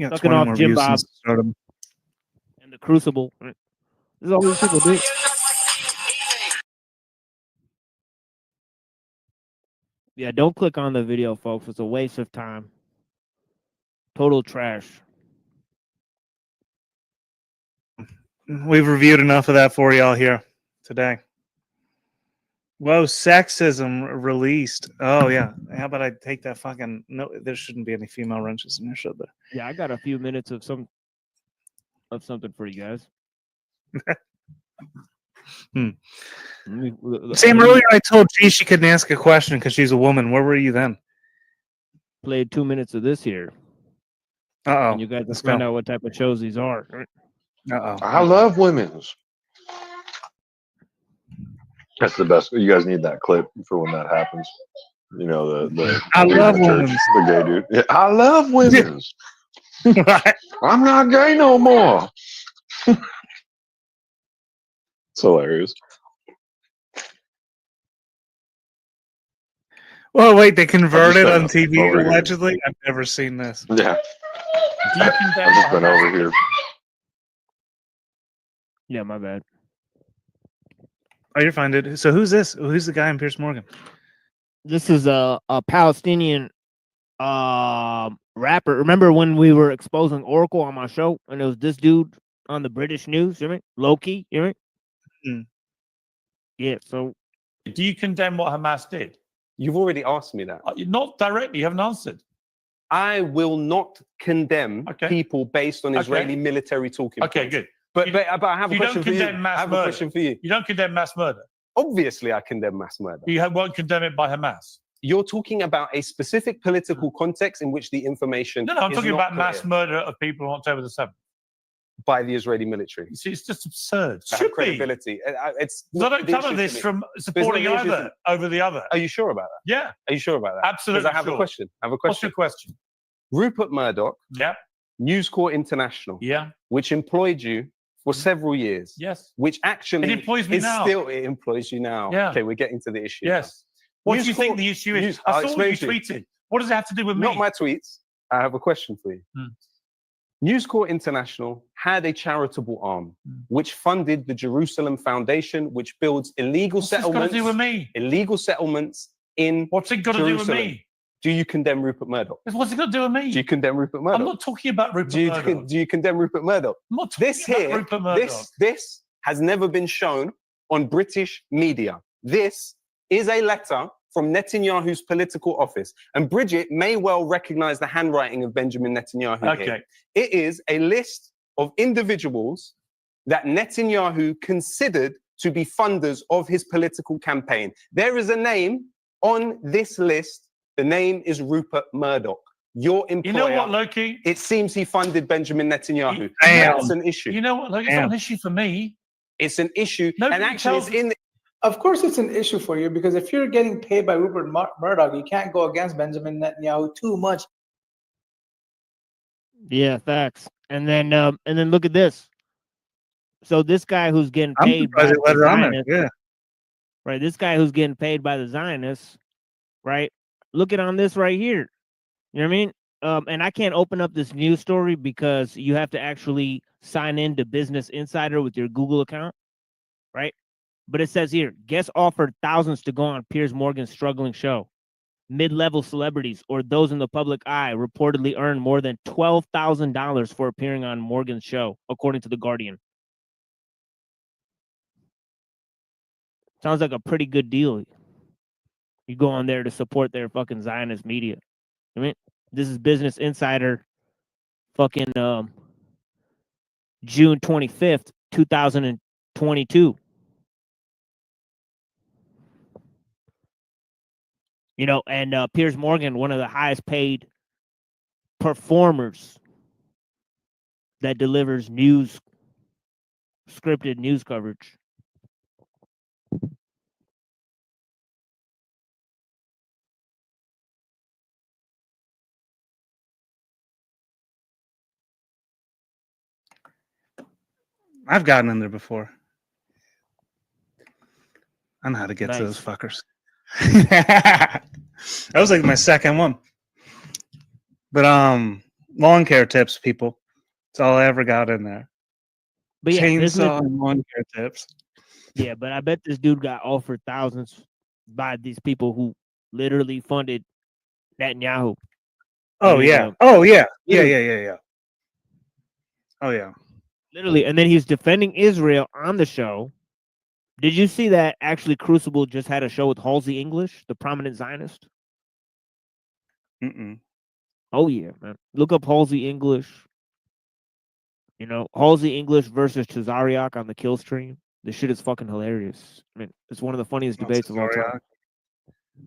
Sucking off Jim Bob and the Crucible. Right? This is all these people do. Yeah, don't click on the video, folks. It's a waste of time. Total trash. We've reviewed enough of that for y'all here today. Whoa, sexism released. Oh, yeah. How about I take that fucking... No, there shouldn't be any female wrenches in there, should there? Yeah, I got a few minutes of something for you guys. Sam, earlier I told G she couldn't ask a question because she's a woman. Where were you then? Played 2 minutes of this here. Uh-oh. And you guys let's find out what type of shows these are. Uh-oh. I love women's. That's the best. You guys need that clip for when that happens. The I love women's. The gay dude. Yeah, I love women's. I'm not gay no more. It's hilarious. Well, wait, they converted on TV allegedly? Here. I've never seen this. Yeah. I've just been over here. Yeah, my bad. Oh, you're fine, dude. So who's this? Who's the guy in Pierce Morgan? This is a Palestinian rapper. Remember when we were exposing Oracle on my show? And it was this dude on the British news. You know what I mean? Loki. You know what I mean? Mm. Yeah. So, do you condemn what Hamas did? You've already asked me that. Not directly. You haven't answered. I will not condemn people based on Israeli military talking points. Okay, good. But I have a question for you. I have a question for you. You don't condemn mass murder. Obviously, I condemn mass murder. You won't condemn it by Hamas. You're talking about a specific political context in which the information. No, I'm is talking not about clear mass murder of people on October the 7th. by the Israeli military. You see, it's just absurd. That Should credibility. It's. I don't cover this from supporting either over the other. Are you sure about that? Yeah. Are you sure about that? Absolutely. Because I have a question. What's your question? Rupert Murdoch. Yeah. News Corp International. Yeah. Which employed you for several years. Yes. Which actually it employs me now. It employs you now. Yeah. Okay, we're getting to the issue. Yes. What do you think the issue is? I saw what you tweeted. What does it have to do with me? Not my tweets. I have a question for you. News Corp International had a charitable arm which funded the Jerusalem Foundation, which builds illegal settlements. What's it got to do with me? Illegal settlements in What's it got to do with me? Do you condemn Rupert Murdoch? What's it got to do with me? Do you condemn Rupert Murdoch? I'm not talking about Rupert Murdoch. Do you condemn Rupert Murdoch? I'm not talking about Rupert Murdoch. This has never been shown on British media. This is a letter from Netanyahu's political office. And Bridget may well recognize the handwriting of Benjamin Netanyahu. Okay. Here. It is a list of individuals that Netanyahu considered to be funders of his political campaign. There is a name on this list. The name is Rupert Murdoch. Your employer. You know what, Loki? It seems he funded Benjamin Netanyahu. Damn. That's an issue. You know what, Loki? It's not an issue for me. It's an issue. Nobody and actually, it's in. Of course, it's an issue for you because if you're getting paid by Rupert Murdoch, you can't go against Benjamin Netanyahu too much. yeah, facts. And then look at this. So this guy who's getting paid by the Zionists, right? This guy who's getting paid by the Zionists, right? Look at on this right here. You know what I mean? And I can't open up this news story because you have to actually sign in to Business Insider with your Google account, right? But it says here, guests offered thousands to go on Piers Morgan's struggling show. Mid-level celebrities or those in the public eye reportedly earned more than $12,000 for appearing on Morgan's show, according to The Guardian. Sounds like a pretty good deal. You go on there to support their fucking Zionist media. I mean, this is Business Insider, fucking June 25th, 2022. You know, and Piers Morgan, one of the highest paid performers that delivers news, scripted news coverage. I've gotten in there before. I know how to get to those fuckers. That was like my second one. But lawn care tips, people. That's all I ever got in there. But yeah, chainsaw and lawn care tips. Yeah, but I bet this dude got offered thousands by these people who literally funded Netanyahu. Oh yeah. Oh yeah. Yeah. Oh yeah. Literally, and then he's defending Israel on the show. Did you see that actually Crucible just had a show with Halsey English, the prominent Zionist? Oh yeah, man. Look up Halsey English. You know, Halsey English versus Tazariak on the kill stream. This shit is fucking hilarious. I mean, it's one of the funniest debates of all time.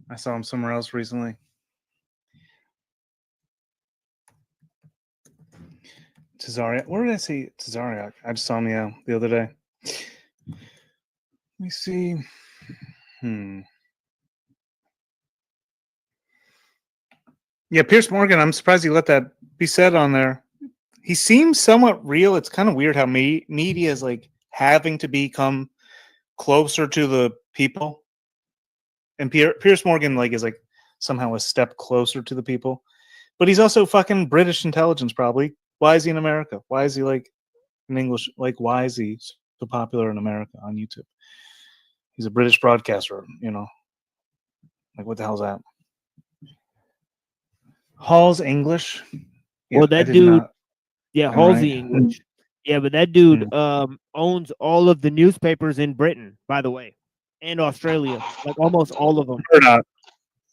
I saw him somewhere else recently. Tazariak. Where did I see Tazariak? I just saw him, the other day. Let me see. Yeah, Piers Morgan, I'm surprised he let that be said on there. He seems somewhat real. It's kind of weird how media is like having to become closer to the people. And Piers Morgan is like somehow a step closer to the people. But he's also fucking British intelligence, probably. Why is he in America? Why is he like in English? Like, why is he so popular in America on YouTube? He's a British broadcaster, you know. Like, what the hell's that? Hall's English? Well, that dude, Halsey English. Yeah, but that dude owns all of the newspapers in Britain, by the way, and Australia, like almost all of them. Murdoch.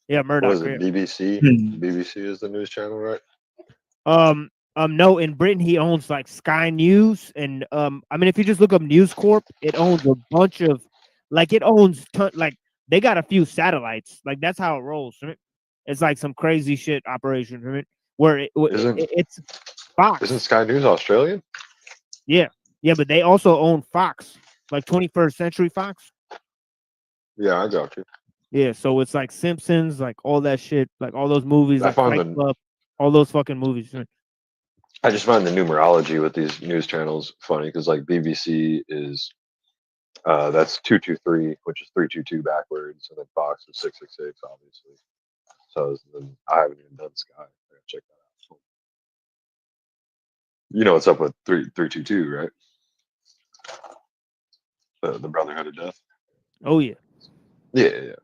Yeah, What Murdoch. is it? BBC. Hmm. BBC is the news channel, right? No, in Britain he owns like Sky News, and I mean, if you just look up News Corp, it owns a bunch of, like, it owns like they got a few satellites, like that's how it rolls. Right? It's like some crazy shit operation, right? Where it's Fox. Isn't Sky News Australian? Yeah, yeah, but they also own Fox, like 21st Century Fox. Yeah, I got you. Yeah, so it's like Simpsons, like all that shit, like all those movies, I like found Fight Club, all those fucking movies. Right? I just find the numerology with these news channels funny because like BBC is that's 223, which is 322 backwards, and then Fox is 666, obviously. So then I haven't even done Sky. I gotta check that out. You know what's up with 322, right? The Brotherhood of Death. Oh yeah. Yeah.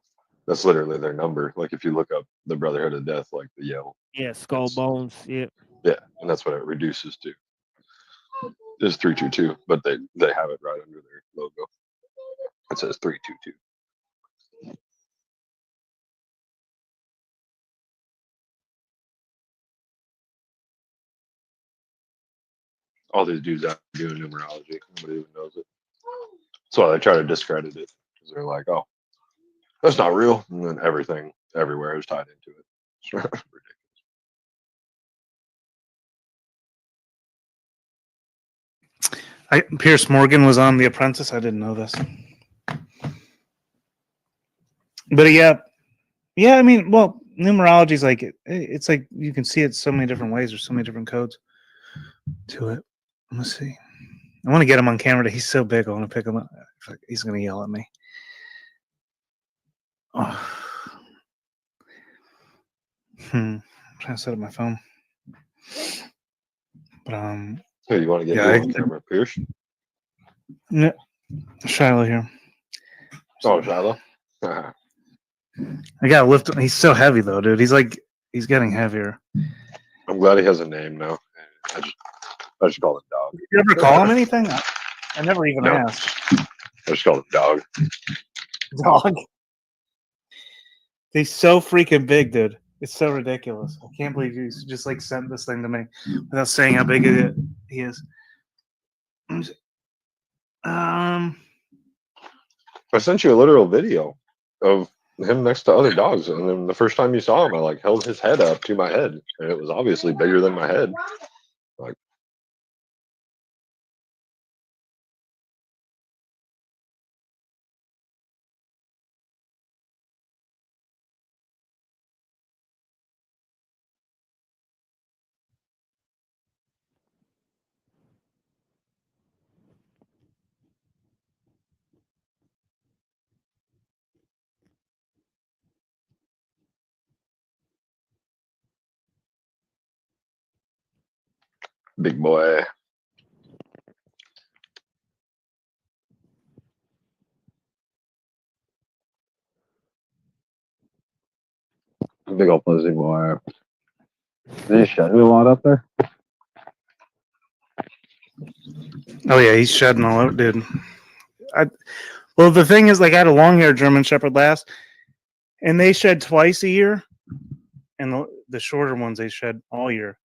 That's literally their number. Like if you look up the Brotherhood of Death, like the yell. Yeah, skull bones. Yeah. Yeah, and that's what it reduces to. It's 322, but they have it right under their logo. It says 322. All these dudes out doing numerology, nobody even knows it. That's why they try to discredit it because they're like, "Oh, that's not real," and then everything everywhere is tied into it. It's ridiculous. Pierce Morgan was on The Apprentice. I didn't know this. But yeah. I mean, well, numerology is like it's like you can see it so many different ways. There's so many different codes to it. Let's see. I want to get him on camera. He's so big. I want to pick him up. He's going to yell at me. Oh. I'm trying to set up my phone. But Hey, you want to get on camera, Pierce? No, Shiloh here. Oh, Shiloh. I gotta lift him. He's so heavy though, dude. He's getting heavier. I'm glad he has a name now. I just call him Dog. Did you ever call him anything? I never even asked. I just call him Dog. Dog. He's so freaking big, dude. It's so ridiculous. I can't believe you just like sent this thing to me without saying how big he is. I sent you a literal video of him next to other dogs, and then the first time you saw him, I like held his head up to my head, and it was obviously bigger than my head. Like, big boy. Big old fuzzy boy. Did you shedding a lot up there? Oh yeah, he's shedding all out, dude. Well, the thing is, like, I had a long-haired German Shepherd last, and they shed twice a year, and the shorter ones they shed all year,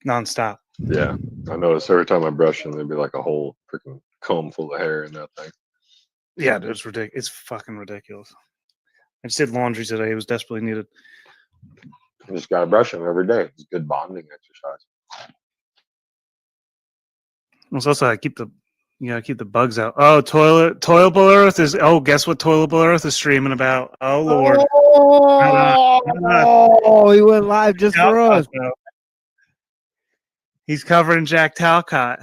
nonstop. Yeah, I noticed every time I brush them, there'd be like a whole freaking comb full of hair in that thing. Yeah, dude, it's ridiculous. It's fucking ridiculous. I just did laundry today. It was desperately needed. You just gotta brush them every day. It's a good bonding exercise. It's also I keep the bugs out. Oh, Toilable Earth is. Oh, guess what? Toilable Earth is streaming about. Oh Lord. Oh, he went live just for us. He's covering Jack Talcott.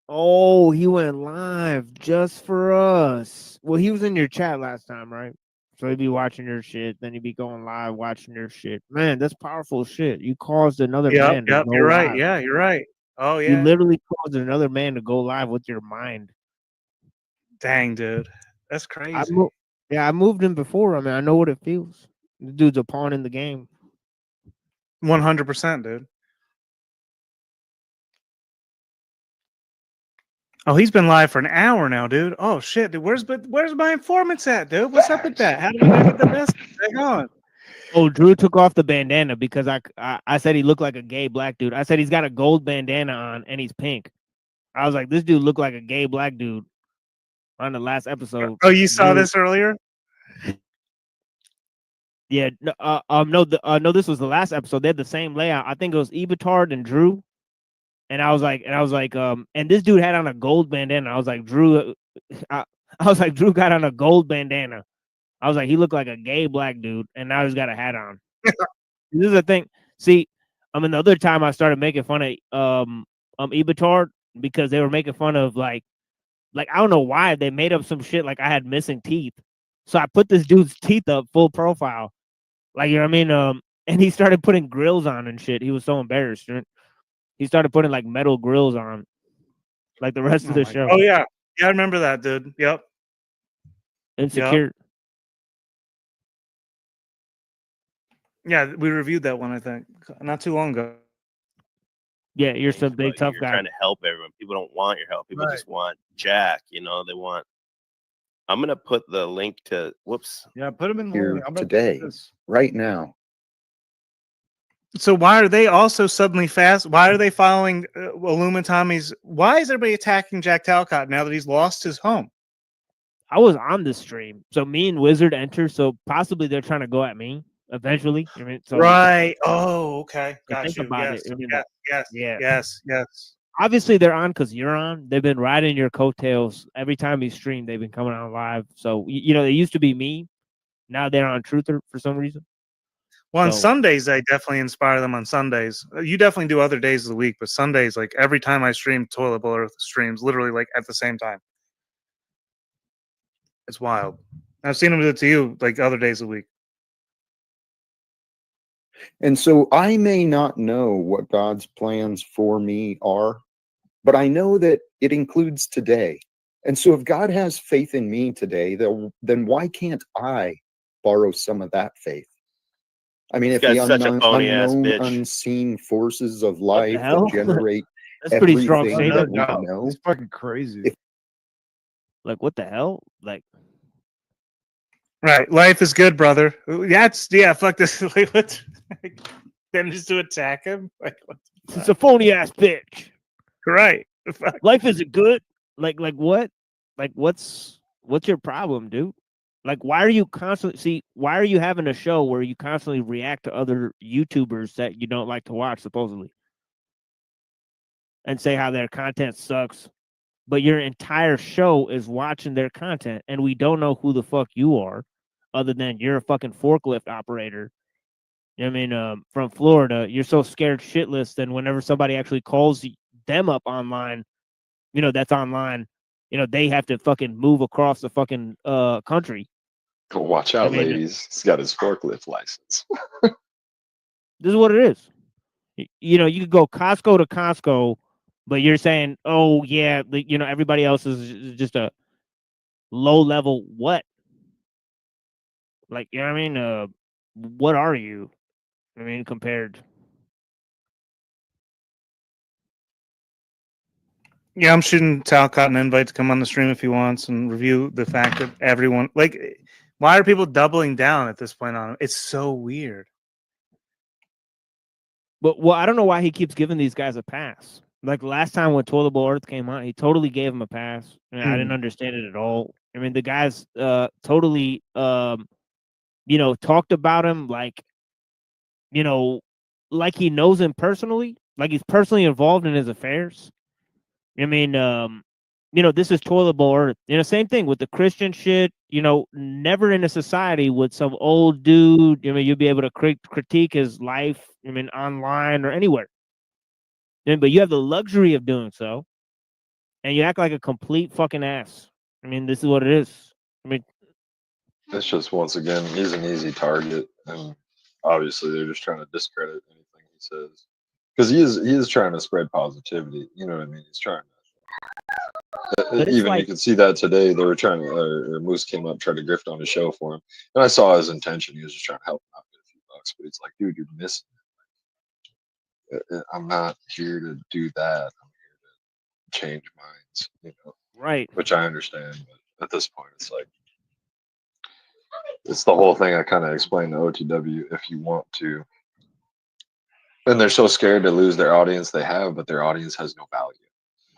Oh, he went live just for us. Well, he was in your chat last time, right? So he'd be watching your shit, then he'd be going live watching your shit. Man, that's powerful shit. You caused another man to go You're right. live. Yeah, you're right. Oh yeah. You literally caused another man to go live with your mind. Dang, dude. That's crazy. I moved him before. I mean, I know what it feels. The dude's a pawn in the game. 100%, dude. Oh, he's been live for an hour now, dude. Oh shit, dude. Where's my informants at, dude? What's up with that? How did I get the message? Hang on. Oh, Drew took off the bandana because I said he looked like a gay black dude. I said he's got a gold bandana on and he's pink. I was like, this dude looked like a gay black dude on the last episode. Oh, you saw Drew, this earlier? Yeah, no, this was the last episode. They had the same layout. I think it was Ebitard and Drew. And I was like, and this dude had on a gold bandana. I was like, Drew, I was like, Drew got on a gold bandana. I was like, he looked like a gay black dude, and now he's got a hat on. This is the thing. See, the other time I started making fun of Ebitard because they were making fun of like I don't know why they made up some shit like I had missing teeth. So I put this dude's teeth up full profile. Like, you know what I mean? And he started putting grills on and shit. He was so embarrassed. He started putting like metal grills on, like the rest of the show. Oh yeah, I remember that, dude. Yep. Insecure. Yep. Yeah, we reviewed that one, I think, not too long ago. Yeah, you're some big tough You're guy. trying to help everyone. People don't want your help. People just want Jack. You know, they want. I'm gonna put the link to. Whoops. Yeah, put them in here today, right now. So why are they also suddenly fast? Why are they following Illumitommy's? Why is everybody attacking Jack Talcott now that he's lost his home? I was on the stream, so me and Wizard enter. So possibly they're trying to go at me eventually. I mean, so Right. Oh, okay. Got think you. about Yes. it. I mean, Yes. yeah. Yes. Obviously, they're on because you're on. They've been riding your coattails every time you stream. They've been coming on live. So you know, they used to be me. Now they're on Truther for some reason. Well, on So- Sundays, I definitely inspire them on Sundays. You definitely do other days of the week, but Sundays, like every time I stream, Toilet Bowl Earth streams literally like at the same time. It's wild. I've seen them do it to you like other days of the week. And so I may not know what God's plans for me are, but I know that it includes today. And so if God has faith in me today, then why can't I borrow some of that faith? I mean, if the unknown, unseen forces of life that generate That's pretty strong everything that statement. we know, It's fucking crazy. Like, what the hell? Like, Right. Life is good, brother. Yeah, fuck this. Like, what? Then just to attack him? Like, what? It's a phony ass bitch. Right. Fuck. Life isn't good. Like what? Like what's your problem, dude? Like, why are you constantly why are you having a show where you constantly react to other YouTubers that you don't like to watch, supposedly? And say how their content sucks, but your entire show is watching their content, and we don't know who the fuck you are, other than you're a fucking forklift operator. You know what I mean? From Florida, you're so scared shitless. Then whenever somebody actually calls them up online, you know that's online. You know they have to fucking move across the fucking country. Watch out, ladies. He's got his forklift license. This is what it is. You know, you could go Costco to Costco, but you're saying, oh, yeah, you know, everybody else is just a low level what? Like, you know what I mean? What are you? I mean, compared. Yeah, I'm shooting Talcott an invite to come on the stream if he wants and review the fact that everyone, like, why are people doubling down at this point on him? It's so weird. But, well, I don't know why he keeps giving these guys a pass. Like last time when Toilet Bowl Earth came out, he totally gave him a pass. I mean, I didn't understand it at all. I mean, the guys totally, you know, talked about him like, you know, like he knows him personally, like he's personally involved in his affairs. I mean, you know, this is Toilet Bowl Earth. You know, same thing with the Christian shit. You know, never in a society would some old dude, I mean, you'd be able to critique his life, I mean, online or anywhere. But you have the luxury of doing so, and you act like a complete fucking ass. I mean, this is what it is. I mean, It's just, once again, he's an easy target, and obviously they're just trying to discredit anything he says, because he is trying to spread positivity. You know what I mean? He's trying to. Even like, you can see that today. They were trying to, or Moose came up, tried to grift on his show for him, and I saw his intention. He was just trying to help him out, get a few bucks. But it's like, dude, you're missing it. I'm not here to do that. I'm here to change minds. audience, you know. Right. Which I understand, but at this point, it's like it's the whole thing I kind of explained to OTW. If you want to, and they're so scared to lose their audience they have, but their audience has no value.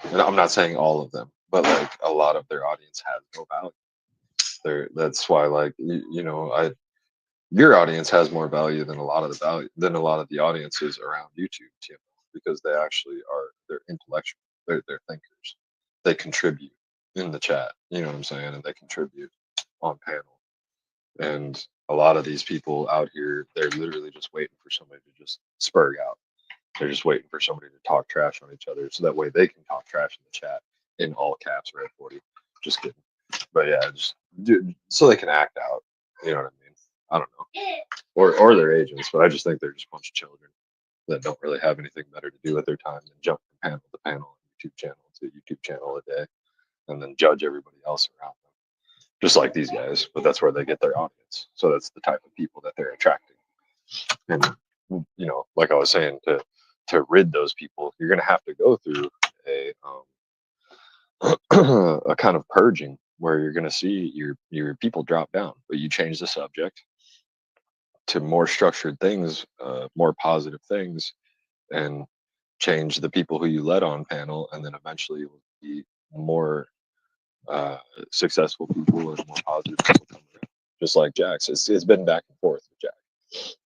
And I'm not saying all of them, but like a lot of their audience has no value. That's why, like you know, your audience has more value than a lot of the audiences around YouTube, you know, because they actually they're intellectual, they're thinkers, they contribute in the chat, you know what I'm saying, and they contribute on panel. And a lot of these people out here, they're literally just waiting for somebody to just spurg out. They're just waiting for somebody to talk trash on each other, so that way they can talk trash in the chat in all caps, Red 40. Just kidding, but yeah, just so they can act out. You know what I mean? I don't know, or their agents, but I just think they're just a bunch of children that don't really have anything better to do with their time than jump from panel to panel, YouTube channel to YouTube channel a day, and then judge everybody else around them, just like these guys. But that's where they get their audience. So that's the type of people that they're attracting. And you know, like I was saying, to rid those people, you're gonna have to go through a kind of purging where you're gonna see your people drop down, but you change the subject to more structured things, more positive things, and change the people who you let on panel, and then eventually it will be more successful people and more positive people come around. Just like Jack's, it's been back and forth with Jack,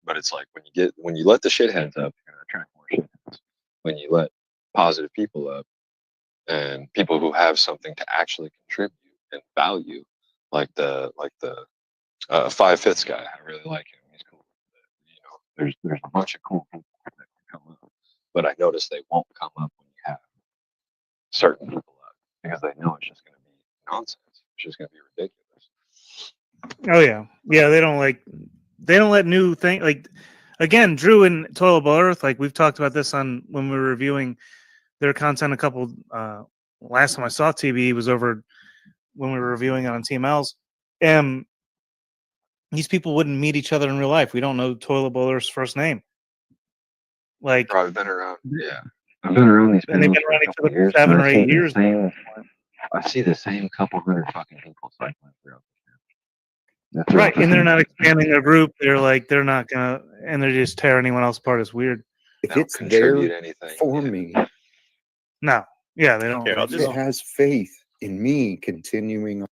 but it's like when you let the shitheads up, you're gonna attract more shitheads. When you let positive people up and people who have something to actually contribute and value, like the 5/5 guy, I really like him. He's cool. You know, there's a bunch of cool people that can come up, but I notice they won't come up when you have certain people up because they know it's just going to be nonsense. It's just going to be ridiculous. Oh yeah, they don't let new thing like again Drew and Toilable Earth. Like we've talked about this on when we were reviewing their content a couple. Last time I saw TB was over when we were reviewing it on TMLs, and these people wouldn't meet each other in real life. We don't know Toilable Earth's first name. Like I've been around, yeah. I've been around these people for a couple years. 7 or 8 years. I see the same couple hundred fucking people cycling throughout. Right, and they're not expanding their group. They're not gonna, and they just tear anyone else apart. It's weird. If it's there for me, no, yeah, they don't. It has faith in me continuing.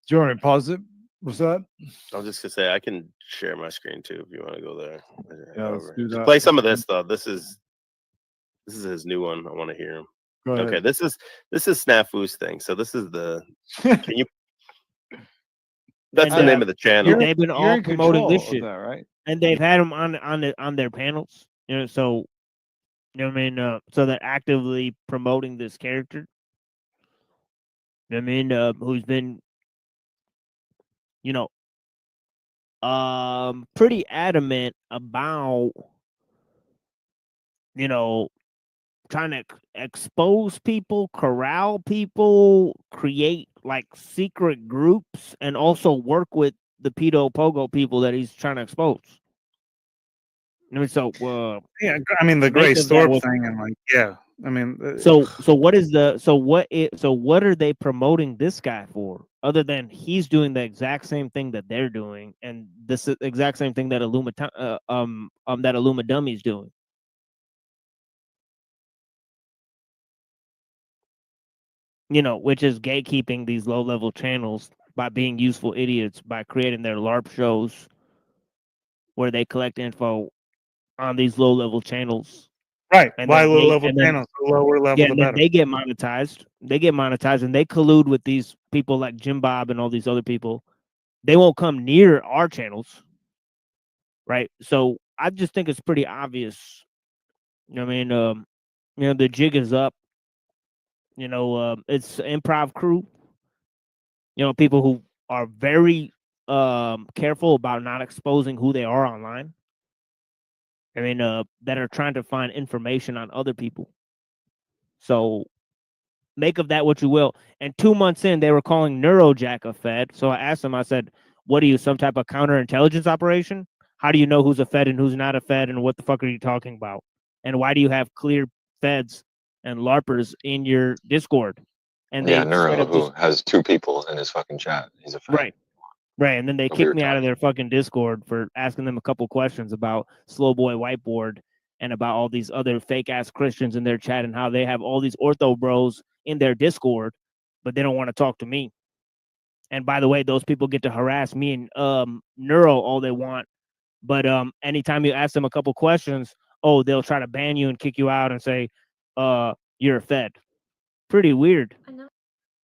Do you want to pause it? What's that? I was just gonna say I can share my screen too if you want to go there. Yeah, let's do that. Play some of this though. This is his new one. I want to hear him. Go ahead. Okay, this is Snafu's thing. So this is the. Can you? That's the name of the channel. They've been all promoting this shit, right? And they've had them on their panels. You know, so you know what I mean. So they're actively promoting this character. You know what I mean, who's been, you know, pretty adamant about, you know, trying to expose people, corral people, create like secret groups, and also work with the pedo pogo people that he's trying to expose. I mean, so yeah, I mean the Gray Storm thing, and like yeah, I mean so what are they promoting this guy for? Other than he's doing the exact same thing that they're doing, and this exact same thing that that Illuma Dummy's doing. You know, which is gatekeeping these low-level channels by being useful idiots, by creating their LARP shows where they collect info on these low-level channels. Right. Why low-level channels? The lower level, the better. They get monetized. They get monetized, and they collude with these people like Jim Bob and all these other people. They won't come near our channels, right? So I just think it's pretty obvious. You know what I mean? You know, the jig is up. You know, it's improv crew. You know, people who are very careful about not exposing who they are online. I mean, that are trying to find information on other people. So make of that what you will. And 2 months in, they were calling Neurojack a Fed. So I asked them, I said, what are you, some type of counterintelligence operation? How do you know who's a Fed and who's not a Fed? And what the fuck are you talking about? And why do you have clear Feds and LARPers in your Discord, and Yeah, they straight Neuro, up just who has 2 people in his fucking chat. He's a fan. right. Right, and then they Of kicked your me out of talk. their fucking Discord for asking them a couple questions about Slow Boy Whiteboard and about all these other fake ass Christians in their chat and how they have all these ortho bros in their Discord, but they don't want to talk to me. And by the way, those people get to harass me and Neuro all they want, but anytime you ask them a couple questions, oh, they'll try to ban you and kick you out and say, you're a Fed. Pretty weird.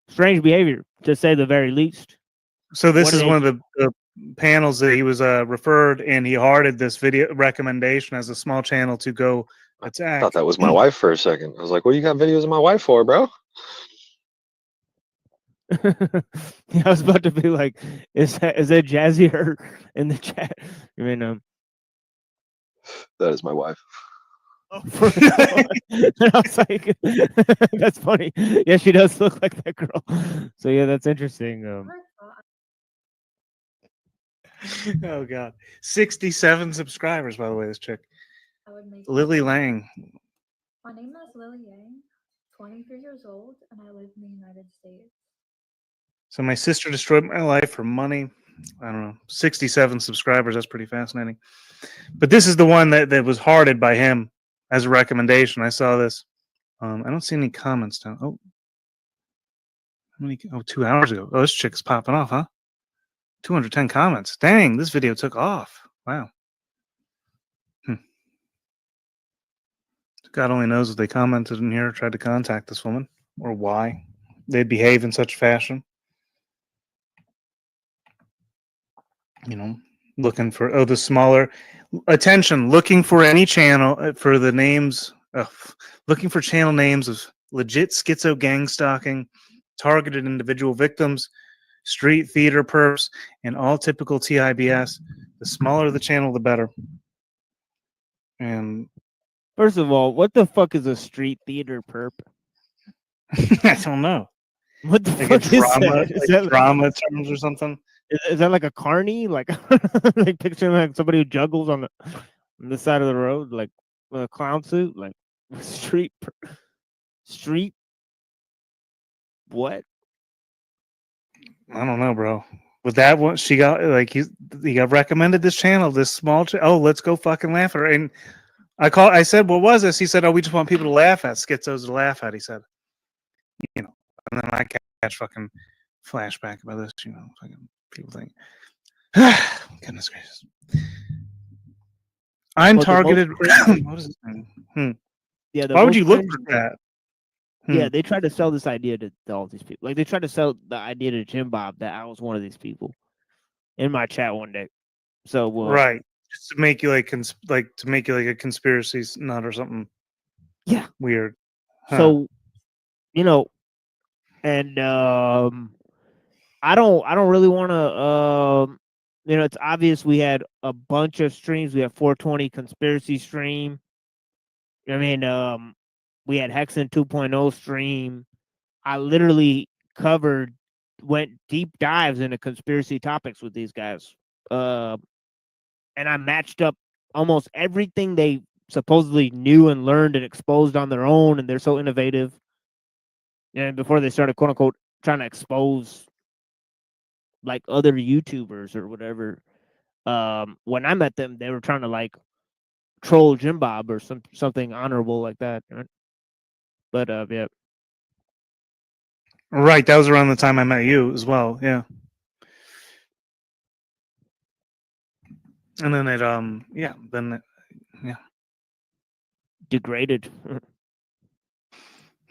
Strange behavior, to say the very least. So this What is did one of the panels that he was referred, and he hearted this video recommendation as a small channel to go I attack. thought that was my wife for a second. I was like, what do you got videos of my wife for, bro? Yeah, I was about to be like, is that Jazzy in the chat? I mean, That is my wife. oh, and I was like, that's funny. Yeah, she does look like that girl. So yeah, that's interesting. Oh god, 67 subscribers, by the way. This chick, Lily Lang. My name is Lily Yang, 23 years old, and I live in the United States. So my sister destroyed my life for money. I don't know, 67 subscribers. That's pretty fascinating. But this is the one that was hearted by him as a recommendation. I saw this. I don't see any comments down. Oh, how many? Oh, 2 hours ago. Oh, this chick's popping off, huh? 210 comments. Dang, this video took off. Wow. God only knows if they commented in here, tried to contact this woman, or why they'd behave in such fashion. You know, looking for the smaller attention, looking for any channel for the names, looking for channel names of legit schizo gang stalking, targeted individual victims, street theater perps, and all typical TIBS. The smaller the channel, the better. And first of all, what the fuck is a street theater perp? I don't know. What the like fuck a drama, is that? Is that drama terms or something? Is that like a carny? Like, like picturing like somebody who juggles on the side of the road, like with a clown suit, like street. What? I don't know, bro. With that one, she got like he got recommended this channel, this small. Oh, let's go fucking laugh at her. And I said, what was this? He said, oh, we just want people to laugh at, schizos to laugh at. He said, you know, and then I catch fucking flashback about this, you know, fucking people think, goodness gracious. I'm targeted. What is it? Yeah. Why would you look for that? Yeah, they tried to sell this idea to all these people. Like they tried to sell the idea to Jim Bob that I was one of these people in my chat one day. So right, just to make you like to make you like a conspiracy nut or something. Yeah, weird. Huh. So, you know, and I don't really want to. You know, it's obvious we had a bunch of streams. We have 420 conspiracy stream. I mean, we had Hexen 2.0 stream. I literally went deep dives into conspiracy topics with these guys. And I matched up almost everything they supposedly knew and learned and exposed on their own, and they're so innovative. And before they started, quote unquote, trying to expose like other YouTubers or whatever. When I met them, they were trying to like troll Jim Bob or something honorable like that. Right? But yeah. Right, that was around the time I met you as well. Yeah. And then yeah. Degraded.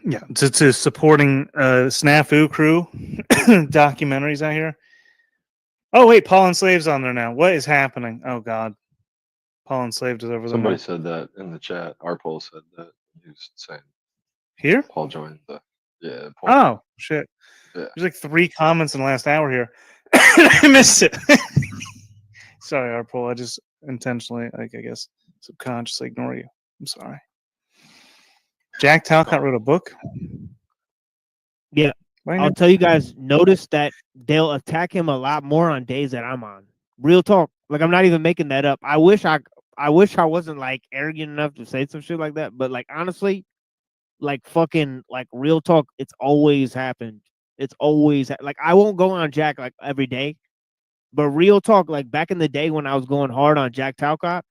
Yeah, to supporting Snafu crew documentaries out here. Oh wait, Paul Enslaved's on there now. What is happening? Oh god. Paul Enslaved is over there. Somebody said that in the chat. Our poll said that. He was saying here? Paul joined the poll. Oh shit. Yeah. There's like 3 comments in the last hour here. I missed it. Sorry, our poll. I just intentionally, like I guess, subconsciously ignore you. I'm sorry. Jack Talcott wrote a book. Yeah. I'll tell you guys, notice that they'll attack him a lot more on days that I'm on. Real talk. Like I'm not even making that up. I wish I wasn't like arrogant enough to say some shit like that, but like honestly, like fucking like real talk. It's always happened. It's always like I won't go on Jack like every day, but real talk, like back in the day when I was going hard on Jack Talcott,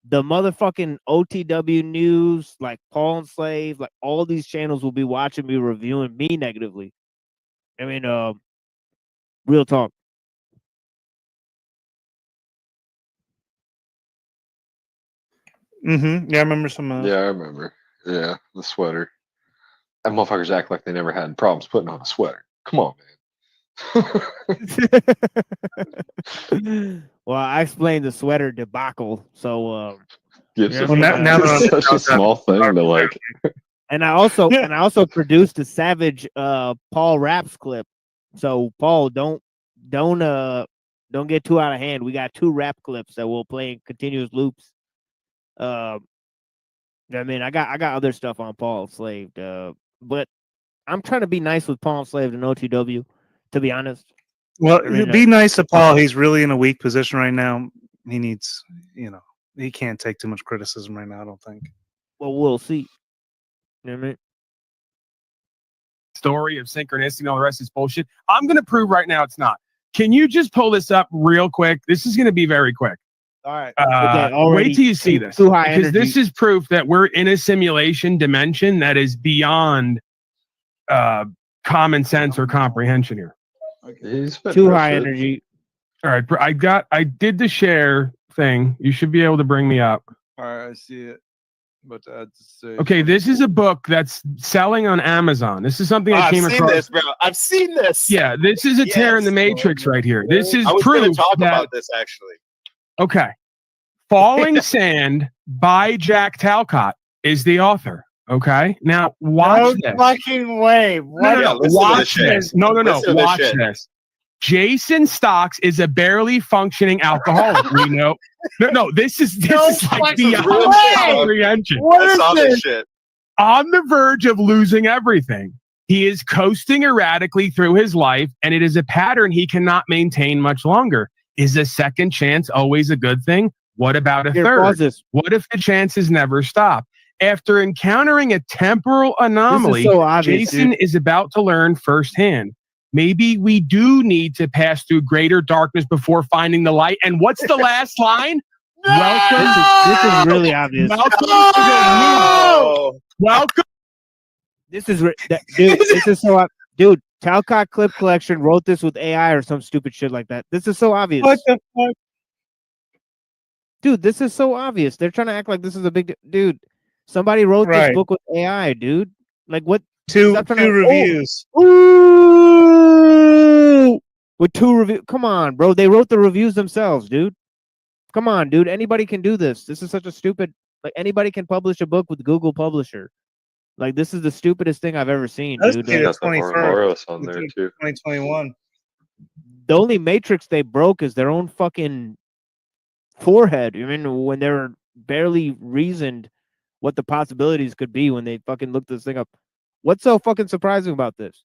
the motherfucking OTW news, like Paul and Slave, like all these channels will be watching me reviewing me negatively. I mean, real talk. Yeah, I remember some. Yeah, I remember. Yeah, the sweater. And motherfuckers act like they never had problems putting on a sweater. Come on, man. Well, I explained the sweater debacle, so Gives it's such a small thing to like. And I also produced a Savage Paul Raps clip. So Paul, don't get too out of hand. We got 2 rap clips that we'll play in continuous loops. I mean, I got other stuff on Paul Slave, but I'm trying to be nice with Paul Slave and OTW, to be honest. Well, I mean, be nice to Paul. He's really in a weak position right now. He needs, he can't take too much criticism right now, I don't think. Well, we'll see. You know what I mean? Story of synchronicity and all the rest of this bullshit. I'm going to prove right now it's not. Can you just pull this up real quick? This is going to be very quick. All right. Wait till you see this. Because this is proof that we're in a simulation dimension that is beyond common sense or comprehension here. Too high energy. All right. I did the share thing. You should be able to bring me up. All right, I see it. But okay, this is a book that's selling on Amazon. This is something I came across. I've seen this, bro. I've seen this. Yeah, this is a tear in the matrix right here. This is I was proof talk that. about this actually. Okay, Falling Sand by Jack Talcott is the author. Okay, now watch this. Fucking way. No, watch this. No. Watch this. Jason Stocks is a barely functioning alcoholic. We know. No. This is like beyond comprehension. What is this shit? On the verge of losing everything. He is coasting erratically through his life, and it is a pattern he cannot maintain much longer. Is a second chance always a good thing? What about a third? What if the chances never stop? After encountering a temporal anomaly, Jason is about to learn firsthand. Maybe we do need to pass through greater darkness before finding the light. And what's the last line? This is really obvious. Welcome. This is dude. This is so dude. Talcott Clip Collection wrote this with AI or some stupid shit like that. This is so obvious. What the fuck? Dude, this is so obvious. They're trying to act like this is a big dude. Somebody wrote this book with AI, dude. Like what? Two reviews. Ooh, with 2 reviews. Come on, bro. They wrote the reviews themselves, dude. Come on, dude. Anybody can do this. This is such a stupid. Like anybody can publish a book with Google Publisher. Like this is the stupidest thing I've ever seen, dude. Got the Ouroboros on there too. 2021. The only matrix they broke is their own fucking forehead. I mean, when they were barely reasoned what the possibilities could be when they fucking looked this thing up. What's so fucking surprising about this?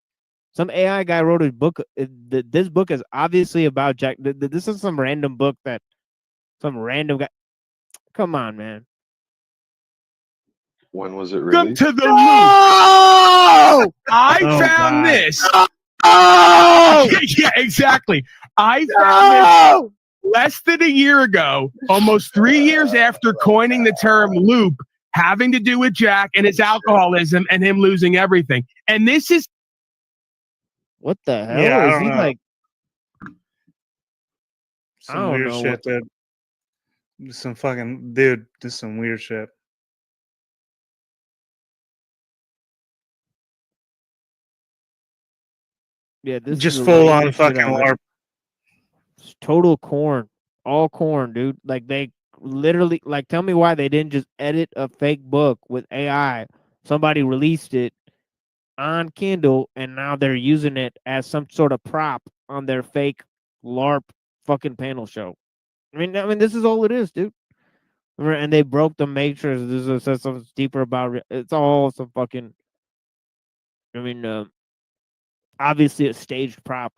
Some AI guy wrote a book. This book is obviously about Jack. This is some random book that some random guy. Come on, man. When was it Welcome released? to the loop. I found this. Yeah, exactly. I found this less than a year ago, almost 3 years after coining the term loop, having to do with Jack and his alcoholism and him losing everything. And this is what the hell? Yeah, is he like? Some weird shit, dude. Some fucking dude. This is some weird shit. Yeah, this just is full on fucking LARP. Total corn, all corn, dude. Like they literally, like, tell me why they didn't just edit a fake book with AI. Somebody released it on Kindle, and now they're using it as some sort of prop on their fake LARP fucking panel show. I mean, this is all it is, dude. And they broke the matrix. This is something deeper about. It's all some fucking. I mean, obviously a staged prop.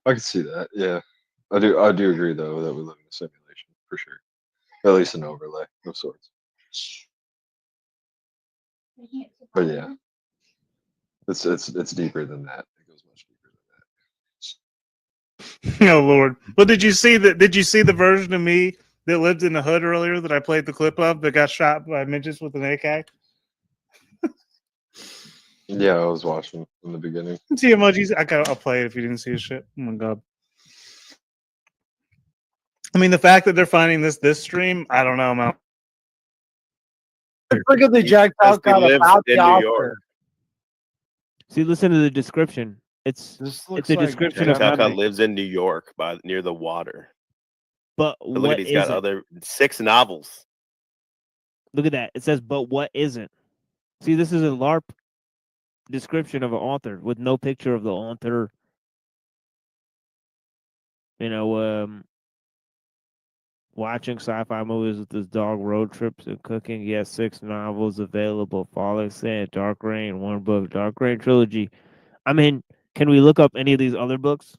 I can see that. Yeah, I do agree though that we live in a simulation for sure. At least an overlay of sorts. But yeah, it's deeper than that. It goes much deeper. Oh Lord! But did you see that? Did you see the version of me that lived in the hood earlier that I played the clip of that got shot by midgets with an AK? Yeah, I was watching from the beginning. See emojis? I'll play it if you didn't see his shit. Oh my god! I mean, the fact that they're finding this stream, I don't know, man. Look at the Jack Talcott about the author. See, listen to the description. It's a description Jack of Talcott lives in New York, near the water. But look what at he's got isn't? other 6 novels. Look at that. It says, but what isn't? See, this is a LARP description of an author with no picture of the author. You know, watching sci-fi movies with his dog, road trips and cooking. Yes, 6 novels available. Falling Sand, Dark Rain, 1 book, Dark Rain trilogy. I mean, can we look up any of these other books?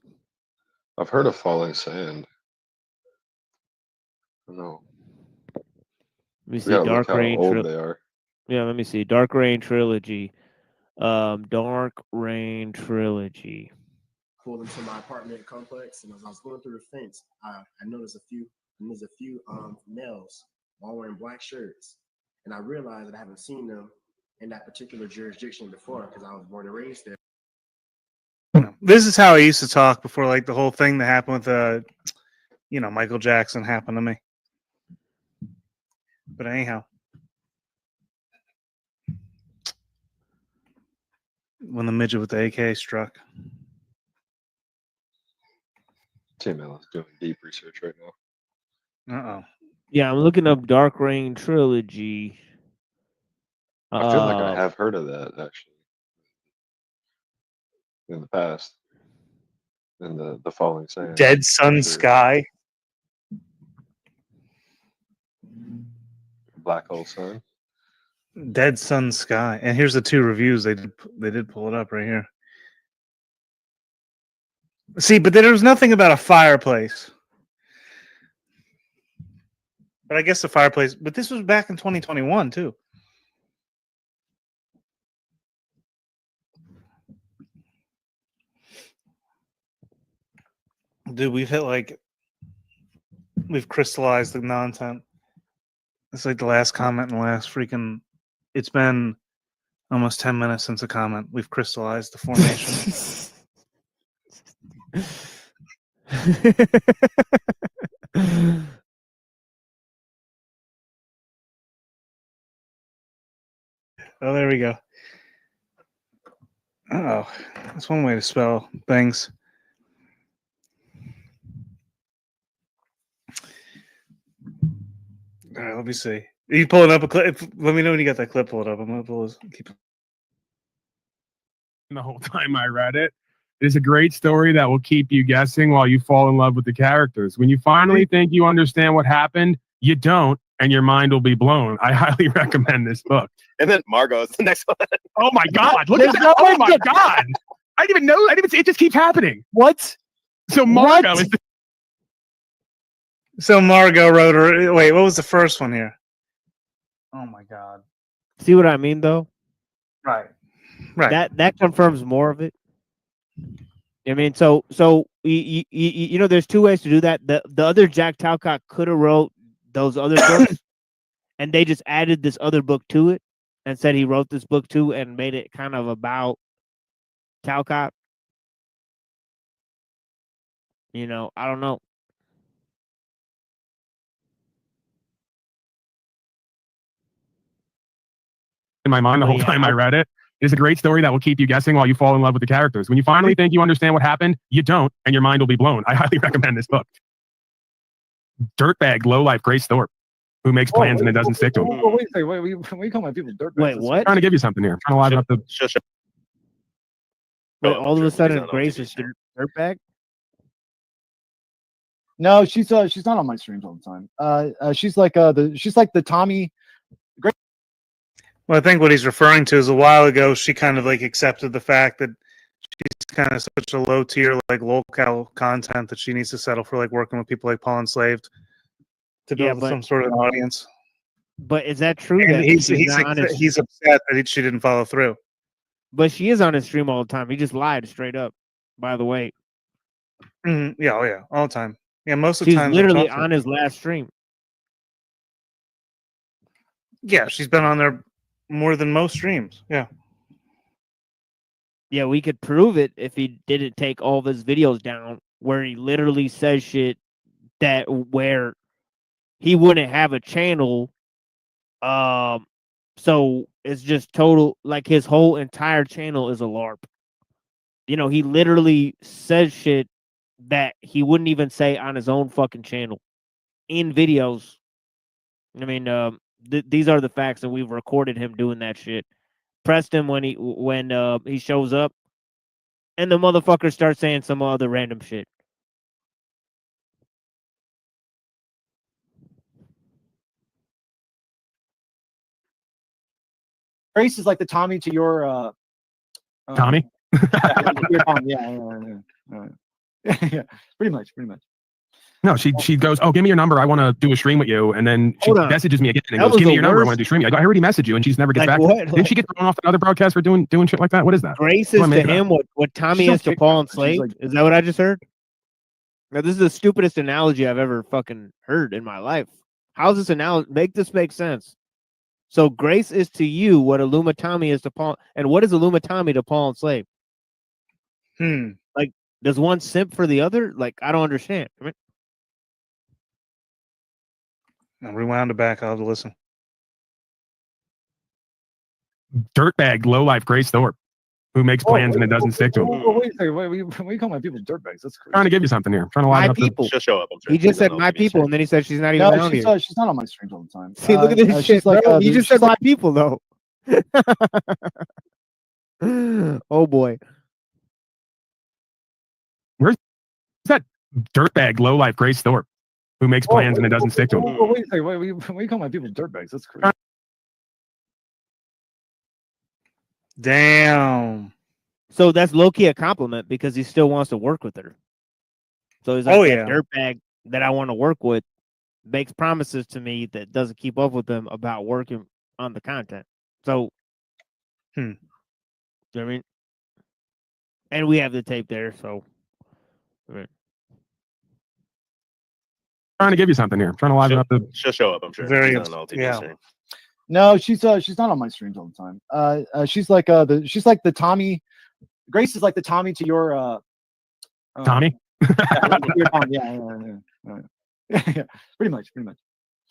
I've heard of Falling Sand. I don't know. Let me see. Dark Rain old they are. Yeah, let me see. Dark Rain trilogy. Dark Rain trilogy. Pulled into my apartment complex, and as I was going through the fence, I noticed a few males all wearing black shirts, and I realized that I haven't seen them in that particular jurisdiction before because I was born and raised there. This is how I used to talk before, like the whole thing that happened with, Michael Jackson happened to me. But anyhow, when the midget with the AK struck. TML is doing deep research right now. Uh-oh. Yeah, I'm looking up Dark Rain trilogy. I feel like I have heard of that actually in the past. In the Falling Sand. Dead Sun Sky. Black Hole Sun. Dead Sun Sky. And here's the 2 reviews. They did pull it up right here. See, but there was nothing about a fireplace. But I guess the fireplace. But this was back in 2021 too. Dude, we've crystallized the nonsense. It's like the last comment in the last freaking. It's been almost 10 minutes since a comment. We've crystallized the formation. Oh, there we go. Oh, that's one way to spell things. All right, let me see. Are you pulling up a clip? Let me know when you got that clip pulled up. I'm gonna pull this. The whole time I read it. It is a great story that will keep you guessing while you fall in love with the characters. When you finally think you understand what happened, you don't, and your mind will be blown. I highly recommend this book. And then Margot is the next one. Oh my God! Look at that! Oh my God! I didn't even know. I didn't even see. It just keeps happening. What? So Margot is. So Margot wrote her. Wait, what was the first one here? Oh my God! See what I mean, though? Right. That confirms more of it. I mean, so you know, there's 2 ways to do that. The other Jack Talcott could have wrote those other books, and they just added this other book to it, and said he wrote this book too, and made it kind of about Talcott. You know, I don't know. In my mind the whole time I read it. It is a great story that will keep you guessing while you fall in love with the characters. When you finally think you understand what happened, you don't, and your mind will be blown. I highly recommend this book. Dirtbag, low-life Grace Thorpe, who makes plans and it doesn't stick to them. Wait a second. Wait, you call my people dirtbags? Wait, what? I'm trying to give you something here. I'm trying to liven up the. Wait, all of a sudden, Grace is dirtbag? No, she's not on my streams all the time. She's like the Tommy. Well, I think what he's referring to is a while ago, she kind of like accepted the fact that she's kind of such a low tier, like local content that she needs to settle for like working with people like Paul Enslaved to build some sort of audience. But is that true? And That he's upset that she didn't follow through. But she is on his stream all the time. He just lied straight up. By the way, Yeah, oh yeah, all the time. Yeah, most of the she's time literally on his last stream. Yeah, she's been on there more than most streams. Yeah. Yeah, we could prove it if he didn't take all of his videos down where he literally says shit that where he wouldn't have a channel. So it's just total, like his whole entire channel is a LARP. You know, he literally says shit that he wouldn't even say on his own fucking channel in videos. I mean, these are the facts, and we've recorded him doing that shit. Pressed him when he shows up, and the motherfucker starts saying some other random shit. Grace is like the Tommy to your Tommy. your Tom, yeah, pretty much. No, she goes, oh, give me your number. I want to do a stream with you. And then she Hold on. messages me again and That goes, was give me the your number. I worst. want to do stream. I go, I already messaged you, and she's never gets Like back. what? Didn't she get thrown off another broadcast for doing shit like that? What is that? Grace What do is I to make of that? him what Tommy She's on is to TikTok. Paul and She's Slave. like- Is that what I just heard? Now, this is the stupidest analogy I've ever fucking heard in my life. How's this analogy? Make this make sense. So Grace is to you what Illuma Tommy is to Paul, and what is Illuma Tommy to Paul and Slave? Like, does one simp for the other? Like, I don't understand. I mean, I'll rewind it back. I'll have to listen. Dirtbag, lowlife Grace Thorpe, who makes plans and it doesn't stick to them. Wait a second. What do you call my people dirtbags? That's crazy. Trying to give you something here. Trying to line my up the- people. She'll show up. I'm sure. He just She's said on my LTV people, soon. and then he said she's not even No, around she's here. she's not on my streams all the time. See, look at this shit, she's like, bro. You just she's said my people, though. Oh boy. Where's that dirtbag, lowlife Grace Thorpe, who makes plans and it doesn't stick to them? Wait a second. What do you call my people dirtbags? That's crazy. Damn. So that's low-key a compliment because he still wants to work with her. So he's like, Oh, that yeah. dirtbag that I want to work with makes promises to me that doesn't keep up with them about working on the content. So, you know what I mean? And we have the tape there, so. Trying to give you something here. Trying to liven up the. She'll show up. I'm sure. Very She's on LTV yeah. soon. No, she's not on my streams all the time. She's like the Tommy. Grace is like the Tommy to your Tommy. your Tom, yeah. Pretty much.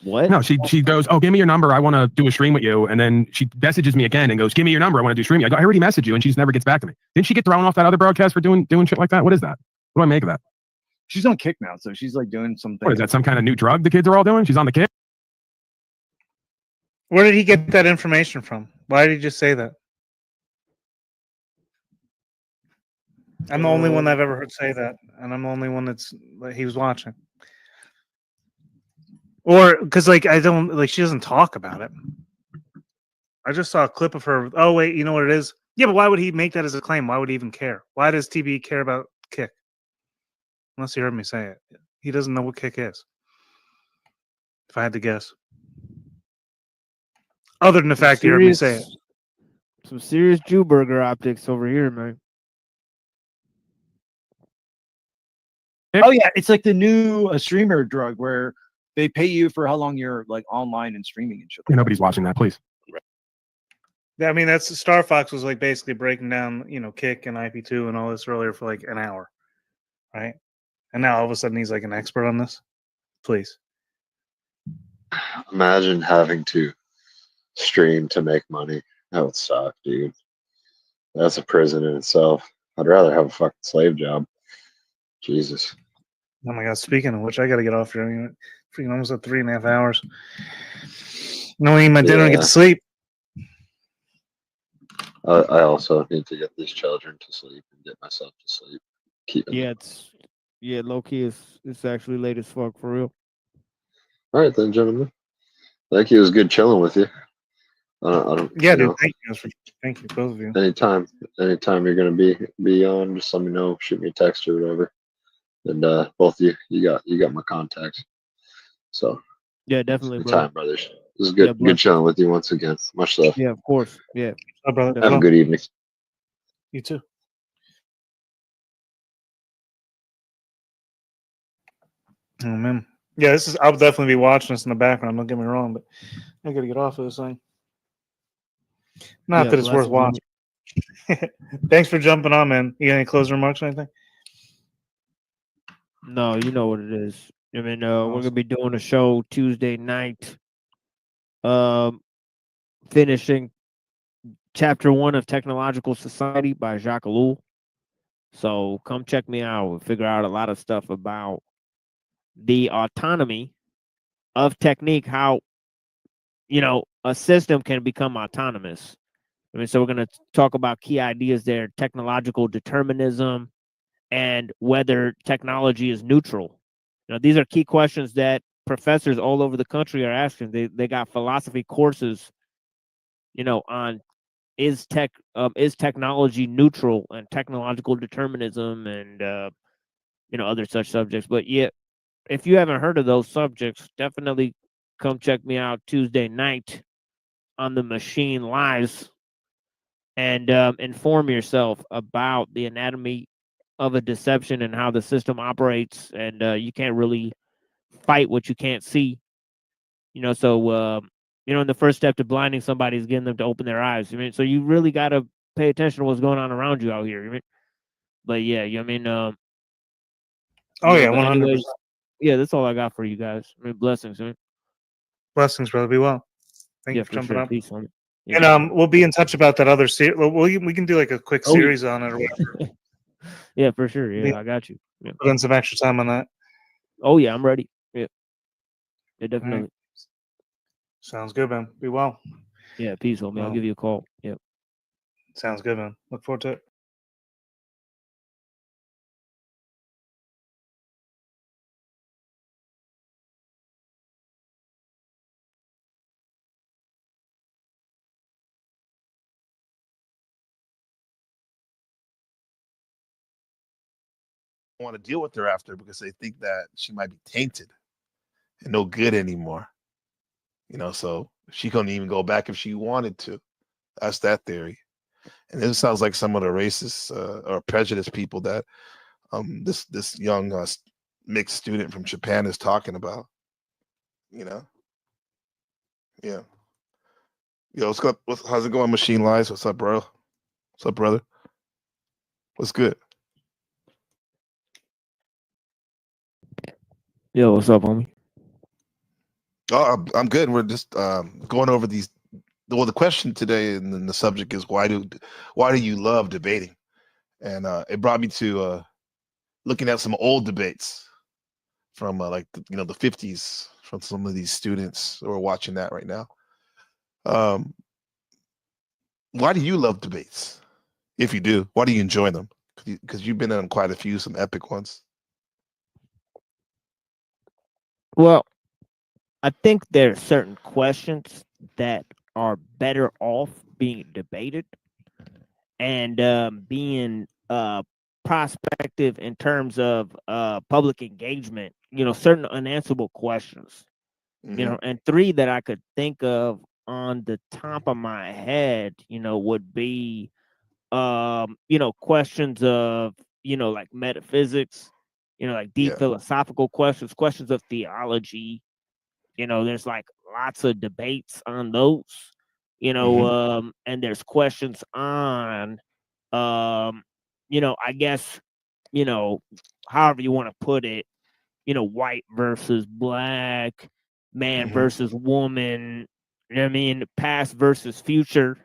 What? No, she goes, oh, give me your number. I want to do a stream with you. And then she messages me again and goes, give me your number. I want to do stream. I go, I already messaged you, and she just never gets back to me. Didn't she get thrown off that other broadcast for doing shit like that? What is that? What do I make of that? She's on Kick now, so she's like doing something. What is that? Some kind of new drug the kids are all doing? She's on the Kick. Where did he get that information from? Why did he just say that? I'm the only one I've ever heard say that, and I'm the only one that he was watching. Or because like I don't like she doesn't talk about it. I just saw a clip of her. Oh wait, you know what it is? Yeah, but why would he make that as a claim? Why would he even care? Why does TB care about Kick? Unless you heard me say it, he doesn't know what Kick is. If I had to guess, other than the fact you heard me say it. Some serious Jew burger optics over here, man. Oh yeah, it's like the new streamer drug where they pay you for how long you're like online and streaming and shit. Nobody's watching that, please. Yeah, I mean that's Star Fox was like basically breaking down, Kick and IP2 and all this earlier for like an hour, right? And now all of a sudden he's like an expert on this. Please. Imagine having to stream to make money. That would suck, dude. That's a prison in itself. I'd rather have a fucking slave job. Jesus. Oh my god, speaking of which, I gotta get off here. Freaking almost at 3.5 hours. No, I eat my dinner and get to sleep. I also need to get these children to sleep and get myself to sleep. Low key it's actually late as fuck for real. All right then, gentlemen. Thank you. It was good chilling with you. Yeah, dude. Thank you, both of you. Anytime you're gonna be on, just let me know. Shoot me a text or whatever. And both of you got my contacts. So yeah, definitely, bro. time, brothers. was Yeah, good chatting with you once again. Much love. Yeah, of course. Yeah. Oh, brother. Have a good evening. You too. Oh man. Yeah, this is. I'll definitely be watching this in the background. Don't get me wrong, but I gotta get off of this thing. Not Yeah, that it's worth blessings, watching. Thanks for jumping on, man. You got any closing remarks or anything? No, you know what it is. I mean, we're gonna be doing a show Tuesday night. Finishing chapter 1 of Technological Society by Jacques Ellul. So come check me out. We'll figure out a lot of stuff about the autonomy of Technic, how a system can become autonomous. I mean, so we're going to talk about key ideas there: technological determinism, and whether technology is neutral. These are key questions that professors all over the country are asking. They got philosophy courses, on is technology neutral, and technological determinism, and other such subjects. But yeah, if you haven't heard of those subjects, definitely come check me out Tuesday night on the Machine Lives, and inform yourself about the anatomy of a deception and how the system operates. And you can't really fight what you can't see. So and the first step to blinding somebody is getting them to open their eyes. I mean, so you really got to pay attention to what's going on around you out here. I mean, but yeah, I mean, oh yeah, 100%. Yeah, that's all I got for you guys. I mean, blessings. I mean. Blessings, brother. Be well. Thank you for for jumping sure. up. Peace, homie. And we'll be in touch about that other series. We can do like a quick series on it or whatever. Yeah, for sure. Yeah, I got you. Yeah. Put in some extra time on that. Oh yeah, I'm ready. Yeah. Yeah, definitely. Right. Sounds good, man. Be well. Yeah, peace, homie. I'll give you a call. Yeah. Sounds good, man. Look forward to it. Want to deal with her after because they think that she might be tainted and no good anymore. So she couldn't even go back if she wanted to. That's that theory. And it sounds like some of the racist or prejudiced people that this young mixed student from Japan is talking about. Yeah. Yo, how's it going, Machine Lies? What's up, bro? What's up, brother? What's good? Yo, what's up, homie? Oh, I'm good. We're just going over these. Well, the question today and the subject is why do you love debating? And it brought me to looking at some old debates from the 50s from some of these students who are watching that right now. Why do you love debates? If you do, why do you enjoy them? Because you've been on quite a few, some epic ones. Well, I think there are certain questions that are better off being debated and being prospective in terms of public engagement. Certain unanswerable questions. And three that I could think of on the top of my head, would be questions of like metaphysics, like deep philosophical questions of theology. There's like lots of debates on those, and there's questions on I guess, however you want to put it, white versus black, man versus woman, I mean, past versus future.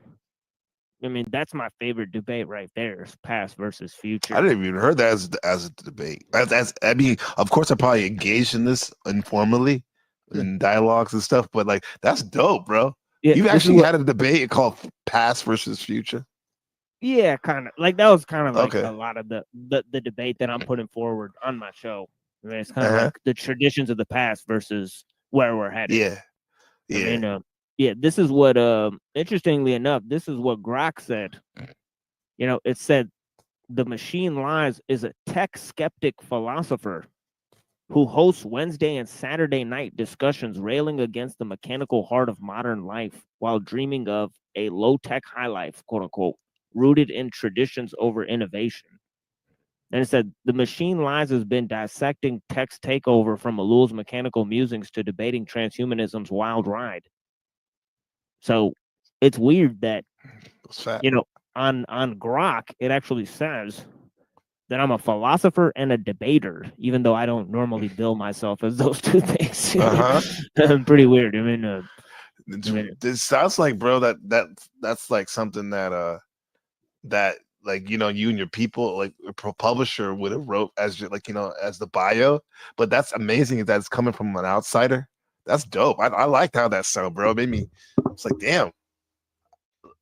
I mean, that's my favorite debate right there, is past versus future. I didn't even heard that as a debate. I mean, of course, I probably engaged in this informally in dialogues and stuff, but like that's dope, bro. Yeah, You've actually had a debate called past versus future. Yeah, kind of like that was kind of like a lot of the debate that I'm putting forward on my show. I mean, it's kind of like the traditions of the past versus where we're headed. Yeah, yeah. I mean, this is what interestingly enough, this is what Grok said. It said the Machine Lies is a tech skeptic philosopher. who hosts Wednesday and Saturday night discussions railing against the mechanical heart of modern life while dreaming of a low-tech high life, quote unquote, rooted in traditions over innovation. And it said the Machine Lies has been dissecting tech's takeover from Ellul's mechanical musings to debating transhumanism's wild ride. So it's weird that, you know, on Grok, it actually says that I'm a philosopher and a debater, even though I don't normally bill myself as those two things. Pretty weird. I mean, this sounds like, bro, that's like something that that, like, you know, you and your people, like a publisher would have wrote as, like, you know, as the bio. But that's amazing that it's coming from an outsider. That's dope. I liked how that sounded, bro. It made me, it's like, damn,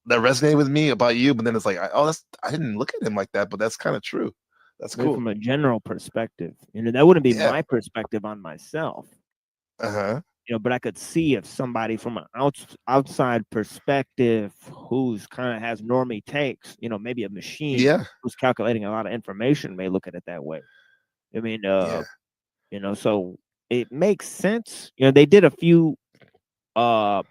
that resonated with me about you. But then it's like, I didn't look at him like that, but that's kind of true. That's cool. From a general perspective, you know, that wouldn't be my perspective on myself. You know, but I could see if somebody from an outside perspective who's kind of has normie takes, you know, maybe a machine who's calculating a lot of information may look at it that way. I mean, you know, so it makes sense. You know, they did a few kind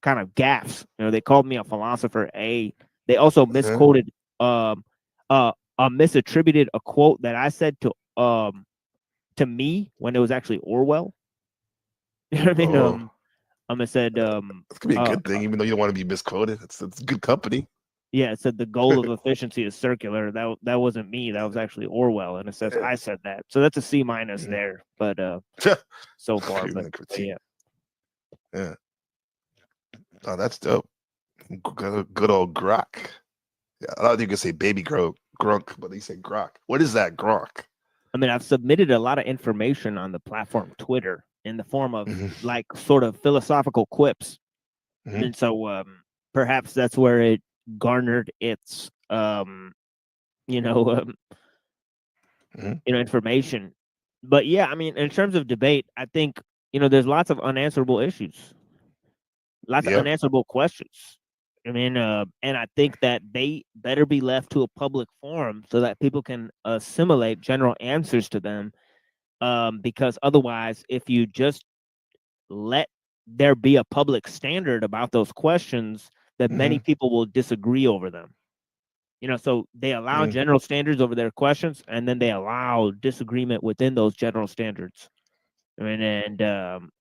of gaffes. You know, they called me a philosopher. They also misquoted misattributed a quote that I said to me when it was actually Orwell. You know what I mean? I said it could be a good thing, even though you don't want to be misquoted. It's good company. Yeah, it said the goal of efficiency is circular. That wasn't me. That was actually Orwell, and it says I said that. So that's a C- there, but so far, but yeah. Yeah. Oh, that's dope. Good old Grok. Yeah, I thought you could say baby grunk, but they say Grok. What is that, Grok? I mean, I've submitted a lot of information on the platform Twitter in the form of like sort of philosophical quips, and so perhaps that's where it garnered its you know information. But yeah, I mean, in terms of debate, I think, you know, there's lots of unanswerable issues, lots of unanswerable questions. I mean, and I think that they better be left to a public forum so that people can assimilate general answers to them. Because otherwise, if you just let there be a public standard about those questions, that many people will disagree over them. You know, so they allow general standards over their questions, and then they allow disagreement within those general standards. I mean, and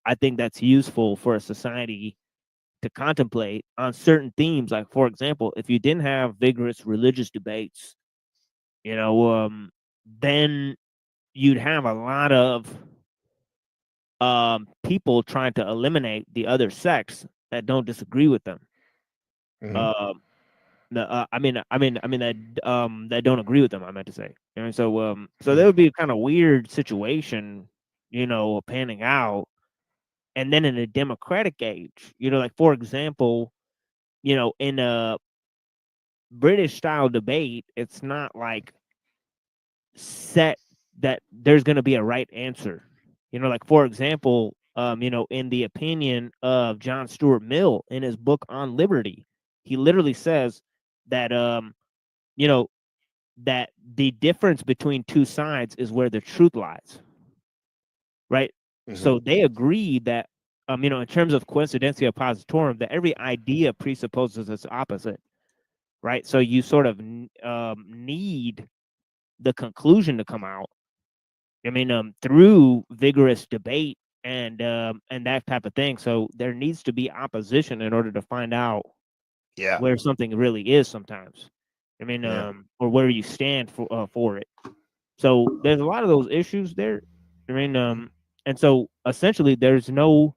I think that's useful for a society to contemplate on certain themes. Like, for example, if you didn't have vigorous religious debates, you know, then you'd have a lot of people trying to eliminate the other sex that don't disagree with them. I mean that don't agree with them. I meant to say, and so so that would be a kind of weird situation, you know, panning out. And then in a democratic age, you know, like for example, you know, in a British style debate, it's not like set that there's going to be a right answer. You know, like for example, you know, in the opinion of John Stuart Mill in his book on liberty, he literally says that you know, that the difference between two sides is where the truth lies. Right? So they agree that you know, in terms of coincidentia positorum, that every idea presupposes its opposite. Right? So you sort of need the conclusion to come out. I mean, through vigorous debate and that type of thing. So there needs to be opposition in order to find out where something really is sometimes. I mean, or where you stand for it. So there's a lot of those issues there. I mean, and so essentially there's no,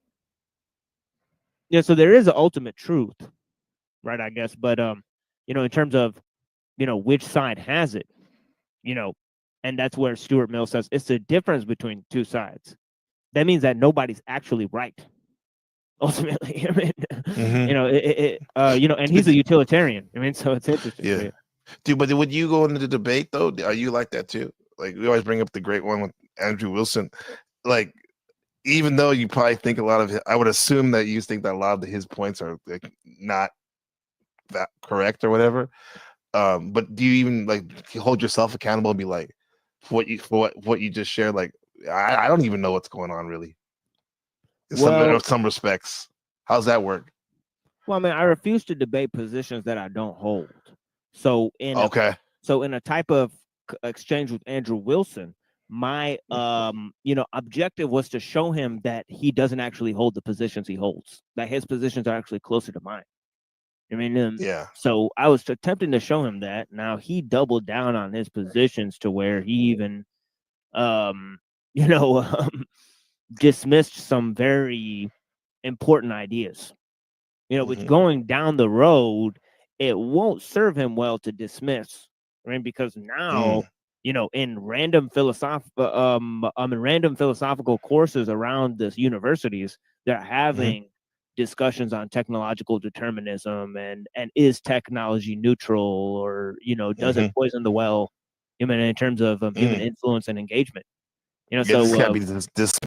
so there is an ultimate truth, right? I guess, but you know, in terms of, you know, which side has it, you know, and that's where Stuart Mill says it's the difference between two sides. That means that nobody's actually right. Ultimately, I mean, you know, you know, and he's a utilitarian. I mean, so it's interesting. Yeah. Dude, but would you go into the debate though? Are you like that too? Like we always bring up the great one with Andrew Wilson. Like, even though you probably think a lot of I would assume that you think that a lot of his points are like not that correct or whatever. But do you even like hold yourself accountable and be like, for what you just shared? Like, I don't even know what's going on really. In Well, some respects, how's that work? Well, I mean, I refuse to debate positions that I don't hold. So in a type of exchange with Andrew Wilson, my objective was to show him that he doesn't actually hold the positions he holds, that his positions are actually closer to mine. I mean, so I was attempting to show him that. Now he doubled down on his positions to where he even dismissed some very important ideas. Which going down the road, it won't serve him well to dismiss, right? Because now, in random philosophical courses around this universities, they're having discussions on technological determinism and is technology neutral, or does it poison the well, in terms of human influence and engagement. This can't be dismissed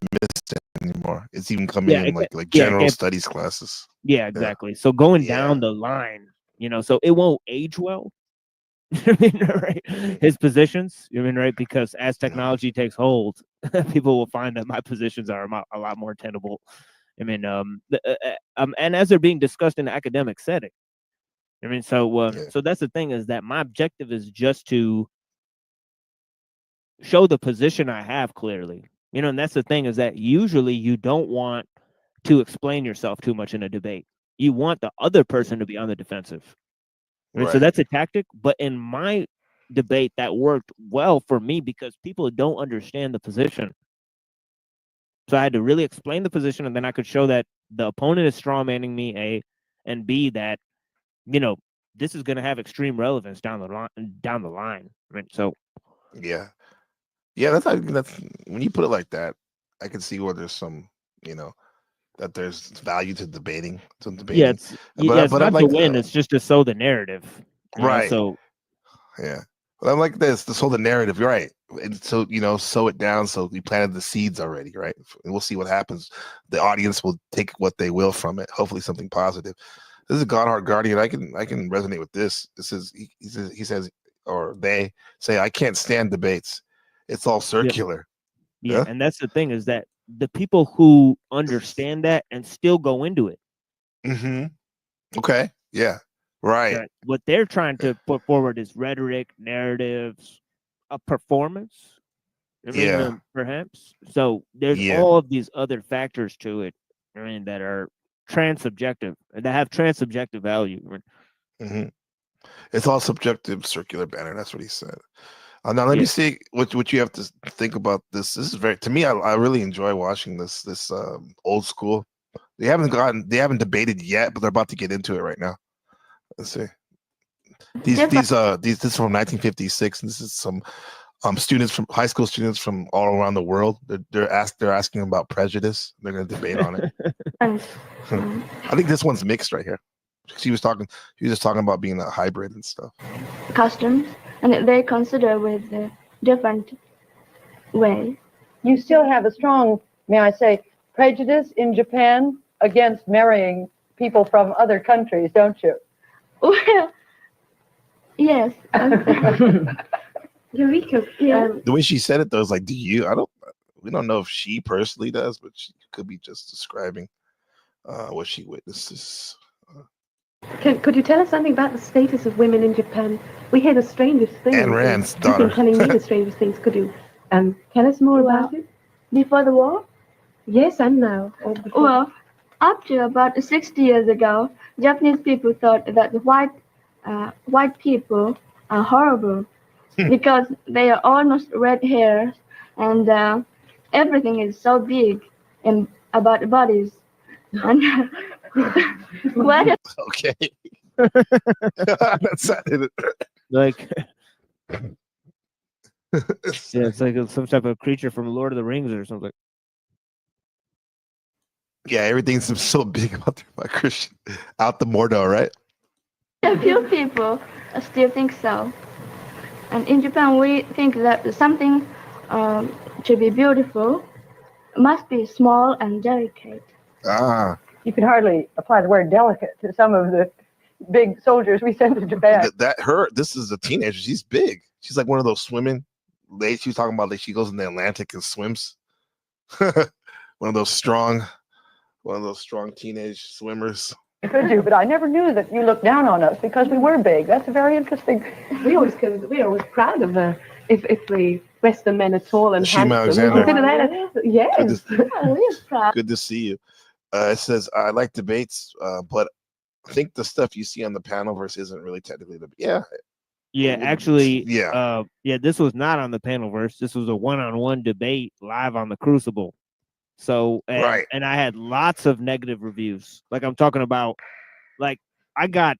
anymore. It's even coming in like general studies classes. Yeah, exactly. So going down the line, so it won't age well. Right? His positions, right? Because as technology takes hold, people will find that my positions are a lot more tenable. And as they're being discussed in the academic setting. So that's the thing, is that my objective is just to show the position I have clearly. And that's the thing, is that usually you don't want to explain yourself too much in a debate. You want the other person to be on the defensive. Right? So that's a tactic. But in my debate, that worked well for me because people don't understand the position. So I had to really explain the position, and then I could show that the opponent is strawmanning me, A, and B, that this is going to have extreme relevance down the line. Right? So yeah, that's when you put it like that, I can see where there's some that there's value to debating. Yeah, it's not to win. It's just to sow the narrative. Right. So yeah. But I'm like this to sow the narrative. You're right. And so, sow it down. So we planted the seeds already, right? And we'll see what happens. The audience will take what they will from it. Hopefully something positive. This is Godheart Guardian. I can resonate with this. This is he says, or they say, I can't stand debates. It's all circular. Yeah. And that's the thing, is that the people who understand that and still go into it. Okay. Yeah. Right. What they're trying to put forward is rhetoric, narratives, a performance. Perhaps. So there's all of these other factors to it. That are transsubjective, that have transsubjective value. It's all subjective, circular banner. That's what he said. Now let me see what you have to think about this. This is to me. I really enjoy watching this old school. They haven't debated yet, but they're about to get into it right now. Let's see. This is from 1956, and this is some high school students from all around the world. They're asking about prejudice. They're going to debate on it. I think this one's mixed right here. She was just talking about being a hybrid and stuff. Customs, and they consider with a different way. You still have a strong, may I say, prejudice in Japan against marrying people from other countries, don't you? Well, yes. Eureka. The way she said it though is like, we don't know if she personally does, but she could be just describing what she witnesses. Could you tell us something about the status of women in Japan? We hear the strangest things. Anne Rand's You've daughter. been telling me the strangest things. Could you tell us more about it? Before the war? Yes, and now. Well, up to about 60 years ago, Japanese people thought that the white people are horrible because they are almost red hairs, and everything is so big and about the bodies. And what? Okay. That's like. It's like some type of creature from Lord of the Rings or something. Yeah, everything's so big out there by Christian. Out the Mordor, right? A few people still think so. And in Japan, we think that something to be beautiful must be small and delicate. You can hardly apply the word delicate to some of the big soldiers we send to Japan. This is a teenager. She's big. She's like one of those swimming ladies. She was talking about, like, she goes in the Atlantic and swims. one of those strong teenage swimmers. Could you? But I never knew that you looked down on us because we were big. That's very interesting. We're always proud of if the Western men are tall and Shima handsome. Alexander. Consider that yes. We're proud. Good to see you. It says I like debates, but I think the stuff you see on the panel verse isn't really technically Yeah, actually, yeah. This was not on the panel verse. This was a one-on-one debate live on the Crucible. So, and I had lots of negative reviews. Like I'm talking about, like I got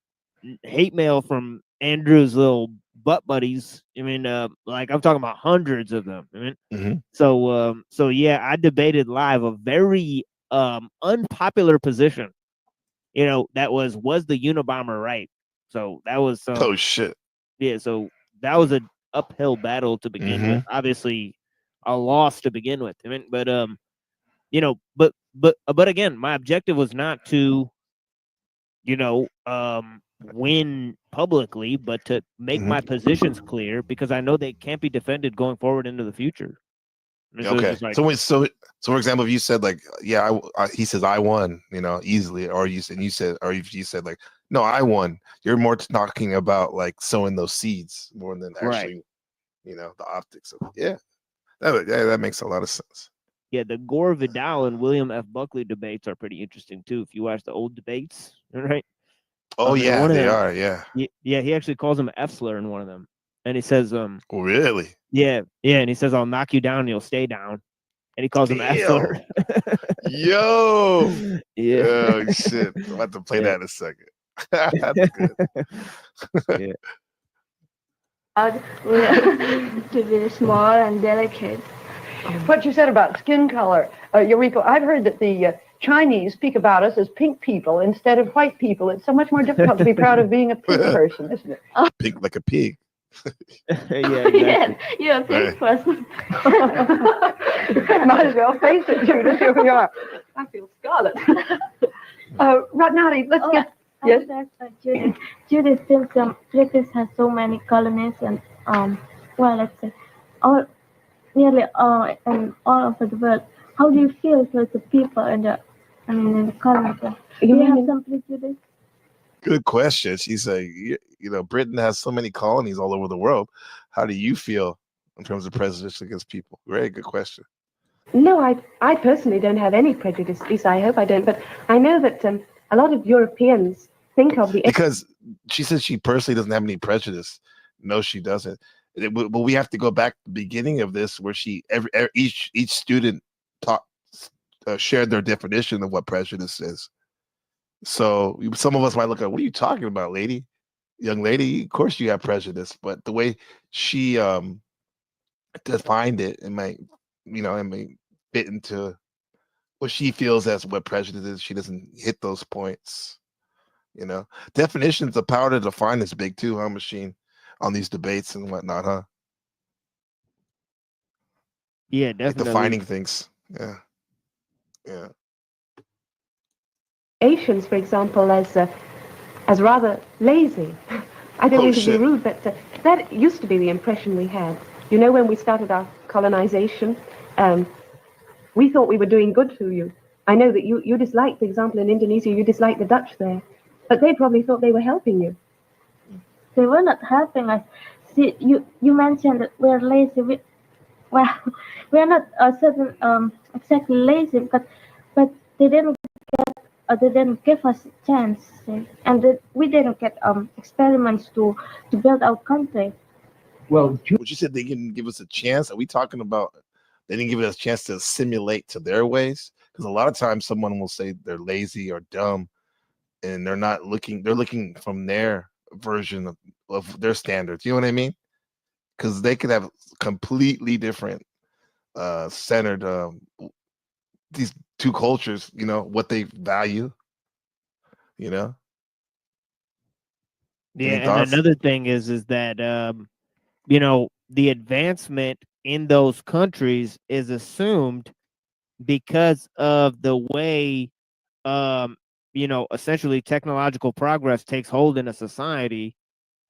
hate mail from Andrew's little butt buddies. I mean, like I'm talking about hundreds of them. I mean, so yeah, I debated live a very unpopular position. You know, that was the Unabomber right? So that was oh shit. Yeah, so that was an uphill battle to begin with. Obviously, a loss to begin with. I mean, but you know, but again, my objective was not to, you know, win publicly, but to make my positions clear because I know they can't be defended going forward into the future. And so it's Okay. just like, So for example, if you said like, yeah, he says I won, you know, easily, or you said, or if you said like, no, I won, you're more talking about like sowing those seeds more than actually, you know, the optics of it. Yeah, that makes a lot of sense. Yeah, the Gore Vidal and William F. Buckley debates are pretty interesting too. If you watch the old debates, right? Oh yeah, one of they them, are. Yeah. Yeah, he actually calls him an F slur in one of them, and he says, Oh really? Yeah, and he says, "I'll knock you down, and you'll stay down," and he calls him F slur. Yo. Yeah. Oh shit! I'm about to play that in a second. That's good. Yeah. To be small and delicate. What you said about skin color, Eureka, I've heard that the Chinese speak about us as pink people instead of white people. It's so much more difficult to be proud of being a pink person, isn't it? Pink like a pig. Yeah, exactly. Yes, you're a pink person. Might as well face it, Judith. Here we are. I feel scarlet. Ratnati, let's get. Yes. Judith feels British has so many colonies and well, let's say nearly all and all over the world. How do you feel towards the people in the colonies? Do you have some prejudice? Good question. She's like, you know, Britain has so many colonies all over the world. How do you feel in terms of prejudice against people? Very good question. No, I personally don't have any prejudice. At least I hope I don't. But I know that a lot of Europeans think of the because she says she personally doesn't have any prejudice. No, she doesn't. But we have to go back to the beginning of this, where each student shared their definition of what prejudice is. So some of us might look at, what are you talking about, lady? Young lady, of course you have prejudice, but the way she defined it, it might fit into what she feels as what prejudice is. She doesn't hit those points. You know, definitions, the power to define is big too, huh, Machine, on these debates and whatnot, huh? Yeah, definitely. Defining things. Yeah. Yeah. Asians, for example, as rather lazy. I don't mean to be rude, but that used to be the impression we had. You know, when we started our colonization, we thought we were doing good to you. I know that you disliked, for example, in Indonesia, you disliked the Dutch there, but they probably thought they were helping you. They were not helping us. See, you mentioned that we're lazy. We're not exactly lazy, but they didn't give us a chance, and we didn't get experiments to build our country. Well, what you said, they didn't give us a chance. Are we talking about they didn't give us a chance to assimilate to their ways? Because a lot of times someone will say they're lazy or dumb, and they're not looking. They're looking from their version of their standards. You know what I mean? Because they could have completely different centered these two cultures, you know, what they value, you know. Yeah, and another thing is that you know, the advancement in those countries is assumed because of the way you know, essentially technological progress takes hold in a society.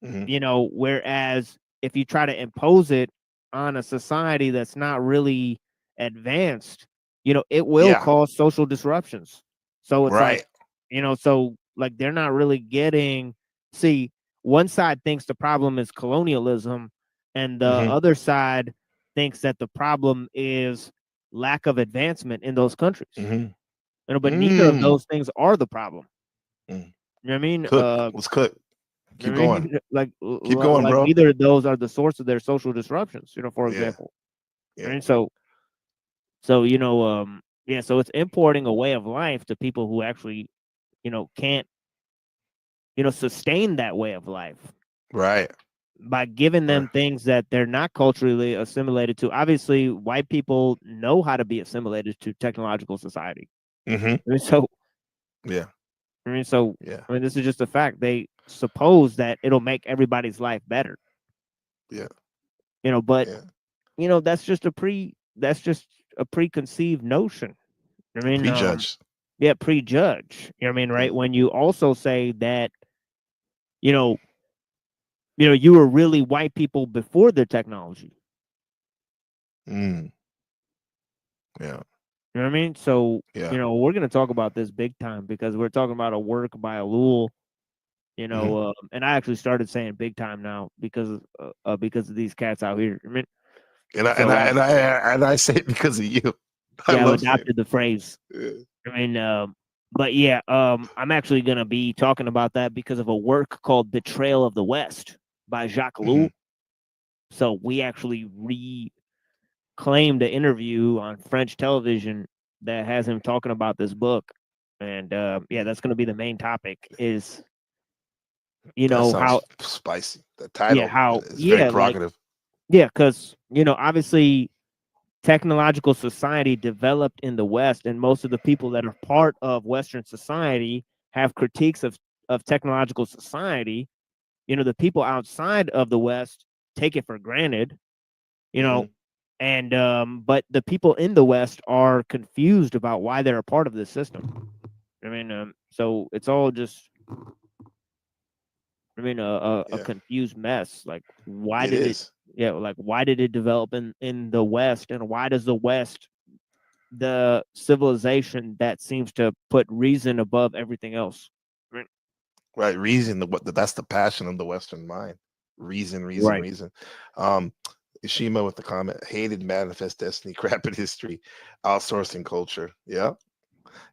You know, whereas if you try to impose it on a society that's not really advanced, it will Yeah. cause social disruptions. So it's Right. like, so like they're not really getting. See, one side thinks the problem is colonialism, and the other side thinks that the problem is lack of advancement in those countries. But neither of those things are the problem. You know what I mean? Cook. Let's cook. Keep going. Like, Keep going, like bro. neither of those are the source of their social disruptions. For Yeah. example. Yeah. And so so it's importing a way of life to people who actually, can't, sustain that way of life. Right. By giving them things that they're not culturally assimilated to. Obviously, white people know how to be assimilated to technological society. So yeah. this is just a fact. They suppose that it'll make everybody's life better. Yeah. But that's just a preconceived notion. Prejudge. Prejudge. You know what I mean, right? When you also say that, you were really white people before the technology. Yeah. You know what I mean? So, we're going to talk about this big time because we're talking about a work by ellul, and I actually started saying big time now because of these cats out here. I mean, and I say it because of you. I've adopted the phrase. I mean, but yeah, I'm actually going to be talking about that because of a work called Betrayal of the West by Jacques Ellul. So we actually reclaimed an interview on French television that has him talking about this book. And that's going to be the main topic is, how spicy. The title is very provocative. Because, obviously technological society developed in the West, and most of the people that are part of Western society have critiques of technological society. The people outside of the West take it for granted, and but the people in the West are confused about why they're a part of this system. I mean, so it's all just, a confused mess. Like, why did it? Yeah, like why did it develop in the West, and why does the West, the civilization that seems to put reason above everything else? Right, reason. That's the passion of the Western mind. Reason. Ishima with the comment: hated manifest destiny, crap in history, outsourcing culture. Yeah.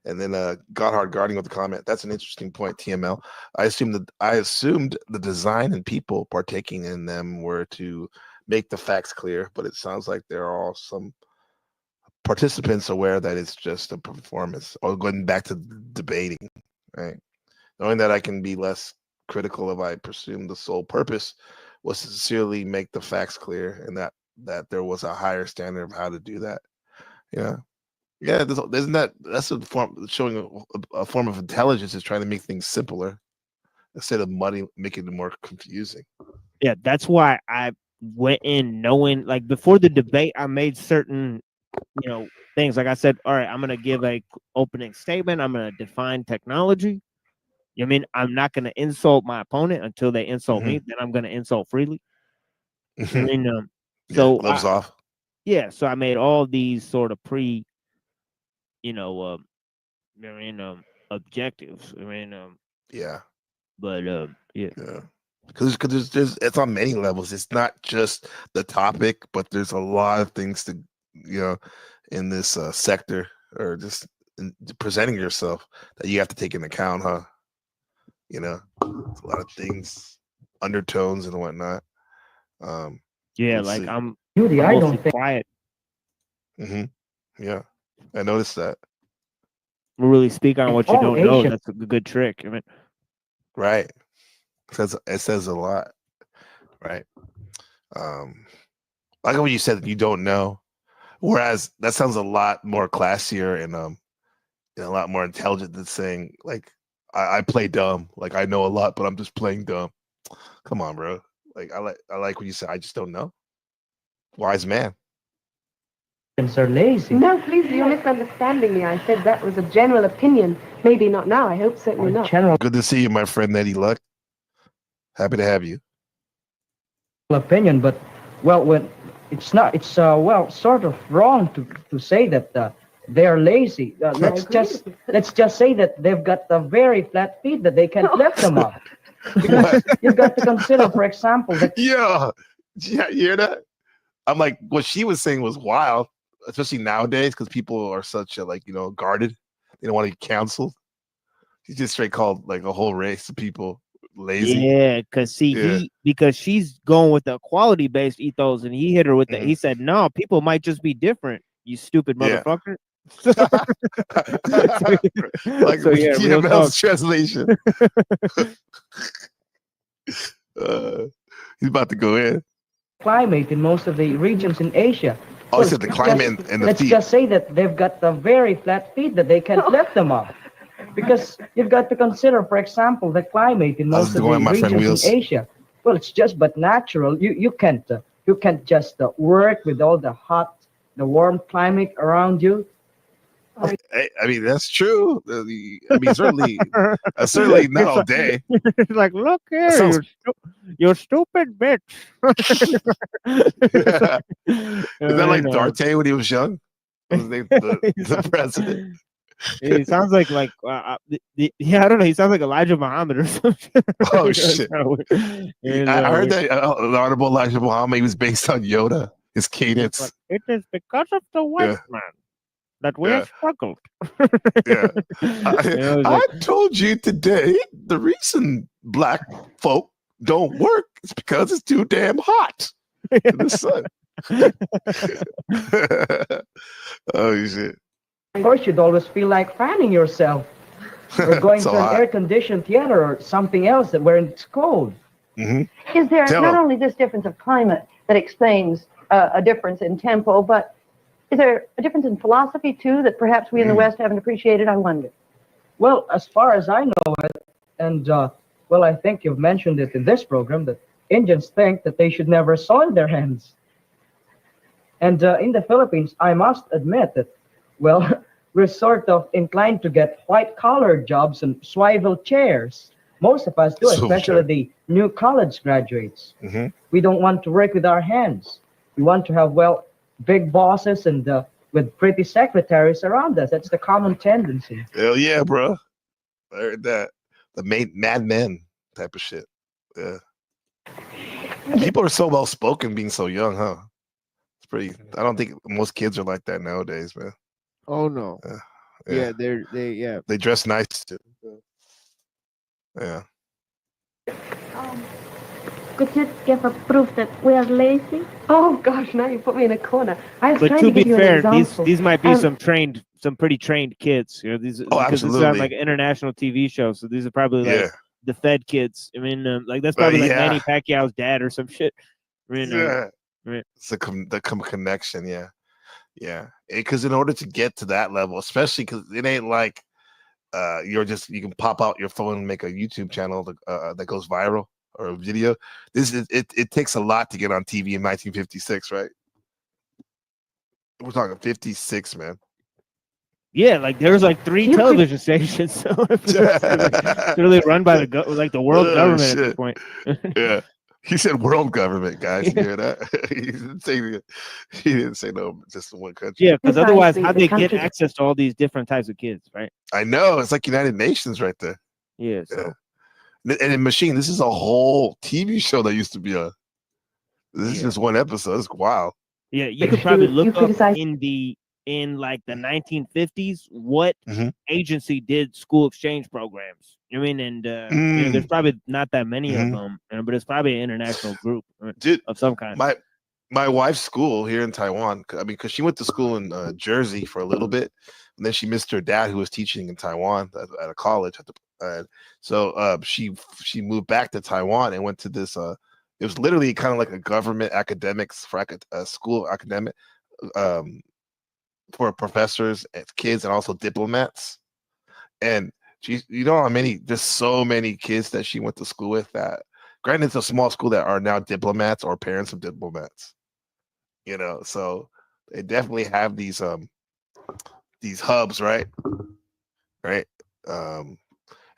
And then Godhard Guarding with the comment: that's an interesting point, TML. I assumed the design and people partaking in them were to make the facts clear, but it sounds like there are some participants aware that it's just a performance. Or going back to debating, right? Knowing that I can be less critical if I presume the sole purpose was to sincerely make the facts clear, and that there was a higher standard of how to do that. Yeah. Yeah, that's a form showing a form of intelligence is trying to make things simpler instead of making it more confusing. Yeah, that's why I went in knowing, like, before the debate, I made certain, things. Like I said, all right, I'm gonna give a opening statement. I'm gonna define technology. You know what I mean? I'm not gonna insult my opponent until they insult me. Then I'm gonna insult freely. I mean, so gloves off. Yeah, so I made all these sort of objectives. I mean, yeah, but yeah, because there's it's on many levels. It's not just the topic, but there's a lot of things to in this sector, or just presenting yourself, that you have to take into account, huh? It's a lot of things, undertones and whatnot. Yeah, like see. I'm I don't mostly think. quiet. Yeah, I noticed that. Really speak on what you don't know. That's a good trick. I mean, right. It says a lot, right? Like when you said that you don't know, whereas that sounds a lot more classier and a lot more intelligent than saying, like, I play dumb, like I know a lot, but I'm just playing dumb. Come on, bro. Like I like when you say I just don't know. Wise man. Are lazy. No, please, you're misunderstanding me. I said that was a general opinion. Maybe not now. I hope certainly not. Good to see you, my friend Eddie Luck. Happy to have you. Opinion, but well, when it's not, it's well, sort of wrong to say that they're lazy. Let's just say that they've got the very flat feet that they can't lift them up. Because you've got to consider, for example, that Yeah, you hear that? I'm like, what she was saying was wild, especially nowadays because people are such a guarded. They don't want to get canceled. She just straight called like a whole race of people lazy. Yeah, because she's going with the equality based ethos, and he hit her with that. He said, "No, people might just be different. You stupid motherfucker." Like TML's translation. He's about to go in. climate in most of the regions in Asia. Oh, he said the climate and the let's feet. just say that they've got the very flat feet that they can't lift them up. Because you've got to consider, for example, the climate in most of the regions in Asia. Well, it's just but natural. You can't just work with all the warm climate around you. I mean, that's true. I mean, certainly not all day. It's like, look here, you stupid bitch. Is that like Darte when he was young? Was his name the president? He sounds like I don't know. He sounds like Elijah Muhammad or something. Oh shit! I heard that the Honorable Elijah Muhammad, he was based on Yoda. His cadence. It is because of the white man that we have struggled. I told you today the reason black folk don't work is because it's too damn hot in the sun. Oh shit. Of course, you'd always feel like fanning yourself or going to an air-conditioned theater or something else where it's cold. Mm-hmm. Is there Not only this difference of climate that explains a difference in tempo, but is there a difference in philosophy too that perhaps we in the West haven't appreciated? I wonder. Well, as far as I know it, and well, I think you've mentioned it in this program, that Indians think that they should never soil their hands. And in the Philippines, I must admit that, well, we're sort of inclined to get white-collar jobs and swivel chairs. Most of us do, especially the new college graduates. Mm-hmm. We don't want to work with our hands. We want to have, well, big bosses and with pretty secretaries around us. That's the common tendency. Hell yeah, bro. I heard that. The Mad Men type of shit. Yeah. People are so well spoken being so young, huh? It's pretty. I don't think most kids are like that nowadays, man. Oh no. Yeah, they dress nice too. Yeah. Could you give a proof that we are lazy? Oh gosh, now you put me in a corner. I was But trying to be give you an fair, example. these might be some pretty trained kids. You know, these because this is on absolutely. like an international TV show, so these are probably like the Fed kids. I mean, like that's probably like Manny Pacquiao's dad or some shit. I mean, right. It's the connection, yeah. Because in order to get to that level, especially because it ain't like you can pop out your phone and make a YouTube channel that goes viral or a video. It takes a lot to get on TV in 1956, right? We're talking 56, man. Yeah, like there's like 3 television stations, so it's really run by the world government at this point. Yeah. He said world government, guys. You hear that? he didn't say no, just one country. Yeah, because otherwise, how they get access to all these different types of kids, right? I know. It's like United Nations right there. Yeah. So. And in Machine, this is a whole TV show that used to be a. This is just one episode. It's wild. Yeah, you could probably look up in like the 1950s what agency did school exchange programs. I mean, and you know, there's probably not that many of them, but it's probably an international group of some kind. My wife's school here in Taiwan. I mean, because she went to school in Jersey for a little bit, and then she missed her dad who was teaching in Taiwan at a college. So she moved back to Taiwan and went to this. It was literally kind of like a government academics for school academic for professors and kids and also diplomats. And you know how many? There's so many kids that she went to school with that. Granted, it's a small school that are now diplomats or parents of diplomats. You know, so they definitely have these hubs, right? Right. And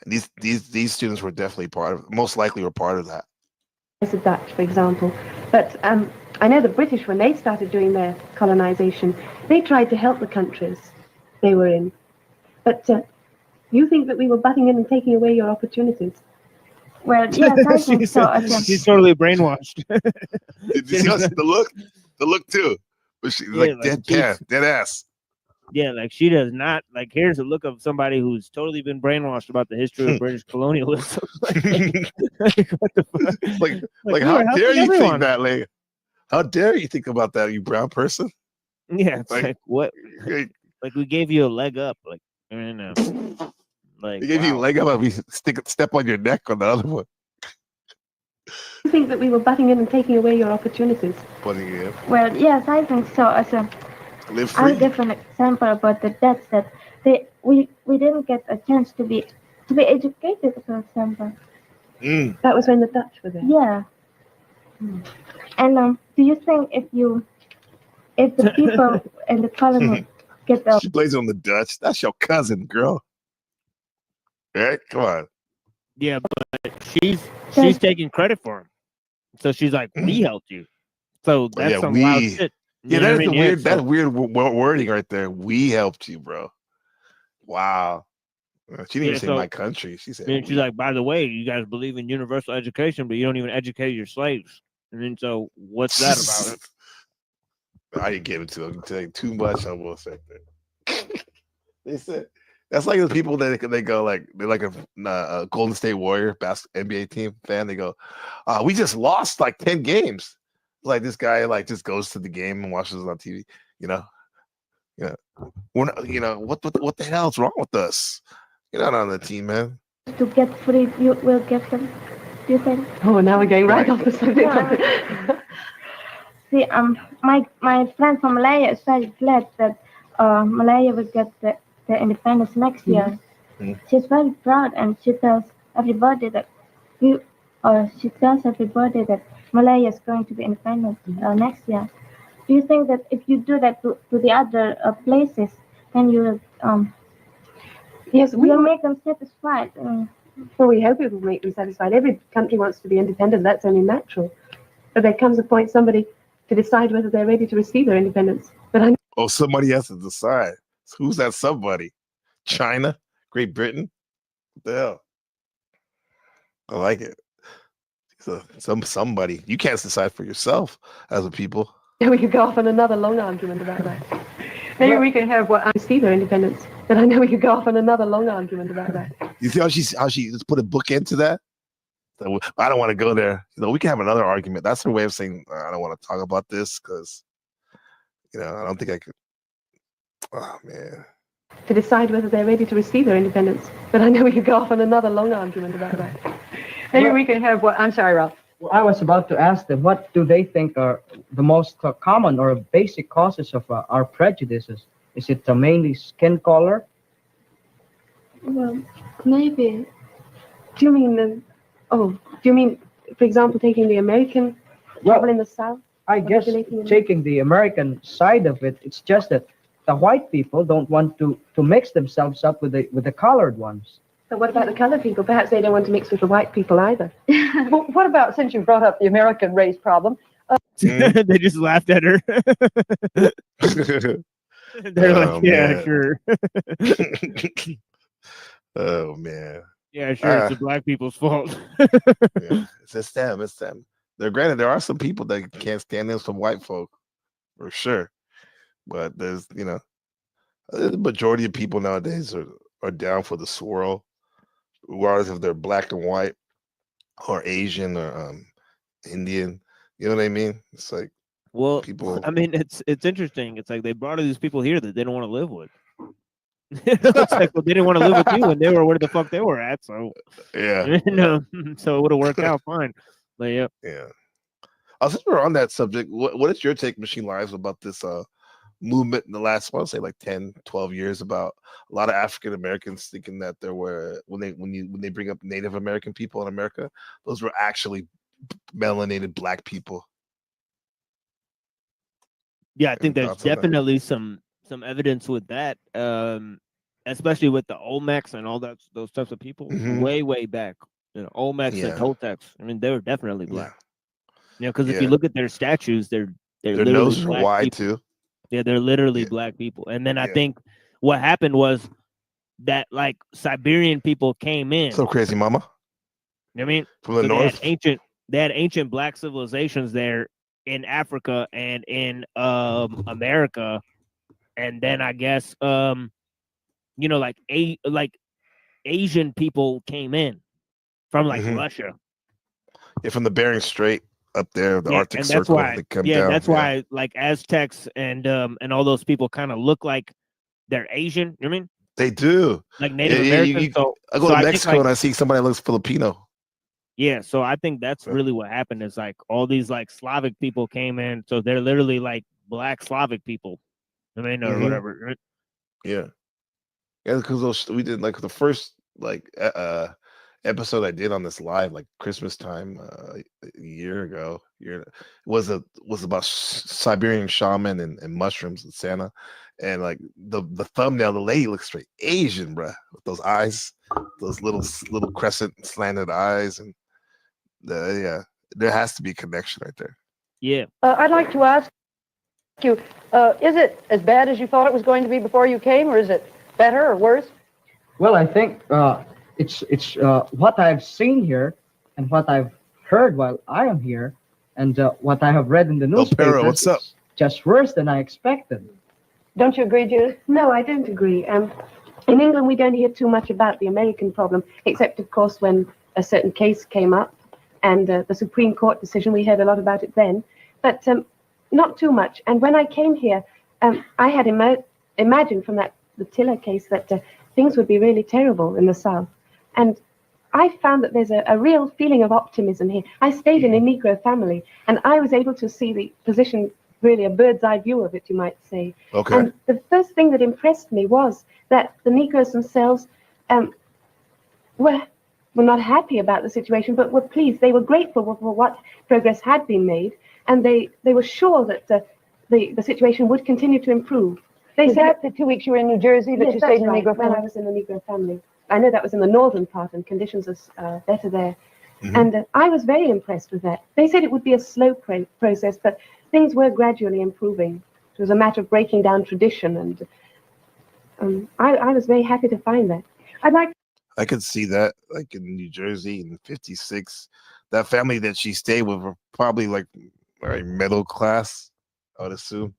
these students were definitely most likely were part of that. The Dutch, for example. But I know the British, when they started doing their colonization, they tried to help the countries. they were in. But you think that we were butting in and taking away your opportunities? Well, yes, I think so. She's totally brainwashed. Did you see the look? The look too. But she's Yeah, like dead ass. Yeah, like she does not like. Here's a look of somebody who's totally been brainwashed about the history of British colonialism. What the fuck? Like we how were helping dare you everyone. think that, like? How dare you think about that, you brown person? Yeah, it's like what? Like we gave you a leg up, like you know, like They gave you a leg up, and we step on your neck on the other one. You think that we were butting in and taking away your opportunities? Putting it. Well, yes, I think so. Live I'll free. give an example about the Dutch that we didn't get a chance to be educated, for example. That was when the Dutch were there. Yeah. And do you think if the people in the colony get She plays on the Dutch. That's your cousin, girl. Right? Come on. yeah, but she's taking credit for him. So she's like, we helped you. So that's some wild shit. Yeah, You know that what is I mean? weird. Yeah, That's so- weird wording right there. We helped you, bro. Wow. She didn't even say so- my country. She said And she's we. like, by the way, you guys believe in universal education, but you don't even educate your slaves. And then so what's that about? I didn't give it to him. Tell you too much. I will say that. They said that's like the people that they go like they're like a Golden State Warrior NBA team fan. They go, we just lost like 10 games. Like this guy like just goes to the game and watches it on TV. You know, we're not, what the hell's wrong with us? You're not on the team, man. to get free, you will get them. Do you think? Oh, now we're going right off the subject. Yeah. See, my friend from Malaya is very glad that Malaya will get the independence next year. She's very proud, and she tells everybody that Malaya is going to be independent next year. Do you think that if you do that to the other places, then you will Yes, we will make them satisfied? Well, we hope it will make them satisfied. Every country wants to be independent. That's only natural. But there comes a point somebody to decide whether they're ready to receive their independence. But Oh, somebody has to decide. Who's that somebody? China? Great Britain? What the hell? I like it. So somebody. You can't decide for yourself as a people. we could go off on another long argument about that. Maybe we can have what I see their independence. But I know we could go off on another long argument about that. You see how she just put a book into that? So, I don't want to go there. We can have another argument. That's her way of saying I don't want to talk about this because I don't think I could. Oh man. To decide whether they're ready to receive their independence. But I know we could go off on another long argument about that. Maybe we can have what I'm sorry, Ralph. I was about to ask them, what do they think are the most common or basic causes of our prejudices? Is it mainly skin color? Well, maybe. Do you mean for example, taking the American trouble in the South? I guess taking the American side of it, it's just that the white people don't want to mix themselves up with the colored ones. But what about the colored people? Perhaps they don't want to mix with the white people either. Well, what about, since you brought up the American race problem? They just laughed at her. They're like, yeah, sure. Oh man. Yeah, sure. It's the black people's fault. Yeah, it's them. It's them. Granted, there are some people that can't stand in some white folk, for sure. But there's, the majority of people nowadays are down for the swirl, regardless if they're black and white, or Asian or Indian. You know what I mean? It's like, well, people. I mean, it's interesting. It's like they brought all these people here that they don't want to live with. It's like, well, they didn't want to live with you, and they were where the fuck they were at. So yeah, so it would have worked out fine. But yeah. Since we're on that subject, what is your take, Machine Lives, about this movement in the last, I want to say, like 10, 12 years, about a lot of African Americans thinking that there were, when they bring up Native American people in America, those were actually melanated black people. Yeah, I think there's definitely some evidence with that, especially with the Olmecs and all those types of people way back. Olmecs and Toltecs. I mean, they were definitely black. Because if you look at their statues, they're their literally noses are black wide people. too. Yeah, they're literally black people. And then I think what happened was that like Siberian people came in. So crazy, mama. You know what I mean? From the So north. They had ancient black civilizations there in Africa and in America, and then I guess you know, like Asian people came in from like Russia. Yeah, from the Bering Strait up there, the Arctic and that's Circle. why, They come down. that's why like Aztecs and all those people kind of look like they're Asian. You know what I mean? They do. Like Native Americans. I go to Mexico and I see somebody that looks Filipino. Yeah, so I think that's really what happened is like all these like Slavic people came in, so they're literally like black Slavic people. I mean, or whatever. Right? Yeah. Yeah, because we did like the first like episode I did on this live like Christmas time a year ago. Was about Siberian shaman and mushrooms and Santa, and like the thumbnail, the lady looks straight Asian, bruh, with those eyes, those little crescent slanted eyes, and yeah, there has to be a connection right there. Yeah. I'd like to ask you, is it as bad as you thought it was going to be before you came, or is it better or worse? Well, I think it's what I've seen here and what I've heard while I am here and what I have read in the newspapers. What's up? It's just worse than I expected. Don't you agree, Judith? No, I don't agree. In England, we don't hear too much about the American problem, except, of course, when a certain case came up and the Supreme Court decision, we heard a lot about it then, but not too much. And when I came here, I had imagined from the Tiller case that things would be really terrible in the South. And I found that there's a real feeling of optimism here. I stayed in a Negro family, and I was able to see the position, really a bird's eye view of it, you might say. Okay. And the first thing that impressed me was that the Negroes themselves were not happy about the situation, but were pleased. They were grateful for what progress had been made, and they were sure that the situation would continue to improve. They Is said that the 2 weeks you were in New Jersey that yes, you stayed in the right, Negro when I family? was in the Negro family. I know that was in the northern part, and conditions are better there. And I was very impressed with that. They said it would be a slow process, but things were gradually improving. It was a matter of breaking down tradition, and I was very happy to find that. I could see that, like in New Jersey in '56, that family that she stayed with were probably like very middle class, I would assume.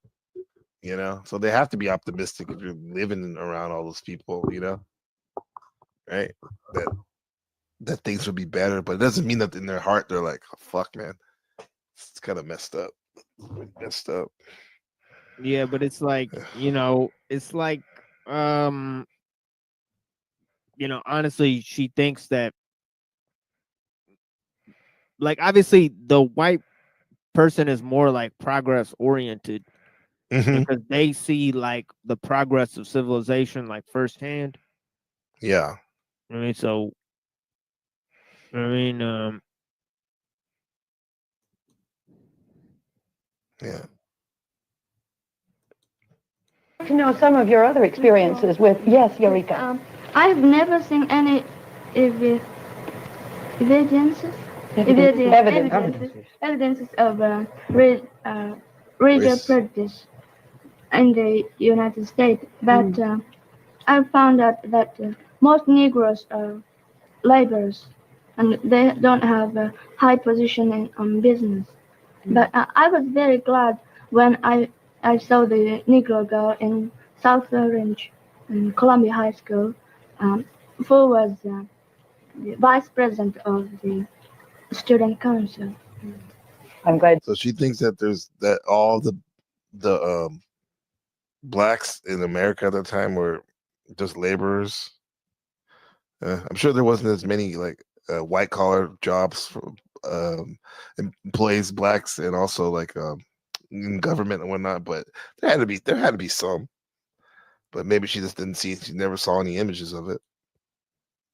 You know, so they have to be optimistic if you're living around all those people. You know, right? That things would be better, but it doesn't mean that in their heart they're like, oh, "Fuck, man, it's kind of messed up." Messed up. Yeah, but it's like, you know, it's like, you know, honestly, she thinks that, like, obviously the white person is more like progress oriented because they see like the progress of civilization like firsthand. Yeah. I mean, so, I mean, yeah. To know some of your other experiences with, yes, Eureka. I've never seen any evidences of racial prejudice in the United States, but I found out that most Negroes are laborers and they don't have a high position in business. But I was very glad when I saw the Negro girl in South Orange in Columbia High School, who was the vice president of the student council. I'm glad. So she thinks that all the blacks in America at the time were just laborers. I'm sure there wasn't as many like white collar jobs for employees, blacks, and also like in government and whatnot. But there had to be some. But maybe she just didn't see. She never saw any images of it.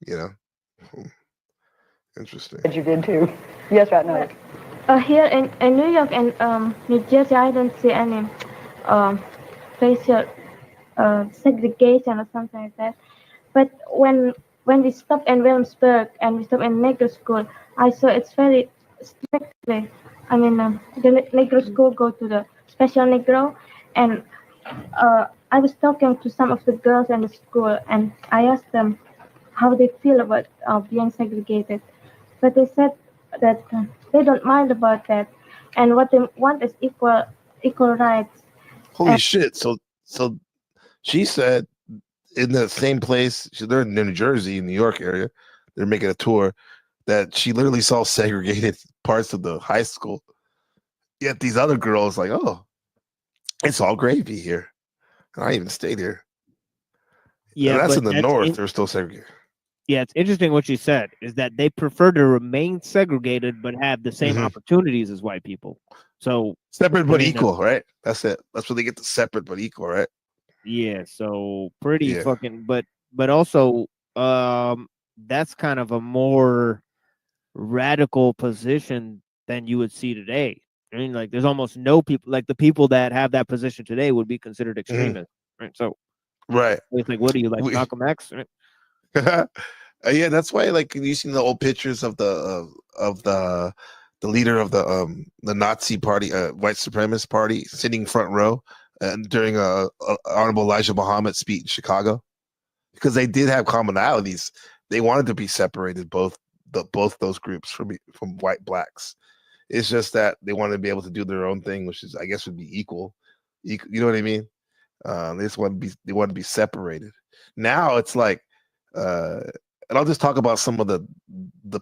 You know. Interesting. You did too. Yes, right now. Here in New York and New Jersey, I don't see any racial segregation or something like that. But when we stopped in Williamsburg and we stopped in Negro school, I saw it's very strictly. I mean, the Negro school go to the special Negro, and I was talking to some of the girls in the school, and I asked them how they feel about being segregated, but they said that they don't mind about that, and what they want is equal rights. Holy shit! So she said in the same place. They're in New Jersey, New York area. They're making a tour that she literally saw segregated parts of the high school. Yet these other girls like, oh, it's all gravy here. And I even stayed here. Yeah, and that's but in the north. They're still segregated. Yeah, it's interesting what you said is that they prefer to remain segregated but have the same opportunities as white people. So separate but equal, right? That's it. That's where they get the separate but equal, right? Yeah, so pretty fucking, but also that's kind of a more radical position than you would see today. I mean, like there's almost no people, like the people that have that position today would be considered extremists, right? So right, it's like, what do you like, Malcolm X? Right? Yeah, that's why like you seen the old pictures of the leader of the Nazi party, white supremacist party, sitting front row during Honorable Elijah Muhammad's speech in Chicago, because they did have commonalities. They wanted to be separated, both those groups from white blacks. It's just that they wanted to be able to do their own thing, which is, I guess, would be equal. You know what I mean? They just want to be separated. Now it's like, and I'll just talk about some of the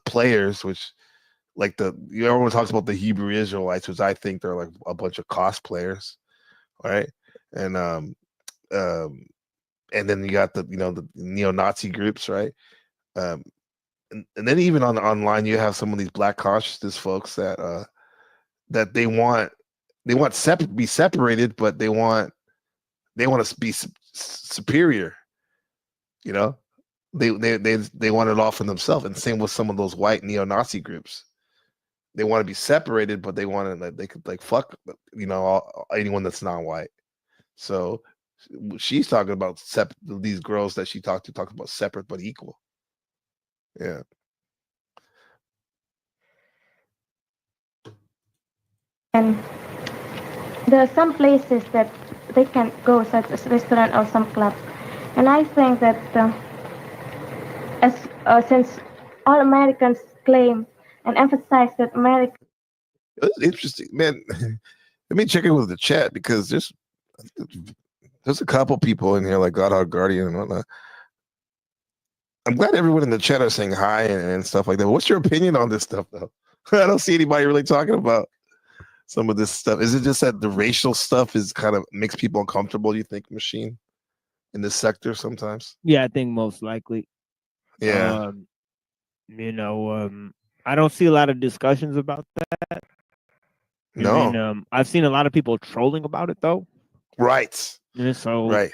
players, which like everyone talks about the Hebrew Israelites, which I think they're like a bunch of cosplayers, right? And then you got the neo-Nazi groups, right? And then even online you have some of these black consciousness folks that they want be separated, but they want to be superior. You know, they want it all for themselves. And same with some of those white neo-Nazi groups. They want to be separated, but they want to they could like fuck anyone that's non-white. So she's talking about these girls that she talked about separate but equal. Yeah. And there are some places that they can go, such as restaurant or some clubs. And I think that since all Americans claim and emphasize that America. It's interesting, man. Let me check in with the chat, because there's a couple people in here like Godhog Guardian and whatnot. I'm glad everyone in the chat are saying hi and stuff like that. What's your opinion on this stuff, though? I don't see anybody really talking about some of this stuff. Is it just that the racial stuff is kind of makes people uncomfortable, you think, Machine, in this sector sometimes? Yeah, I think most likely. Yeah. I don't see a lot of discussions about that. No. I mean, I've seen a lot of people trolling about it, though. Right. So right.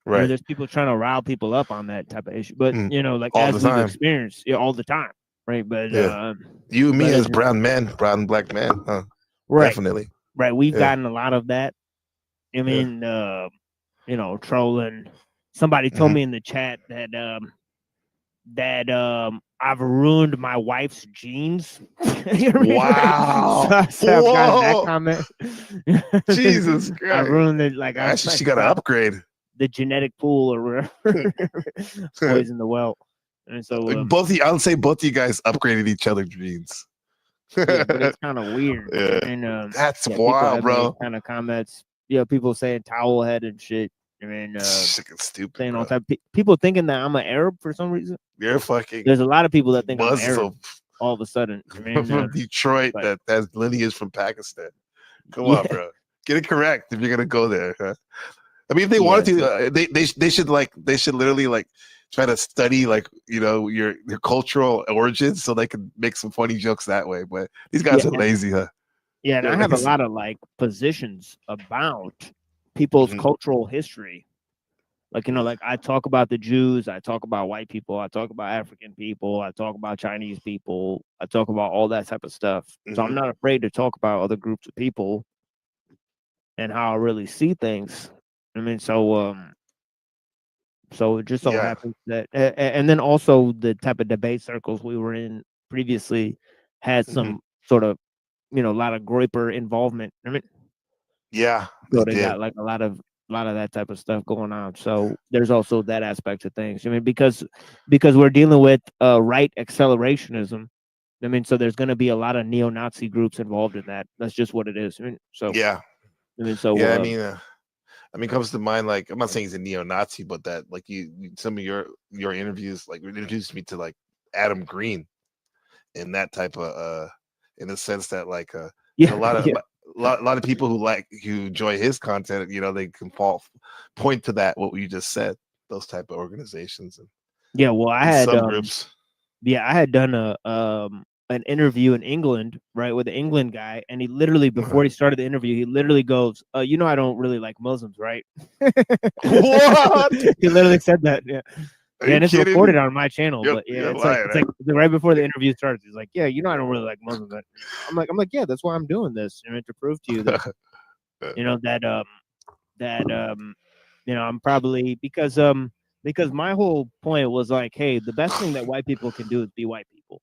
There's people trying to rile people up on that type of issue, but like all as the we've time. experienced, all the time, right? But you and me but as brown and black men, right, definitely, right. We've gotten a lot of that. I mean, trolling. Somebody told me in the chat that I've ruined my wife's genes. Wow. So I've gotten that comment. Jesus Christ. I ruined it. Like actually, she got to upgrade the genetic pool or whatever. Poison the well. And so I would say both of you guys upgraded each other's genes. Yeah, but it's kind of weird. Yeah. And that's wild, bro. Kind of comments. People saying towel head and shit. I mean, stupid. Saying all type people thinking that I'm an Arab for some reason. You're fucking. There's a lot of people that think I'm Muslim. Arab. All of a sudden, I mean, from Detroit, that has lineage from Pakistan. Come on, bro. Get it correct if you're gonna go there. Huh? I mean, if they wanted to, they should literally like try to study like your cultural origins so they can make some funny jokes that way. But these guys are lazy, huh? Yeah, and I have a lot of like positions about people's cultural history. Like, like I talk about the Jews, I talk about white people, I talk about African people, I talk about Chinese people, I talk about all that type of stuff. So I'm not afraid to talk about other groups of people and how I really see things. I mean, so it just so happens that, and then also the type of debate circles we were in previously had some sort of, a lot of Groyper involvement. I mean, yeah, so they got like a lot of a lot of that type of stuff going on. So there's also that aspect of things. I mean, because we're dealing with right accelerationism. I mean, so there's going to be a lot of neo-Nazi groups involved in that. That's just what it is. I mean, so Yeah. I mean, so Yeah, I mean, comes to mind, like, I'm not saying he's a neo-Nazi, but that, like, some of your interviews, like, introduced me to, like, Adam Green, and that type of in the sense that, like, a lot of a lot of people who enjoy his content, you know, they can point to that, what you just said, those type of organizations. And yeah, well, I had subgroups. I had done an interview in England, right, with the England guy, and he literally, before he started the interview, he literally goes, you know, I don't really like Muslims, right? What? He literally said that. Yeah. Yeah, and it's recorded on my channel, Yep, but yeah, you're it's like lying, right before the interview starts. He's like, "Yeah, you know, I don't really like Muslims." I'm like, yeah, that's why I'm doing this, you know, to prove to you that, you know, you know, I'm probably because my whole point was like, hey, the best thing that white people can do is be white people.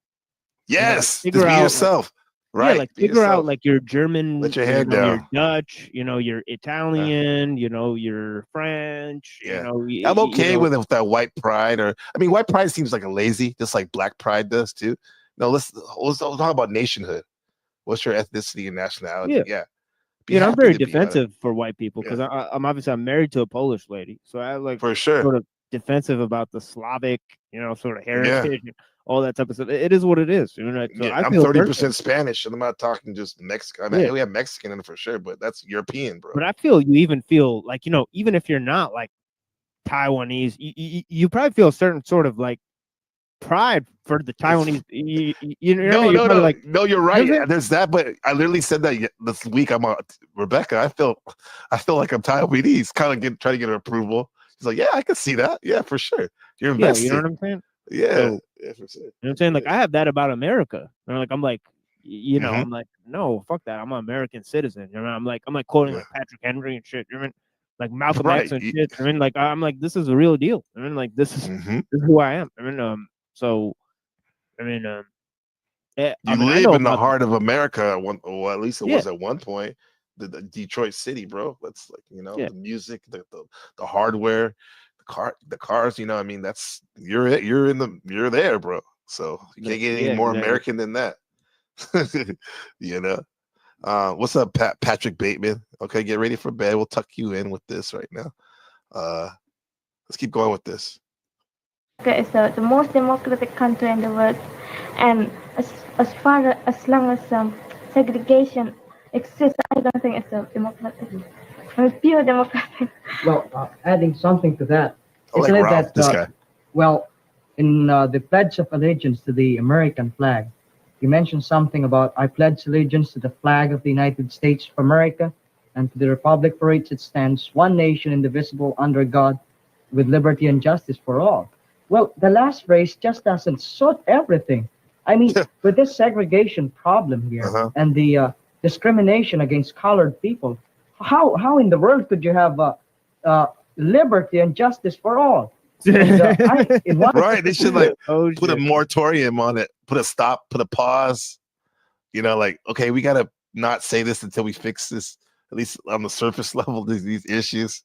Yes, you know, like, figure just be out, yourself. like, Right. Yeah, like figure out like your German, let your hair you know, down. your Dutch, you know, your Italian, you know, your French, Yeah. you know. I'm okay you know, with that white pride, or I mean, white pride seems like a lazy, just like black pride does too. No, let's talk about nationhood. What's your ethnicity and nationality? Yeah. Yeah. You know, I'm happy very to be defensive for white people because I'm obviously married to a Polish lady, so I like for sure sort of defensive about the Slavic, you know, sort of Yeah. heritage, and all that type of stuff. It is what it is. You know, so Yeah, I I'm feel 30% Spanish, and I'm not talking just Mexican. I mean, Yeah. we have Mexican in it for sure, but that's European, bro. But I feel you even feel like, you know, even if you're not like Taiwanese, you probably feel a certain sort of like pride for the Taiwanese. You know, what I mean? You're probably like, No, you're right. There's that, but I literally said that this week. I'm on Rebecca. I feel like I'm Taiwanese, kind of trying to get her approval. She's like, yeah, I can see that. Yeah, for sure. You're yeah, invested. you know what I'm saying? Yeah, So, yeah, for sure. You know what I'm saying? Like I have that about America. You know, like I'm like, you know, Mhm. I'm like, no, fuck that. I'm an American citizen. You know, I'm like quoting Yeah. like Patrick Henry and shit. You know what I mean? Like Malcolm Right. X and shit. I mean, like I'm like, this is a real deal. I mean, like this is who I am. I mean, so I mean, I You mean, I live know in the about heart of America. Or at least it was Yeah. at one point. The Detroit city, bro. That's like, you know, Yeah. the music, the hardware, the cars. You know, I mean, that's you're there, bro. So you can't get any Yeah, more exactly. American than that. You know. What's up, Patrick Bateman? Okay, get ready for bed. We'll tuck you in with this right now. Let's keep going with this. America is the most democratic country in the world, and as long as segregation exists, I don't think it's a democratic. It's pure democratic. Well, adding something to that, I like isn't it Ralph, that, this guy. well, in the Pledge of Allegiance to the American flag, you mentioned something about I pledge allegiance to the flag of the United States of America and to the republic for which it stands, one nation indivisible under God, with liberty and justice for all. Well, the last phrase just doesn't suit everything. I mean, with this segregation problem here and the discrimination against colored people, how in the world could you have liberty and justice for all? And, Right, they should like put a moratorium on it, put a stop, put a pause. You know, like, okay, we gotta not say this until we fix this, at least on the surface level, these issues.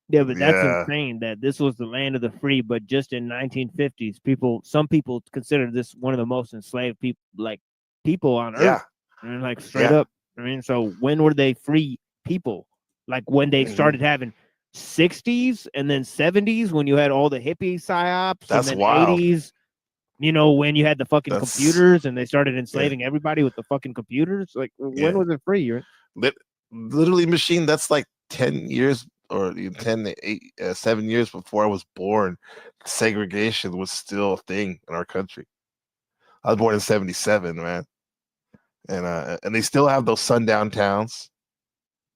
Yeah, but that's Yeah. insane that this was the land of the free, but just in 1950s, some people consider this one of the most enslaved people on Yeah. earth. I mean, like straight Yeah. up. I mean, so when were they free people? Like when they Mhm. started having 60s and then 70s when you had all the hippie psyops, That's and then wild. 80s, you know, when you had the fucking That's- computers and they started enslaving everybody with the fucking computers. Like when Yeah. was it free? Literally, machine. That's like 10 years or 10, 8, 7 years before I was born. Segregation was still a thing in our country. I was born in 77, man, and they still have those sundown towns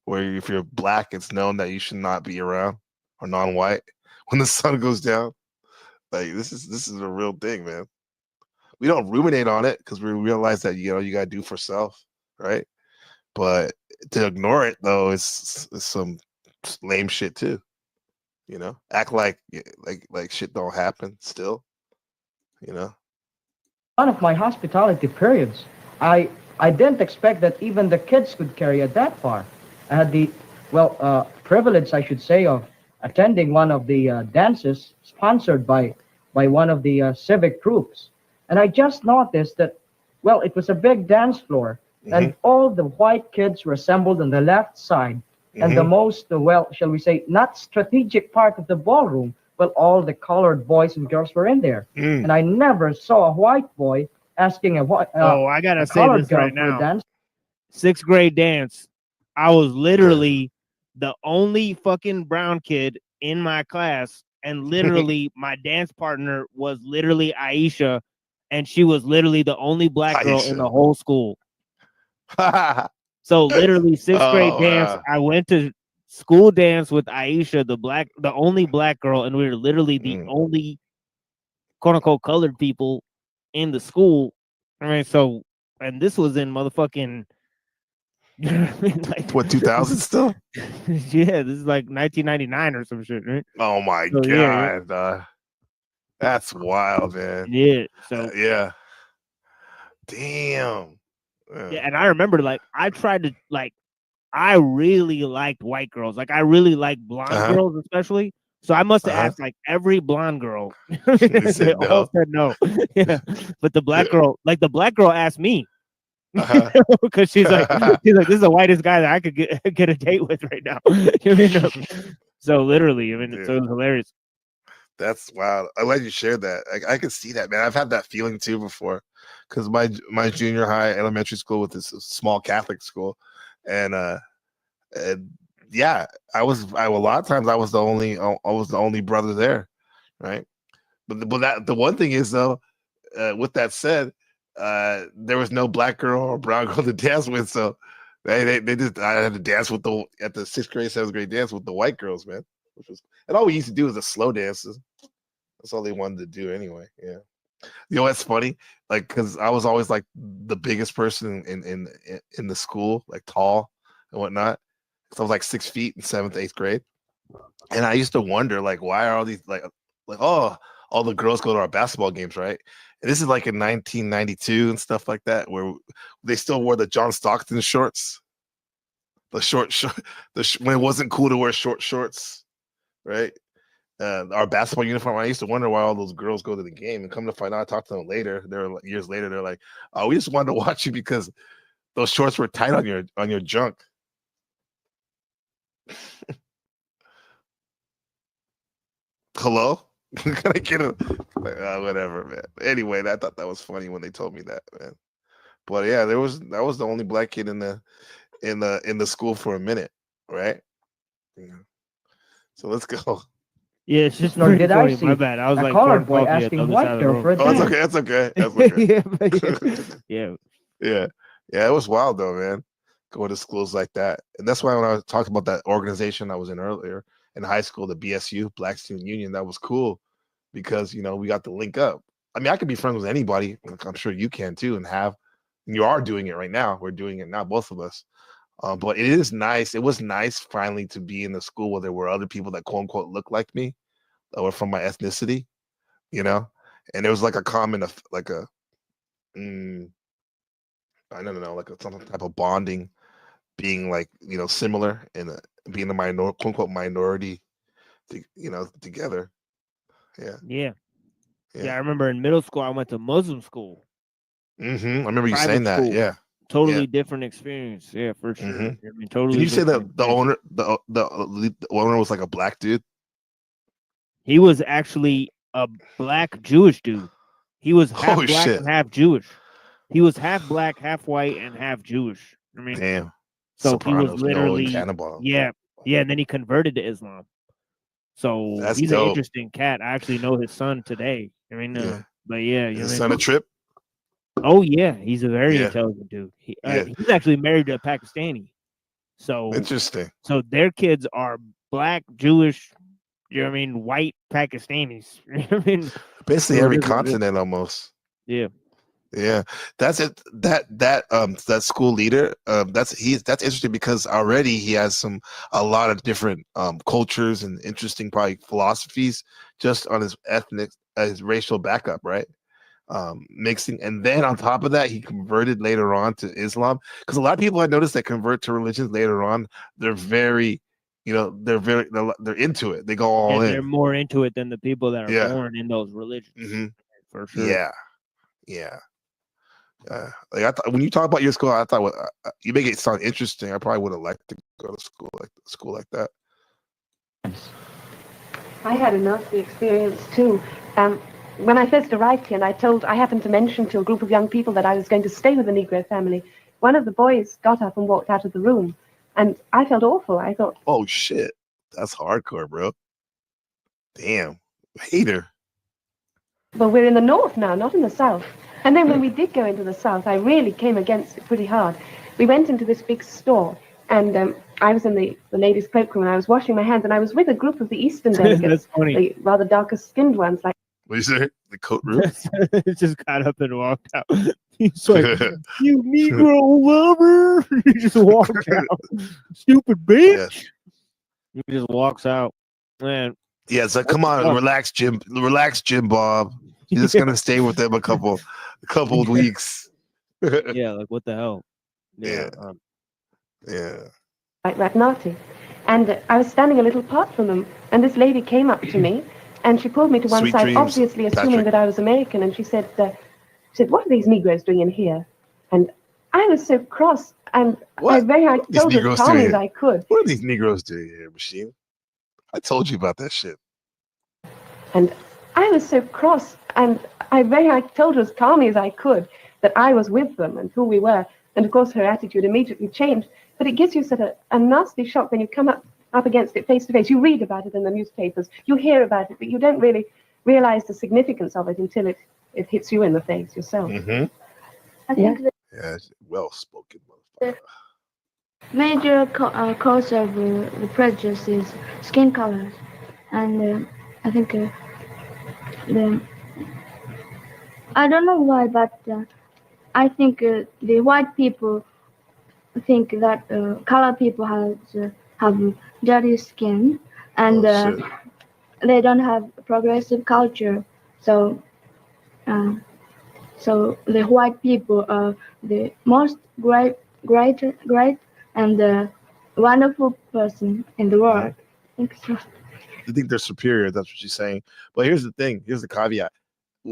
where if you're black, it's known that you should not be around, or non-white when the sun goes down. Like this is a real thing, man. We don't ruminate on it because we realize that you gotta do for self, right? But to ignore it though is some lame shit too. You know, act like shit don't happen still. You know. one of my hospitality periods, I didn't expect that even the kids could carry it that far. I had the privilege, I should say, of attending one of the dances sponsored by one of the civic groups. And I just noticed that, well, it was a big dance floor, and all the white kids were assembled on the left side, and the most, well, shall we say, not strategic part of the ballroom, well, all the colored boys and girls were in there. And I never saw a white boy asking a white I gotta say colored this girl right for a now. dance. 6th grade dance. I was literally the only fucking brown kid in my class, and literally my dance partner was literally Aisha, and she was literally the only black girl in the whole school. So literally 6th grade dance, I went to school dance with Aisha, the only black girl, and we were literally the only quote unquote colored people in the school. I mean, so, and this was in motherfucking like, what, 2000 still? Yeah, this is like 1999 or some shit, right? Oh my So, god, that's wild, man. Yeah, so yeah, damn. Yeah, and I remember like I tried to like I really liked white girls. Like I really like blonde girls, especially. So I must have asked like every blonde girl. They all said no. Yeah, but the black girl, like the black girl, asked me because she's like, this is the whitest guy that I could get a date with right now. You know? So literally, I mean, so it was hilarious. That's wild. I'm glad you shared that. I can see that, man. I've had that feeling too before, because my junior high elementary school was this small Catholic school, and yeah, a lot of times I was the only brother there, right? But that the one thing is though, with that said, there was no black girl or brown girl to dance with, so they just I had to dance with at the 6th grade, 7th grade dance with the white girls, man. And all we used to do was the slow dances. That's all they wanted to do anyway. Yeah. You know what's funny? Like, because I was always like the biggest person in the school, like tall and whatnot. So I was like 6 feet in 7th, 8th grade. And I used to wonder, like, why are all these like all the girls go to our basketball games, right? And this is like in 1992 and stuff like that, where they still wore the John Stockton shorts, when it wasn't cool to wear short shorts, right? Our basketball uniform. I used to wonder why all those girls go to the game, and come to find out, I talked to them later. Years later, they're like, "Oh, we just wanted to watch you because those shorts were tight on your junk." Hello? Can I get a whatever, man? Anyway, I thought that was funny when they told me that, man. But yeah, that was the only black kid in the school for a minute, right? Yeah. So let's go. Yeah, it's just Nor did I funny. see My bad. I was a like colored boy asking white girl for a dance. Oh, it's okay. That's okay. Yeah. Yeah. It was wild though, man. Going to schools like that, and that's why when I was talking about that organization I was in earlier in high school, the BSU, Black Student Union, that was cool because we got to link up. I mean, I could be friends with anybody. I'm sure you can too, and you are doing it right now. We're doing it now, both of us. But it is nice. It was nice finally to be in the school where there were other people that quote unquote look like me, that were from my ethnicity, and there was like a common, like a, I don't know, like some type of bonding, being like similar and being a quote unquote minority, together. Yeah. Yeah. I remember in middle school I went to Muslim school. I remember you Private saying that. school. Yeah. Totally different experience. Yeah, for sure. I mean, totally. Can you say different that experience. the owner was like a black dude? He was actually a black Jewish dude. He was half Holy black shit. and half Jewish. He was half black, half white, and half Jewish. I mean, damn. So Sopranos, he was literally Noah Tannenbaum. yeah, and then he converted to Islam. So That's he's dope. an interesting cat. I actually know his son today. I mean, but yeah, Is his son a trip? Oh yeah, he's a very Yeah. intelligent dude. Yeah. He's actually married to a Pakistani. So Interesting. So their kids are black, Jewish, white Pakistanis. I mean, Basically so every it is what it is. continent almost. Yeah. Yeah, that's it. That school leader, that's interesting because already he has a lot of different cultures and interesting probably philosophies just on his his racial backup, right? Mixing, and then on top of that, he converted later on to Islam, because a lot of people I noticed that convert to religions later on, they're very You know, they're into it. They go all And in. they're more into it than the people that are Yeah. born in those religions, Mm-hmm. for sure. Yeah. Like I when you talk about your school, I thought you make it sound interesting. I probably would have liked to go to school like that. I had a nasty experience too. When I first arrived here, and I happened to mention to a group of young people that I was going to stay with the Negro family. One of the boys got up and walked out of the room, and I felt awful. I thought, oh shit, that's hardcore, bro. Damn, hater. well, we're in the north now, not in the south. And then when we did go into the south, I really came against it pretty hard. We went into this big store, and I was in the ladies' cloakroom, and I was washing my hands, and I was with a group of the Eastern delegates, That's funny. the rather darker-skinned ones, like. What you say? The coat room? Just got up and walked out. He's like, you Negro lover. He just walked out. Stupid bitch. He just walks out. Man. Yeah, it's like, come on, relax, Jim Bob. You're just gonna stay with them a couple of weeks. Yeah, like what the hell? Yeah. Like Ratnati. And I was standing a little apart from them, and this lady came up to me, and she pulled me to one Sweet side, dreams, obviously assuming Patrick. that I was American, and she said, what are these Negroes doing in here? And I was so cross, and I told her as calmly as I could. What are these Negroes doing here, Machine? I told you about that shit. And I was so cross, and I told her as calmly as I could that I was with them and who we were. And of course, her attitude immediately changed. But it gives you such a nasty shock when you come up against it face to face. You read about it in the newspapers, you hear about it, but you don't really realize the significance of it until it hits you in the face yourself. Mm-hmm. I think Yeah, well spoken. the major cause of the prejudice is skin color, and I think I don't know why, but I think the white people think that colored people have dirty skin, and they don't have progressive culture. So the white people are the most great and wonderful person in the world. I think so. I think they're superior. That's what she's saying. But here's the thing. Here's the caveat.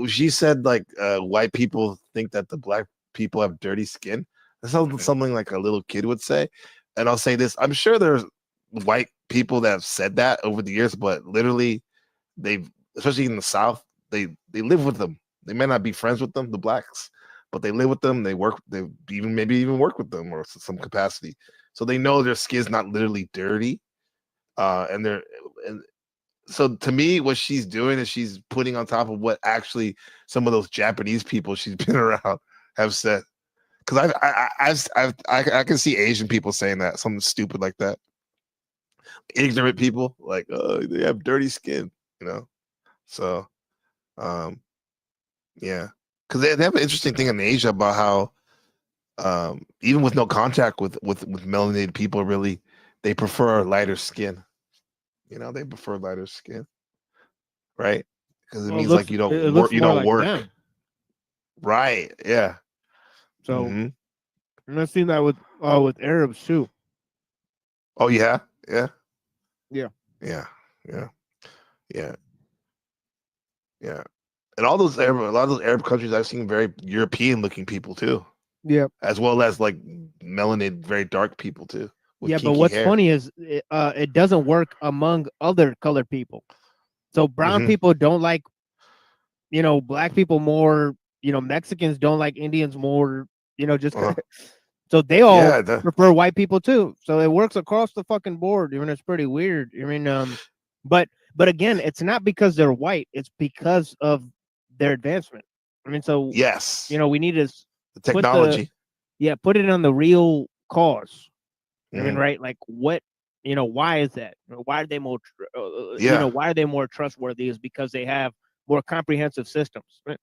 She said like white people think that the black people have dirty skin. That sounds something like a little kid would say. And I'll say this. I'm sure there's white people that have said that over the years, but literally especially in the South, they live with them. They may not be friends with them, the blacks, but they live with them. They maybe even work with them or some capacity. So they know their skin's not literally dirty. And so to me, what she's doing is she's putting on top of what actually some of those Japanese people she's been around have said. Because I can see Asian people saying that, something stupid like that. Ignorant people, like, oh, they have dirty skin, you know. So, yeah, because they have an interesting thing in Asia about how, even with no contact with melanated people, really, they prefer lighter skin. You know, they prefer lighter skin, right? Because it means like you don't work. You don't work, them. right? Yeah. So, and I've seen that with Arabs too. Oh yeah, yeah, yeah, yeah, yeah, yeah, yeah. And a lot of those Arab countries, I've seen very European-looking people too. Yeah, as well as like melanated, very dark people too. Yeah, but what's funny is it doesn't work among other colored people. So brown people don't like, black people more. Mexicans don't like Indians more. Just so they all prefer white people too. So it works across the fucking board. It's pretty weird. But again, it's not because they're white. It's because of their advancement. So yes, we need to the technology. Put it on the real cause. Right? Like what? Why is that? Why are they more? Why are they more trustworthy? Is because they have more comprehensive systems. Right?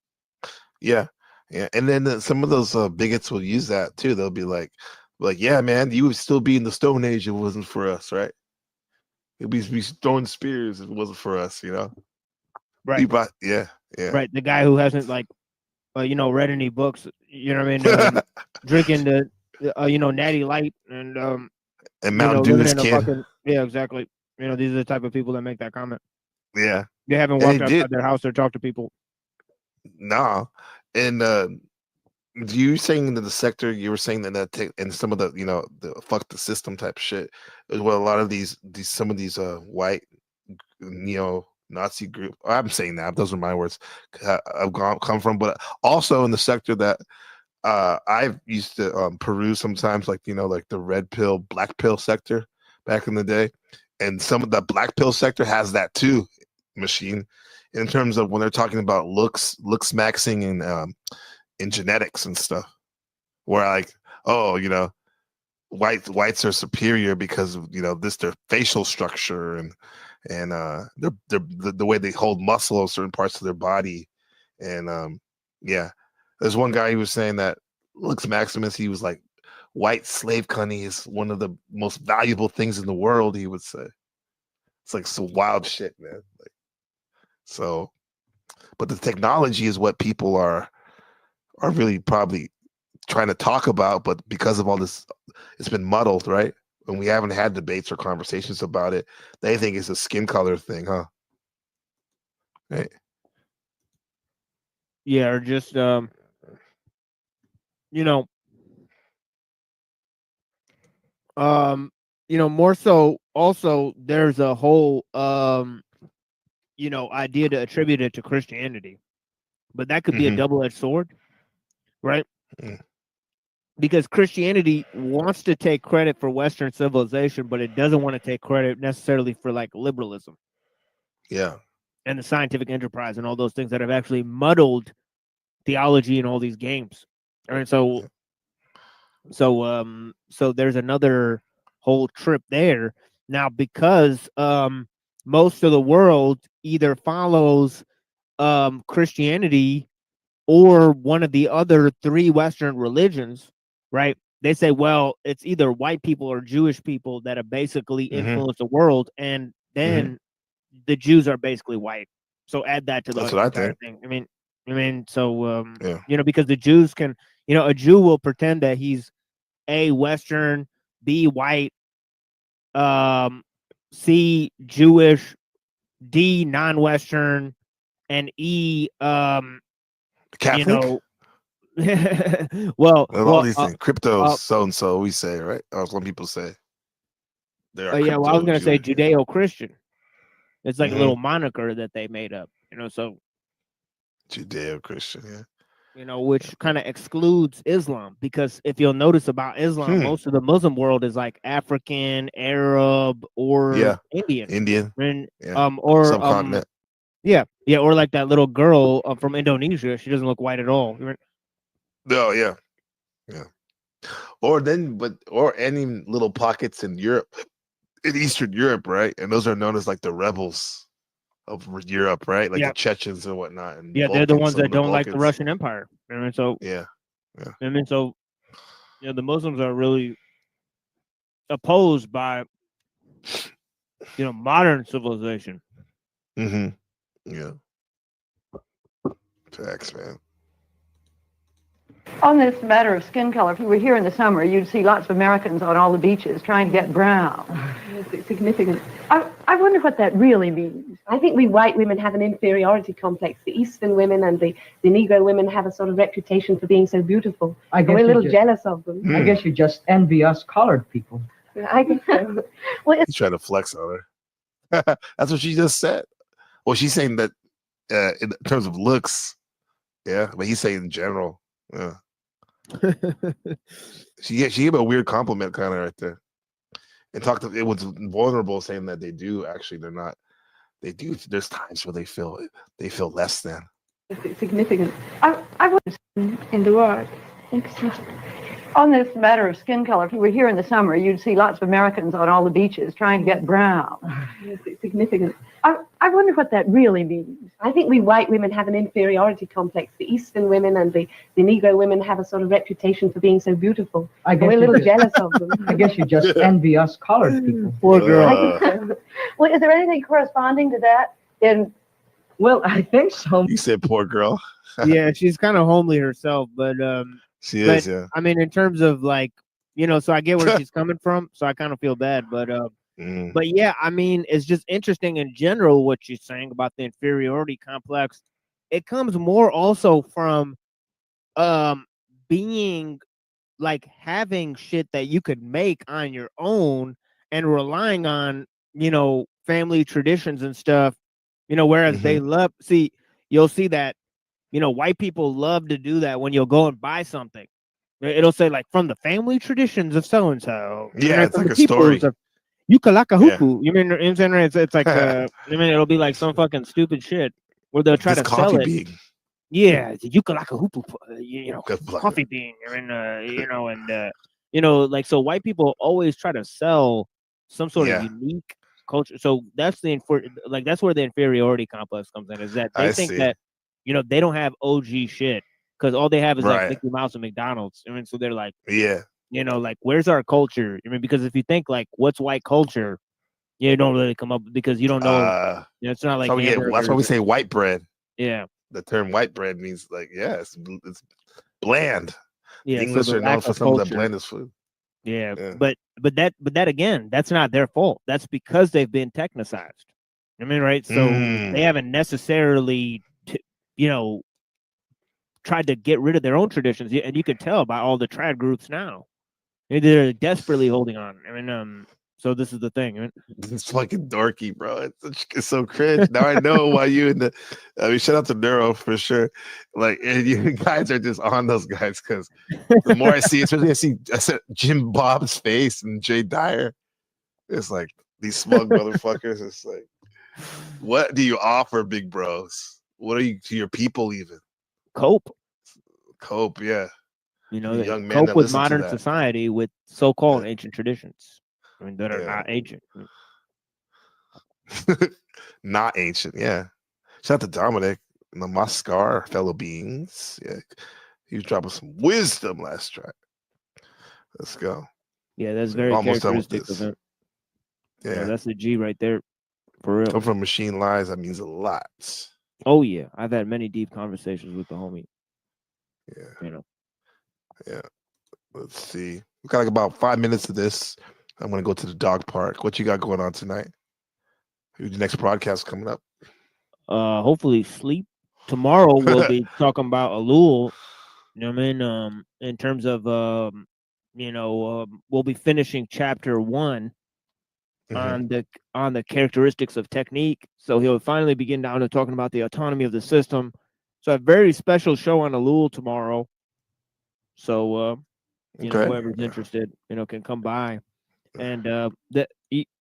Yeah. And then some of those bigots will use that too. They'll be like, yeah, man, you would still be in the Stone Age if it wasn't for us, right? You'd be throwing spears if it wasn't for us, Right. Yeah. Right. The guy who hasn't read any books, drinking the Natty Light and And you Mountain know, Dew living is in a kid. fucking yeah, exactly. You know, these are the type of people that make that comment. Yeah. They haven't And walked they outside did. their house or talked to people. Nah. And you saying that the sector, you were saying that and some of the, you know, the fuck the system type shit is what a lot of these some of these white neo-Nazi group. I'm saying that, those are my words. I've come from, but also in the sector that I've used to peruse sometimes, like, you know, like the red pill, black pill sector back in the day. And some of the black pill sector has that too, machine, in terms of when they're talking about looks maxing and in genetics and stuff, where like, oh, you know, whites are superior because of, you know, their facial structure and the way they hold muscle on certain parts of their body. And yeah, there's one guy who was saying that looks maximus, he was like, white slave cunny is one of the most valuable things in the world, he would say. It's like some wild shit, man. Like, so, but the technology is what people are really probably trying to talk about, but because of all this, it's been muddled, right? And we haven't had debates or conversations about it. They think it's a skin color thing, huh? Right. Yeah, or just you know, more so also there's a whole idea to attribute it to Christianity. But that could be a double-edged sword, right? Because Christianity wants to take credit for Western civilization, but it doesn't want to take credit necessarily for like liberalism. Yeah. And the scientific enterprise and all those things that have actually muddled theology and all these games. And so there's another whole trip there. Now, because most of the world either follows Christianity or one of the other three Western religions, right? They say, well, it's either white people or Jewish people that have basically influenced the world, and then the Jews are basically white. So add that to the That's what I entire think. thing. I mean, so yeah. Because the Jews can, a Jew will pretend that he's A, Western, B, white, C, Jewish, D, non-Western, and E, Catholic? well, all these things, crypto, so and so, we say, right? Or some people say. Well, I was gonna say Judeo-Christian. It's like a little moniker that they made up, so Judeo-Christian, yeah. Which kind of excludes Islam, because if you'll notice about Islam, most of the Muslim world is like African, Arab, or Indian. And, or subcontinent. Or like that little girl from Indonesia. She doesn't look white at all. No, yeah. Or any little pockets in Europe, in Eastern Europe, right? And those are known as like the rebels of Europe, right? Like the Chechens and whatnot. And they're the ones that don't like the Russian Empire. And so and so the Muslims are really opposed by modern civilization. Yeah. Facts, man. On this matter of skin color, if you were here in the summer, you'd see lots of Americans on all the beaches trying to get brown. It's significant. I wonder what that really means. I think we white women have an inferiority complex. The Eastern women and the Negro women have a sort of reputation for being so beautiful. We're a little jealous of them. I guess you just envy us colored people. I guess so. Well, He's trying to flex on her. That's what she just said. Well, she's saying that in terms of looks, yeah, but he's saying in general. Yeah. she gave a weird compliment kind of right there, and it was vulnerable, saying that they do actually, they're not, they do, there's times where they feel less than. It's significant. I was in the world. On this matter of skin color, if you were here in the summer, you'd see lots of Americans on all the beaches trying to get brown. It's significant. I wonder what that really means. I think we white women have an inferiority complex. The Eastern women and the Negro women have a sort of reputation for being so beautiful. We're a little jealous of them. I guess you just envy us colored people. Poor girl. Well, is there anything corresponding to that? Well, I think so. You said poor girl. Yeah, she's kind of homely herself, but she is. Yeah. I mean, in terms of like, So I get where she's coming from. So I kind of feel bad, but yeah, I mean, it's just interesting in general what she's saying about the inferiority complex. It comes more also from being like having shit that you could make on your own and relying on, family traditions and stuff, whereas they love, you'll see that, white people love to do that when you'll go and buy something. It'll say like from the family traditions of so and so. Yeah, it's like a story. Yukalaka hupu. You mean it's like it'll be like some fucking stupid shit where they'll try This to sell coffee it. bean. Yeah, it's a Yukalaka hupu, coffee bean. Like so white people always try to sell some sort of unique culture. So that's that's where the inferiority complex comes in, is that they think that they don't have OG shit because all they have is like Mickey Mouse and McDonald's. So they're like, like where's our culture? Because if you think like what's white culture, you don't really come up because you don't know. It's not like that's why we say white bread. Yeah, the term white bread means like it's bland. Yeah, the English are known for some of the blandest food. Yeah, but that again, that's not their fault. That's because they've been technicized. Right? So they haven't necessarily, tried to get rid of their own traditions, and you can tell by all the trad groups now. They're desperately holding on. So this is the thing. It's fucking dorky, bro. It's so cringe. Now I know why you and shout out to Neuro for sure. Like, and you guys are just on those guys because the more I see, especially I see Jim Bob's face and Jay Dyer, it's like these smug motherfuckers. It's like, what do you offer, big bros? What are you to your people even? Cope, yeah. Young men cope with modern society with so-called ancient traditions. That are not ancient. Not ancient, yeah. Shout out to Dominic and the Mascar fellow beings. Yeah, he was dropping some wisdom last track. Let's go. Yeah, that's very characteristic of it. Yeah, that's the G right there, for real. Come from Machine Lies, that means a lot. Oh yeah, I've had many deep conversations with the homie. Yeah. Yeah. Let's see. We got like about 5 minutes of this. I'm gonna go to the dog park. What you got going on tonight? Who's the next broadcast coming up? Hopefully sleep. Tomorrow we'll be talking about ellul. In terms of we'll be finishing chapter 1 on the characteristics of technique. So he'll finally begin down to talking about the autonomy of the system. So a very special show on ellul tomorrow. So whoever's interested, can come by. And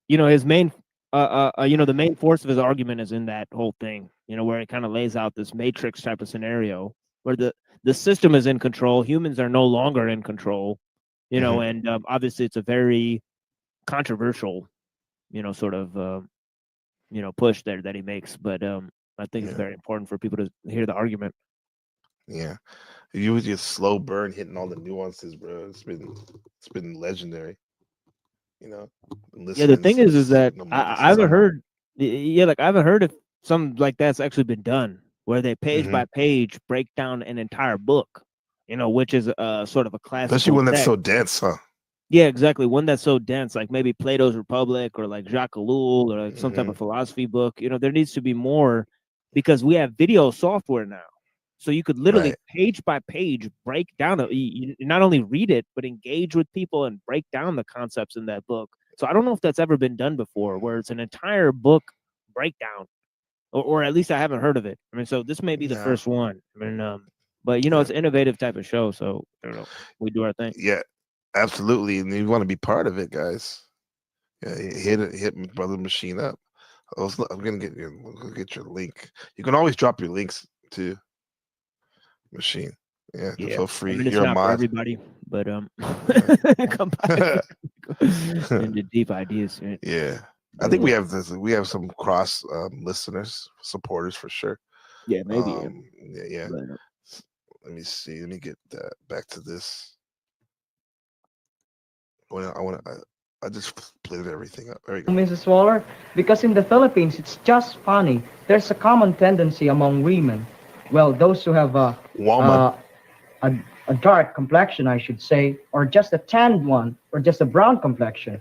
his main the main force of his argument is in that whole thing, where it kind of lays out this matrix type of scenario where the system is in control, humans are no longer in control, and obviously it's a very controversial, sort of push there that he makes, but I think it's very important for people to hear the argument. Yeah, you was just slow burn hitting all the nuances, bro. It's been legendary. Yeah, the thing is that I haven't heard. I haven't heard if something like that's actually been done, where they page by page break down an entire book. Which is sort of a classic. Especially one that's so dense, huh? Yeah, exactly. One that's so dense, like maybe Plato's Republic or like Jacques Ellul or like some type of philosophy book. There needs to be more, because we have video software now. So you could literally page by page break down you not only read it, but engage with people and break down the concepts in that book. So I don't know if that's ever been done before, where it's an entire book breakdown, or at least I haven't heard of it. So this may be the first one. But it's an innovative type of show, so we do our thing. Yeah, absolutely, and you want to be part of it, guys. Yeah, hit Brother Machine up. I'm gonna get your link. You can always drop your links to Machine. Yeah, feel free. It's You're not a mod. for everybody, but come by into deep ideas. Right? Yeah, I think we have some cross listeners, supporters for sure. Yeah, maybe. Yeah. Let me see. Let me get back to this. I just split everything up. There you go. Mrs. Waller, because in the Philippines it's just funny. There's a common tendency among women. Well, those who have a a dark complexion, I should say, or just a tanned one, or just a brown complexion.